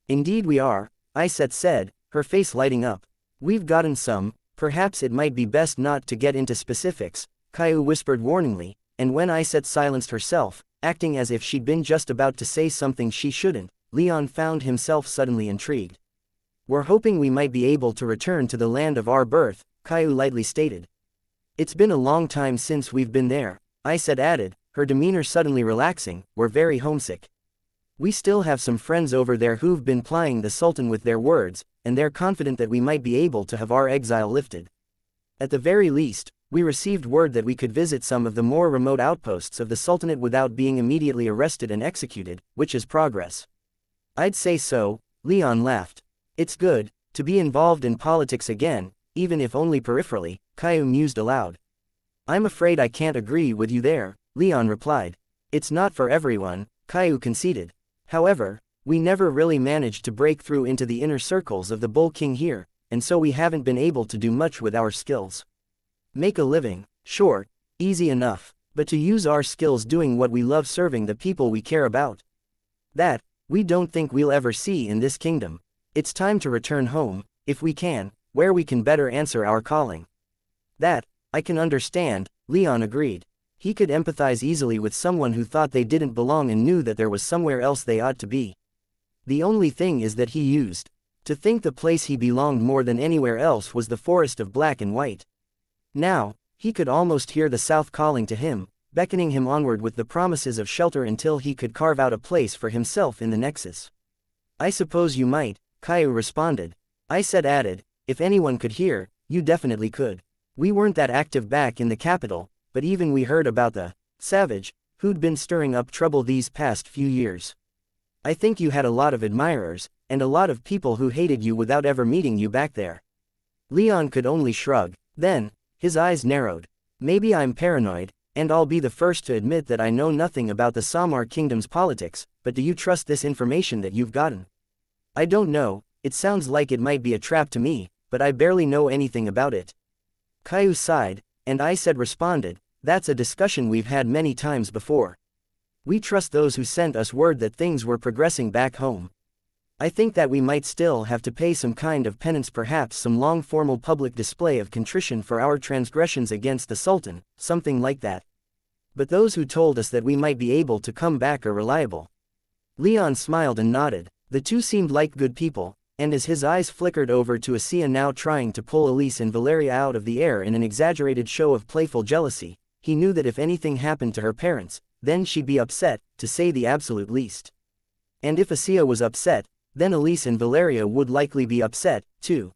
Speaker 1: "Indeed we are," Iset said, her face lighting up. "We've gotten some, perhaps it might be best not to get into specifics," Caillou whispered warningly, and when Iset silenced herself, acting as if she'd been just about to say something she shouldn't, Leon found himself suddenly intrigued. "We're hoping we might be able to return to the land of our birth," Caillou lightly stated. "It's been a long time since we've been there," Iset added, her demeanor suddenly relaxing. "We're very homesick. We still have some friends over there who've been plying the Sultan with their words, and they're confident that we might be able to have our exile lifted. At the very least, we received word that we could visit some of the more remote outposts of the Sultanate without being immediately arrested and executed, which is progress." "I'd say so," Leon laughed. "It's good to be involved in politics again, even if only peripherally," Caillou mused aloud. "I'm afraid I can't agree with you there," Leon replied. "It's not for everyone," Caillou conceded. "However, we never really managed to break through into the inner circles of the Bull King here, and so we haven't been able to do much with our skills. Make a living, sure, easy enough, but to use our skills doing what we love, serving the people we care about, that, we don't think we'll ever see in this kingdom. It's time to return home, if we can, where we can better answer our calling." "That, I can understand," Leon agreed. He could empathize easily with someone who thought they didn't belong and knew that there was somewhere else they ought to be. The only thing is that he used to think the place he belonged more than anywhere else was the forest of black and white. Now, he could almost hear the South calling to him, beckoning him onward with the promises of shelter until he could carve out a place for himself in the Nexus. "I suppose you might," Caillou responded. Iset added, "If anyone could hear, you definitely could. We weren't that active back in the capital, but even we heard about the savage who'd been stirring up trouble these past few years. I think you had a lot of admirers, and a lot of people who hated you without ever meeting you back there." Leon could only shrug. Then, his eyes narrowed. "Maybe I'm paranoid," And I'll be the first to admit that I know nothing about the Samar kingdom's politics, but do you trust this information that you've gotten? I don't know, it sounds like it might be a trap to me, but I barely know anything about it. Caillou sighed, and I said responded, that's a discussion we've had many times before. We trust those who sent us word that things were progressing back home. I think that we might still have to pay some kind of penance, perhaps some long formal public display of contrition for our transgressions against the Sultan, something like that. But those who told us that we might be able to come back are reliable. Leon smiled and nodded. The two seemed like good people, and as his eyes flickered over to Asia now trying to pull Elise and Valeria out of the air in an exaggerated show of playful jealousy, he knew that if anything happened to her parents, then she'd be upset, to say the absolute least. And if Asia was upset, then Elise and Valeria would likely be upset, too.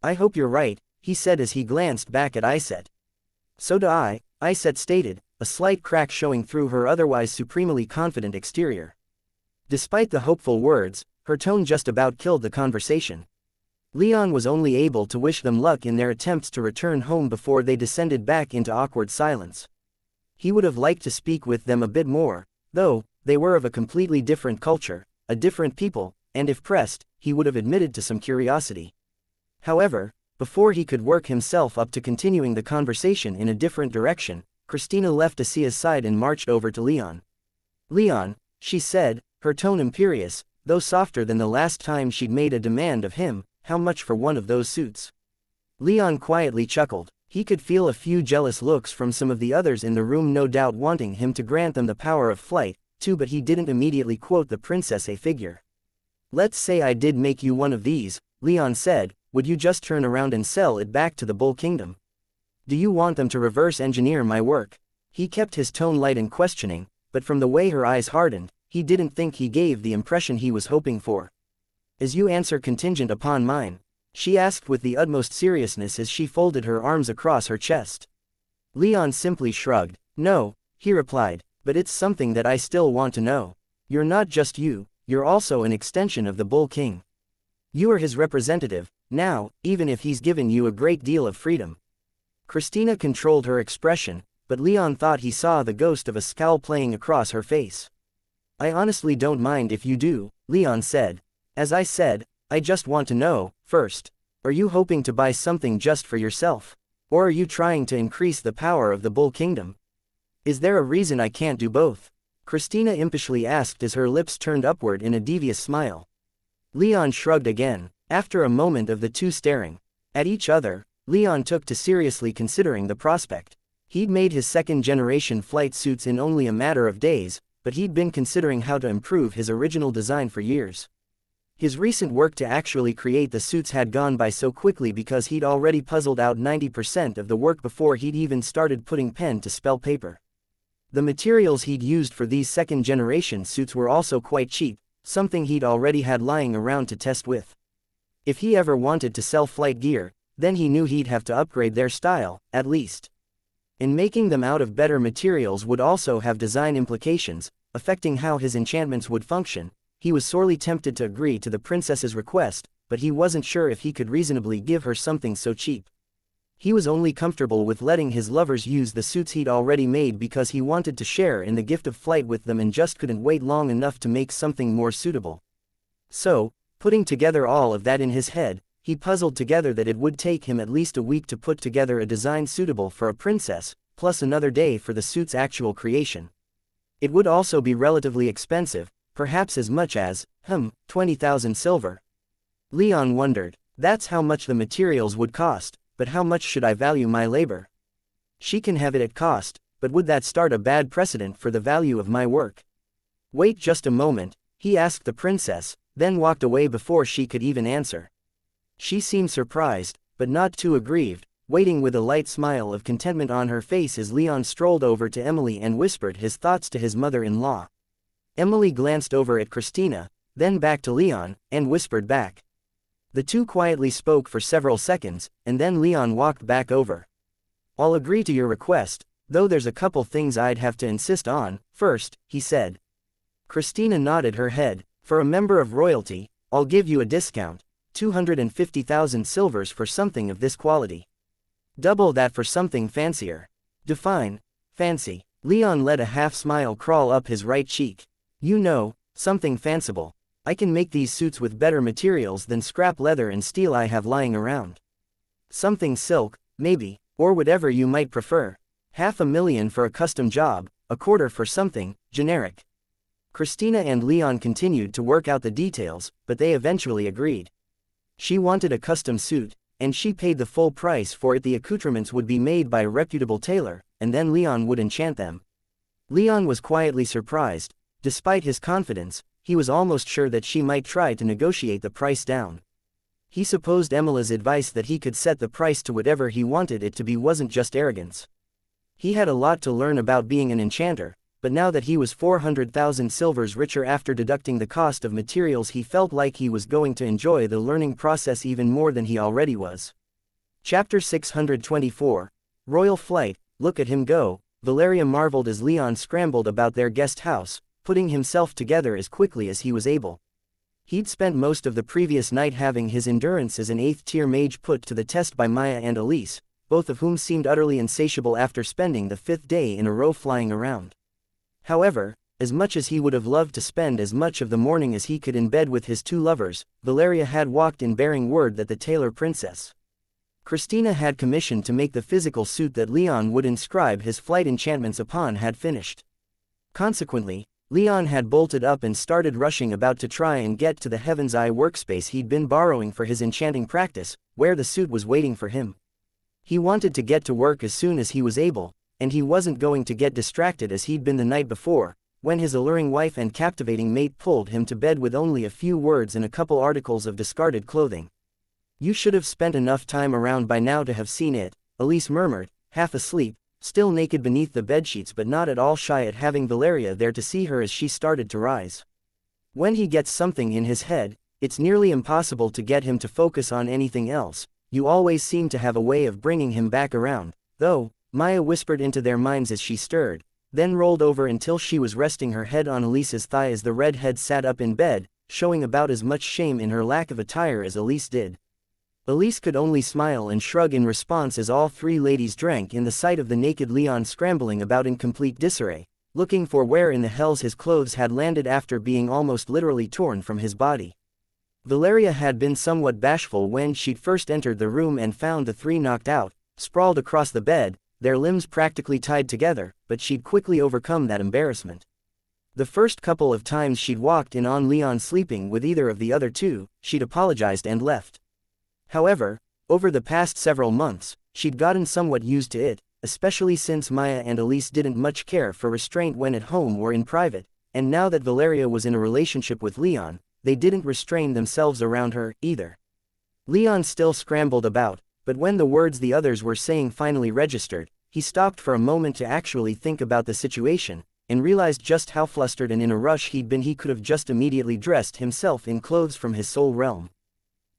Speaker 1: I hope you're right, he said as he glanced back at Iset. So do I, Iset stated, a slight crack showing through her otherwise supremely confident exterior. Despite the hopeful words, her tone just about killed the conversation. Leon was only able to wish them luck in their attempts to return home before they descended back into awkward silence. He would have liked to speak with them a bit more, though, they were of a completely different culture, a different people, and if pressed, he would have admitted to some curiosity. However, before he could work himself up to continuing the conversation in a different direction, Christina left Asia's side and marched over to Leon. Leon, she said, her tone imperious, though softer than the last time she'd made a demand of him, how much for one of those suits? Leon quietly chuckled. He could feel a few jealous looks from some of the others in the room, no doubt wanting him to grant them the power of flight, too, but he didn't immediately quote the princess a figure. Let's say I did make you one of these, Leon said, would you just turn around and sell it back to the Bull Kingdom? Do you want them to reverse engineer my work? He kept his tone light and questioning, but from the way her eyes hardened, he didn't think he gave the impression he was hoping for. Is you answer contingent upon mine? She asked with the utmost seriousness as she folded her arms across her chest. Leon simply shrugged. No, he replied, but it's something that I still want to know. You're not just you, you're also an extension of the Bull King. You are his representative, now, even if he's given you a great deal of freedom. Christina controlled her expression, but Leon thought he saw the ghost of a scowl playing across her face. I honestly don't mind if you do, Leon said. As I said, I just want to know, first, are you hoping to buy something just for yourself? Or are you trying to increase the power of the Bull Kingdom? Is there a reason I can't do both? Christina impishly asked as her lips turned upward in a devious smile. Leon shrugged again. After a moment of the two staring at each other, Leon took to seriously considering the prospect. He'd made his second-generation flight suits in only a matter of days, but he'd been considering how to improve his original design for years. His recent work to actually create the suits had gone by so quickly because he'd already puzzled out 90% of the work before he'd even started putting pen to spell paper. The materials he'd used for these second-generation suits were also quite cheap, something he'd already had lying around to test with. If he ever wanted to sell flight gear, then he knew he'd have to upgrade their style, at least. And making them out of better materials would also have design implications, affecting how his enchantments would function. He was sorely tempted to agree to the princess's request, but he wasn't sure if he could reasonably give her something so cheap. He was only comfortable with letting his lovers use the suits he'd already made because he wanted to share in the gift of flight with them and just couldn't wait long enough to make something more suitable. So, putting together all of that in his head, he puzzled together that it would take him at least a week to put together a design suitable for a princess, plus another day for the suit's actual creation. It would also be relatively expensive, perhaps as much as, 20,000 silver. Leon wondered. That's how much the materials would cost, but how much should I value my labor? She can have it at cost, but would that start a bad precedent for the value of my work? Wait just a moment, he asked the princess, then walked away before she could even answer. She seemed surprised, but not too aggrieved, waiting with a light smile of contentment on her face as Leon strolled over to Emily and whispered his thoughts to his mother-in-law. Emily glanced over at Christina, then back to Leon, and whispered back. The two quietly spoke for several seconds, and then Leon walked back over. I'll agree to your request, though there's a couple things I'd have to insist on. First, he said. Christina nodded her head. For a member of royalty, I'll give you a discount, 250,000 silvers for something of this quality. Double that for something fancier. Define Fancy. Leon let a half-smile crawl up his right cheek. You know, something fanciful. I can make these suits with better materials than scrap leather and steel I have lying around. Something silk, maybe, or whatever you might prefer. $500,000 for a custom job, a quarter for something generic. Christina and Leon continued to work out the details, but they eventually agreed. She wanted a custom suit, and she paid the full price for it. The accoutrements would be made by a reputable tailor, and then Leon would enchant them. Leon was quietly surprised. Despite his confidence, he was almost sure that she might try to negotiate the price down. He supposed Emila's advice that he could set the price to whatever he wanted it to be wasn't just arrogance. He had a lot to learn about being an enchanter, but now that he was 400,000 silvers richer after deducting the cost of materials, he felt like he was going to enjoy the learning process even more than he already was. Chapter 624. Royal Flight. Look at him go. Valeria marveled as Leon scrambled about their guest house, putting himself together as quickly as he was able. He'd spent most of the previous night having his endurance as an 8th-tier mage put to the test by Maya and Elise, both of whom seemed utterly insatiable after spending the 5th day in a row flying around. However, as much as he would have loved to spend as much of the morning as he could in bed with his two lovers, Valeria had walked in bearing word that the tailor princess Christina had commissioned to make the physical suit that Leon would inscribe his flight enchantments upon had finished. Consequently, Leon had bolted up and started rushing about to try and get to the Heaven's Eye workspace he'd been borrowing for his enchanting practice, where the suit was waiting for him. He wanted to get to work as soon as he was able, and he wasn't going to get distracted as he'd been the night before, when his alluring wife and captivating mate pulled him to bed with only a few words and a couple articles of discarded clothing. You should have spent enough time around by now to have seen it, Elise murmured, half asleep, still naked beneath the bedsheets but not at all shy at having Valeria there to see her as she started to rise. When he gets something in his head, it's nearly impossible to get him to focus on anything else. You always seem to have a way of bringing him back around, though, Maya whispered into their minds as she stirred, then rolled over until she was resting her head on Elise's thigh as the redhead sat up in bed, showing about as much shame in her lack of attire as Elise did. Elise could only smile and shrug in response as all three ladies drank in the sight of the naked Leon scrambling about in complete disarray, looking for where in the hells his clothes had landed after being almost literally torn from his body. Valeria had been somewhat bashful when she'd first entered the room and found the three knocked out, sprawled across the bed, their limbs practically tied together, but she'd quickly overcome that embarrassment. The first couple of times she'd walked in on Leon sleeping with either of the other two, she'd apologized and left. However, over the past several months, she'd gotten somewhat used to it, especially since Maya and Elise didn't much care for restraint when at home or in private, and now that Valeria was in a relationship with Leon, they didn't restrain themselves around her, either. Leon still scrambled about, but when the words the others were saying finally registered, he stopped for a moment to actually think about the situation, and realized just how flustered and in a rush he'd been. He could have just immediately dressed himself in clothes from his soul realm.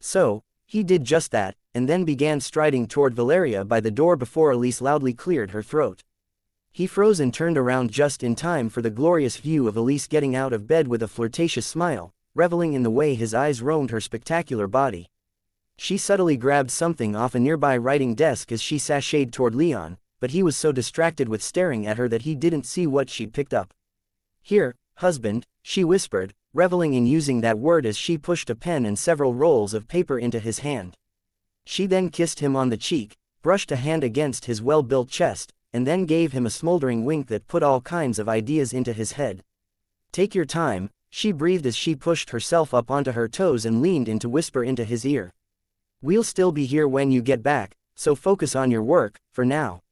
Speaker 1: So, he did just that, and then began striding toward Valeria by the door before Elise loudly cleared her throat. He froze and turned around just in time for the glorious view of Elise getting out of bed with a flirtatious smile, reveling in the way his eyes roamed her spectacular body. She subtly grabbed something off a nearby writing desk as she sashayed toward Leon, but he was so distracted with staring at her that he didn't see what she'd picked up. "Here, husband," she whispered, reveling in using that word as she pushed a pen and several rolls of paper into his hand. She then kissed him on the cheek, brushed a hand against his well-built chest, and then gave him a smoldering wink that put all kinds of ideas into his head. "Take your time," she breathed as she pushed herself up onto her toes and leaned in to whisper into his ear. "We'll still be here when you get back, so focus on your work, for now."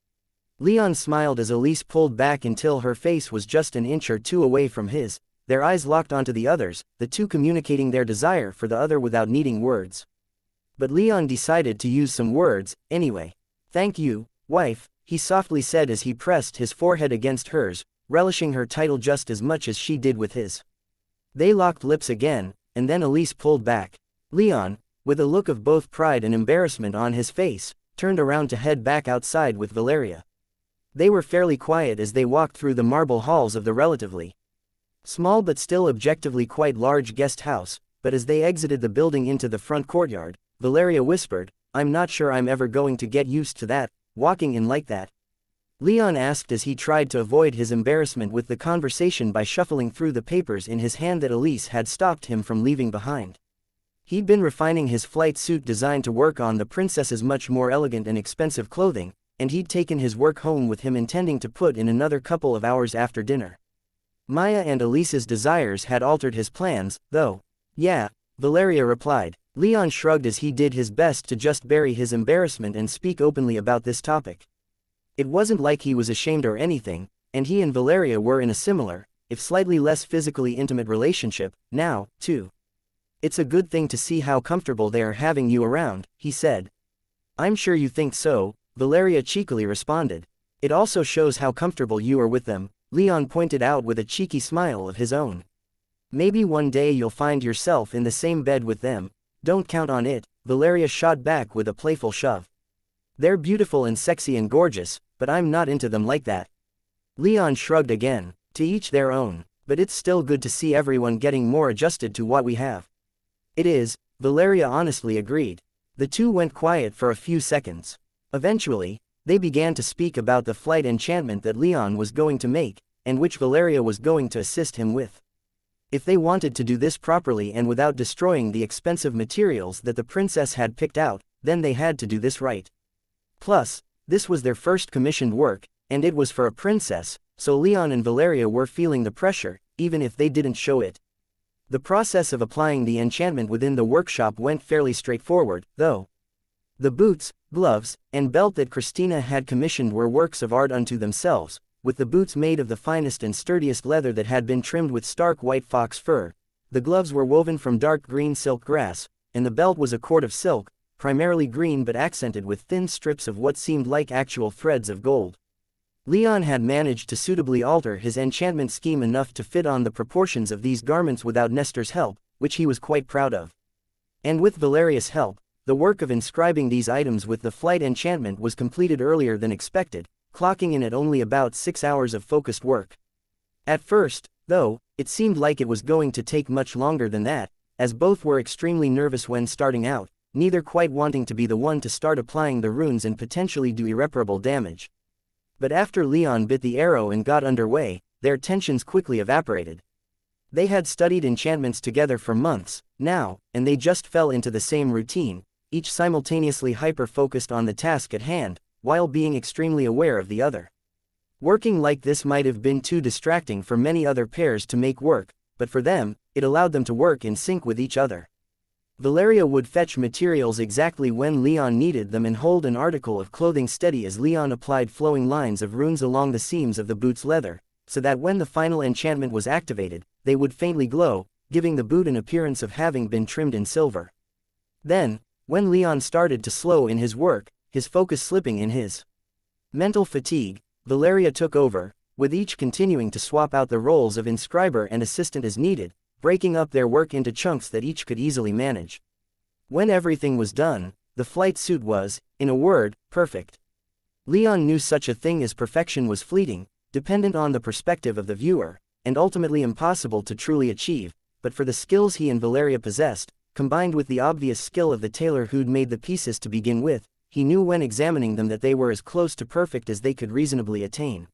Speaker 1: Leon smiled as Elise pulled back until her face was just an inch or two away from his, their eyes locked onto the others, the two communicating their desire for the other without needing words. But Leon decided to use some words, anyway. "Thank you, wife," he softly said as he pressed his forehead against hers, relishing her title just as much as she did with his. They locked lips again, and then Elise pulled back. Leon, with a look of both pride and embarrassment on his face, turned around to head back outside with Valeria. They were fairly quiet as they walked through the marble halls of the relatively small but still objectively quite large guest house, but as they exited the building into the front courtyard, Valeria whispered, "I'm not sure I'm ever going to get used to that, walking in like that." Leon asked as he tried to avoid his embarrassment with the conversation by shuffling through the papers in his hand that Elise had stopped him from leaving behind. He'd been refining his flight suit designed to work on the princess's much more elegant and expensive clothing, and he'd taken his work home with him intending to put in another couple of hours after dinner. Maya and Elise's desires had altered his plans, though. Yeah, Valeria replied. Leon shrugged as he did his best to just bury his embarrassment and speak openly about this topic. It wasn't like he was ashamed or anything, and he and Valeria were in a similar, if slightly less physically intimate relationship, now, too. It's a good thing to see how comfortable they are having you around, he said. I'm sure you think so, Valeria cheekily responded. It also shows how comfortable you are with them, Leon pointed out with a cheeky smile of his own. Maybe one day you'll find yourself in the same bed with them. Don't count on it, Valeria shot back with a playful shove. They're beautiful and sexy and gorgeous, but I'm not into them like that. Leon shrugged again. To each their own, but it's still good to see everyone getting more adjusted to what we have. It is, Valeria honestly agreed. The two went quiet for a few seconds. Eventually, they began to speak about the flight enchantment that Leon was going to make, and which Valeria was going to assist him with. If they wanted to do this properly and without destroying the expensive materials that the princess had picked out, then they had to do this right. Plus, this was their first commissioned work, and it was for a princess, so Leon and Valeria were feeling the pressure, even if they didn't show it. The process of applying the enchantment within the workshop went fairly straightforward, though. The boots, gloves, and belt that Christina had commissioned were works of art unto themselves, with the boots made of the finest and sturdiest leather that had been trimmed with stark white fox fur. The gloves were woven from dark green silk grass, and the belt was a cord of silk, primarily green but accented with thin strips of what seemed like actual threads of gold. Leon had managed to suitably alter his enchantment scheme enough to fit on the proportions of these garments without Nestor's help, which he was quite proud of. And with Valeria's help, the work of inscribing these items with the flight enchantment was completed earlier than expected, clocking in at only about 6 hours of focused work. At first, though, it seemed like it was going to take much longer than that, as both were extremely nervous when starting out, neither quite wanting to be the one to start applying the runes and potentially do irreparable damage. But after Leon bit the arrow and got underway, their tensions quickly evaporated. They had studied enchantments together for months, now, and they just fell into the same routine, each simultaneously hyper-focused on the task at hand, while being extremely aware of the other. Working like this might have been too distracting for many other pairs to make work, but for them, it allowed them to work in sync with each other. Valeria would fetch materials exactly when Leon needed them and hold an article of clothing steady as Leon applied flowing lines of runes along the seams of the boot's leather, so that when the final enchantment was activated, they would faintly glow, giving the boot an appearance of having been trimmed in silver. Then, when Leon started to slow in his work, his focus slipping in his mental fatigue, Valeria took over, with each continuing to swap out the roles of inscriber and assistant as needed, breaking up their work into chunks that each could easily manage. When everything was done, the flight suit was, in a word, perfect. Leon knew such a thing as perfection was fleeting, dependent on the perspective of the viewer, and ultimately impossible to truly achieve, but for the skills he and Valeria possessed, combined with the obvious skill of the tailor who'd made the pieces to begin with, he knew when examining them that they were as close to perfect as they could reasonably attain.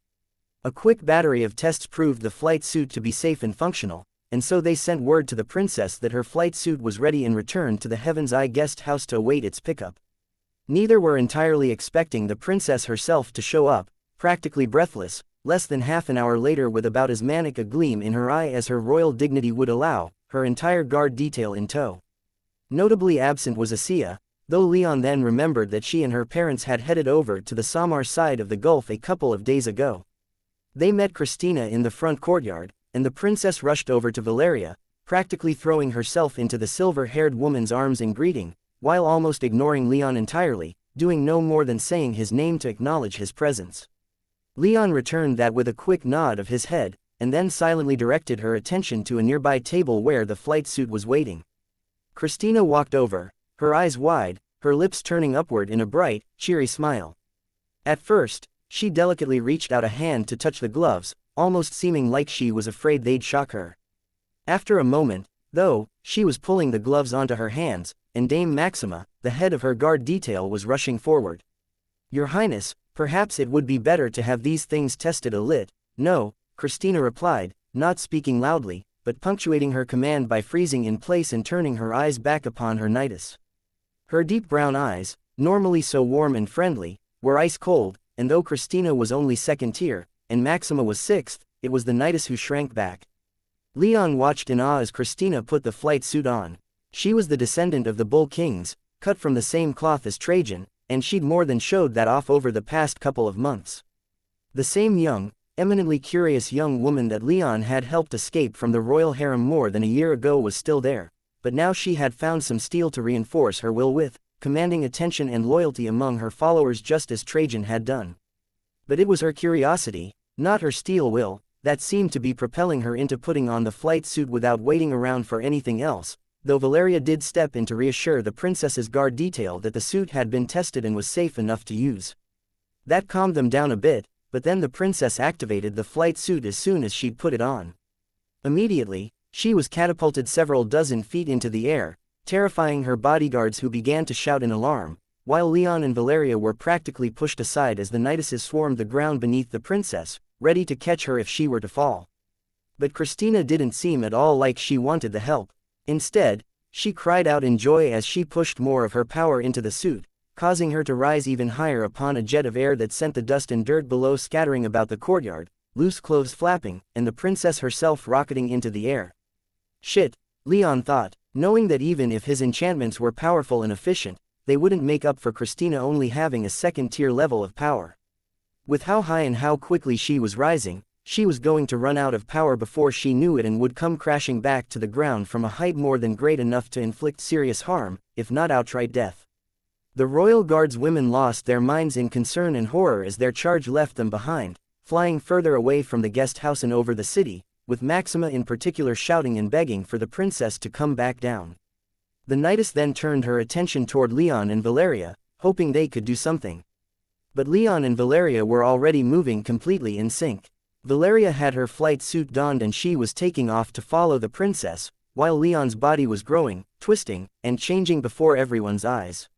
Speaker 1: A quick battery of tests proved the flight suit to be safe and functional, and so they sent word to the princess that her flight suit was ready and returned to the Heaven's Eye guest house to await its pickup. Neither were entirely expecting the princess herself to show up, practically breathless, less than half an hour later with about as manic a gleam in her eye as her royal dignity would allow, her entire guard detail in tow. Notably absent was Asiya, though Leon then remembered that she and her parents had headed over to the Samar side of the Gulf a couple of days ago. They met Christina in the front courtyard, and the princess rushed over to Valeria, practically throwing herself into the silver-haired woman's arms in greeting, while almost ignoring Leon entirely, doing no more than saying his name to acknowledge his presence. Leon returned that with a quick nod of his head, and then silently directed her attention to a nearby table where the flight suit was waiting. Christina walked over, her eyes wide, her lips turning upward in a bright, cheery smile. At first, she delicately reached out a hand to touch the gloves, almost seeming like she was afraid they'd shock her. After a moment, though, she was pulling the gloves onto her hands, and Dame Maxima, the head of her guard detail, was rushing forward. "Your Highness, Perhaps it would be better to have these things tested a lit. No, Christina replied, not speaking loudly, but punctuating her command by freezing in place and turning her eyes back upon her nidus. Her deep brown eyes, normally so warm and friendly, were ice cold, and though Christina was only second tier, and Maxima was sixth, it was the nidus who shrank back. Leon watched in awe as Christina put the flight suit on. She was the descendant of the Bull Kings, cut from the same cloth as Trajan, and she'd more than showed that off over the past couple of months. The same young, eminently curious young woman that Leon had helped escape from the royal harem more than a year ago was still there, but now she had found some steel to reinforce her will with, commanding attention and loyalty among her followers just as Trajan had done. But it was her curiosity, not her steel will, that seemed to be propelling her into putting on the flight suit without waiting around for anything else, though Valeria did step in to reassure the princess's guard detail that the suit had been tested and was safe enough to use. That calmed them down a bit, but then the princess activated the flight suit as soon as she'd put it on. Immediately, she was catapulted several dozen feet into the air, terrifying her bodyguards who began to shout in alarm, while Leon and Valeria were practically pushed aside as the niduses swarmed the ground beneath the princess, ready to catch her if she were to fall. But Christina didn't seem at all like she wanted the help. Instead, she cried out in joy as she pushed more of her power into the suit, causing her to rise even higher upon a jet of air that sent the dust and dirt below scattering about the courtyard, loose clothes flapping, and the princess herself rocketing into the air. Shit, Leon thought, knowing that even if his enchantments were powerful and efficient, they wouldn't make up for Christina only having a second-tier level of power. With how high and how quickly she was rising, she was going to run out of power before she knew it and would come crashing back to the ground from a height more than great enough to inflict serious harm, if not outright death. The royal guard's women lost their minds in concern and horror as their charge left them behind, flying further away from the guest house and over the city, with Maxima in particular shouting and begging for the princess to come back down. The nidus then turned her attention toward Leon and Valeria, hoping they could do something. But Leon and Valeria were already moving completely in sync. Valeria had her flight suit donned and she was taking off to follow the princess, while Leon's body was growing, twisting, and changing before everyone's eyes.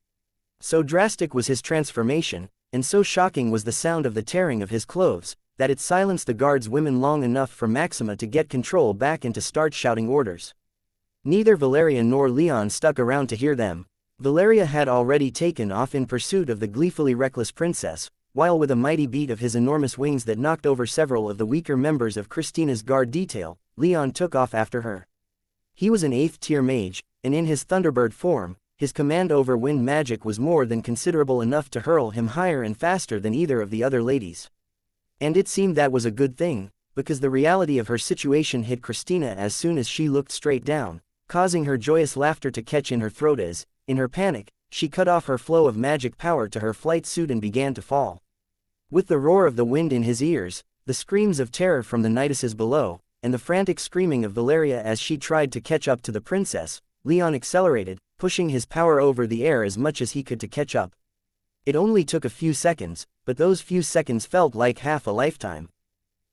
Speaker 1: So drastic was his transformation, and so shocking was the sound of the tearing of his clothes, that it silenced the guard's women long enough for Maxima to get control back and to start shouting orders. Neither Valeria nor Leon stuck around to hear them. Valeria had already taken off in pursuit of the gleefully reckless princess, while with a mighty beat of his enormous wings that knocked over several of the weaker members of Christina's guard detail, Leon took off after her. He was an 8th-tier mage, and in his Thunderbird form, his command over wind magic was more than considerable enough to hurl him higher and faster than either of the other ladies. And it seemed that was a good thing, because the reality of her situation hit Christina as soon as she looked straight down, causing her joyous laughter to catch in her throat as, in her panic, she cut off her flow of magic power to her flight suit and began to fall. With the roar of the wind in his ears, the screams of terror from the niduses below, and the frantic screaming of Valeria as she tried to catch up to the princess, Leon accelerated, pushing his power over the air as much as he could to catch up. It only took a few seconds, but those few seconds felt like half a lifetime.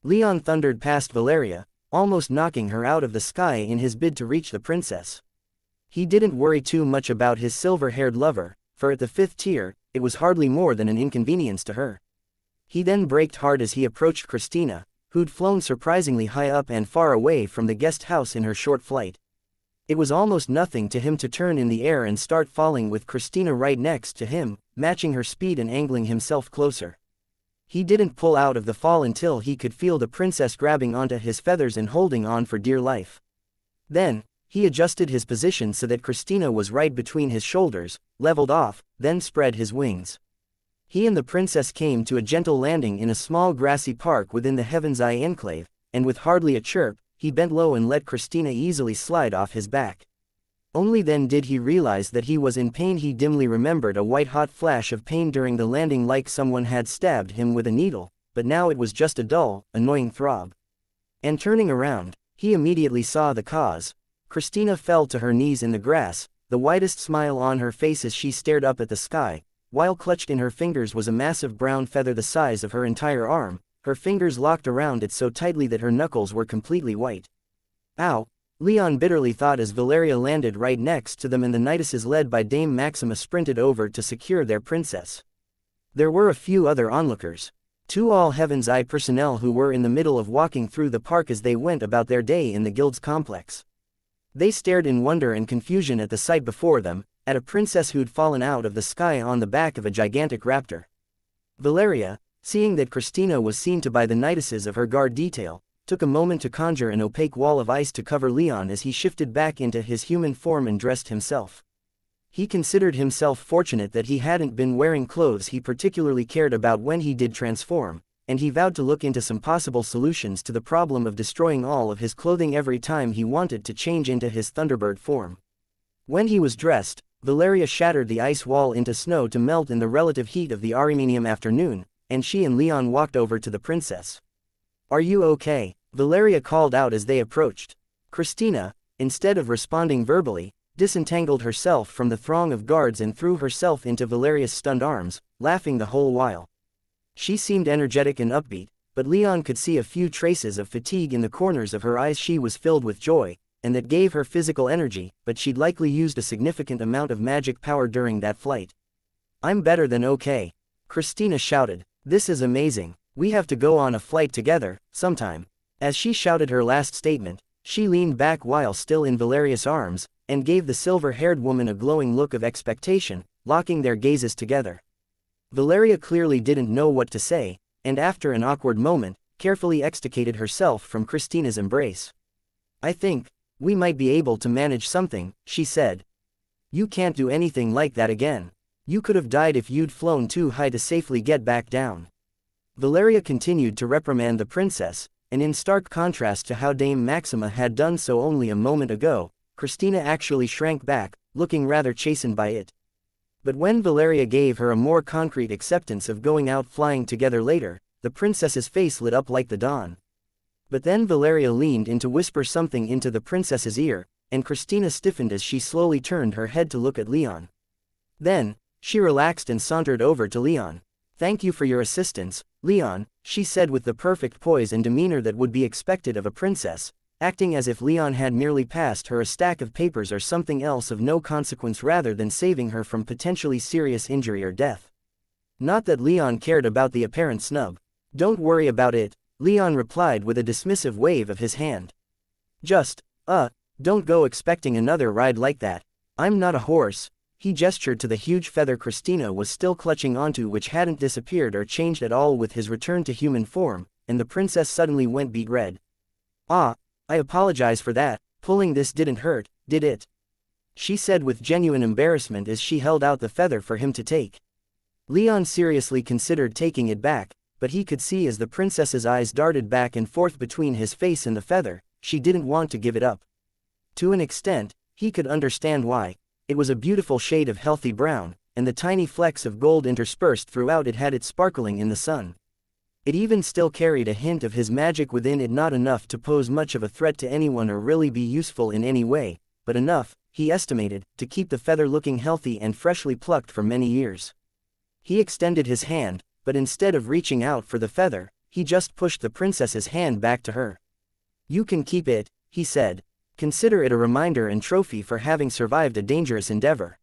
Speaker 1: Leon thundered past Valeria, almost knocking her out of the sky in his bid to reach the princess. He didn't worry too much about his silver-haired lover, for at the 5th tier, it was hardly more than an inconvenience to her. He then braked hard as he approached Christina, who'd flown surprisingly high up and far away from the guest house in her short flight. It was almost nothing to him to turn in the air and start falling with Christina right next to him, matching her speed and angling himself closer. He didn't pull out of the fall until he could feel the princess grabbing onto his feathers and holding on for dear life. Then, he adjusted his position so that Christina was right between his shoulders, leveled off, then spread his wings. He and the princess came to a gentle landing in a small grassy park within the Heaven's Eye enclave, and with hardly a chirp, he bent low and let Christina easily slide off his back. Only then did he realize that he was in pain. He dimly remembered a white-hot flash of pain during the landing, like someone had stabbed him with a needle, but now it was just a dull, annoying throb. And turning around, he immediately saw the cause. Christina fell to her knees in the grass, the widest smile on her face as she stared up at the sky, while clutched in her fingers was a massive brown feather the size of her entire arm, her fingers locked around it so tightly that her knuckles were completely white. Ow! Leon bitterly thought as Valeria landed right next to them and the niduses led by Dame Maxima sprinted over to secure their princess. There were a few other onlookers. 2 All Heaven's Eye personnel who were in the middle of walking through the park as they went about their day in the guild's complex. They stared in wonder and confusion at the sight before them, at a princess who'd fallen out of the sky on the back of a gigantic raptor. Valeria, seeing that Christina was seen to by the nidices of her guard detail, took a moment to conjure an opaque wall of ice to cover Leon as he shifted back into his human form and dressed himself. He considered himself fortunate that he hadn't been wearing clothes he particularly cared about when he did transform, and he vowed to look into some possible solutions to the problem of destroying all of his clothing every time he wanted to change into his Thunderbird form. When he was dressed, Valeria shattered the ice wall into snow to melt in the relative heat of the Armenian afternoon, and she and Leon walked over to the princess. "Are you okay?" Valeria called out as they approached. Christina, instead of responding verbally, disentangled herself from the throng of guards and threw herself into Valeria's stunned arms, laughing the whole while. She seemed energetic and upbeat, but Leon could see a few traces of fatigue in the corners of her eyes. She was filled with joy, and that gave her physical energy, but she'd likely used a significant amount of magic power during that flight. "I'm better than okay," Christina shouted. "This is amazing. We have to go on a flight together, sometime." As she shouted her last statement, she leaned back while still in Valeria's arms, and gave the silver-haired woman a glowing look of expectation, locking their gazes together. Valeria clearly didn't know what to say, and after an awkward moment, carefully extricated herself from Christina's embrace. "I think we might be able to manage something," she said. "You can't do anything like that again. You could have died if you'd flown too high to safely get back down." Valeria continued to reprimand the princess, and in stark contrast to how Dame Maxima had done so only a moment ago, Christina actually shrank back, looking rather chastened by it. But when Valeria gave her a more concrete acceptance of going out flying together later, the princess's face lit up like the dawn. But then Valeria leaned in to whisper something into the princess's ear, and Christina stiffened as she slowly turned her head to look at Leon. Then, she relaxed and sauntered over to Leon. "Thank you for your assistance, Leon," she said with the perfect poise and demeanor that would be expected of a princess, acting as if Leon had merely passed her a stack of papers or something else of no consequence rather than saving her from potentially serious injury or death. Not that Leon cared about the apparent snub. "Don't worry about it," Leon replied with a dismissive wave of his hand. "Just, don't go expecting another ride like that. I'm not a horse." He gestured to the huge feather Christina was still clutching onto, which hadn't disappeared or changed at all with his return to human form, and the princess suddenly went beet red. "Ah, I apologize for that. Pulling this didn't hurt, did it?" she said with genuine embarrassment as she held out the feather for him to take. Leon seriously considered taking it back, but he could see as the princess's eyes darted back and forth between his face and the feather, she didn't want to give it up. To an extent, he could understand why. It was a beautiful shade of healthy brown, and the tiny flecks of gold interspersed throughout it had it sparkling in the sun. It even still carried a hint of his magic within it, not enough to pose much of a threat to anyone or really be useful in any way, but enough, he estimated, to keep the feather looking healthy and freshly plucked for many years. He extended his hand, but instead of reaching out for the feather, he just pushed the princess's hand back to her. "You can keep it," he said. "Consider it a reminder and trophy for having survived a dangerous endeavor."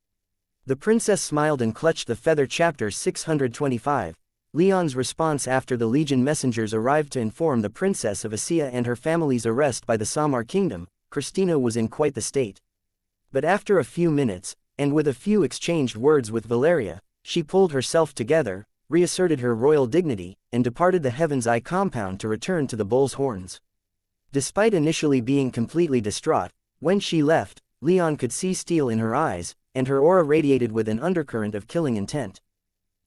Speaker 1: The princess smiled and clutched the feather. Chapter 625. Leon's response after the Legion messengers arrived to inform the Princess of Assia and her family's arrest by the Samar kingdom. Christina was in quite the state. But after a few minutes, and with a few exchanged words with Valeria, she pulled herself together, reasserted her royal dignity, and departed the Heaven's Eye compound to return to the Bull's Horns. Despite initially being completely distraught, when she left, Leon could see steel in her eyes, and her aura radiated with an undercurrent of killing intent.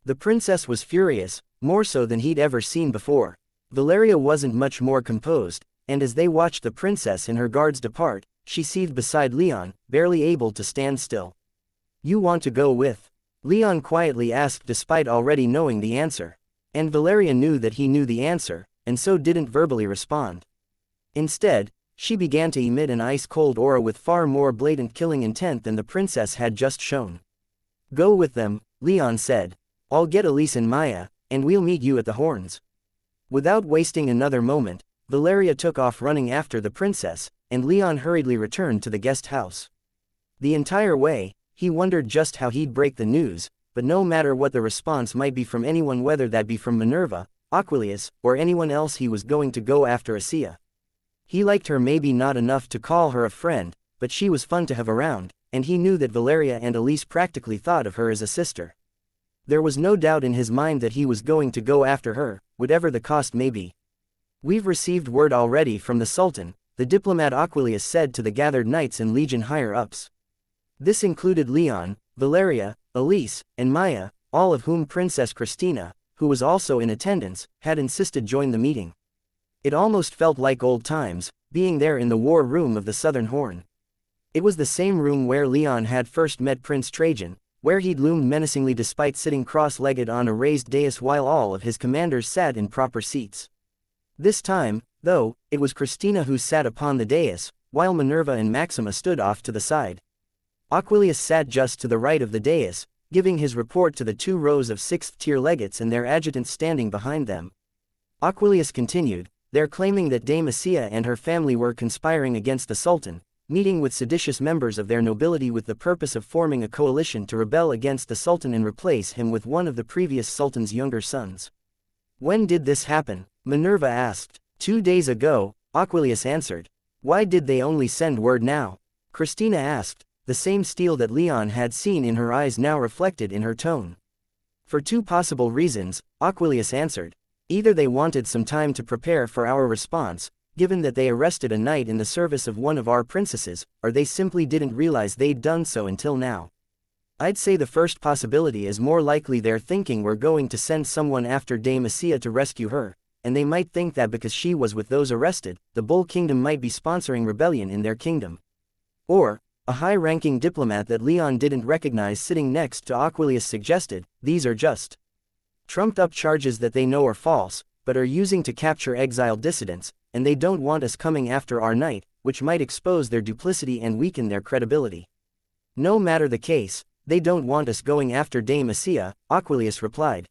Speaker 1: The princess was furious, more so than he'd ever seen before. Valeria wasn't much more composed, and as they watched the princess and her guards depart, she seethed beside Leon, barely able to stand still. "You want to go with?" Leon quietly asked despite already knowing the answer. And Valeria knew that he knew the answer, and so didn't verbally respond. Instead, she began to emit an ice-cold aura with far more blatant killing intent than the princess had just shown. "Go with them," Leon said. "I'll get Elise and Maya, and we'll meet you at the Horns." Without wasting another moment, Valeria took off running after the princess, and Leon hurriedly returned to the guest house. The entire way, he wondered just how he'd break the news, but no matter what the response might be from anyone, whether that be from Minerva, Aquilius, or anyone else, he was going to go after xianxia. He liked her, maybe not enough to call her a friend, but she was fun to have around, and he knew that Valeria and Elise practically thought of her as a sister. There was no doubt in his mind that he was going to go after her, whatever the cost may be. "We've received word already from the Sultan," the diplomat Aquilius said to the gathered knights and legion higher-ups. This included Leon, Valeria, Elise, and Maya, all of whom Princess Christina, who was also in attendance, had insisted join the meeting. It almost felt like old times, being there in the war room of the Southern Horn. It was the same room where Leon had first met Prince Trajan, where he'd loomed menacingly despite sitting cross-legged on a raised dais while all of his commanders sat in proper seats. This time, though, it was Christina who sat upon the dais, while Minerva and Maxima stood off to the side. Aquilius sat just to the right of the dais, giving his report to the 2 rows of 6th-tier legates and their adjutants standing behind them. Aquilius continued, "They're claiming that Dame xianxia and her family were conspiring against the Sultan, meeting with seditious members of their nobility with the purpose of forming a coalition to rebel against the Sultan and replace him with one of the previous Sultan's younger sons." "When did this happen?" Minerva asked. 2 days ago, Aquilius answered. "Why did they only send word now?" Christina asked, the same steel that Leon had seen in her eyes now reflected in her tone. "For 2 possible reasons," Aquilius answered. "Either they wanted some time to prepare for our response, given that they arrested a knight in the service of one of our princesses, or they simply didn't realize they'd done so until now. I'd say the first possibility is more likely. They're thinking we're going to send someone after Dame xianxia to rescue her, and they might think that because she was with those arrested, the Bull Kingdom might be sponsoring rebellion in their kingdom. Or, a high-ranking diplomat that Leon didn't recognize sitting next to Aquilius suggested, these are just trumped-up charges that they know are false, but are using to capture exiled dissidents, and they don't want us coming after our knight, which might expose their duplicity and weaken their credibility. No matter the case, they don't want us going after Dame xianxia," Aquilius replied.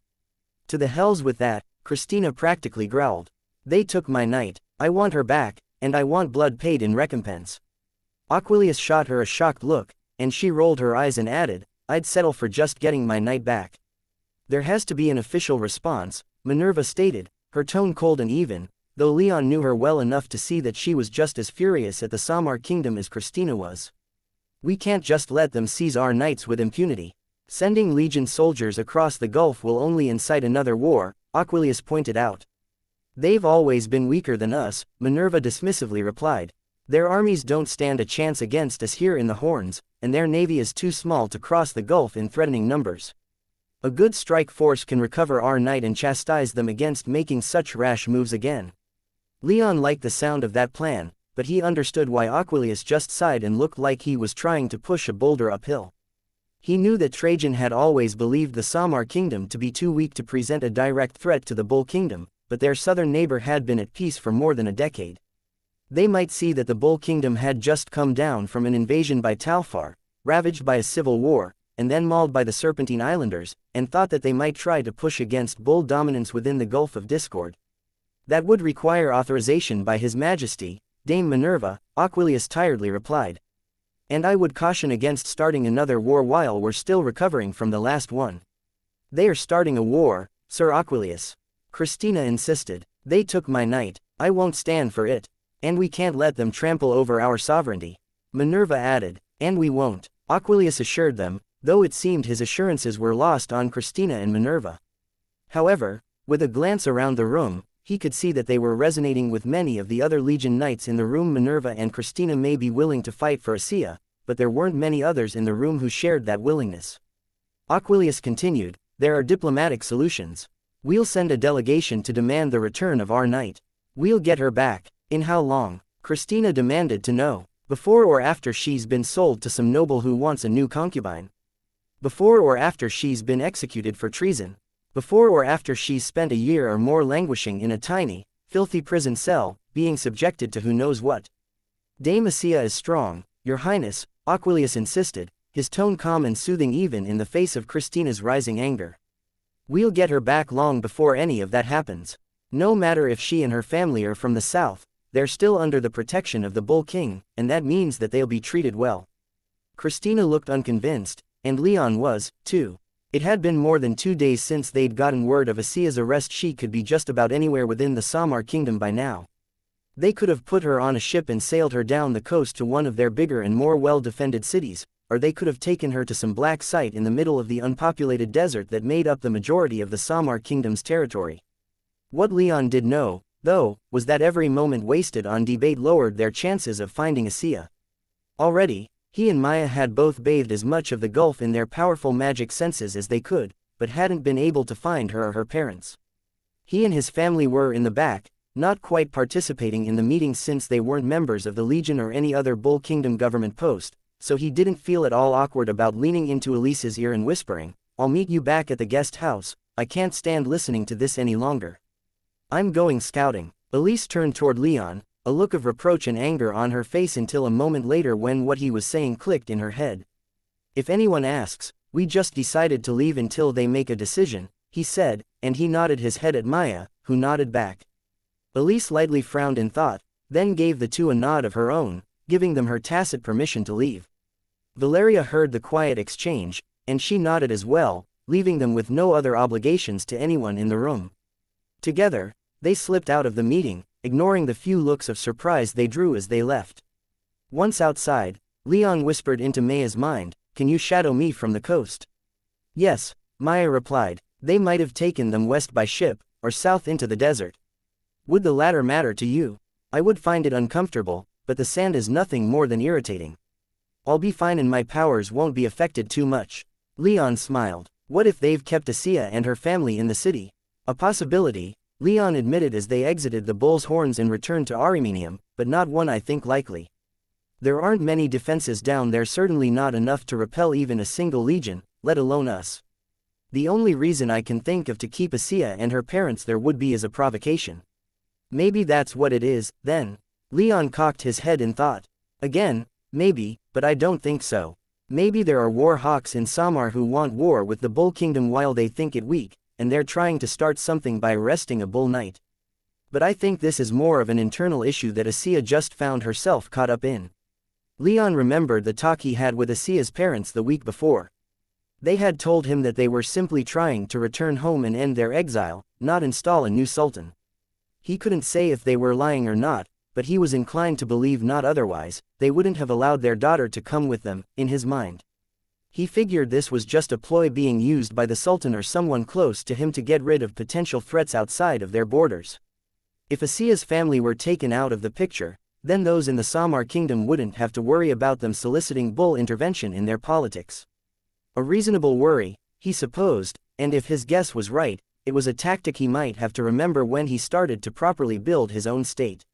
Speaker 1: "To the hells with that," Christina practically growled. "They took my knight, I want her back, and I want blood paid in recompense." Aquilius shot her a shocked look, and she rolled her eyes and added, "I'd settle for just getting my knight back." "There has to be an official response," Minerva stated, her tone cold and even, though Leon knew her well enough to see that she was just as furious at the Samar kingdom as Christina was. "We can't just let them seize our knights with impunity. Sending legion soldiers across the Gulf will only incite another war," Aquilius pointed out. "They've always been weaker than us," Minerva dismissively replied. "Their armies don't stand a chance against us here in the Horns, and their navy is too small to cross the Gulf in threatening numbers. A good strike force can recover our knight and chastise them against making such rash moves again." Leon liked the sound of that plan, but he understood why Aquilius just sighed and looked like he was trying to push a boulder uphill. He knew that Trajan had always believed the Samar kingdom to be too weak to present a direct threat to the Bull Kingdom, but their southern neighbor had been at peace for more than a decade. They might see that the Bull Kingdom had just come down from an invasion by Talfar, ravaged by a civil war, and then mauled by the Serpentine Islanders, and thought that they might try to push against Bull dominance within the Gulf of Discord. "That would require authorization by His Majesty, Dame Minerva," Aquilius tiredly replied. "And I would caution against starting another war while we're still recovering from the last one." "They are starting a war, Sir Aquilius," Christina insisted. "They took my knight, I won't stand for it. And we can't let them trample over our sovereignty," Minerva added. "And we won't," Aquilius assured them, though it seemed his assurances were lost on Christina and Minerva. However, with a glance around the room, he could see that they were resonating with many of the other Legion knights in the room. Minerva and Christina may be willing to fight for xianxia, but there weren't many others in the room who shared that willingness. Aquilius continued, "There are diplomatic solutions. We'll send a delegation to demand the return of our knight. We'll get her back. In how long?" Christina demanded to know. "Before or after she's been sold to some noble who wants a new concubine? Before or after she's been executed for treason? Before or after she's spent a year or more languishing in a tiny, filthy prison cell, being subjected to who knows what? Dame xianxia is strong, Your Highness," Aquilius insisted, his tone calm and soothing even in the face of Christina's rising anger. "We'll get her back long before any of that happens. No matter if she and her family are from the south, they're still under the protection of the Bull King, and that means that they'll be treated well." Christina looked unconvinced, and Leon was, too. It had been more than 2 days since they'd gotten word of Asia's arrest. She could be just about anywhere within the Samar kingdom by now. They could have put her on a ship and sailed her down the coast to one of their bigger and more well-defended cities, or they could have taken her to some black site in the middle of the unpopulated desert that made up the majority of the Samar kingdom's territory. What Leon did know, though, was that every moment wasted on debate lowered their chances of finding Asia. Already, he and Maya had both bathed as much of the gulf in their powerful magic senses as they could, but hadn't been able to find her or her parents. He and his family were in the back, not quite participating in the meetings since they weren't members of the Legion or any other Bull Kingdom government post, so he didn't feel at all awkward about leaning into Elise's ear and whispering, "I'll meet you back at the guest house, I can't stand listening to this any longer. I'm going scouting." Elise turned toward Leon, a look of reproach and anger on her face until a moment later when what he was saying clicked in her head. "If anyone asks, we just decided to leave until they make a decision," he said, and he nodded his head at Maya, who nodded back. Elise lightly frowned in thought, then gave the two a nod of her own, giving them her tacit permission to leave. Valeria heard the quiet exchange, and she nodded as well, leaving them with no other obligations to anyone in the room. Together, they slipped out of the meeting, ignoring the few looks of surprise they drew as they left. Once outside, Leon whispered into Maya's mind, "Can you shadow me from the coast?" "Yes," Maya replied. "They might have taken them west by ship, or south into the desert. Would the latter matter to you? I would find it uncomfortable, but the sand is nothing more than irritating. I'll be fine and my powers won't be affected too much." Leon smiled. "What if they've kept Asia and her family in the city?" "A possibility," Leon admitted as they exited the bull's horns and returned to Arimenium, "but not one I think likely. There aren't many defenses down there, certainly not enough to repel even a single legion, let alone us. The only reason I can think of to keep Asia and her parents there would be as a provocation." "Maybe that's what it is, then." Leon cocked his head in thought. "Again, maybe, but I don't think so. Maybe there are war hawks in Samar who want war with the Bull Kingdom while they think it weak, and they're trying to start something by arresting a bull knight. But I think this is more of an internal issue that Asia just found herself caught up in." Leon remembered the talk he had with Asia's parents the week before. They had told him that they were simply trying to return home and end their exile, not install a new sultan. He couldn't say if they were lying or not, but he was inclined to believe not otherwise. They wouldn't have allowed their daughter to come with them, in his mind. He figured this was just a ploy being used by the Sultan or someone close to him to get rid of potential threats outside of their borders. If Asia's family were taken out of the picture, then those in the Samar kingdom wouldn't have to worry about them soliciting bull intervention in their politics. A reasonable worry, he supposed, and if his guess was right, it was a tactic he might have to remember when he started to properly build his own state.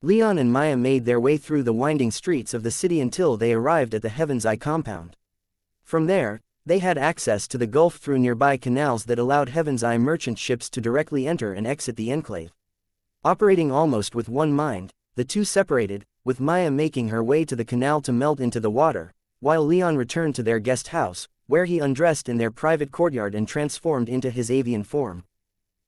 Speaker 1: Leon and Maya made their way through the winding streets of the city until they arrived at the Heaven's Eye compound. From there, they had access to the gulf through nearby canals that allowed Heaven's Eye merchant ships to directly enter and exit the enclave. Operating almost with one mind, the two separated, with Maya making her way to the canal to melt into the water, while Leon returned to their guest house, where he undressed in their private courtyard and transformed into his avian form.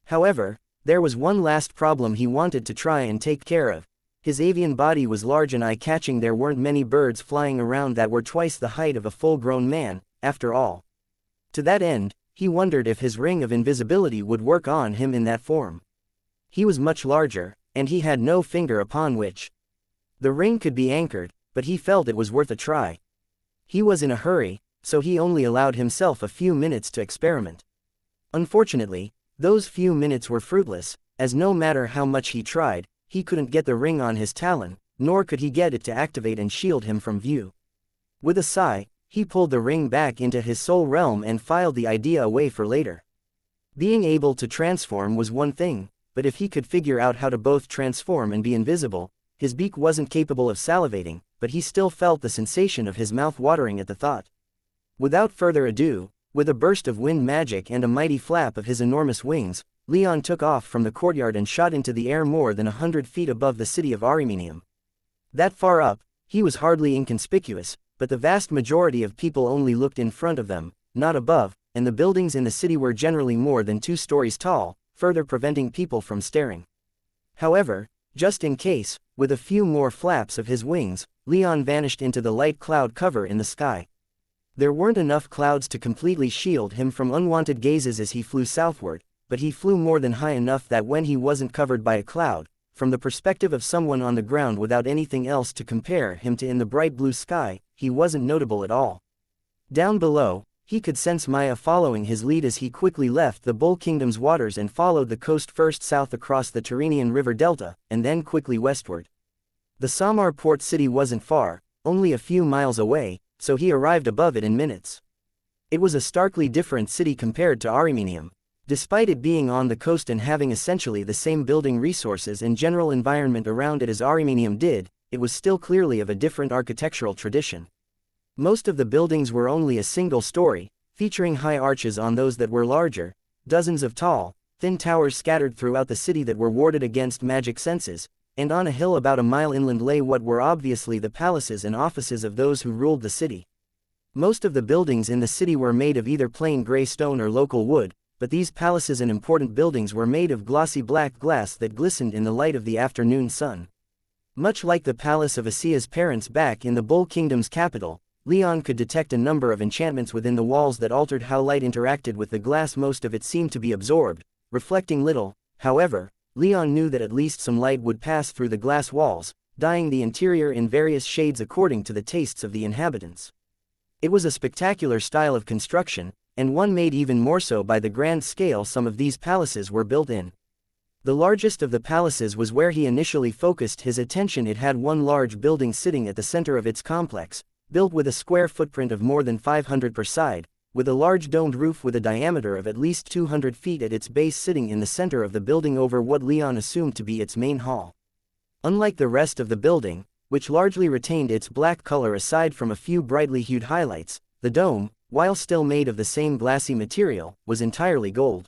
Speaker 1: However, there was one last problem he wanted to try and take care of. His avian body was large and eye-catching. There weren't many birds flying around that were twice the height of a full-grown man, after all. To that end, he wondered if his ring of invisibility would work on him in that form. He was much larger, and he had no finger upon which the ring could be anchored, but he felt it was worth a try. He was in a hurry, so he only allowed himself a few minutes to experiment. Unfortunately, those few minutes were fruitless, as no matter how much he tried, he couldn't get the ring on his talon, nor could he get it to activate and shield him from view. With a sigh, he pulled the ring back into his soul realm and filed the idea away for later. Being able to transform was one thing, but if he could figure out how to both transform and be invisible, his beak wasn't capable of salivating, but he still felt the sensation of his mouth watering at the thought. Without further ado, with a burst of wind magic and a mighty flap of his enormous wings, Leon took off from the courtyard and shot into the air more than 100 feet above the city of Arimenium. That far up, he was hardly inconspicuous, but the vast majority of people only looked in front of them, not above, and the buildings in the city were generally more than 2 stories tall, further preventing people from staring. However, just in case, with a few more flaps of his wings, Leon vanished into the light cloud cover in the sky. There weren't enough clouds to completely shield him from unwanted gazes as he flew southward, but he flew more than high enough that when he wasn't covered by a cloud, from the perspective of someone on the ground without anything else to compare him to in the bright blue sky, he wasn't notable at all. Down below, he could sense Maya following his lead as he quickly left the Bull Kingdom's waters and followed the coast first south across the Tyrrhenian River Delta, and then quickly westward. The Samar port city wasn't far, only a few miles away, so he arrived above it in minutes. It was a starkly different city compared to Arimenium. Despite it being on the coast and having essentially the same building resources and general environment around it as Arimenium did, it was still clearly of a different architectural tradition. Most of the buildings were only a single story, featuring high arches on those that were larger, dozens of tall, thin towers scattered throughout the city that were warded against magic senses, and on a hill about a mile inland lay what were obviously the palaces and offices of those who ruled the city. Most of the buildings in the city were made of either plain gray stone or local wood, but these palaces and important buildings were made of glossy black glass that glistened in the light of the afternoon sun. Much like the palace of Asia's parents back in the Bull Kingdom's capital, Leon could detect a number of enchantments within the walls that altered how light interacted with the glass. Most of it seemed to be absorbed, reflecting little. However, Leon knew that at least some light would pass through the glass walls, dyeing the interior in various shades according to the tastes of the inhabitants. It was a spectacular style of construction, and one made even more so by the grand scale some of these palaces were built in. The largest of the palaces was where he initially focused his attention. It had one large building sitting at the center of its complex, built with a square footprint of more than 500 per side, with a large domed roof with a diameter of at least 200 feet at its base sitting in the center of the building over what Leon assumed to be its main hall. Unlike the rest of the building, which largely retained its black color aside from a few brightly hued highlights, the dome, while still made of the same glassy material, was entirely gold.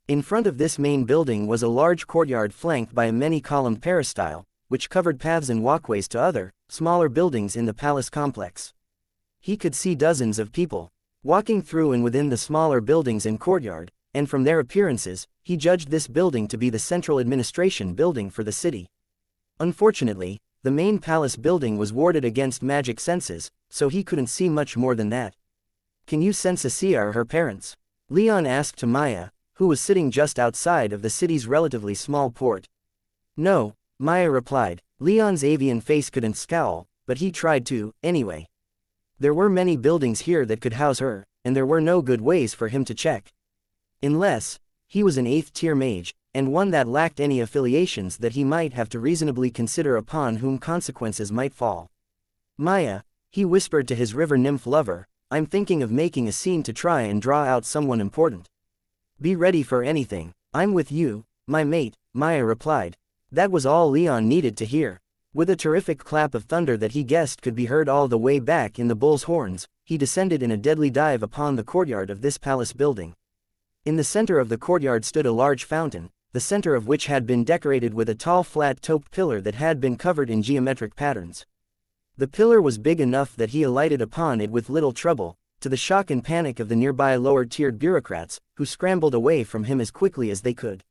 Speaker 1: In front of this main building was a large courtyard flanked by a many-columned peristyle, which covered paths and walkways to other, smaller buildings in the palace complex. He could see dozens of people walking through and within the smaller buildings and courtyard, and from their appearances, he judged this building to be the central administration building for the city. Unfortunately, the main palace building was warded against magic senses, so he couldn't see much more than that. "Can you sense Asia or her parents?" Leon asked to Maya, who was sitting just outside of the city's relatively small port. "No," Maya replied. Leon's avian face couldn't scowl, but he tried to, anyway. There were many buildings here that could house her, and there were no good ways for him to check. Unless he was an 8th-tier mage, and one that lacked any affiliations that he might have to reasonably consider upon whom consequences might fall. "Maya," he whispered to his river nymph lover, "I'm thinking of making a scene to try and draw out someone important. Be ready for anything. I'm with you, my mate," Maya replied. That was all Leon needed to hear. With a terrific clap of thunder that he guessed could be heard all the way back in the bull's horns, he descended in a deadly dive upon the courtyard of this palace building. In the center of the courtyard stood a large fountain, the center of which had been decorated with a tall flat-topped pillar that had been covered in geometric patterns. The pillar was big enough that he alighted upon it with little trouble, to the shock and panic of the nearby lower-tiered bureaucrats, who scrambled away from him as quickly as they could.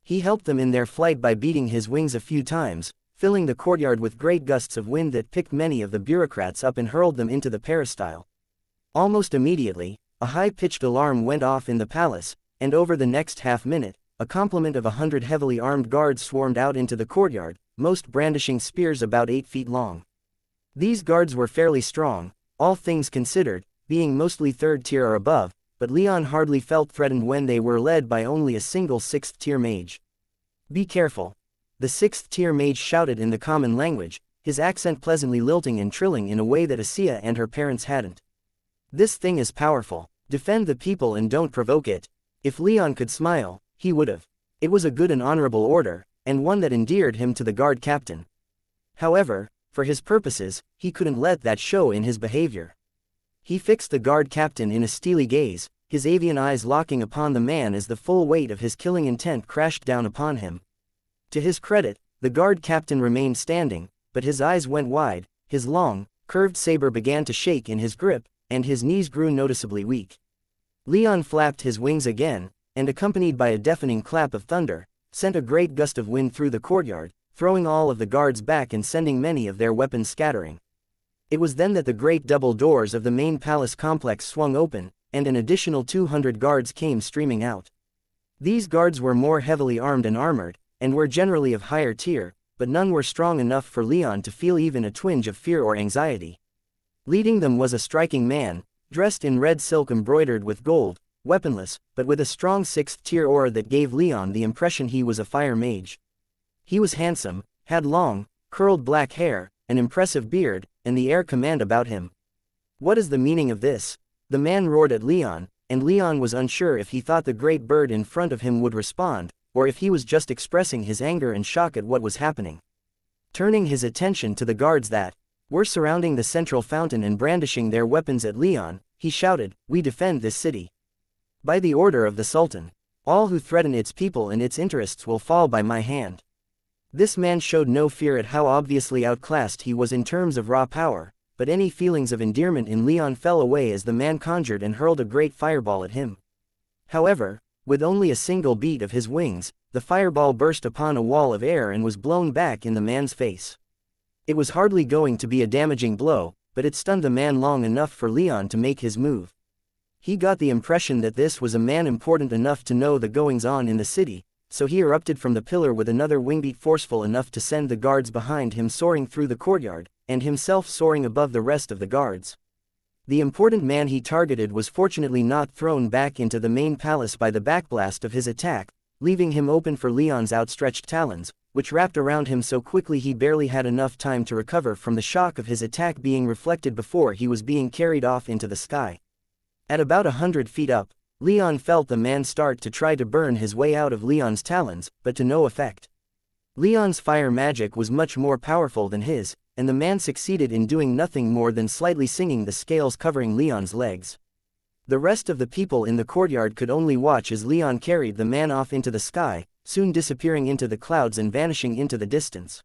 Speaker 1: He helped them in their flight by beating his wings a few times, filling the courtyard with great gusts of wind that picked many of the bureaucrats up and hurled them into the peristyle. Almost immediately, a high-pitched alarm went off in the palace, and over the next half-minute, a complement of 100 heavily armed guards swarmed out into the courtyard, most brandishing spears about 8 feet long. These guards were fairly strong, all things considered, being mostly 3rd tier or above, but Leon hardly felt threatened when they were led by only a single 6th-tier mage. "Be careful." The 6th-tier mage shouted in the common language, his accent pleasantly lilting and trilling in a way that Asia and her parents hadn't. "This thing is powerful. Defend the people and don't provoke it." If Leon could smile, he would've. It was a good and honorable order, and one that endeared him to the guard captain. However, for his purposes, he couldn't let that show in his behavior. He fixed the guard captain in a steely gaze, his avian eyes locking upon the man as the full weight of his killing intent crashed down upon him. To his credit, the guard captain remained standing, but his eyes went wide, his long, curved saber began to shake in his grip, and his knees grew noticeably weak. Leon flapped his wings again, and accompanied by a deafening clap of thunder, sent a great gust of wind through the courtyard, throwing all of the guards back and sending many of their weapons scattering. It was then that the great double doors of the main palace complex swung open, and an additional 200 guards came streaming out. These guards were more heavily armed and armored, and were generally of higher tier, but none were strong enough for Leon to feel even a twinge of fear or anxiety. Leading them was a striking man, dressed in red silk embroidered with gold, weaponless, but with a strong 6th-tier aura that gave Leon the impression he was a fire mage. He was handsome, had long, curled black hair, an impressive beard, and the air command about him. "What is the meaning of this?" the man roared at Leon, and Leon was unsure if he thought the great bird in front of him would respond, or if he was just expressing his anger and shock at what was happening. Turning his attention to the guards that were surrounding the central fountain and brandishing their weapons at Leon, he shouted, "We defend this city. By the order of the Sultan. All who threaten its people and its interests will fall by my hand." This man showed no fear at how obviously outclassed he was in terms of raw power, but any feelings of endearment in Leon fell away as the man conjured and hurled a great fireball at him. However, with only a single beat of his wings, the fireball burst upon a wall of air and was blown back in the man's face. It was hardly going to be a damaging blow, but it stunned the man long enough for Leon to make his move. He got the impression that this was a man important enough to know the goings-on in the city, so he erupted from the pillar with another wingbeat forceful enough to send the guards behind him soaring through the courtyard, and himself soaring above the rest of the guards. The important man he targeted was fortunately not thrown back into the main palace by the backblast of his attack, leaving him open for Leon's outstretched talons, which wrapped around him so quickly he barely had enough time to recover from the shock of his attack being reflected before he was being carried off into the sky. At about 100 feet up, Leon felt the man start to try to burn his way out of Leon's talons, but to no effect. Leon's fire magic was much more powerful than his, and the man succeeded in doing nothing more than slightly singing the scales covering Leon's legs. The rest of the people in the courtyard could only watch as Leon carried the man off into the sky, soon disappearing into the clouds and vanishing into the distance.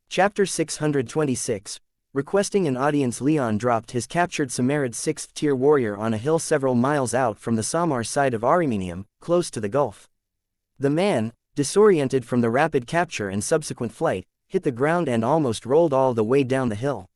Speaker 1: Chapter 626. Requesting an audience. Leon dropped his captured Samarid 6th-tier warrior on a hill several miles out from the Samar side of Ariminium, close to the Gulf. The man, disoriented from the rapid capture and subsequent flight, hit the ground and almost rolled all the way down the hill.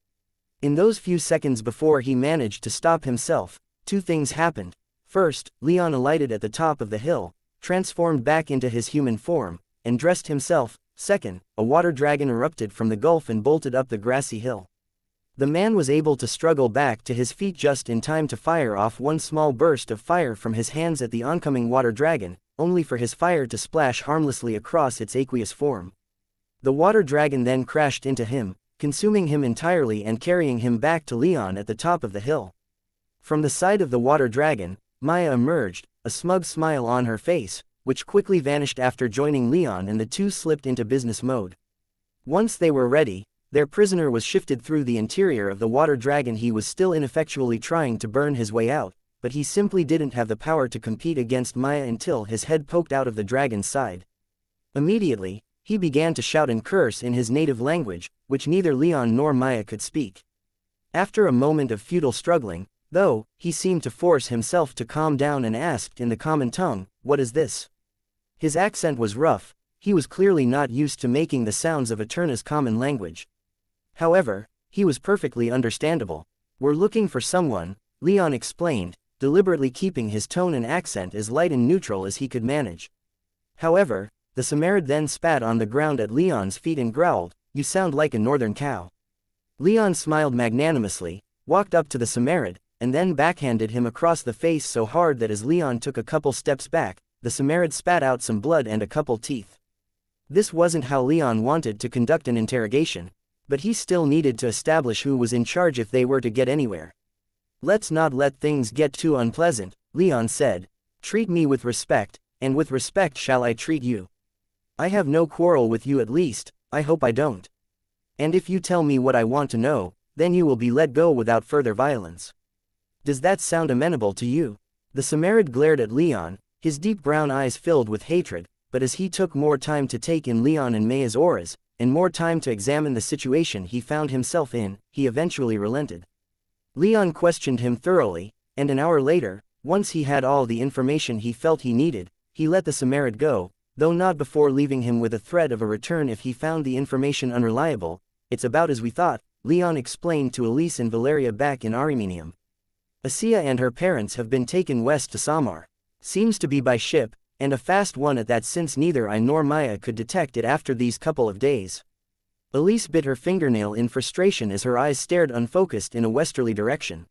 Speaker 1: In those few seconds before he managed to stop himself, two things happened. First, Leon alighted at the top of the hill, transformed back into his human form, and dressed himself. Second, a water dragon erupted from the gulf and bolted up the grassy hill. The man was able to struggle back to his feet just in time to fire off one small burst of fire from his hands at the oncoming water dragon, only for his fire to splash harmlessly across its aqueous form. The water dragon then crashed into him, consuming him entirely and carrying him back to Leon at the top of the hill. From the side of the water dragon, Maya emerged, a smug smile on her face, which quickly vanished after joining Leon, and the two slipped into business mode. Once they were ready, their prisoner was shifted through the interior of the water dragon. He was still ineffectually trying to burn his way out, but he simply didn't have the power to compete against Maya until his head poked out of the dragon's side. Immediately, he began to shout and curse in his native language, which neither Leon nor Maya could speak. After a moment of futile struggling, though, he seemed to force himself to calm down and asked in the common tongue, "What is this?" His accent was rough. He was clearly not used to making the sounds of Eterna's common language. However, he was perfectly understandable. "We're looking for someone," Leon explained, deliberately keeping his tone and accent as light and neutral as he could manage. However, the Samarid then spat on the ground at Leon's feet and growled, "You sound like a northern cow." Leon smiled magnanimously, walked up to the Samarid, and then backhanded him across the face so hard that as Leon took a couple steps back, the Samarid spat out some blood and a couple teeth. This wasn't how Leon wanted to conduct an interrogation, but he still needed to establish who was in charge if they were to get anywhere. "Let's not let things get too unpleasant," Leon said. "Treat me with respect, and with respect shall I treat you. I have no quarrel with you, at least, I hope I don't. And if you tell me what I want to know, then you will be let go without further violence. Does that sound amenable to you?" The Samarid glared at Leon, his deep brown eyes filled with hatred, but as he took more time to take in Leon and Maya's auras, and more time to examine the situation he found himself in, he eventually relented. Leon questioned him thoroughly, and an hour later, once he had all the information he felt he needed, he let the Samarid go, though not before leaving him with a threat of a return if he found the information unreliable. "It's about as we thought," Leon explained to Elise and Valeria back in Armenium. Xianxia and her parents have been taken west to Samar. Seems to be by ship, and a fast one at that, since neither I nor Maya could detect it after these couple of days. Elise bit her fingernail in frustration as her eyes stared unfocused in a westerly direction.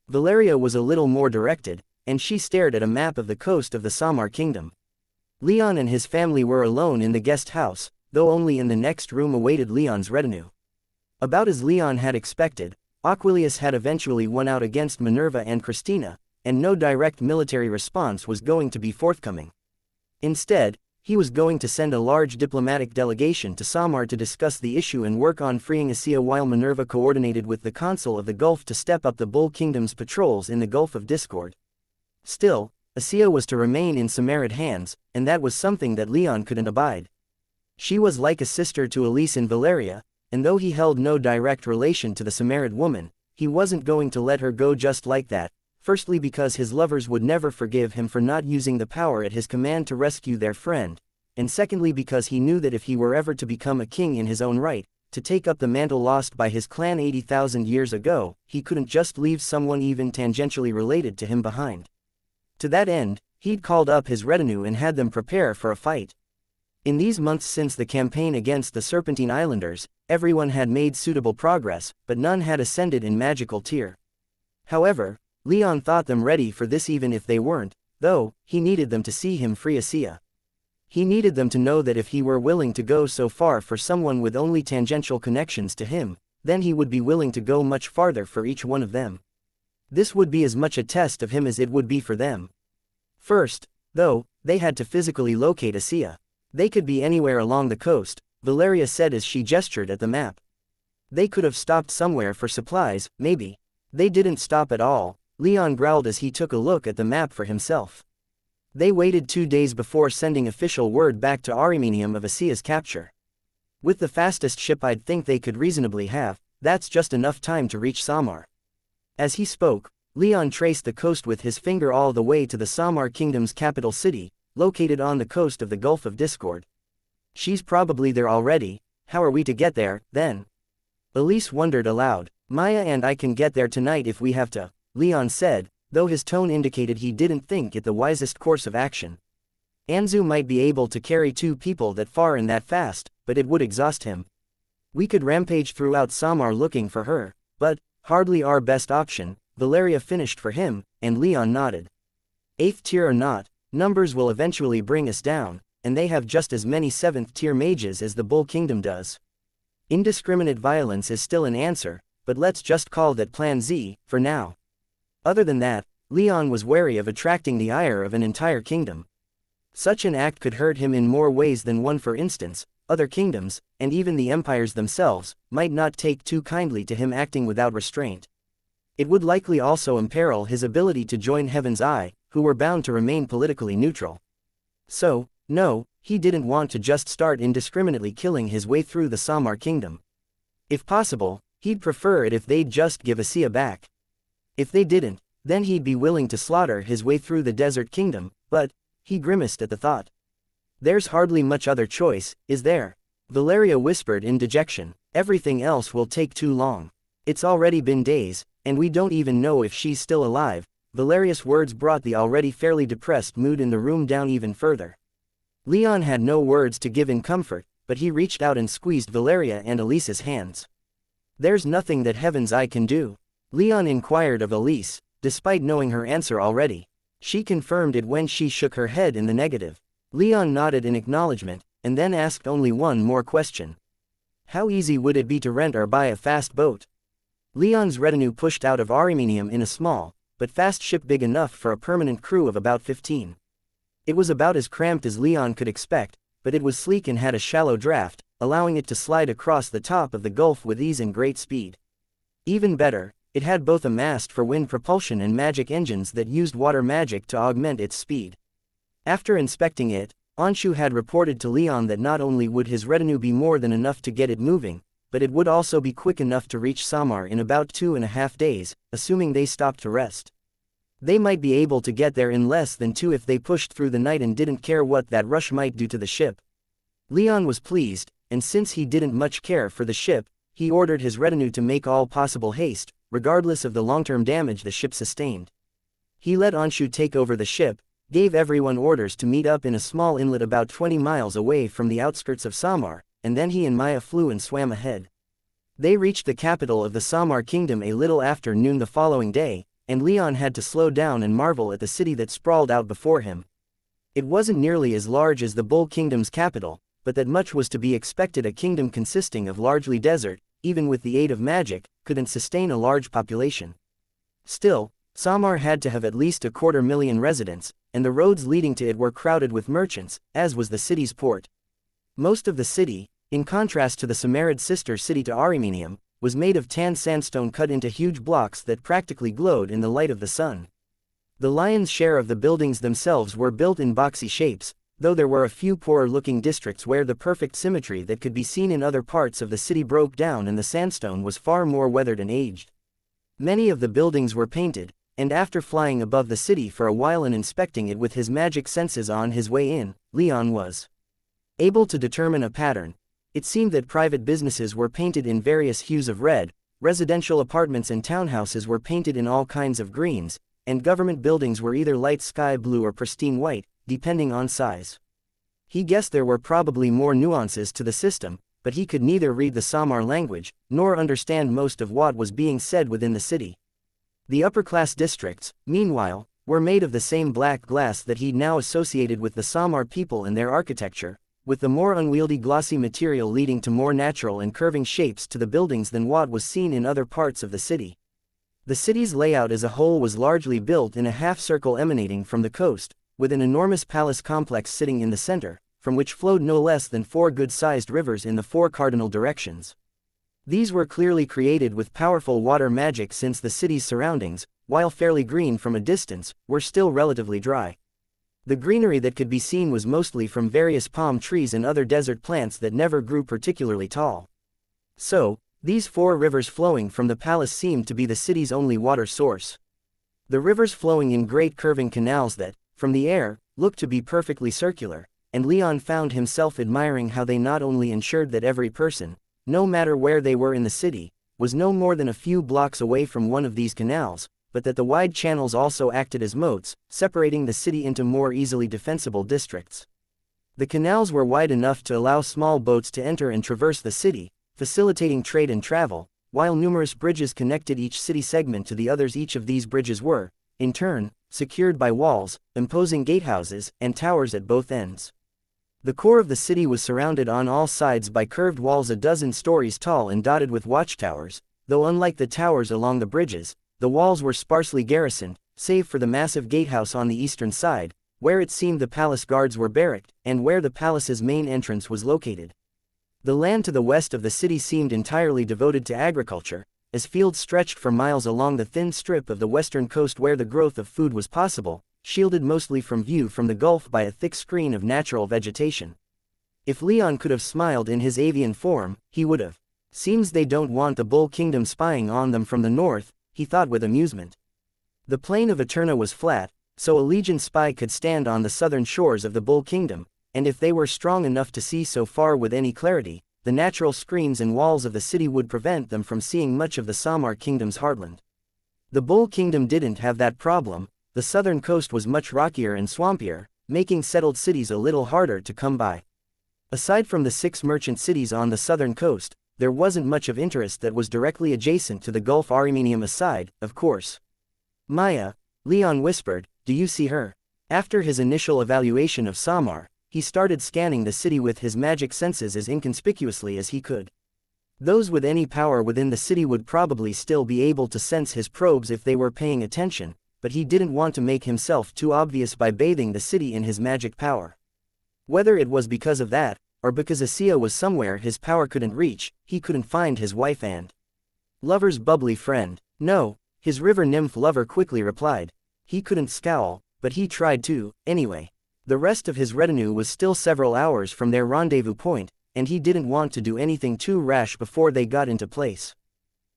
Speaker 1: Valeria was a little more directed, and she stared at a map of the coast of the Samar kingdom. Leon and his family were alone in the guest house, though only in the next room awaited Leon's retinue. About as Leon had expected, Aquilius had eventually won out against Minerva and Christina, and no direct military response was going to be forthcoming. Instead, he was going to send a large diplomatic delegation to Samar to discuss the issue and work on freeing xianxia, while Minerva coordinated with the Consul of the Gulf to step up the Bull Kingdom's patrols in the Gulf of Discord. Still, xianxia was to remain in Samarid hands, and that was something that Leon couldn't abide. She was like a sister to Elise and Valeria, and though he held no direct relation to the Samarid woman, he wasn't going to let her go just like that. Firstly, because his lovers would never forgive him for not using the power at his command to rescue their friend, and secondly because he knew that if he were ever to become a king in his own right, to take up the mantle lost by his clan 80,000 years ago, he couldn't just leave someone even tangentially related to him behind. To that end, he'd called up his retinue and had them prepare for a fight. In these months since the campaign against the Serpentine Islanders, everyone had made suitable progress, but none had ascended in magical tier. However, Leon thought them ready for this even if they weren't, though. He needed them to see him free xianxia. He needed them to know that if he were willing to go so far for someone with only tangential connections to him, then he would be willing to go much farther for each one of them. This would be as much a test of him as it would be for them. First, though, they had to physically locate xianxia. They could be anywhere along the coast, Valeria said as she gestured at the map. They could have stopped somewhere for supplies, maybe. They didn't stop at all, Leon growled as he took a look at the map for himself. They waited 2 days before sending official word back to Armenium of xianxia's capture. With the fastest ship I'd think they could reasonably have, that's just enough time to reach Samar. As he spoke, Leon traced the coast with his finger all the way to the Samar kingdom's capital city, located on the coast of the Gulf of Discord. She's probably there already. How are we to get there, then? Elise wondered aloud. Maya and I can get there tonight if we have to, Leon said, though his tone indicated he didn't think it the wisest course of action. Anzu might be able to carry 2 people that far and that fast, but it would exhaust him. We could rampage throughout Samar looking for her, but hardly our best option, Valeria finished for him, and Leon nodded. 8th tier or not, numbers will eventually bring us down, and they have just as many 7th tier mages as the Bull Kingdom does. Indiscriminate violence is still an answer, but let's just call that Plan Z, for now. Other than that, Leon was wary of attracting the ire of an entire kingdom. Such an act could hurt him in more ways than one. For instance, other kingdoms, and even the empires themselves, might not take too kindly to him acting without restraint. It would likely also imperil his ability to join Heaven's Eye, who were bound to remain politically neutral. So, no, he didn't want to just start indiscriminately killing his way through the Samar kingdom. If possible, he'd prefer it if they'd just give xianxia back. If they didn't, then he'd be willing to slaughter his way through the desert kingdom, but he grimaced at the thought. There's hardly much other choice, is there? Valeria whispered in dejection. Everything else will take too long. It's already been days, and we don't even know if she's still alive. Valeria's words brought the already fairly depressed mood in the room down even further. Leon had no words to give in comfort, but he reached out and squeezed Valeria and Elise's hands. There's nothing that Heaven's Eye can do? Leon inquired of Elise, despite knowing her answer already. She confirmed it when she shook her head in the negative. Leon nodded in acknowledgement, and then asked only one more question. How easy would it be to rent or buy a fast boat? Leon's retinue pushed out of Armenium in a small, but fast ship big enough for a permanent crew of about 15. It was about as cramped as Leon could expect, but it was sleek and had a shallow draft, allowing it to slide across the top of the gulf with ease and great speed. Even better, it had both a mast for wind propulsion and magic engines that used water magic to augment its speed. After inspecting it, Anshu had reported to Leon that not only would his retinue be more than enough to get it moving, but it would also be quick enough to reach Samar in about 2.5 days, assuming they stopped to rest. They might be able to get there in less than 2 if they pushed through the night and didn't care what that rush might do to the ship. Leon was pleased, and since he didn't much care for the ship, he ordered his retinue to make all possible haste, regardless of the long-term damage the ship sustained. He let Anshu take over the ship, gave everyone orders to meet up in a small inlet about 20 miles away from the outskirts of Samar, and then he and Maya flew and swam ahead. They reached the capital of the Samar kingdom a little after noon the following day, and Leon had to slow down and marvel at the city that sprawled out before him. It wasn't nearly as large as the Bull Kingdom's capital, but that much was to be expected. A kingdom consisting of largely desert, even with the aid of magic, couldn't sustain a large population. Still, Samar had to have at least 250,000 residents, and the roads leading to it were crowded with merchants, as was the city's port. Most of the city, in contrast to the Samarid sister city to Arimenium, was made of tan sandstone cut into huge blocks that practically glowed in the light of the sun. The lion's share of the buildings themselves were built in boxy shapes, though there were a few poorer-looking districts where the perfect symmetry that could be seen in other parts of the city broke down and the sandstone was far more weathered and aged. Many of the buildings were painted, and after flying above the city for a while and inspecting it with his magic senses on his way in, Leon was able to determine a pattern. It seemed that private businesses were painted in various hues of red, residential apartments and townhouses were painted in all kinds of greens, and government buildings were either light sky blue or pristine white, depending on size. He guessed there were probably more nuances to the system, but he could neither read the Samar language, nor understand most of what was being said within the city. The upper-class districts, meanwhile, were made of the same black glass that he'd now associated with the Samar people and their architecture, with the more unwieldy glossy material leading to more natural and curving shapes to the buildings than what was seen in other parts of the city. The city's layout as a whole was largely built in a half-circle emanating from the coast, with an enormous palace complex sitting in the center, from which flowed no less than 4 good-sized rivers in the 4 cardinal directions. These were clearly created with powerful water magic, since the city's surroundings, while fairly green from a distance, were still relatively dry. The greenery that could be seen was mostly from various palm trees and other desert plants that never grew particularly tall. So, these 4 rivers flowing from the palace seemed to be the city's only water source. The rivers flowing in great curving canals that, from the air, looked to be perfectly circular, and Leon found himself admiring how they not only ensured that every person, no matter where they were in the city, was no more than a few blocks away from one of these canals, but that the wide channels also acted as moats, separating the city into more easily defensible districts. The canals were wide enough to allow small boats to enter and traverse the city, facilitating trade and travel, while numerous bridges connected each city segment to the others. Each of these bridges were, in turn, secured by walls, imposing gatehouses, and towers at both ends. The core of the city was surrounded on all sides by curved walls 12 stories tall and dotted with watchtowers, though unlike the towers along the bridges, the walls were sparsely garrisoned, save for the massive gatehouse on the eastern side, where it seemed the palace guards were barracked, and where the palace's main entrance was located. The land to the west of the city seemed entirely devoted to agriculture, as fields stretched for miles along the thin strip of the western coast where the growth of food was possible, shielded mostly from view from the gulf by a thick screen of natural vegetation. If Leon could have smiled in his avian form, he would have. Seems they don't want the Bull Kingdom spying on them from the north, he thought with amusement. The plain of Eterna was flat, so a Legion spy could stand on the southern shores of the Bull Kingdom, and if they were strong enough to see so far with any clarity, the natural screens and walls of the city would prevent them from seeing much of the Samar Kingdom's heartland. The Bull Kingdom didn't have that problem. The southern coast was much rockier and swampier, making settled cities a little harder to come by. Aside from the 6 merchant cities on the southern coast, there wasn't much of interest that was directly adjacent to the Gulf. Arimenium aside, of course. Maya, Leon whispered, do you see her? After his initial evaluation of Samar, he started scanning the city with his magic senses as inconspicuously as he could. Those with any power within the city would probably still be able to sense his probes if they were paying attention, but he didn't want to make himself too obvious by bathing the city in his magic power. Whether it was because of that, or because xianxia was somewhere his power couldn't reach, he couldn't find his wife and lover's bubbly friend. No, his river nymph lover quickly replied. He couldn't scowl, but he tried to, anyway. The rest of his retinue was still several hours from their rendezvous point, and he didn't want to do anything too rash before they got into place.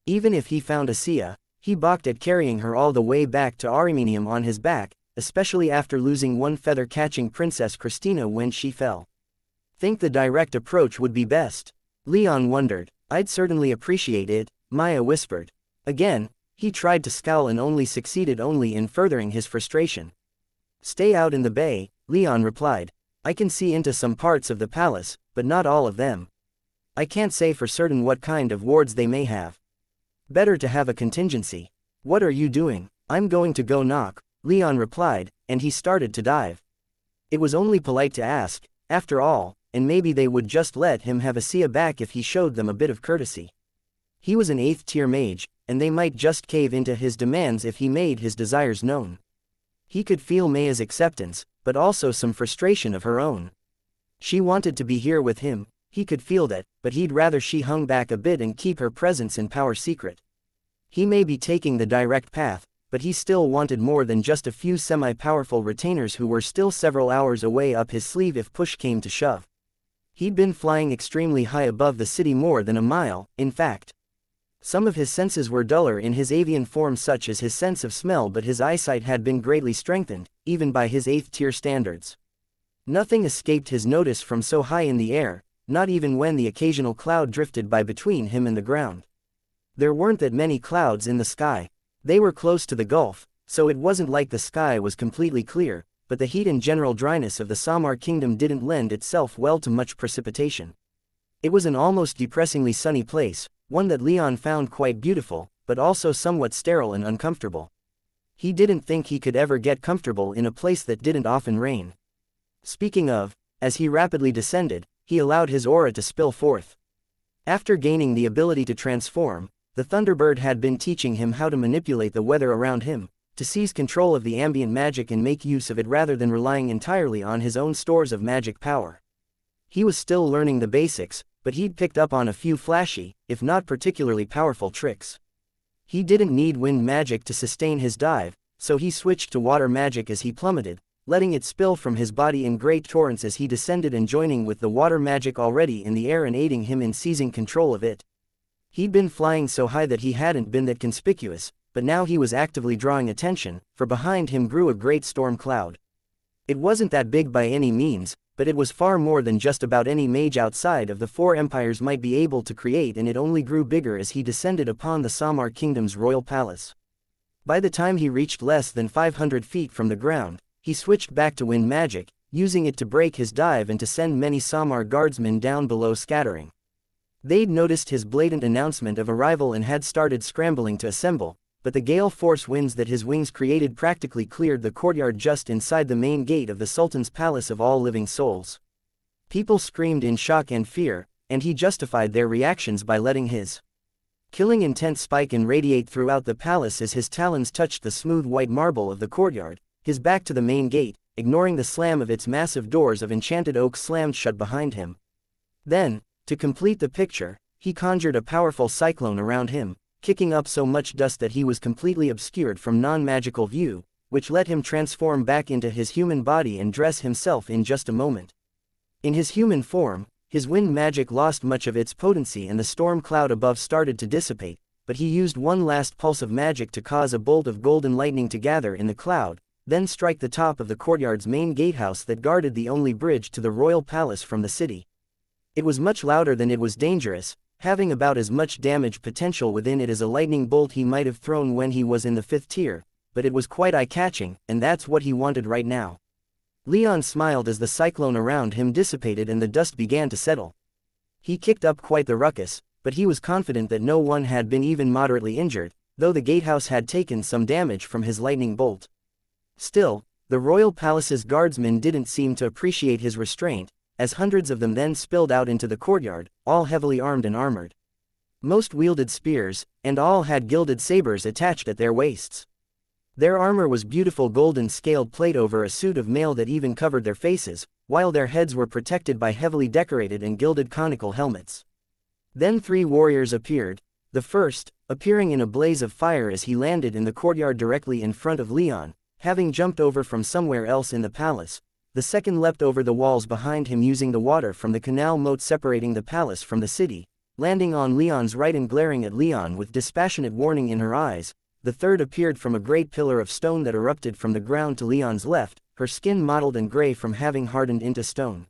Speaker 1: Even if he found xianxia, he balked at carrying her all the way back to Arimenium on his back, especially after losing one feather-catching Princess Christina when she fell. Think the direct approach would be best? Leon wondered. I'd certainly appreciate it, Maya whispered. Again, he tried to scowl and only succeeded in furthering his frustration. Stay out in the bay, Leon replied. I can see into some parts of the palace, but not all of them. I can't say for certain what kind of wards they may have. Better to have a contingency. What are you doing? I'm going to go knock, Leon replied, and he started to dive. It was only polite to ask, after all, and maybe they would just let him have a xianxia back if he showed them a bit of courtesy. He was an 8th tier mage, and they might just cave into his demands if he made his desires known. He could feel Maya's acceptance, but also some frustration of her own. She wanted to be here with him, he could feel that, but he'd rather she hung back a bit and keep her presence and power secret. He may be taking the direct path, but he still wanted more than just a few semi-powerful retainers who were still several hours away up his sleeve if push came to shove. He'd been flying extremely high above the city, more than a mile, in fact. Some of his senses were duller in his avian form, such as his sense of smell, but his eyesight had been greatly strengthened, even by his 8th tier standards. Nothing escaped his notice from so high in the air, not even when the occasional cloud drifted by between him and the ground. There weren't that many clouds in the sky. They were close to the gulf, so it wasn't like the sky was completely clear, but the heat and general dryness of the Samar kingdom didn't lend itself well to much precipitation. It was an almost depressingly sunny place, one that Leon found quite beautiful, but also somewhat sterile and uncomfortable. He didn't think he could ever get comfortable in a place that didn't often rain. Speaking of, as he rapidly descended, he allowed his aura to spill forth. After gaining the ability to transform, the Thunderbird had been teaching him how to manipulate the weather around him, to seize control of the ambient magic and make use of it rather than relying entirely on his own stores of magic power. He was still learning the basics, but he'd picked up on a few flashy, if not particularly powerful tricks. He didn't need wind magic to sustain his dive, so he switched to water magic as he plummeted, letting it spill from his body in great torrents as he descended and joining with the water magic already in the air and aiding him in seizing control of it. He'd been flying so high that he hadn't been that conspicuous, but now he was actively drawing attention, for behind him grew a great storm cloud. It wasn't that big by any means, but it was far more than just about any mage outside of the 4 empires might be able to create, and it only grew bigger as he descended upon the Samar kingdom's royal palace. By the time he reached less than 500 feet from the ground, he switched back to wind magic, using it to break his dive and to send many Samar guardsmen down below, scattering. They'd noticed his blatant announcement of arrival and had started scrambling to assemble, but the gale force winds that his wings created practically cleared the courtyard just inside the main gate of the Sultan's Palace of All Living Souls. People screamed in shock and fear, and he justified their reactions by letting his killing intent spike and radiate throughout the palace as his talons touched the smooth white marble of the courtyard, his back to the main gate, ignoring the slam of its massive doors of enchanted oak slammed shut behind him. Then, to complete the picture, he conjured a powerful cyclone around him, kicking up so much dust that he was completely obscured from non-magical view, which let him transform back into his human body and dress himself in just a moment. In his human form, his wind magic lost much of its potency and the storm cloud above started to dissipate, but he used one last pulse of magic to cause a bolt of golden lightning to gather in the cloud, then strike the top of the courtyard's main gatehouse that guarded the only bridge to the royal palace from the city. It was much louder than it was dangerous, having about as much damage potential within it as a lightning bolt he might have thrown when he was in the 5th tier, but it was quite eye-catching, and that's what he wanted right now. Leon smiled as the cyclone around him dissipated and the dust began to settle. He kicked up quite the ruckus, but he was confident that no one had been even moderately injured, though the gatehouse had taken some damage from his lightning bolt. Still, the royal palace's guardsmen didn't seem to appreciate his restraint, as hundreds of them then spilled out into the courtyard, all heavily armed and armored. Most wielded spears, and all had gilded sabers attached at their waists. Their armor was beautiful golden scaled plate over a suit of mail that even covered their faces, while their heads were protected by heavily decorated and gilded conical helmets. Then 3 warriors appeared, the first, appearing in a blaze of fire as he landed in the courtyard directly in front of Leon, having jumped over from somewhere else in the palace. The second leapt over the walls behind him using the water from the canal moat separating the palace from the city, landing on Leon's right and glaring at Leon with dispassionate warning in her eyes. The third appeared from a great pillar of stone that erupted from the ground to Leon's left, her skin mottled and gray from having hardened into stone.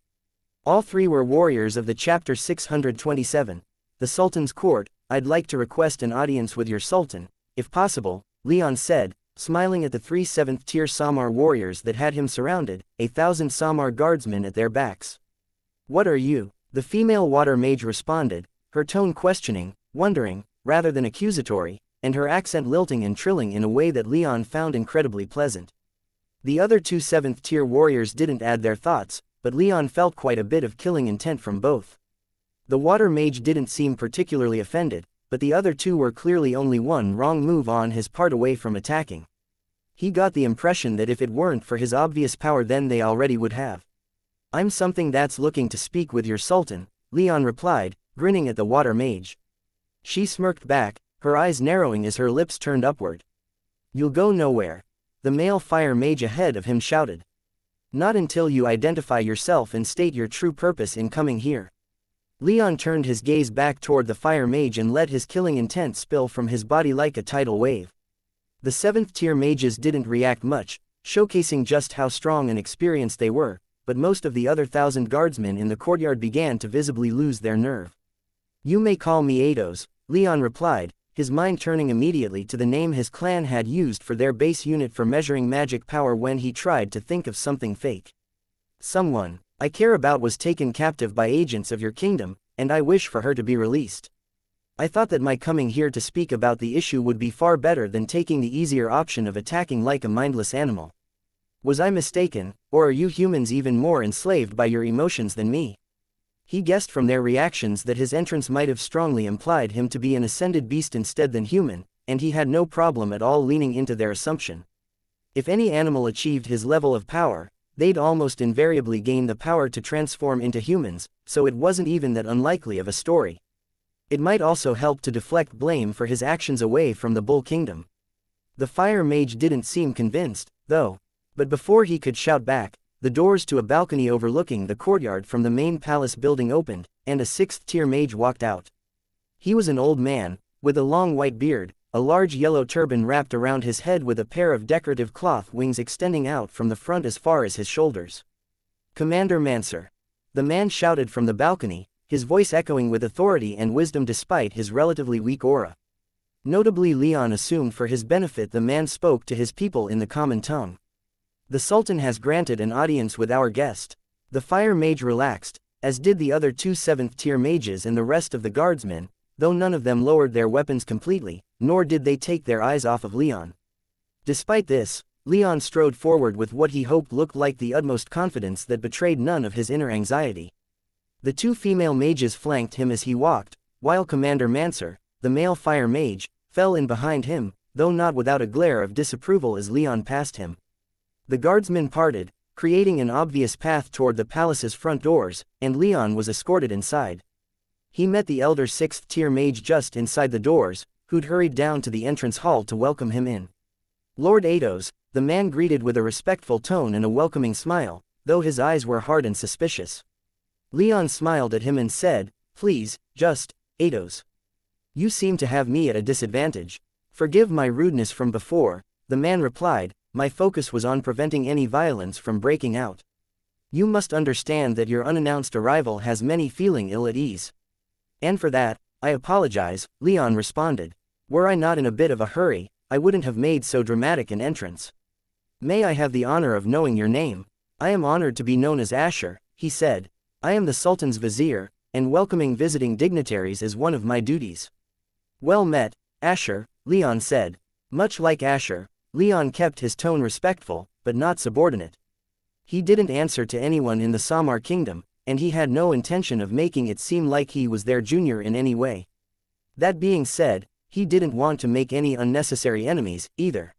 Speaker 1: All 3 were warriors of the chapter 627. the Sultan's court. I'd like to request an audience with your Sultan, if possible, Leon said, smiling at the 3 7th-tier Samar warriors that had him surrounded, 1,000 Samar guardsmen at their backs. What are you? The female water mage responded, her tone questioning, wondering, rather than accusatory, and her accent lilting and trilling in a way that Leon found incredibly pleasant. The other 2 7th-tier warriors didn't add their thoughts, but Leon felt quite a bit of killing intent from both. The water mage didn't seem particularly offended, but the other 2 were clearly only one wrong move on his part away from attacking. He got the impression that if it weren't for his obvious power then they already would have. I'm something that's looking to speak with your Sultan, Leon replied, grinning at the water mage. She smirked back, her eyes narrowing as her lips turned upward. You'll go nowhere. The male fire mage ahead of him shouted. Not until you identify yourself and state your true purpose in coming here. Leon turned his gaze back toward the fire mage and let his killing intent spill from his body like a tidal wave. The 7th-tier mages didn't react much, showcasing just how strong and experienced they were, but most of the other 1,000 guardsmen in the courtyard began to visibly lose their nerve. You may call me Eidos, Leon replied, his mind turning immediately to the name his clan had used for their base unit for measuring magic power when he tried to think of something fake. Someone I care about was taken captive by agents of your kingdom, and I wish for her to be released. I thought that my coming here to speak about the issue would be far better than taking the easier option of attacking like a mindless animal. Was I mistaken, or are you humans even more enslaved by your emotions than me? He guessed from their reactions that his entrance might have strongly implied him to be an ascended beast instead than human, and he had no problem at all leaning into their assumption. If any animal achieved his level of power, they'd almost invariably gain the power to transform into humans, so it wasn't even that unlikely of a story. It might also help to deflect blame for his actions away from the Bull Kingdom. The fire mage didn't seem convinced, though. But before he could shout back, the doors to a balcony overlooking the courtyard from the main palace building opened, and a 6th-tier mage walked out. He was an old man, with a long white beard, a large yellow turban wrapped around his head with a pair of decorative cloth wings extending out from the front as far as his shoulders. Commander Manser. The man shouted from the balcony, his voice echoing with authority and wisdom despite his relatively weak aura. Notably, Leon assumed for his benefit the man spoke to his people in the common tongue. The Sultan has granted an audience with our guest. The fire mage relaxed, as did the other 2 7th-tier mages and the rest of the guardsmen, though none of them lowered their weapons completely, nor did they take their eyes off of Leon. Despite this, Leon strode forward with what he hoped looked like the utmost confidence that betrayed none of his inner anxiety. The 2 female mages flanked him as he walked, while Commander Manser, the male fire mage, fell in behind him, though not without a glare of disapproval as Leon passed him. The guardsmen parted, creating an obvious path toward the palace's front doors, and Leon was escorted inside. He met the elder 6th-tier mage just inside the doors, who'd hurried down to the entrance hall to welcome him in. Lord Eidos, the man greeted with a respectful tone and a welcoming smile, though his eyes were hard and suspicious. Leon smiled at him and said, "Please, just, Eidos. You seem to have me at a disadvantage. Forgive my rudeness from before," the man replied. "My focus was on preventing any violence from breaking out. You must understand that your unannounced arrival has many feeling ill at ease." "And for that, I apologize," Leon responded. "Were I not in a bit of a hurry, I wouldn't have made so dramatic an entrance." "May I have the honor of knowing your name?" "I am honored to be known as Asher," he said. "I am the Sultan's vizier, and welcoming visiting dignitaries is one of my duties." "Well met, Asher," Leon said. Much like Asher, Leon kept his tone respectful, but not subordinate. He didn't answer to anyone in the Samar kingdom, and he had no intention of making it seem like he was their junior in any way. That being said, he didn't want to make any unnecessary enemies, either.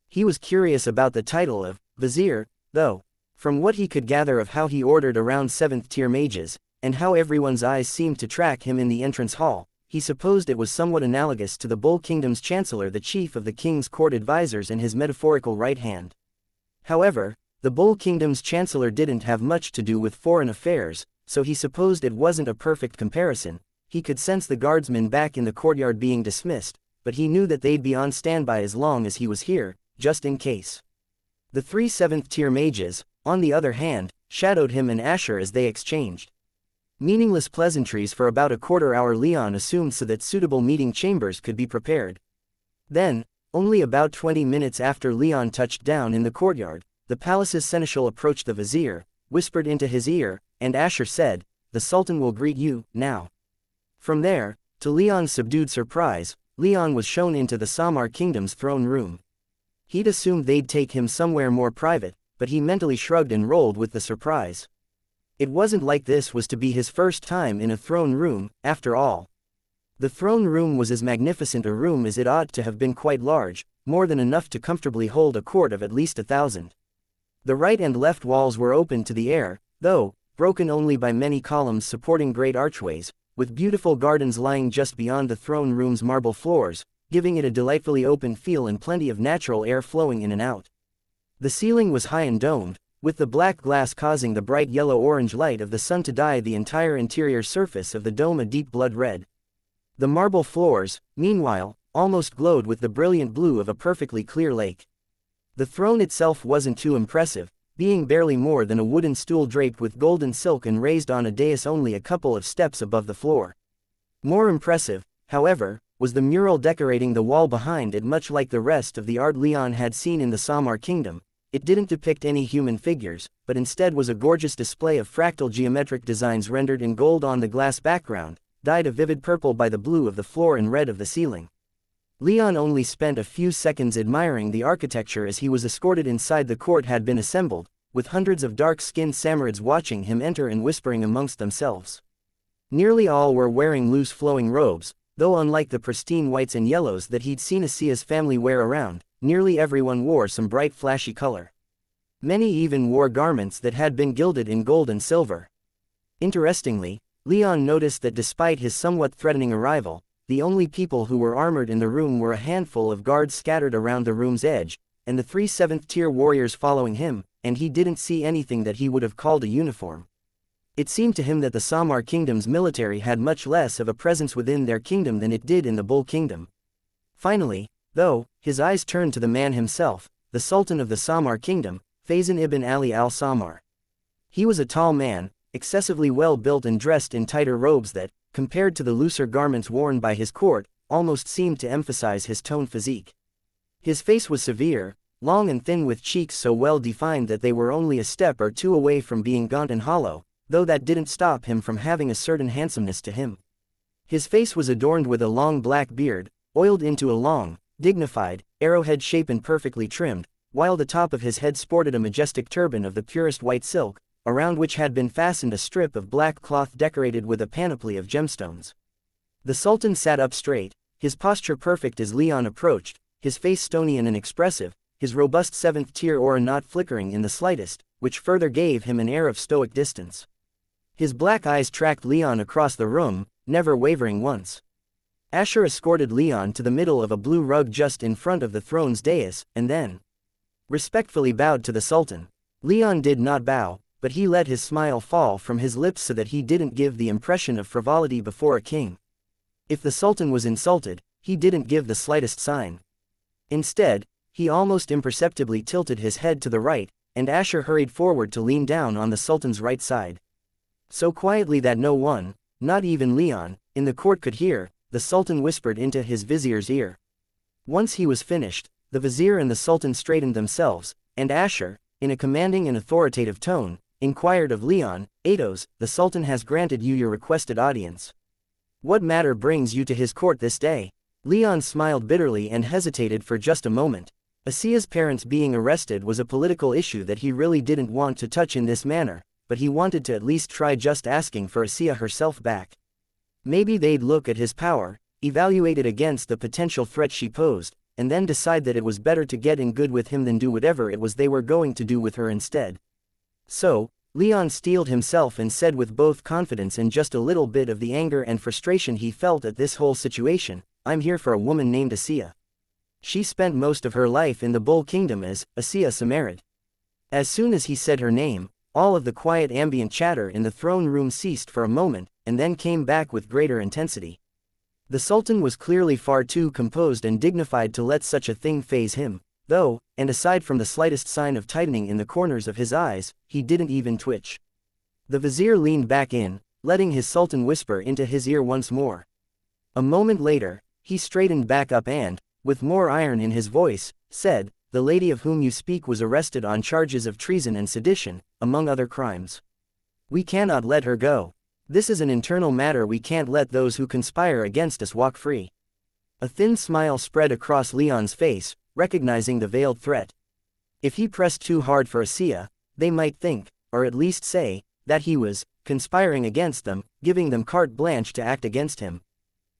Speaker 1: He was curious about the title of vizier, though. From what he could gather of how he ordered around 7th-tier mages, and how everyone's eyes seemed to track him in the entrance hall, he supposed it was somewhat analogous to the Bull Kingdom's chancellor, the chief of the king's court advisors and his metaphorical right hand. However, the Bull Kingdom's chancellor didn't have much to do with foreign affairs, so he supposed it wasn't a perfect comparison. He could sense the guardsmen back in the courtyard being dismissed, but he knew that they'd be on standby as long as he was here, just in case. The 3 7th-tier mages, on the other hand, shadowed him and Asher as they exchanged. Meaningless pleasantries for about a quarter-hour Leon assumed so that suitable meeting chambers could be prepared. Then, only about 20 minutes after Leon touched down in the courtyard, the palace's seneschal approached the vizier, whispered into his ear, and Asher said, "The Sultan will greet you, now." From there, to Leon's subdued surprise, Leon was shown into the Samar kingdom's throne room. He'd assumed they'd take him somewhere more private, but he mentally shrugged and rolled with the surprise. It wasn't like this was to be his first time in a throne room, after all. The throne room was as magnificent a room as it ought to have been, quite large, more than enough to comfortably hold a court of at least 1,000. The right and left walls were open to the air, though, broken only by many columns supporting great archways, with beautiful gardens lying just beyond the throne room's marble floors, giving it a delightfully open feel and plenty of natural air flowing in and out. The ceiling was high and domed, with the black glass causing the bright yellow-orange light of the sun to dye the entire interior surface of the dome a deep blood red. The marble floors, meanwhile, almost glowed with the brilliant blue of a perfectly clear lake. The throne itself wasn't too impressive, being barely more than a wooden stool draped with golden silk and raised on a dais only a couple of steps above the floor. More impressive, however, was the mural decorating the wall behind it. Much like the rest of the art Leon had seen in the Samar kingdom, it didn't depict any human figures, but instead was a gorgeous display of fractal geometric designs rendered in gold on the glass background, dyed a vivid purple by the blue of the floor and red of the ceiling. Leon only spent a few seconds admiring the architecture as he was escorted inside. The court had been assembled, with hundreds of dark-skinned Samarids watching him enter and whispering amongst themselves. Nearly all were wearing loose flowing robes, though unlike the pristine whites and yellows that he'd seen Asia's family wear around, nearly everyone wore some bright flashy color. Many even wore garments that had been gilded in gold and silver. Interestingly, Leon noticed that despite his somewhat threatening arrival, the only people who were armored in the room were a handful of guards scattered around the room's edge, and the 3 7th-tier warriors following him, and he didn't see anything that he would have called a uniform. It seemed to him that the Samar kingdom's military had much less of a presence within their kingdom than it did in the Bull kingdom. Finally, though, his eyes turned to the man himself, the Sultan of the Samar kingdom, Faizan ibn Ali al-Samar. He was a tall man, excessively well built and dressed in tighter robes that, compared to the looser garments worn by his court, almost seemed to emphasize his toned physique. His face was severe, long and thin, with cheeks so well defined that they were only a step or two away from being gaunt and hollow, though that didn't stop him from having a certain handsomeness to him. His face was adorned with a long black beard, oiled into a long, dignified, arrowhead shape and perfectly trimmed, while the top of his head sported a majestic turban of the purest white silk, around which had been fastened a strip of black cloth decorated with a panoply of gemstones. The Sultan sat up straight, his posture perfect as Leon approached, his face stony and inexpressive, his robust 7th-tier aura not flickering in the slightest, which further gave him an air of stoic distance. His black eyes tracked Leon across the room, never wavering once. Asher escorted Leon to the middle of a blue rug just in front of the throne's dais, and then respectfully bowed to the Sultan. Leon did not bow, but he let his smile fall from his lips so that he didn't give the impression of frivolity before a king. If the Sultan was insulted, he didn't give the slightest sign. Instead, he almost imperceptibly tilted his head to the right, and Asher hurried forward to lean down on the Sultan's right side. So quietly that no one, not even Leon, in the court could hear, the Sultan whispered into his vizier's ear. Once he was finished, the vizier and the Sultan straightened themselves, and Asher, in a commanding and authoritative tone, inquired of Leon, "Ados, the Sultan has granted you your requested audience. What matter brings you to his court this day?" Leon smiled bitterly and hesitated for just a moment. Asia's parents being arrested was a political issue that he really didn't want to touch in this manner, but he wanted to at least try just asking for Asia herself back. Maybe they'd look at his power, evaluate it against the potential threat she posed, and then decide that it was better to get in good with him than do whatever it was they were going to do with her instead. So, Leon steeled himself and said with both confidence and just a little bit of the anger and frustration he felt at this whole situation, "I'm here for a woman named Asia. She spent most of her life in the Bull Kingdom as Asia Samarid." As soon as he said her name, all of the quiet ambient chatter in the throne room ceased for a moment, and then came back with greater intensity. The Sultan was clearly far too composed and dignified to let such a thing faze him, though, and aside from the slightest sign of tightening in the corners of his eyes, he didn't even twitch. The vizier leaned back in, letting his sultan whisper into his ear once more. A moment later, he straightened back up and, with more iron in his voice, said, "The lady of whom you speak was arrested on charges of treason and sedition, among other crimes. We cannot let her go. This is an internal matter. We can't let those who conspire against us walk free." A thin smile spread across Leon's face, recognizing the veiled threat. If he pressed too hard for xianxia, they might think, or at least say, that he was conspiring against them, giving them carte blanche to act against him.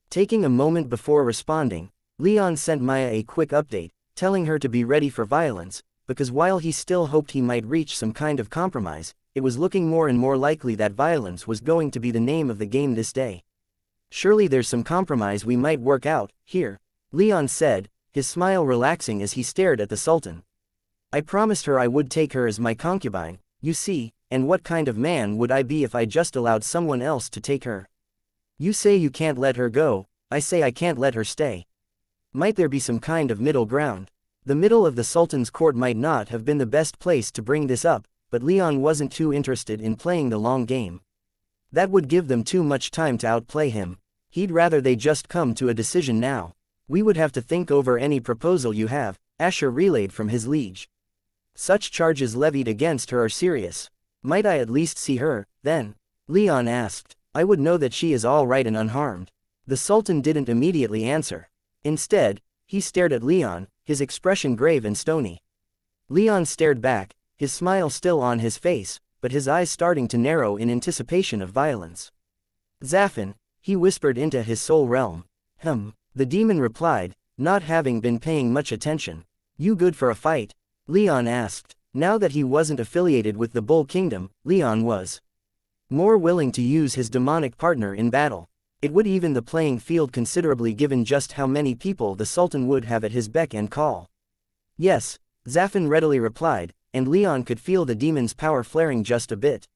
Speaker 1: Taking a moment before responding, Leon sent Maya a quick update, telling her to be ready for violence, because while he still hoped he might reach some kind of compromise, it was looking more and more likely that violence was going to be the name of the game this day. "Surely there's some compromise we might work out here," Leon said, his smile relaxing as he stared at the Sultan. "I promised her I would take her as my concubine, you see, and what kind of man would I be if I just allowed someone else to take her? You say you can't let her go, I say I can't let her stay. Might there be some kind of middle ground?" The middle of the Sultan's court might not have been the best place to bring this up, but Leon wasn't too interested in playing the long game. That would give them too much time to outplay him. He'd rather they just come to a decision now. "We would have to think over any proposal you have," Asher relayed from his liege. "Such charges levied against her are serious." "Might I at least see her, then?" Leon asked. "I would know that she is all right and unharmed." The Sultan didn't immediately answer. Instead, he stared at Leon, his expression grave and stony. Leon stared back, his smile still on his face, but his eyes starting to narrow in anticipation of violence. "Zafin," he whispered into his soul realm. The demon replied, not having been paying much attention. "You good for a fight?" Leon asked. Now that he wasn't affiliated with the Bull Kingdom, Leon was more willing to use his demonic partner in battle. It would even the playing field considerably given just how many people the Sultan would have at his beck and call. "Yes," Zafin readily replied, and Leon could feel the demon's power flaring just a bit.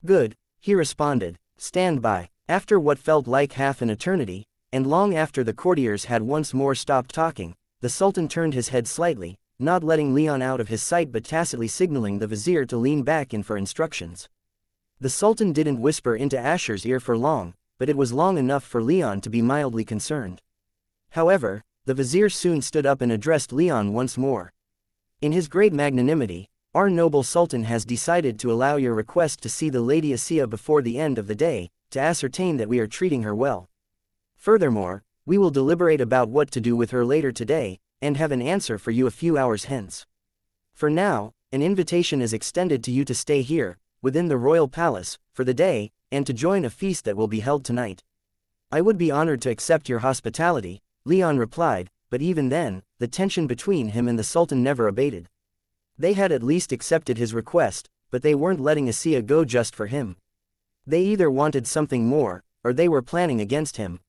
Speaker 1: "Good," he responded. "Stand by." After what felt like half an eternity, and long after the courtiers had once more stopped talking, the Sultan turned his head slightly, not letting Leon out of his sight but tacitly signaling the vizier to lean back in for instructions. The Sultan didn't whisper into Asher's ear for long, but it was long enough for Leon to be mildly concerned. However, the vizier soon stood up and addressed Leon once more. "In his great magnanimity, our noble Sultan has decided to allow your request to see the Lady xianxia before the end of the day, to ascertain that we are treating her well. Furthermore, we will deliberate about what to do with her later today, and have an answer for you a few hours hence. For now, an invitation is extended to you to stay here, within the royal palace, for the day, and to join a feast that will be held tonight." "I would be honored to accept your hospitality," Leon replied, but even then, the tension between him and the Sultan never abated. They had at least accepted his request, but they weren't letting xianxia go just for him. They either wanted something more, or they were planning against him.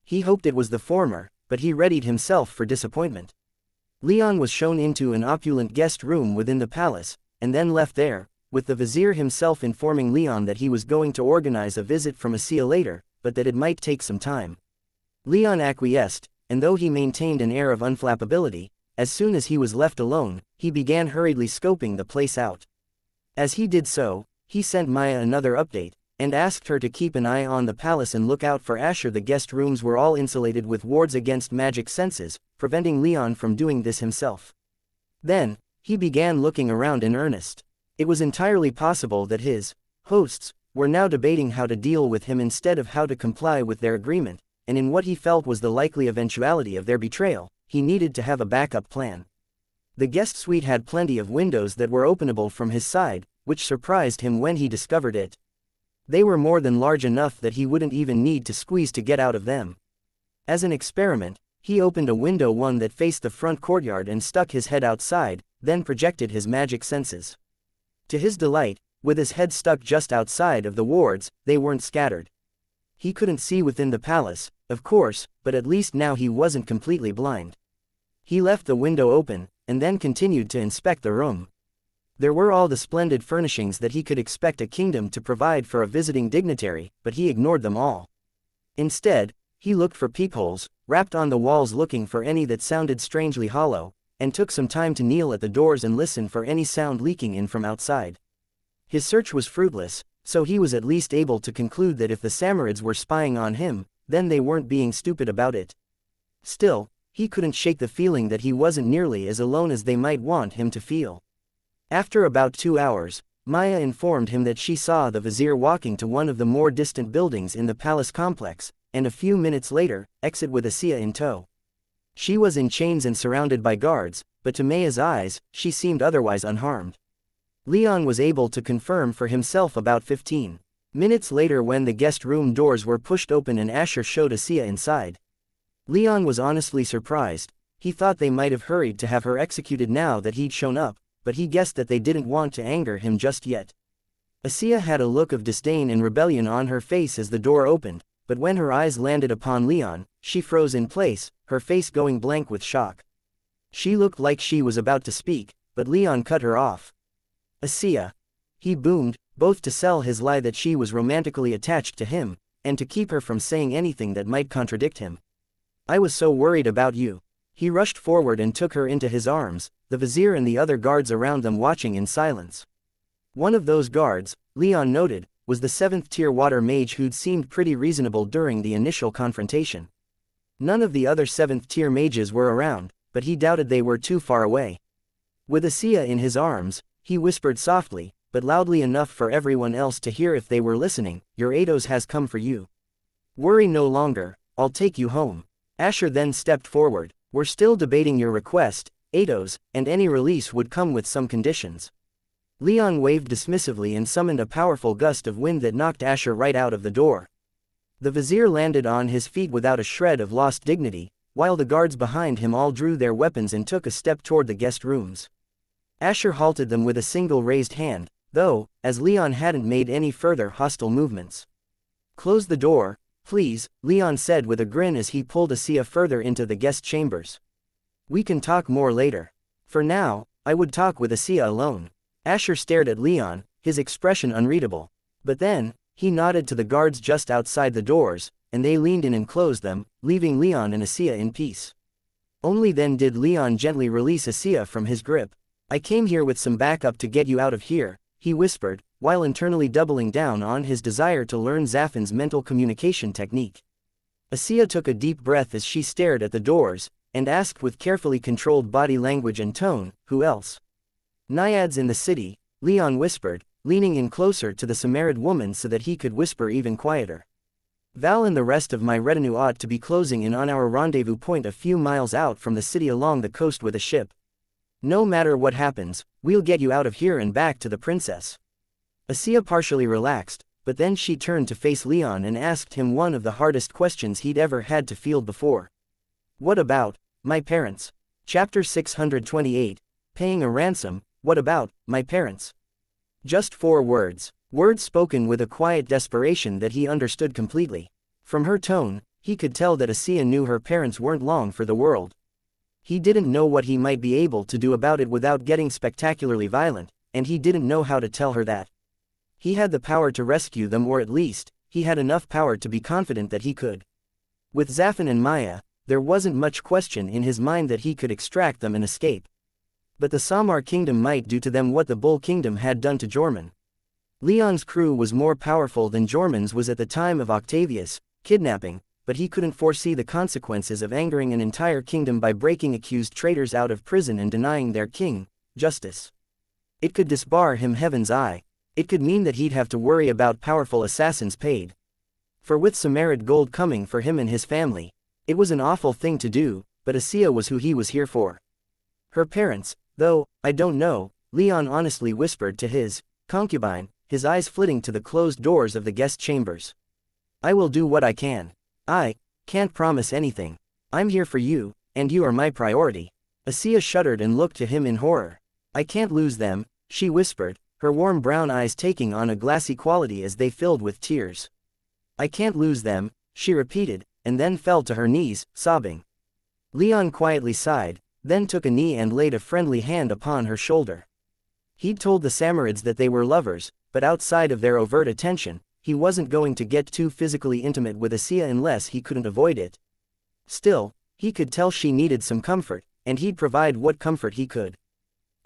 Speaker 1: He hoped it was the former, but he readied himself for disappointment. Leon was shown into an opulent guest room within the palace, and then left there, with the vizier himself informing Leon that he was going to organize a visit from xianxia later, but that it might take some time. Leon acquiesced, and though he maintained an air of unflappability, as soon as he was left alone, he began hurriedly scoping the place out. As he did so, he sent Maya another update, and asked her to keep an eye on the palace and look out for Asher. The guest rooms were all insulated with wards against magic senses, preventing Leon from doing this himself. Then, he began looking around in earnest. It was entirely possible that his hosts were now debating how to deal with him instead of how to comply with their agreement, and in what he felt was the likely eventuality of their betrayal, he needed to have a backup plan. The guest suite had plenty of windows that were openable from his side, which surprised him when he discovered it. They were more than large enough that he wouldn't even need to squeeze to get out of them. As an experiment, he opened a window, one that faced the front courtyard, and stuck his head outside, then projected his magic senses. To his delight, with his head stuck just outside of the wards, they weren't scattered. He couldn't see within the palace, of course, but at least now he wasn't completely blind. He left the window open, and then continued to inspect the room. There were all the splendid furnishings that he could expect a kingdom to provide for a visiting dignitary, but he ignored them all. Instead, he looked for peepholes, rapped on the walls looking for any that sounded strangely hollow, and took some time to kneel at the doors and listen for any sound leaking in from outside. His search was fruitless, so he was at least able to conclude that if the Samarids were spying on him, then they weren't being stupid about it. Still, he couldn't shake the feeling that he wasn't nearly as alone as they might want him to feel. After about 2 hours, Maya informed him that she saw the vizier walking to one of the more distant buildings in the palace complex, and a few minutes later, exit with Xianxia in tow. She was in chains and surrounded by guards, but to Maya's eyes, she seemed otherwise unharmed. Leon was able to confirm for himself about 15 minutes later when the guest room doors were pushed open and Asher showed Xianxia inside. Leon was honestly surprised. He thought they might have hurried to have her executed now that he'd shown up, but he guessed that they didn't want to anger him just yet. Xianxia had a look of disdain and rebellion on her face as the door opened, but when her eyes landed upon Leon, she froze in place, her face going blank with shock. She looked like she was about to speak, but Leon cut her off. "Xianxia," he boomed, both to sell his lie that she was romantically attached to him, and to keep her from saying anything that might contradict him. "I was so worried about you." He rushed forward and took her into his arms, the vizier and the other guards around them watching in silence. One of those guards, Leon noted, was the 7th-tier water mage who'd seemed pretty reasonable during the initial confrontation. None of the other 7th-tier mages were around, but he doubted they were too far away. With Xianxia in his arms, he whispered softly, but loudly enough for everyone else to hear if they were listening, "Your Eidos has come for you. Worry no longer, I'll take you home." Asher then stepped forward. "We're still debating your request, Eidos, and any release would come with some conditions." Leon waved dismissively and summoned a powerful gust of wind that knocked Asher right out of the door. The vizier landed on his feet without a shred of lost dignity, while the guards behind him all drew their weapons and took a step toward the guest rooms. Asher halted them with a single raised hand, though, as Leon hadn't made any further hostile movements. "Close the door, please," Leon said with a grin as he pulled Xianxia further into the guest chambers. "We can talk more later. For now, I would talk with Xianxia alone." Asher stared at Leon, his expression unreadable. But then, he nodded to the guards just outside the doors, and they leaned in and closed them, leaving Leon and Xianxia in peace. Only then did Leon gently release Xianxia from his grip. "I came here with some backup to get you out of here," he whispered, while internally doubling down on his desire to learn Zafin's mental communication technique. Xianxia took a deep breath as she stared at the doors, and asked with carefully controlled body language and tone, "Who else?" "Naiads in the city," Leon whispered, leaning in closer to the Samarid woman so that he could whisper even quieter. "Val and the rest of my retinue ought to be closing in on our rendezvous point a few miles out from the city along the coast with a ship. No matter what happens, we'll get you out of here and back to the princess." Xianxia partially relaxed, but then she turned to face Leon and asked him one of the hardest questions he'd ever had to field before. "What about my parents?" Chapter 628, Paying a Ransom. What about my parents? Just 4 words. Words spoken with a quiet desperation that he understood completely. From her tone, he could tell that Xianxia knew her parents weren't long for the world. He didn't know what he might be able to do about it without getting spectacularly violent, and he didn't know how to tell her that. He had the power to rescue them, or at least, he had enough power to be confident that he could. With Zafin and Maya, there wasn't much question in his mind that he could extract them and escape. But the Samar kingdom might do to them what the Bull kingdom had done to Jorman. Leon's crew was more powerful than Jorman's was at the time of Octavius' kidnapping, but he couldn't foresee the consequences of angering an entire kingdom by breaking accused traitors out of prison and denying their king justice. It could disbar him heaven's eye. It could mean that he'd have to worry about powerful assassins paid. For with Samarid gold coming for him and his family, it was an awful thing to do, but Xianxia was who he was here for. Her parents, though, I don't know, Leon honestly whispered to his concubine, his eyes flitting to the closed doors of the guest chambers. "I will do what I can. I can't promise anything. I'm here for you, and you are my priority." Xianxia shuddered and looked to him in horror. "I can't lose them," she whispered, her warm brown eyes taking on a glassy quality as they filled with tears. "I can't lose them," she repeated, and then fell to her knees, sobbing. Leon quietly sighed, then took a knee and laid a friendly hand upon her shoulder. He'd told the Samarids that they were lovers, but outside of their overt attention, he wasn't going to get too physically intimate with Xianxia unless he couldn't avoid it. Still, he could tell she needed some comfort, and he'd provide what comfort he could.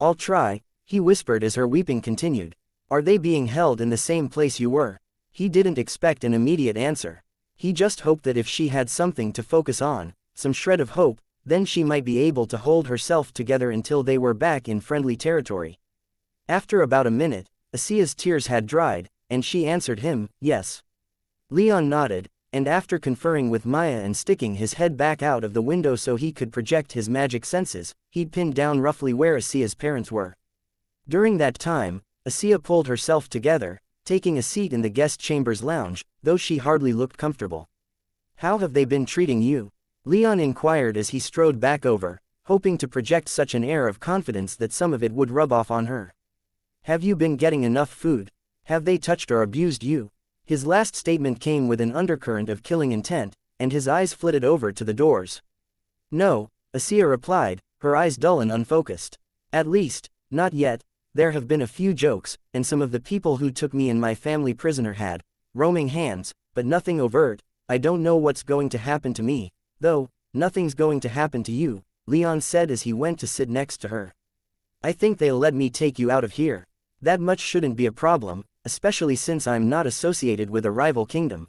Speaker 1: "I'll try," he whispered as her weeping continued. Are they being held in the same place you were? He didn't expect an immediate answer. He just hoped that if she had something to focus on, some shred of hope, then she might be able to hold herself together until they were back in friendly territory. After about a minute, Asia's tears had dried, and she answered him, yes. Leon nodded, and after conferring with Maya and sticking his head back out of the window so he could project his magic senses, he'd pinned down roughly where Asia's parents were. During that time, Asia pulled herself together, taking a seat in the guest chamber's lounge, though she hardly looked comfortable. How have they been treating you? Leon inquired as he strode back over, hoping to project such an air of confidence that some of it would rub off on her. Have you been getting enough food? Have they touched or abused you? His last statement came with an undercurrent of killing intent, and his eyes flitted over to the doors. No, Asia replied, her eyes dull and unfocused. At least, not yet. There have been a few jokes, and some of the people who took me and my family prisoner had roaming hands, but nothing overt. I don't know what's going to happen to me, though. Nothing's going to happen to you, Leon said as he went to sit next to her. I think they'll let me take you out of here. That much shouldn't be a problem, especially since I'm not associated with a rival kingdom.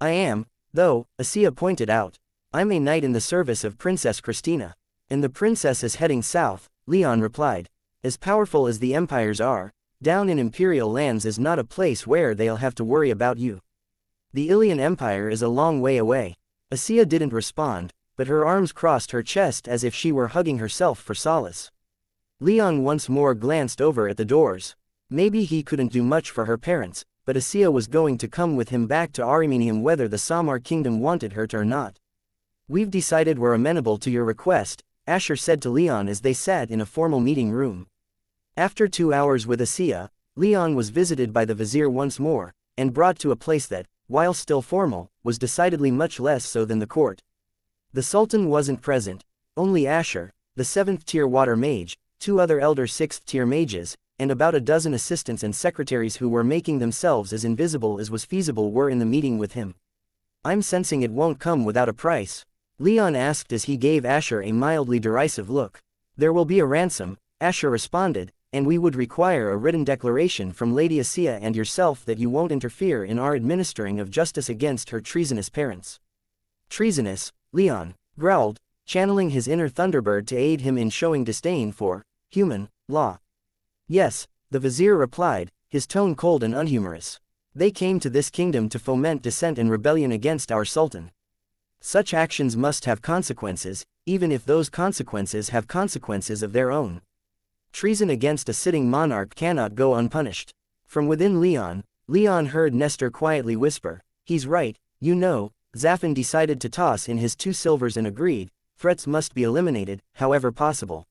Speaker 1: I am, though, Asia pointed out. I'm a knight in the service of Princess Christina. And the princess is heading south, Leon replied. As powerful as the empires are, down in imperial lands is not a place where they'll have to worry about you. The Ilian Empire is a long way away. Asia didn't respond, but her arms crossed her chest as if she were hugging herself for solace. Leon once more glanced over at the doors. Maybe he couldn't do much for her parents, but Asia was going to come with him back to Armenium whether the Samar kingdom wanted her to or not. We've decided we're amenable to your request, Asher said to Leon as they sat in a formal meeting room. After 2 hours with Asia, Leon was visited by the vizier once more, and brought to a place that, while still formal, was decidedly much less so than the court. The Sultan wasn't present, only Asher, the 7th-tier water mage, 2 other elder 6th-tier mages, and about a dozen assistants and secretaries who were making themselves as invisible as was feasible were in the meeting with him. I'm sensing it won't come without a price, Leon asked as he gave Asher a mildly derisive look. There will be a ransom, Asher responded, and we would require a written declaration from Lady Asia and yourself that you won't interfere in our administering of justice against her treasonous parents. Treasonous, Leon growled, channeling his inner Thunderbird to aid him in showing disdain for human law. Yes, the vizier replied, his tone cold and unhumorous. They came to this kingdom to foment dissent and rebellion against our sultan. Such actions must have consequences, even if those consequences have consequences of their own. Treason against a sitting monarch cannot go unpunished. From within Leon heard Nestor quietly whisper, he's right, you know. Zafin decided to toss in his 2 silvers and agreed, threats must be eliminated, however possible.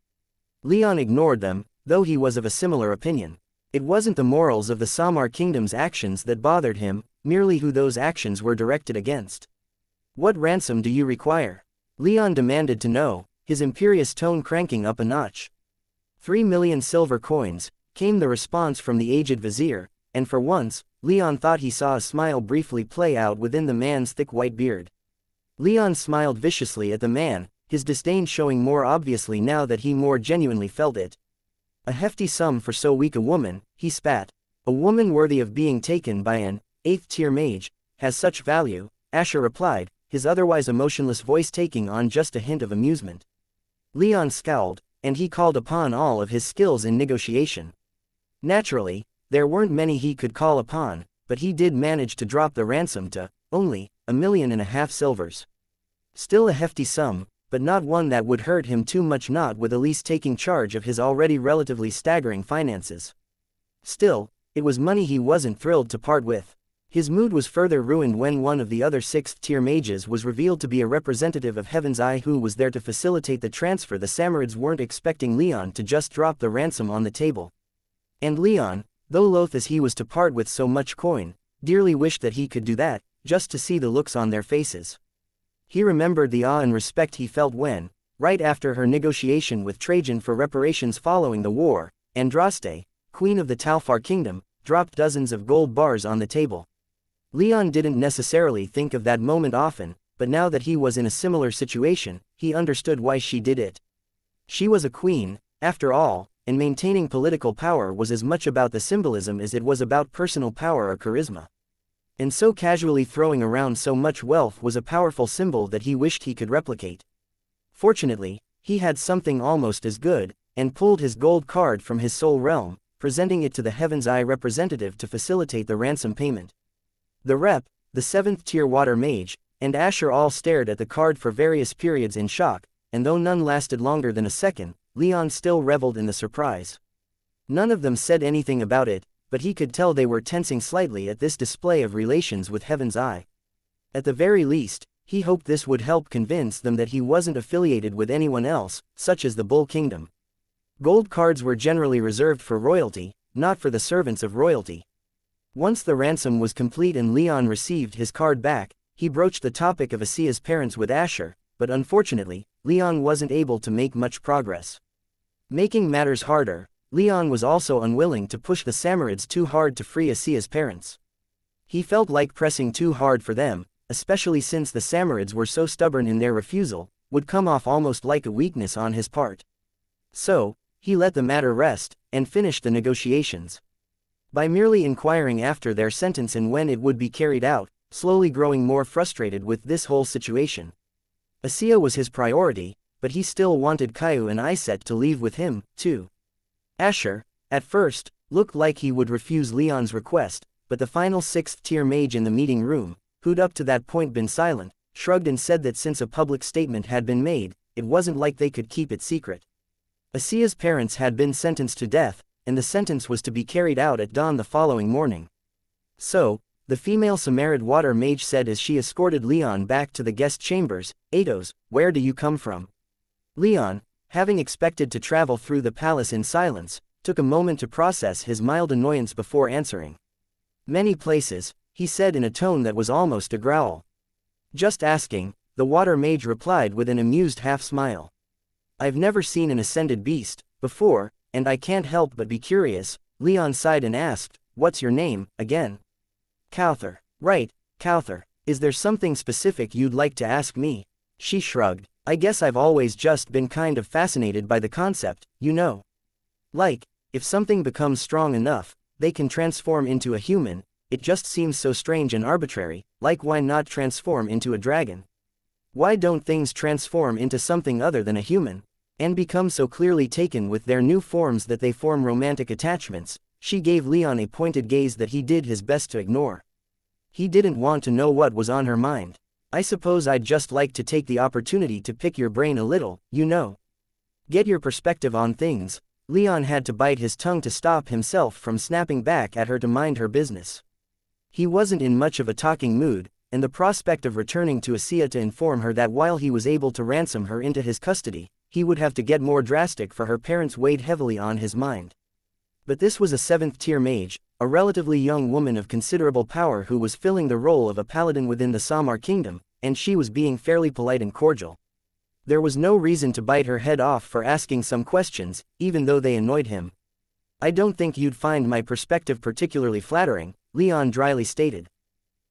Speaker 1: Leon ignored them, though he was of a similar opinion. It wasn't the morals of the Samar kingdom's actions that bothered him, merely who those actions were directed against. What ransom do you require? Leon demanded to know, his imperious tone cranking up a notch. 3 million silver coins, came the response from the aged vizier, and for once, Leon thought he saw a smile briefly play out within the man's thick white beard. Leon smiled viciously at the man, his disdain showing more obviously now that he more genuinely felt it. A hefty sum for so weak a woman, he spat. A woman worthy of being taken by an 8th-tier mage, has such value, Asher replied, his otherwise emotionless voice taking on just a hint of amusement. Leon scowled, and he called upon all of his skills in negotiation. Naturally, there weren't many he could call upon, but he did manage to drop the ransom to only 1.5 million silvers. Still a hefty sum, but not one that would hurt him too much, not with Elise taking charge of his already relatively staggering finances. Still, it was money he wasn't thrilled to part with. His mood was further ruined when one of the other 6th-tier mages was revealed to be a representative of Heaven's Eye who was there to facilitate the transfer. The Samarids weren't expecting Leon to just drop the ransom on the table. And Leon, though loath as he was to part with so much coin, dearly wished that he could do that, just to see the looks on their faces. He remembered the awe and respect he felt when, right after her negotiation with Trajan for reparations following the war, Andraste, queen of the Talfar kingdom, dropped dozens of gold bars on the table. Leon didn't necessarily think of that moment often, but now that he was in a similar situation, he understood why she did it. She was a queen, after all, and maintaining political power was as much about the symbolism as it was about personal power or charisma. And so casually throwing around so much wealth was a powerful symbol that he wished he could replicate. Fortunately, he had something almost as good, and pulled his gold card from his soul realm, presenting it to the Heaven's Eye representative to facilitate the ransom payment. The rep, the 7th tier water mage, and Asher all stared at the card for various periods in shock, and though none lasted longer than a second, Leon still reveled in the surprise. None of them said anything about it, but he could tell they were tensing slightly at this display of relations with Heaven's Eye. At the very least, he hoped this would help convince them that he wasn't affiliated with anyone else, such as the Bull Kingdom. Gold cards were generally reserved for royalty, not for the servants of royalty. Once the ransom was complete and Leon received his card back, he broached the topic of Asia's parents with Asher, but unfortunately, Leon wasn't able to make much progress. Making matters harder, Leon was also unwilling to push the Samarids too hard to free Asia's parents. He felt like pressing too hard for them, especially since the Samarids were so stubborn in their refusal, would come off almost like a weakness on his part. So, he let the matter rest, and finished the negotiations. By merely inquiring after their sentence and when it would be carried out, slowly growing more frustrated with this whole situation. Asia was his priority, but he still wanted Caillou and Iset to leave with him, too. Asher, at first, looked like he would refuse Leon's request, but the final 6th tier mage in the meeting room, who'd up to that point been silent, shrugged and said that since a public statement had been made, it wasn't like they could keep it secret. Asia's parents had been sentenced to death, and the sentence was to be carried out at dawn the following morning. So, the female Samarid water mage said as she escorted Leon back to the guest chambers, "Ados, where do you come from?" Leon, having expected to travel through the palace in silence, took a moment to process his mild annoyance before answering. "Many places," he said in a tone that was almost a growl. "Just asking," the water mage replied with an amused half-smile. "I've never seen an ascended beast before, and I can't help but be curious." Leon sighed and asked, "What's your name, again?" "Cowther." "Right, Cowther. Is there something specific you'd like to ask me?" She shrugged. "I guess I've always just been kind of fascinated by the concept, you know. Like, if something becomes strong enough, they can transform into a human. It just seems so strange and arbitrary, like why not transform into a dragon? Why don't things transform into something other than a human, and become so clearly taken with their new forms that they form romantic attachments?" She gave Leon a pointed gaze that he did his best to ignore. He didn't want to know what was on her mind. "I suppose I'd just like to take the opportunity to pick your brain a little, you know. Get your perspective on things." Leon had to bite his tongue to stop himself from snapping back at her to mind her business. He wasn't in much of a talking mood, and the prospect of returning to Asia to inform her that while he was able to ransom her into his custody, he would have to get more drastic for her parents weighed heavily on his mind. But this was a 7th tier mage, a relatively young woman of considerable power who was filling the role of a paladin within the Samar kingdom, and she was being fairly polite and cordial. There was no reason to bite her head off for asking some questions, even though they annoyed him. "I don't think you'd find my perspective particularly flattering," Leon dryly stated.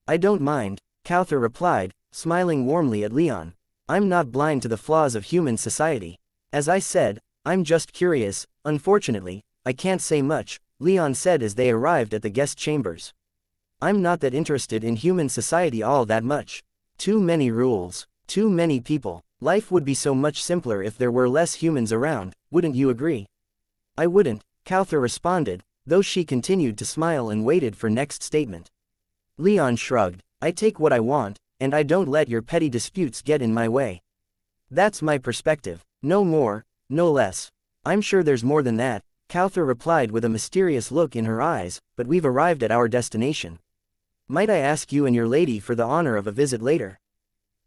Speaker 1: "I don't mind," Cowther replied, smiling warmly at Leon. "I'm not blind to the flaws of human society. As I said, I'm just curious. Unfortunately, I can't say much," Leon said as they arrived at the guest chambers. "I'm not that interested in human society all that much. Too many rules, too many people. Life would be so much simpler if there were less humans around, wouldn't you agree?" "I wouldn't," Cowther responded, though she continued to smile and waited for next statement. Leon shrugged. "I take what I want, and I don't let your petty disputes get in my way. That's my perspective, no more, no less." "I'm sure there's more than that," Cowther replied with a mysterious look in her eyes, "but we've arrived at our destination. Might I ask you and your lady for the honor of a visit later?"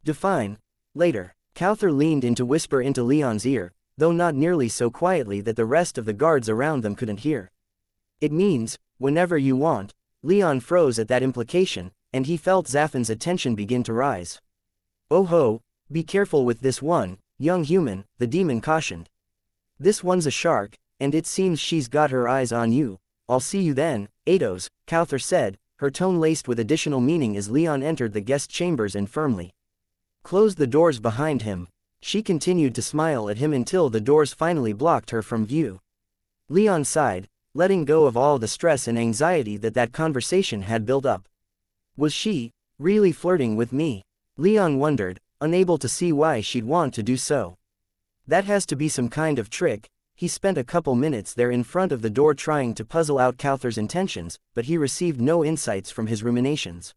Speaker 1: "Define later." Cowther leaned in to whisper into Leon's ear, though not nearly so quietly that the rest of the guards around them couldn't hear. "It means, whenever you want." Leon froze at that implication, and he felt Zaffin's attention begin to rise. "Oh ho, be careful with this one, young human," the demon cautioned. "This one's a shark, and it seems she's got her eyes on you. I'll see you then, Ados," Cowther said, her tone laced with additional meaning as Leon entered the guest chambers and firmly closed the doors behind him. She continued to smile at him until the doors finally blocked her from view. Leon sighed, letting go of all the stress and anxiety that conversation had built up. Was she really flirting with me? Leon wondered, unable to see why she'd want to do so. That has to be some kind of trick. He spent a couple minutes there in front of the door trying to puzzle out Cowther's intentions, but he received no insights from his ruminations.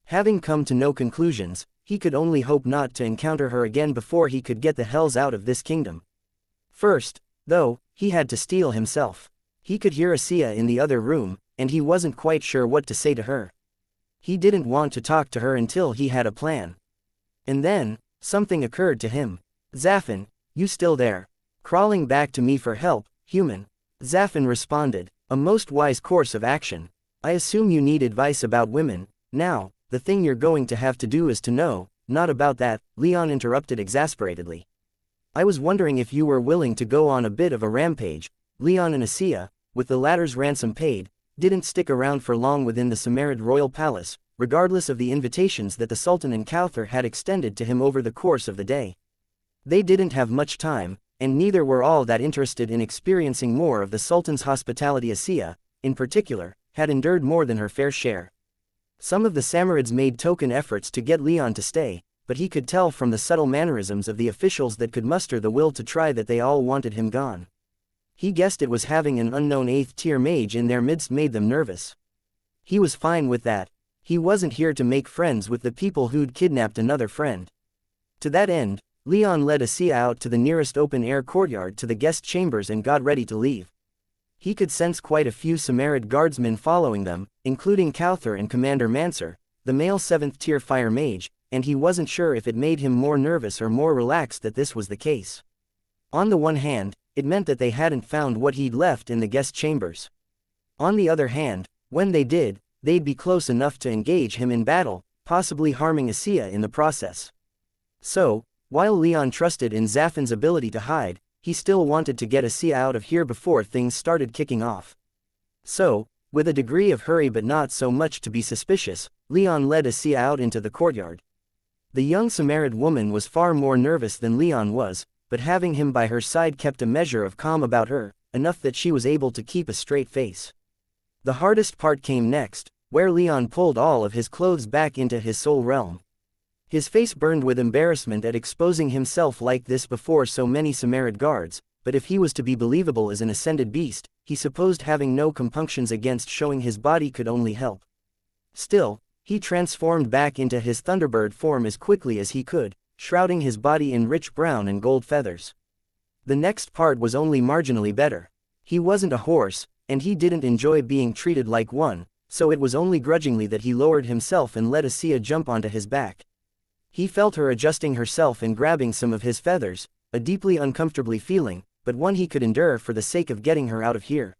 Speaker 1: Having come to no conclusions, he could only hope not to encounter her again before he could get the hells out of this kingdom. First, though, he had to steel himself. He could hear xianxia in the other room, and he wasn't quite sure what to say to her. He didn't want to talk to her until he had a plan. And then, something occurred to him. Zaffin, you still there? Crawling back to me for help, human. Zaffin responded, a most wise course of action. I assume you need advice about women. Now, the thing you're going to have to do is to know, not about that, Leon interrupted exasperatedly. I was wondering if you were willing to go on a bit of a rampage. Leon and xianxia, with the latter's ransom paid, didn't stick around for long within the Samarad royal palace, regardless of the invitations that the Sultan and Cowther had extended to him over the course of the day. They didn't have much time, and neither were all that interested in experiencing more of the Sultan's hospitality. Xianxia, in particular, had endured more than her fair share. Some of the Samarids made token efforts to get Leon to stay, but he could tell from the subtle mannerisms of the officials that could muster the will to try that they all wanted him gone. He guessed it was having an unknown 8th-tier mage in their midst made them nervous. He was fine with that. He wasn't here to make friends with the people who'd kidnapped another friend. To that end, Leon led xianxia out to the nearest open-air courtyard to the guest chambers and got ready to leave. He could sense quite a few Samarid guardsmen following them, including Cowther and Commander Manser, the male 7th-tier fire mage, and he wasn't sure if it made him more nervous or more relaxed that this was the case. On the one hand, it meant that they hadn't found what he'd left in the guest chambers. On the other hand, when they did, they'd be close enough to engage him in battle, possibly harming xianxia in the process. So, while Leon trusted in Zaffin's ability to hide, he still wanted to get xianxia out of here before things started kicking off. So, with a degree of hurry but not so much to be suspicious, Leon led xianxia out into the courtyard. The young Samarid woman was far more nervous than Leon was, but having him by her side kept a measure of calm about her, enough that she was able to keep a straight face. The hardest part came next, where Leon pulled all of his clothes back into his soul realm. His face burned with embarrassment at exposing himself like this before so many Samarid guards, but if he was to be believable as an ascended beast, he supposed having no compunctions against showing his body could only help. Still, he transformed back into his Thunderbird form as quickly as he could, shrouding his body in rich brown and gold feathers. The next part was only marginally better. He wasn't a horse, and he didn't enjoy being treated like one, so it was only grudgingly that he lowered himself and let xianxia jump onto his back. He felt her adjusting herself and grabbing some of his feathers, a deeply uncomfortable feeling, but one he could endure for the sake of getting her out of here.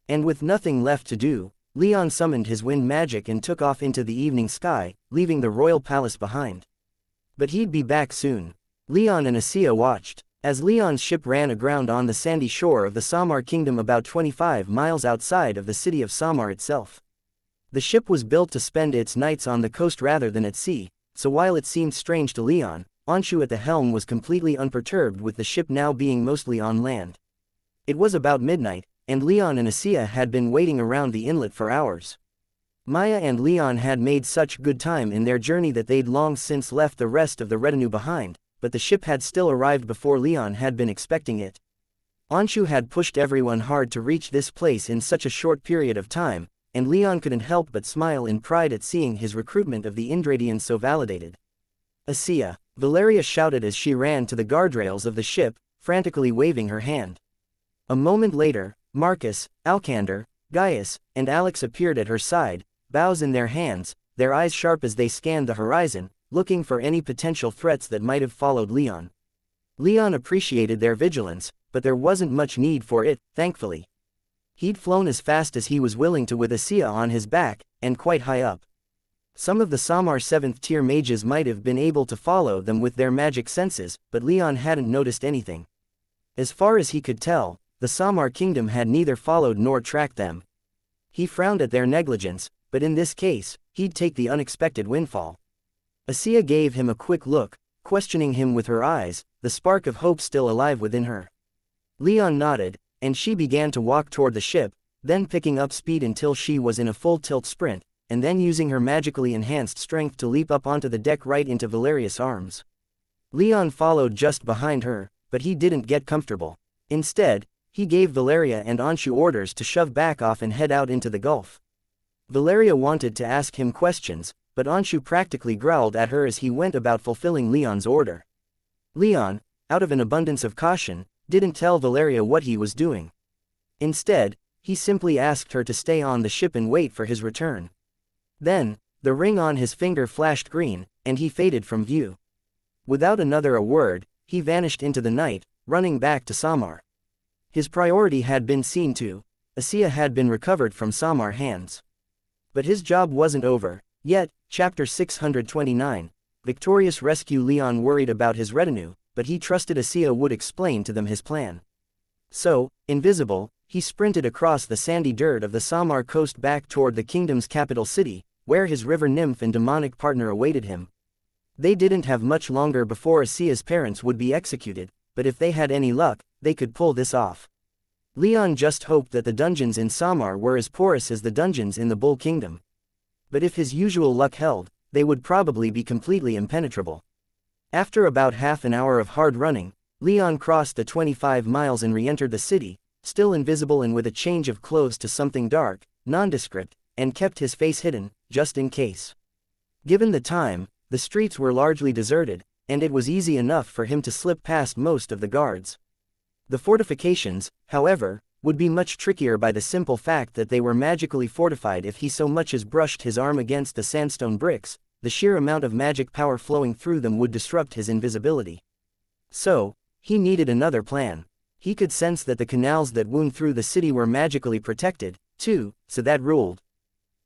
Speaker 1: And with nothing left to do, Leon summoned his wind magic and took off into the evening sky, leaving the royal palace behind. But he'd be back soon. Leon and xianxia watched, as Leon's ship ran aground on the sandy shore of the Samar kingdom about 25 miles outside of the city of Samar itself. The ship was built to spend its nights on the coast rather than at sea, so while it seemed strange to Leon, Anshu at the helm was completely unperturbed with the ship now being mostly on land. It was about midnight, and Leon and xianxia had been waiting around the inlet for hours. Maya and Leon had made such good time in their journey that they'd long since left the rest of the retinue behind, but the ship had still arrived before Leon had been expecting it. Anshu had pushed everyone hard to reach this place in such a short period of time, and Leon couldn't help but smile in pride at seeing his recruitment of the Indradians so validated. xianxia, Valeria shouted as she ran to the guardrails of the ship, frantically waving her hand. A moment later, Marcus, Alcander, Gaius, and Alex appeared at her side, bows in their hands, their eyes sharp as they scanned the horizon, looking for any potential threats that might have followed Leon. Leon appreciated their vigilance, but there wasn't much need for it, thankfully. He'd flown as fast as he was willing to with xianxia on his back, and quite high up. Some of the Samar 7th-tier mages might have been able to follow them with their magic senses, but Leon hadn't noticed anything. As far as he could tell, the Samar kingdom had neither followed nor tracked them. He frowned at their negligence, but in this case, he'd take the unexpected windfall. xianxia gave him a quick look, questioning him with her eyes, the spark of hope still alive within her. Leon nodded, and she began to walk toward the ship, then picking up speed until she was in a full tilt sprint, and then using her magically enhanced strength to leap up onto the deck right into Valeria's arms. Leon followed just behind her, but he didn't get comfortable. Instead, he gave Valeria and Anshu orders to shove back off and head out into the gulf. Valeria wanted to ask him questions, but Anshu practically growled at her as he went about fulfilling Leon's order. Leon, out of an abundance of caution, didn't tell Valeria what he was doing. Instead, he simply asked her to stay on the ship and wait for his return. Then, the ring on his finger flashed green, and he faded from view. Without another word, he vanished into the night, running back to Samar. His priority had been seen to. Xianxia had been recovered from Samar's hands. But his job wasn't over yet. Chapter 629. Victorious rescue. Leon worried about his retinue, but he trusted Xianxia would explain to them his plan. So, invisible, he sprinted across the sandy dirt of the Samar coast back toward the kingdom's capital city, where his river nymph and demonic partner awaited him. They didn't have much longer before Xia's parents would be executed, but if they had any luck, they could pull this off. Leon just hoped that the dungeons in Samar were as porous as the dungeons in the Bull Kingdom. But if his usual luck held, they would probably be completely impenetrable. After about half an hour of hard running, Leon crossed the 25 miles and re-entered the city, still invisible and with a change of clothes to something dark, nondescript, and kept his face hidden, just in case. Given the time, the streets were largely deserted, and it was easy enough for him to slip past most of the guards. The fortifications, however, would be much trickier by the simple fact that they were magically fortified. If he so much as brushed his arm against the sandstone bricks, the sheer amount of magic power flowing through them would disrupt his invisibility. So, he needed another plan. He could sense that the canals that wound through the city were magically protected, too, so that ruled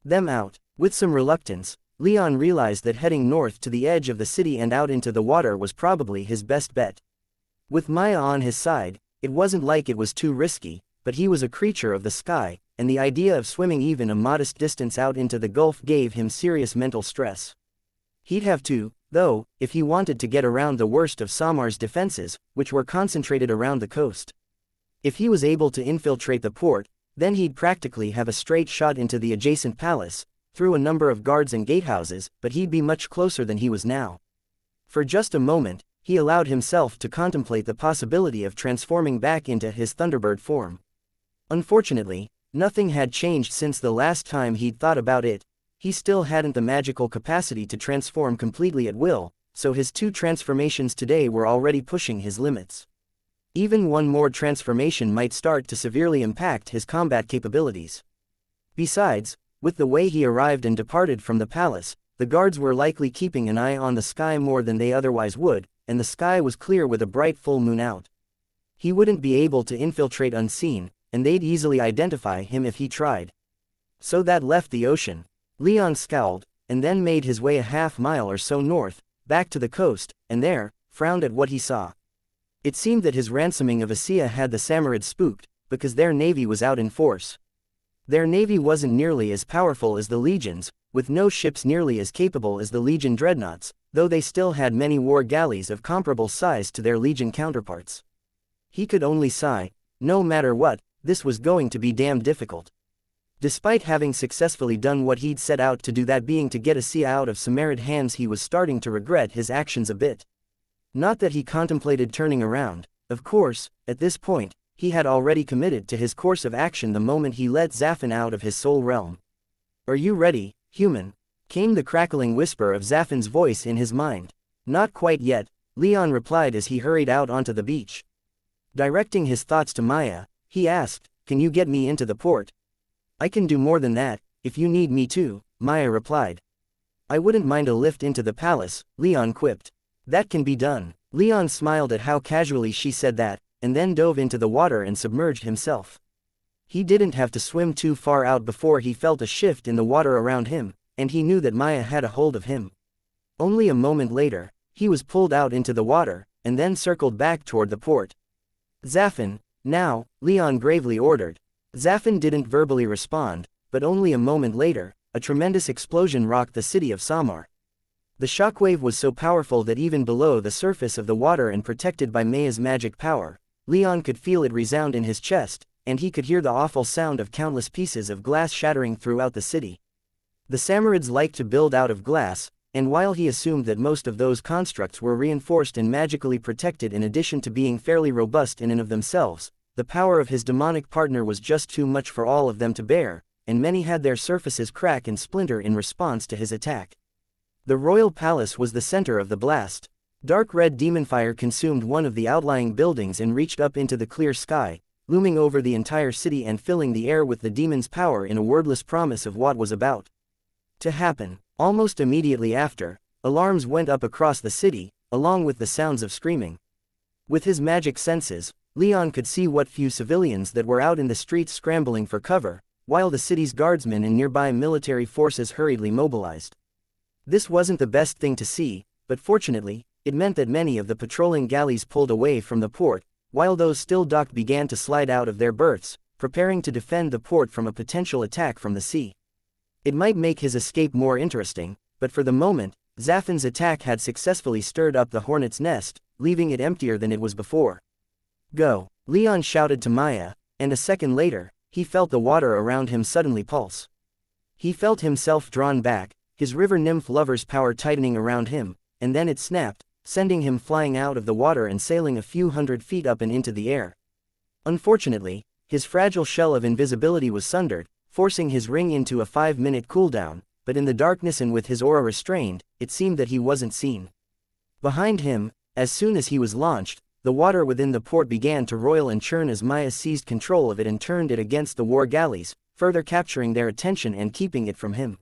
Speaker 1: them out. With some reluctance, Leon realized that heading north to the edge of the city and out into the water was probably his best bet. With Maya on his side, it wasn't like it was too risky, but he was a creature of the sky, and the idea of swimming even a modest distance out into the gulf gave him serious mental stress. He'd have to, though, if he wanted to get around the worst of Samar's defenses, which were concentrated around the coast. If he was able to infiltrate the port, then he'd practically have a straight shot into the adjacent palace, through a number of guards and gatehouses, but he'd be much closer than he was now. For just a moment, he allowed himself to contemplate the possibility of transforming back into his Thunderbird form. Unfortunately, nothing had changed since the last time he'd thought about it. He still hadn't the magical capacity to transform completely at will, so his 2 transformations today were already pushing his limits. Even one more transformation might start to severely impact his combat capabilities. Besides, with the way he arrived and departed from the palace, the guards were likely keeping an eye on the sky more than they otherwise would, and the sky was clear with a bright full moon out. He wouldn't be able to infiltrate unseen, and they'd easily identify him if he tried. So that left the ocean. Leon scowled, and then made his way a half-mile or so north, back to the coast, and there, frowned at what he saw. It seemed that his ransoming of Xianxia had the Samarids spooked, because their navy was out in force. Their navy wasn't nearly as powerful as the Legion's, with no ships nearly as capable as the Legion dreadnoughts, though they still had many war galleys of comparable size to their Legion counterparts. He could only sigh. No matter what, this was going to be damn difficult. Despite having successfully done what he'd set out to do, that being to get Xianxia out of Samarid hands, he was starting to regret his actions a bit. Not that he contemplated turning around. Of course, at this point, he had already committed to his course of action the moment he let Zafin out of his soul realm. "Are you ready, human?" came the crackling whisper of Zafin's voice in his mind. "Not quite yet," Leon replied as he hurried out onto the beach. Directing his thoughts to Maya, he asked, "Can you get me into the port?" "I can do more than that, if you need me to," Maya replied. "I wouldn't mind a lift into the palace," Leon quipped. "That can be done." Leon smiled at how casually she said that, and then dove into the water and submerged himself. He didn't have to swim too far out before he felt a shift in the water around him, and he knew that Maya had a hold of him. Only a moment later, he was pulled out into the water, and then circled back toward the port. "Zafin, now," Leon gravely ordered. Zafin didn't verbally respond, but only a moment later, a tremendous explosion rocked the city of Samar. The shockwave was so powerful that even below the surface of the water and protected by Maya's magic power, Leon could feel it resound in his chest, and he could hear the awful sound of countless pieces of glass shattering throughout the city. The Samarids liked to build out of glass, and while he assumed that most of those constructs were reinforced and magically protected in addition to being fairly robust in and of themselves, the power of his demonic partner was just too much for all of them to bear, and many had their surfaces crack and splinter in response to his attack. The royal palace was the center of the blast. Dark red demon fire consumed one of the outlying buildings and reached up into the clear sky, looming over the entire city and filling the air with the demon's power in a wordless promise of what was about to happen. Almost immediately after, alarms went up across the city, along with the sounds of screaming. With his magic senses, Leon could see what few civilians that were out in the streets scrambling for cover, while the city's guardsmen and nearby military forces hurriedly mobilized. This wasn't the best thing to see, but fortunately, it meant that many of the patrolling galleys pulled away from the port, while those still docked began to slide out of their berths, preparing to defend the port from a potential attack from the sea. It might make his escape more interesting, but for the moment, Zaffin's attack had successfully stirred up the hornet's nest, leaving it emptier than it was before. "Go!" Leon shouted to Maya, and a second later, he felt the water around him suddenly pulse. He felt himself drawn back, his river nymph lover's power tightening around him, and then it snapped, sending him flying out of the water and sailing a few hundred feet up and into the air. Unfortunately, his fragile shell of invisibility was sundered, forcing his ring into a 5-minute cooldown, but in the darkness and with his aura restrained, it seemed that he wasn't seen. Behind him, as soon as he was launched, the water within the port began to roil and churn as Maya seized control of it and turned it against the war galleys, further capturing their attention and keeping it from him.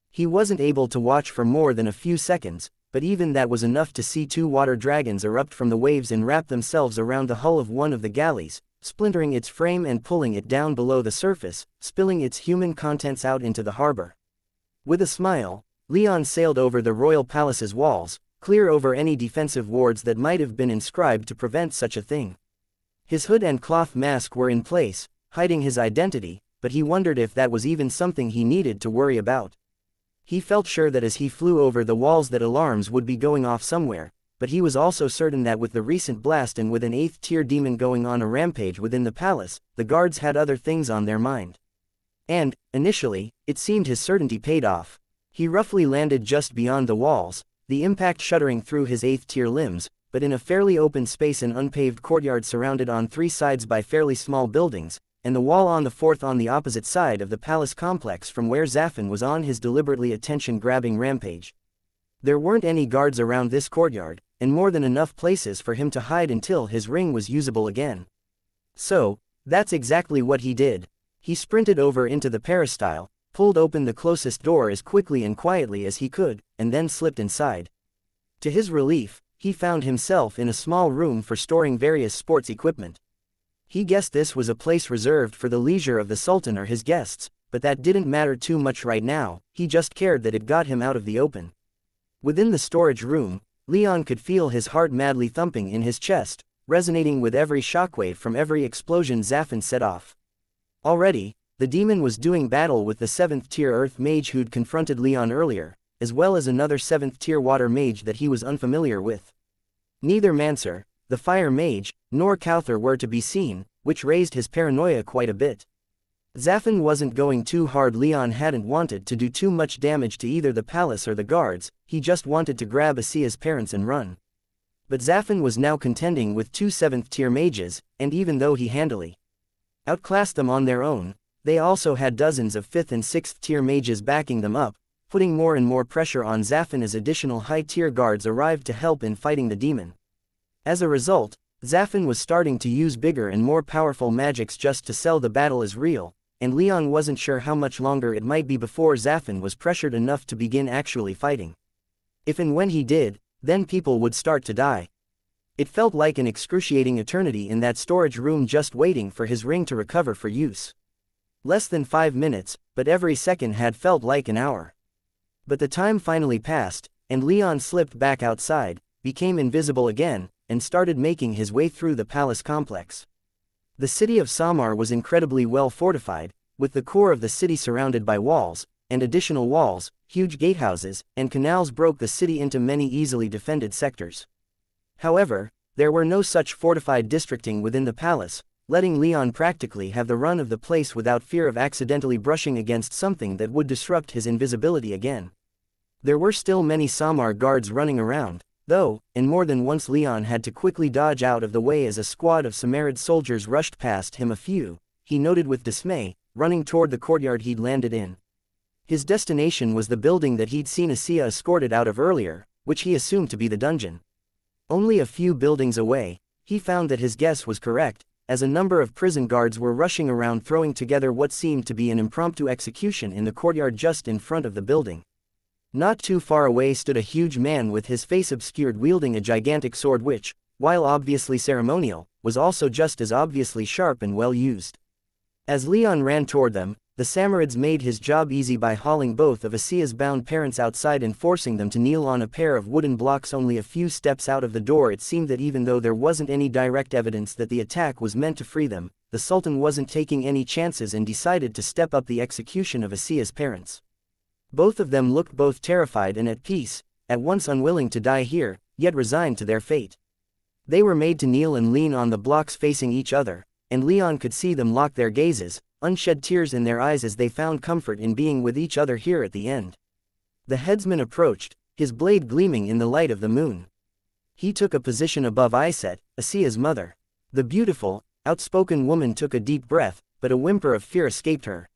Speaker 1: He wasn't able to watch for more than a few seconds, but even that was enough to see 2 water dragons erupt from the waves and wrap themselves around the hull of one of the galleys, splintering its frame and pulling it down below the surface, spilling its human contents out into the harbor. With a smile, Leon sailed over the royal palace's walls, clear over any defensive wards that might have been inscribed to prevent such a thing. His hood and cloth mask were in place, hiding his identity, but he wondered if that was even something he needed to worry about. He felt sure that as he flew over the walls that alarms would be going off somewhere, but he was also certain that with the recent blast and with an 8th-tier demon going on a rampage within the palace, the guards had other things on their mind. And, initially, it seemed his certainty paid off. He roughly landed just beyond the walls, the impact shuddering through his 8th-tier limbs, but in a fairly open space and unpaved courtyard surrounded on 3 sides by fairly small buildings, and the wall on the 4th on the opposite side of the palace complex from where Zaffin was on his deliberately attention-grabbing rampage. There weren't any guards around this courtyard, and more than enough places for him to hide until his ring was usable again. So, that's exactly what he did. He sprinted over into the peristyle, pulled open the closest door as quickly and quietly as he could, and then slipped inside. To his relief, he found himself in a small room for storing various sports equipment. He guessed this was a place reserved for the leisure of the Sultan or his guests, but that didn't matter too much right now, he just cared that it got him out of the open. Within the storage room, Leon could feel his heart madly thumping in his chest, resonating with every shockwave from every explosion Zaffin set off. Already, the demon was doing battle with the 7th-tier earth mage who'd confronted Leon earlier, as well as another 7th-tier water mage that he was unfamiliar with. Neither Mancer, the fire mage, nor Cowther were to be seen, which raised his paranoia quite a bit. Zaffin wasn't going too hard. Leon hadn't wanted to do too much damage to either the palace or the guards, he just wanted to grab Asia's parents and run. But Zaffin was now contending with 2 7th-tier mages, and even though he handily outclassed them on their own, they also had dozens of 5th and 6th-tier mages backing them up, putting more and more pressure on Zaffin as additional high-tier guards arrived to help in fighting the demon. As a result, Zaffin was starting to use bigger and more powerful magics just to sell the battle as real, and Leon wasn't sure how much longer it might be before Zaffin was pressured enough to begin actually fighting. If and when he did, then people would start to die. It felt like an excruciating eternity in that storage room just waiting for his ring to recover for use. Less than 5 minutes, but every second had felt like an hour. But the time finally passed, and Leon slipped back outside, became invisible again, and started making his way through the palace complex. The city of Samar was incredibly well fortified, with the core of the city surrounded by walls, and additional walls, huge gatehouses, and canals broke the city into many easily defended sectors. However, There were no such fortified districting within the palace, letting Leon practically have the run of the place without fear of accidentally brushing against something that would disrupt his invisibility again. There were still many Samar guards running around, though, and more than once Leon had to quickly dodge out of the way as a squad of Samarid soldiers rushed past him. He noted with dismay, running toward the courtyard he'd landed in. His destination was the building that he'd seen Xianxia escorted out of earlier, which he assumed to be the dungeon. Only a few buildings away, he found that his guess was correct, as a number of prison guards were rushing around throwing together what seemed to be an impromptu execution in the courtyard just in front of the building. Not too far away stood a huge man with his face obscured wielding a gigantic sword which, while obviously ceremonial, was also just as obviously sharp and well used. As Leon ran toward them, the Samarids made his job easy by hauling both of Xia's bound parents outside and forcing them to kneel on a pair of wooden blocks only a few steps out of the door. It seemed that even though there wasn't any direct evidence that the attack was meant to free them, the Sultan wasn't taking any chances and decided to step up the execution of Xia's parents. Both of them looked both terrified and at peace, at once unwilling to die here, yet resigned to their fate. They were made to kneel and lean on the blocks facing each other, and Leon could see them lock their gazes, unshed tears in their eyes as they found comfort in being with each other here at the end. The headsman approached, his blade gleaming in the light of the moon. He took a position above Iset, Xia's mother. The beautiful, outspoken woman took a deep breath, but a whimper of fear escaped her.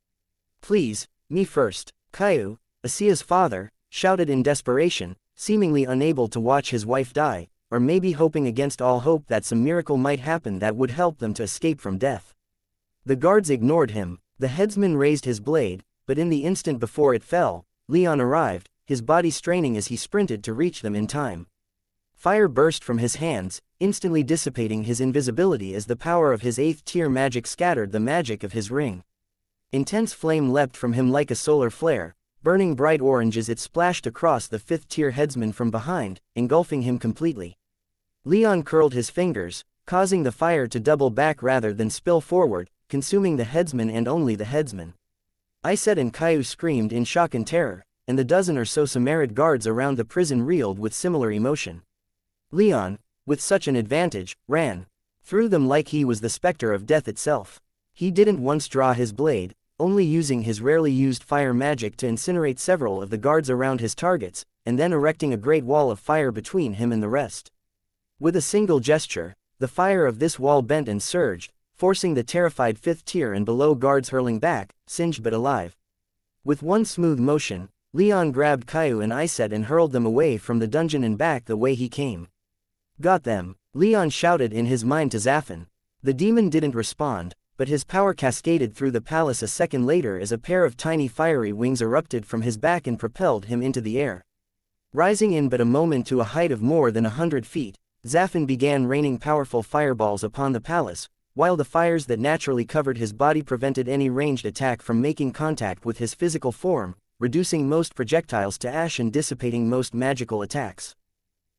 Speaker 1: "Please, me first." Caillou, Xia's father, shouted in desperation, seemingly unable to watch his wife die, or maybe hoping against all hope that some miracle might happen that would help them to escape from death. The guards ignored him. The headsman raised his blade, but in the instant before it fell, Leon arrived, his body straining as he sprinted to reach them in time. Fire burst from his hands, instantly dissipating his invisibility as the power of his 8th tier magic scattered the magic of his ring. Intense flame leapt from him like a solar flare, burning bright orange as it splashed across the 5th tier headsman from behind, engulfing him completely. Leon curled his fingers, causing the fire to double back rather than spill forward, consuming the headsman and only the headsman. Iset and Caillou screamed in shock and terror, and the dozen or so Samarid guards around the prison reeled with similar emotion. Leon, with such an advantage, ran through them like he was the specter of death itself. He didn't once draw his blade, only using his rarely used fire magic to incinerate several of the guards around his targets, and then erecting a great wall of fire between him and the rest. With a single gesture, the fire of this wall bent and surged, forcing the terrified 5th tier and below guards hurling back, singed but alive. With one smooth motion, Leon grabbed Caillou and Iset and hurled them away from the dungeon and back the way he came. "Got them," Leon shouted in his mind to Zafin. The demon didn't respond, but his power cascaded through the palace a second later as a pair of tiny fiery wings erupted from his back and propelled him into the air. Rising in but a moment to a height of more than 100 feet, Zafin began raining powerful fireballs upon the palace, while the fires that naturally covered his body prevented any ranged attack from making contact with his physical form, reducing most projectiles to ash and dissipating most magical attacks.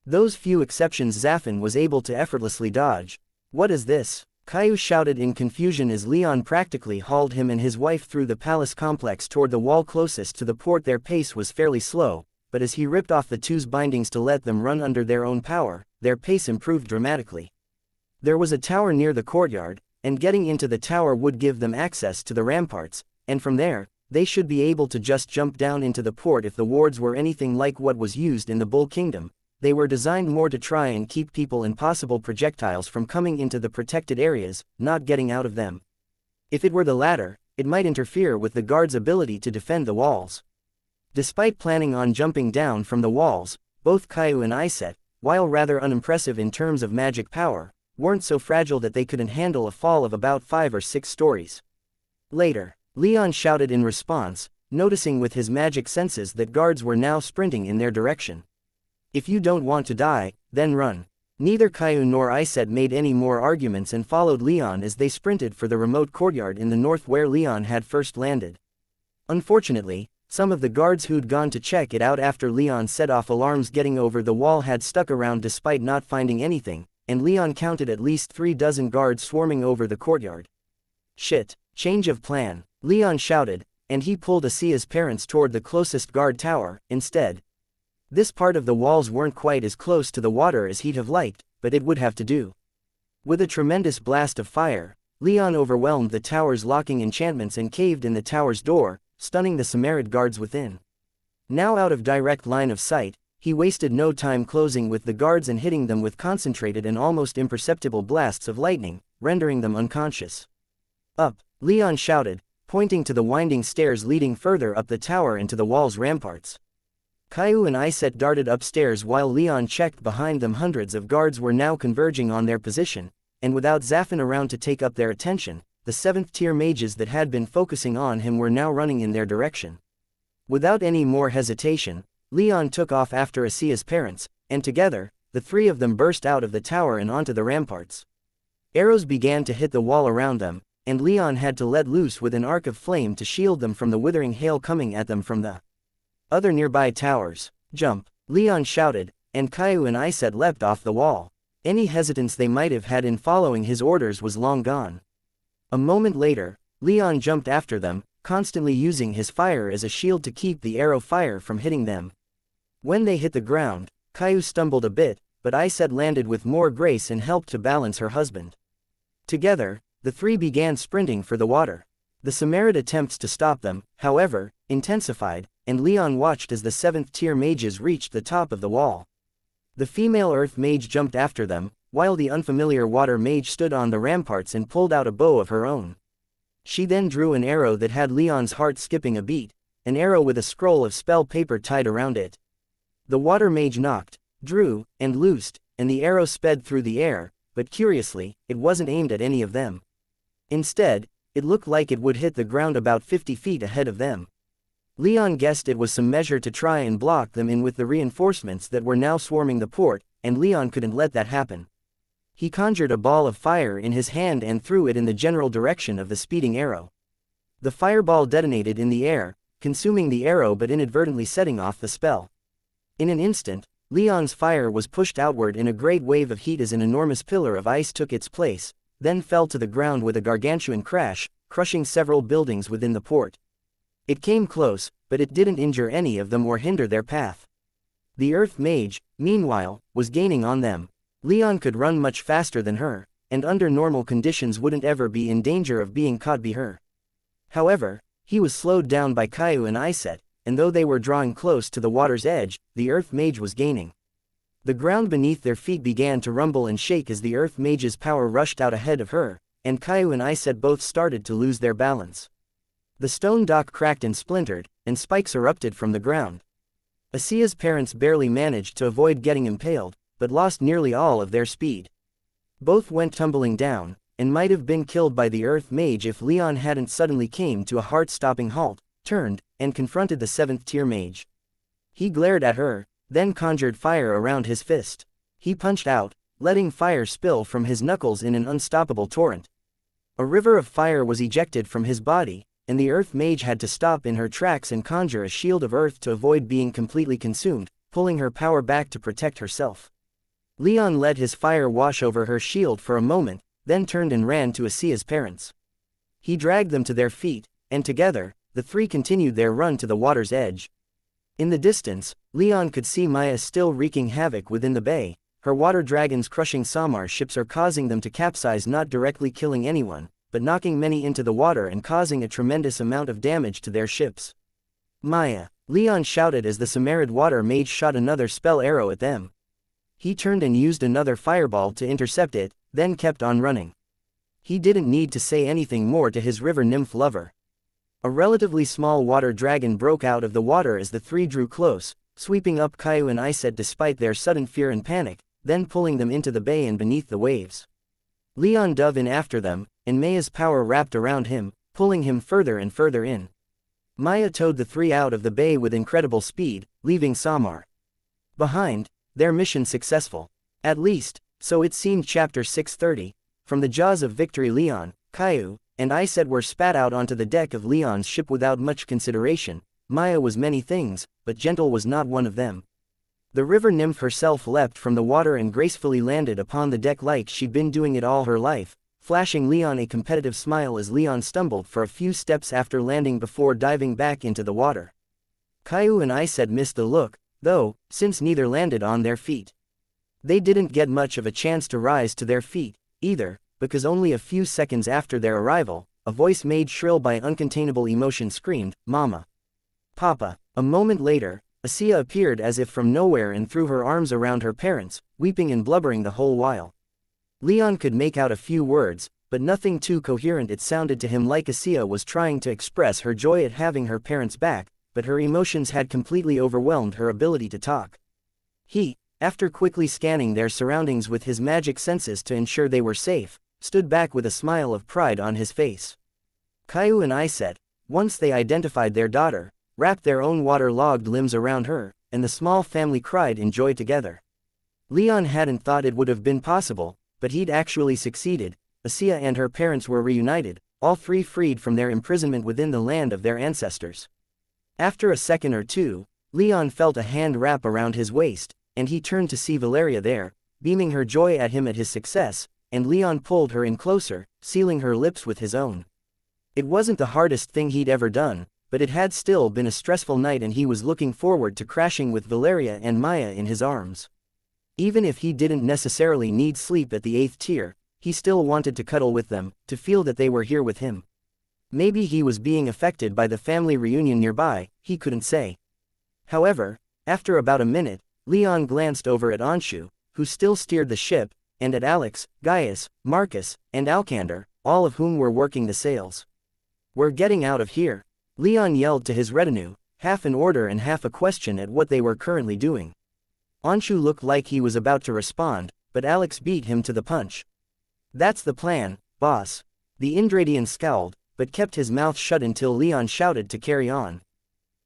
Speaker 1: Those few exceptions Zafin was able to effortlessly dodge. "What is this?" Caillou shouted in confusion as Leon practically hauled him and his wife through the palace complex toward the wall closest to the port. Their pace was fairly slow, but as he ripped off the two's bindings to let them run under their own power, their pace improved dramatically. There was a tower near the courtyard, and getting into the tower would give them access to the ramparts, and from there, they should be able to just jump down into the port if the wards were anything like what was used in the Bull Kingdom. They were designed more to try and keep people and possible projectiles from coming into the protected areas, not getting out of them. If it were the latter, it might interfere with the guards' ability to defend the walls. Despite planning on jumping down from the walls, both Caillou and Iset, while rather unimpressive in terms of magic power, weren't so fragile that they couldn't handle a fall of about 5 or 6 stories. Later, Leon shouted in response, noticing with his magic senses that guards were now sprinting in their direction. "If you don't want to die, then run." Neither Caillou nor Iset made any more arguments and followed Leon as they sprinted for the remote courtyard in the north where Leon had first landed. Unfortunately, some of the guards who'd gone to check it out after Leon set off alarms getting over the wall had stuck around despite not finding anything, and Leon counted at least 3 dozen guards swarming over the courtyard. "Shit, change of plan," Leon shouted, and he pulled Xia's parents toward the closest guard tower, instead. This part of the walls weren't quite as close to the water as he'd have liked, but it would have to do. With a tremendous blast of fire, Leon overwhelmed the tower's locking enchantments and caved in the tower's door, stunning the Sammarid guards within. Now out of direct line of sight, he wasted no time closing with the guards and hitting them with concentrated and almost imperceptible blasts of lightning, rendering them unconscious. Up, Leon shouted, pointing to the winding stairs leading further up the tower and to the wall's ramparts. Caillou and Iset darted upstairs while Leon checked behind them. Hundreds of guards were now converging on their position, and without Zaffin around to take up their attention, the 7th-tier mages that had been focusing on him were now running in their direction. Without any more hesitation, Leon took off after Asia's parents, and together, the three of them burst out of the tower and onto the ramparts. Arrows began to hit the wall around them, and Leon had to let loose with an arc of flame to shield them from the withering hail coming at them from the other nearby towers. Jump! Leon shouted, and Caillou and Iset leapt off the wall. Any hesitance they might have had in following his orders was long gone. A moment later, Leon jumped after them, constantly using his fire as a shield to keep the arrow fire from hitting them. When they hit the ground, Caillou stumbled a bit, but Iset landed with more grace and helped to balance her husband. Together, the three began sprinting for the water. The Sammarid attempts to stop them, however, intensified, and Leon watched as the 7th-tier mages reached the top of the wall. The female earth mage jumped after them, while the unfamiliar water mage stood on the ramparts and pulled out a bow of her own. She then drew an arrow that had Leon's heart skipping a beat, an arrow with a scroll of spell paper tied around it. The water mage knocked, drew, and loosed, and the arrow sped through the air, but curiously, it wasn't aimed at any of them. Instead, it looked like it would hit the ground about 50 feet ahead of them. Leon guessed it was some measure to try and block them in with the reinforcements that were now swarming the port, and Leon couldn't let that happen. He conjured a ball of fire in his hand and threw it in the general direction of the speeding arrow. The fireball detonated in the air, consuming the arrow but inadvertently setting off the spell. In an instant, Leon's fire was pushed outward in a great wave of heat as an enormous pillar of ice took its place, then fell to the ground with a gargantuan crash, crushing several buildings within the port. It came close, but it didn't injure any of them or hinder their path. The Earth Mage, meanwhile, was gaining on them. Leon could run much faster than her, and under normal conditions wouldn't ever be in danger of being caught by her. However, he was slowed down by Caillou and Iset, and though they were drawing close to the water's edge, the Earth Mage was gaining. The ground beneath their feet began to rumble and shake as the Earth Mage's power rushed out ahead of her, and Caillou and Iset both started to lose their balance. The stone dock cracked and splintered, and spikes erupted from the ground. Asia's parents barely managed to avoid getting impaled, but lost nearly all of their speed. Both went tumbling down, and might have been killed by the Earth Mage if Leon hadn't suddenly came to a heart-stopping halt, turned, and confronted the 7th-tier mage. He glared at her, then conjured fire around his fist. He punched out, letting fire spill from his knuckles in an unstoppable torrent. A river of fire was ejected from his body, and the Earth Mage had to stop in her tracks and conjure a shield of earth to avoid being completely consumed, pulling her power back to protect herself. Leon let his fire wash over her shield for a moment, then turned and ran to Asia's parents. He dragged them to their feet, and together, the three continued their run to the water's edge. In the distance, Leon could see Maya still wreaking havoc within the bay. Her water dragons crushing Samar ships are causing them to capsize, not directly killing anyone, but knocking many into the water and causing a tremendous amount of damage to their ships. Maya! Leon shouted as the Sammarid water mage shot another spell arrow at them. He turned and used another fireball to intercept it, then kept on running. He didn't need to say anything more to his river nymph lover. A relatively small water dragon broke out of the water as the three drew close, sweeping up Caillou and Iset despite their sudden fear and panic, then pulling them into the bay and beneath the waves. Leon dove in after them, and Maya's power wrapped around him, pulling him further and further in. Maya towed the three out of the bay with incredible speed, leaving Samar behind, their mission successful. At least, so it seemed. Chapter 630. From the jaws of victory, Leon, Caillou, and Iset were spat out onto the deck of Leon's ship without much consideration. Maya was many things, but gentle was not one of them. The river nymph herself leapt from the water and gracefully landed upon the deck like she'd been doing it all her life, flashing Leon a competitive smile as Leon stumbled for a few steps after landing before diving back into the water. Caillou and Iset missed the look, though, since neither landed on their feet. They didn't get much of a chance to rise to their feet, either, because only a few seconds after their arrival, a voice made shrill by uncontainable emotion screamed, "Mama! Papa!" A moment later, Xianxia appeared as if from nowhere and threw her arms around her parents, weeping and blubbering the whole while. Leon could make out a few words, but nothing too coherent. It sounded to him like Xianxia was trying to express her joy at having her parents back, but her emotions had completely overwhelmed her ability to talk. He, after quickly scanning their surroundings with his magic senses to ensure they were safe, stood back with a smile of pride on his face. Caillou and Iset, once they identified their daughter, wrapped their own water-logged limbs around her, and the small family cried in joy together. Leon hadn't thought it would have been possible, but he'd actually succeeded. Xianxia and her parents were reunited, all three freed from their imprisonment within the land of their ancestors. After a second or two, Leon felt a hand wrap around his waist, and he turned to see Valeria there, beaming her joy at him at his success, and Leon pulled her in closer, sealing her lips with his own. It wasn't the hardest thing he'd ever done, but it had still been a stressful night and he was looking forward to crashing with Valeria and Maya in his arms. Even if he didn't necessarily need sleep at the 8th tier, he still wanted to cuddle with them, to feel that they were here with him. Maybe he was being affected by the family reunion nearby, he couldn't say. However, after about a minute, Leon glanced over at Anshu, who still steered the ship, and at Alex, Gaius, Marcus, and Alcander, all of whom were working the sails. "We're getting out of here," Leon yelled to his retinue, half an order and half a question at what they were currently doing. Anshu looked like he was about to respond, but Alex beat him to the punch. "That's the plan, boss." The Indradian scowled, but kept his mouth shut until Leon shouted to carry on.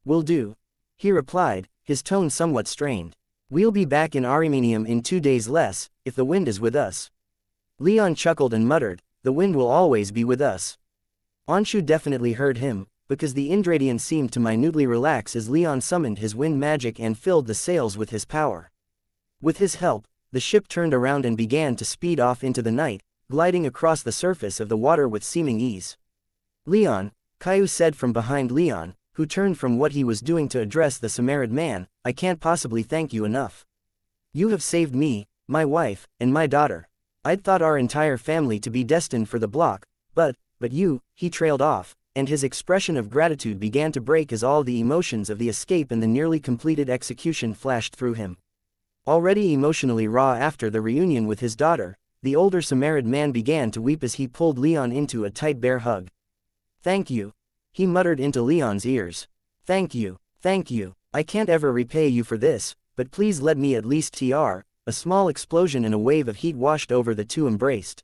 Speaker 1: "Will do," he replied, his tone somewhat strained. "We'll be back in Arimanium in 2 days less, if the wind is with us." Leon chuckled and muttered, "The wind will always be with us." Anshu definitely heard him, because the Indradian seemed to minutely relax as Leon summoned his wind magic and filled the sails with his power. With his help, the ship turned around and began to speed off into the night, gliding across the surface of the water with seeming ease. "Leon," Caillou said from behind Leon, who turned from what he was doing to address the Samaritan man, "I can't possibly thank you enough. You have saved me, my wife, and my daughter. I'd thought our entire family to be destined for the block, but you," he trailed off, and his expression of gratitude began to break as all the emotions of the escape and the nearly completed execution flashed through him. Already emotionally raw after the reunion with his daughter, the older Samaritan man began to weep as he pulled Leon into a tight bear hug. "Thank you," he muttered into Leon's ears. Thank you. I can't ever repay you for this, but please let me at least tr." A small explosion and a wave of heat washed over the two embraced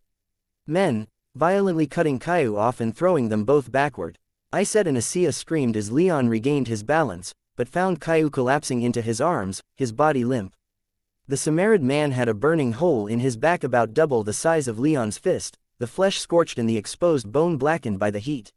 Speaker 1: men, violently cutting Caillou off and throwing them both backward. Iset and Xianxia screamed as Leon regained his balance, but found Caillou collapsing into his arms, his body limp. The Samaritan man had a burning hole in his back about double the size of Leon's fist, the flesh scorched and the exposed bone blackened by the heat.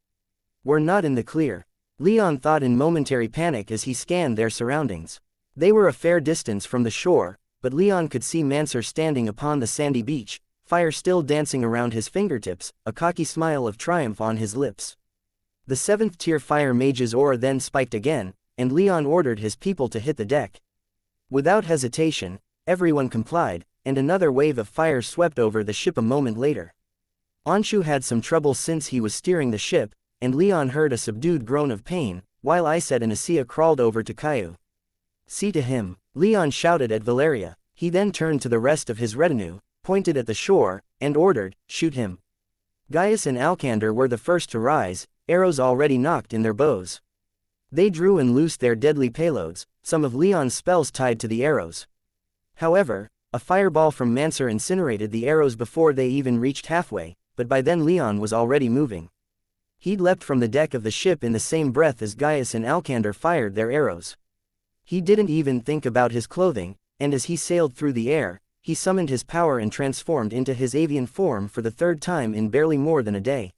Speaker 1: "We're not in the clear," Leon thought in momentary panic as he scanned their surroundings. They were a fair distance from the shore, but Leon could see Manser standing upon the sandy beach, fire still dancing around his fingertips, a cocky smile of triumph on his lips. The 7th tier fire mage's aura then spiked again, and Leon ordered his people to hit the deck. Without hesitation, everyone complied, and another wave of fire swept over the ship a moment later. Anshu had some trouble since he was steering the ship, and Leon heard a subdued groan of pain, while Iset and Xianxia crawled over to Caillou. "See to him," Leon shouted at Valeria. He then turned to the rest of his retinue, pointed at the shore, and ordered, "Shoot him." Gaius and Alcander were the first to rise, arrows already knocked in their bows. They drew and loosed their deadly payloads, some of Leon's spells tied to the arrows. However, a fireball from Manser incinerated the arrows before they even reached halfway, but by then Leon was already moving. He'd leapt from the deck of the ship in the same breath as Gaius and Alcander fired their arrows. He didn't even think about his clothing, and as he sailed through the air, he summoned his power and transformed into his avian form for the 3rd time in barely more than a day.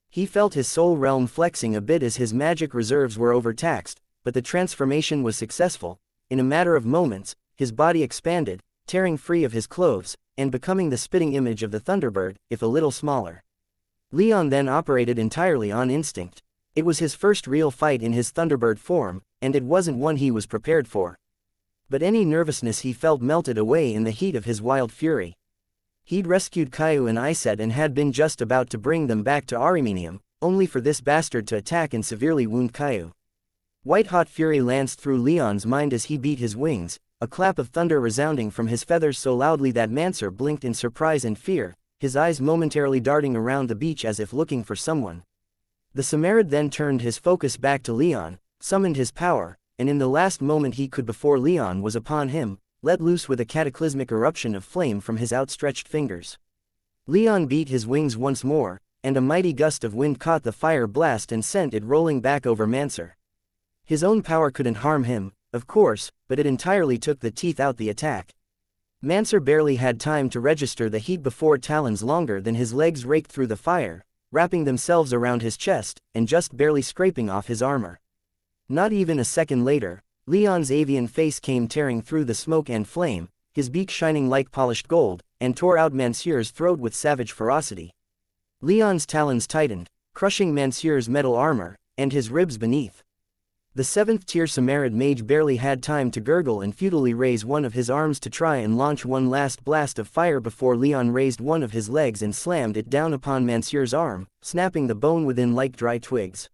Speaker 1: He felt his soul realm flexing a bit as his magic reserves were overtaxed, but the transformation was successful. In a matter of moments, his body expanded, tearing free of his clothes, and becoming the spitting image of the Thunderbird, if a little smaller. Leon then operated entirely on instinct. It was his first real fight in his Thunderbird form, and it wasn't one he was prepared for. But any nervousness he felt melted away in the heat of his wild fury. He'd rescued Caillou and Iset and had been just about to bring them back to Arimenium, only for this bastard to attack and severely wound Caillou. White-hot fury lanced through Leon's mind as he beat his wings, a clap of thunder resounding from his feathers so loudly that Mancer blinked in surprise and fear, his eyes momentarily darting around the beach as if looking for someone. The Sammarid then turned his focus back to Leon, summoned his power, and in the last moment he could before Leon was upon him, let loose with a cataclysmic eruption of flame from his outstretched fingers. Leon beat his wings once more, and a mighty gust of wind caught the fire blast and sent it rolling back over Mancer. His own power couldn't harm him, of course, but it entirely took the teeth out the attack. Mancer barely had time to register the heat before talons longer than his legs raked through the fire, wrapping themselves around his chest, and just barely scraping off his armor. Not even a second later, Leon's avian face came tearing through the smoke and flame, his beak shining like polished gold, and tore out Mancer's throat with savage ferocity. Leon's talons tightened, crushing Mancer's metal armor, and his ribs beneath. The 7th-tier Sammarid mage barely had time to gurgle and futilely raise one of his arms to try and launch one last blast of fire before Leon raised one of his legs and slammed it down upon Mancer's arm, snapping the bone within like dry twigs.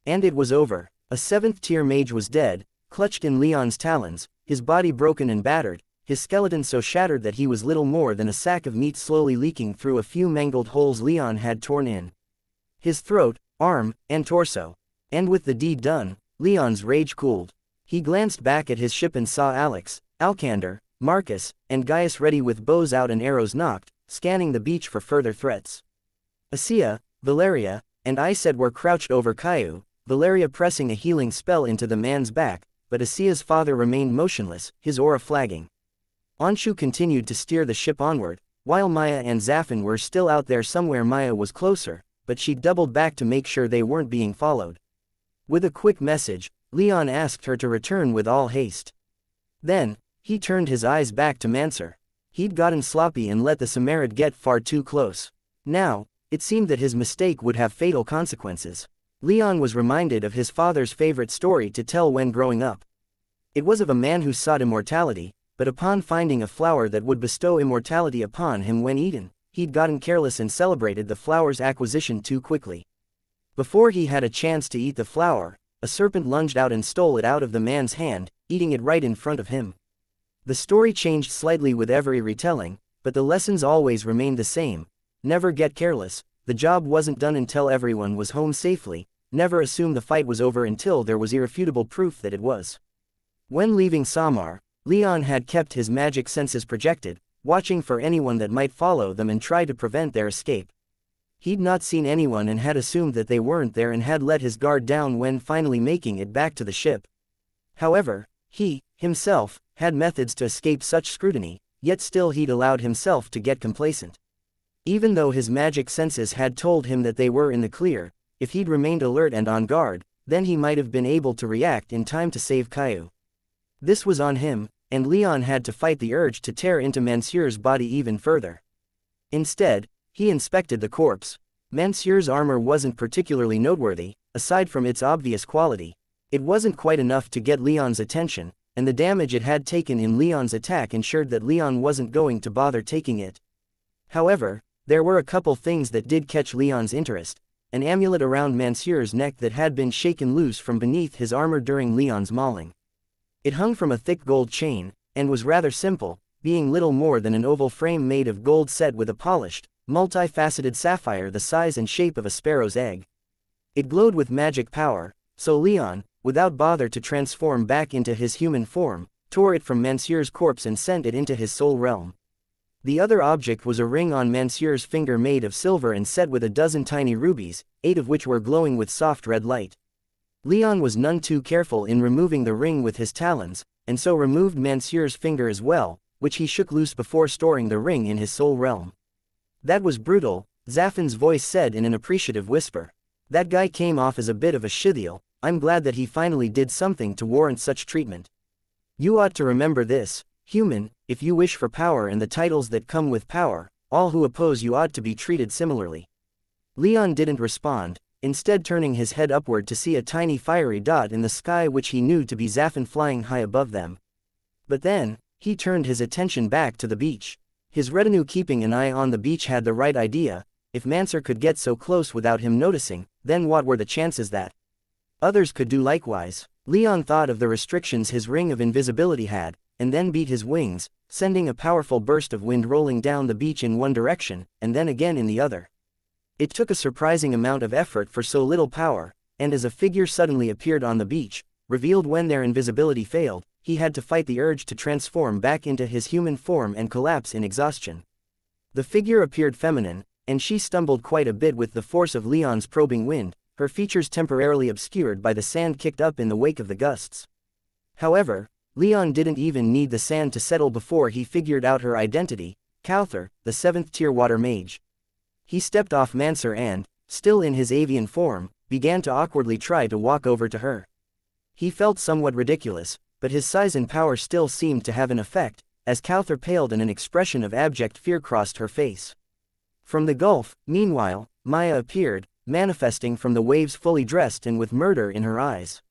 Speaker 1: And it was over. A 7th-tier mage was dead, clutched in Leon's talons, his body broken and battered, his skeleton so shattered that he was little more than a sack of meat slowly leaking through a few mangled holes Leon had torn in his throat, arm, and torso. And with the deed done, Leon's rage cooled. He glanced back at his ship and saw Alex, Alcander, Marcus, and Gaius ready with bows out and arrows nocked, scanning the beach for further threats. Asia, Valeria, and Iset were crouched over Caillou, Valeria pressing a healing spell into the man's back, but Asia's father remained motionless, his aura flagging. Anshu continued to steer the ship onward, while Maya and Zafin were still out there somewhere. Maya was closer, but she doubled back to make sure they weren't being followed. With a quick message, Leon asked her to return with all haste. Then, he turned his eyes back to Mancer. He'd gotten sloppy and let the Sammarid get far too close. Now, it seemed that his mistake would have fatal consequences. Leon was reminded of his father's favorite story to tell when growing up. It was of a man who sought immortality, but upon finding a flower that would bestow immortality upon him when eaten, he'd gotten careless and celebrated the flower's acquisition too quickly. Before he had a chance to eat the flower, a serpent lunged out and stole it out of the man's hand, eating it right in front of him. The story changed slightly with every retelling, but the lessons always remained the same. Never get careless, the job wasn't done until everyone was home safely, never assume the fight was over until there was irrefutable proof that it was. When leaving Samar, Leon had kept his magic senses projected, watching for anyone that might follow them and try to prevent their escape. He'd not seen anyone and had assumed that they weren't there and had let his guard down when finally making it back to the ship. However, he, himself, had methods to escape such scrutiny, yet still he'd allowed himself to get complacent. Even though his magic senses had told him that they were in the clear, if he'd remained alert and on guard, then he might have been able to react in time to save Caillou. This was on him, and Leon had to fight the urge to tear into Mancer's body even further. Instead, he inspected the corpse. Mancer's armor wasn't particularly noteworthy, aside from its obvious quality. It wasn't quite enough to get Leon's attention, and the damage it had taken in Leon's attack ensured that Leon wasn't going to bother taking it. However, there were a couple things that did catch Leon's interest: an amulet around Mancer's neck that had been shaken loose from beneath his armor during Leon's mauling. It hung from a thick gold chain, and was rather simple, being little more than an oval frame made of gold set with a polished, multifaceted sapphire the size and shape of a sparrow's egg. It glowed with magic power, so Leon, without bother to transform back into his human form, tore it from Mancer's corpse and sent it into his soul realm. The other object was a ring on Mancer's finger made of silver and set with a dozen tiny rubies, 8 of which were glowing with soft red light. Leon was none too careful in removing the ring with his talons, and so removed Mancer's finger as well, which he shook loose before storing the ring in his soul realm. "That was brutal," Zafin's voice said in an appreciative whisper. "That guy came off as a bit of a shithiel. I'm glad that he finally did something to warrant such treatment. You ought to remember this, human, if you wish for power and the titles that come with power, all who oppose you ought to be treated similarly." Leon didn't respond, instead turning his head upward to see a tiny fiery dot in the sky which he knew to be Zafin flying high above them. But then, he turned his attention back to the beach. His retinue keeping an eye on the beach had the right idea. If Mancer could get so close without him noticing, then what were the chances that others could do likewise? Leon thought of the restrictions his ring of invisibility had, and then beat his wings, sending a powerful burst of wind rolling down the beach in one direction, and then again in the other. It took a surprising amount of effort for so little power, and as a figure suddenly appeared on the beach, revealed when their invisibility failed, he had to fight the urge to transform back into his human form and collapse in exhaustion. The figure appeared feminine, and she stumbled quite a bit with the force of Leon's probing wind, her features temporarily obscured by the sand kicked up in the wake of the gusts. However, Leon didn't even need the sand to settle before he figured out her identity, Cowther, the 7th-tier water mage. He stepped off Mancer and, still in his avian form, began to awkwardly try to walk over to her. He felt somewhat ridiculous, but his size and power still seemed to have an effect, as Cowther paled and an expression of abject fear crossed her face. From the gulf, meanwhile, Maya appeared, manifesting from the waves fully dressed and with murder in her eyes.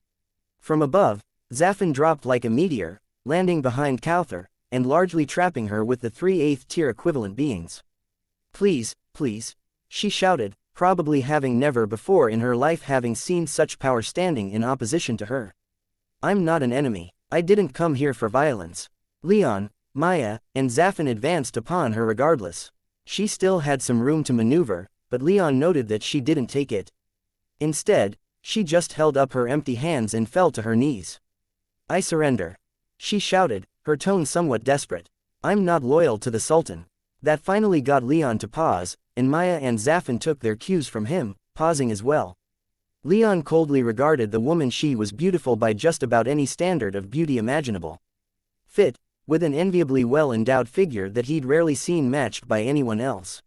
Speaker 1: From above, Zaffin dropped like a meteor, landing behind Cowther, and largely trapping her with the 3/8-tier equivalent beings. "Please, please," she shouted, probably having never before in her life having seen such power standing in opposition to her. "I'm not an enemy. I didn't come here for violence." Leon, Maya, and Zaffin advanced upon her regardless. She still had some room to maneuver, but Leon noted that she didn't take it. Instead, she just held up her empty hands and fell to her knees. "I surrender," she shouted, her tone somewhat desperate. "I'm not loyal to the Sultan." That finally got Leon to pause, and Maya and Zaffin took their cues from him, pausing as well. Leon coldly regarded the woman. She was beautiful by just about any standard of beauty imaginable. Fit, with an enviably well-endowed figure that he'd rarely seen matched by anyone else.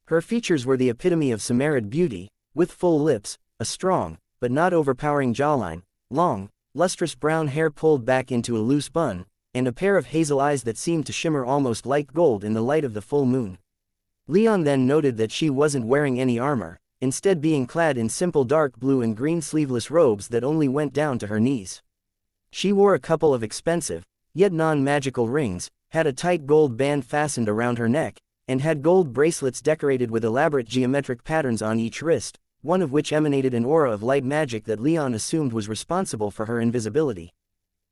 Speaker 1: Her features were the epitome of Samarid beauty, with full lips, a strong, but not overpowering jawline, long, lustrous brown hair pulled back into a loose bun, and a pair of hazel eyes that seemed to shimmer almost like gold in the light of the full moon. Leon then noted that she wasn't wearing any armor, instead being clad in simple dark blue and green sleeveless robes that only went down to her knees. She wore a couple of expensive, yet non-magical rings, had a tight gold band fastened around her neck, and had gold bracelets decorated with elaborate geometric patterns on each wrist, one of which emanated an aura of light magic that Leon assumed was responsible for her invisibility.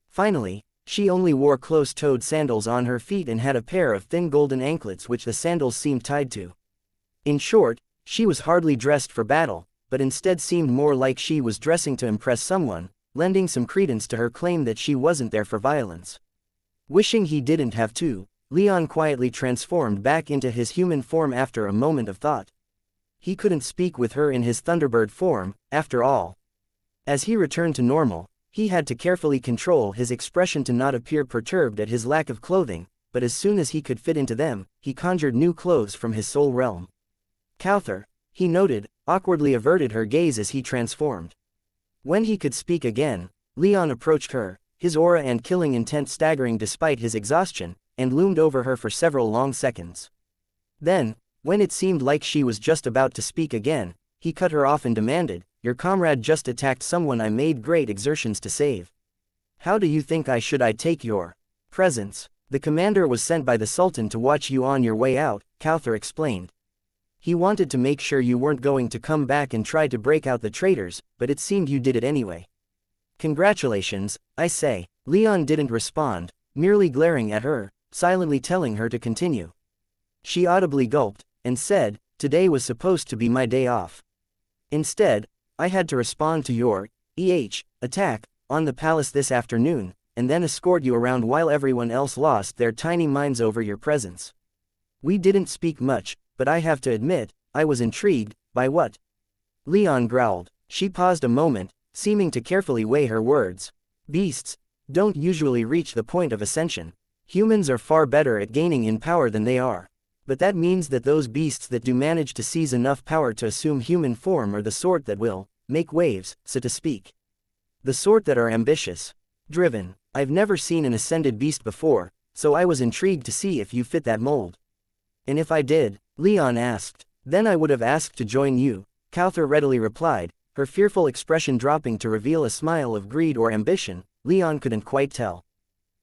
Speaker 1: Finally, she only wore close-toed sandals on her feet and had a pair of thin golden anklets which the sandals seemed tied to. In short, she was hardly dressed for battle, but instead seemed more like she was dressing to impress someone, lending some credence to her claim that she wasn't there for violence. Wishing he didn't have to, Leon quietly transformed back into his human form after a moment of thought. He couldn't speak with her in his Thunderbird form, after all. As he returned to normal, he had to carefully control his expression to not appear perturbed at his lack of clothing, but as soon as he could fit into them, he conjured new clothes from his soul realm. Cowther, he noted, awkwardly averted her gaze as he transformed. When he could speak again, Leon approached her, his aura and killing intent staggering despite his exhaustion, and loomed over her for several long seconds. Then, when it seemed like she was just about to speak again, he cut her off and demanded, "Your comrade just attacked someone I made great exertions to save. How do you think I take your presence? The commander was sent by the Sultan to watch you on your way out," Cowther explained. "He wanted to make sure you weren't going to come back and try to break out the traitors, but it seemed you did it anyway. Congratulations, I say." Leon didn't respond, merely glaring at her, silently telling her to continue. She audibly gulped, and said, "Today was supposed to be my day off. Instead, I had to respond to your attack on the palace this afternoon, and then escort you around while everyone else lost their tiny minds over your presence. We didn't speak much, but I have to admit, I was intrigued by what?" Leon growled. She paused a moment, seeming to carefully weigh her words. "Beasts don't usually reach the point of ascension. Humans are far better at gaining in power than they are. But that means that those beasts that do manage to seize enough power to assume human form are the sort that will make waves, so to speak. The sort that are ambitious, driven. I've never seen an ascended beast before, so I was intrigued to see if you fit that mold." "And if I did?" Leon asked. "Then I would have asked to join you," Cowther readily replied, her fearful expression dropping to reveal a smile of greed or ambition. Leon couldn't quite tell.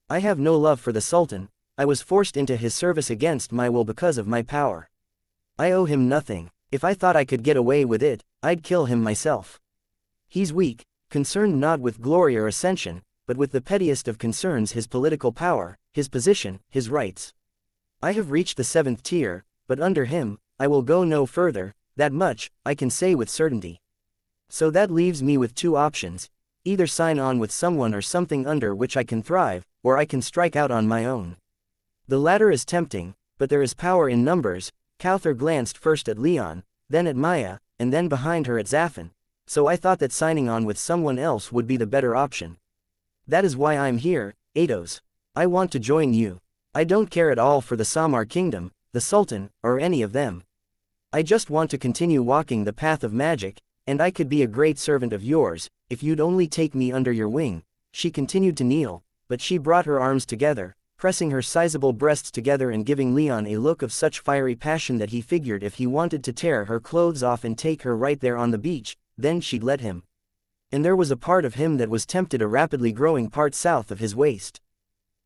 Speaker 1: I have no love for the Sultan. I was forced into his service against my will because of my power. I owe him nothing. If I thought I could get away with it, I'd kill him myself. He's weak, concerned not with glory or ascension, but with the pettiest of concerns, his political power, his position, his rights. I have reached the 7th tier, but under him, I will go no further, that much, I can say with certainty. So that leaves me with 2 options, either sign on with someone or something under which I can thrive, or I can strike out on my own. The latter is tempting, but there is power in numbers. Cowther glanced first at Leon, then at Maya, and then behind her at Zaffin, so I thought that signing on with someone else would be the better option. That is why I'm here, Ados. I want to join you. I don't care at all for the Samar kingdom, the Sultan, or any of them. I just want to continue walking the path of magic, and I could be a great servant of yours, if you'd only take me under your wing. She continued to kneel, but she brought her arms together, pressing her sizable breasts together and giving Leon a look of such fiery passion that he figured if he wanted to tear her clothes off and take her right there on the beach, then she'd let him. And there was a part of him that was tempted, a rapidly growing part south of his waist.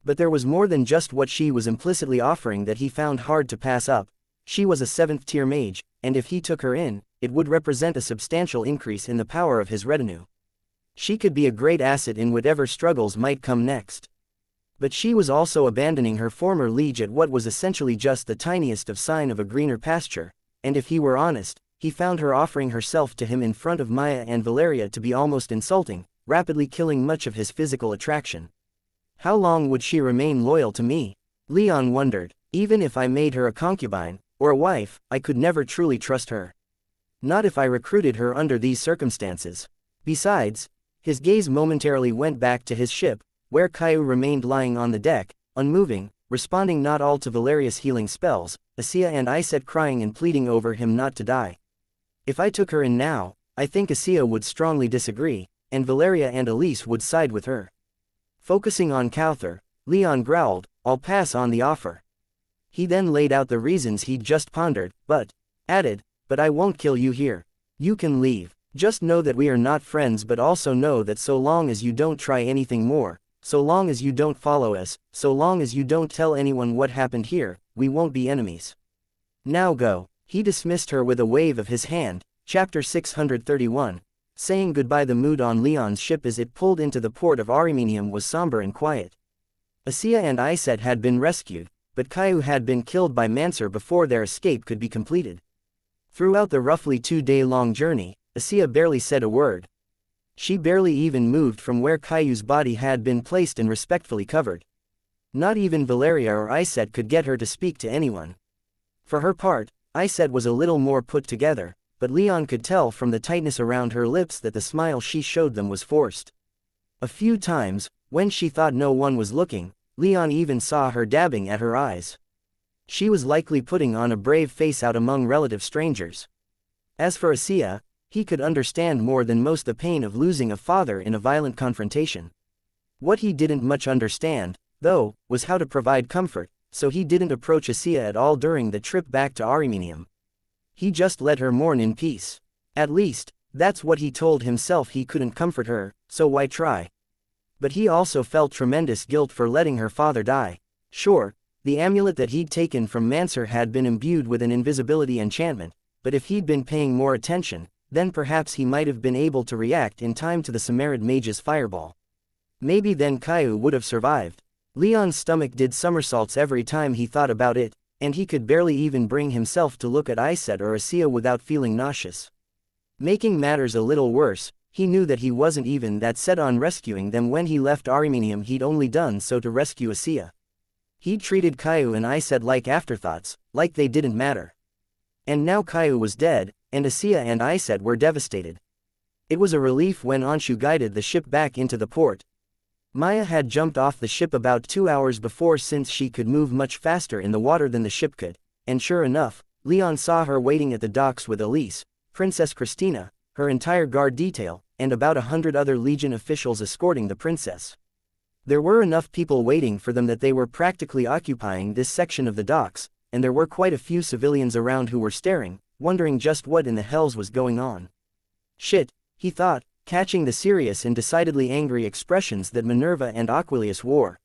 Speaker 1: But there was more than just what she was implicitly offering that he found hard to pass up. She was a 7th tier mage, and if he took her in, it would represent a substantial increase in the power of his retinue. She could be a great asset in whatever struggles might come next. But she was also abandoning her former liege at what was essentially just the tiniest of sign of a greener pasture, and if he were honest, he found her offering herself to him in front of Maya and Valeria to be almost insulting, rapidly killing much of his physical attraction. How long would she remain loyal to me? Leon wondered. Even if I made her a concubine, or a wife, I could never truly trust her. Not if I recruited her under these circumstances. Besides, his gaze momentarily went back to his ship, where Caillou remained lying on the deck, unmoving, responding not all to Valeria's healing spells, Asia and Iset crying and pleading over him not to die. If I took her in now, I think Asia would strongly disagree, and Valeria and Elise would side with her. Focusing on Cowther, Leon growled, I'll pass on the offer. He then laid out the reasons he'd just pondered, but added, but I won't kill you here. You can leave. Just know that we are not friends, but also know that so long as you don't try anything more, so long as you don't follow us, so long as you don't tell anyone what happened here, we won't be enemies. Now go. He dismissed her with a wave of his hand. Chapter 631. Saying goodbye. The mood on Leon's ship as it pulled into the port of Armenium was somber and quiet. Asia and Iset had been rescued, but Caillou had been killed by Manser before their escape could be completed. Throughout the roughly 2-day-long journey, Asia barely said a word. She barely even moved from where Caillou's body had been placed and respectfully covered. Not even Valeria or Iset could get her to speak to anyone. For her part, Iset was a little more put together, but Leon could tell from the tightness around her lips that the smile she showed them was forced. A few times, when she thought no one was looking, Leon even saw her dabbing at her eyes. She was likely putting on a brave face out among relative strangers. As for Asia, he could understand more than most the pain of losing a father in a violent confrontation. What he didn't much understand, though, was how to provide comfort, so he didn't approach Asia at all during the trip back to Armenium. He just let her mourn in peace. At least, that's what he told himself. He couldn't comfort her, so why try? But he also felt tremendous guilt for letting her father die. Sure, the amulet that he'd taken from Manser had been imbued with an invisibility enchantment, but if he'd been paying more attention, then perhaps he might have been able to react in time to the Samarid mage's fireball. Maybe then Caillou would have survived. Leon's stomach did somersaults every time he thought about it, and he could barely even bring himself to look at Iset or Asia without feeling nauseous. Making matters a little worse, he knew that he wasn't even that set on rescuing them when he left Armenium. He'd only done so to rescue Asia. He'd treated Caillou and Iset like afterthoughts, like they didn't matter. And now Caillou was dead, and Asia and Iset were devastated. It was a relief when Anshu guided the ship back into the port. Maya had jumped off the ship about 2 hours before, since she could move much faster in the water than the ship could, and sure enough, Leon saw her waiting at the docks with Elise, Princess Christina, her entire guard detail, and about 100 other Legion officials escorting the princess. There were enough people waiting for them that they were practically occupying this section of the docks, and there were quite a few civilians around who were staring, wondering just what in the hells was going on. Shit, he thought, catching the serious and decidedly angry expressions that Minerva and Aquilius wore.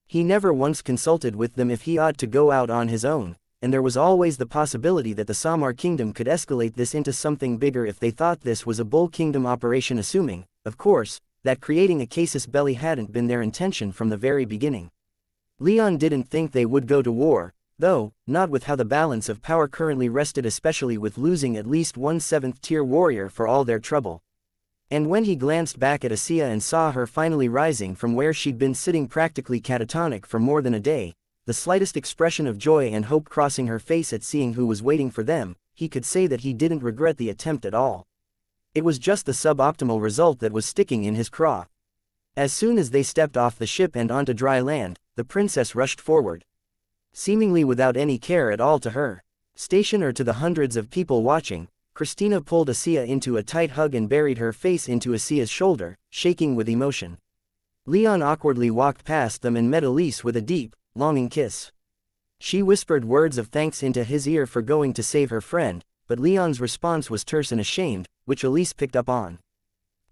Speaker 1: He never once consulted with them if he ought to go out on his own, and there was always the possibility that the Samar kingdom could escalate this into something bigger if they thought this was a Bull Kingdom operation, assuming, of course, that creating a casus belli hadn't been their intention from the very beginning. Leon didn't think they would go to war, though, not with how the balance of power currently rested, especially with losing at least one 7th tier warrior for all their trouble. And when he glanced back at xianxia and saw her finally rising from where she'd been sitting practically catatonic for more than a day, the slightest expression of joy and hope crossing her face at seeing who was waiting for them, he could say that he didn't regret the attempt at all. It was just the suboptimal result that was sticking in his craw. As soon as they stepped off the ship and onto dry land, the princess rushed forward. Seemingly without any care at all to her station or to the hundreds of people watching, Christina pulled xianxia into a tight hug and buried her face into xianxia's shoulder, shaking with emotion. Leon awkwardly walked past them and met Elise with a deep, longing kiss. She whispered words of thanks into his ear for going to save her friend, but Leon's response was terse and ashamed, which Elise picked up on.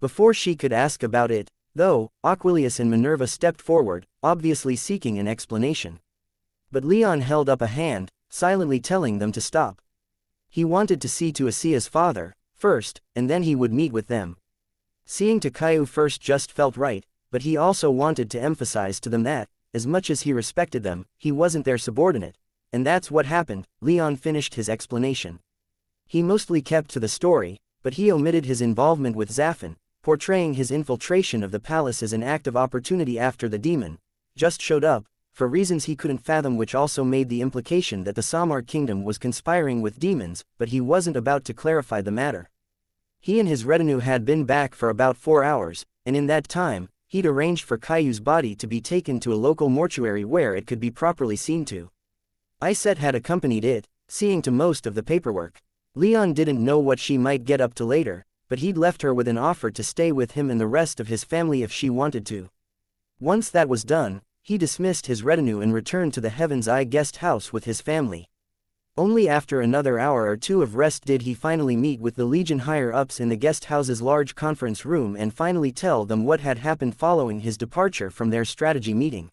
Speaker 1: Before she could ask about it, though, Aquilius and Minerva stepped forward, obviously seeking an explanation. But Leon held up a hand, silently telling them to stop. He wanted to see to xianxia's father first, and then he would meet with them. Seeing to Caillou first just felt right, but he also wanted to emphasize to them that, as much as he respected them, he wasn't their subordinate. And that's what happened. Leon finished his explanation. He mostly kept to the story, but he omitted his involvement with Zaffin, portraying his infiltration of the palace as an act of opportunity after the demon just showed up, for reasons he couldn't fathom, which also made the implication that the Samar kingdom was conspiring with demons, but he wasn't about to clarify the matter. He and his retinue had been back for about 4 hours, and in that time, he'd arranged for Caillou's body to be taken to a local mortuary where it could be properly seen to. Isette had accompanied it, seeing to most of the paperwork. Leon didn't know what she might get up to later, but he'd left her with an offer to stay with him and the rest of his family if she wanted to. Once that was done, he dismissed his retinue and returned to the Heaven's Eye guest house with his family. Only after another hour or two of rest did he finally meet with the Legion higher-ups in the guest house's large conference room and finally tell them what had happened following his departure from their strategy meeting.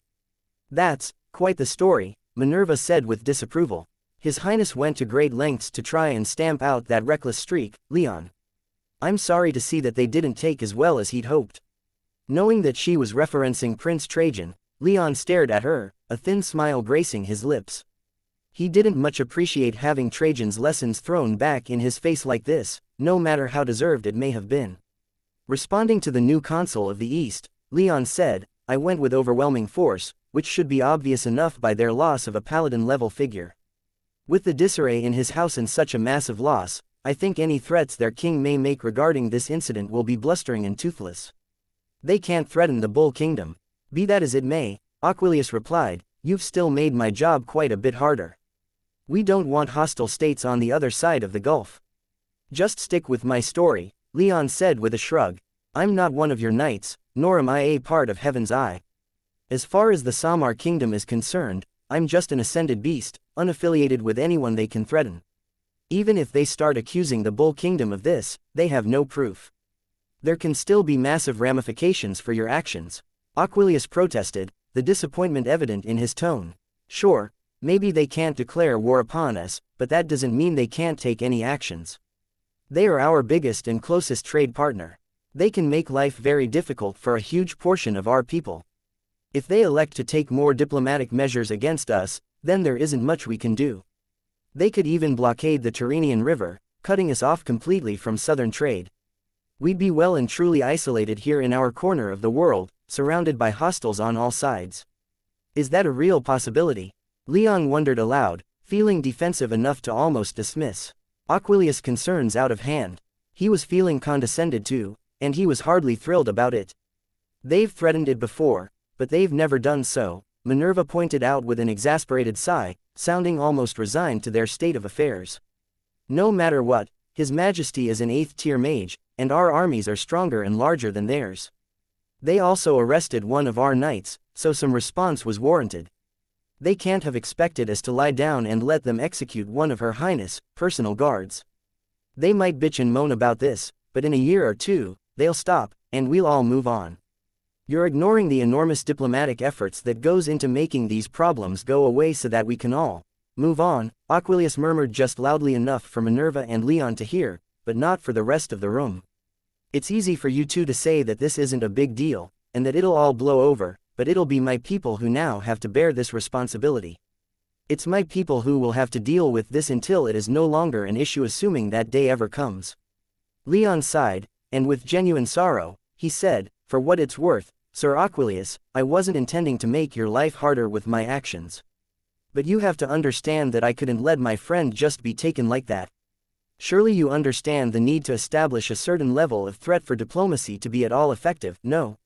Speaker 1: "That's quite the story," Minerva said with disapproval. "His Highness went to great lengths to try and stamp out that reckless streak, Leon. I'm sorry to see that they didn't take as well as he'd hoped." Knowing that she was referencing Prince Trajan, Leon stared at her, a thin smile gracing his lips. He didn't much appreciate having Trajan's lessons thrown back in his face like this, no matter how deserved it may have been. Responding to the new consul of the East, Leon said, "I went with overwhelming force, which should be obvious enough by their loss of a paladin-level figure. With the disarray in his house and such a massive loss, I think any threats their king may make regarding this incident will be blustering and toothless. They can't threaten the Bull Kingdom." "Be that as it may," Aquilius replied, "you've still made my job quite a bit harder. We don't want hostile states on the other side of the Gulf." "Just stick with my story," Leon said with a shrug. "I'm not one of your knights, nor am I a part of Heaven's Eye. As far as the Samar kingdom is concerned, I'm just an ascended beast, unaffiliated with anyone they can threaten. Even if they start accusing the Bull Kingdom of this, they have no proof. There can still be massive ramifications for your actions." Aquilius protested, the disappointment evident in his tone. "Sure, maybe they can't declare war upon us, but that doesn't mean they can't take any actions. They are our biggest and closest trade partner. They can make life very difficult for a huge portion of our people. If they elect to take more diplomatic measures against us, then there isn't much we can do. They could even blockade the Tyrrhenian River, cutting us off completely from southern trade. We'd be well and truly isolated here in our corner of the world, surrounded by hostiles on all sides." "Is that a real possibility?" Leon wondered aloud, feeling defensive enough to almost dismiss Aquilius' concerns out of hand. He was feeling condescended too, and he was hardly thrilled about it. "They've threatened it before, but they've never done so," Minerva pointed out with an exasperated sigh, sounding almost resigned to their state of affairs. "No matter what, His Majesty is an 8th-tier mage, and our armies are stronger and larger than theirs. They also arrested one of our knights, so some response was warranted. They can't have expected us to lie down and let them execute one of Her Highness' personal guards. They might bitch and moan about this, but in a year or two, they'll stop, and we'll all move on." You're ignoring the enormous diplomatic efforts that goes into making these problems go away so that we can all move on, Aquilius murmured just loudly enough for Minerva and Leon to hear, but not for the rest of the room. It's easy for you two to say that this isn't a big deal, and that it'll all blow over, but it'll be my people who now have to bear this responsibility. It's my people who will have to deal with this until it is no longer an issue, assuming that day ever comes. Leon sighed, and with genuine sorrow, he said, for what it's worth, Sir Aquilius, I wasn't intending to make your life harder with my actions. But you have to understand that I couldn't let my friend just be taken like that. Surely you understand the need to establish a certain level of threat for diplomacy to be at all effective, no?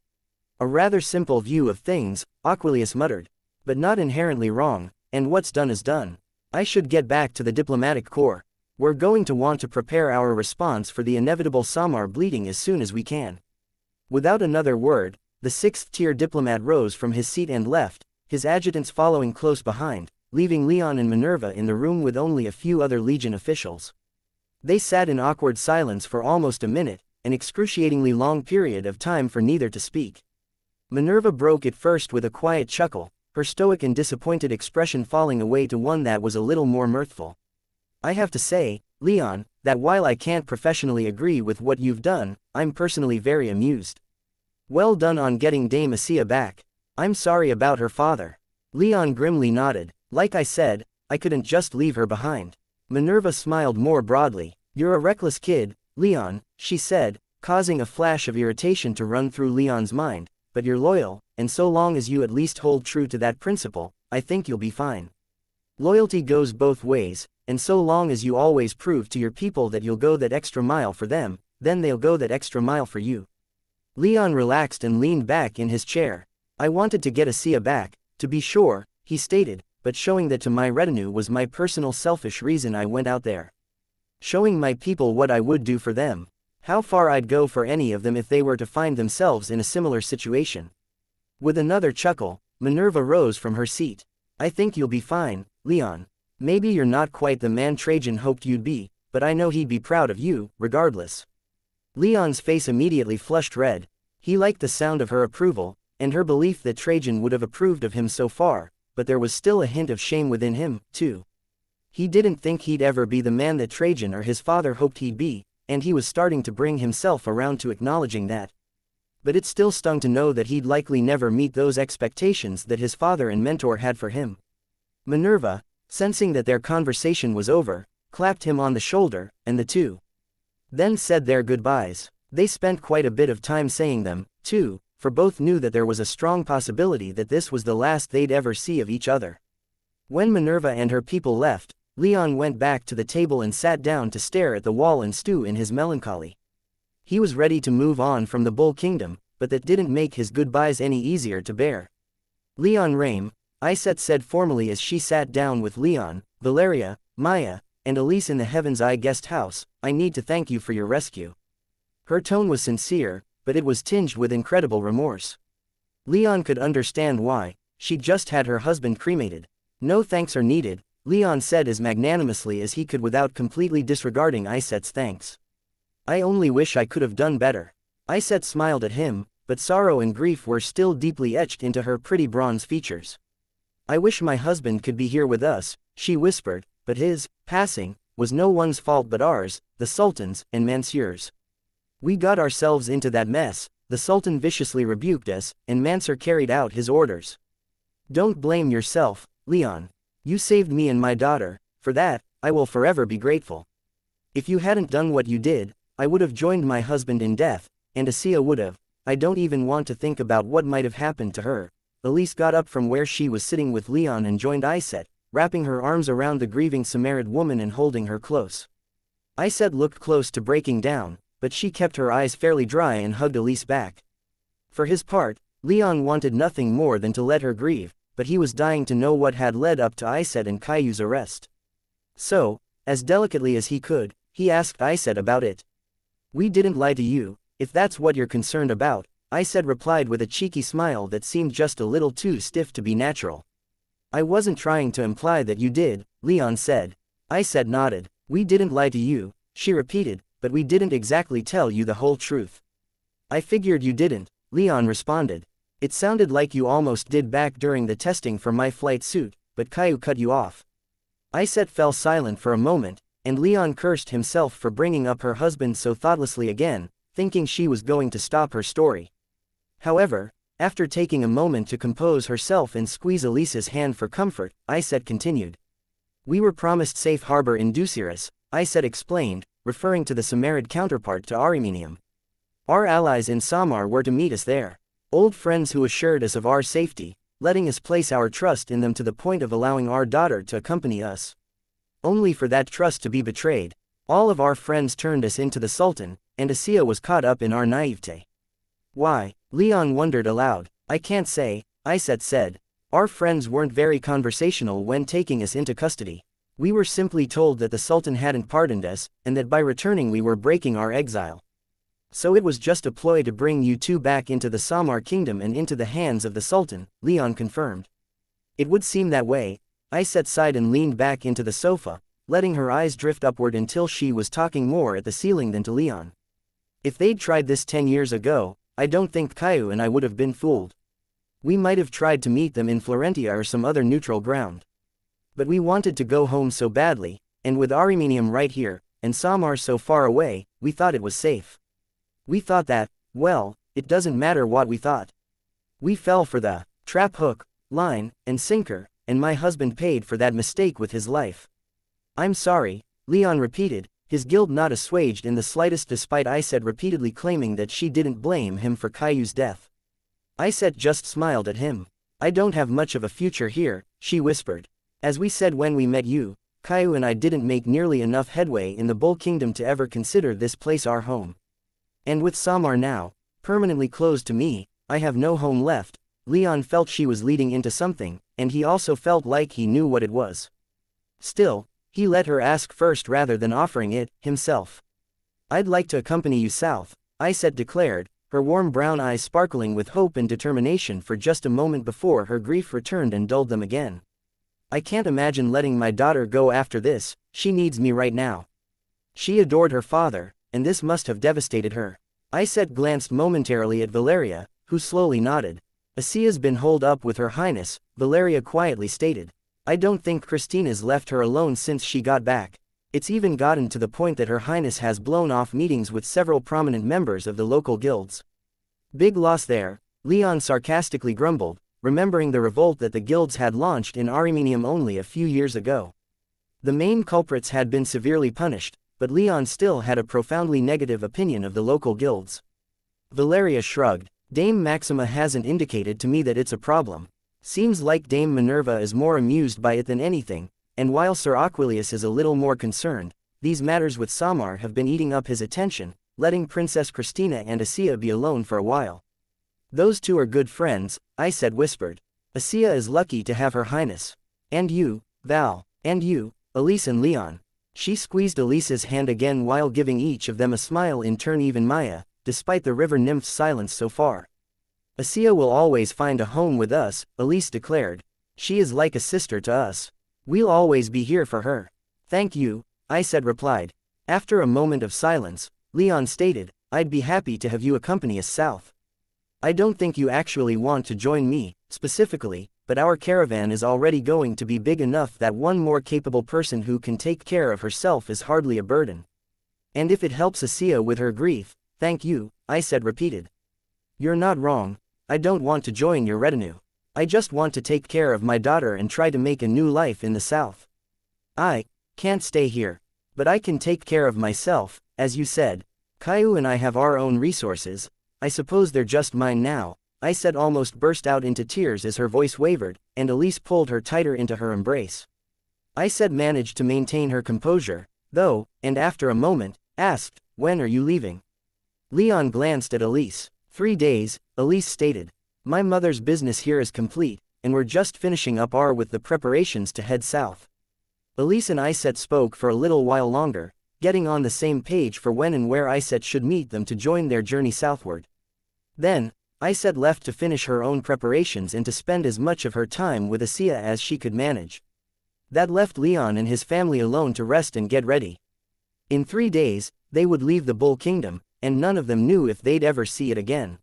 Speaker 1: A rather simple view of things, Aquilius muttered. But not inherently wrong, and what's done is done. I should get back to the diplomatic corps. We're going to want to prepare our response for the inevitable Samar bleeding as soon as we can. Without another word, the sixth-tier diplomat rose from his seat and left, his adjutants following close behind, leaving Leon and Minerva in the room with only a few other Legion officials. They sat in awkward silence for almost a minute, an excruciatingly long period of time for neither to speak. Minerva broke it first with a quiet chuckle, her stoic and disappointed expression falling away to one that was a little more mirthful. I have to say, Leon, that while I can't professionally agree with what you've done, I'm personally very amused. Well done on getting Dame Asia back. I'm sorry about her father. Leon grimly nodded. Like I said, I couldn't just leave her behind. Minerva smiled more broadly. You're a reckless kid, Leon, she said, causing a flash of irritation to run through Leon's mind, but you're loyal, and so long as you at least hold true to that principle, I think you'll be fine. Loyalty goes both ways, and so long as you always prove to your people that you'll go that extra mile for them, then they'll go that extra mile for you. Leon relaxed and leaned back in his chair. I wanted to get Asia back, to be sure, he stated, but showing that to my retinue was my personal selfish reason I went out there. Showing my people what I would do for them. How far I'd go for any of them if they were to find themselves in a similar situation. With another chuckle, Minerva rose from her seat. I think you'll be fine, Leon. Maybe you're not quite the man Trajan hoped you'd be, but I know he'd be proud of you, regardless. Leon's face immediately flushed red. He liked the sound of her approval, and her belief that Trajan would have approved of him so far, but there was still a hint of shame within him, too. He didn't think he'd ever be the man that Trajan or his father hoped he'd be, and he was starting to bring himself around to acknowledging that. But it still stung to know that he'd likely never meet those expectations that his father and mentor had for him. Minerva, sensing that their conversation was over, clapped him on the shoulder, and the two then said their goodbyes. They spent quite a bit of time saying them, too, for both knew that there was a strong possibility that this was the last they'd ever see of each other. When Minerva and her people left, Leon went back to the table and sat down to stare at the wall and stew in his melancholy. He was ready to move on from the Bull Kingdom, but that didn't make his goodbyes any easier to bear. Leon Rame, Iset said formally as she sat down with Leon, Valeria, Maya, and Elise in the Heaven's Eye guest house, I need to thank you for your rescue. Her tone was sincere, but it was tinged with incredible remorse. Leon could understand why. She'd just had her husband cremated. No thanks are needed, Leon said as magnanimously as he could without completely disregarding Iset's thanks. I only wish I could have done better. Iset smiled at him, but sorrow and grief were still deeply etched into her pretty bronze features. I wish my husband could be here with us, she whispered, but his passing was no one's fault but ours, the Sultan's, and Mansur's. We got ourselves into that mess, the Sultan viciously rebuked us, and Mansur carried out his orders. Don't blame yourself, Leon. You saved me and my daughter, for that, I will forever be grateful. If you hadn't done what you did, I would have joined my husband in death, and Asia would have. I don't even want to think about what might have happened to her. Elise got up from where she was sitting with Leon and joined Iset, wrapping her arms around the grieving Samaritan woman and holding her close. Iset looked close to breaking down, but she kept her eyes fairly dry and hugged Elise back. For his part, Leon wanted nothing more than to let her grieve, but he was dying to know what had led up to Iset and Caillou's arrest. So, as delicately as he could, he asked Iset about it. We didn't lie to you, if that's what you're concerned about, Iset replied with a cheeky smile that seemed just a little too stiff to be natural. I wasn't trying to imply that you did, Leon said. Iset nodded. We didn't lie to you, she repeated, but we didn't exactly tell you the whole truth. I figured you didn't, Leon responded. It sounded like you almost did back during the testing for my flight suit, but Caillou cut you off. Iset fell silent for a moment, and Leon cursed himself for bringing up her husband so thoughtlessly again, thinking she was going to stop her story. However, after taking a moment to compose herself and squeeze Elise's hand for comfort, Iset continued. We were promised safe harbor in Duciris, Iset explained, referring to the Samarid counterpart to Arimenium. Our allies in Samar were to meet us there. Old friends who assured us of our safety, letting us place our trust in them to the point of allowing our daughter to accompany us. Only for that trust to be betrayed, all of our friends turned us into the Sultan, and Asiya was caught up in our naivete. Why? Leon wondered aloud. I can't say, Iset said. Our friends weren't very conversational when taking us into custody. We were simply told that the Sultan hadn't pardoned us, and that by returning we were breaking our exile. So it was just a ploy to bring you two back into the Samar kingdom and into the hands of the Sultan, Leon confirmed. It would seem that way. Iset sighed and leaned back into the sofa, letting her eyes drift upward until she was talking more at the ceiling than to Leon. If they'd tried this 10 years ago, I don't think Caillou and I would have been fooled. We might have tried to meet them in Florentia or some other neutral ground. But we wanted to go home so badly, and with Arimenium right here, and Samar so far away, we thought it was safe. We thought that, well, it doesn't matter what we thought. We fell for the trap hook, line, and sinker, and my husband paid for that mistake with his life. I'm sorry, Leon repeated, his guilt not assuaged in the slightest despite Iset repeatedly claiming that she didn't blame him for Caillou's death. Iset just smiled at him. I don't have much of a future here, she whispered. As we said when we met you, Caillou and I didn't make nearly enough headway in the Bull Kingdom to ever consider this place our home. And with Samar now permanently closed to me, I have no home left. Leon felt she was leading into something, and he also felt like he knew what it was. Still, he let her ask first rather than offering it himself. I'd like to accompany you south, Iset declared, her warm brown eyes sparkling with hope and determination for just a moment before her grief returned and dulled them again. I can't imagine letting my daughter go after this, she needs me right now. She adored her father, and this must have devastated her. Iset glanced momentarily at Valeria, who slowly nodded. Asiya's been holed up with Her Highness, Valeria quietly stated. I don't think Christina's left her alone since she got back. It's even gotten to the point that Her Highness has blown off meetings with several prominent members of the local guilds. Big loss there, Leon sarcastically grumbled, remembering the revolt that the guilds had launched in Arimenium only a few years ago. The main culprits had been severely punished, but Leon still had a profoundly negative opinion of the local guilds. Valeria shrugged. Dame Maxima hasn't indicated to me that it's a problem. Seems like Dame Minerva is more amused by it than anything, and while Sir Aquilius is a little more concerned, these matters with Samar have been eating up his attention, letting Princess Christina and Asiya be alone for a while. Those two are good friends, Iset whispered. Asiya is lucky to have Her Highness. And you, Val, and you, Elise and Leon. She squeezed Elise's hand again while giving each of them a smile in turn. Even Maya, despite the river nymph's silence so far. Asiya will always find a home with us, Elise declared. She is like a sister to us. We'll always be here for her. Thank you, Iset replied. After a moment of silence, Leon stated, I'd be happy to have you accompany us south. I don't think you actually want to join me, specifically, but our caravan is already going to be big enough that one more capable person who can take care of herself is hardly a burden. And if it helps Asiya with her grief, thank you, Iset repeated. You're not wrong, I don't want to join your retinue. I just want to take care of my daughter and try to make a new life in the south. I can't stay here, but I can take care of myself, as you said. Caillou and I have our own resources, I suppose they're just mine now. Iset almost burst out into tears as her voice wavered, and Elise pulled her tighter into her embrace. Iset managed to maintain her composure, though, and after a moment, asked, when are you leaving? Leon glanced at Elise. 3 days, Elise stated. My mother's business here is complete, and we're just finishing up with the preparations to head south. Elise and Iset spoke for a little while longer, getting on the same page for when and where Iset should meet them to join their journey southward. Then, Iset left to finish her own preparations and to spend as much of her time with Asiya as she could manage. That left Leon and his family alone to rest and get ready. In 3 days, they would leave the Bull Kingdom, and none of them knew if they'd ever see it again.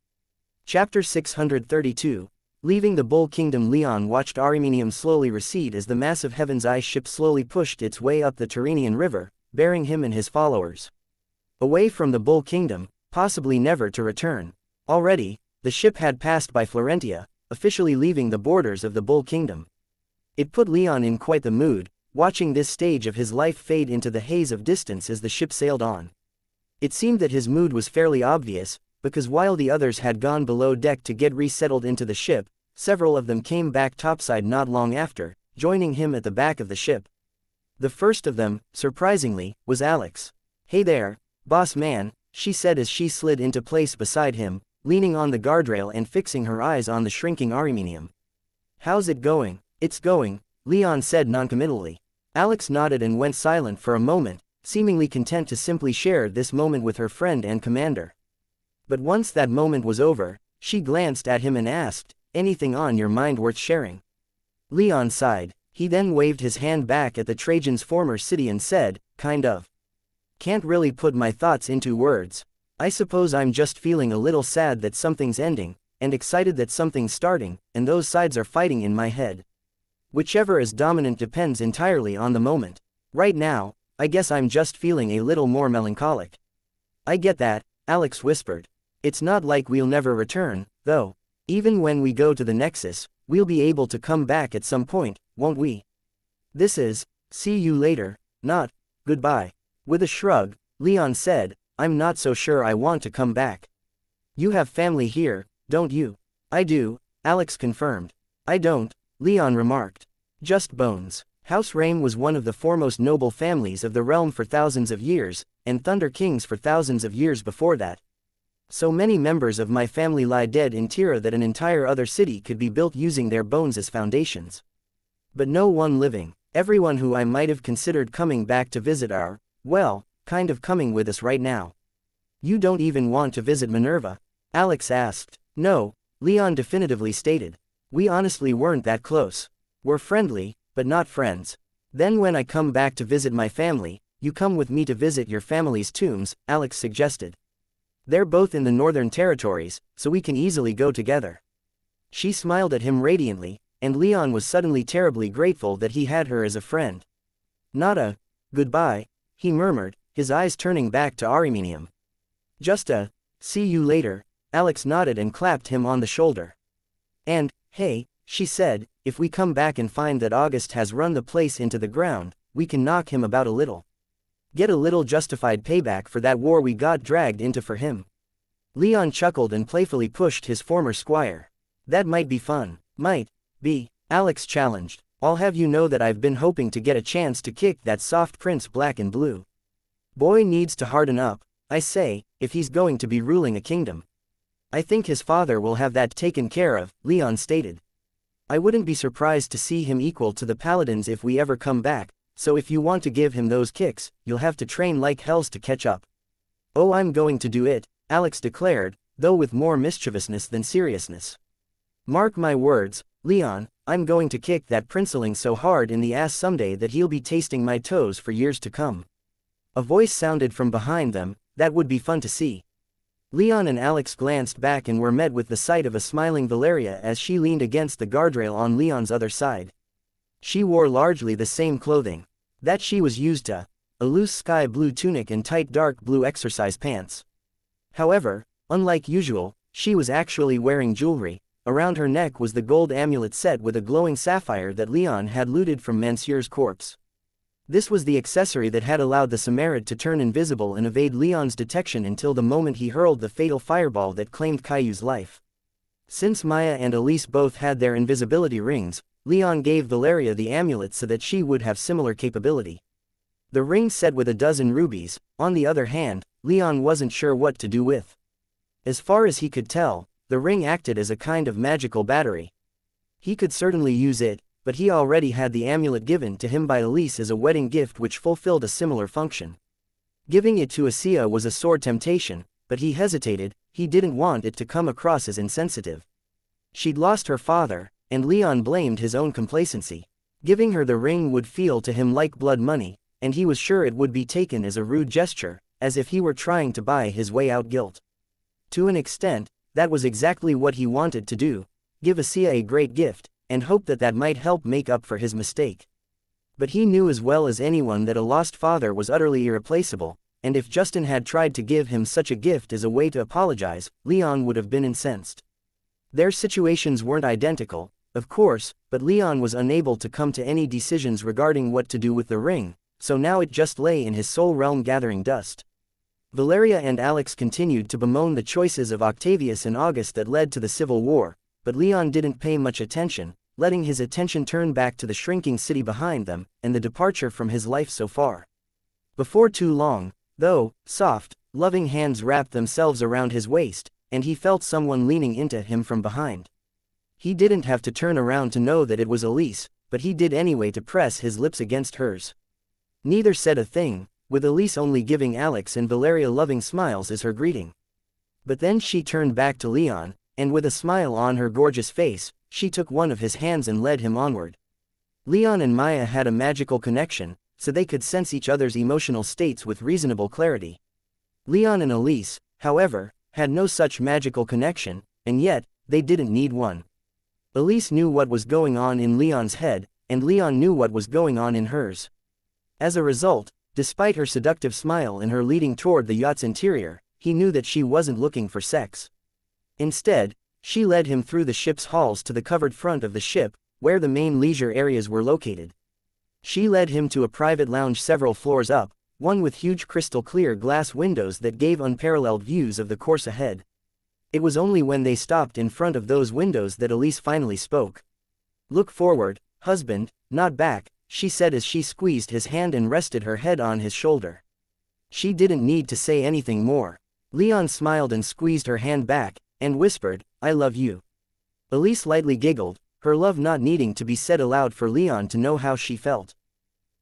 Speaker 1: Chapter 632. Leaving the Bull Kingdom. Leon watched Arimenium slowly recede as the massive Heaven's Eye ship slowly pushed its way up the Tyrrhenian River, bearing him and his followers away from the Bull Kingdom, possibly never to return. Already, the ship had passed by Florentia, officially leaving the borders of the Bull Kingdom. It put Leon in quite the mood, watching this stage of his life fade into the haze of distance as the ship sailed on. It seemed that his mood was fairly obvious, because while the others had gone below deck to get resettled into the ship, several of them came back topside not long after, joining him at the back of the ship. The first of them, surprisingly, was Alex. "Hey there, boss man," she said as she slid into place beside him, leaning on the guardrail and fixing her eyes on the shrinking Arimenium. "How's it going?" "It's going," Leon said noncommittally. Alex nodded and went silent for a moment, seemingly content to simply share this moment with her friend and commander. But once that moment was over, she glanced at him and asked, "Anything on your mind worth sharing?" Leon sighed. He then waved his hand back at the Trajan's former city and said, "Kind of. Can't really put my thoughts into words. I suppose I'm just feeling a little sad that something's ending, and excited that something's starting, and those sides are fighting in my head. Whichever is dominant depends entirely on the moment. Right now, I guess I'm just feeling a little more melancholic." "I get that," Alex whispered. "It's not like we'll never return, though. Even when we go to the Nexus, we'll be able to come back at some point, won't we? This is, see you later, not, goodbye." With a shrug, Leon said, "I'm not so sure I want to come back." "You have family here, don't you?" "I do," Alex confirmed. "I don't," Leon remarked. "Just bones." House Rame was one of the foremost noble families of the realm for thousands of years, and Thunder Kings for thousands of years before that. So many members of my family lie dead in Tira that an entire other city could be built using their bones as foundations. But no one living. Everyone who I might have considered coming back to visit are, well, kind of coming with us right now." "You don't even want to visit Minerva?" Alex asked. "No," Leon definitively stated. "We honestly weren't that close. We're friendly, but not friends." "Then when I come back to visit my family, you come with me to visit your family's tombs," Alex suggested. "They're both in the Northern Territories, so we can easily go together." She smiled at him radiantly, and Leon was suddenly terribly grateful that he had her as a friend. "Not a goodbye," he murmured, his eyes turning back to Arimenium. "Just a see you later," Alex nodded and clapped him on the shoulder. "And, hey," she said, "if we come back and find that August has run the place into the ground, we can knock him about a little. Get a little justified payback for that war we got dragged into for him." Leon chuckled and playfully pushed his former squire. "That might be fun." "Might be," Alex challenged. "I'll have you know that I've been hoping to get a chance to kick that soft Prince Black and Blue. Boy needs to harden up, I say, if he's going to be ruling a kingdom." "I think his father will have that taken care of," Leon stated. "I wouldn't be surprised to see him equal to the paladins if we ever come back, so if you want to give him those kicks, you'll have to train like hells to catch up." "Oh, I'm going to do it," Alex declared, though with more mischievousness than seriousness. "Mark my words, Leon, I'm going to kick that princeling so hard in the ass someday that he'll be tasting my toes for years to come." A voice sounded from behind them, "That would be fun to see." Leon and Alex glanced back and were met with the sight of a smiling Valeria as she leaned against the guardrail on Leon's other side. She wore largely the same clothing that she was used to, a loose sky blue tunic and tight dark blue exercise pants. However, unlike usual, she was actually wearing jewelry. Around her neck was the gold amulet set with a glowing sapphire that Leon had looted from Monsieur's corpse. This was the accessory that had allowed the Samaritan to turn invisible and evade Leon's detection until the moment he hurled the fatal fireball that claimed Caillou's life. Since Maya and Elise both had their invisibility rings, Leon gave Valeria the amulet so that she would have similar capability. The ring set with a dozen rubies, on the other hand, Leon wasn't sure what to do with. As far as he could tell, the ring acted as a kind of magical battery. He could certainly use it, but he already had the amulet given to him by Elise as a wedding gift which fulfilled a similar function. Giving it to Asia was a sore temptation, but he hesitated. He didn't want it to come across as insensitive. She'd lost her father, and Leon blamed his own complacency. Giving her the ring would feel to him like blood money, and he was sure it would be taken as a rude gesture, as if he were trying to buy his way out guilt. To an extent, That was exactly what he wanted to do, give wuxia a great gift, and hope that that might help make up for his mistake. But he knew as well as anyone that a lost father was utterly irreplaceable, and if Justin had tried to give him such a gift as a way to apologize, Leon would have been incensed. Their situations weren't identical, of course, but Leon was unable to come to any decisions regarding what to do with the ring, so now it just lay in his soul realm gathering dust. Valeria and Alex continued to bemoan the choices of Octavius and August that led to the Civil War, but Leon didn't pay much attention, letting his attention turn back to the shrinking city behind them, and the departure from his life so far. Before too long, though, soft, loving hands wrapped themselves around his waist, and he felt someone leaning into him from behind. He didn't have to turn around to know that it was Elise, but he did anyway to press his lips against hers. Neither said a thing, with Elise only giving Alex and Valeria loving smiles as her greeting. But then she turned back to Leon, and with a smile on her gorgeous face, she took one of his hands and led him onward. Leon and Maya had a magical connection, so they could sense each other's emotional states with reasonable clarity. Leon and Elise, however, had no such magical connection, and yet, they didn't need one. Elise knew what was going on in Leon's head, and Leon knew what was going on in hers. As a result, despite her seductive smile and her leading toward the yacht's interior, he knew that she wasn't looking for sex. Instead, she led him through the ship's halls to the covered front of the ship, where the main leisure areas were located. She led him to a private lounge several floors up, one with huge crystal-clear glass windows that gave unparalleled views of the course ahead. It was only when they stopped in front of those windows that Elise finally spoke. "Look forward, husband, not back," she said as she squeezed his hand and rested her head on his shoulder. She didn't need to say anything more. Leon smiled and squeezed her hand back, and whispered, "I love you." Elise lightly giggled, her love not needing to be said aloud for Leon to know how she felt.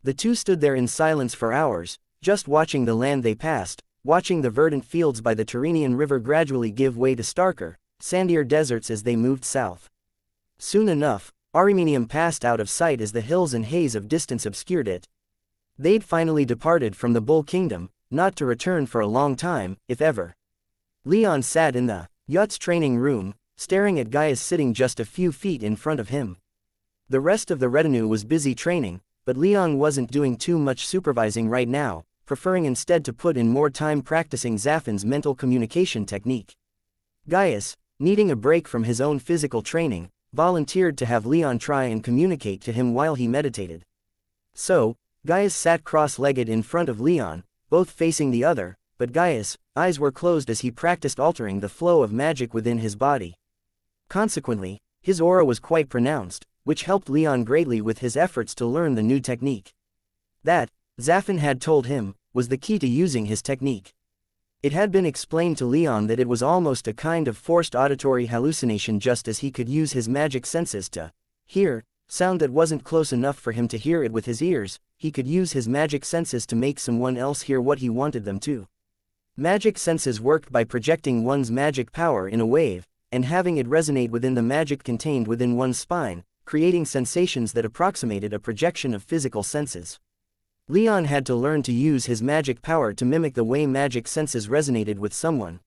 Speaker 1: The two stood there in silence for hours, just watching the land they passed, watching the verdant fields by the Tyrrhenian River gradually give way to starker, sandier deserts as they moved south. Soon enough, Armenium passed out of sight as the hills and haze of distance obscured it. They'd finally departed from the Bull Kingdom, not to return for a long time, if ever. Leon sat in the yacht's training room, staring at Gaius sitting just a few feet in front of him. The rest of the retinue was busy training, but Leon wasn't doing too much supervising right now, preferring instead to put in more time practicing Zafin's mental communication technique. Gaius, needing a break from his own physical training, volunteered to have Leon try and communicate to him while he meditated. So, Gaius sat cross-legged in front of Leon, both facing the other, but Gaius' eyes were closed as he practiced altering the flow of magic within his body. Consequently, his aura was quite pronounced, which helped Leon greatly with his efforts to learn the new technique. That, Zafin had told him, was the key to using his technique. It had been explained to Leon that it was almost a kind of forced auditory hallucination, just as he could use his magic senses to hear sound that wasn't close enough for him to hear it with his ears. He could use his magic senses to make someone else hear what he wanted them to. Magic senses worked by projecting one's magic power in a wave, and having it resonate within the magic contained within one's spine, creating sensations that approximated a projection of physical senses. Leon had to learn to use his magic power to mimic the way magic senses resonated with someone.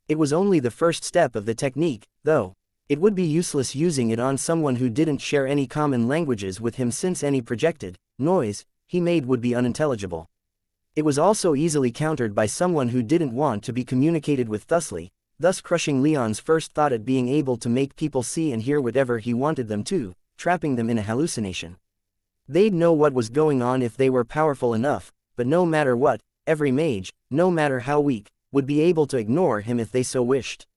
Speaker 1: It was only the first step of the technique, though. It would be useless using it on someone who didn't share any common languages with him, since any projected noise he made would be unintelligible. It was also easily countered by someone who didn't want to be communicated with, thus crushing Leon's first thought at being able to make people see and hear whatever he wanted them to, trapping them in a hallucination. They'd know what was going on if they were powerful enough, but no matter what, every mage, no matter how weak, would be able to ignore him if they so wished.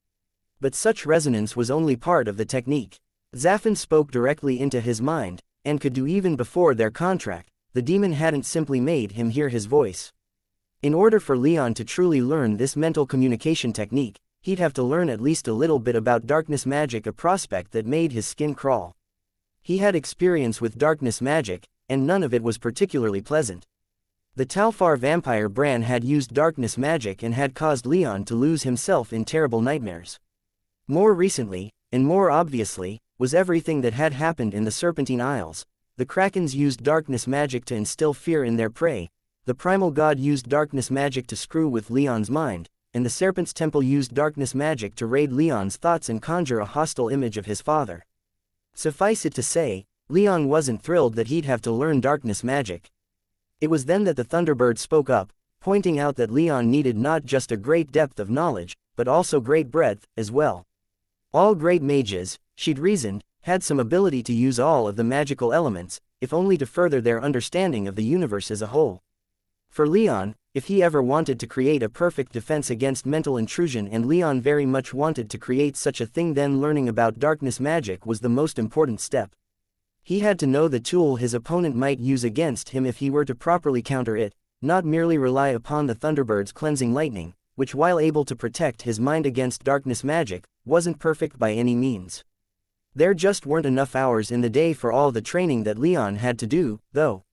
Speaker 1: But such resonance was only part of the technique. Zafin spoke directly into his mind, and could do even before their contract. The demon hadn't simply made him hear his voice. In order for Leon to truly learn this mental communication technique, he'd have to learn at least a little bit about darkness magic, a prospect that made his skin crawl. He had experience with darkness magic, and none of it was particularly pleasant. The Talfar vampire Bran had used darkness magic and had caused Leon to lose himself in terrible nightmares. More recently, and more obviously, was everything that had happened in the Serpentine Isles. The Krakens used darkness magic to instill fear in their prey, the primal god used darkness magic to screw with Leon's mind, and the Serpent's Temple used darkness magic to raid Leon's thoughts and conjure a hostile image of his father. Suffice it to say, Leon wasn't thrilled that he'd have to learn darkness magic. It was then that the Thunderbird spoke up, pointing out that Leon needed not just a great depth of knowledge, but also great breadth, as well. All great mages, she'd reasoned, had some ability to use all of the magical elements, if only to further their understanding of the universe as a whole. For Leon, if he ever wanted to create a perfect defense against mental intrusion, and Leon very much wanted to create such a thing, then learning about darkness magic was the most important step. He had to know the tool his opponent might use against him if he were to properly counter it, not merely rely upon the Thunderbird's cleansing lightning, which, while able to protect his mind against darkness magic, wasn't perfect by any means. There just weren't enough hours in the day for all the training that Leon had to do, though.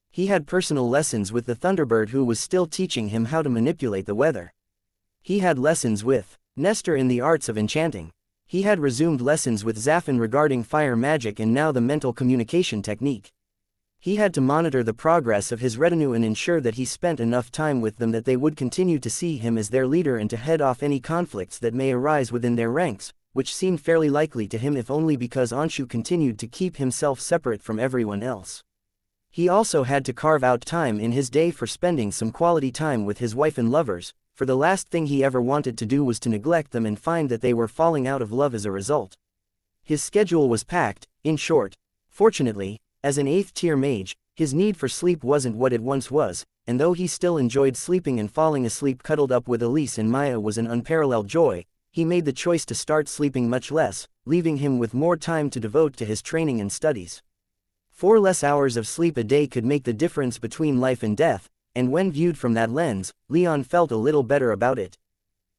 Speaker 1: He had personal lessons with the Thunderbird, who was still teaching him how to manipulate the weather. He had lessons with Nestor in the arts of enchanting. He had resumed lessons with Zaffin regarding fire magic and now the mental communication technique. He had to monitor the progress of his retinue and ensure that he spent enough time with them that they would continue to see him as their leader and to head off any conflicts that may arise within their ranks, which seemed fairly likely to him if only because Anshu continued to keep himself separate from everyone else. He also had to carve out time in his day for spending some quality time with his wife and lovers, for the last thing he ever wanted to do was to neglect them and find that they were falling out of love as a result. His schedule was packed, in short. Fortunately, as an 8th-tier mage, his need for sleep wasn't what it once was, and though he still enjoyed sleeping and falling asleep cuddled up with Elise and Maya was an unparalleled joy, he made the choice to start sleeping much less, leaving him with more time to devote to his training and studies. 4 less hours of sleep a day could make the difference between life and death, and when viewed from that lens, Leon felt a little better about it.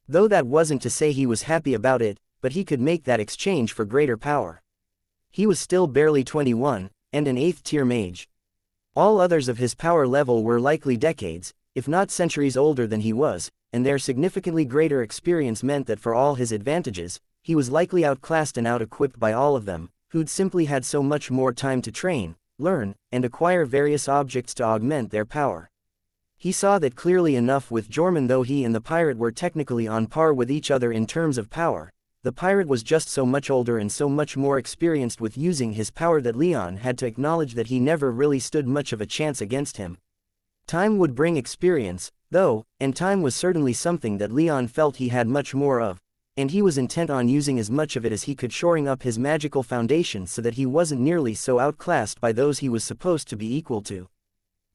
Speaker 1: Though that wasn't to say he was happy about it, but he could make that exchange for greater power. He was still barely 21, and an 8th-tier mage. All others of his power level were likely decades, if not centuries older than he was, and their significantly greater experience meant that for all his advantages, he was likely outclassed and out-equipped by all of them, who'd simply had so much more time to train, learn, and acquire various objects to augment their power. He saw that clearly enough with Jorman. Though he and the pirate were technically on par with each other in terms of power, the pirate was just so much older and so much more experienced with using his power that Leon had to acknowledge that he never really stood much of a chance against him. Time would bring experience, though, and time was certainly something that Leon felt he had much more of, and he was intent on using as much of it as he could, shoring up his magical foundation so that he wasn't nearly so outclassed by those he was supposed to be equal to.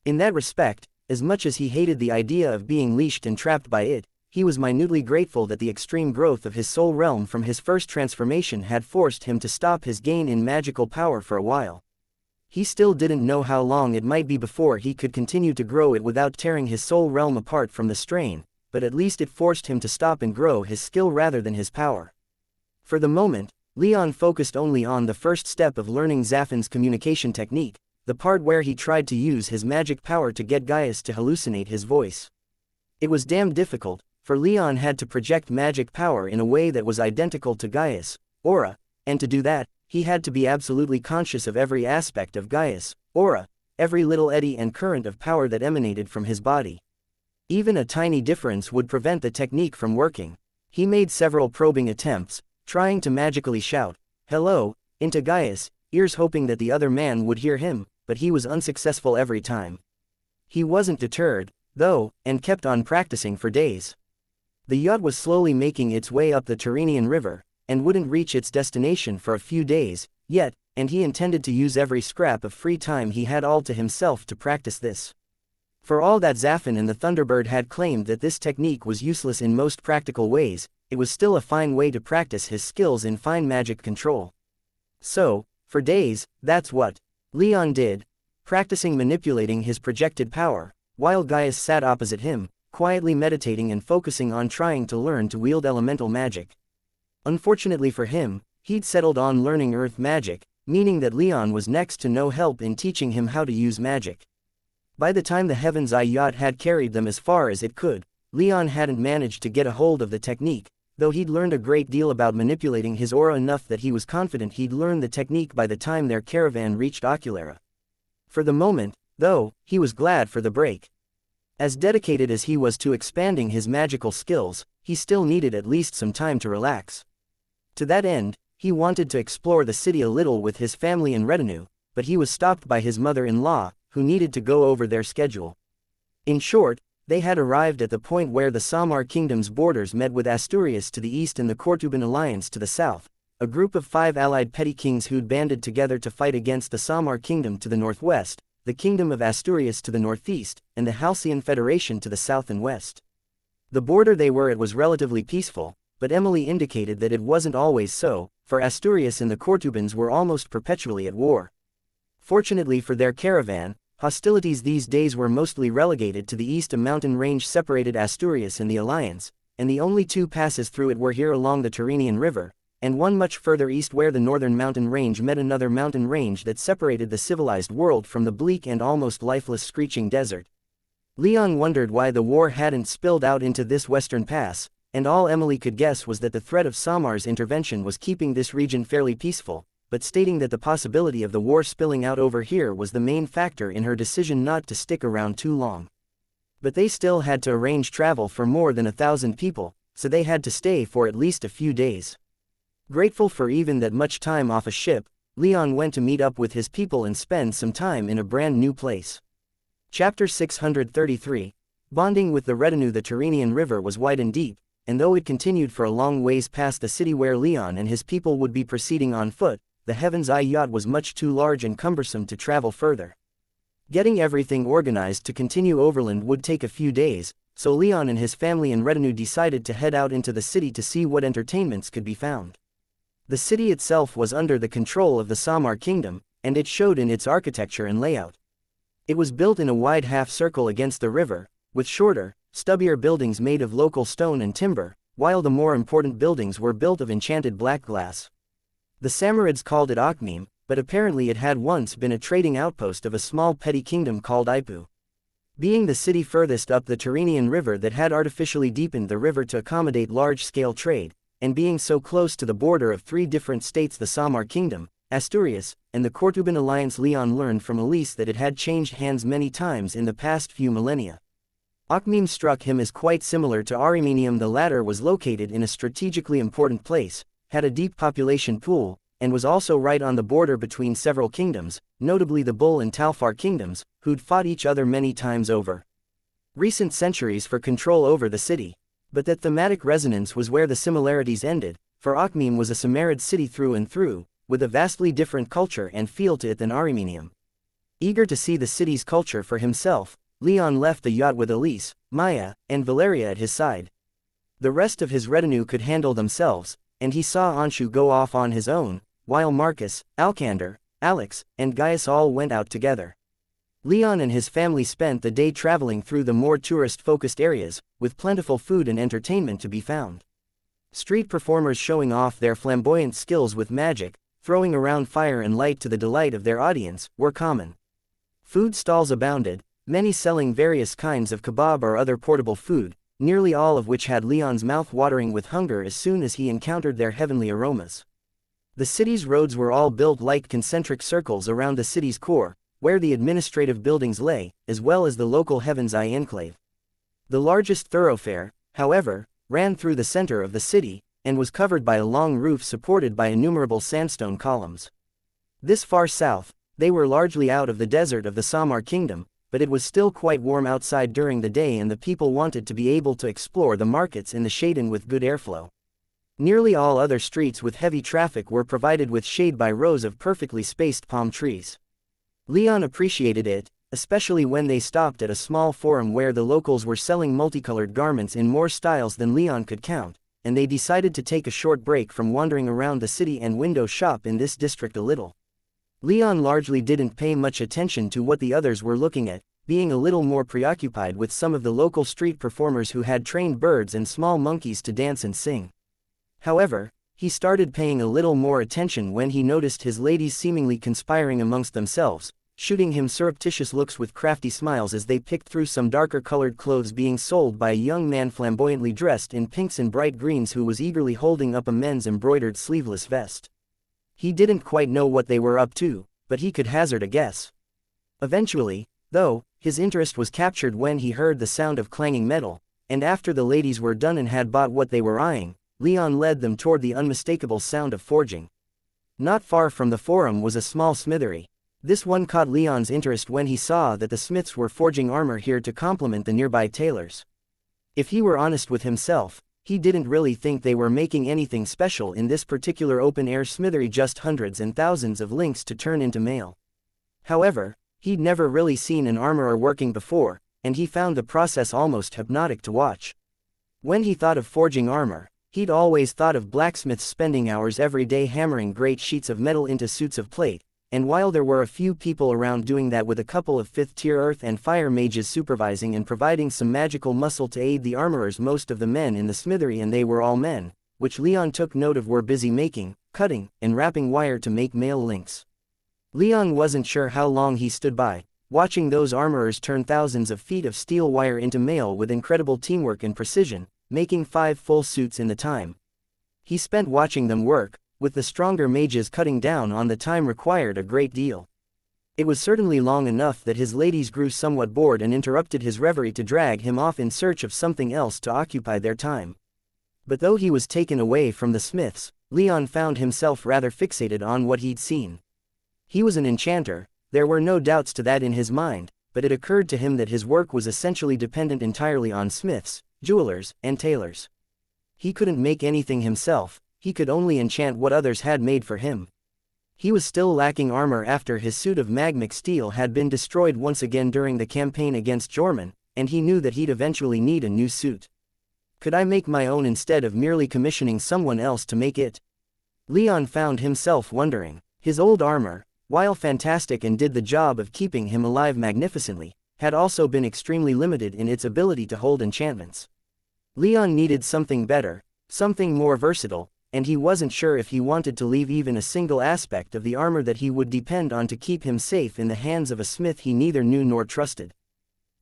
Speaker 1: In that respect, as much as he hated the idea of being leashed and trapped by it, he was minutely grateful that the extreme growth of his soul realm from his first transformation had forced him to stop his gain in magical power for a while. He still didn't know how long it might be before he could continue to grow it without tearing his soul realm apart from the strain, but at least it forced him to stop and grow his skill rather than his power. For the moment, Leon focused only on the first step of learning Zaffin's communication technique, the part where he tried to use his magic power to get Gaius to hallucinate his voice. It was damn difficult, for Leon had to project magic power in a way that was identical to Gaius' aura, and to do that, he had to be absolutely conscious of every aspect of Gaius' aura, every little eddy and current of power that emanated from his body. Even a tiny difference would prevent the technique from working. He made several probing attempts, trying to magically shout, "Hello," into Gaius' ears, hoping that the other man would hear him, but he was unsuccessful every time. He wasn't deterred, though, and kept on practicing for days. The yacht was slowly making its way up the Tyrrhenian River, and wouldn't reach its destination for a few days, yet, and he intended to use every scrap of free time he had all to himself to practice this. For all that Zaffin and the Thunderbird had claimed that this technique was useless in most practical ways, it was still a fine way to practice his skills in fine magic control. So, for days, that's what Leon did, practicing manipulating his projected power, while Gaius sat opposite him, quietly meditating and focusing on trying to learn to wield elemental magic. Unfortunately for him, he'd settled on learning earth magic, meaning that Leon was next to no help in teaching him how to use magic. By the time the Heaven's Eye yacht had carried them as far as it could, Leon hadn't managed to get a hold of the technique, though he'd learned a great deal about manipulating his aura, enough that he was confident he'd learn the technique by the time their caravan reached Oculara. For the moment, though, he was glad for the break. As dedicated as he was to expanding his magical skills, he still needed at least some time to relax. To that end, he wanted to explore the city a little with his family and retinue, but he was stopped by his mother-in-law, who needed to go over their schedule. In short, they had arrived at the point where the Samar kingdom's borders met with Asturias to the east and the Cortuban alliance to the south, a group of 5 allied petty kings who'd banded together to fight against the Samar kingdom to the northwest, the kingdom of Asturias to the northeast, and the Halcyon Federation to the south and west. The border they were at was relatively peaceful, but Emily indicated that it wasn't always so, for Asturias and the Cortubans were almost perpetually at war. Fortunately for their caravan, hostilities these days were mostly relegated to the east. A mountain range separated Asturias and the alliance, and the only 2 passes through it were here along the Tyrrhenian River, and one much further east where the northern mountain range met another mountain range that separated the civilized world from the bleak and almost lifeless screeching desert. Leon wondered why the war hadn't spilled out into this western pass, and all Emily could guess was that the threat of Samar's intervention was keeping this region fairly peaceful, but stating that the possibility of the war spilling out over here was the main factor in her decision not to stick around too long. But they still had to arrange travel for more than 1,000 people, so they had to stay for at least a few days. Grateful for even that much time off a ship, Leon went to meet up with his people and spend some time in a brand new place. Chapter 633. Bonding with the retinue. The Tyrrhenian River was wide and deep, and though it continued for a long ways past the city where Leon and his people would be proceeding on foot, the Heaven's Eye yacht was much too large and cumbersome to travel further. Getting everything organized to continue overland would take a few days, so Leon and his family and retinue decided to head out into the city to see what entertainments could be found. The city itself was under the control of the Samar kingdom, and it showed in its architecture and layout. It was built in a wide half-circle against the river, with shorter, stubbier buildings made of local stone and timber, while the more important buildings were built of enchanted black glass. The Samarids called it Akhmim, but apparently it had once been a trading outpost of a small petty kingdom called Ipu. Being the city furthest up the Tyrrhenian River that had artificially deepened the river to accommodate large-scale trade, and being so close to the border of 3 different states, the Samar kingdom, Asturias, and the Cortuban alliance, Leon learned from Elise that it had changed hands many times in the past few millennia. Akhmim struck him as quite similar to Armenium. The latter was located in a strategically important place, had a deep population pool, and was also right on the border between several kingdoms, notably the Bull and Talfar kingdoms, who'd fought each other many times over recent centuries for control over the city. But that thematic resonance was where the similarities ended, for Akhmim was a Samarid city through and through, with a vastly different culture and feel to it than Armenium. Eager to see the city's culture for himself, Leon left the yacht with Elise, Maya, and Valeria at his side. The rest of his retinue could handle themselves, and he saw Anshu go off on his own, while Marcus, Alcander, Alex, and Gaius all went out together. Leon and his family spent the day traveling through the more tourist-focused areas, with plentiful food and entertainment to be found. Street performers showing off their flamboyant skills with magic, throwing around fire and light to the delight of their audience, were common. Food stalls abounded, many selling various kinds of kebab or other portable food, nearly all of which had Leon's mouth watering with hunger as soon as he encountered their heavenly aromas. The city's roads were all built like concentric circles around the city's core, where the administrative buildings lay, as well as the local Heaven's Eye enclave. The largest thoroughfare, however, ran through the center of the city, and was covered by a long roof supported by innumerable sandstone columns. This far south, they were largely out of the desert of the Samar kingdom, but it was still quite warm outside during the day and the people wanted to be able to explore the markets in the shade and with good airflow. Nearly all other streets with heavy traffic were provided with shade by rows of perfectly spaced palm trees. Leon appreciated it, especially when they stopped at a small forum where the locals were selling multicolored garments in more styles than Leon could count, and they decided to take a short break from wandering around the city and window shop in this district a little. Leon largely didn't pay much attention to what the others were looking at, being a little more preoccupied with some of the local street performers who had trained birds and small monkeys to dance and sing. However, he started paying a little more attention when he noticed his ladies seemingly conspiring amongst themselves, shooting him surreptitious looks with crafty smiles as they picked through some darker colored clothes being sold by a young man flamboyantly dressed in pinks and bright greens who was eagerly holding up a men's embroidered sleeveless vest. He didn't quite know what they were up to, but he could hazard a guess. Eventually, though, his interest was captured when he heard the sound of clanging metal, and after the ladies were done and had bought what they were eyeing, Leon led them toward the unmistakable sound of forging. Not far from the forum was a small smithery. This one caught Leon's interest when he saw that the smiths were forging armor here to complement the nearby tailors. If he were honest with himself, he didn't really think they were making anything special in this particular open-air smithery, just hundreds and thousands of links to turn into mail. However, he'd never really seen an armorer working before, and he found the process almost hypnotic to watch. When he thought of forging armor, he'd always thought of blacksmiths spending hours every day hammering great sheets of metal into suits of plate, and while there were a few people around doing that with a couple of 5th-tier earth and fire mages supervising and providing some magical muscle to aid the armorers, most of the men in the smithery, and they were all men, which Leon took note of, were busy making, cutting, and wrapping wire to make mail links. Leon wasn't sure how long he stood by, watching those armorers turn thousands of feet of steel wire into mail with incredible teamwork and precision, making 5 full suits in the time. He spent watching them work, with the stronger mages cutting down on the time required a great deal. It was certainly long enough that his ladies grew somewhat bored and interrupted his reverie to drag him off in search of something else to occupy their time. But though he was taken away from the smiths, Leon found himself rather fixated on what he'd seen. He was an enchanter, there were no doubts to that in his mind, but it occurred to him that his work was essentially dependent entirely on smiths, jewelers, and tailors. He couldn't make anything himself, he could only enchant what others had made for him. He was still lacking armor after his suit of magmic steel had been destroyed once again during the campaign against Jorman, and he knew that he'd eventually need a new suit. Could I make my own instead of merely commissioning someone else to make it? Leon found himself wondering. His old armor, while fantastic and did the job of keeping him alive magnificently, had also been extremely limited in its ability to hold enchantments. Leon needed something better, something more versatile, and he wasn't sure if he wanted to leave even a single aspect of the armor that he would depend on to keep him safe in the hands of a smith he neither knew nor trusted.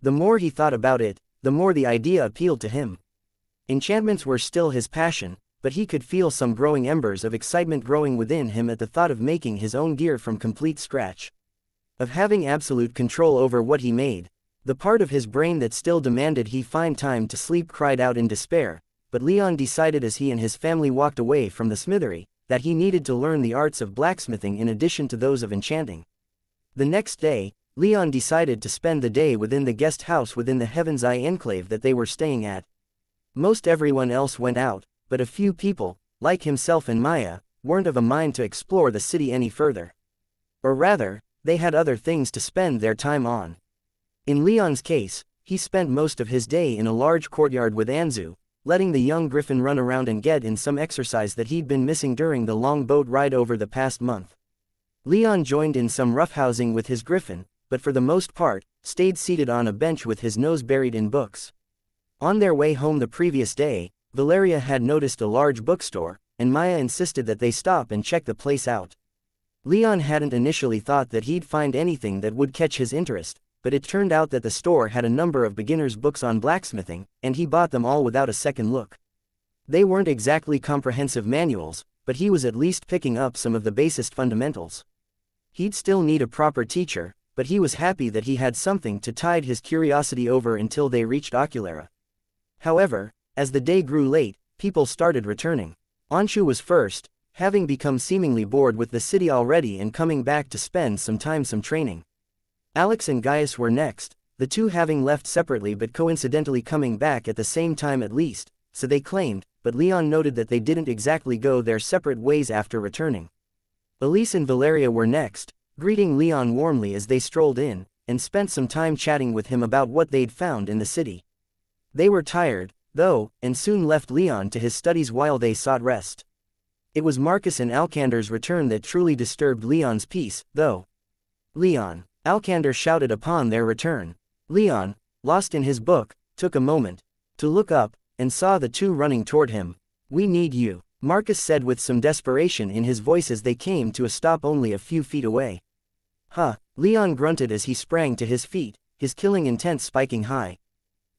Speaker 1: The more he thought about it, the more the idea appealed to him. Enchantments were still his passion, but he could feel some growing embers of excitement growing within him at the thought of making his own gear from complete scratch. Of having absolute control over what he made. The part of his brain that still demanded he find time to sleep cried out in despair, but Leon decided as he and his family walked away from the smithery, that he needed to learn the arts of blacksmithing in addition to those of enchanting. The next day, Leon decided to spend the day within the guest house within the Heaven's Eye enclave that they were staying at. Most everyone else went out, but a few people, like himself and Maya, weren't of a mind to explore the city any further. Or rather, they had other things to spend their time on. In Leon's case, he spent most of his day in a large courtyard with Anzu, letting the young griffin run around and get in some exercise that he'd been missing during the long boat ride over the past month. Leon joined in some roughhousing with his griffin, but for the most part, stayed seated on a bench with his nose buried in books. On their way home the previous day, Valeria had noticed a large bookstore, and Maya insisted that they stop and check the place out. Leon hadn't initially thought that he'd find anything that would catch his interest, but it turned out that the store had a number of beginners' books on blacksmithing, and he bought them all without a second look. They weren't exactly comprehensive manuals, but he was at least picking up some of the basest fundamentals. He'd still need a proper teacher, but he was happy that he had something to tide his curiosity over until they reached Oculara. However, as the day grew late, people started returning. Anshu was first, having become seemingly bored with the city already and coming back to spend some training. Alex and Gaius were next, the two having left separately but coincidentally coming back at the same time at least, so they claimed, but Leon noted that they didn't exactly go their separate ways after returning. Elise and Valeria were next, greeting Leon warmly as they strolled in, and spent some time chatting with him about what they'd found in the city. They were tired, though, and soon left Leon to his studies while they sought rest. It was Marcus and Alkander's return that truly disturbed Leon's peace, though. Leon. Alkander shouted upon their return. Leon, lost in his book, took a moment to look up, and saw the two running toward him. "We need you," Marcus said with some desperation in his voice as they came to a stop only a few feet away. "Huh," Leon grunted as he sprang to his feet, his killing intent spiking high.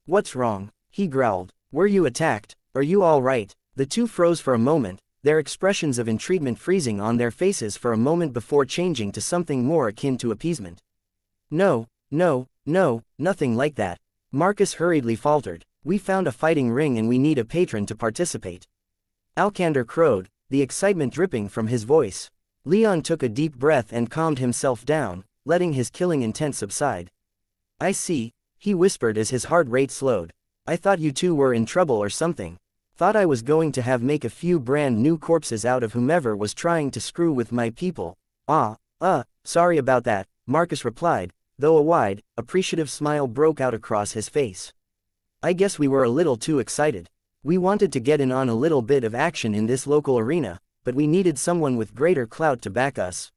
Speaker 1: "What's wrong?" he growled. "Were you attacked? Are you all right?" The two froze for a moment, their expressions of entreatment freezing on their faces for a moment before changing to something more akin to appeasement. No, nothing like that," Marcus hurriedly faltered. We found a fighting ring and we need a patron to participate. Alcander crowed, the excitement dripping from his voice. Leon took a deep breath and calmed himself down, letting his killing intent subside. I see, he whispered as his heart rate slowed. I thought you two were in trouble or something. Thought I was going to make a few brand new corpses out of whomever was trying to screw with my people. Sorry about that, Marcus replied, though a wide, appreciative smile broke out across his face. I guess we were a little too excited. We wanted to get in on a little bit of action in this local arena, but we needed someone with greater clout to back us.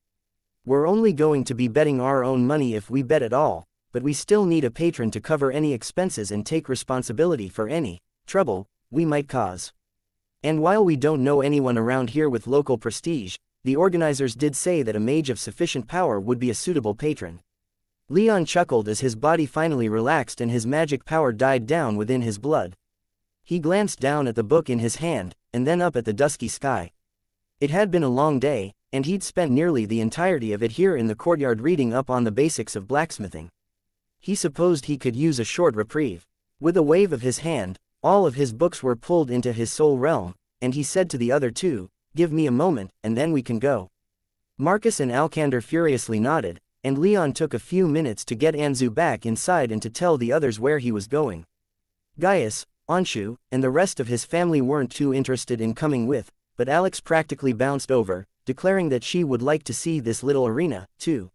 Speaker 1: We're only going to be betting our own money if we bet at all, but we still need a patron to cover any expenses and take responsibility for any trouble we might cause. And while we don't know anyone around here with local prestige, the organizers did say that a mage of sufficient power would be a suitable patron. Leon chuckled as his body finally relaxed and his magic power died down within his blood. He glanced down at the book in his hand, and then up at the dusky sky. It had been a long day, and he'd spent nearly the entirety of it here in the courtyard reading up on the basics of blacksmithing. He supposed he could use a short reprieve. With a wave of his hand, all of his books were pulled into his soul realm, and he said to the other two, "Give me a moment, and then we can go." Marcus and Alcander furiously nodded, and Leon took a few minutes to get Anzu back inside and to tell the others where he was going. Gaius, Anshu, and the rest of his family weren't too interested in coming with, but Alex practically bounced over, declaring that she would like to see this little arena, too.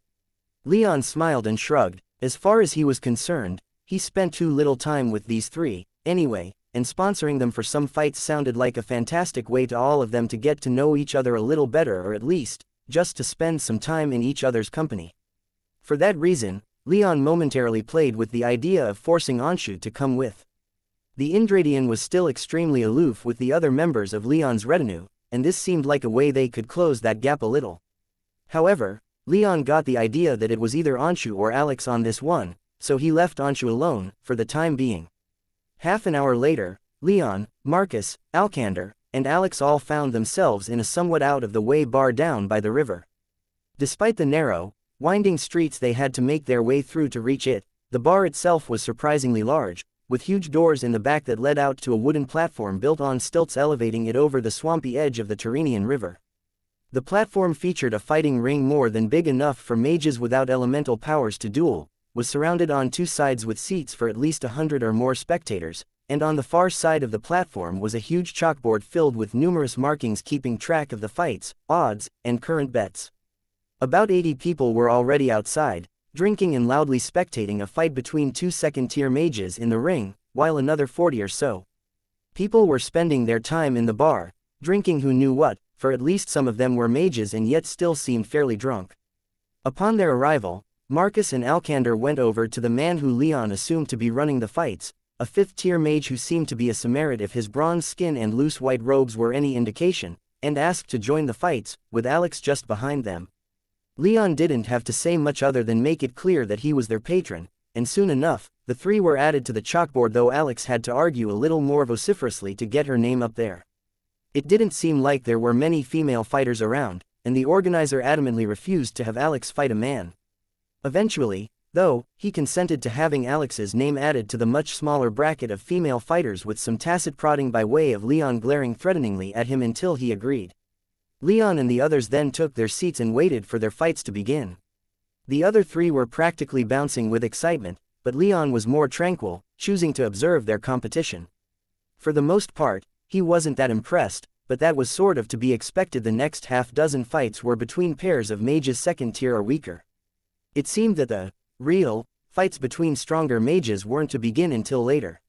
Speaker 1: Leon smiled and shrugged. As far as he was concerned, he spent too little time with these three, anyway, and sponsoring them for some fights sounded like a fantastic way to all of them to get to know each other a little better, or at least, just to spend some time in each other's company. For that reason, Leon momentarily played with the idea of forcing Anshu to come with. The Indradian was still extremely aloof with the other members of Leon's retinue, and this seemed like a way they could close that gap a little. However, Leon got the idea that it was either Anshu or Alex on this one, so he left Anshu alone, for the time being. Half an hour later, Leon, Marcus, Alcander, and Alex all found themselves in a somewhat out-of-the-way bar down by the river. Despite the narrow, winding streets they had to make their way through to reach it, the bar itself was surprisingly large, with huge doors in the back that led out to a wooden platform built on stilts elevating it over the swampy edge of the Tyrrhenian River. The platform featured a fighting ring more than big enough for mages without elemental powers to duel, was surrounded on two sides with seats for at least 100 or more spectators, and on the far side of the platform was a huge chalkboard filled with numerous markings keeping track of the fights, odds, and current bets. About 80 people were already outside, drinking and loudly spectating a fight between two second-tier mages in the ring, while another 40 or so people were spending their time in the bar, drinking who knew what, for at least some of them were mages and yet still seemed fairly drunk. Upon their arrival, Marcus and Alcander went over to the man who Leon assumed to be running the fights, a fifth-tier mage who seemed to be a Samaritan if his bronze skin and loose white robes were any indication, and asked to join the fights, with Alex just behind them. Leon didn't have to say much other than make it clear that he was their patron, and soon enough, the three were added to the chalkboard, though Alex had to argue a little more vociferously to get her name up there. It didn't seem like there were many female fighters around, and the organizer adamantly refused to have Alex fight a man. Eventually, though, he consented to having Alex's name added to the much smaller bracket of female fighters, with some tacit prodding by way of Leon glaring threateningly at him until he agreed. Leon and the others then took their seats and waited for their fights to begin. The other three were practically bouncing with excitement, but Leon was more tranquil, choosing to observe their competition. For the most part, he wasn't that impressed, but that was sort of to be expected. The next half-dozen fights were between pairs of mages second tier or weaker. It seemed that the real fights between stronger mages weren't to begin until later.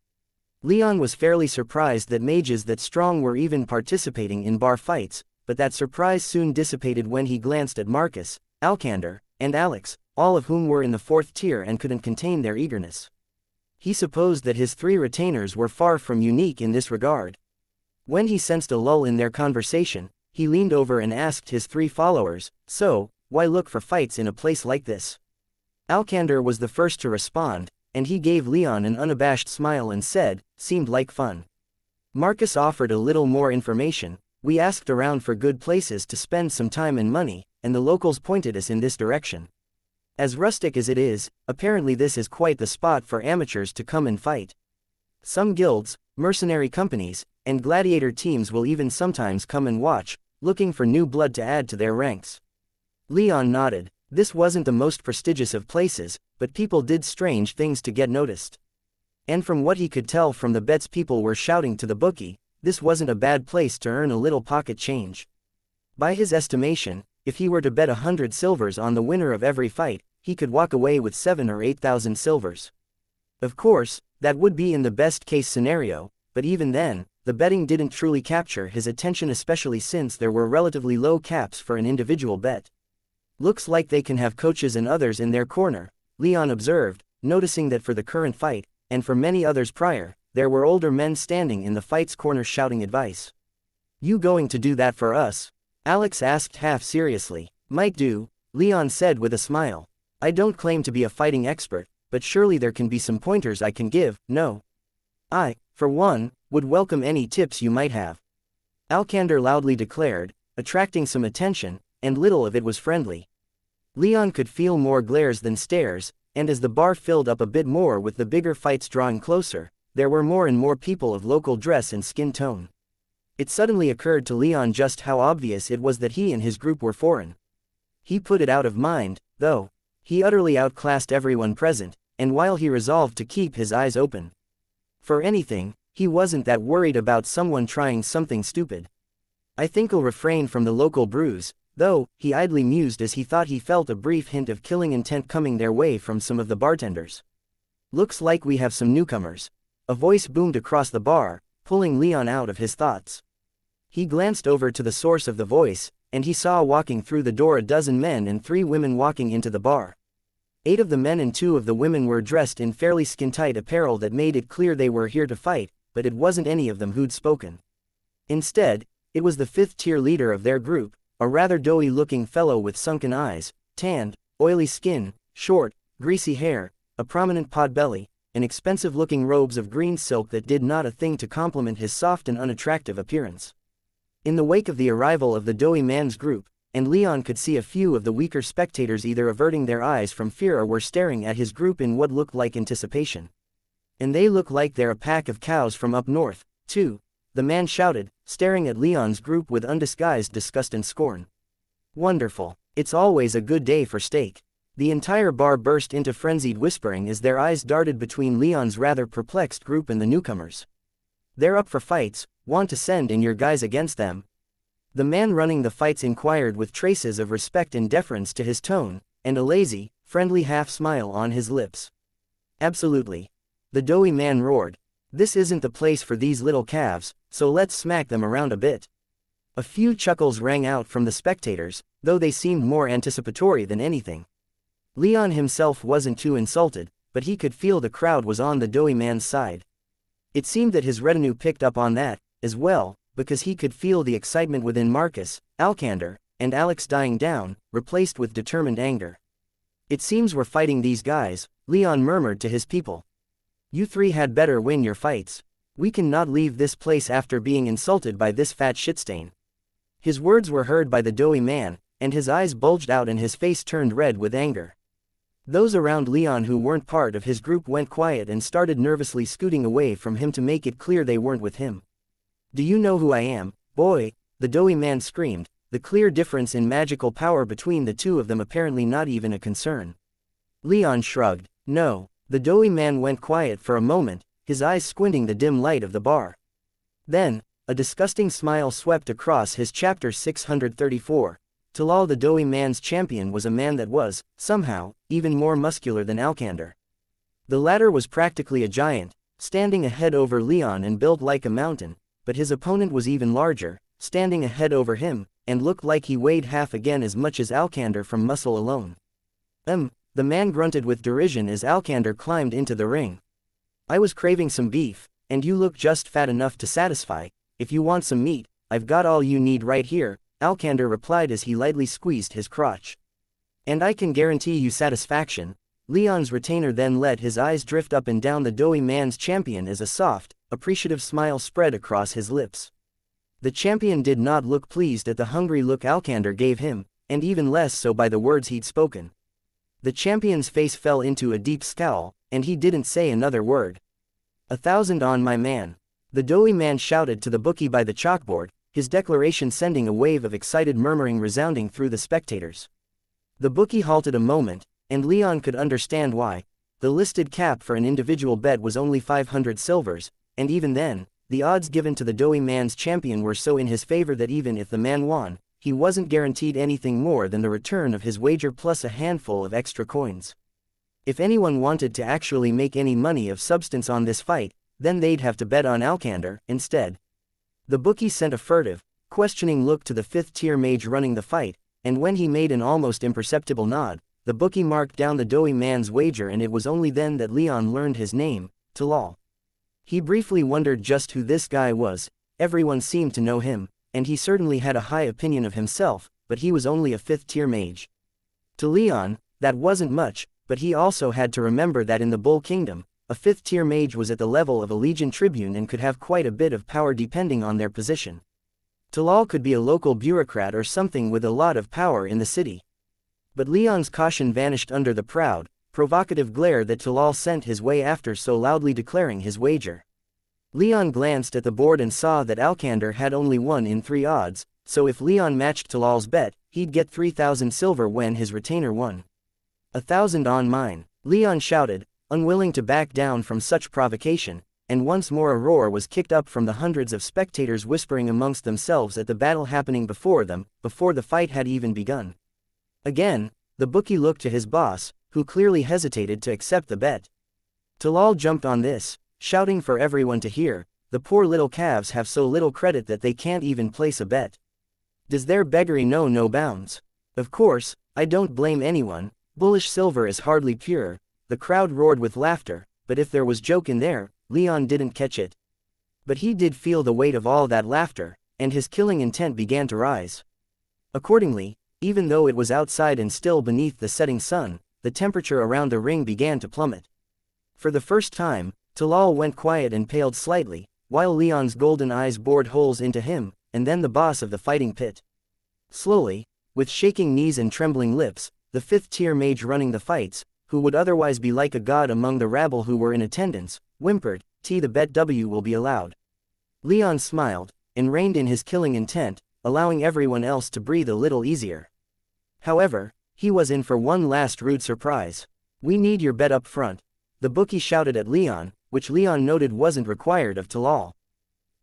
Speaker 1: Leon was fairly surprised that mages that strong were even participating in bar fights, but that surprise soon dissipated when he glanced at Marcus, Alcander, and Alex, all of whom were in the fourth tier and couldn't contain their eagerness. He supposed that his three retainers were far from unique in this regard. When he sensed a lull in their conversation, he leaned over and asked his three followers, "So, why look for fights in a place like this?" Alcander was the first to respond, and he gave Leon an unabashed smile and said, "Seemed like fun." Marcus offered a little more information. "We asked around for good places to spend some time and money, and the locals pointed us in this direction. As rustic as it is, apparently this is quite the spot for amateurs to come and fight." Some guilds, mercenary companies, and gladiator teams will even sometimes come and watch, looking for new blood to add to their ranks. Leon nodded. This wasn't the most prestigious of places, but people did strange things to get noticed. And from what he could tell from the bets people were shouting to the bookie, this wasn't a bad place to earn a little pocket change. By his estimation, if he were to bet 100 silvers on the winner of every fight, he could walk away with 7 or 8,000 silvers. Of course, that would be in the best case scenario, but even then, the betting didn't truly capture his attention, especially since there were relatively low caps for an individual bet. Looks like they can have coaches and others in their corner, Leon observed, noticing that for the current fight, and for many others prior, there were older men standing in the fight's corner shouting advice. "You going to do that for us?" Alex asked half seriously. "Might do," Leon said with a smile. "I don't claim to be a fighting expert, but surely there can be some pointers I can give, no? I, for one, would welcome any tips you might have," Alkander loudly declared, attracting some attention, and little of it was friendly. Leon could feel more glares than stares, and as the bar filled up a bit more with the bigger fights drawing closer, there were more and more people of local dress and skin tone. It suddenly occurred to Leon just how obvious it was that he and his group were foreign. He put it out of mind, though. He utterly outclassed everyone present, and while he resolved to keep his eyes open for anything, he wasn't that worried about someone trying something stupid. "I think I'll refrain from the local brews, though," he idly mused as he thought he felt a brief hint of killing intent coming their way from some of the bartenders. "Looks like we have some newcomers," a voice boomed across the bar, pulling Leon out of his thoughts. He glanced over to the source of the voice, and he saw walking through the door a dozen men and 3 women walking into the bar. 8 of the men and 2 of the women were dressed in fairly skin-tight apparel that made it clear they were here to fight, but it wasn't any of them who'd spoken. Instead, it was the 5th-tier leader of their group, a rather doughy-looking fellow with sunken eyes, tanned, oily skin, short, greasy hair, a prominent pot-belly, and expensive-looking robes of green silk that did not a thing to complement his soft and unattractive appearance. In the wake of the arrival of the doughy man's group, and Leon could see a few of the weaker spectators either averting their eyes from fear or were staring at his group in what looked like anticipation. "And they look like they're a pack of cows from up north, too," the man shouted, staring at Leon's group with undisguised disgust and scorn. "Wonderful. It's always a good day for steak." The entire bar burst into frenzied whispering as their eyes darted between Leon's rather perplexed group and the newcomers. "They're up for fights, want to send in your guys against them?" The man running the fights inquired with traces of respect and deference to his tone, and a lazy, friendly half-smile on his lips. "Absolutely," the doughy man roared. "This isn't the place for these little calves, so let's smack them around a bit." A few chuckles rang out from the spectators, though they seemed more anticipatory than anything. Leon himself wasn't too insulted, but he could feel the crowd was on the doughy man's side. It seemed that his retinue picked up on that, as well, because he could feel the excitement within Marcus, Alkander, and Alex dying down, replaced with determined anger. "It seems we're fighting these guys," Leon murmured to his people. "You 3 had better win your fights. We cannot leave this place after being insulted by this fat shitstain." His words were heard by the doughy man, and his eyes bulged out and his face turned red with anger. Those around Leon who weren't part of his group went quiet and started nervously scooting away from him to make it clear they weren't with him. "Do you know who I am, boy?" the doughy man screamed, the clear difference in magical power between the two of them apparently not even a concern. Leon shrugged. "No." The doughy man went quiet for a moment, his eyes squinting the dim light of the bar. Then, a disgusting smile swept across his chapter 634. Talal the doughy man's champion was a man that was, somehow, even more muscular than Alkander. The latter was practically a giant, standing a head over Leon and built like a mountain, but his opponent was even larger, standing a head over him, and looked like he weighed half again as much as Alkander from muscle alone. The man grunted with derision as Alkander climbed into the ring. "I was craving some beef, and you look just fat enough to satisfy. If you want some meat, I've got all you need right here," Alkander replied as he lightly squeezed his crotch. "And I can guarantee you satisfaction." Leon's retainer then let his eyes drift up and down the doughy man's champion as a soft, appreciative smile spread across his lips. The champion did not look pleased at the hungry look Alkander gave him, and even less so by the words he'd spoken. The champion's face fell into a deep scowl, and he didn't say another word. 1,000 on my man. The doughy man shouted to the bookie by the chalkboard, his declaration sending a wave of excited murmuring resounding through the spectators. The bookie halted a moment, and Leon could understand why. The listed cap for an individual bet was only 500 silvers, and even then, the odds given to the doughy man's champion were so in his favor that even if the man won, he wasn't guaranteed anything more than the return of his wager plus a handful of extra coins. If anyone wanted to actually make any money of substance on this fight, then they'd have to bet on Alkander instead. The bookie sent a furtive, questioning look to the 5th-tier mage running the fight, and when he made an almost imperceptible nod, the bookie marked down the doughy man's wager, and it was only then that Leon learned his name, Talal. He briefly wondered just who this guy was. Everyone seemed to know him, and he certainly had a high opinion of himself, but he was only a 5th-tier mage. To Leon, that wasn't much, but he also had to remember that in the Bull Kingdom, a 5th-tier mage was at the level of a legion tribune and could have quite a bit of power depending on their position. Talal could be a local bureaucrat or something with a lot of power in the city. But Leon's caution vanished under the proud, provocative glare that Talal sent his way after so loudly declaring his wager. Leon glanced at the board and saw that Alkander had only 1 in 3 odds, so if Leon matched Talal's bet, he'd get 3,000 silver when his retainer won. 1,000 on mine, Leon shouted, unwilling to back down from such provocation, and once more a roar was kicked up from the hundreds of spectators whispering amongst themselves at the battle happening before them, before the fight had even begun. Again, the bookie looked to his boss, who clearly hesitated to accept the bet. Talal jumped on this, shouting for everyone to hear, "The poor little calves have so little credit that they can't even place a bet. Does their beggary know no bounds? Of course, I don't blame anyone, bullish silver is hardly pure." The crowd roared with laughter, but if there was joke in there, Leon didn't catch it. But he did feel the weight of all that laughter, and his killing intent began to rise. Accordingly, even though it was outside and still beneath the setting sun, the temperature around the ring began to plummet. For the first time, Talal went quiet and paled slightly, while Leon's golden eyes bored holes into him, and then the boss of the fighting pit. Slowly, with shaking knees and trembling lips, the 5th-tier mage running the fights, who would otherwise be like a god among the rabble who were in attendance, whimpered, "The bet W will be allowed." Leon smiled, and reined in his killing intent, allowing everyone else to breathe a little easier. However, he was in for one last rude surprise. "We need your bet up front," the bookie shouted at Leon, which Leon noted wasn't required of Talal.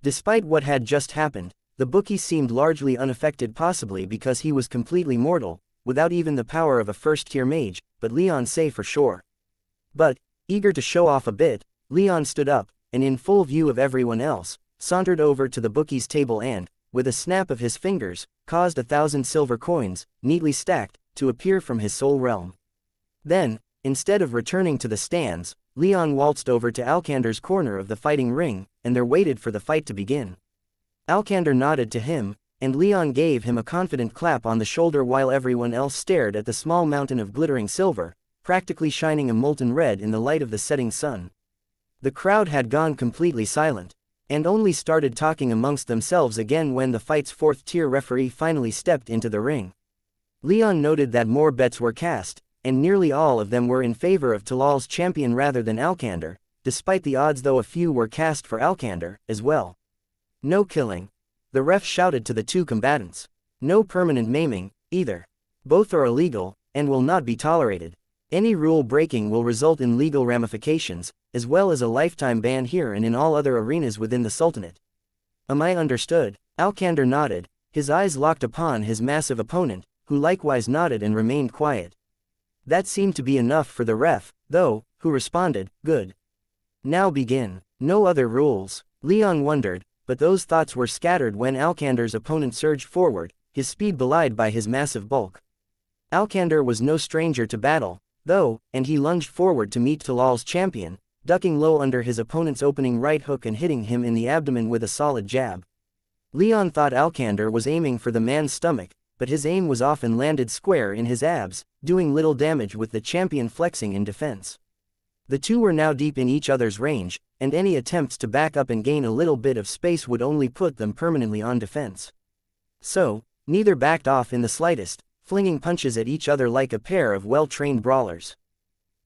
Speaker 1: Despite what had just happened, the bookie seemed largely unaffected, possibly because he was completely mortal, without even the power of a 1st-tier mage, but Leon say for sure. But, eager to show off a bit, Leon stood up, and in full view of everyone else, sauntered over to the bookie's table and, with a snap of his fingers, caused 1,000 silver coins, neatly stacked, to appear from his soul realm. Then, instead of returning to the stands, Leon waltzed over to Alkander's corner of the fighting ring, and there waited for the fight to begin. Alkander nodded to him, and Leon gave him a confident clap on the shoulder while everyone else stared at the small mountain of glittering silver, practically shining a molten red in the light of the setting sun. The crowd had gone completely silent, and only started talking amongst themselves again when the fight's 4th-tier referee finally stepped into the ring. Leon noted that more bets were cast, and nearly all of them were in favor of Talal's champion rather than Alkander, despite the odds, though a few were cast for Alkander as well. "No killing," the ref shouted to the 2 combatants. "No permanent maiming, either. Both are illegal, and will not be tolerated. Any rule breaking will result in legal ramifications, as well as a lifetime ban here and in all other arenas within the Sultanate." "Am I understood?" Alkander nodded, his eyes locked upon his massive opponent, who likewise nodded and remained quiet. That seemed to be enough for the ref, though, who responded, "Good. Now begin." No other rules, Leon wondered, but those thoughts were scattered when Alkander's opponent surged forward, his speed belied by his massive bulk. Alkander was no stranger to battle, though, and he lunged forward to meet Talal's champion, ducking low under his opponent's opening right hook and hitting him in the abdomen with a solid jab. Leon thought Alkander was aiming for the man's stomach, but his aim was off and landed square in his abs, doing little damage with the champion flexing in defense. The two were now deep in each other's range, and any attempts to back up and gain a little bit of space would only put them permanently on defense. So, neither backed off in the slightest, flinging punches at each other like a pair of well-trained brawlers.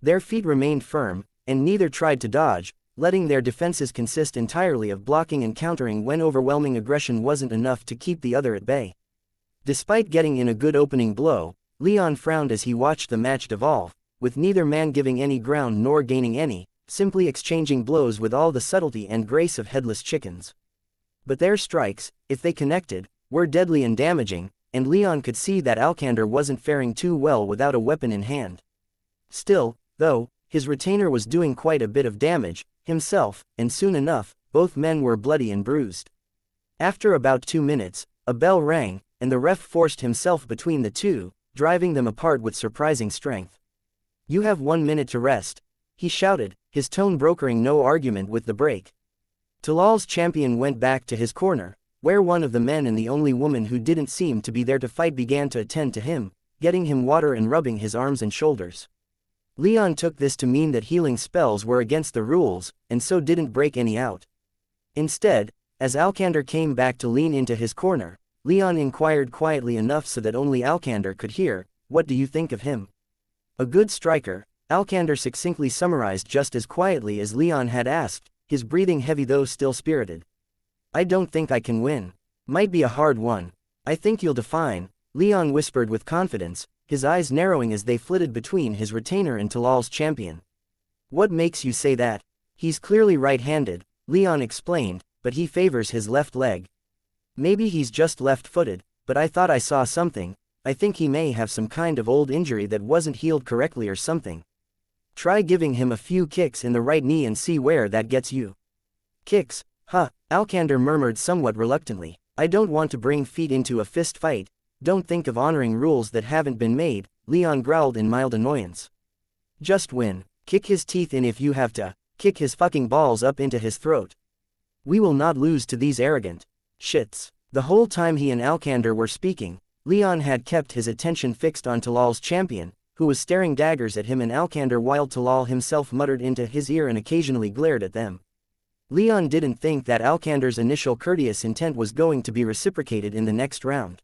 Speaker 1: Their feet remained firm, and neither tried to dodge, letting their defenses consist entirely of blocking and countering when overwhelming aggression wasn't enough to keep the other at bay. Despite getting in a good opening blow, Leon frowned as he watched the match devolve, with neither man giving any ground nor gaining any, simply exchanging blows with all the subtlety and grace of headless chickens. But their strikes, if they connected, were deadly and damaging, and Leon could see that Alkander wasn't faring too well without a weapon in hand. Still, though, his retainer was doing quite a bit of damage, himself, and soon enough, both men were bloody and bruised. After about 2 minutes, a bell rang, and the ref forced himself between the two, driving them apart with surprising strength. "You have 1 minute to rest," he shouted, his tone brokering no argument with the break. Talal's champion went back to his corner, where one of the men and the only woman who didn't seem to be there to fight began to attend to him, getting him water and rubbing his arms and shoulders. Leon took this to mean that healing spells were against the rules, and so didn't break any out. Instead, as Alkander came back to lean into his corner, Leon inquired quietly enough so that only Alkander could hear, "What do you think of him?" "A good striker," Alkander succinctly summarized just as quietly as Leon had asked, his breathing heavy though still spirited. "I don't think I can win. Might be a hard one. I think you'll define," Leon whispered with confidence, his eyes narrowing as they flitted between his retainer and Talal's champion. "What makes you say that?" "He's clearly right-handed," Leon explained, "but he favors his left leg. Maybe he's just left-footed, but I thought I saw something. I think he may have some kind of old injury that wasn't healed correctly or something. Try giving him a few kicks in the right knee and see where that gets you." "Kicks? Huh," Alkander murmured somewhat reluctantly. "I don't want to bring feet into a fist fight. Don't think of honoring rules that haven't been made," Leon growled in mild annoyance. "Just win. Kick his teeth in if you have to. Kick his fucking balls up into his throat. We will not lose to these arrogant shits." The whole time he and Alkander were speaking, Leon had kept his attention fixed on Talal's champion, who was staring daggers at him and Alkander while Talal himself muttered into his ear and occasionally glared at them. Leon didn't think that Alkander's initial courteous intent was going to be reciprocated in the next round.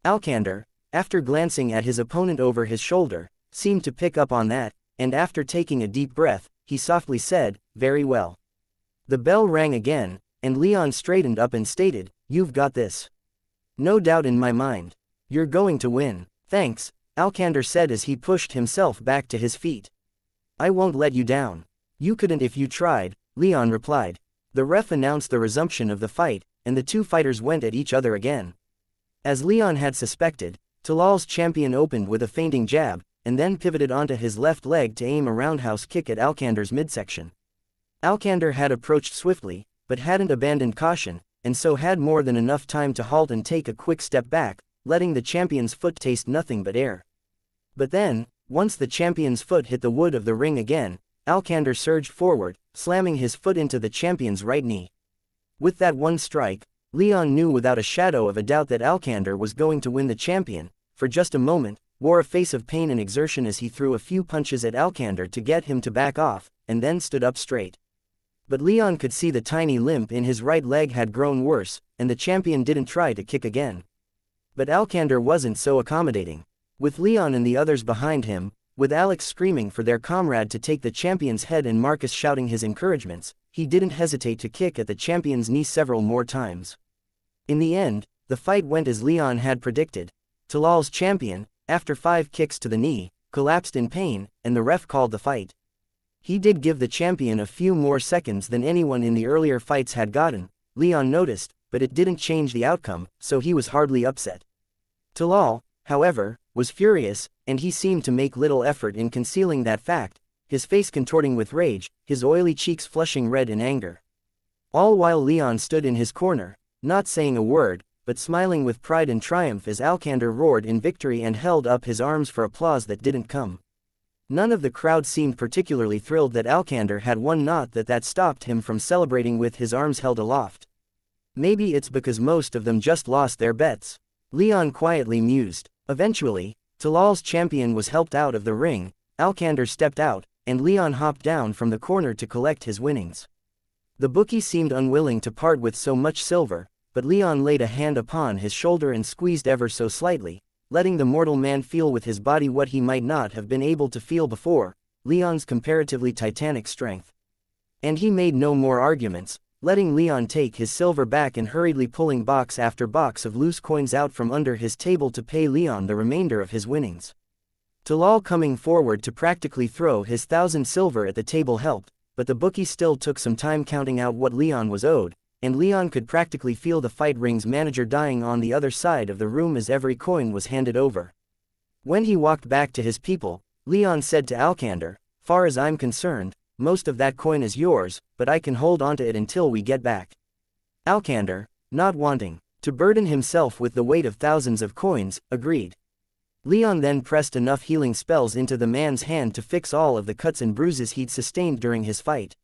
Speaker 1: Alkander, after glancing at his opponent over his shoulder, seemed to pick up on that, and after taking a deep breath, he softly said, "Very well." The bell rang again, and Leon straightened up and stated, "You've got this. No doubt in my mind. You're going to win." "Thanks," Alkander said as he pushed himself back to his feet. "I won't let you down." "You couldn't if you tried," Leon replied. The ref announced the resumption of the fight, and the two fighters went at each other again. As Leon had suspected, Talal's champion opened with a feinting jab, and then pivoted onto his left leg to aim a roundhouse kick at Alkander's midsection. Alkander had approached swiftly, but hadn't abandoned caution, and so had more than enough time to halt and take a quick step back, letting the champion's foot taste nothing but air. But then, once the champion's foot hit the wood of the ring again, Alkander surged forward, slamming his foot into the champion's right knee. With that one strike, Leon knew without a shadow of a doubt that Alkander was going to win. The champion, for just a moment, wore a face of pain and exertion as he threw a few punches at Alkander to get him to back off, and then stood up straight. But Leon could see the tiny limp in his right leg had grown worse, and the champion didn't try to kick again. But Alkander wasn't so accommodating. With Leon and the others behind him, with Alex screaming for their comrade to take the champion's head and Marcus shouting his encouragements, he didn't hesitate to kick at the champion's knee several more times. In the end, the fight went as Leon had predicted. Talal's champion, after 5 kicks to the knee, collapsed in pain, and the ref called the fight. He did give the champion a few more seconds than anyone in the earlier fights had gotten, Leon noticed, but it didn't change the outcome, so he was hardly upset. Talal, however, was furious, and he seemed to make little effort in concealing that fact, his face contorting with rage, his oily cheeks flushing red in anger. All while Leon stood in his corner, not saying a word, but smiling with pride and triumph as Alkander roared in victory and held up his arms for applause that didn't come. None of the crowd seemed particularly thrilled that Alkander had won, not that stopped him from celebrating with his arms held aloft. Maybe it's because most of them just lost their bets. Leon quietly mused. Eventually, Talal's champion was helped out of the ring, Alkander stepped out, and Leon hopped down from the corner to collect his winnings. The bookie seemed unwilling to part with so much silver, but Leon laid a hand upon his shoulder and squeezed ever so slightly, letting the mortal man feel with his body what he might not have been able to feel before, Leon's comparatively titanic strength. And he made no more arguments, letting Leon take his silver back and hurriedly pulling box after box of loose coins out from under his table to pay Leon the remainder of his winnings. Talal coming forward to practically throw his 1,000 silver at the table helped, but the bookie still took some time counting out what Leon was owed, and Leon could practically feel the fight ring's manager dying on the other side of the room as every coin was handed over. When he walked back to his people, Leon said to Alcander, "Far as I'm concerned, most of that coin is yours, but I can hold onto it until we get back." Alcander, not wanting to burden himself with the weight of thousands of coins, agreed. Leon then pressed enough healing spells into the man's hand to fix all of the cuts and bruises he'd sustained during his fight.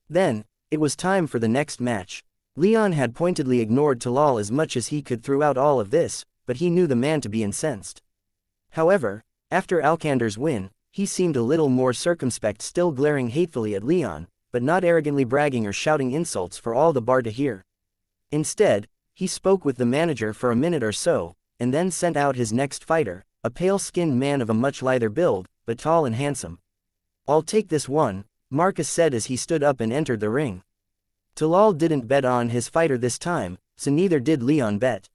Speaker 1: Then, it was time for the next match. Leon had pointedly ignored Talal as much as he could throughout all of this, but he knew the man to be incensed. However, after Alcander's win, he seemed a little more circumspect, still glaring hatefully at Leon, but not arrogantly bragging or shouting insults for all the bar to hear. Instead, he spoke with the manager for a minute or so, and then sent out his next fighter, a pale-skinned man of a much lither build, but tall and handsome. "I'll take this one," Marcus said as he stood up and entered the ring. Talal didn't bet on his fighter this time, so neither did Leon bet.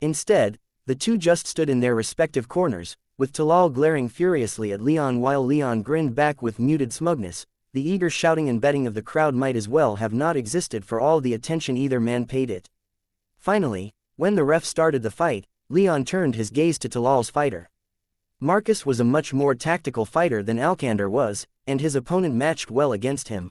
Speaker 1: Instead, the two just stood in their respective corners, with Talal glaring furiously at Leon while Leon grinned back with muted smugness. The eager shouting and betting of the crowd might as well have not existed for all the attention either man paid it. Finally, when the ref started the fight, Leon turned his gaze to Talal's fighter. Marcus was a much more tactical fighter than Alcander was, and his opponent matched well against him.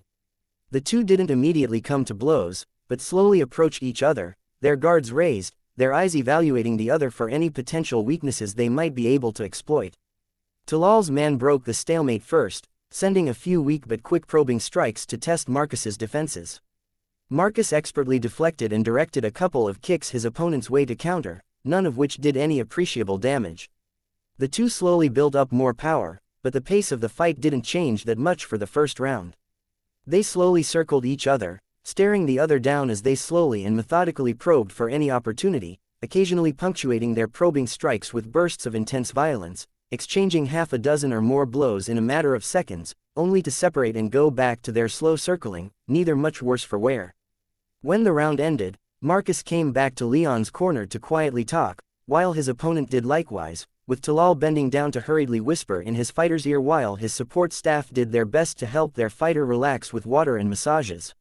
Speaker 1: The two didn't immediately come to blows, but slowly approached each other, their guards raised, their eyes evaluating the other for any potential weaknesses they might be able to exploit. Talal's man broke the stalemate first, sending a few weak but quick probing strikes to test Marcus's defenses. Marcus expertly deflected and directed a couple of kicks his opponent's way to counter, none of which did any appreciable damage. The two slowly built up more power, but the pace of the fight didn't change that much for the first round. They slowly circled each other, staring the other down as they slowly and methodically probed for any opportunity, occasionally punctuating their probing strikes with bursts of intense violence, exchanging half a dozen or more blows in a matter of seconds, only to separate and go back to their slow circling, neither much worse for wear. When the round ended, Marcus came back to Leon's corner to quietly talk, while his opponent did likewise, with Talal bending down to hurriedly whisper in his fighter's ear while his support staff did their best to help their fighter relax with water and massages.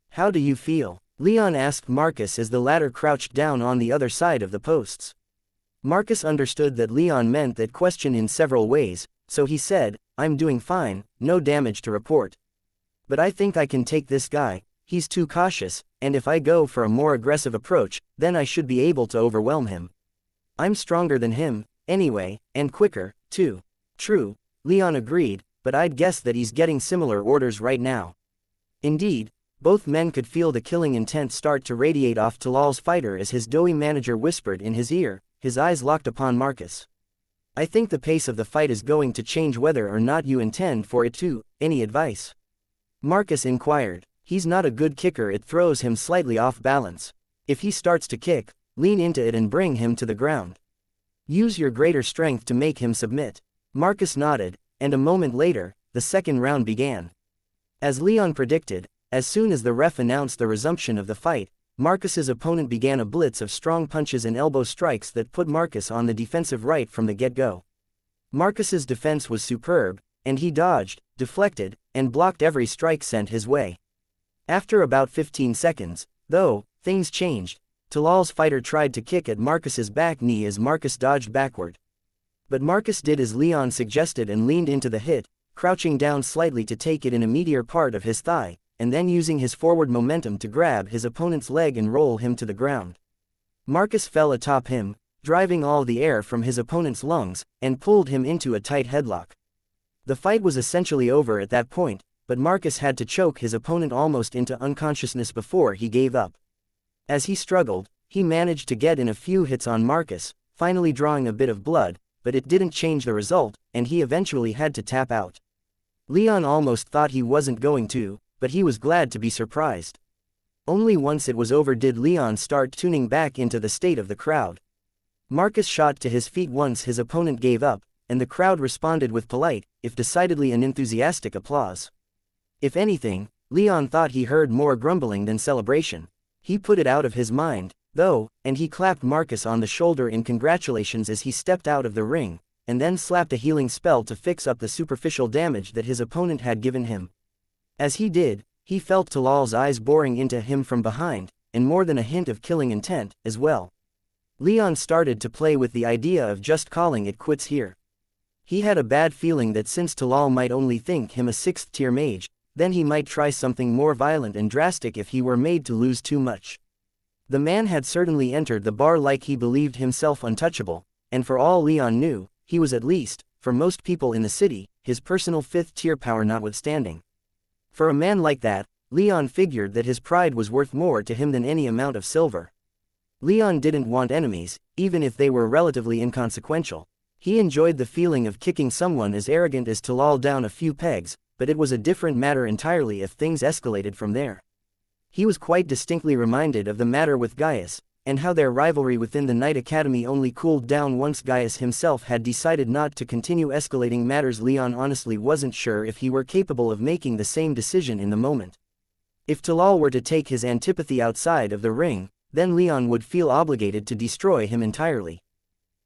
Speaker 1: "How do you feel?" Leon asked Marcus as the latter crouched down on the other side of the posts. Marcus understood that Leon meant that question in several ways, so he said, "I'm doing fine, no damage to report. But I think I can take this guy. He's too cautious, and if I go for a more aggressive approach, then I should be able to overwhelm him. I'm stronger than him, anyway, and quicker, too." "True," Leon agreed, "but I'd guess that he's getting similar orders right now." Indeed, both men could feel the killing intent start to radiate off Talal's fighter as his doughy manager whispered in his ear, his eyes locked upon Marcus. "I think the pace of the fight is going to change whether or not you intend for it to. Any advice?" Marcus inquired. "He's not a good kicker, it throws him slightly off balance. If he starts to kick, lean into it and bring him to the ground. Use your greater strength to make him submit." Marcus nodded, and a moment later, the second round began. As Leon predicted, as soon as the ref announced the resumption of the fight, Marcus's opponent began a blitz of strong punches and elbow strikes that put Marcus on the defensive right from the get-go. Marcus's defense was superb, and he dodged, deflected, and blocked every strike sent his way. After about 15 seconds, though, things changed. Talal's fighter tried to kick at Marcus's back knee as Marcus dodged backward. But Marcus did as Leon suggested and leaned into the hit, crouching down slightly to take it in a meatier part of his thigh, and then using his forward momentum to grab his opponent's leg and roll him to the ground. Marcus fell atop him, driving all the air from his opponent's lungs, and pulled him into a tight headlock. The fight was essentially over at that point, but Marcus had to choke his opponent almost into unconsciousness before he gave up. As he struggled, he managed to get in a few hits on Marcus, finally drawing a bit of blood, but it didn't change the result, and he eventually had to tap out. Leon almost thought he wasn't going to, but he was glad to be surprised. Only once it was over did Leon start tuning back into the state of the crowd. Marcus shot to his feet once his opponent gave up, and the crowd responded with polite, if decidedly unenthusiastic applause. If anything, Leon thought he heard more grumbling than celebration. He put it out of his mind, though, and he clapped Marcus on the shoulder in congratulations as he stepped out of the ring, and then slapped a healing spell to fix up the superficial damage that his opponent had given him. As he did, he felt Talal's eyes boring into him from behind, and more than a hint of killing intent, as well. Leon started to play with the idea of just calling it quits here. He had a bad feeling that since Talal might only think him a 6th-tier mage, then he might try something more violent and drastic if he were made to lose too much. The man had certainly entered the bar like he believed himself untouchable, and for all Leon knew, he was at least, for most people in the city, his personal 5th-tier power notwithstanding. For a man like that, Leon figured that his pride was worth more to him than any amount of silver. Leon didn't want enemies, even if they were relatively inconsequential. He enjoyed the feeling of kicking someone as arrogant as Talal down a few pegs, but it was a different matter entirely if things escalated from there. He was quite distinctly reminded of the matter with Gaius, and how their rivalry within the Knight Academy only cooled down once Gaius himself had decided not to continue escalating matters. Leon honestly wasn't sure if he were capable of making the same decision in the moment. If Talal were to take his antipathy outside of the ring, then Leon would feel obligated to destroy him entirely.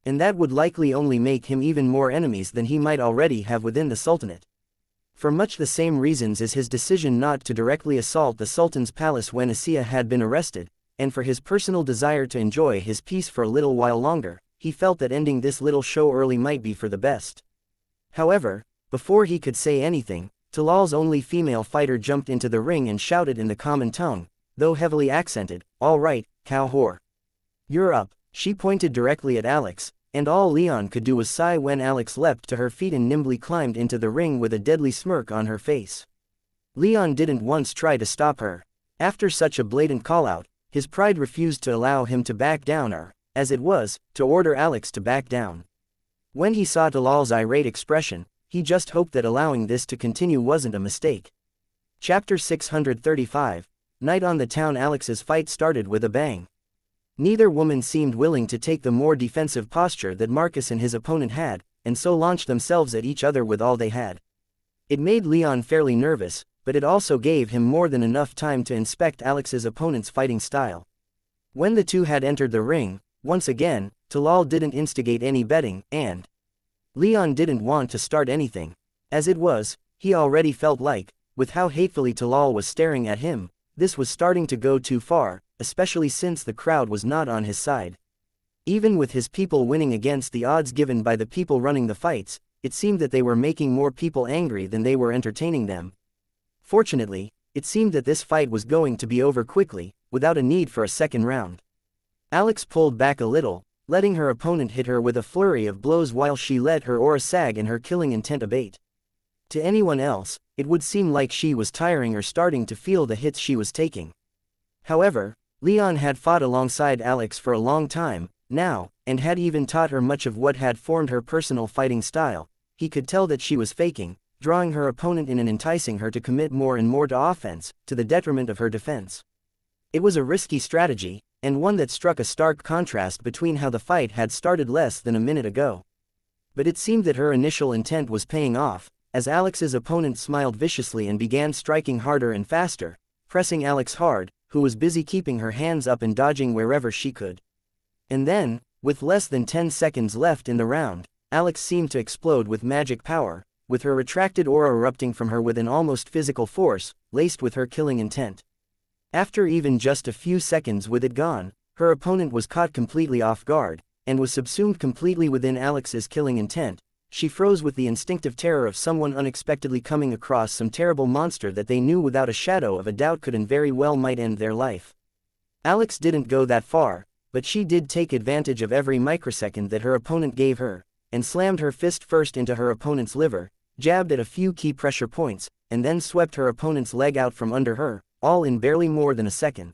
Speaker 1: And that would likely only make him even more enemies than he might already have within the Sultanate. For much the same reasons as his decision not to directly assault the Sultan's palace when xianxia had been arrested, and for his personal desire to enjoy his peace for a little while longer, he felt that ending this little show early might be for the best. However, before he could say anything, Talal's only female fighter jumped into the ring and shouted in the common tongue, though heavily accented, "All right, cow whore. You're up." She pointed directly at Alex, and all Leon could do was sigh when Alex leapt to her feet and nimbly climbed into the ring with a deadly smirk on her face. Leon didn't once try to stop her. After such a blatant call-out, his pride refused to allow him to back down or, as it was, to order Alex to back down. When he saw Talal's irate expression, he just hoped that allowing this to continue wasn't a mistake. Chapter 635, Night on the Town. Alex's fight started with a bang. Neither woman seemed willing to take the more defensive posture that Marcus and his opponent had, and so launched themselves at each other with all they had. It made Leon fairly nervous, but it also gave him more than enough time to inspect Alex's opponent's fighting style. When the two had entered the ring, once again, Talal didn't instigate any betting, and Leon didn't want to start anything. As it was, he already felt like, with how hatefully Talal was staring at him, this was starting to go too far, especially since the crowd was not on his side. Even with his people winning against the odds given by the people running the fights, it seemed that they were making more people angry than they were entertaining them. Fortunately, it seemed that this fight was going to be over quickly, without a need for a second round. Alex pulled back a little, letting her opponent hit her with a flurry of blows while she let her aura sag and her killing intent abate. To anyone else, it would seem like she was tiring or starting to feel the hits she was taking. However, Leon had fought alongside Alex for a long time, now, and had even taught her much of what had formed her personal fighting style. He could tell that she was faking, drawing her opponent in and enticing her to commit more and more to offense, to the detriment of her defense. It was a risky strategy, and one that struck a stark contrast between how the fight had started less than a minute ago. But it seemed that her initial intent was paying off, as Alex's opponent smiled viciously and began striking harder and faster, pressing Alex hard, who was busy keeping her hands up and dodging wherever she could. And then, with less than 10 seconds left in the round, Alex seemed to explode with magic power, with her retracted aura erupting from her with an almost physical force, laced with her killing intent. After even just a few seconds with it gone, her opponent was caught completely off guard, and was subsumed completely within Alex's killing intent. She froze with the instinctive terror of someone unexpectedly coming across some terrible monster that they knew without a shadow of a doubt could and very well might end their life. Alex didn't go that far, but she did take advantage of every microsecond that her opponent gave her, and slammed her fist first into her opponent's liver, jabbed at a few key pressure points, and then swept her opponent's leg out from under her, all in barely more than a second.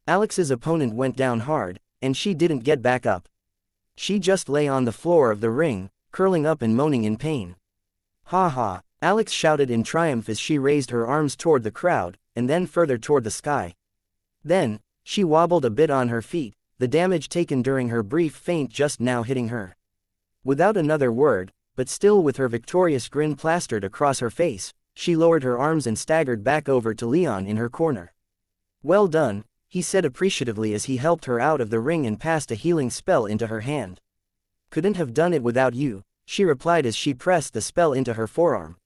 Speaker 1: Alex's opponent went down hard, and she didn't get back up. She just lay on the floor of the ring, curling up and moaning in pain. "Ha ha!" Alex shouted in triumph as she raised her arms toward the crowd, and then further toward the sky. Then, she wobbled a bit on her feet, the damage taken during her brief feint just now hitting her. Without another word, but still with her victorious grin plastered across her face, she lowered her arms and staggered back over to Leon in her corner. "Well done," he said appreciatively as he helped her out of the ring and passed a healing spell into her hand. "Couldn't have done it without you," she replied as she pressed the spell into her forearm.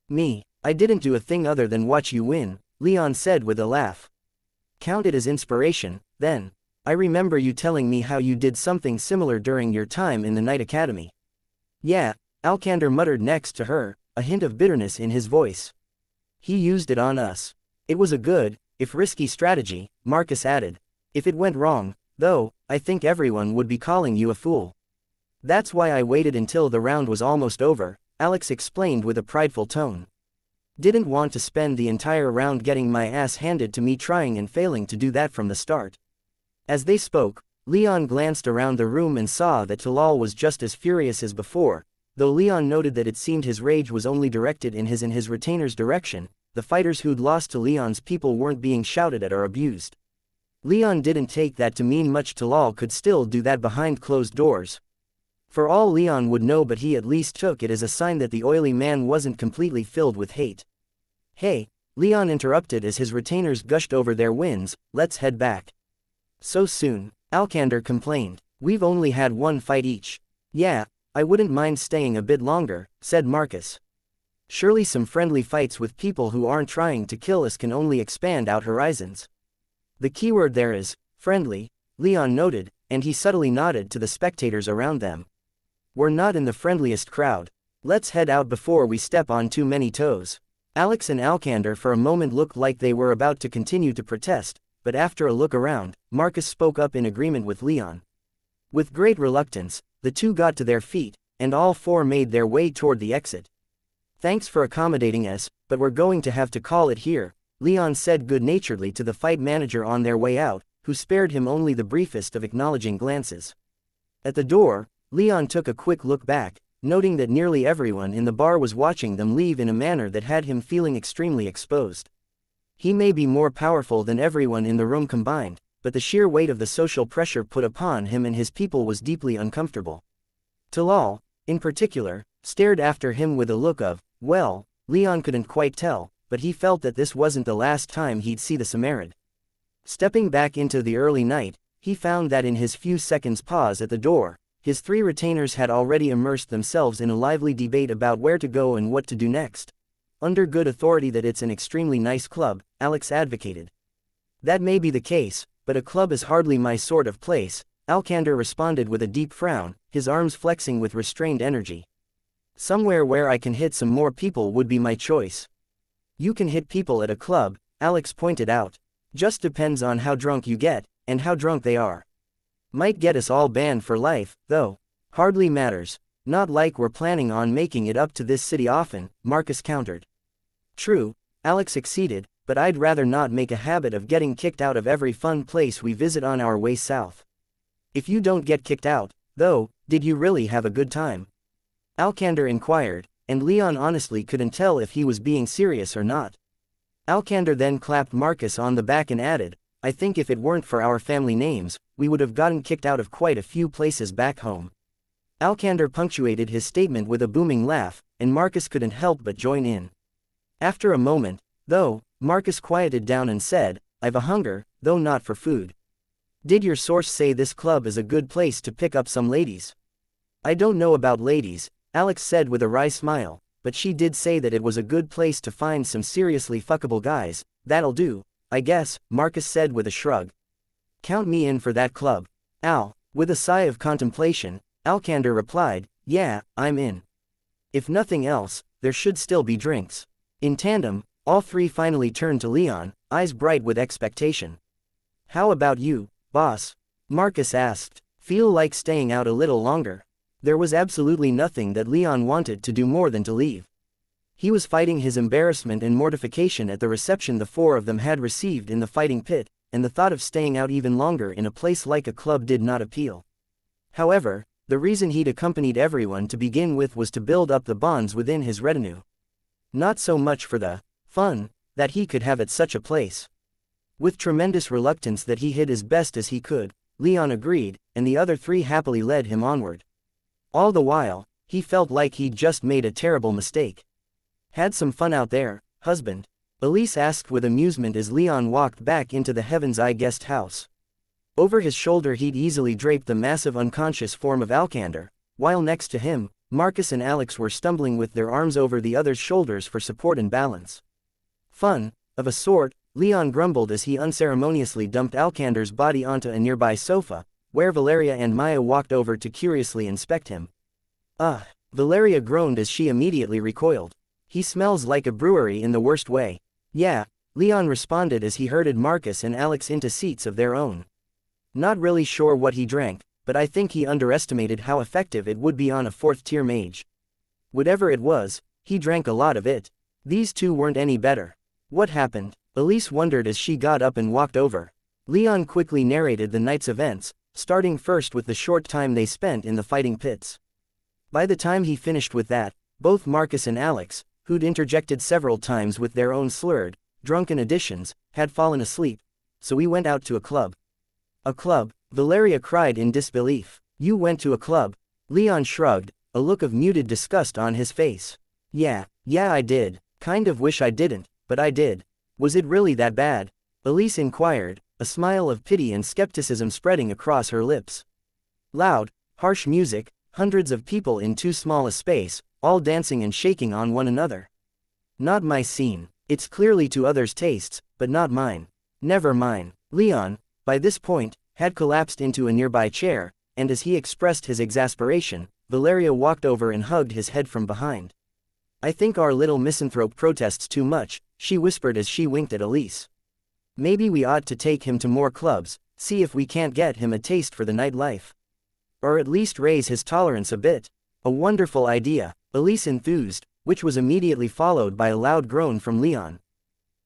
Speaker 1: "Me, I didn't do a thing other than watch you win," Leon said with a laugh. "Count it as inspiration, then. I remember you telling me how you did something similar during your time in the Night Academy." "Yeah," Alkander muttered next to her, a hint of bitterness in his voice. "He used it on us. It was a good, if risky strategy," Marcus added. "If it went wrong, though, I think everyone would be calling you a fool." "That's why I waited until the round was almost over," Alex explained with a prideful tone. "Didn't want to spend the entire round getting my ass handed to me trying and failing to do that from the start." As they spoke, Leon glanced around the room and saw that Talal was just as furious as before, though Leon noted that it seemed his rage was only directed in his retainer's direction. The fighters who'd lost to Leon's people weren't being shouted at or abused. Leon didn't take that to mean much. Talal could still do that behind closed doors. For all Leon would know, but he at least took it as a sign that the oily man wasn't completely filled with hate. "Hey," Leon interrupted as his retainers gushed over their wins, "let's head back." "So soon," Alkander complained. "We've only had one fight each." "Yeah, I wouldn't mind staying a bit longer," said Marcus. "Surely some friendly fights with people who aren't trying to kill us can only expand out horizons." "The keyword there is friendly," Leon noted, and he subtly nodded to the spectators around them. "We're not in the friendliest crowd. Let's head out before we step on too many toes." Alex and Alkander for a moment looked like they were about to continue to protest, but after a look around, Marcus spoke up in agreement with Leon. With great reluctance, the two got to their feet, and all four made their way toward the exit. "Thanks for accommodating us, but we're going to have to call it here," Leon said good-naturedly to the fight manager on their way out, who spared him only the briefest of acknowledging glances. At the door, Leon took a quick look back, noting that nearly everyone in the bar was watching them leave in a manner that had him feeling extremely exposed. He may be more powerful than everyone in the room combined, but the sheer weight of the social pressure put upon him and his people was deeply uncomfortable. Talal, in particular, stared after him with a look of, well, Leon couldn't quite tell, but he felt that this wasn't the last time he'd see the Samaritan. Stepping back into the early night, he found that in his few seconds pause at the door, his three retainers had already immersed themselves in a lively debate about where to go and what to do next. "Under good authority that it's an extremely nice club," Alex advocated. "That may be the case, but a club is hardly my sort of place," Alkander responded with a deep frown, his arms flexing with restrained energy. "Somewhere where I can hit some more people would be my choice." "You can hit people at a club," Alex pointed out. "Just depends on how drunk you get, and how drunk they are. Might get us all banned for life, though." "Hardly matters. Not like we're planning on making it up to this city often," Marcus countered. "True," Alex acceded, "but I'd rather not make a habit of getting kicked out of every fun place we visit on our way south." "If you don't get kicked out, though, did you really have a good time?" Alkander inquired, and Leon honestly couldn't tell if he was being serious or not. Alkander then clapped Marcus on the back and added, "I think if it weren't for our family names, we would have gotten kicked out of quite a few places back home." Alkander punctuated his statement with a booming laugh, and Marcus couldn't help but join in. After a moment, though, Marcus quieted down and said, "I've a hunger, though not for food." "Did your source say this club is a good place to pick up some ladies?" "I don't know about ladies," Alex said with a wry smile, "but she did say that it was a good place to find some seriously fuckable guys." "That'll do, I guess," Marcus said with a shrug. "Count me in for that club." With a sigh of contemplation, Alkander replied, "Yeah, I'm in. If nothing else, there should still be drinks." In tandem, all three finally turned to Leon, eyes bright with expectation. "How about you, boss?" Marcus asked. "Feel like staying out a little longer?" There was absolutely nothing that Leon wanted to do more than to leave. He was fighting his embarrassment and mortification at the reception the four of them had received in the fighting pit, and the thought of staying out even longer in a place like a club did not appeal. However, the reason he'd accompanied everyone to begin with was to build up the bonds within his retinue. Not so much for the fun that he could have at such a place. With tremendous reluctance that he hid as best as he could, Leon agreed, and the other three happily led him onward. All the while, he felt like he'd just made a terrible mistake. Had some fun out there, husband? Elise asked with amusement as Leon walked back into the Heaven's Eye guest house. Over his shoulder he'd easily draped the massive unconscious form of Alcander, while next to him, Marcus and Alex were stumbling with their arms over the other's shoulders for support and balance. Fun, of a sort, Leon grumbled as he unceremoniously dumped Alcander's body onto a nearby sofa, where Valeria and Maya walked over to curiously inspect him. Ugh, Valeria groaned as she immediately recoiled. He smells like a brewery in the worst way. Yeah, Leon responded as he herded Marcus and Alex into seats of their own. Not really sure what he drank, but I think he underestimated how effective it would be on a 4th-tier mage. Whatever it was, he drank a lot of it. These two weren't any better. What happened? Elise wondered as she got up and walked over. Leon quickly narrated the night's events, starting first with the short time they spent in the fighting pits. By the time he finished with that, both Marcus and Alex, who'd interjected several times with their own slurred, drunken additions, had fallen asleep, so we went out to a club. A club? Valeria cried in disbelief. You went to a club? Leon shrugged, a look of muted disgust on his face. Yeah I did. Kind of wish I didn't, but I did. Was it really that bad? Elise inquired, a smile of pity and skepticism spreading across her lips. Loud, harsh music, hundreds of people in too small a space, all dancing and shaking on one another. Not my scene. It's clearly to others' tastes, but not mine. Never mine. Leon, by this point, had collapsed into a nearby chair, and as he expressed his exasperation, Valeria walked over and hugged his head from behind. I think our little misanthrope protests too much, she whispered as she winked at Elise. Maybe we ought to take him to more clubs, see if we can't get him a taste for the nightlife. Or at least raise his tolerance a bit. A wonderful idea, Elise enthused, which was immediately followed by a loud groan from Leon.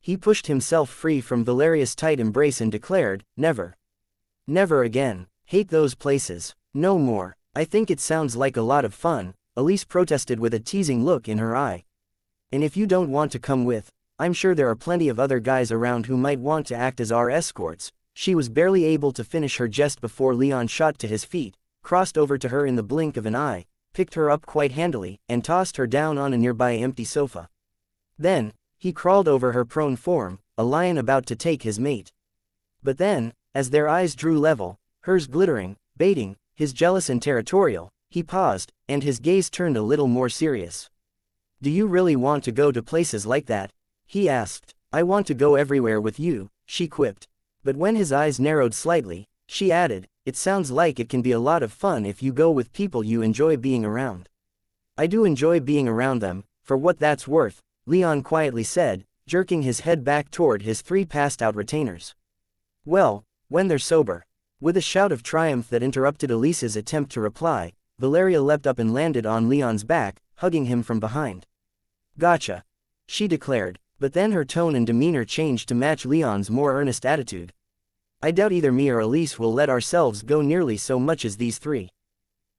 Speaker 1: He pushed himself free from Valeria's tight embrace and declared, Never. Never again. Hate those places. No more. I think it sounds like a lot of fun, Elise protested with a teasing look in her eye. And if you don't want to come with, I'm sure there are plenty of other guys around who might want to act as our escorts. She was barely able to finish her jest before Leon shot to his feet, crossed over to her in the blink of an eye, picked her up quite handily, and tossed her down on a nearby empty sofa. Then, he crawled over her prone form, a lion about to take his mate. But then, as their eyes drew level, hers glittering, baiting, his jealous and territorial, he paused, and his gaze turned a little more serious. Do you really want to go to places like that? He asked. I want to go everywhere with you, she quipped. But when his eyes narrowed slightly, she added, it sounds like it can be a lot of fun if you go with people you enjoy being around. I do enjoy being around them, for what that's worth, Leon quietly said, jerking his head back toward his 3 passed-out retainers. Well, when they're sober. With a shout of triumph that interrupted Elise's attempt to reply, Valeria leapt up and landed on Leon's back, hugging him from behind. Gotcha, she declared, but then her tone and demeanor changed to match Leon's more earnest attitude. I doubt either me or Elise will let ourselves go nearly so much as these 3.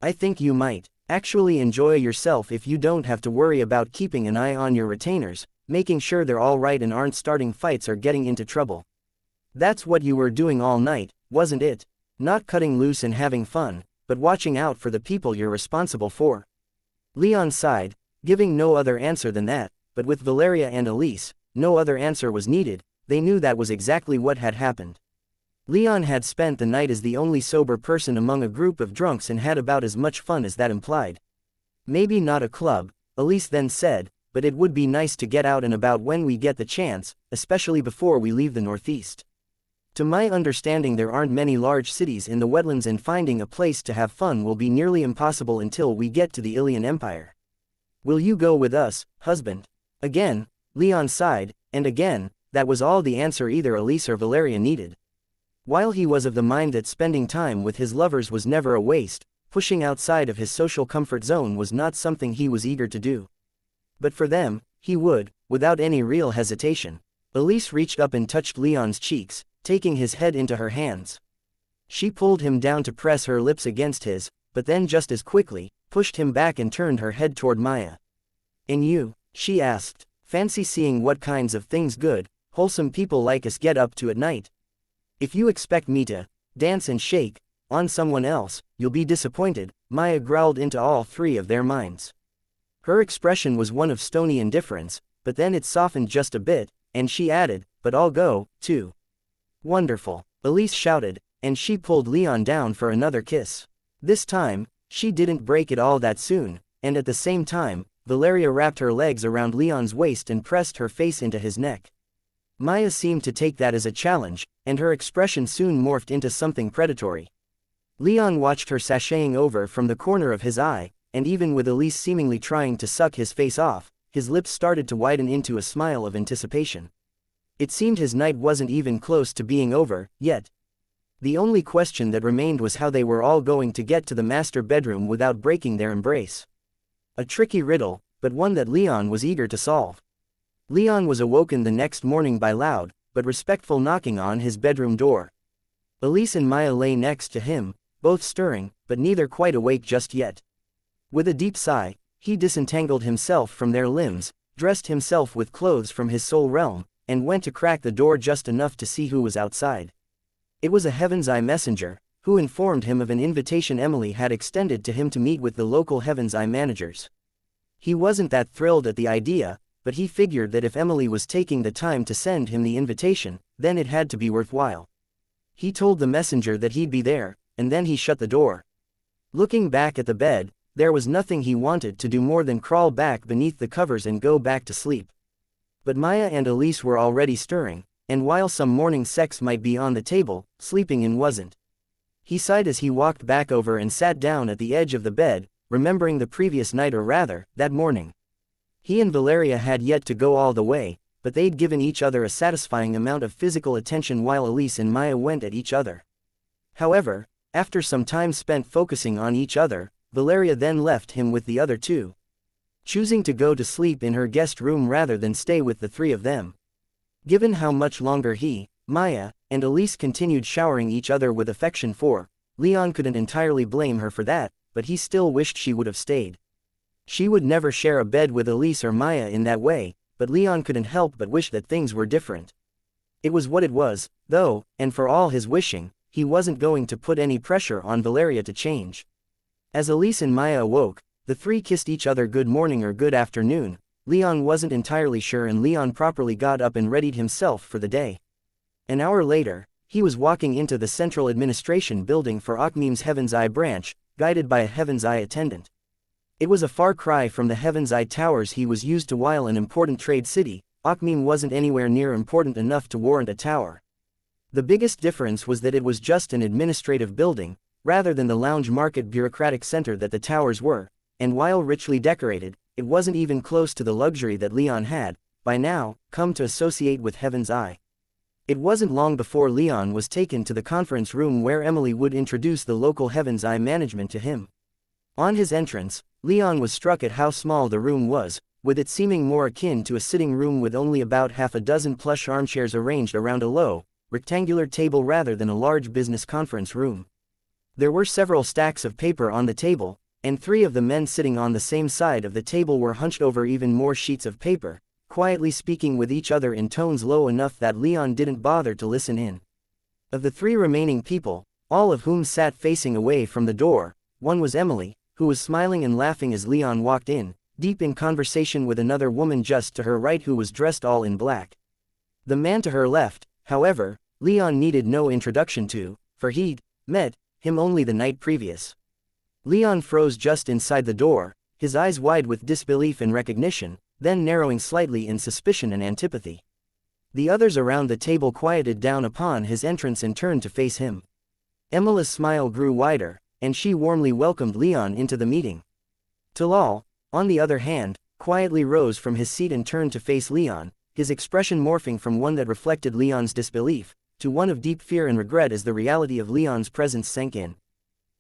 Speaker 1: I think you might actually enjoy yourself if you don't have to worry about keeping an eye on your retainers, making sure they're all right and aren't starting fights or getting into trouble. That's what you were doing all night, wasn't it? Not cutting loose and having fun, but watching out for the people you're responsible for. Leon sighed, giving no other answer than that, but with Valeria and Elise, no other answer was needed. They knew that was exactly what had happened. Leon had spent the night as the only sober person among a group of drunks and had about as much fun as that implied. Maybe not a club, Elise then said, but it would be nice to get out and about when we get the chance, especially before we leave the Northeast. To my understanding there aren't many large cities in the wetlands and finding a place to have fun will be nearly impossible until we get to the Ilian Empire. Will you go with us, husband? Again, Leon sighed, and again, that was all the answer either Elise or Valeria needed. While he was of the mind that spending time with his lovers was never a waste, pushing outside of his social comfort zone was not something he was eager to do. But for them, he would, without any real hesitation. Elise reached up and touched Leon's cheeks, taking his head into her hands. She pulled him down to press her lips against his, but then just as quickly, pushed him back and turned her head toward Maya. And you, she asked, fancy seeing what kinds of things good, wholesome people like us get up to at night. If you expect me to dance and shake on someone else, you'll be disappointed, Maya growled into all 3 of their minds. Her expression was one of stony indifference, but then it softened just a bit, and she added, "But I'll go, too." "Wonderful," Elise shouted, and she pulled Leon down for another kiss. This time, she didn't break it all that soon, and at the same time, Valeria wrapped her legs around Leon's waist and pressed her face into his neck. Maya seemed to take that as a challenge, and her expression soon morphed into something predatory. Leon watched her sashaying over from the corner of his eye, and even with Elise seemingly trying to suck his face off, his lips started to widen into a smile of anticipation. It seemed his night wasn't even close to being over, yet. The only question that remained was how they were all going to get to the master bedroom without breaking their embrace. A tricky riddle, but one that Leon was eager to solve. Leon was awoken the next morning by loud, but respectful knocking on his bedroom door. Elise and Maya lay next to him, both stirring, but neither quite awake just yet. With a deep sigh, he disentangled himself from their limbs, dressed himself with clothes from his soul realm, and went to crack the door just enough to see who was outside. It was a Heaven's Eye messenger, who informed him of an invitation Emily had extended to him to meet with the local Heaven's Eye managers. He wasn't that thrilled at the idea, but he figured that if Emily was taking the time to send him the invitation, then it had to be worthwhile. He told the messenger that he'd be there, and then he shut the door. Looking back at the bed, there was nothing he wanted to do more than crawl back beneath the covers and go back to sleep. But Maya and Elise were already stirring, and while some morning sex might be on the table, sleeping in wasn't. He sighed as he walked back over and sat down at the edge of the bed, remembering the previous night, or rather, that morning. He and Valeria had yet to go all the way, but they'd given each other a satisfying amount of physical attention while Elise and Maya went at each other. However, after some time spent focusing on each other, Valeria then left him with the other two, choosing to go to sleep in her guest room rather than stay with the three of them. Given how much longer he, Maya, and Elise continued showering each other with affection for, Leon couldn't entirely blame her for that, but he still wished she would have stayed. She would never share a bed with Elise or Maya in that way, but Leon couldn't help but wish that things were different. It was what it was, though, and for all his wishing, he wasn't going to put any pressure on Valeria to change. As Elise and Maya awoke, the three kissed each other good morning or good afternoon. Leon wasn't entirely sure, and Leon properly got up and readied himself for the day. An hour later, he was walking into the central administration building for Akhmim's Heaven's Eye branch, guided by a Heaven's Eye attendant. It was a far cry from the Heaven's Eye towers he was used to. While an important trade city, Akhmim wasn't anywhere near important enough to warrant a tower. The biggest difference was that it was just an administrative building, rather than the lounge market bureaucratic center that the towers were, and while richly decorated, it wasn't even close to the luxury that Leon had, by now, come to associate with Heaven's Eye. It wasn't long before Leon was taken to the conference room where Emily would introduce the local Heaven's Eye management to him. On his entrance, Leon was struck at how small the room was, with it seeming more akin to a sitting room with only about half a dozen plush armchairs arranged around a low, rectangular table rather than a large business conference room. There were several stacks of paper on the table, and three of the men sitting on the same side of the table were hunched over even more sheets of paper, quietly speaking with each other in tones low enough that Leon didn't bother to listen in. Of the three remaining people, all of whom sat facing away from the door, one was Emily, who was smiling and laughing as Leon walked in, deep in conversation with another woman just to her right who was dressed all in black. The man to her left, however, Leon needed no introduction to, for he'd met him only the night previous. Leon froze just inside the door, his eyes wide with disbelief and recognition, then narrowing slightly in suspicion and antipathy. The others around the table quieted down upon his entrance and turned to face him. Emily's smile grew wider, and she warmly welcomed Leon into the meeting. Talal, on the other hand, quietly rose from his seat and turned to face Leon, his expression morphing from one that reflected Leon's disbelief, to one of deep fear and regret as the reality of Leon's presence sank in.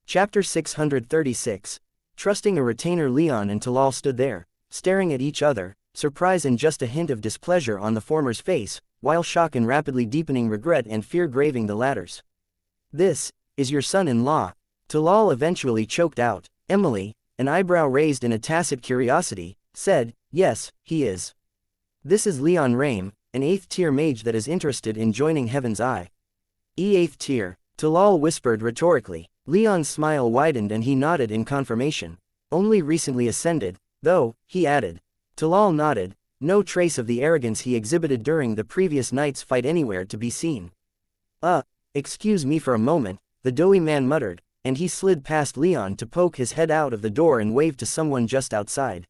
Speaker 1: Chapter 636. Trusting a retainer. Leon and Talal stood there, staring at each other, surprise and just a hint of displeasure on the former's face, while shock and rapidly deepening regret and fear graving the latter's. "This is your son-in-law," Talal eventually choked out. Emily, an eyebrow raised in a tacit curiosity, said, "Yes, he is. This is Leon Rame, an 8th tier mage that is interested in joining Heaven's Eye." "8th tier," Talal whispered rhetorically. Leon's smile widened and he nodded in confirmation. "Only recently ascended, Though, he added. Talal nodded, no trace of the arrogance he exhibited during the previous night's fight anywhere to be seen. Excuse me for a moment, the doughy man muttered, and he slid past Leon to poke his head out of the door and wave to someone just outside.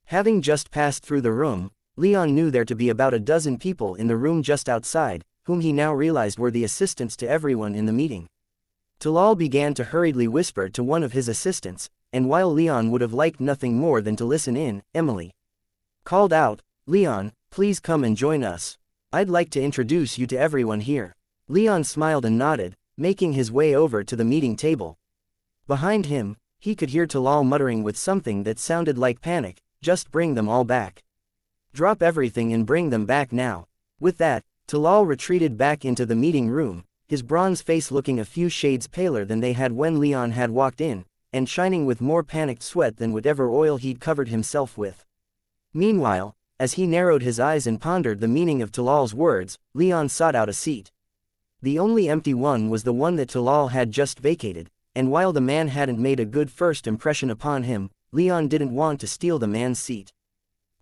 Speaker 1: Having just passed through the room, Leon knew there to be about a dozen people in the room just outside, whom he now realized were the assistants to everyone in the meeting. Talal began to hurriedly whisper to one of his assistants, and while Leon would have liked nothing more than to listen in, Emily called out, "Leon, please come and join us. I'd like to introduce you to everyone here." Leon smiled and nodded, making his way over to the meeting table. Behind him, he could hear Talal muttering with something that sounded like panic, "Just bring them all back. Drop everything and bring them back now." With that, Talal retreated back into the meeting room, his bronze face looking a few shades paler than they had when Leon had walked in, and shining with more panicked sweat than whatever oil he'd covered himself with. Meanwhile, as he narrowed his eyes and pondered the meaning of Talal's words, Leon sought out a seat. The only empty one was the one that Talal had just vacated, and while the man hadn't made a good first impression upon him, Leon didn't want to steal the man's seat.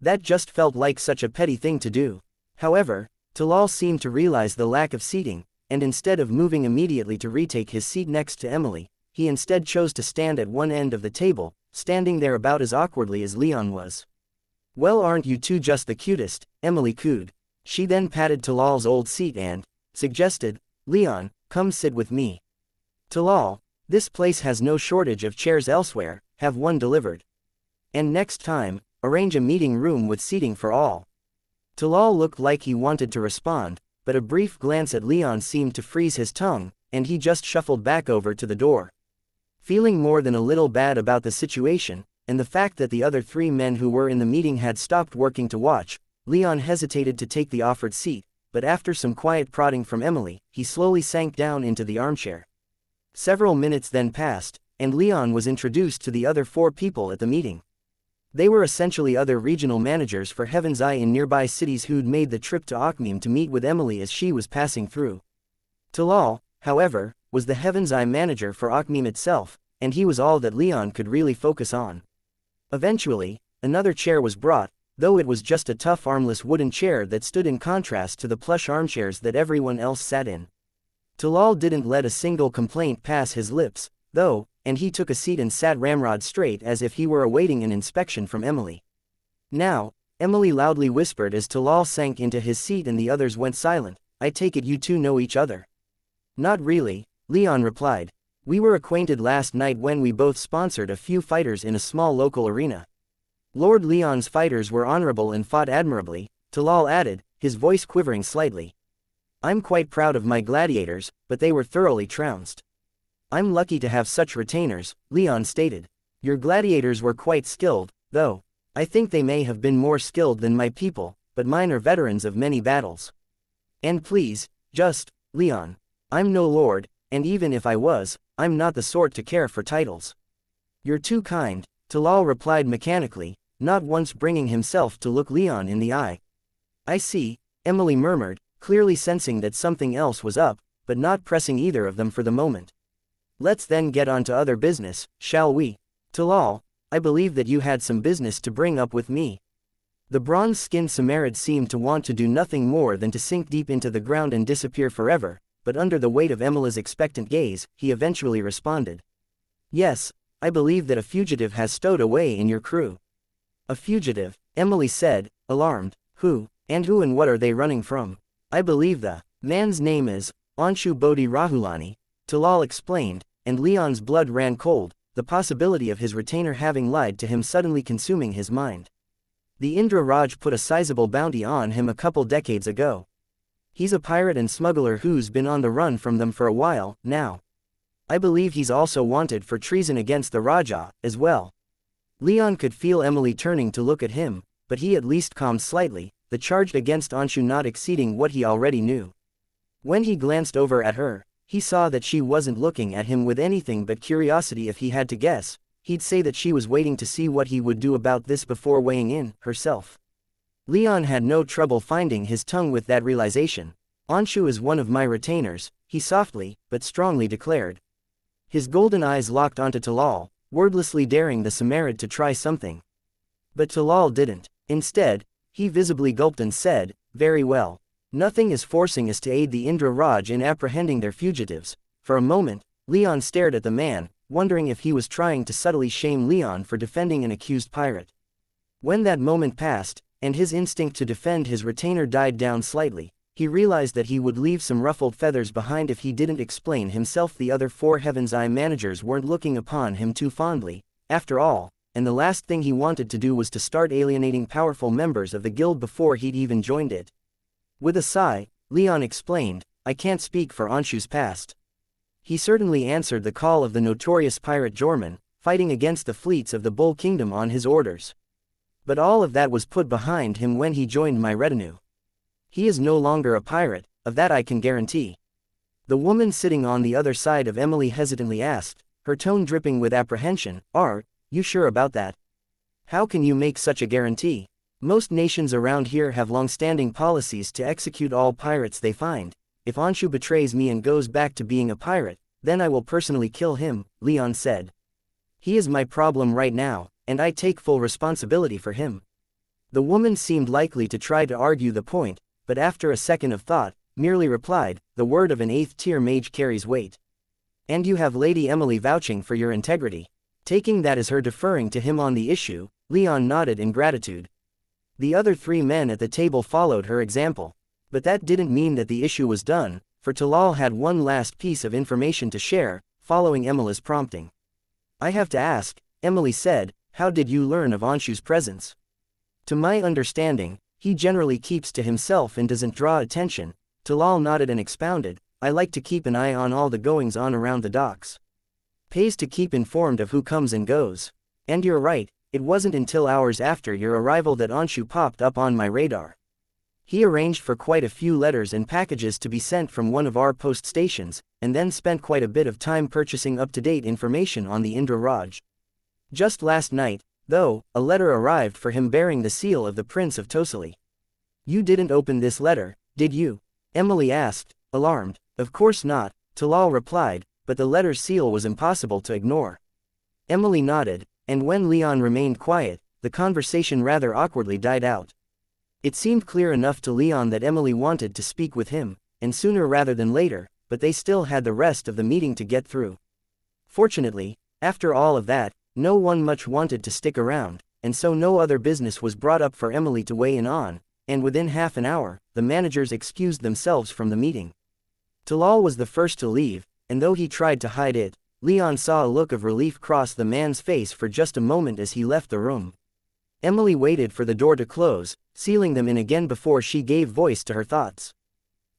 Speaker 1: That just felt like such a petty thing to do. However, Talal seemed to realize the lack of seating, and instead of moving immediately to retake his seat next to Emily, he instead chose to stand at one end of the table, standing there about as awkwardly as Leon was. "Well, aren't you two just the cutest?" Emily cooed. She then patted Talal's old seat and suggested, "Leon, come sit with me." "Talal, this place has no shortage of chairs elsewhere, have one delivered. And next time, arrange a meeting room with seating for all." Talal looked like he wanted to respond, but a brief glance at Leon seemed to freeze his tongue, and he just shuffled back over to the door. Feeling more than a little bad about the situation, and the fact that the other three men who were in the meeting had stopped working to watch, Leon hesitated to take the offered seat, but after some quiet prodding from Emily, he slowly sank down into the armchair. Several minutes then passed, and Leon was introduced to the other four people at the meeting. They were essentially other regional managers for Heaven's Eye in nearby cities who'd made the trip to Akhmim to meet with Emily as she was passing through. Talal, however, was the Heaven's Eye manager for Akhmim itself, and he was all that Leon could really focus on. Eventually, another chair was brought, though it was just a tough armless wooden chair that stood in contrast to the plush armchairs that everyone else sat in. Talal didn't let a single complaint pass his lips, though, and he took a seat and sat ramrod straight as if he were awaiting an inspection from Emily. "Now," Emily loudly whispered as Talal sank into his seat and the others went silent, "I take it you two know each other?" "Not really," Leon replied. "We were acquainted last night when we both sponsored a few fighters in a small local arena. Lord Leon's fighters were honorable and fought admirably," Talal added, his voice quivering slightly. "I'm quite proud of my gladiators, but they were thoroughly trounced." "I'm lucky to have such retainers," Leon stated. "Your gladiators were quite skilled, though. I think they may have been more skilled than my people, but mine are veterans of many battles. And please, Leon. I'm no lord, and even if I was, I'm not the sort to care for titles." "You're too kind," Talal replied mechanically, not once bringing himself to look Leon in the eye. "I see," Emily murmured, clearly sensing that something else was up, but not pressing either of them for the moment. "Let's then get on to other business, shall we? Talal, I believe that you had some business to bring up with me." The bronze-skinned Samaritan seemed to want to do nothing more than to sink deep into the ground and disappear forever, but under the weight of Emily's expectant gaze, he eventually responded. "Yes, I believe that a fugitive has stowed away in your crew." "A fugitive," Emily said, alarmed. Who and what are they running from?" "I believe the man's name is Anshu Bodhi Rahulani," Talal explained, and Leon's blood ran cold, the possibility of his retainer having lied to him suddenly consuming his mind. The Indra Raj put a sizable bounty on him a couple decades ago. He's a pirate and smuggler who's been on the run from them for a while now. I believe he's also wanted for treason against the Raja, as well." Leon could feel Emily turning to look at him, but he at least calmed slightly, the charge against Anshu not exceeding what he already knew. When he glanced over at her, he saw that she wasn't looking at him with anything but curiosity. If he had to guess, he'd say that she was waiting to see what he would do about this before weighing in, herself. Leon had no trouble finding his tongue with that realization. "Anshu is one of my retainers," he softly, but strongly declared. His golden eyes locked onto Talal, wordlessly daring the Samaritan to try something. But Talal didn't. Instead, he visibly gulped and said, "Very well. Nothing is forcing us to aid the Indra Raj in apprehending their fugitives." For a moment, Leon stared at the man, wondering if he was trying to subtly shame Leon for defending an accused pirate. When that moment passed, and his instinct to defend his retainer died down slightly, he realized that he would leave some ruffled feathers behind if he didn't explain himself. The other 4 Heaven's Eye managers weren't looking upon him too fondly, after all, and the last thing he wanted to do was to start alienating powerful members of the guild before he'd even joined it. With a sigh, Leon explained, "I can't speak for Anshu's past. He certainly answered the call of the notorious pirate Jorman, fighting against the fleets of the Bull Kingdom on his orders. But all of that was put behind him when he joined my retinue. He is no longer a pirate, of that I can guarantee." The woman sitting on the other side of Emily hesitantly asked, her tone dripping with apprehension, "Are you sure about that? How can you make such a guarantee? Most nations around here have long-standing policies to execute all pirates they find. If Anshu betrays me and goes back to being a pirate, then I will personally kill him," Leon said. "He is my problem right now, and I take full responsibility for him." The woman seemed likely to try to argue the point, but after a second of thought, merely replied, "The word of an 8th-tier mage carries weight. And you have Lady Emily vouching for your integrity." Taking that as her deferring to him on the issue, Leon nodded in gratitude. The other 3 men at the table followed her example. But that didn't mean that the issue was done, for Talal had one last piece of information to share, following Emily's prompting. "I have to ask," Emily said, "how did you learn of Anshu's presence?" "To my understanding, he generally keeps to himself and doesn't draw attention." Talal nodded and expounded, "I like to keep an eye on all the goings-on around the docks. Pays to keep informed of who comes and goes. And you're right, it wasn't until hours after your arrival that Anshu popped up on my radar. He arranged for quite a few letters and packages to be sent from one of our post stations, and then spent quite a bit of time purchasing up-to-date information on the Indra Raj. Just last night, though, a letter arrived for him bearing the seal of the Prince of Tosili." "You didn't open this letter, did you?" Emily asked, alarmed. "Of course not," Talal replied, "but the letter's seal was impossible to ignore." Emily nodded, and when Leon remained quiet, the conversation rather awkwardly died out. It seemed clear enough to Leon that Emily wanted to speak with him, and sooner rather than later, but they still had the rest of the meeting to get through. Fortunately, after all of that, no one much wanted to stick around, and so no other business was brought up for Emily to weigh in on, and within half an hour, the managers excused themselves from the meeting. Talal was the first to leave, and though he tried to hide it, Leon saw a look of relief cross the man's face for just a moment as he left the room. Emily waited for the door to close, sealing them in again before she gave voice to her thoughts.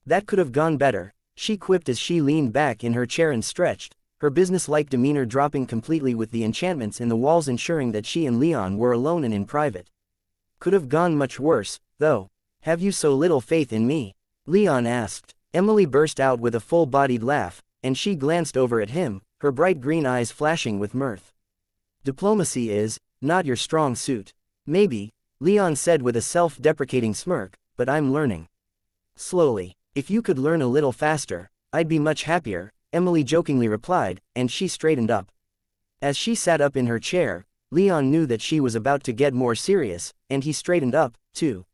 Speaker 1: "That could have gone better," she quipped as she leaned back in her chair and stretched, her business-like demeanor dropping completely with the enchantments in the walls ensuring that she and Leon were alone and in private. "Could have gone much worse, though. Have you so little faith in me?" Leon asked. Emily burst out with a full-bodied laugh, and she glanced over at him, her bright green eyes flashing with mirth. "Diplomacy is not your strong suit." "Maybe," Leon said with a self-deprecating smirk, "but I'm learning. Slowly. If you could learn a little faster, I'd be much happier," Emily jokingly replied, and she straightened up. As she sat up in her chair, Leon knew that she was about to get more serious, and he straightened up, too.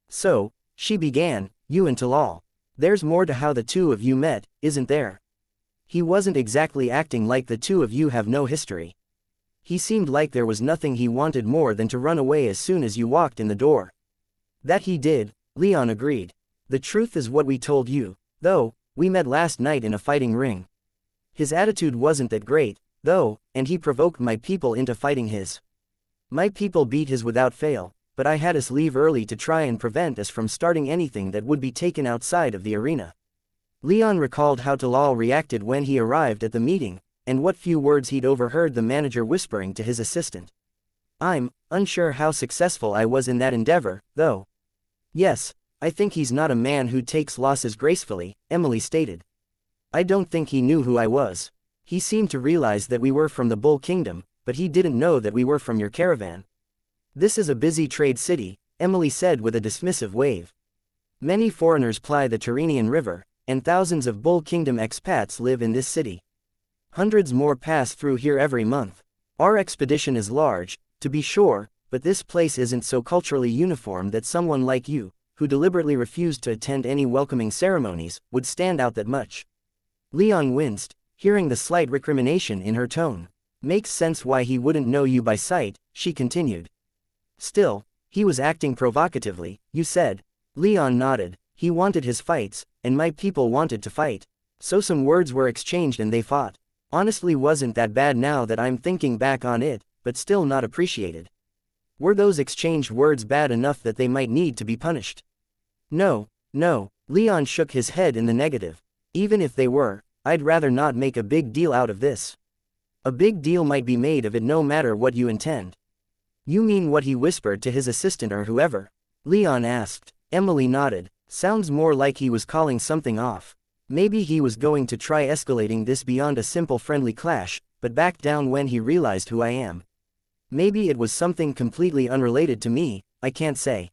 Speaker 1: "So," she began, "you and Talal. There's more to how the two of you met, isn't there? He wasn't exactly acting like the two of you have no history. He seemed like there was nothing he wanted more than to run away as soon as you walked in the door." "That he did," Leon agreed. "The truth is what we told you, though, we met last night in a fighting ring. His attitude wasn't that great, though, and he provoked my people into fighting his. My people beat his without fail, but I had us leave early to try and prevent us from starting anything that would be taken outside of the arena." Leon recalled how Talal reacted when he arrived at the meeting, and what few words he'd overheard the manager whispering to his assistant. "I'm unsure how successful I was in that endeavor, though." "Yes, I think he's not a man who takes losses gracefully," Emily stated. "I don't think he knew who I was. He seemed to realize that we were from the Bull Kingdom, but he didn't know that we were from your caravan." "This is a busy trade city," Emily said with a dismissive wave. "Many foreigners ply the Tyrrhenian River, and thousands of Bull Kingdom expats live in this city. Hundreds more pass through here every month. Our expedition is large, to be sure, but this place isn't so culturally uniform that someone like you, who deliberately refused to attend any welcoming ceremonies, would stand out that much." Leon winced, hearing the slight recrimination in her tone. "Makes sense why he wouldn't know you by sight," she continued. "Still, he was acting provocatively, you said." Leon nodded. "He wanted his fights, and my people wanted to fight. So some words were exchanged and they fought. Honestly, wasn't that bad now that I'm thinking back on it, but still not appreciated." "Were those exchanged words bad enough that they might need to be punished?" No. Leon shook his head in the negative. "Even if they were, I'd rather not make a big deal out of this." "A big deal might be made of it no matter what you intend." "You mean what he whispered to his assistant or whoever?" Leon asked. Emily nodded. "Sounds more like he was calling something off. Maybe he was going to try escalating this beyond a simple friendly clash, but backed down when he realized who I am. Maybe it was something completely unrelated to me, I can't say.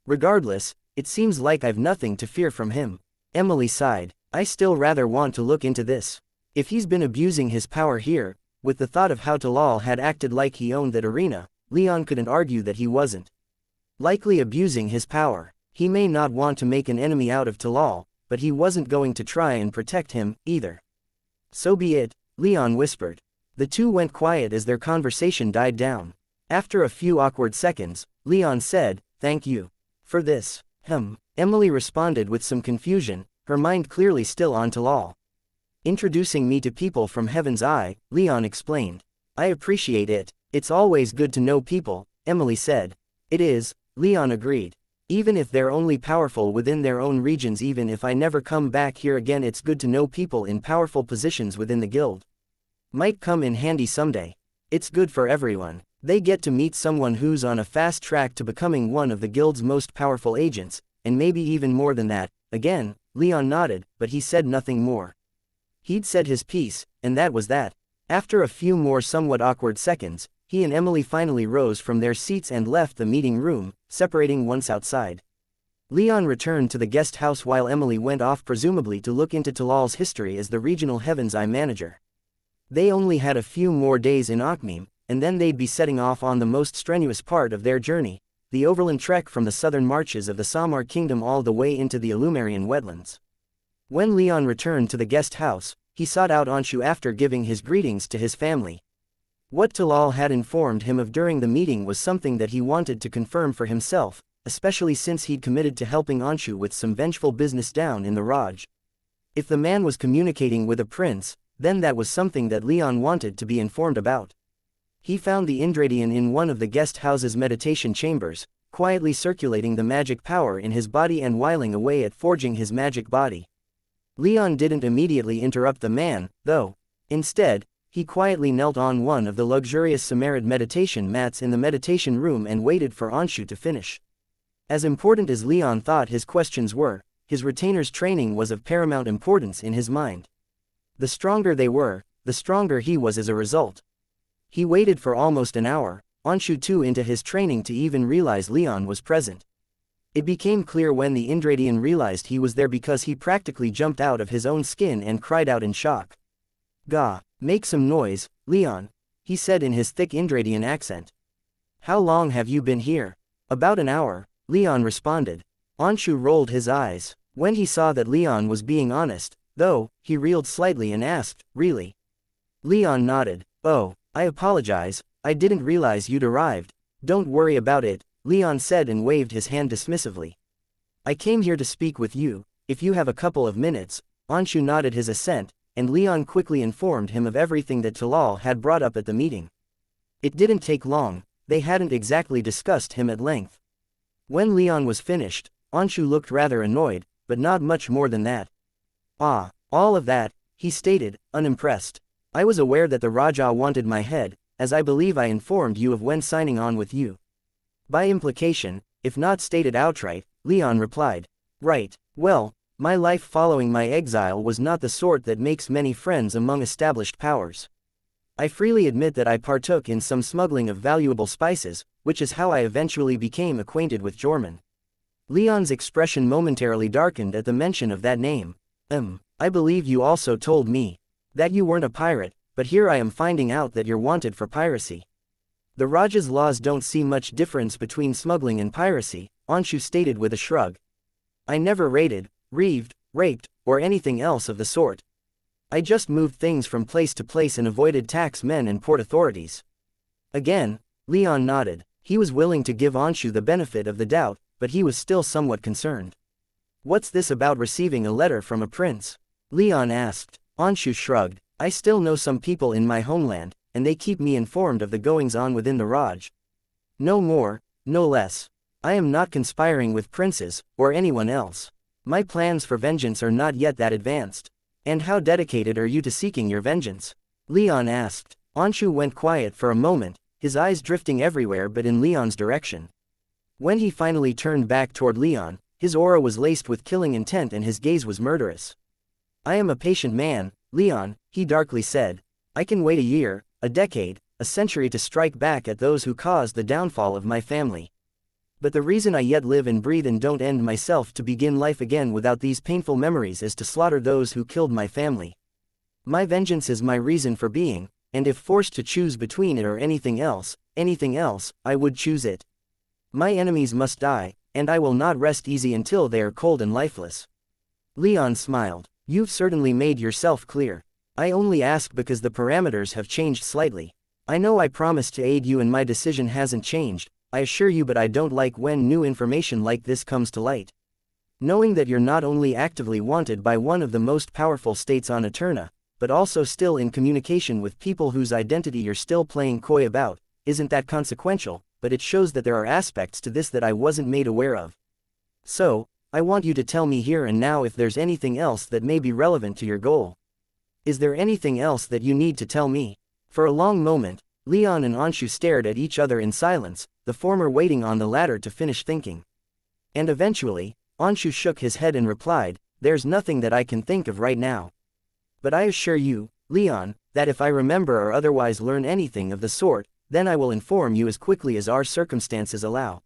Speaker 1: Regardless, it seems like I've nothing to fear from him." Emily sighed. "I still rather want to look into this. If he's been abusing his power here," with the thought of how Talal had acted like he owned that arena, Leon couldn't argue that he wasn't likely abusing his power. He may not want to make an enemy out of Talal, but he wasn't going to try and protect him, either. "So be it," Leon whispered. The two went quiet as their conversation died down. After a few awkward seconds, Leon said, "Thank you for this." Emily responded with some confusion, her mind clearly still on Talal. "Introducing me to people from Heaven's Eye," Leon explained. "I appreciate it. It's always good to know people," Emily said. "It is," Leon agreed. "Even if they're only powerful within their own regions, even if I never come back here again, it's good to know people in powerful positions within the guild. Might come in handy someday. It's good for everyone. They get to meet someone who's on a fast track to becoming one of the guild's most powerful agents, and maybe even more than that." Again, Leon nodded, but he said nothing more. He'd said his piece, and that was that. After a few more somewhat awkward seconds, he and Emily finally rose from their seats and left the meeting room, separating once outside. Leon returned to the guest house while Emily went off, presumably to look into Talal's history as the regional Heaven's Eye manager. They only had a few more days in Akhmim, and then they'd be setting off on the most strenuous part of their journey, the overland trek from the southern marches of the Samar kingdom all the way into the Illumarian wetlands. When Leon returned to the guest house, he sought out Anshu after giving his greetings to his family. What Talal had informed him of during the meeting was something that he wanted to confirm for himself, especially since he'd committed to helping Anshu with some vengeful business down in the Raj. If the man was communicating with a prince, then that was something that Leon wanted to be informed about. He found the Indradian in one of the guest house's meditation chambers, quietly circulating the magic power in his body and whiling away at forging his magic body. Leon didn't immediately interrupt the man, though. Instead, he quietly knelt on one of the luxurious Samarid meditation mats in the meditation room and waited for Anshu to finish. As important as Leon thought his questions were, his retainer's training was of paramount importance in his mind. The stronger they were, the stronger he was as a result. He waited for almost an hour, Anshu too into his training to even realize Leon was present. It became clear when the Indradian realized he was there because he practically jumped out of his own skin and cried out in shock. "Gah, make some noise, Leon," he said in his thick Indradian accent. "How long have you been here?" "About an hour," Leon responded. Anshu rolled his eyes. When he saw that Leon was being honest, though, he reeled slightly and asked, "Really?" Leon nodded. "Oh, I apologize, I didn't realize you'd arrived." "Don't worry about it," Leon said and waved his hand dismissively. "I came here to speak with you, if you have a couple of minutes." Anshu nodded his assent, and Leon quickly informed him of everything that Talal had brought up at the meeting. It didn't take long, they hadn't exactly discussed him at length. When Leon was finished, Anshu looked rather annoyed, but not much more than that. "Ah, all of that," he stated, unimpressed. "I was aware that the Raja wanted my head, as I believe I informed you of when signing on with you." By implication, if not stated outright, Leon replied. "Right. Well, my life following my exile was not the sort that makes many friends among established powers. I freely admit that I partook in some smuggling of valuable spices, which is how I eventually became acquainted with Jorman." Leon's expression momentarily darkened at the mention of that name. I believe you also told me that you weren't a pirate, but here I am finding out that you're wanted for piracy." The Raja's laws don't see much difference between smuggling and piracy, Anshu stated with a shrug. I never raided, reaved, raped, or anything else of the sort. I just moved things from place to place and avoided tax men and port authorities. Again, Leon nodded. He was willing to give Anshu the benefit of the doubt, but he was still somewhat concerned. What's this about receiving a letter from a prince? Leon asked. Anshu shrugged. I still know some people in my homeland, and they keep me informed of the goings-on within the Raj. No more, no less. I am not conspiring with princes, or anyone else. My plans for vengeance are not yet that advanced. And how dedicated are you to seeking your vengeance? Leon asked. Anshu went quiet for a moment, his eyes drifting everywhere but in Leon's direction. When he finally turned back toward Leon, his aura was laced with killing intent and his gaze was murderous. I am a patient man, Leon, he darkly said. I can wait a year, a decade, a century to strike back at those who caused the downfall of my family. But the reason I yet live and breathe and don't end myself to begin life again without these painful memories is to slaughter those who killed my family. My vengeance is my reason for being, and if forced to choose between it or anything else, I would choose it. My enemies must die, and I will not rest easy until they are cold and lifeless. Leon smiled. You've certainly made yourself clear. I only ask because the parameters have changed slightly. I know I promised to aid you and my decision hasn't changed, I assure you, but I don't like when new information like this comes to light. Knowing that you're not only actively wanted by one of the most powerful states on Eterna, but also still in communication with people whose identity you're still playing coy about, isn't that consequential, but it shows that there are aspects to this that I wasn't made aware of. So, I want you to tell me here and now if there's anything else that may be relevant to your goal. Is there anything else that you need to tell me? For a long moment, Leon and Anshu stared at each other in silence, the former waiting on the latter to finish thinking. And eventually, Anshu shook his head and replied, there's nothing that I can think of right now. But I assure you, Leon, that if I remember or otherwise learn anything of the sort, then I will inform you as quickly as our circumstances allow.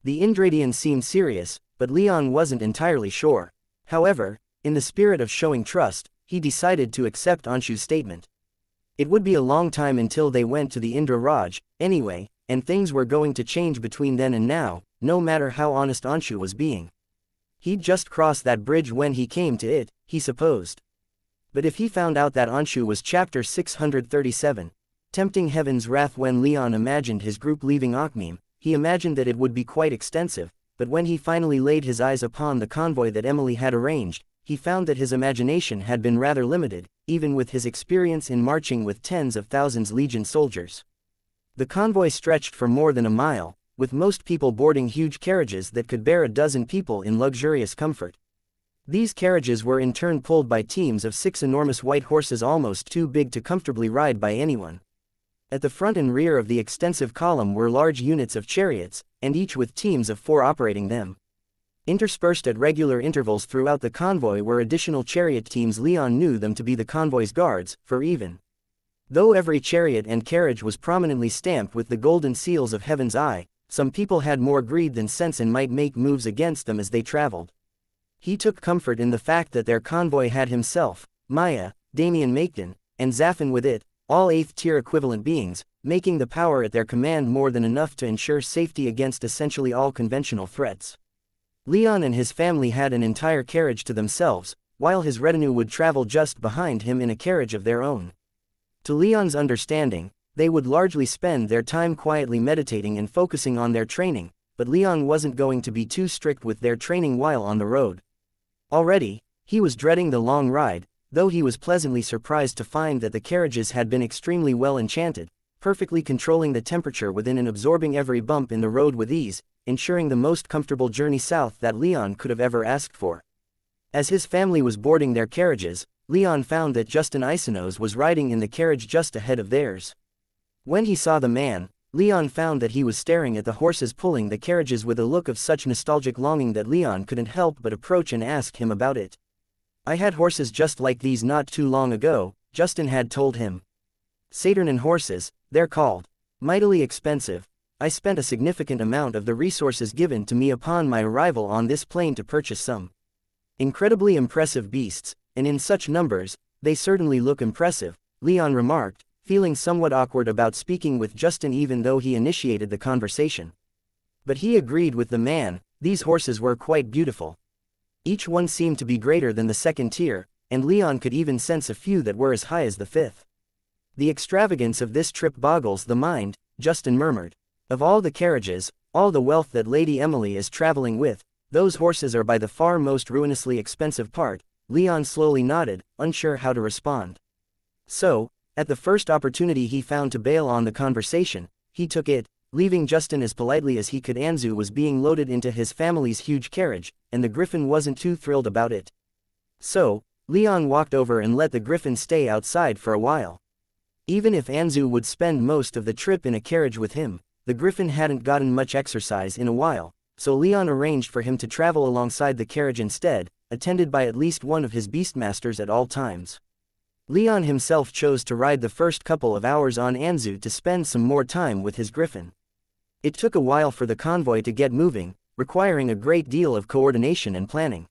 Speaker 1: The Indradian seemed serious, but Leon wasn't entirely sure. However, in the spirit of showing trust, he decided to accept Anshu's statement. It would be a long time until they went to the Indra Raj, anyway, and things were going to change between then and now, no matter how honest Anshu was being. He'd just crossed that bridge when he came to it, he supposed. But if he found out that Anshu was chapter 637, tempting heaven's wrath, when Leon imagined his group leaving Akhmim, he imagined that it would be quite extensive, but when he finally laid his eyes upon the convoy that Emily had arranged, he found that his imagination had been rather limited, even with his experience in marching with tens of thousands Legion soldiers. The convoy stretched for more than a mile, with most people boarding huge carriages that could bear a dozen people in luxurious comfort. These carriages were in turn pulled by teams of 6 enormous white horses almost too big to comfortably ride by anyone. At the front and rear of the extensive column were large units of chariots, and each with teams of 4 operating them. Interspersed at regular intervals throughout the convoy were additional chariot teams. Leon knew them to be the convoy's guards, for even though every chariot and carriage was prominently stamped with the golden seals of Heaven's Eye, some people had more greed than sense and might make moves against them as they traveled. He took comfort in the fact that their convoy had himself, Maya, Damian Maketon, and Zafin with it, all 8th-tier equivalent beings, making the power at their command more than enough to ensure safety against essentially all conventional threats. Leon and his family had an entire carriage to themselves, while his retinue would travel just behind him in a carriage of their own. To Leon's understanding, they would largely spend their time quietly meditating and focusing on their training, but Leon wasn't going to be too strict with their training while on the road. Already, he was dreading the long ride, though he was pleasantly surprised to find that the carriages had been extremely well enchanted, perfectly controlling the temperature within and absorbing every bump in the road with ease, ensuring the most comfortable journey south that Leon could have ever asked for. As his family was boarding their carriages, Leon found that Justin Isonos was riding in the carriage just ahead of theirs. When he saw the man, Leon found that he was staring at the horses pulling the carriages with a look of such nostalgic longing that Leon couldn't help but approach and ask him about it. I had horses just like these not too long ago, Justin had told him. Saturnian horses, they're called. Mightily expensive. I spent a significant amount of the resources given to me upon my arrival on this plane to purchase some incredibly impressive beasts, and in such numbers, they certainly look impressive, Leon remarked, feeling somewhat awkward about speaking with Justin even though he initiated the conversation. But he agreed with the man, these horses were quite beautiful. Each one seemed to be greater than the second tier, and Leon could even sense a few that were as high as the fifth. The extravagance of this trip boggles the mind, Justin murmured. Of all the carriages, all the wealth that Lady Emily is traveling with, those horses are by the far most ruinously expensive part. Leon slowly nodded, unsure how to respond. So, at the first opportunity he found to bail on the conversation, he took it, leaving Justin as politely as he could. Anzu was being loaded into his family's huge carriage, and the griffin wasn't too thrilled about it. So, Leon walked over and let the griffin stay outside for a while. Even if Anzu would spend most of the trip in a carriage with him, the griffin hadn't gotten much exercise in a while, so Leon arranged for him to travel alongside the carriage instead, attended by at least one of his beastmasters at all times. Leon himself chose to ride the first couple of hours on Anzu to spend some more time with his griffin. It took a while for the convoy to get moving, requiring a great deal of coordination and planning.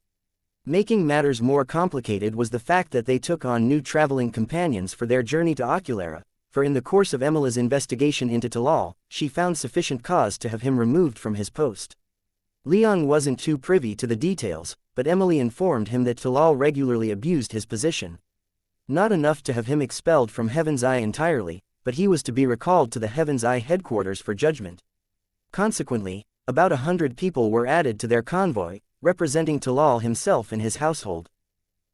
Speaker 1: Making matters more complicated was the fact that they took on new traveling companions for their journey to Oculera, for in the course of Emila's investigation into Talal, she found sufficient cause to have him removed from his post. Leon wasn't too privy to the details, but Emily informed him that Talal regularly abused his position. Not enough to have him expelled from Heaven's Eye entirely, but he was to be recalled to the Heaven's Eye headquarters for judgment. Consequently, about 100 people were added to their convoy, representing Talal himself and his household.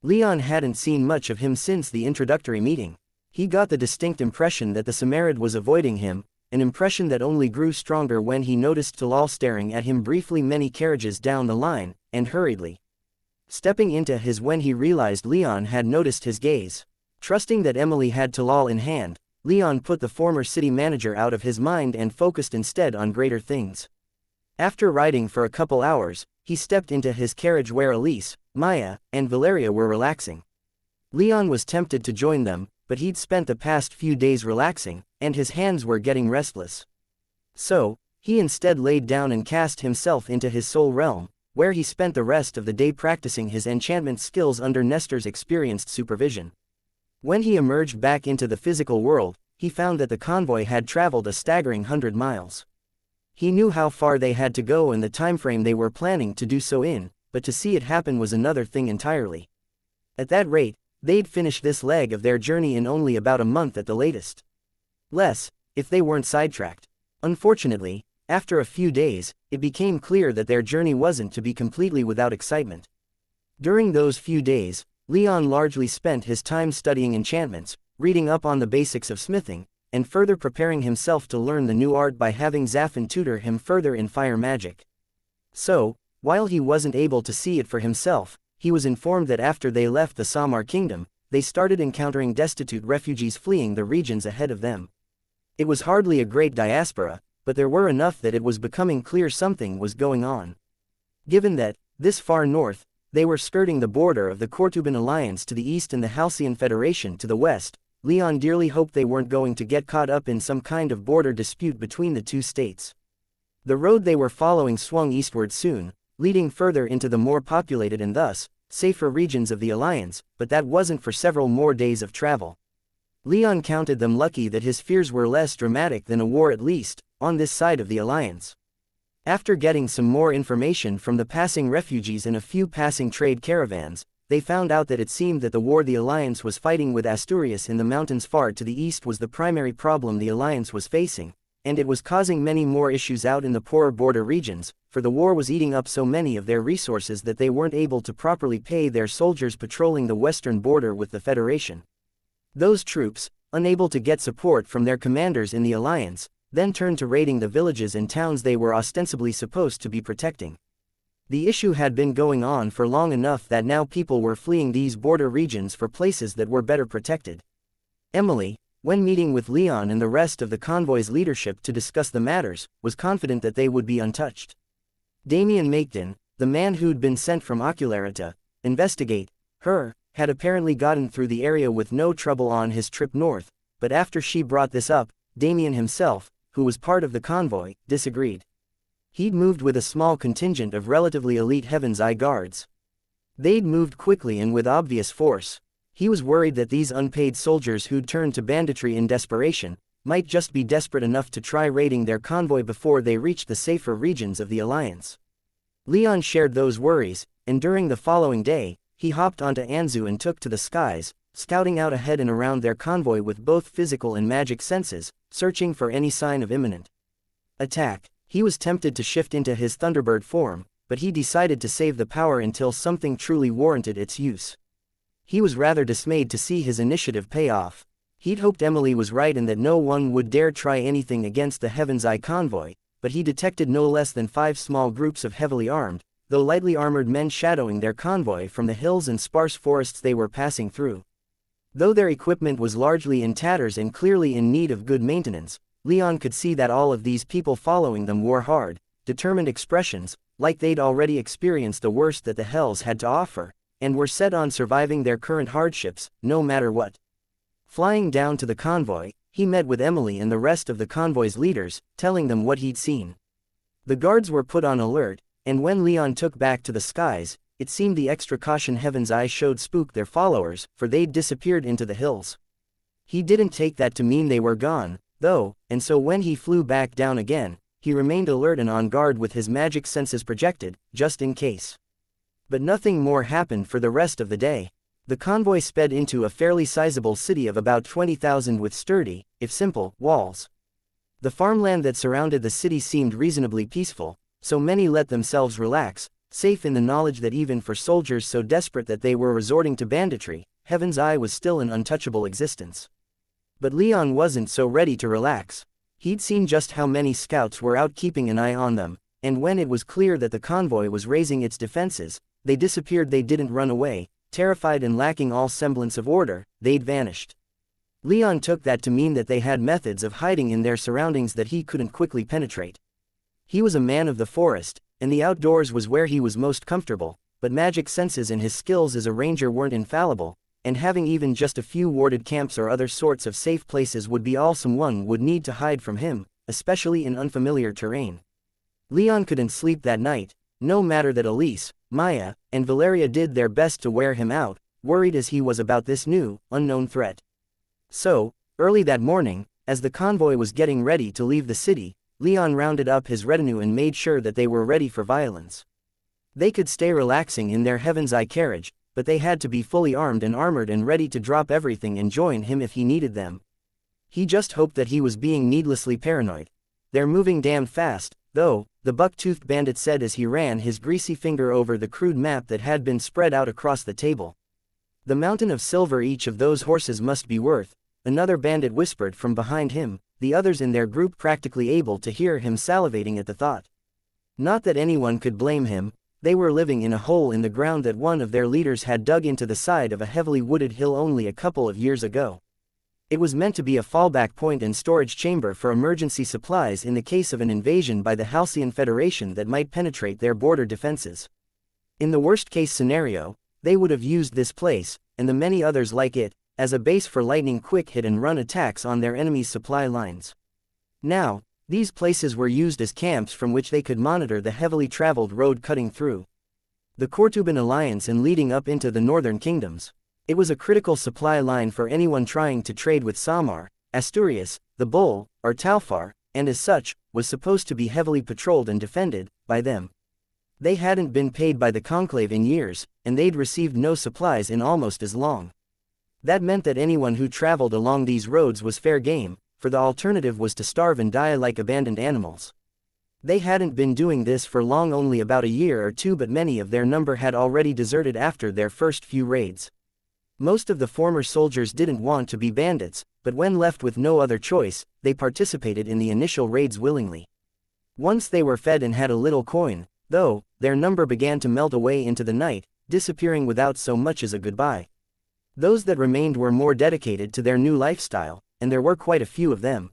Speaker 1: Leon hadn't seen much of him since the introductory meeting. He got the distinct impression that the Samarid was avoiding him, an impression that only grew stronger when he noticed Talal staring at him briefly many carriages down the line, and hurriedly stepping into his when he realized Leon had noticed his gaze. Trusting that Emily had Talal in hand, Leon put the former city manager out of his mind and focused instead on greater things. After riding for a couple hours, he stepped into his carriage where Elise, Maya, and Valeria were relaxing. Leon was tempted to join them, but he'd spent the past few days relaxing, and his hands were getting restless. So, he instead laid down and cast himself into his soul realm, where he spent the rest of the day practicing his enchantment skills under Nestor's experienced supervision. When he emerged back into the physical world, he found that the convoy had traveled a staggering 100 miles. He knew how far they had to go and the timeframe they were planning to do so in, but to see it happen was another thing entirely. At that rate, they'd finish this leg of their journey in only about a month at the latest. Less, if they weren't sidetracked. Unfortunately, after a few days, it became clear that their journey wasn't to be completely without excitement. During those few days, Leon largely spent his time studying enchantments, reading up on the basics of smithing, and further preparing himself to learn the new art by having Zafin tutor him further in fire magic. So, while he wasn't able to see it for himself, he was informed that after they left the Samar kingdom, they started encountering destitute refugees fleeing the regions ahead of them. It was hardly a great diaspora, but there were enough that it was becoming clear something was going on. Given that, this far north, they were skirting the border of the Cortuban Alliance to the east and the Halcyon Federation to the west, Leon dearly hoped they weren't going to get caught up in some kind of border dispute between the two states. The road they were following swung eastward soon, leading further into the more populated and thus, safer regions of the Alliance, but that wasn't for several more days of travel. Leon counted them lucky that his fears were less dramatic than a war at least, on this side of the Alliance. After getting some more information from the passing refugees and a few passing trade caravans, they found out that it seemed that the war the Alliance was fighting with Asturias in the mountains far to the east was the primary problem the Alliance was facing, and it was causing many more issues out in the poorer border regions, for the war was eating up so many of their resources that they weren't able to properly pay their soldiers patrolling the western border with the Federation. Those troops, unable to get support from their commanders in the Alliance, then turned to raiding the villages and towns they were ostensibly supposed to be protecting. The issue had been going on for long enough that now people were fleeing these border regions for places that were better protected. Emily, when meeting with Leon and the rest of the convoy's leadership to discuss the matters, was confident that they would be untouched. Damien Maketon, the man who'd been sent from Oculera to investigate her, had apparently gotten through the area with no trouble on his trip north, but after she brought this up, Damien himself, who was part of the convoy, disagreed. He'd moved with a small contingent of relatively elite Heaven's Eye guards. They'd moved quickly and with obvious force. He was worried that these unpaid soldiers who'd turned to banditry in desperation might just be desperate enough to try raiding their convoy before they reached the safer regions of the Alliance. Leon shared those worries, and during the following day, he hopped onto Anzu and took to the skies, scouting out ahead and around their convoy with both physical and magic senses, searching for any sign of imminent attack. He was tempted to shift into his Thunderbird form, but he decided to save the power until something truly warranted its use. He was rather dismayed to see his initiative pay off. He'd hoped Emily was right and that no one would dare try anything against the Heaven's Eye convoy, but he detected no less than 5 small groups of heavily armed, though lightly armored men shadowing their convoy from the hills and sparse forests they were passing through. Though their equipment was largely in tatters and clearly in need of good maintenance, Leon could see that all of these people following them wore hard, determined expressions, like they'd already experienced the worst that the hells had to offer, and were set on surviving their current hardships, no matter what. Flying down to the convoy, he met with Emily and the rest of the convoy's leaders, telling them what he'd seen. The guards were put on alert, and when Leon took back to the skies, it seemed the extra caution Heaven's Eye showed spooked their followers, for they'd disappeared into the hills. He didn't take that to mean they were gone, though, and so when he flew back down again, he remained alert and on guard with his magic senses projected, just in case. But nothing more happened for the rest of the day. The convoy sped into a fairly sizable city of about 20,000 with sturdy, if simple, walls. The farmland that surrounded the city seemed reasonably peaceful, so many let themselves relax, safe in the knowledge that even for soldiers so desperate that they were resorting to banditry, Heaven's Eye was still an untouchable existence. But Leon wasn't so ready to relax. He'd seen just how many scouts were out keeping an eye on them, and when it was clear that the convoy was raising its defenses, they disappeared. They didn't run away. Terrified and lacking all semblance of order, they'd vanished. Leon took that to mean that they had methods of hiding in their surroundings that he couldn't quickly penetrate. He was a man of the forest, and the outdoors was where he was most comfortable, but magic senses and his skills as a ranger weren't infallible, and having even just a few warded camps or other sorts of safe places would be all someone would need to hide from him, especially in unfamiliar terrain. Leon couldn't sleep that night, no matter that Elise, Maya, and Valeria did their best to wear him out, worried as he was about this new, unknown threat. So, early that morning, as the convoy was getting ready to leave the city, Leon rounded up his retinue and made sure that they were ready for violence. They could stay relaxing in their Heaven's Eye carriage, but they had to be fully armed and armored and ready to drop everything and join him if he needed them. He just hoped that he was being needlessly paranoid. "They're moving damn fast, though," the buck-toothed bandit said as he ran his greasy finger over the crude map that had been spread out across the table. "The mountain of silver each of those horses must be worth," another bandit whispered from behind him, the others in their group practically able to hear him salivating at the thought. Not that anyone could blame him. They were living in a hole in the ground that one of their leaders had dug into the side of a heavily wooded hill only a couple of years ago. It was meant to be a fallback point and storage chamber for emergency supplies in the case of an invasion by the Halcyon Federation that might penetrate their border defenses. In the worst-case scenario, they would have used this place, and the many others like it, as a base for lightning quick hit-and-run attacks on their enemies' supply lines. Now, these places were used as camps from which they could monitor the heavily traveled road cutting through the Cortuban Alliance and leading up into the northern kingdoms. It was a critical supply line for anyone trying to trade with Samar, Asturias, the Bull, or Talfar, and as such, was supposed to be heavily patrolled and defended by them. They hadn't been paid by the Conclave in years, and they'd received no supplies in almost as long. That meant that anyone who traveled along these roads was fair game, for the alternative was to starve and die like abandoned animals. They hadn't been doing this for long, only about a year or two, but many of their number had already deserted after their first few raids. Most of the former soldiers didn't want to be bandits, but when left with no other choice, they participated in the initial raids willingly. Once they were fed and had a little coin, though, their number began to melt away into the night, disappearing without so much as a goodbye. Those that remained were more dedicated to their new lifestyle, and there were quite a few of them.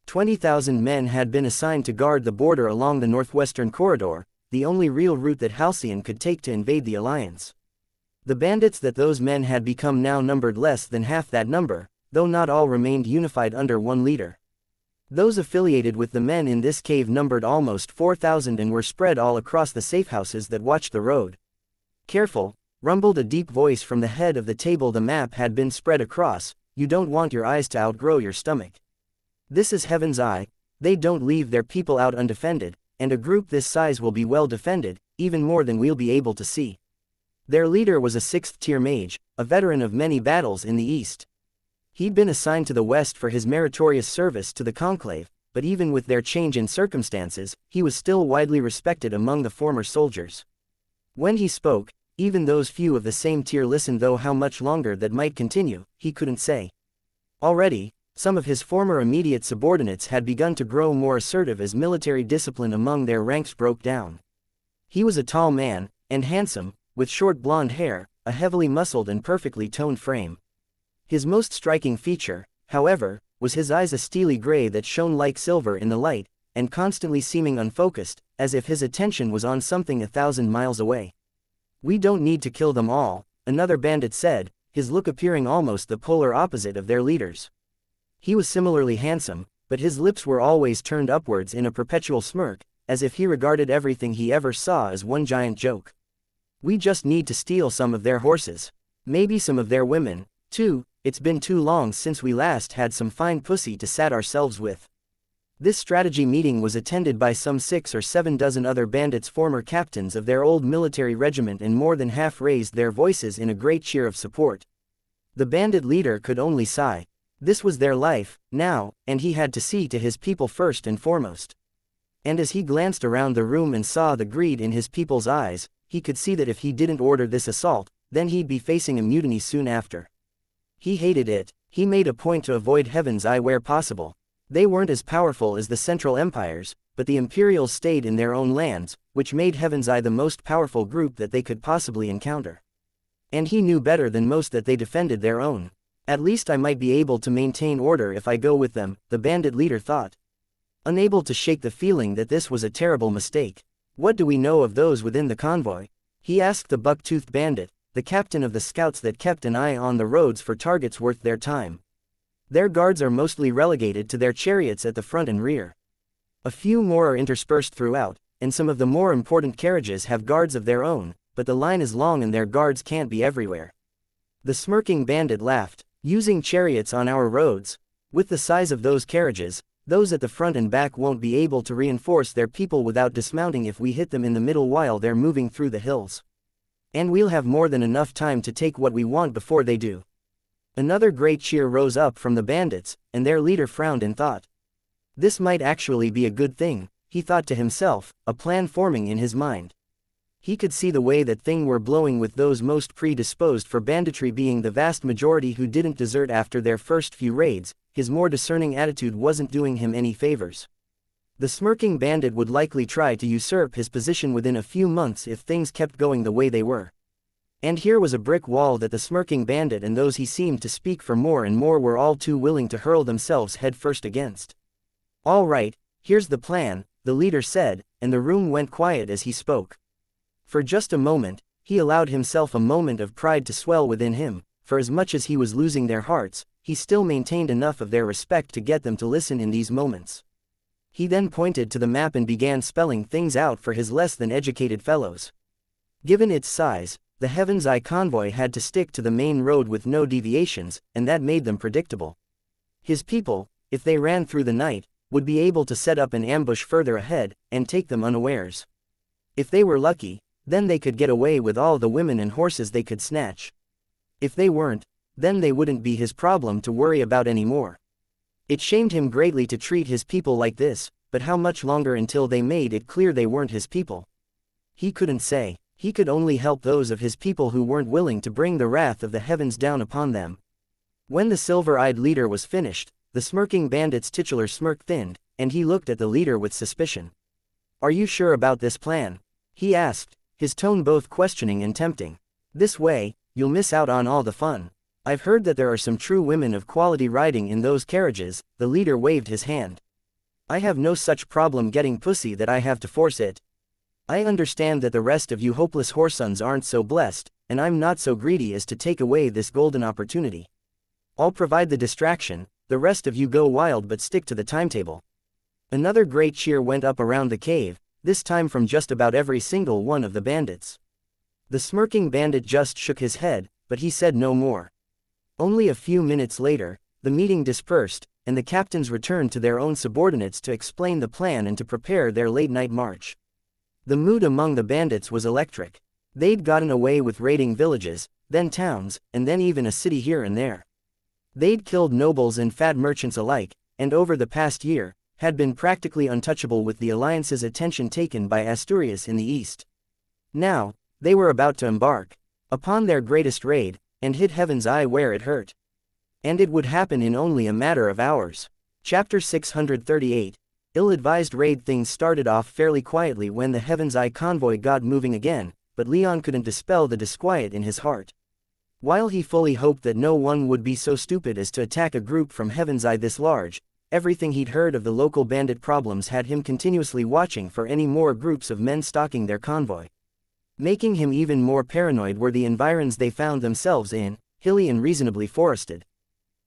Speaker 1: 20,000 men had been assigned to guard the border along the northwestern corridor, the only real route that Halcyon could take to invade the Alliance. The bandits that those men had become now numbered less than half that number, though not all remained unified under one leader. Those affiliated with the men in this cave numbered almost 4,000 and were spread all across the safehouses that watched the road. Careful, rumbled a deep voice from the head of the table the map had been spread across. You don't want your eyes to outgrow your stomach. This is Heaven's Eye. They don't leave their people out undefended, and a group this size will be well defended, even more than we'll be able to see. Their leader was a 6th-tier mage, a veteran of many battles in the East. He'd been assigned to the West for his meritorious service to the Conclave, but even with their change in circumstances, he was still widely respected among the former soldiers. When he spoke, even those few of the same tier listened, though how much longer that might continue, he couldn't say. Already, some of his former immediate subordinates had begun to grow more assertive as military discipline among their ranks broke down. He was a tall man, and handsome, with short blonde hair, a heavily muscled and perfectly toned frame. His most striking feature, however, was his eyes, a steely gray that shone like silver in the light, and constantly seeming unfocused, as if his attention was on something 1,000 miles away. We don't need to kill them all, another bandit said, his look appearing almost the polar opposite of their leaders. He was similarly handsome, but his lips were always turned upwards in a perpetual smirk, as if he regarded everything he ever saw as one giant joke. We just need to steal some of their horses. Maybe some of their women, too. It's been too long since we last had some fine pussy to sat ourselves with. This strategy meeting was attended by some 6 or 7 dozen other bandits, former captains of their old military regiment, and more than half raised their voices in a great cheer of support. The bandit leader could only sigh. This was their life, now, and he had to see to his people first and foremost. And as he glanced around the room and saw the greed in his people's eyes, he could see that if he didn't order this assault, then he'd be facing a mutiny soon after. He hated it. He made a point to avoid Heaven's Eye where possible. They weren't as powerful as the Central Empires, but the Imperials stayed in their own lands, which made Heaven's Eye the most powerful group that they could possibly encounter. And he knew better than most that they defended their own. At least I might be able to maintain order if I go with them, the bandit leader thought. Unable to shake the feeling that this was a terrible mistake. What do we know of those within the convoy? He asked the buck-toothed bandit, the captain of the scouts that kept an eye on the roads for targets worth their time. Their guards are mostly relegated to their chariots at the front and rear. A few more are interspersed throughout, and some of the more important carriages have guards of their own, but the line is long and their guards can't be everywhere. The smirking bandit laughed. Using chariots on our roads? With the size of those carriages, those at the front and back won't be able to reinforce their people without dismounting if we hit them in the middle while they're moving through the hills. And we'll have more than enough time to take what we want before they do. Another great cheer rose up from the bandits, and their leader frowned in thought. This might actually be a good thing, he thought to himself, a plan forming in his mind. He could see the way that things were blowing, with those most predisposed for banditry being the vast majority who didn't desert after their first few raids. His more discerning attitude wasn't doing him any favors. The smirking bandit would likely try to usurp his position within a few months if things kept going the way they were. And here was a brick wall that the smirking bandit and those he seemed to speak for more and more were all too willing to hurl themselves headfirst against. All right, here's the plan, the leader said, and the room went quiet as he spoke. For just a moment, he allowed himself a moment of pride to swell within him, for as much as he was losing their hearts, he still maintained enough of their respect to get them to listen in these moments. He then pointed to the map and began spelling things out for his less than educated fellows. Given its size, the Heaven's Eye convoy had to stick to the main road with no deviations, and that made them predictable. His people, if they ran through the night, would be able to set up an ambush further ahead, and take them unawares. If they were lucky, then they could get away with all the women and horses they could snatch. If they weren't, then they wouldn't be his problem to worry about anymore. It shamed him greatly to treat his people like this, but how much longer until they made it clear they weren't his people? He couldn't say. He could only help those of his people who weren't willing to bring the wrath of the heavens down upon them. When the silver-eyed leader was finished, the smirking bandit's titular smirk thinned, and he looked at the leader with suspicion. "Are you sure about this plan?" he asked, his tone both questioning and tempting. "This way, you'll miss out on all the fun. I've heard that there are some true women of quality riding in those carriages." The leader waved his hand. "I have no such problem getting pussy that I have to force it. I understand that the rest of you hopeless whoresons aren't so blessed, and I'm not so greedy as to take away this golden opportunity. I'll provide the distraction, the rest of you go wild but stick to the timetable." Another great cheer went up around the cave, this time from just about every single one of the bandits. The smirking bandit just shook his head, but he said no more. Only a few minutes later, the meeting dispersed, and the captains returned to their own subordinates to explain the plan and to prepare their late-night march. The mood among the bandits was electric. They'd gotten away with raiding villages, then towns, and then even a city here and there. They'd killed nobles and fad merchants alike, and over the past year, had been practically untouchable with the alliance's attention taken by Asturias in the east. Now, they were about to embark upon their greatest raid, and hit Heaven's Eye where it hurt. And it would happen in only a matter of hours. Chapter 638. Ill-advised raid. Things started off fairly quietly when the Heaven's Eye convoy got moving again, but Leon couldn't dispel the disquiet in his heart. While he fully hoped that no one would be so stupid as to attack a group from Heaven's Eye this large, everything he'd heard of the local bandit problems had him continuously watching for any more groups of men stalking their convoy. Making him even more paranoid were the environs they found themselves in, hilly and reasonably forested.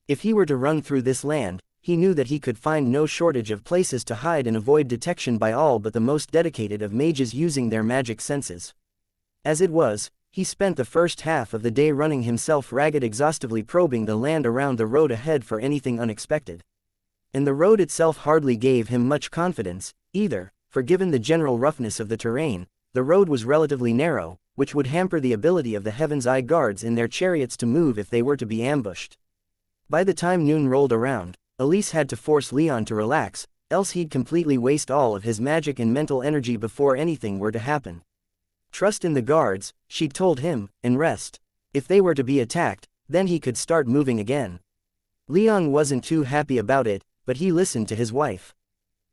Speaker 1: If he were to run through this land, he knew that he could find no shortage of places to hide and avoid detection by all but the most dedicated of mages using their magic senses. As it was, he spent the first half of the day running himself ragged, exhaustively probing the land around the road ahead for anything unexpected. And the road itself hardly gave him much confidence, either, for given the general roughness of the terrain, the road was relatively narrow, which would hamper the ability of the Heaven's Eye guards in their chariots to move if they were to be ambushed. By the time noon rolled around, Elise had to force Leon to relax, else he'd completely waste all of his magic and mental energy before anything were to happen. Trust in the guards, she'd told him, and rest. If they were to be attacked, then he could start moving again. Leon wasn't too happy about it, but he listened to his wife.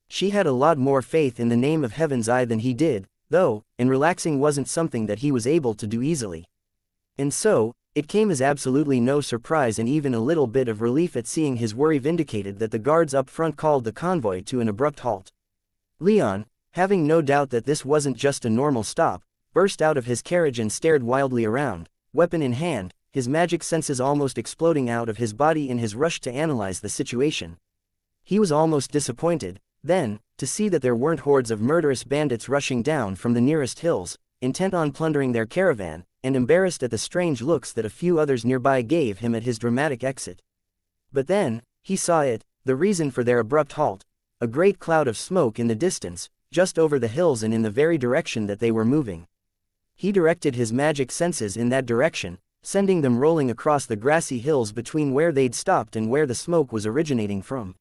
Speaker 1: She had a lot more faith in the name of Heaven's Eye than he did, though, and relaxing wasn't something that he was able to do easily. And so, it came as absolutely no surprise and even a little bit of relief at seeing his worry vindicated that the guards up front called the convoy to an abrupt halt. Leon, having no doubt that this wasn't just a normal stop, burst out of his carriage and stared wildly around, weapon in hand, his magic senses almost exploding out of his body in his rush to analyze the situation. He was almost disappointed, then, to see that there weren't hordes of murderous bandits rushing down from the nearest hills, intent on plundering their caravan, and embarrassed at the strange looks that a few others nearby gave him at his dramatic exit. But then, he saw it, the reason for their abrupt halt, a great cloud of smoke in the distance, just over the hills and in the very direction that they were moving. He directed his magic senses in that direction, sending them rolling across the grassy hills between where they'd stopped and where the smoke was originating from.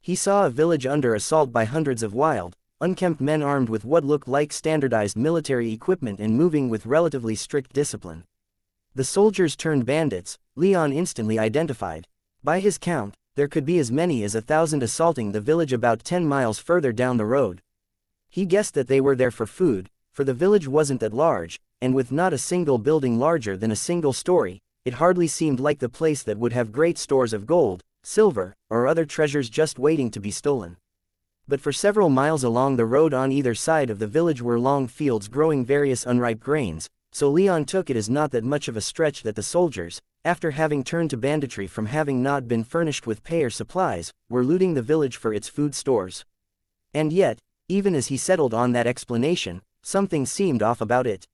Speaker 1: He saw a village under assault by hundreds of wild, unkempt men armed with what looked like standardized military equipment and moving with relatively strict discipline. The soldiers turned bandits, Leon instantly identified. By his count, there could be as many as 1,000 assaulting the village about 10 miles further down the road. He guessed that they were there for food, for the village wasn't that large, and with not a single building larger than a single story, it hardly seemed like the place that would have great stores of gold, silver, or other treasures just waiting to be stolen. But for several miles along the road on either side of the village were long fields growing various unripe grains, so Leon took it as not that much of a stretch that the soldiers, after having turned to banditry from having not been furnished with pay or supplies, were looting the village for its food stores. And yet, even as he settled on that explanation, something seemed off about it.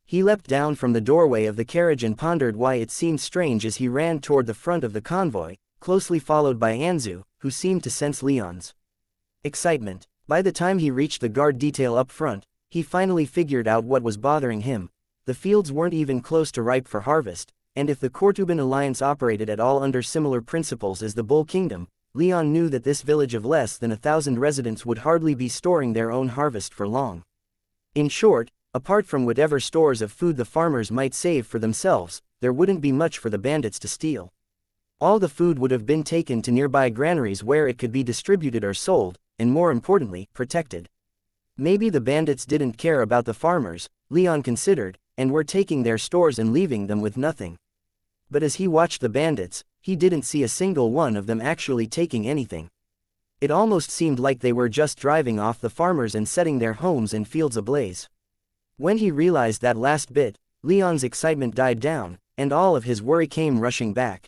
Speaker 1: He leapt down from the doorway of the carriage and pondered why it seemed strange as he ran toward the front of the convoy, closely followed by Anzu, who seemed to sense Leon's excitement. By the time he reached the guard detail up front, he finally figured out what was bothering him. The fields weren't even close to ripe for harvest, and if the Cortuban alliance operated at all under similar principles as the Bull Kingdom, Leon knew that this village of less than 1,000 residents would hardly be storing their own harvest for long. In short, apart from whatever stores of food the farmers might save for themselves, there wouldn't be much for the bandits to steal. All the food would have been taken to nearby granaries where it could be distributed or sold, and more importantly, protected. Maybe the bandits didn't care about the farmers, Leon considered, and were taking their stores and leaving them with nothing. But as he watched the bandits, he didn't see a single one of them actually taking anything. It almost seemed like they were just driving off the farmers and setting their homes and fields ablaze. When he realized that last bit, Leon's excitement died down, and all of his worry came rushing back.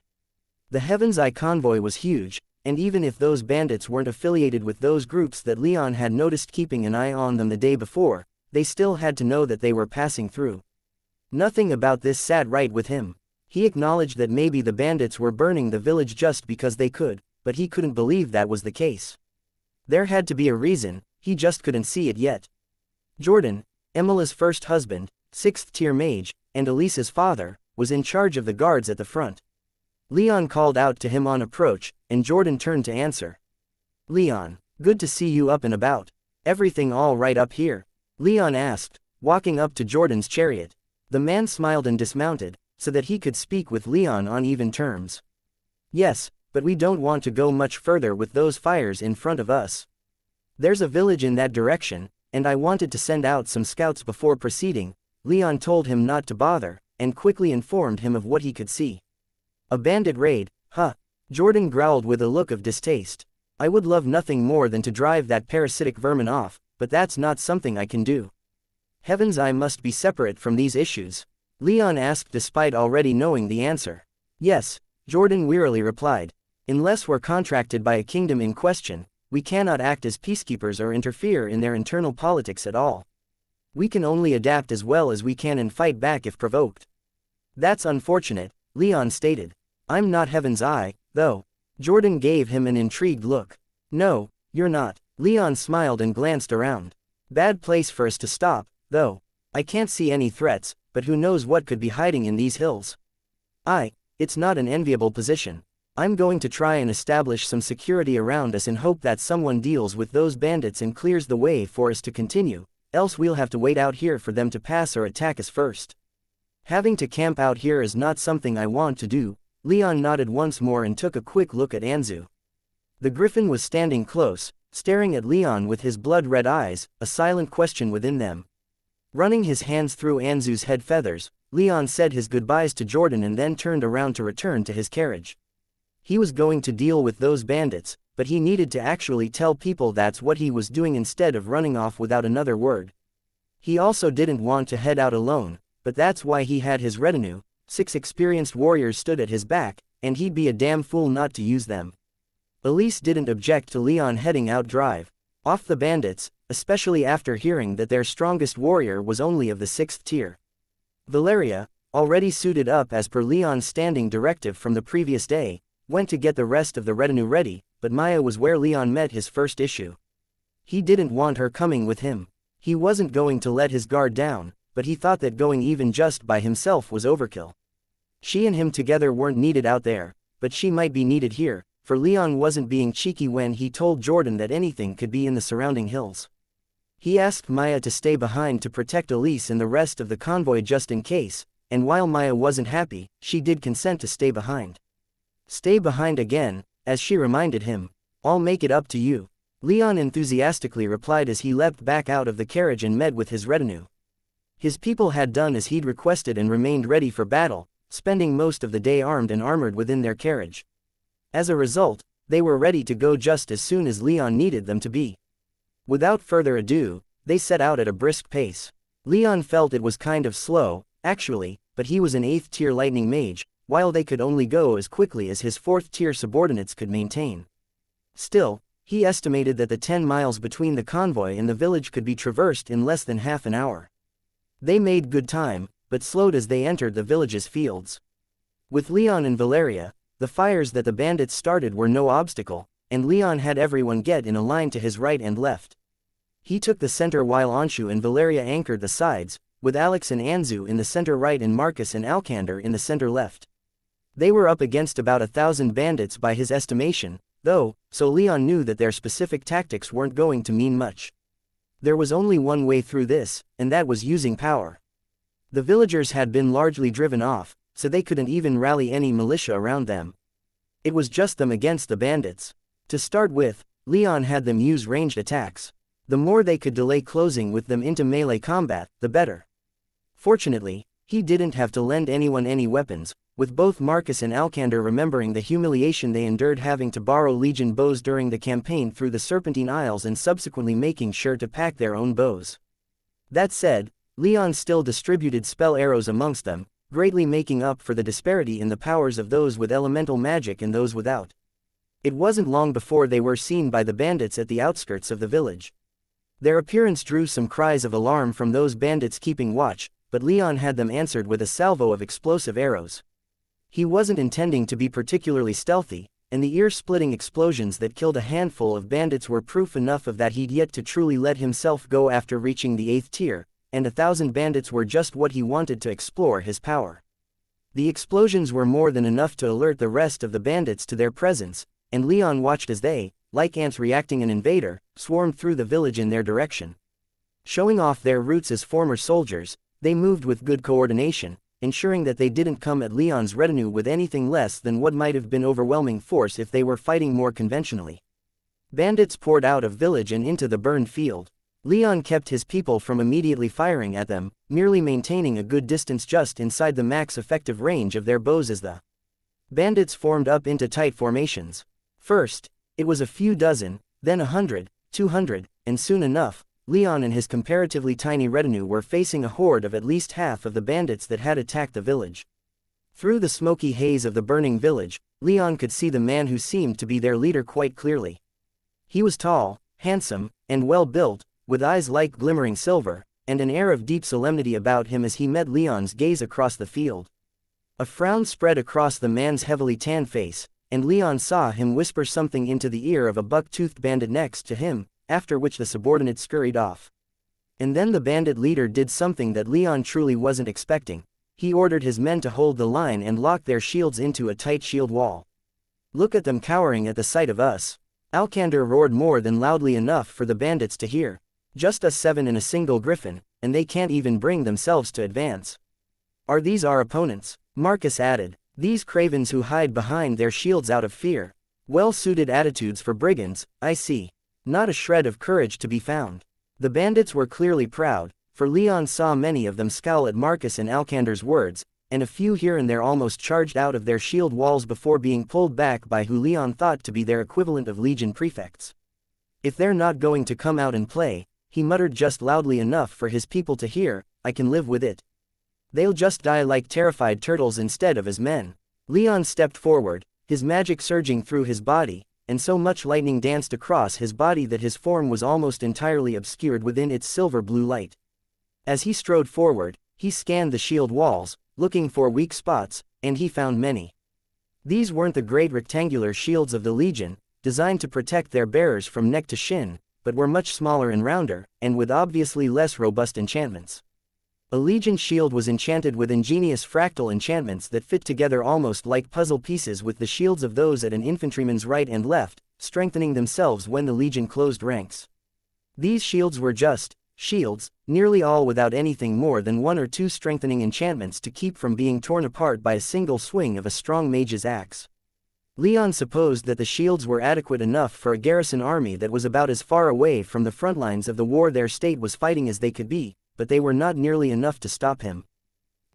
Speaker 1: The Heaven's Eye convoy was huge, and even if those bandits weren't affiliated with those groups that Leon had noticed keeping an eye on them the day before, they still had to know that they were passing through. Nothing about this sat right with him. He acknowledged that maybe the bandits were burning the village just because they could, but he couldn't believe that was the case. There had to be a reason, he just couldn't see it yet. Jordan, Emila's first husband, 6th tier mage, and Elisa's father, was in charge of the guards at the front. Leon called out to him on approach, and Jordan turned to answer. Leon, good to see you up and about. Everything all right up here? Leon asked, walking up to Jordan's chariot. The man smiled and dismounted, so that he could speak with Leon on even terms. Yes, but we don't want to go much further with those fires in front of us. There's a village in that direction, and I wanted to send out some scouts before proceeding. Leon told him not to bother, and quickly informed him of what he could see. A bandit raid, huh? Jordan growled with a look of distaste. I would love nothing more than to drive that parasitic vermin off, but that's not something I can do. Heavens, I must be separate from these issues. Leon asked despite already knowing the answer. Yes, Jordan wearily replied. Unless we're contracted by a kingdom in question, we cannot act as peacekeepers or interfere in their internal politics at all. We can only adapt as well as we can and fight back if provoked. That's unfortunate, Leon stated. I'm not Heaven's Eye, though. Jordan gave him an intrigued look. No, you're not. Leon smiled and glanced around. Bad place for us to stop, though. I can't see any threats, but who knows what could be hiding in these hills. It's not an enviable position. I'm going to try and establish some security around us and hope that someone deals with those bandits and clears the way for us to continue, else we'll have to wait out here for them to pass or attack us first. Having to camp out here is not something I want to do. Leon nodded once more and took a quick look at Anzu. The griffin was standing close, staring at Leon with his blood-red eyes, a silent question within them. Running his hands through Anzu's head feathers, Leon said his goodbyes to Jordan and then turned around to return to his carriage. He was going to deal with those bandits, but he needed to actually tell people that's what he was doing instead of running off without another word. He also didn't want to head out alone, but that's why he had his retinue. 6 experienced warriors stood at his back, and he'd be a damn fool not to use them. Elise didn't object to Leon heading out drive off the bandits, especially after hearing that their strongest warrior was only of the 6th tier. Valeria, already suited up as per Leon's standing directive from the previous day, went to get the rest of the retinue ready, but Maya was where Leon met his first issue. He didn't want her coming with him. He wasn't going to let his guard down, but he thought that going even just by himself was overkill. She and him together weren't needed out there, but she might be needed here, for Leon wasn't being cheeky when he told Jordan that anything could be in the surrounding hills. He asked Maya to stay behind to protect Elise and the rest of the convoy just in case, and while Maya wasn't happy, she did consent to stay behind. Stay behind again, as she reminded him. I'll make it up to you. Leon enthusiastically replied as he leapt back out of the carriage and met with his retinue. His people had done as he'd requested and remained ready for battle, spending most of the day armed and armored within their carriage. As a result, they were ready to go just as soon as Leon needed them to be. Without further ado, they set out at a brisk pace. Leon felt it was kind of slow, actually, but he was an 8th tier lightning mage, while they could only go as quickly as his 4th tier subordinates could maintain. Still, he estimated that the 10 miles between the convoy and the village could be traversed in less than half an hour. They made good time, but slowed as they entered the village's fields. With Leon and Valeria, the fires that the bandits started were no obstacle, and Leon had everyone get in a line to his right and left. He took the center while Anshu and Valeria anchored the sides, with Alex and Anzu in the center right and Marcus and Alkander in the center left. They were up against about 1,000 bandits by his estimation, though, so Leon knew that their specific tactics weren't going to mean much. There was only one way through this, and that was using power. The villagers had been largely driven off, so they couldn't even rally any militia around them. It was just them against the bandits. To start with, Leon had them use ranged attacks. The more they could delay closing with them into melee combat, the better. Fortunately, he didn't have to lend anyone any weapons, with both Marcus and Alkander remembering the humiliation they endured having to borrow Legion bows during the campaign through the Serpentine Isles and subsequently making sure to pack their own bows. That said, Leon still distributed spell arrows amongst them, greatly making up for the disparity in the powers of those with elemental magic and those without. It wasn't long before they were seen by the bandits at the outskirts of the village. Their appearance drew some cries of alarm from those bandits keeping watch, but Leon had them answered with a salvo of explosive arrows. He wasn't intending to be particularly stealthy, and the ear-splitting explosions that killed a handful of bandits were proof enough of that he'd yet to truly let himself go after reaching the 8th tier, and 1,000 bandits were just what he wanted to explore his power. The explosions were more than enough to alert the rest of the bandits to their presence, and Leon watched as they, like ants reacting an invader, swarmed through the village in their direction. Showing off their roots as former soldiers, they moved with good coordination, ensuring that they didn't come at Leon's retinue with anything less than what might have been overwhelming force if they were fighting more conventionally. Bandits poured out of village and into the burned field. Leon kept his people from immediately firing at them, merely maintaining a good distance just inside the max effective range of their bows as the bandits formed up into tight formations. First, it was a few dozen, then 100, 200, and soon enough, Leon and his comparatively tiny retinue were facing a horde of at least half of the bandits that had attacked the village. Through the smoky haze of the burning village, Leon could see the man who seemed to be their leader quite clearly. He was tall, handsome, and well-built, with eyes like glimmering silver, and an air of deep solemnity about him as he met Leon's gaze across the field. A frown spread across the man's heavily tanned face, and Leon saw him whisper something into the ear of a buck-toothed bandit next to him, after which the subordinate scurried off. And then the bandit leader did something that Leon truly wasn't expecting. He ordered his men to hold the line and lock their shields into a tight shield wall. "Look at them cowering at the sight of us," Alcander roared more than loudly enough for the bandits to hear. "Just us 7 in a single griffin, and they can't even bring themselves to advance." "Are these our opponents?" Marcus added. "These cravens who hide behind their shields out of fear. Well-suited attitudes for brigands, I see. Not a shred of courage to be found." The bandits were clearly proud, for Leon saw many of them scowl at Marcus and Alcander's words, and a few here and there almost charged out of their shield walls before being pulled back by who Leon thought to be their equivalent of legion prefects. "If they're not going to come out and play," he muttered just loudly enough for his people to hear, "I can live with it. They'll just die like terrified turtles instead of as men." Leon stepped forward, his magic surging through his body, and so much lightning danced across his body that his form was almost entirely obscured within its silver-blue light. As he strode forward, he scanned the shield walls, looking for weak spots, and he found many. These weren't the great rectangular shields of the Legion, designed to protect their bearers from neck to shin, but were much smaller and rounder, and with obviously less robust enchantments. A Legion shield was enchanted with ingenious fractal enchantments that fit together almost like puzzle pieces with the shields of those at an infantryman's right and left, strengthening themselves when the Legion closed ranks. These shields were just shields, nearly all without anything more than 1 or 2 strengthening enchantments to keep from being torn apart by a single swing of a strong mage's axe. Leon supposed that the shields were adequate enough for a garrison army that was about as far away from the front lines of the war their state was fighting as they could be, but they were not nearly enough to stop him.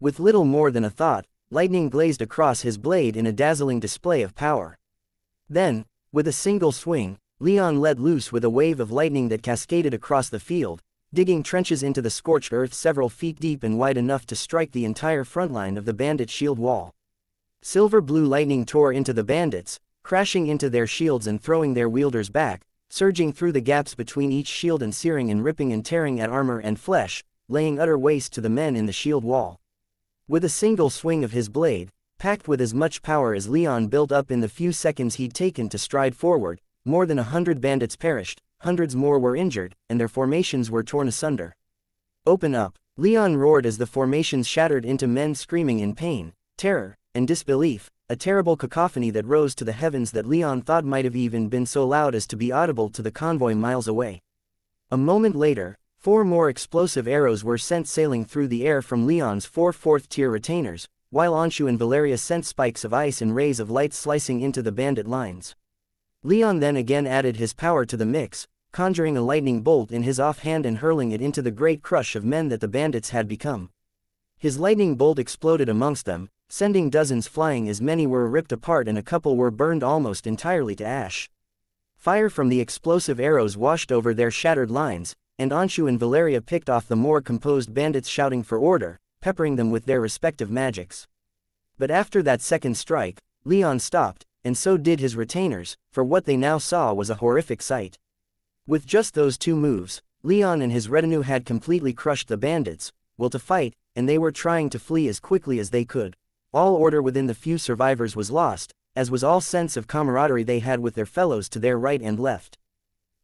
Speaker 1: With little more than a thought, lightning blazed across his blade in a dazzling display of power. Then, with a single swing, Leon let loose with a wave of lightning that cascaded across the field, digging trenches into the scorched earth several feet deep and wide enough to strike the entire front line of the bandit shield wall. Silver-blue lightning tore into the bandits, crashing into their shields and throwing their wielders back, surging through the gaps between each shield and searing and ripping and tearing at armor and flesh, laying utter waste to the men in the shield wall. With a single swing of his blade, packed with as much power as Leon built up in the few seconds he'd taken to stride forward, more than 100 bandits perished, hundreds more were injured, and their formations were torn asunder. "Open up!" Leon roared as the formations shattered into men screaming in pain, terror, and disbelief, a terrible cacophony that rose to the heavens that Leon thought might have even been so loud as to be audible to the convoy miles away. A moment later, 4 more explosive arrows were sent sailing through the air from Leon's 4 4th-tier retainers, while Anshu and Valeria sent spikes of ice and rays of light slicing into the bandit lines. Leon then again added his power to the mix, conjuring a lightning bolt in his offhand and hurling it into the great crush of men that the bandits had become. His lightning bolt exploded amongst them, sending dozens flying as many were ripped apart and a couple were burned almost entirely to ash. Fire from the explosive arrows washed over their shattered lines, and Anshu and Valeria picked off the more composed bandits shouting for order, peppering them with their respective magics. But after that second strike, Leon stopped, and so did his retainers, for what they now saw was a horrific sight. With just those 2 moves, Leon and his retinue had completely crushed the bandits. Will to fight, and they were trying to flee as quickly as they could. All order within the few survivors was lost, as was all sense of camaraderie they had with their fellows to their right and left.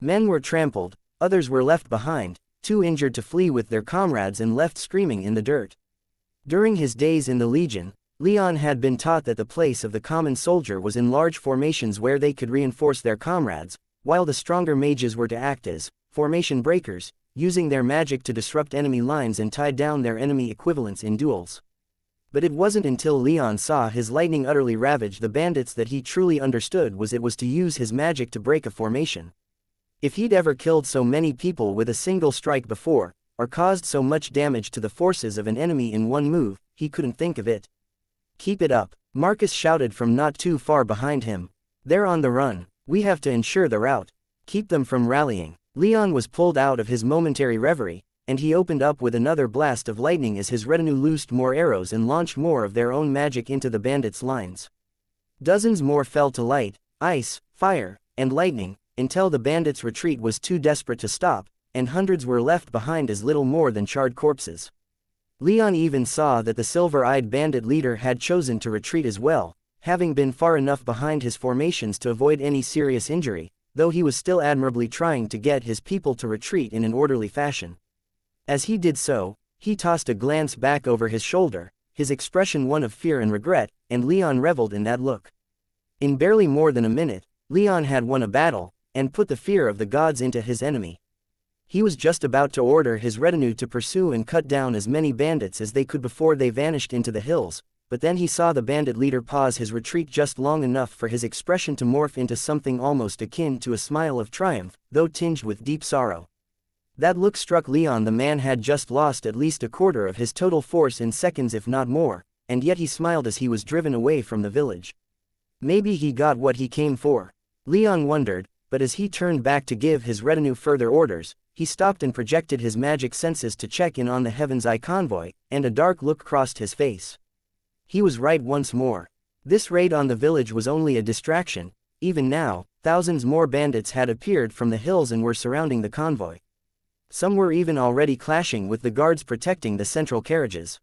Speaker 1: Men were trampled, others were left behind, too injured to flee with their comrades and left screaming in the dirt. During his days in the Legion, Leon had been taught that the place of the common soldier was in large formations where they could reinforce their comrades, while the stronger mages were to act as formation breakers, using their magic to disrupt enemy lines and tie down their enemy equivalents in duels. But it wasn't until Leon saw his lightning utterly ravage the bandits that he truly understood it was to use his magic to break a formation. If he'd ever killed so many people with a single strike before, or caused so much damage to the forces of an enemy in one move, he couldn't think of it. "Keep it up," Marcus shouted from not too far behind him. "They're on the run. We have to ensure the rout. Keep them from rallying." Leon was pulled out of his momentary reverie, and he opened up with another blast of lightning as his retinue loosed more arrows and launched more of their own magic into the bandits' lines. Dozens more fell to light, ice, fire, and lightning, until the bandits' retreat was too desperate to stop, and hundreds were left behind as little more than charred corpses. Leon even saw that the silver-eyed bandit leader had chosen to retreat as well, having been far enough behind his formations to avoid any serious injury, though he was still admirably trying to get his people to retreat in an orderly fashion. As he did so, he tossed a glance back over his shoulder, his expression one of fear and regret, and Leon reveled in that look. In barely more than a minute, Leon had won a battle, and put the fear of the gods into his enemy. He was just about to order his retinue to pursue and cut down as many bandits as they could before they vanished into the hills, but then he saw the bandit leader pause his retreat just long enough for his expression to morph into something almost akin to a smile of triumph, though tinged with deep sorrow. That look struck Leon. The man had just lost at least a quarter of his total force in seconds if not more, and yet he smiled as he was driven away from the village. Maybe he got what he came for. Leon wondered, but as he turned back to give his retinue further orders, he stopped and projected his magic senses to check in on the Heaven's Eye convoy, and a dark look crossed his face. He was right once more. This raid on the village was only a distraction. Even now, thousands more bandits had appeared from the hills and were surrounding the convoy. Some were even already clashing with the guards protecting the central carriages.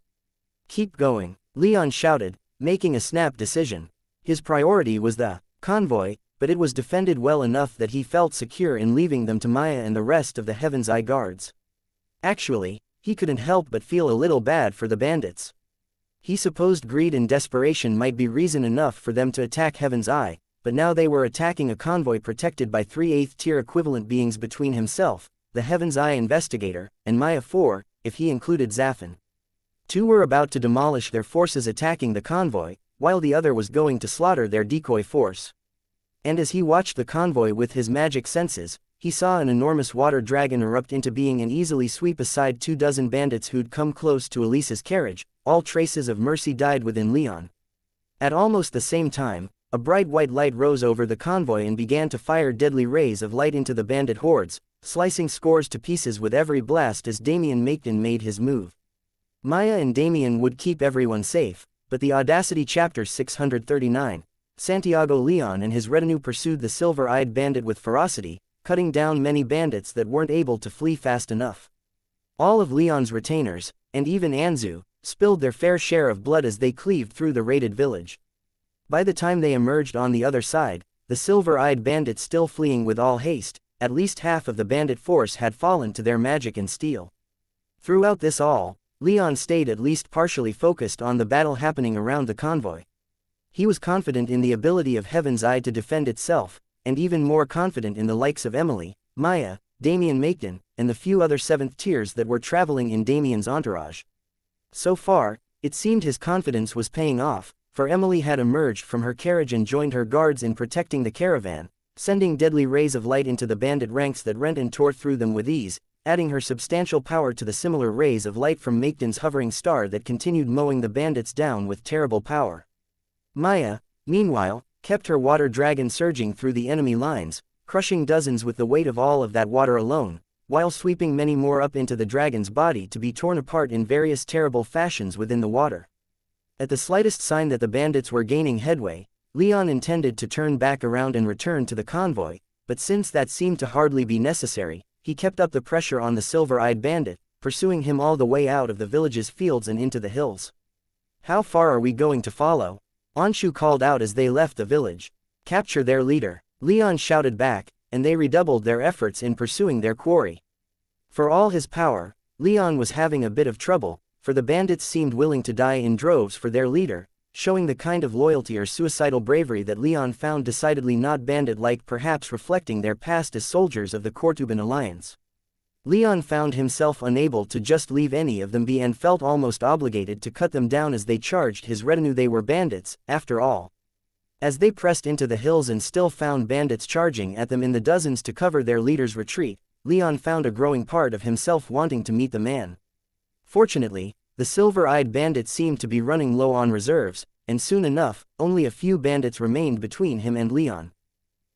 Speaker 1: "Keep going," Leon shouted, making a snap decision. His priority was the convoy, but it was defended well enough that he felt secure in leaving them to Maya and the rest of the Heaven's Eye guards. Actually, he couldn't help but feel a little bad for the bandits. He supposed greed and desperation might be reason enough for them to attack Heaven's Eye, but now they were attacking a convoy protected by 3 8th-tier equivalent beings between himself, the Heaven's Eye investigator, and Maya 4, if he included Zaffin. 2 were about to demolish their forces attacking the convoy, while the other was going to slaughter their decoy force. And as he watched the convoy with his magic senses, he saw an enormous water dragon erupt into being and easily sweep aside 24 bandits who'd come close to Elisa's carriage. All traces of mercy died within Leon. At almost the same time, a bright white light rose over the convoy and began to fire deadly rays of light into the bandit hordes, slicing scores to pieces with every blast as Damien Maketon made his move. Maya and Damien would keep everyone safe, but the Audacity Chapter 639, Santiago Leon and his retinue pursued the silver-eyed bandit with ferocity, cutting down many bandits that weren't able to flee fast enough. All of Leon's retainers, and even Anzu, spilled their fair share of blood as they cleaved through the raided village. By the time they emerged on the other side, the silver-eyed bandits still fleeing with all haste, at least half of the bandit force had fallen to their magic and steel. Throughout this all, Leon stayed at least partially focused on the battle happening around the convoy. He was confident in the ability of Heaven's Eye to defend itself, and even more confident in the likes of Emily, Maya, Damien Maketon, and the few other 7th tiers that were traveling in Damien's entourage. So far, it seemed his confidence was paying off, for Emily had emerged from her carriage and joined her guards in protecting the caravan, sending deadly rays of light into the bandit ranks that rent and tore through them with ease, adding her substantial power to the similar rays of light from Maketon's hovering star that continued mowing the bandits down with terrible power. Maya, meanwhile, kept her water dragon surging through the enemy lines, crushing dozens with the weight of all of that water alone, while sweeping many more up into the dragon's body to be torn apart in various terrible fashions within the water. At the slightest sign that the bandits were gaining headway, Leon intended to turn back around and return to the convoy, but since that seemed to hardly be necessary, he kept up the pressure on the silver-eyed bandit, pursuing him all the way out of the village's fields and into the hills. How far are we going to follow? Anshu called out as they left the village. Capture their leader, Leon shouted back, and they redoubled their efforts in pursuing their quarry. For all his power, Leon was having a bit of trouble, for the bandits seemed willing to die in droves for their leader, showing the kind of loyalty or suicidal bravery that Leon found decidedly not bandit-like, perhaps reflecting their past as soldiers of the Cortuban alliance. Leon found himself unable to just leave any of them be and felt almost obligated to cut them down as they charged his retinue. They were bandits, after all. As they pressed into the hills and still found bandits charging at them in the dozens to cover their leader's retreat, Leon found a growing part of himself wanting to meet the man. Fortunately, the silver-eyed bandit seemed to be running low on reserves, and soon enough, only a few bandits remained between him and Leon.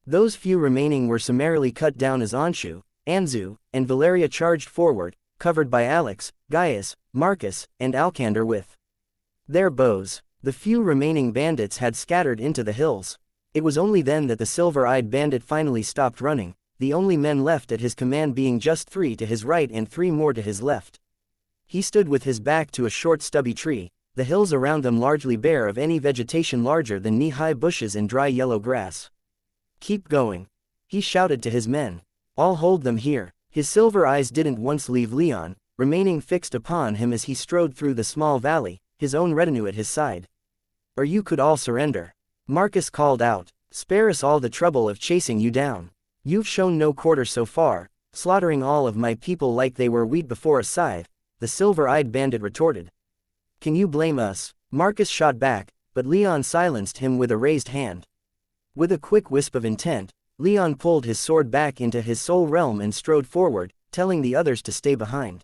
Speaker 1: Those few remaining were summarily cut down as Anshu, Anzu, and Valeria charged forward, covered by Alex, Gaius, Marcus, and Alcander with their bows. The few remaining bandits had scattered into the hills. It was only then that the silver-eyed bandit finally stopped running, the only men left at his command being just 3 to his right and 3 more to his left. He stood with his back to a short stubby tree, the hills around them largely bare of any vegetation larger than knee-high bushes and dry yellow grass. Keep going, he shouted to his men. I'll hold them here. His silver eyes didn't once leave Leon, remaining fixed upon him as he strode through the small valley, his own retinue at his side. Or you could all surrender. Marcus called out. Spare us all the trouble of chasing you down. You've shown no quarter so far, slaughtering all of my people like they were wheat before a scythe, the silver-eyed bandit retorted. Can you blame us? Marcus shot back, but Leon silenced him with a raised hand. With a quick wisp of intent, Leon pulled his sword back into his soul realm and strode forward, telling the others to stay behind.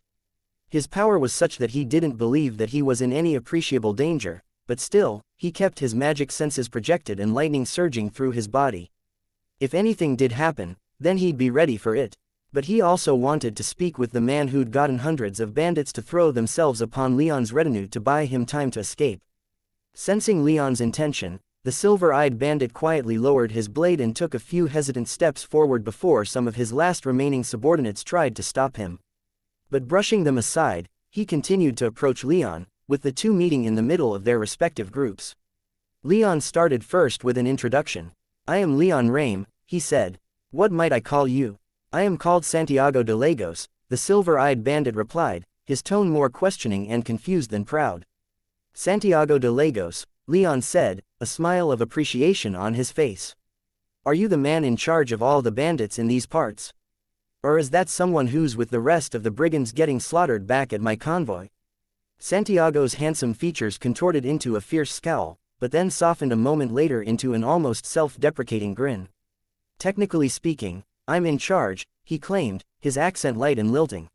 Speaker 1: His power was such that he didn't believe that he was in any appreciable danger, but still, he kept his magic senses projected and lightning surging through his body. If anything did happen, then he'd be ready for it. But he also wanted to speak with the man who'd gotten hundreds of bandits to throw themselves upon Leon's retinue to buy him time to escape. Sensing Leon's intention, the silver-eyed bandit quietly lowered his blade and took a few hesitant steps forward before some of his last remaining subordinates tried to stop him. But brushing them aside, he continued to approach Leon, with the two meeting in the middle of their respective groups. Leon started first with an introduction. I am Leon Rame, he said. What might I call you? I am called Santiago de Lagos, the silver-eyed bandit replied, his tone more questioning and confused than proud. Santiago de Lagos, Leon said, a smile of appreciation on his face. Are you the man in charge of all the bandits in these parts? Or is that someone who's with the rest of the brigands getting slaughtered back at my convoy? Santiago's handsome features contorted into a fierce scowl, but then softened a moment later into an almost self-deprecating grin. Technically speaking, I'm in charge, he claimed, his accent light and lilting.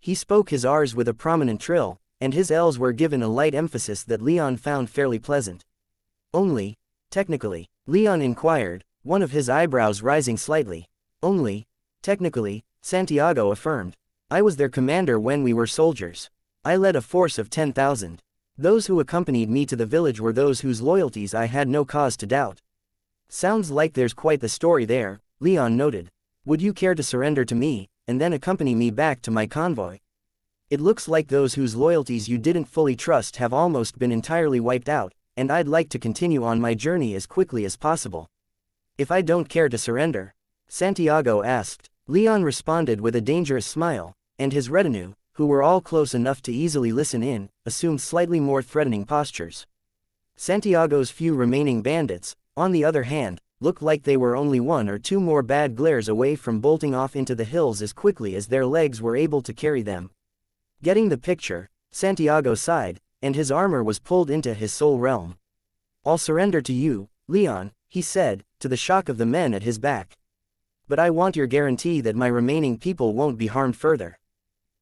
Speaker 1: He spoke his R's with a prominent trill, and his L's were given a light emphasis that Leon found fairly pleasant. Only, technically, Leon inquired, one of his eyebrows rising slightly. Only, technically, Santiago affirmed. I was their commander when we were soldiers. I led a force of 10,000. Those who accompanied me to the village were those whose loyalties I had no cause to doubt. Sounds like there's quite the story there, Leon noted. Would you care to surrender to me, and then accompany me back to my convoy? It looks like those whose loyalties you didn't fully trust have almost been entirely wiped out, and I'd like to continue on my journey as quickly as possible. If I don't care to surrender? Santiago asked. Leon responded with a dangerous smile, and his retinue, who were all close enough to easily listen in, assumed slightly more threatening postures. Santiago's few remaining bandits, on the other hand, looked like they were only 1 or 2 more bad glares away from bolting off into the hills as quickly as their legs were able to carry them. Getting the picture, Santiago sighed, and his armor was pulled into his soul realm. I'll surrender to you, Leon, he said, to the shock of the men at his back. But I want your guarantee that my remaining people won't be harmed further.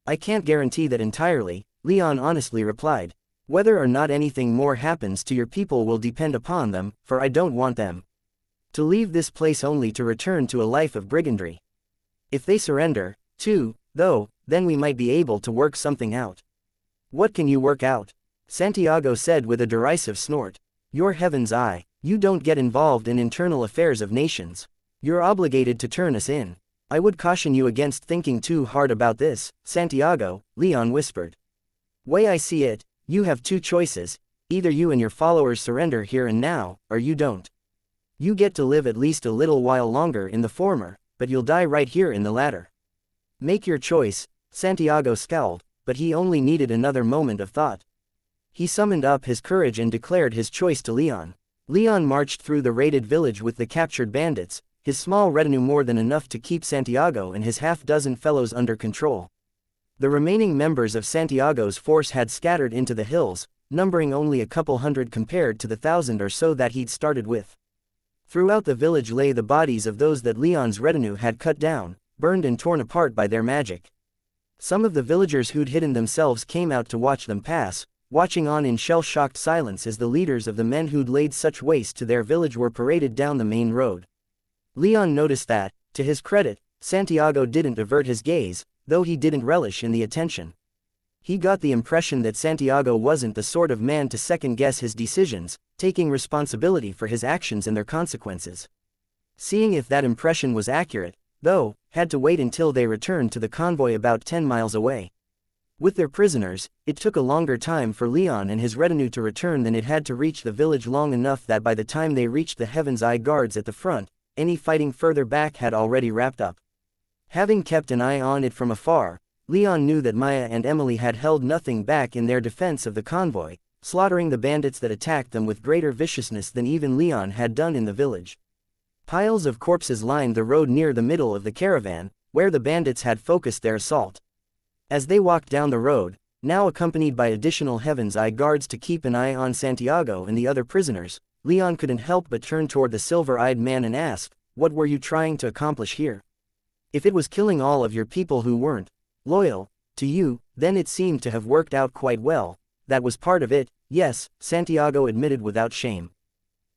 Speaker 1: I can't guarantee that entirely, Leon honestly replied. Whether or not anything more happens to your people will depend upon them, for I don't want them to leave this place only to return to a life of brigandry. If they surrender, too, though, then we might be able to work something out. What can you work out? Santiago said with a derisive snort. Your heaven's eye, you don't get involved in internal affairs of nations. You're obligated to turn us in. I would caution you against thinking too hard about this, Santiago, Leon whispered. Way I see it, you have two choices, either you and your followers surrender here and now, or you don't. You get to live at least a little while longer in the former, but you'll die right here in the latter. Make your choice, Santiago scowled, but he only needed another moment of thought. He summoned up his courage and declared his choice to Leon. Leon marched through the raided village with the captured bandits, his small retinue more than enough to keep Santiago and his half-dozen fellows under control. The remaining members of Santiago's force had scattered into the hills, numbering only a couple hundred compared to the 1,000 or so that he'd started with. Throughout the village lay the bodies of those that Leon's retinue had cut down, burned and torn apart by their magic. Some of the villagers who'd hidden themselves came out to watch them pass, watching on in shell-shocked silence as the leaders of the men who'd laid such waste to their village were paraded down the main road. Leon noticed that, to his credit, Santiago didn't avert his gaze, though he didn't relish in the attention. He got the impression that Santiago wasn't the sort of man to second-guess his decisions, taking responsibility for his actions and their consequences. Seeing if that impression was accurate, though, had to wait until they returned to the convoy about 10 miles away. With their prisoners, it took a longer time for Leon and his retinue to return than it had to reach the village, long enough that by the time they reached the Heaven's Eye guards at the front, any fighting further back had already wrapped up. Having kept an eye on it from afar, Leon knew that Maya and Emily had held nothing back in their defense of the convoy, slaughtering the bandits that attacked them with greater viciousness than even Leon had done in the village. Piles of corpses lined the road near the middle of the caravan, where the bandits had focused their assault. As they walked down the road, now accompanied by additional Heaven's Eye guards to keep an eye on Santiago and the other prisoners, Leon couldn't help but turn toward the silver-eyed man and ask, "What were you trying to accomplish here? If it was killing all of your people who weren't loyal to you, then it seemed to have worked out quite well." "That was part of it, yes," Santiago admitted without shame.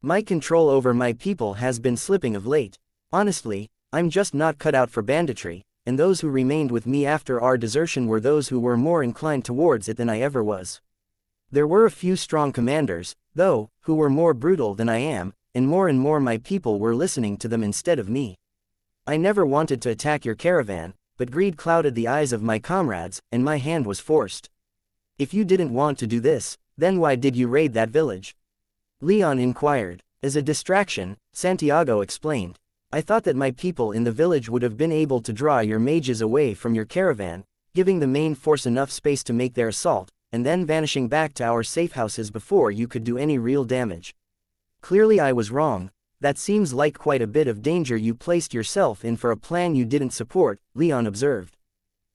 Speaker 1: "My control over my people has been slipping of late. Honestly, I'm just not cut out for banditry, and those who remained with me after our desertion were those who were more inclined towards it than I ever was. There were a few strong commanders, though, who were more brutal than I am, and more my people were listening to them instead of me. I never wanted to attack your caravan, but greed clouded the eyes of my comrades, and my hand was forced. If you didn't want to do this, then why did you raid that village?" Leon inquired. "As a distraction," Santiago explained. "I thought that my people in the village would have been able to draw your mages away from your caravan, giving the main force enough space to make their assault, and then vanishing back to our safe houses before you could do any real damage. Clearly I was wrong. That seems like quite a bit of danger you placed yourself in for a plan you didn't support," Leon observed.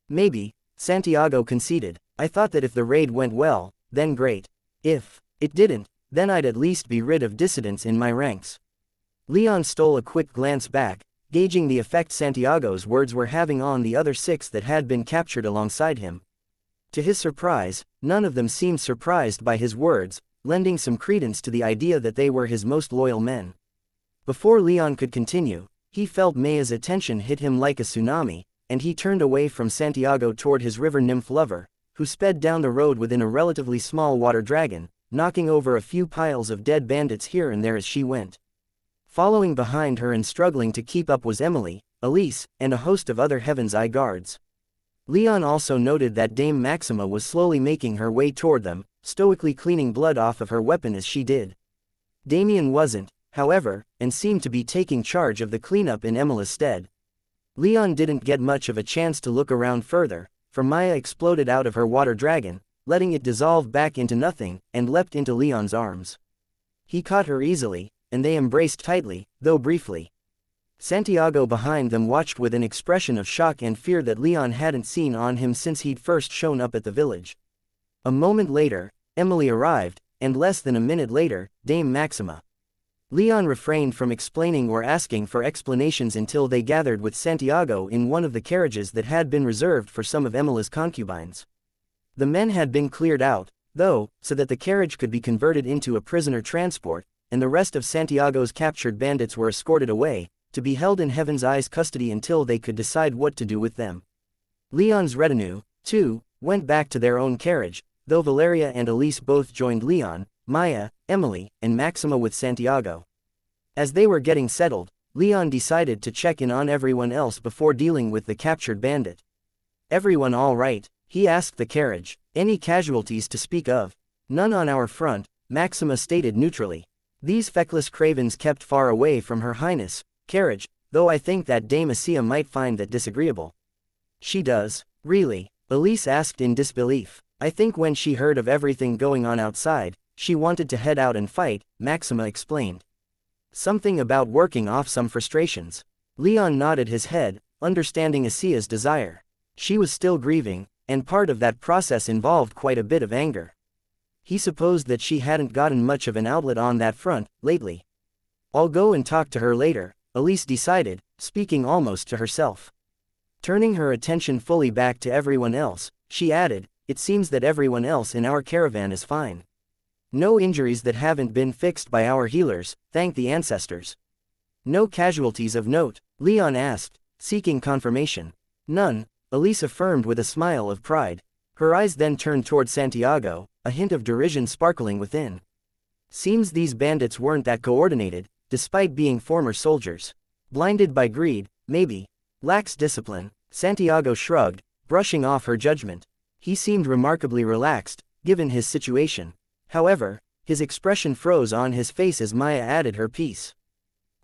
Speaker 1: "Maybe," Santiago conceded. "I thought that if the raid went well, then great. If it didn't, then I'd at least be rid of dissidents in my ranks." Leon stole a quick glance back, gauging the effect Santiago's words were having on the other 6 that had been captured alongside him. To his surprise, none of them seemed surprised by his words, lending some credence to the idea that they were his most loyal men. Before Leon could continue, he felt Maya's attention hit him like a tsunami, and he turned away from Santiago toward his river nymph lover, who sped down the road within a relatively small water dragon, knocking over a few piles of dead bandits here and there as she went. Following behind her and struggling to keep up was Emily, Elise, and a host of other Heaven's Eye guards. Leon also noted that Dame Maxima was slowly making her way toward them, stoically cleaning blood off of her weapon as she did. Damien wasn't, however, and seemed to be taking charge of the cleanup in Emily's stead. Leon didn't get much of a chance to look around further, for Maya exploded out of her water dragon, letting it dissolve back into nothing, and leapt into Leon's arms. He caught her easily, and they embraced tightly, though briefly. Santiago behind them watched with an expression of shock and fear that Leon hadn't seen on him since he'd first shown up at the village. A moment later, Emily arrived, and less than a minute later, Dame Maxima. Leon refrained from explaining or asking for explanations until they gathered with Santiago in one of the carriages that had been reserved for some of Emily's concubines. The men had been cleared out, though, so that the carriage could be converted into a prisoner transport, and the rest of Santiago's captured bandits were escorted away, to be held in Heaven's Eye's custody until they could decide what to do with them. Leon's retinue, too, went back to their own carriage, though Valeria and Elise both joined Leon, Maya, Emily, and Maxima with Santiago. As they were getting settled, Leon decided to check in on everyone else before dealing with the captured bandit. "Everyone all right?" he asked the carriage. "Any casualties to speak of?" "None on our front," Maxima stated neutrally. These feckless cravens kept far away from Her Highness' carriage, though I think that Dame Asia might find that disagreeable. "She does? Really?" Elise asked in disbelief. "I think when she heard of everything going on outside, she wanted to head out and fight," Maxima explained. "Something about working off some frustrations." Leon nodded his head, understanding Asia's desire. She was still grieving, and part of that process involved quite a bit of anger. He supposed that she hadn't gotten much of an outlet on that front lately. "I'll go and talk to her later," Elise decided, speaking almost to herself. Turning her attention fully back to everyone else, she added, "It seems that everyone else in our caravan is fine. No injuries that haven't been fixed by our healers, thank the ancestors." "No casualties of note?" Leon asked, seeking confirmation. "None," Elise affirmed with a smile of pride. Her eyes then turned toward Santiago, a hint of derision sparkling within. "Seems these bandits weren't that coordinated, despite being former soldiers. Blinded by greed, maybe. Lacks discipline." Santiago shrugged, brushing off her judgment. He seemed remarkably relaxed, given his situation. However, his expression froze on his face as Maya added her piece.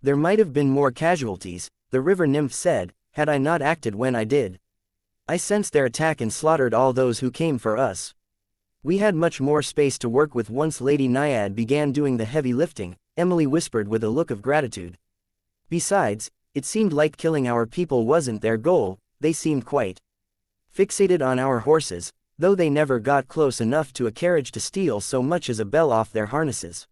Speaker 1: "There might have been more casualties," the river nymph said, "had I not acted when I did. I sensed their attack and slaughtered all those who came for us. We had much more space to work with once Lady Naiad began doing the heavy lifting," Emily whispered with a look of gratitude. "Besides, it seemed like killing our people wasn't their goal, they seemed quite fixated on our horses, though they never got close enough to a carriage to steal so much as a bell off their harnesses."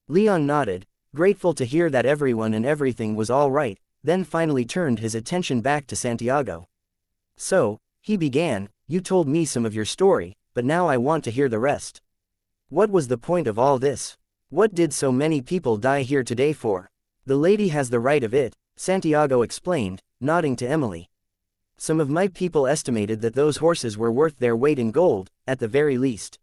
Speaker 1: Leon nodded, grateful to hear that everyone and everything was all right, then finally turned his attention back to Santiago. "So," he began, "you told me some of your story, but now I want to hear the rest. What was the point of all this? What did so many people die here today for?" "The lady has the right of it," Santiago explained, nodding to Emily. "Some of my people estimated that those horses were worth their weight in gold, at the very least.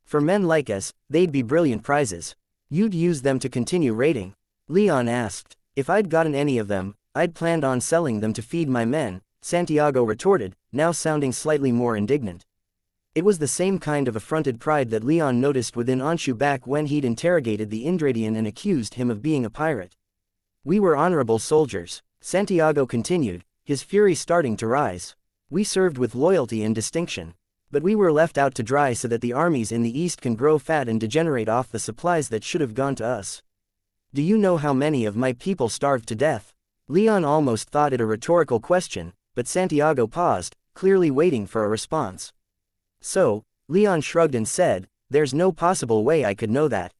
Speaker 1: For men like us, they'd be brilliant prizes." "You'd use them to continue raiding?" Leon asked. "If I'd gotten any of them, I'd planned on selling them to feed my men," Santiago retorted, now sounding slightly more indignant. It was the same kind of affronted pride that Leon noticed within Anshu back when he'd interrogated the Indradian and accused him of being a pirate. "We were honorable soldiers," Santiago continued, his fury starting to rise. "We served with loyalty and distinction. But we were left out to dry so that the armies in the east can grow fat and degenerate off the supplies that should have gone to us. Do you know how many of my people starved to death?" Leon almost thought it a rhetorical question, but Santiago paused, clearly waiting for a response. "So," Leon shrugged and said, "there's no possible way I could know that."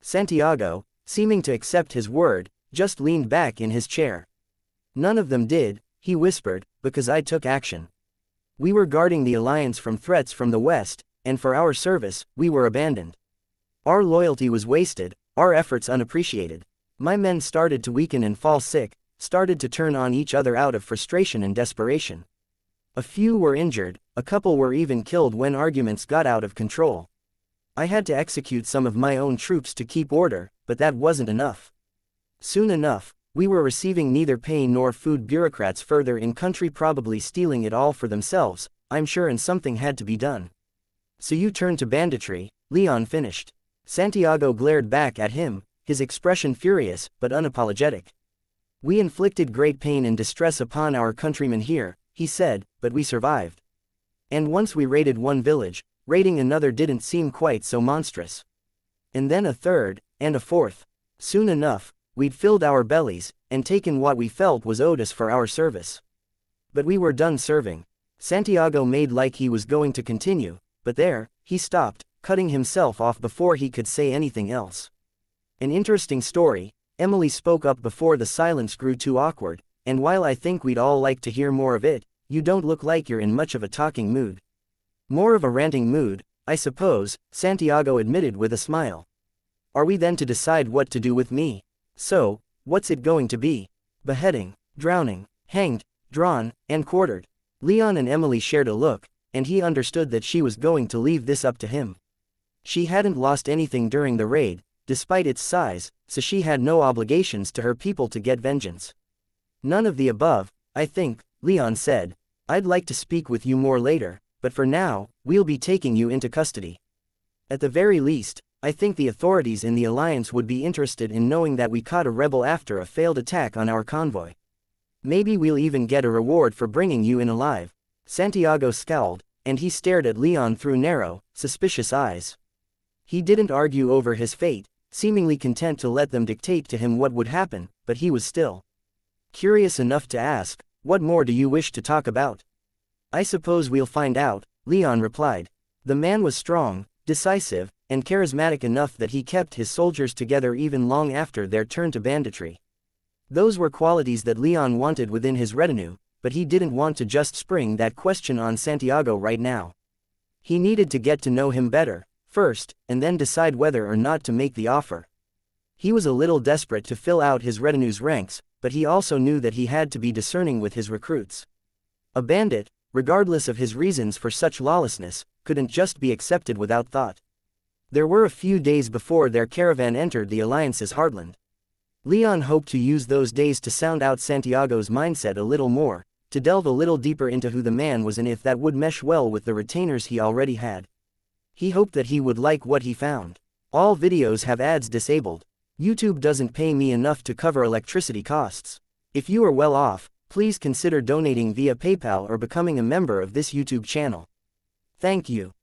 Speaker 1: Santiago, seeming to accept his word, just leaned back in his chair. "None of them did," he whispered, "because I took action. We were guarding the alliance from threats from the west, and for our service, we were abandoned. Our loyalty was wasted, our efforts unappreciated. My men started to weaken and fall sick, started to turn on each other out of frustration and desperation. A few were injured, a couple were even killed when arguments got out of control. I had to execute some of my own troops to keep order, but that wasn't enough. Soon enough, we were receiving neither pay nor food. Bureaucrats further in country probably stealing it all for themselves, I'm sure, and something had to be done. So you turned to banditry," Leon finished. Santiago glared back at him, his expression furious, but unapologetic. "We inflicted great pain and distress upon our countrymen here," he said, "but we survived. And once we raided one village, raiding another didn't seem quite so monstrous. And then a third, and a fourth. Soon enough, we'd filled our bellies, and taken what we felt was owed us for our service. But we were done serving." Santiago made like he was going to continue, but there, he stopped, cutting himself off before he could say anything else. "An interesting story," Emily spoke up before the silence grew too awkward, "and while I think we'd all like to hear more of it, you don't look like you're in much of a talking mood." "More of a ranting mood, I suppose," Santiago admitted with a smile. "Are we then to decide what to do with me? So, what's it going to be? Beheading, drowning, hanged, drawn, and quartered?" Leon and Emily shared a look, and he understood that she was going to leave this up to him. She hadn't lost anything during the raid, despite its size, so she had no obligations to her people to get vengeance. None of the above, I think, Leon said. I'd like to speak with you more later, but for now, we'll be taking you into custody. At the very least, I think the authorities in the Alliance would be interested in knowing that we caught a rebel after a failed attack on our convoy. Maybe we'll even get a reward for bringing you in alive. Santiago scowled, and he stared at Leon through narrow, suspicious eyes. He didn't argue over his fate, seemingly content to let them dictate to him what would happen, but he was still curious enough to ask, "What more do you wish to talk about?" "I suppose we'll find out," Leon replied. The man was strong, decisive, and charismatic enough that he kept his soldiers together even long after their turn to banditry. Those were qualities that Leon wanted within his retinue, but he didn't want to just spring that question on Santiago right now. He needed to get to know him better, first, and then decide whether or not to make the offer. He was a little desperate to fill out his retinue's ranks, but he also knew that he had to be discerning with his recruits. A bandit, regardless of his reasons for such lawlessness, couldn't just be accepted without thought. There were a few days before their caravan entered the Alliance's heartland. Leon hoped to use those days to sound out Santiago's mindset a little more, to delve a little deeper into who the man was and if that would mesh well with the retainers he already had. He hoped that he would like what he found. All videos have ads disabled. YouTube doesn't pay me enough to cover electricity costs. If you are well off, please consider donating via PayPal or becoming a member of this YouTube channel. Thank you.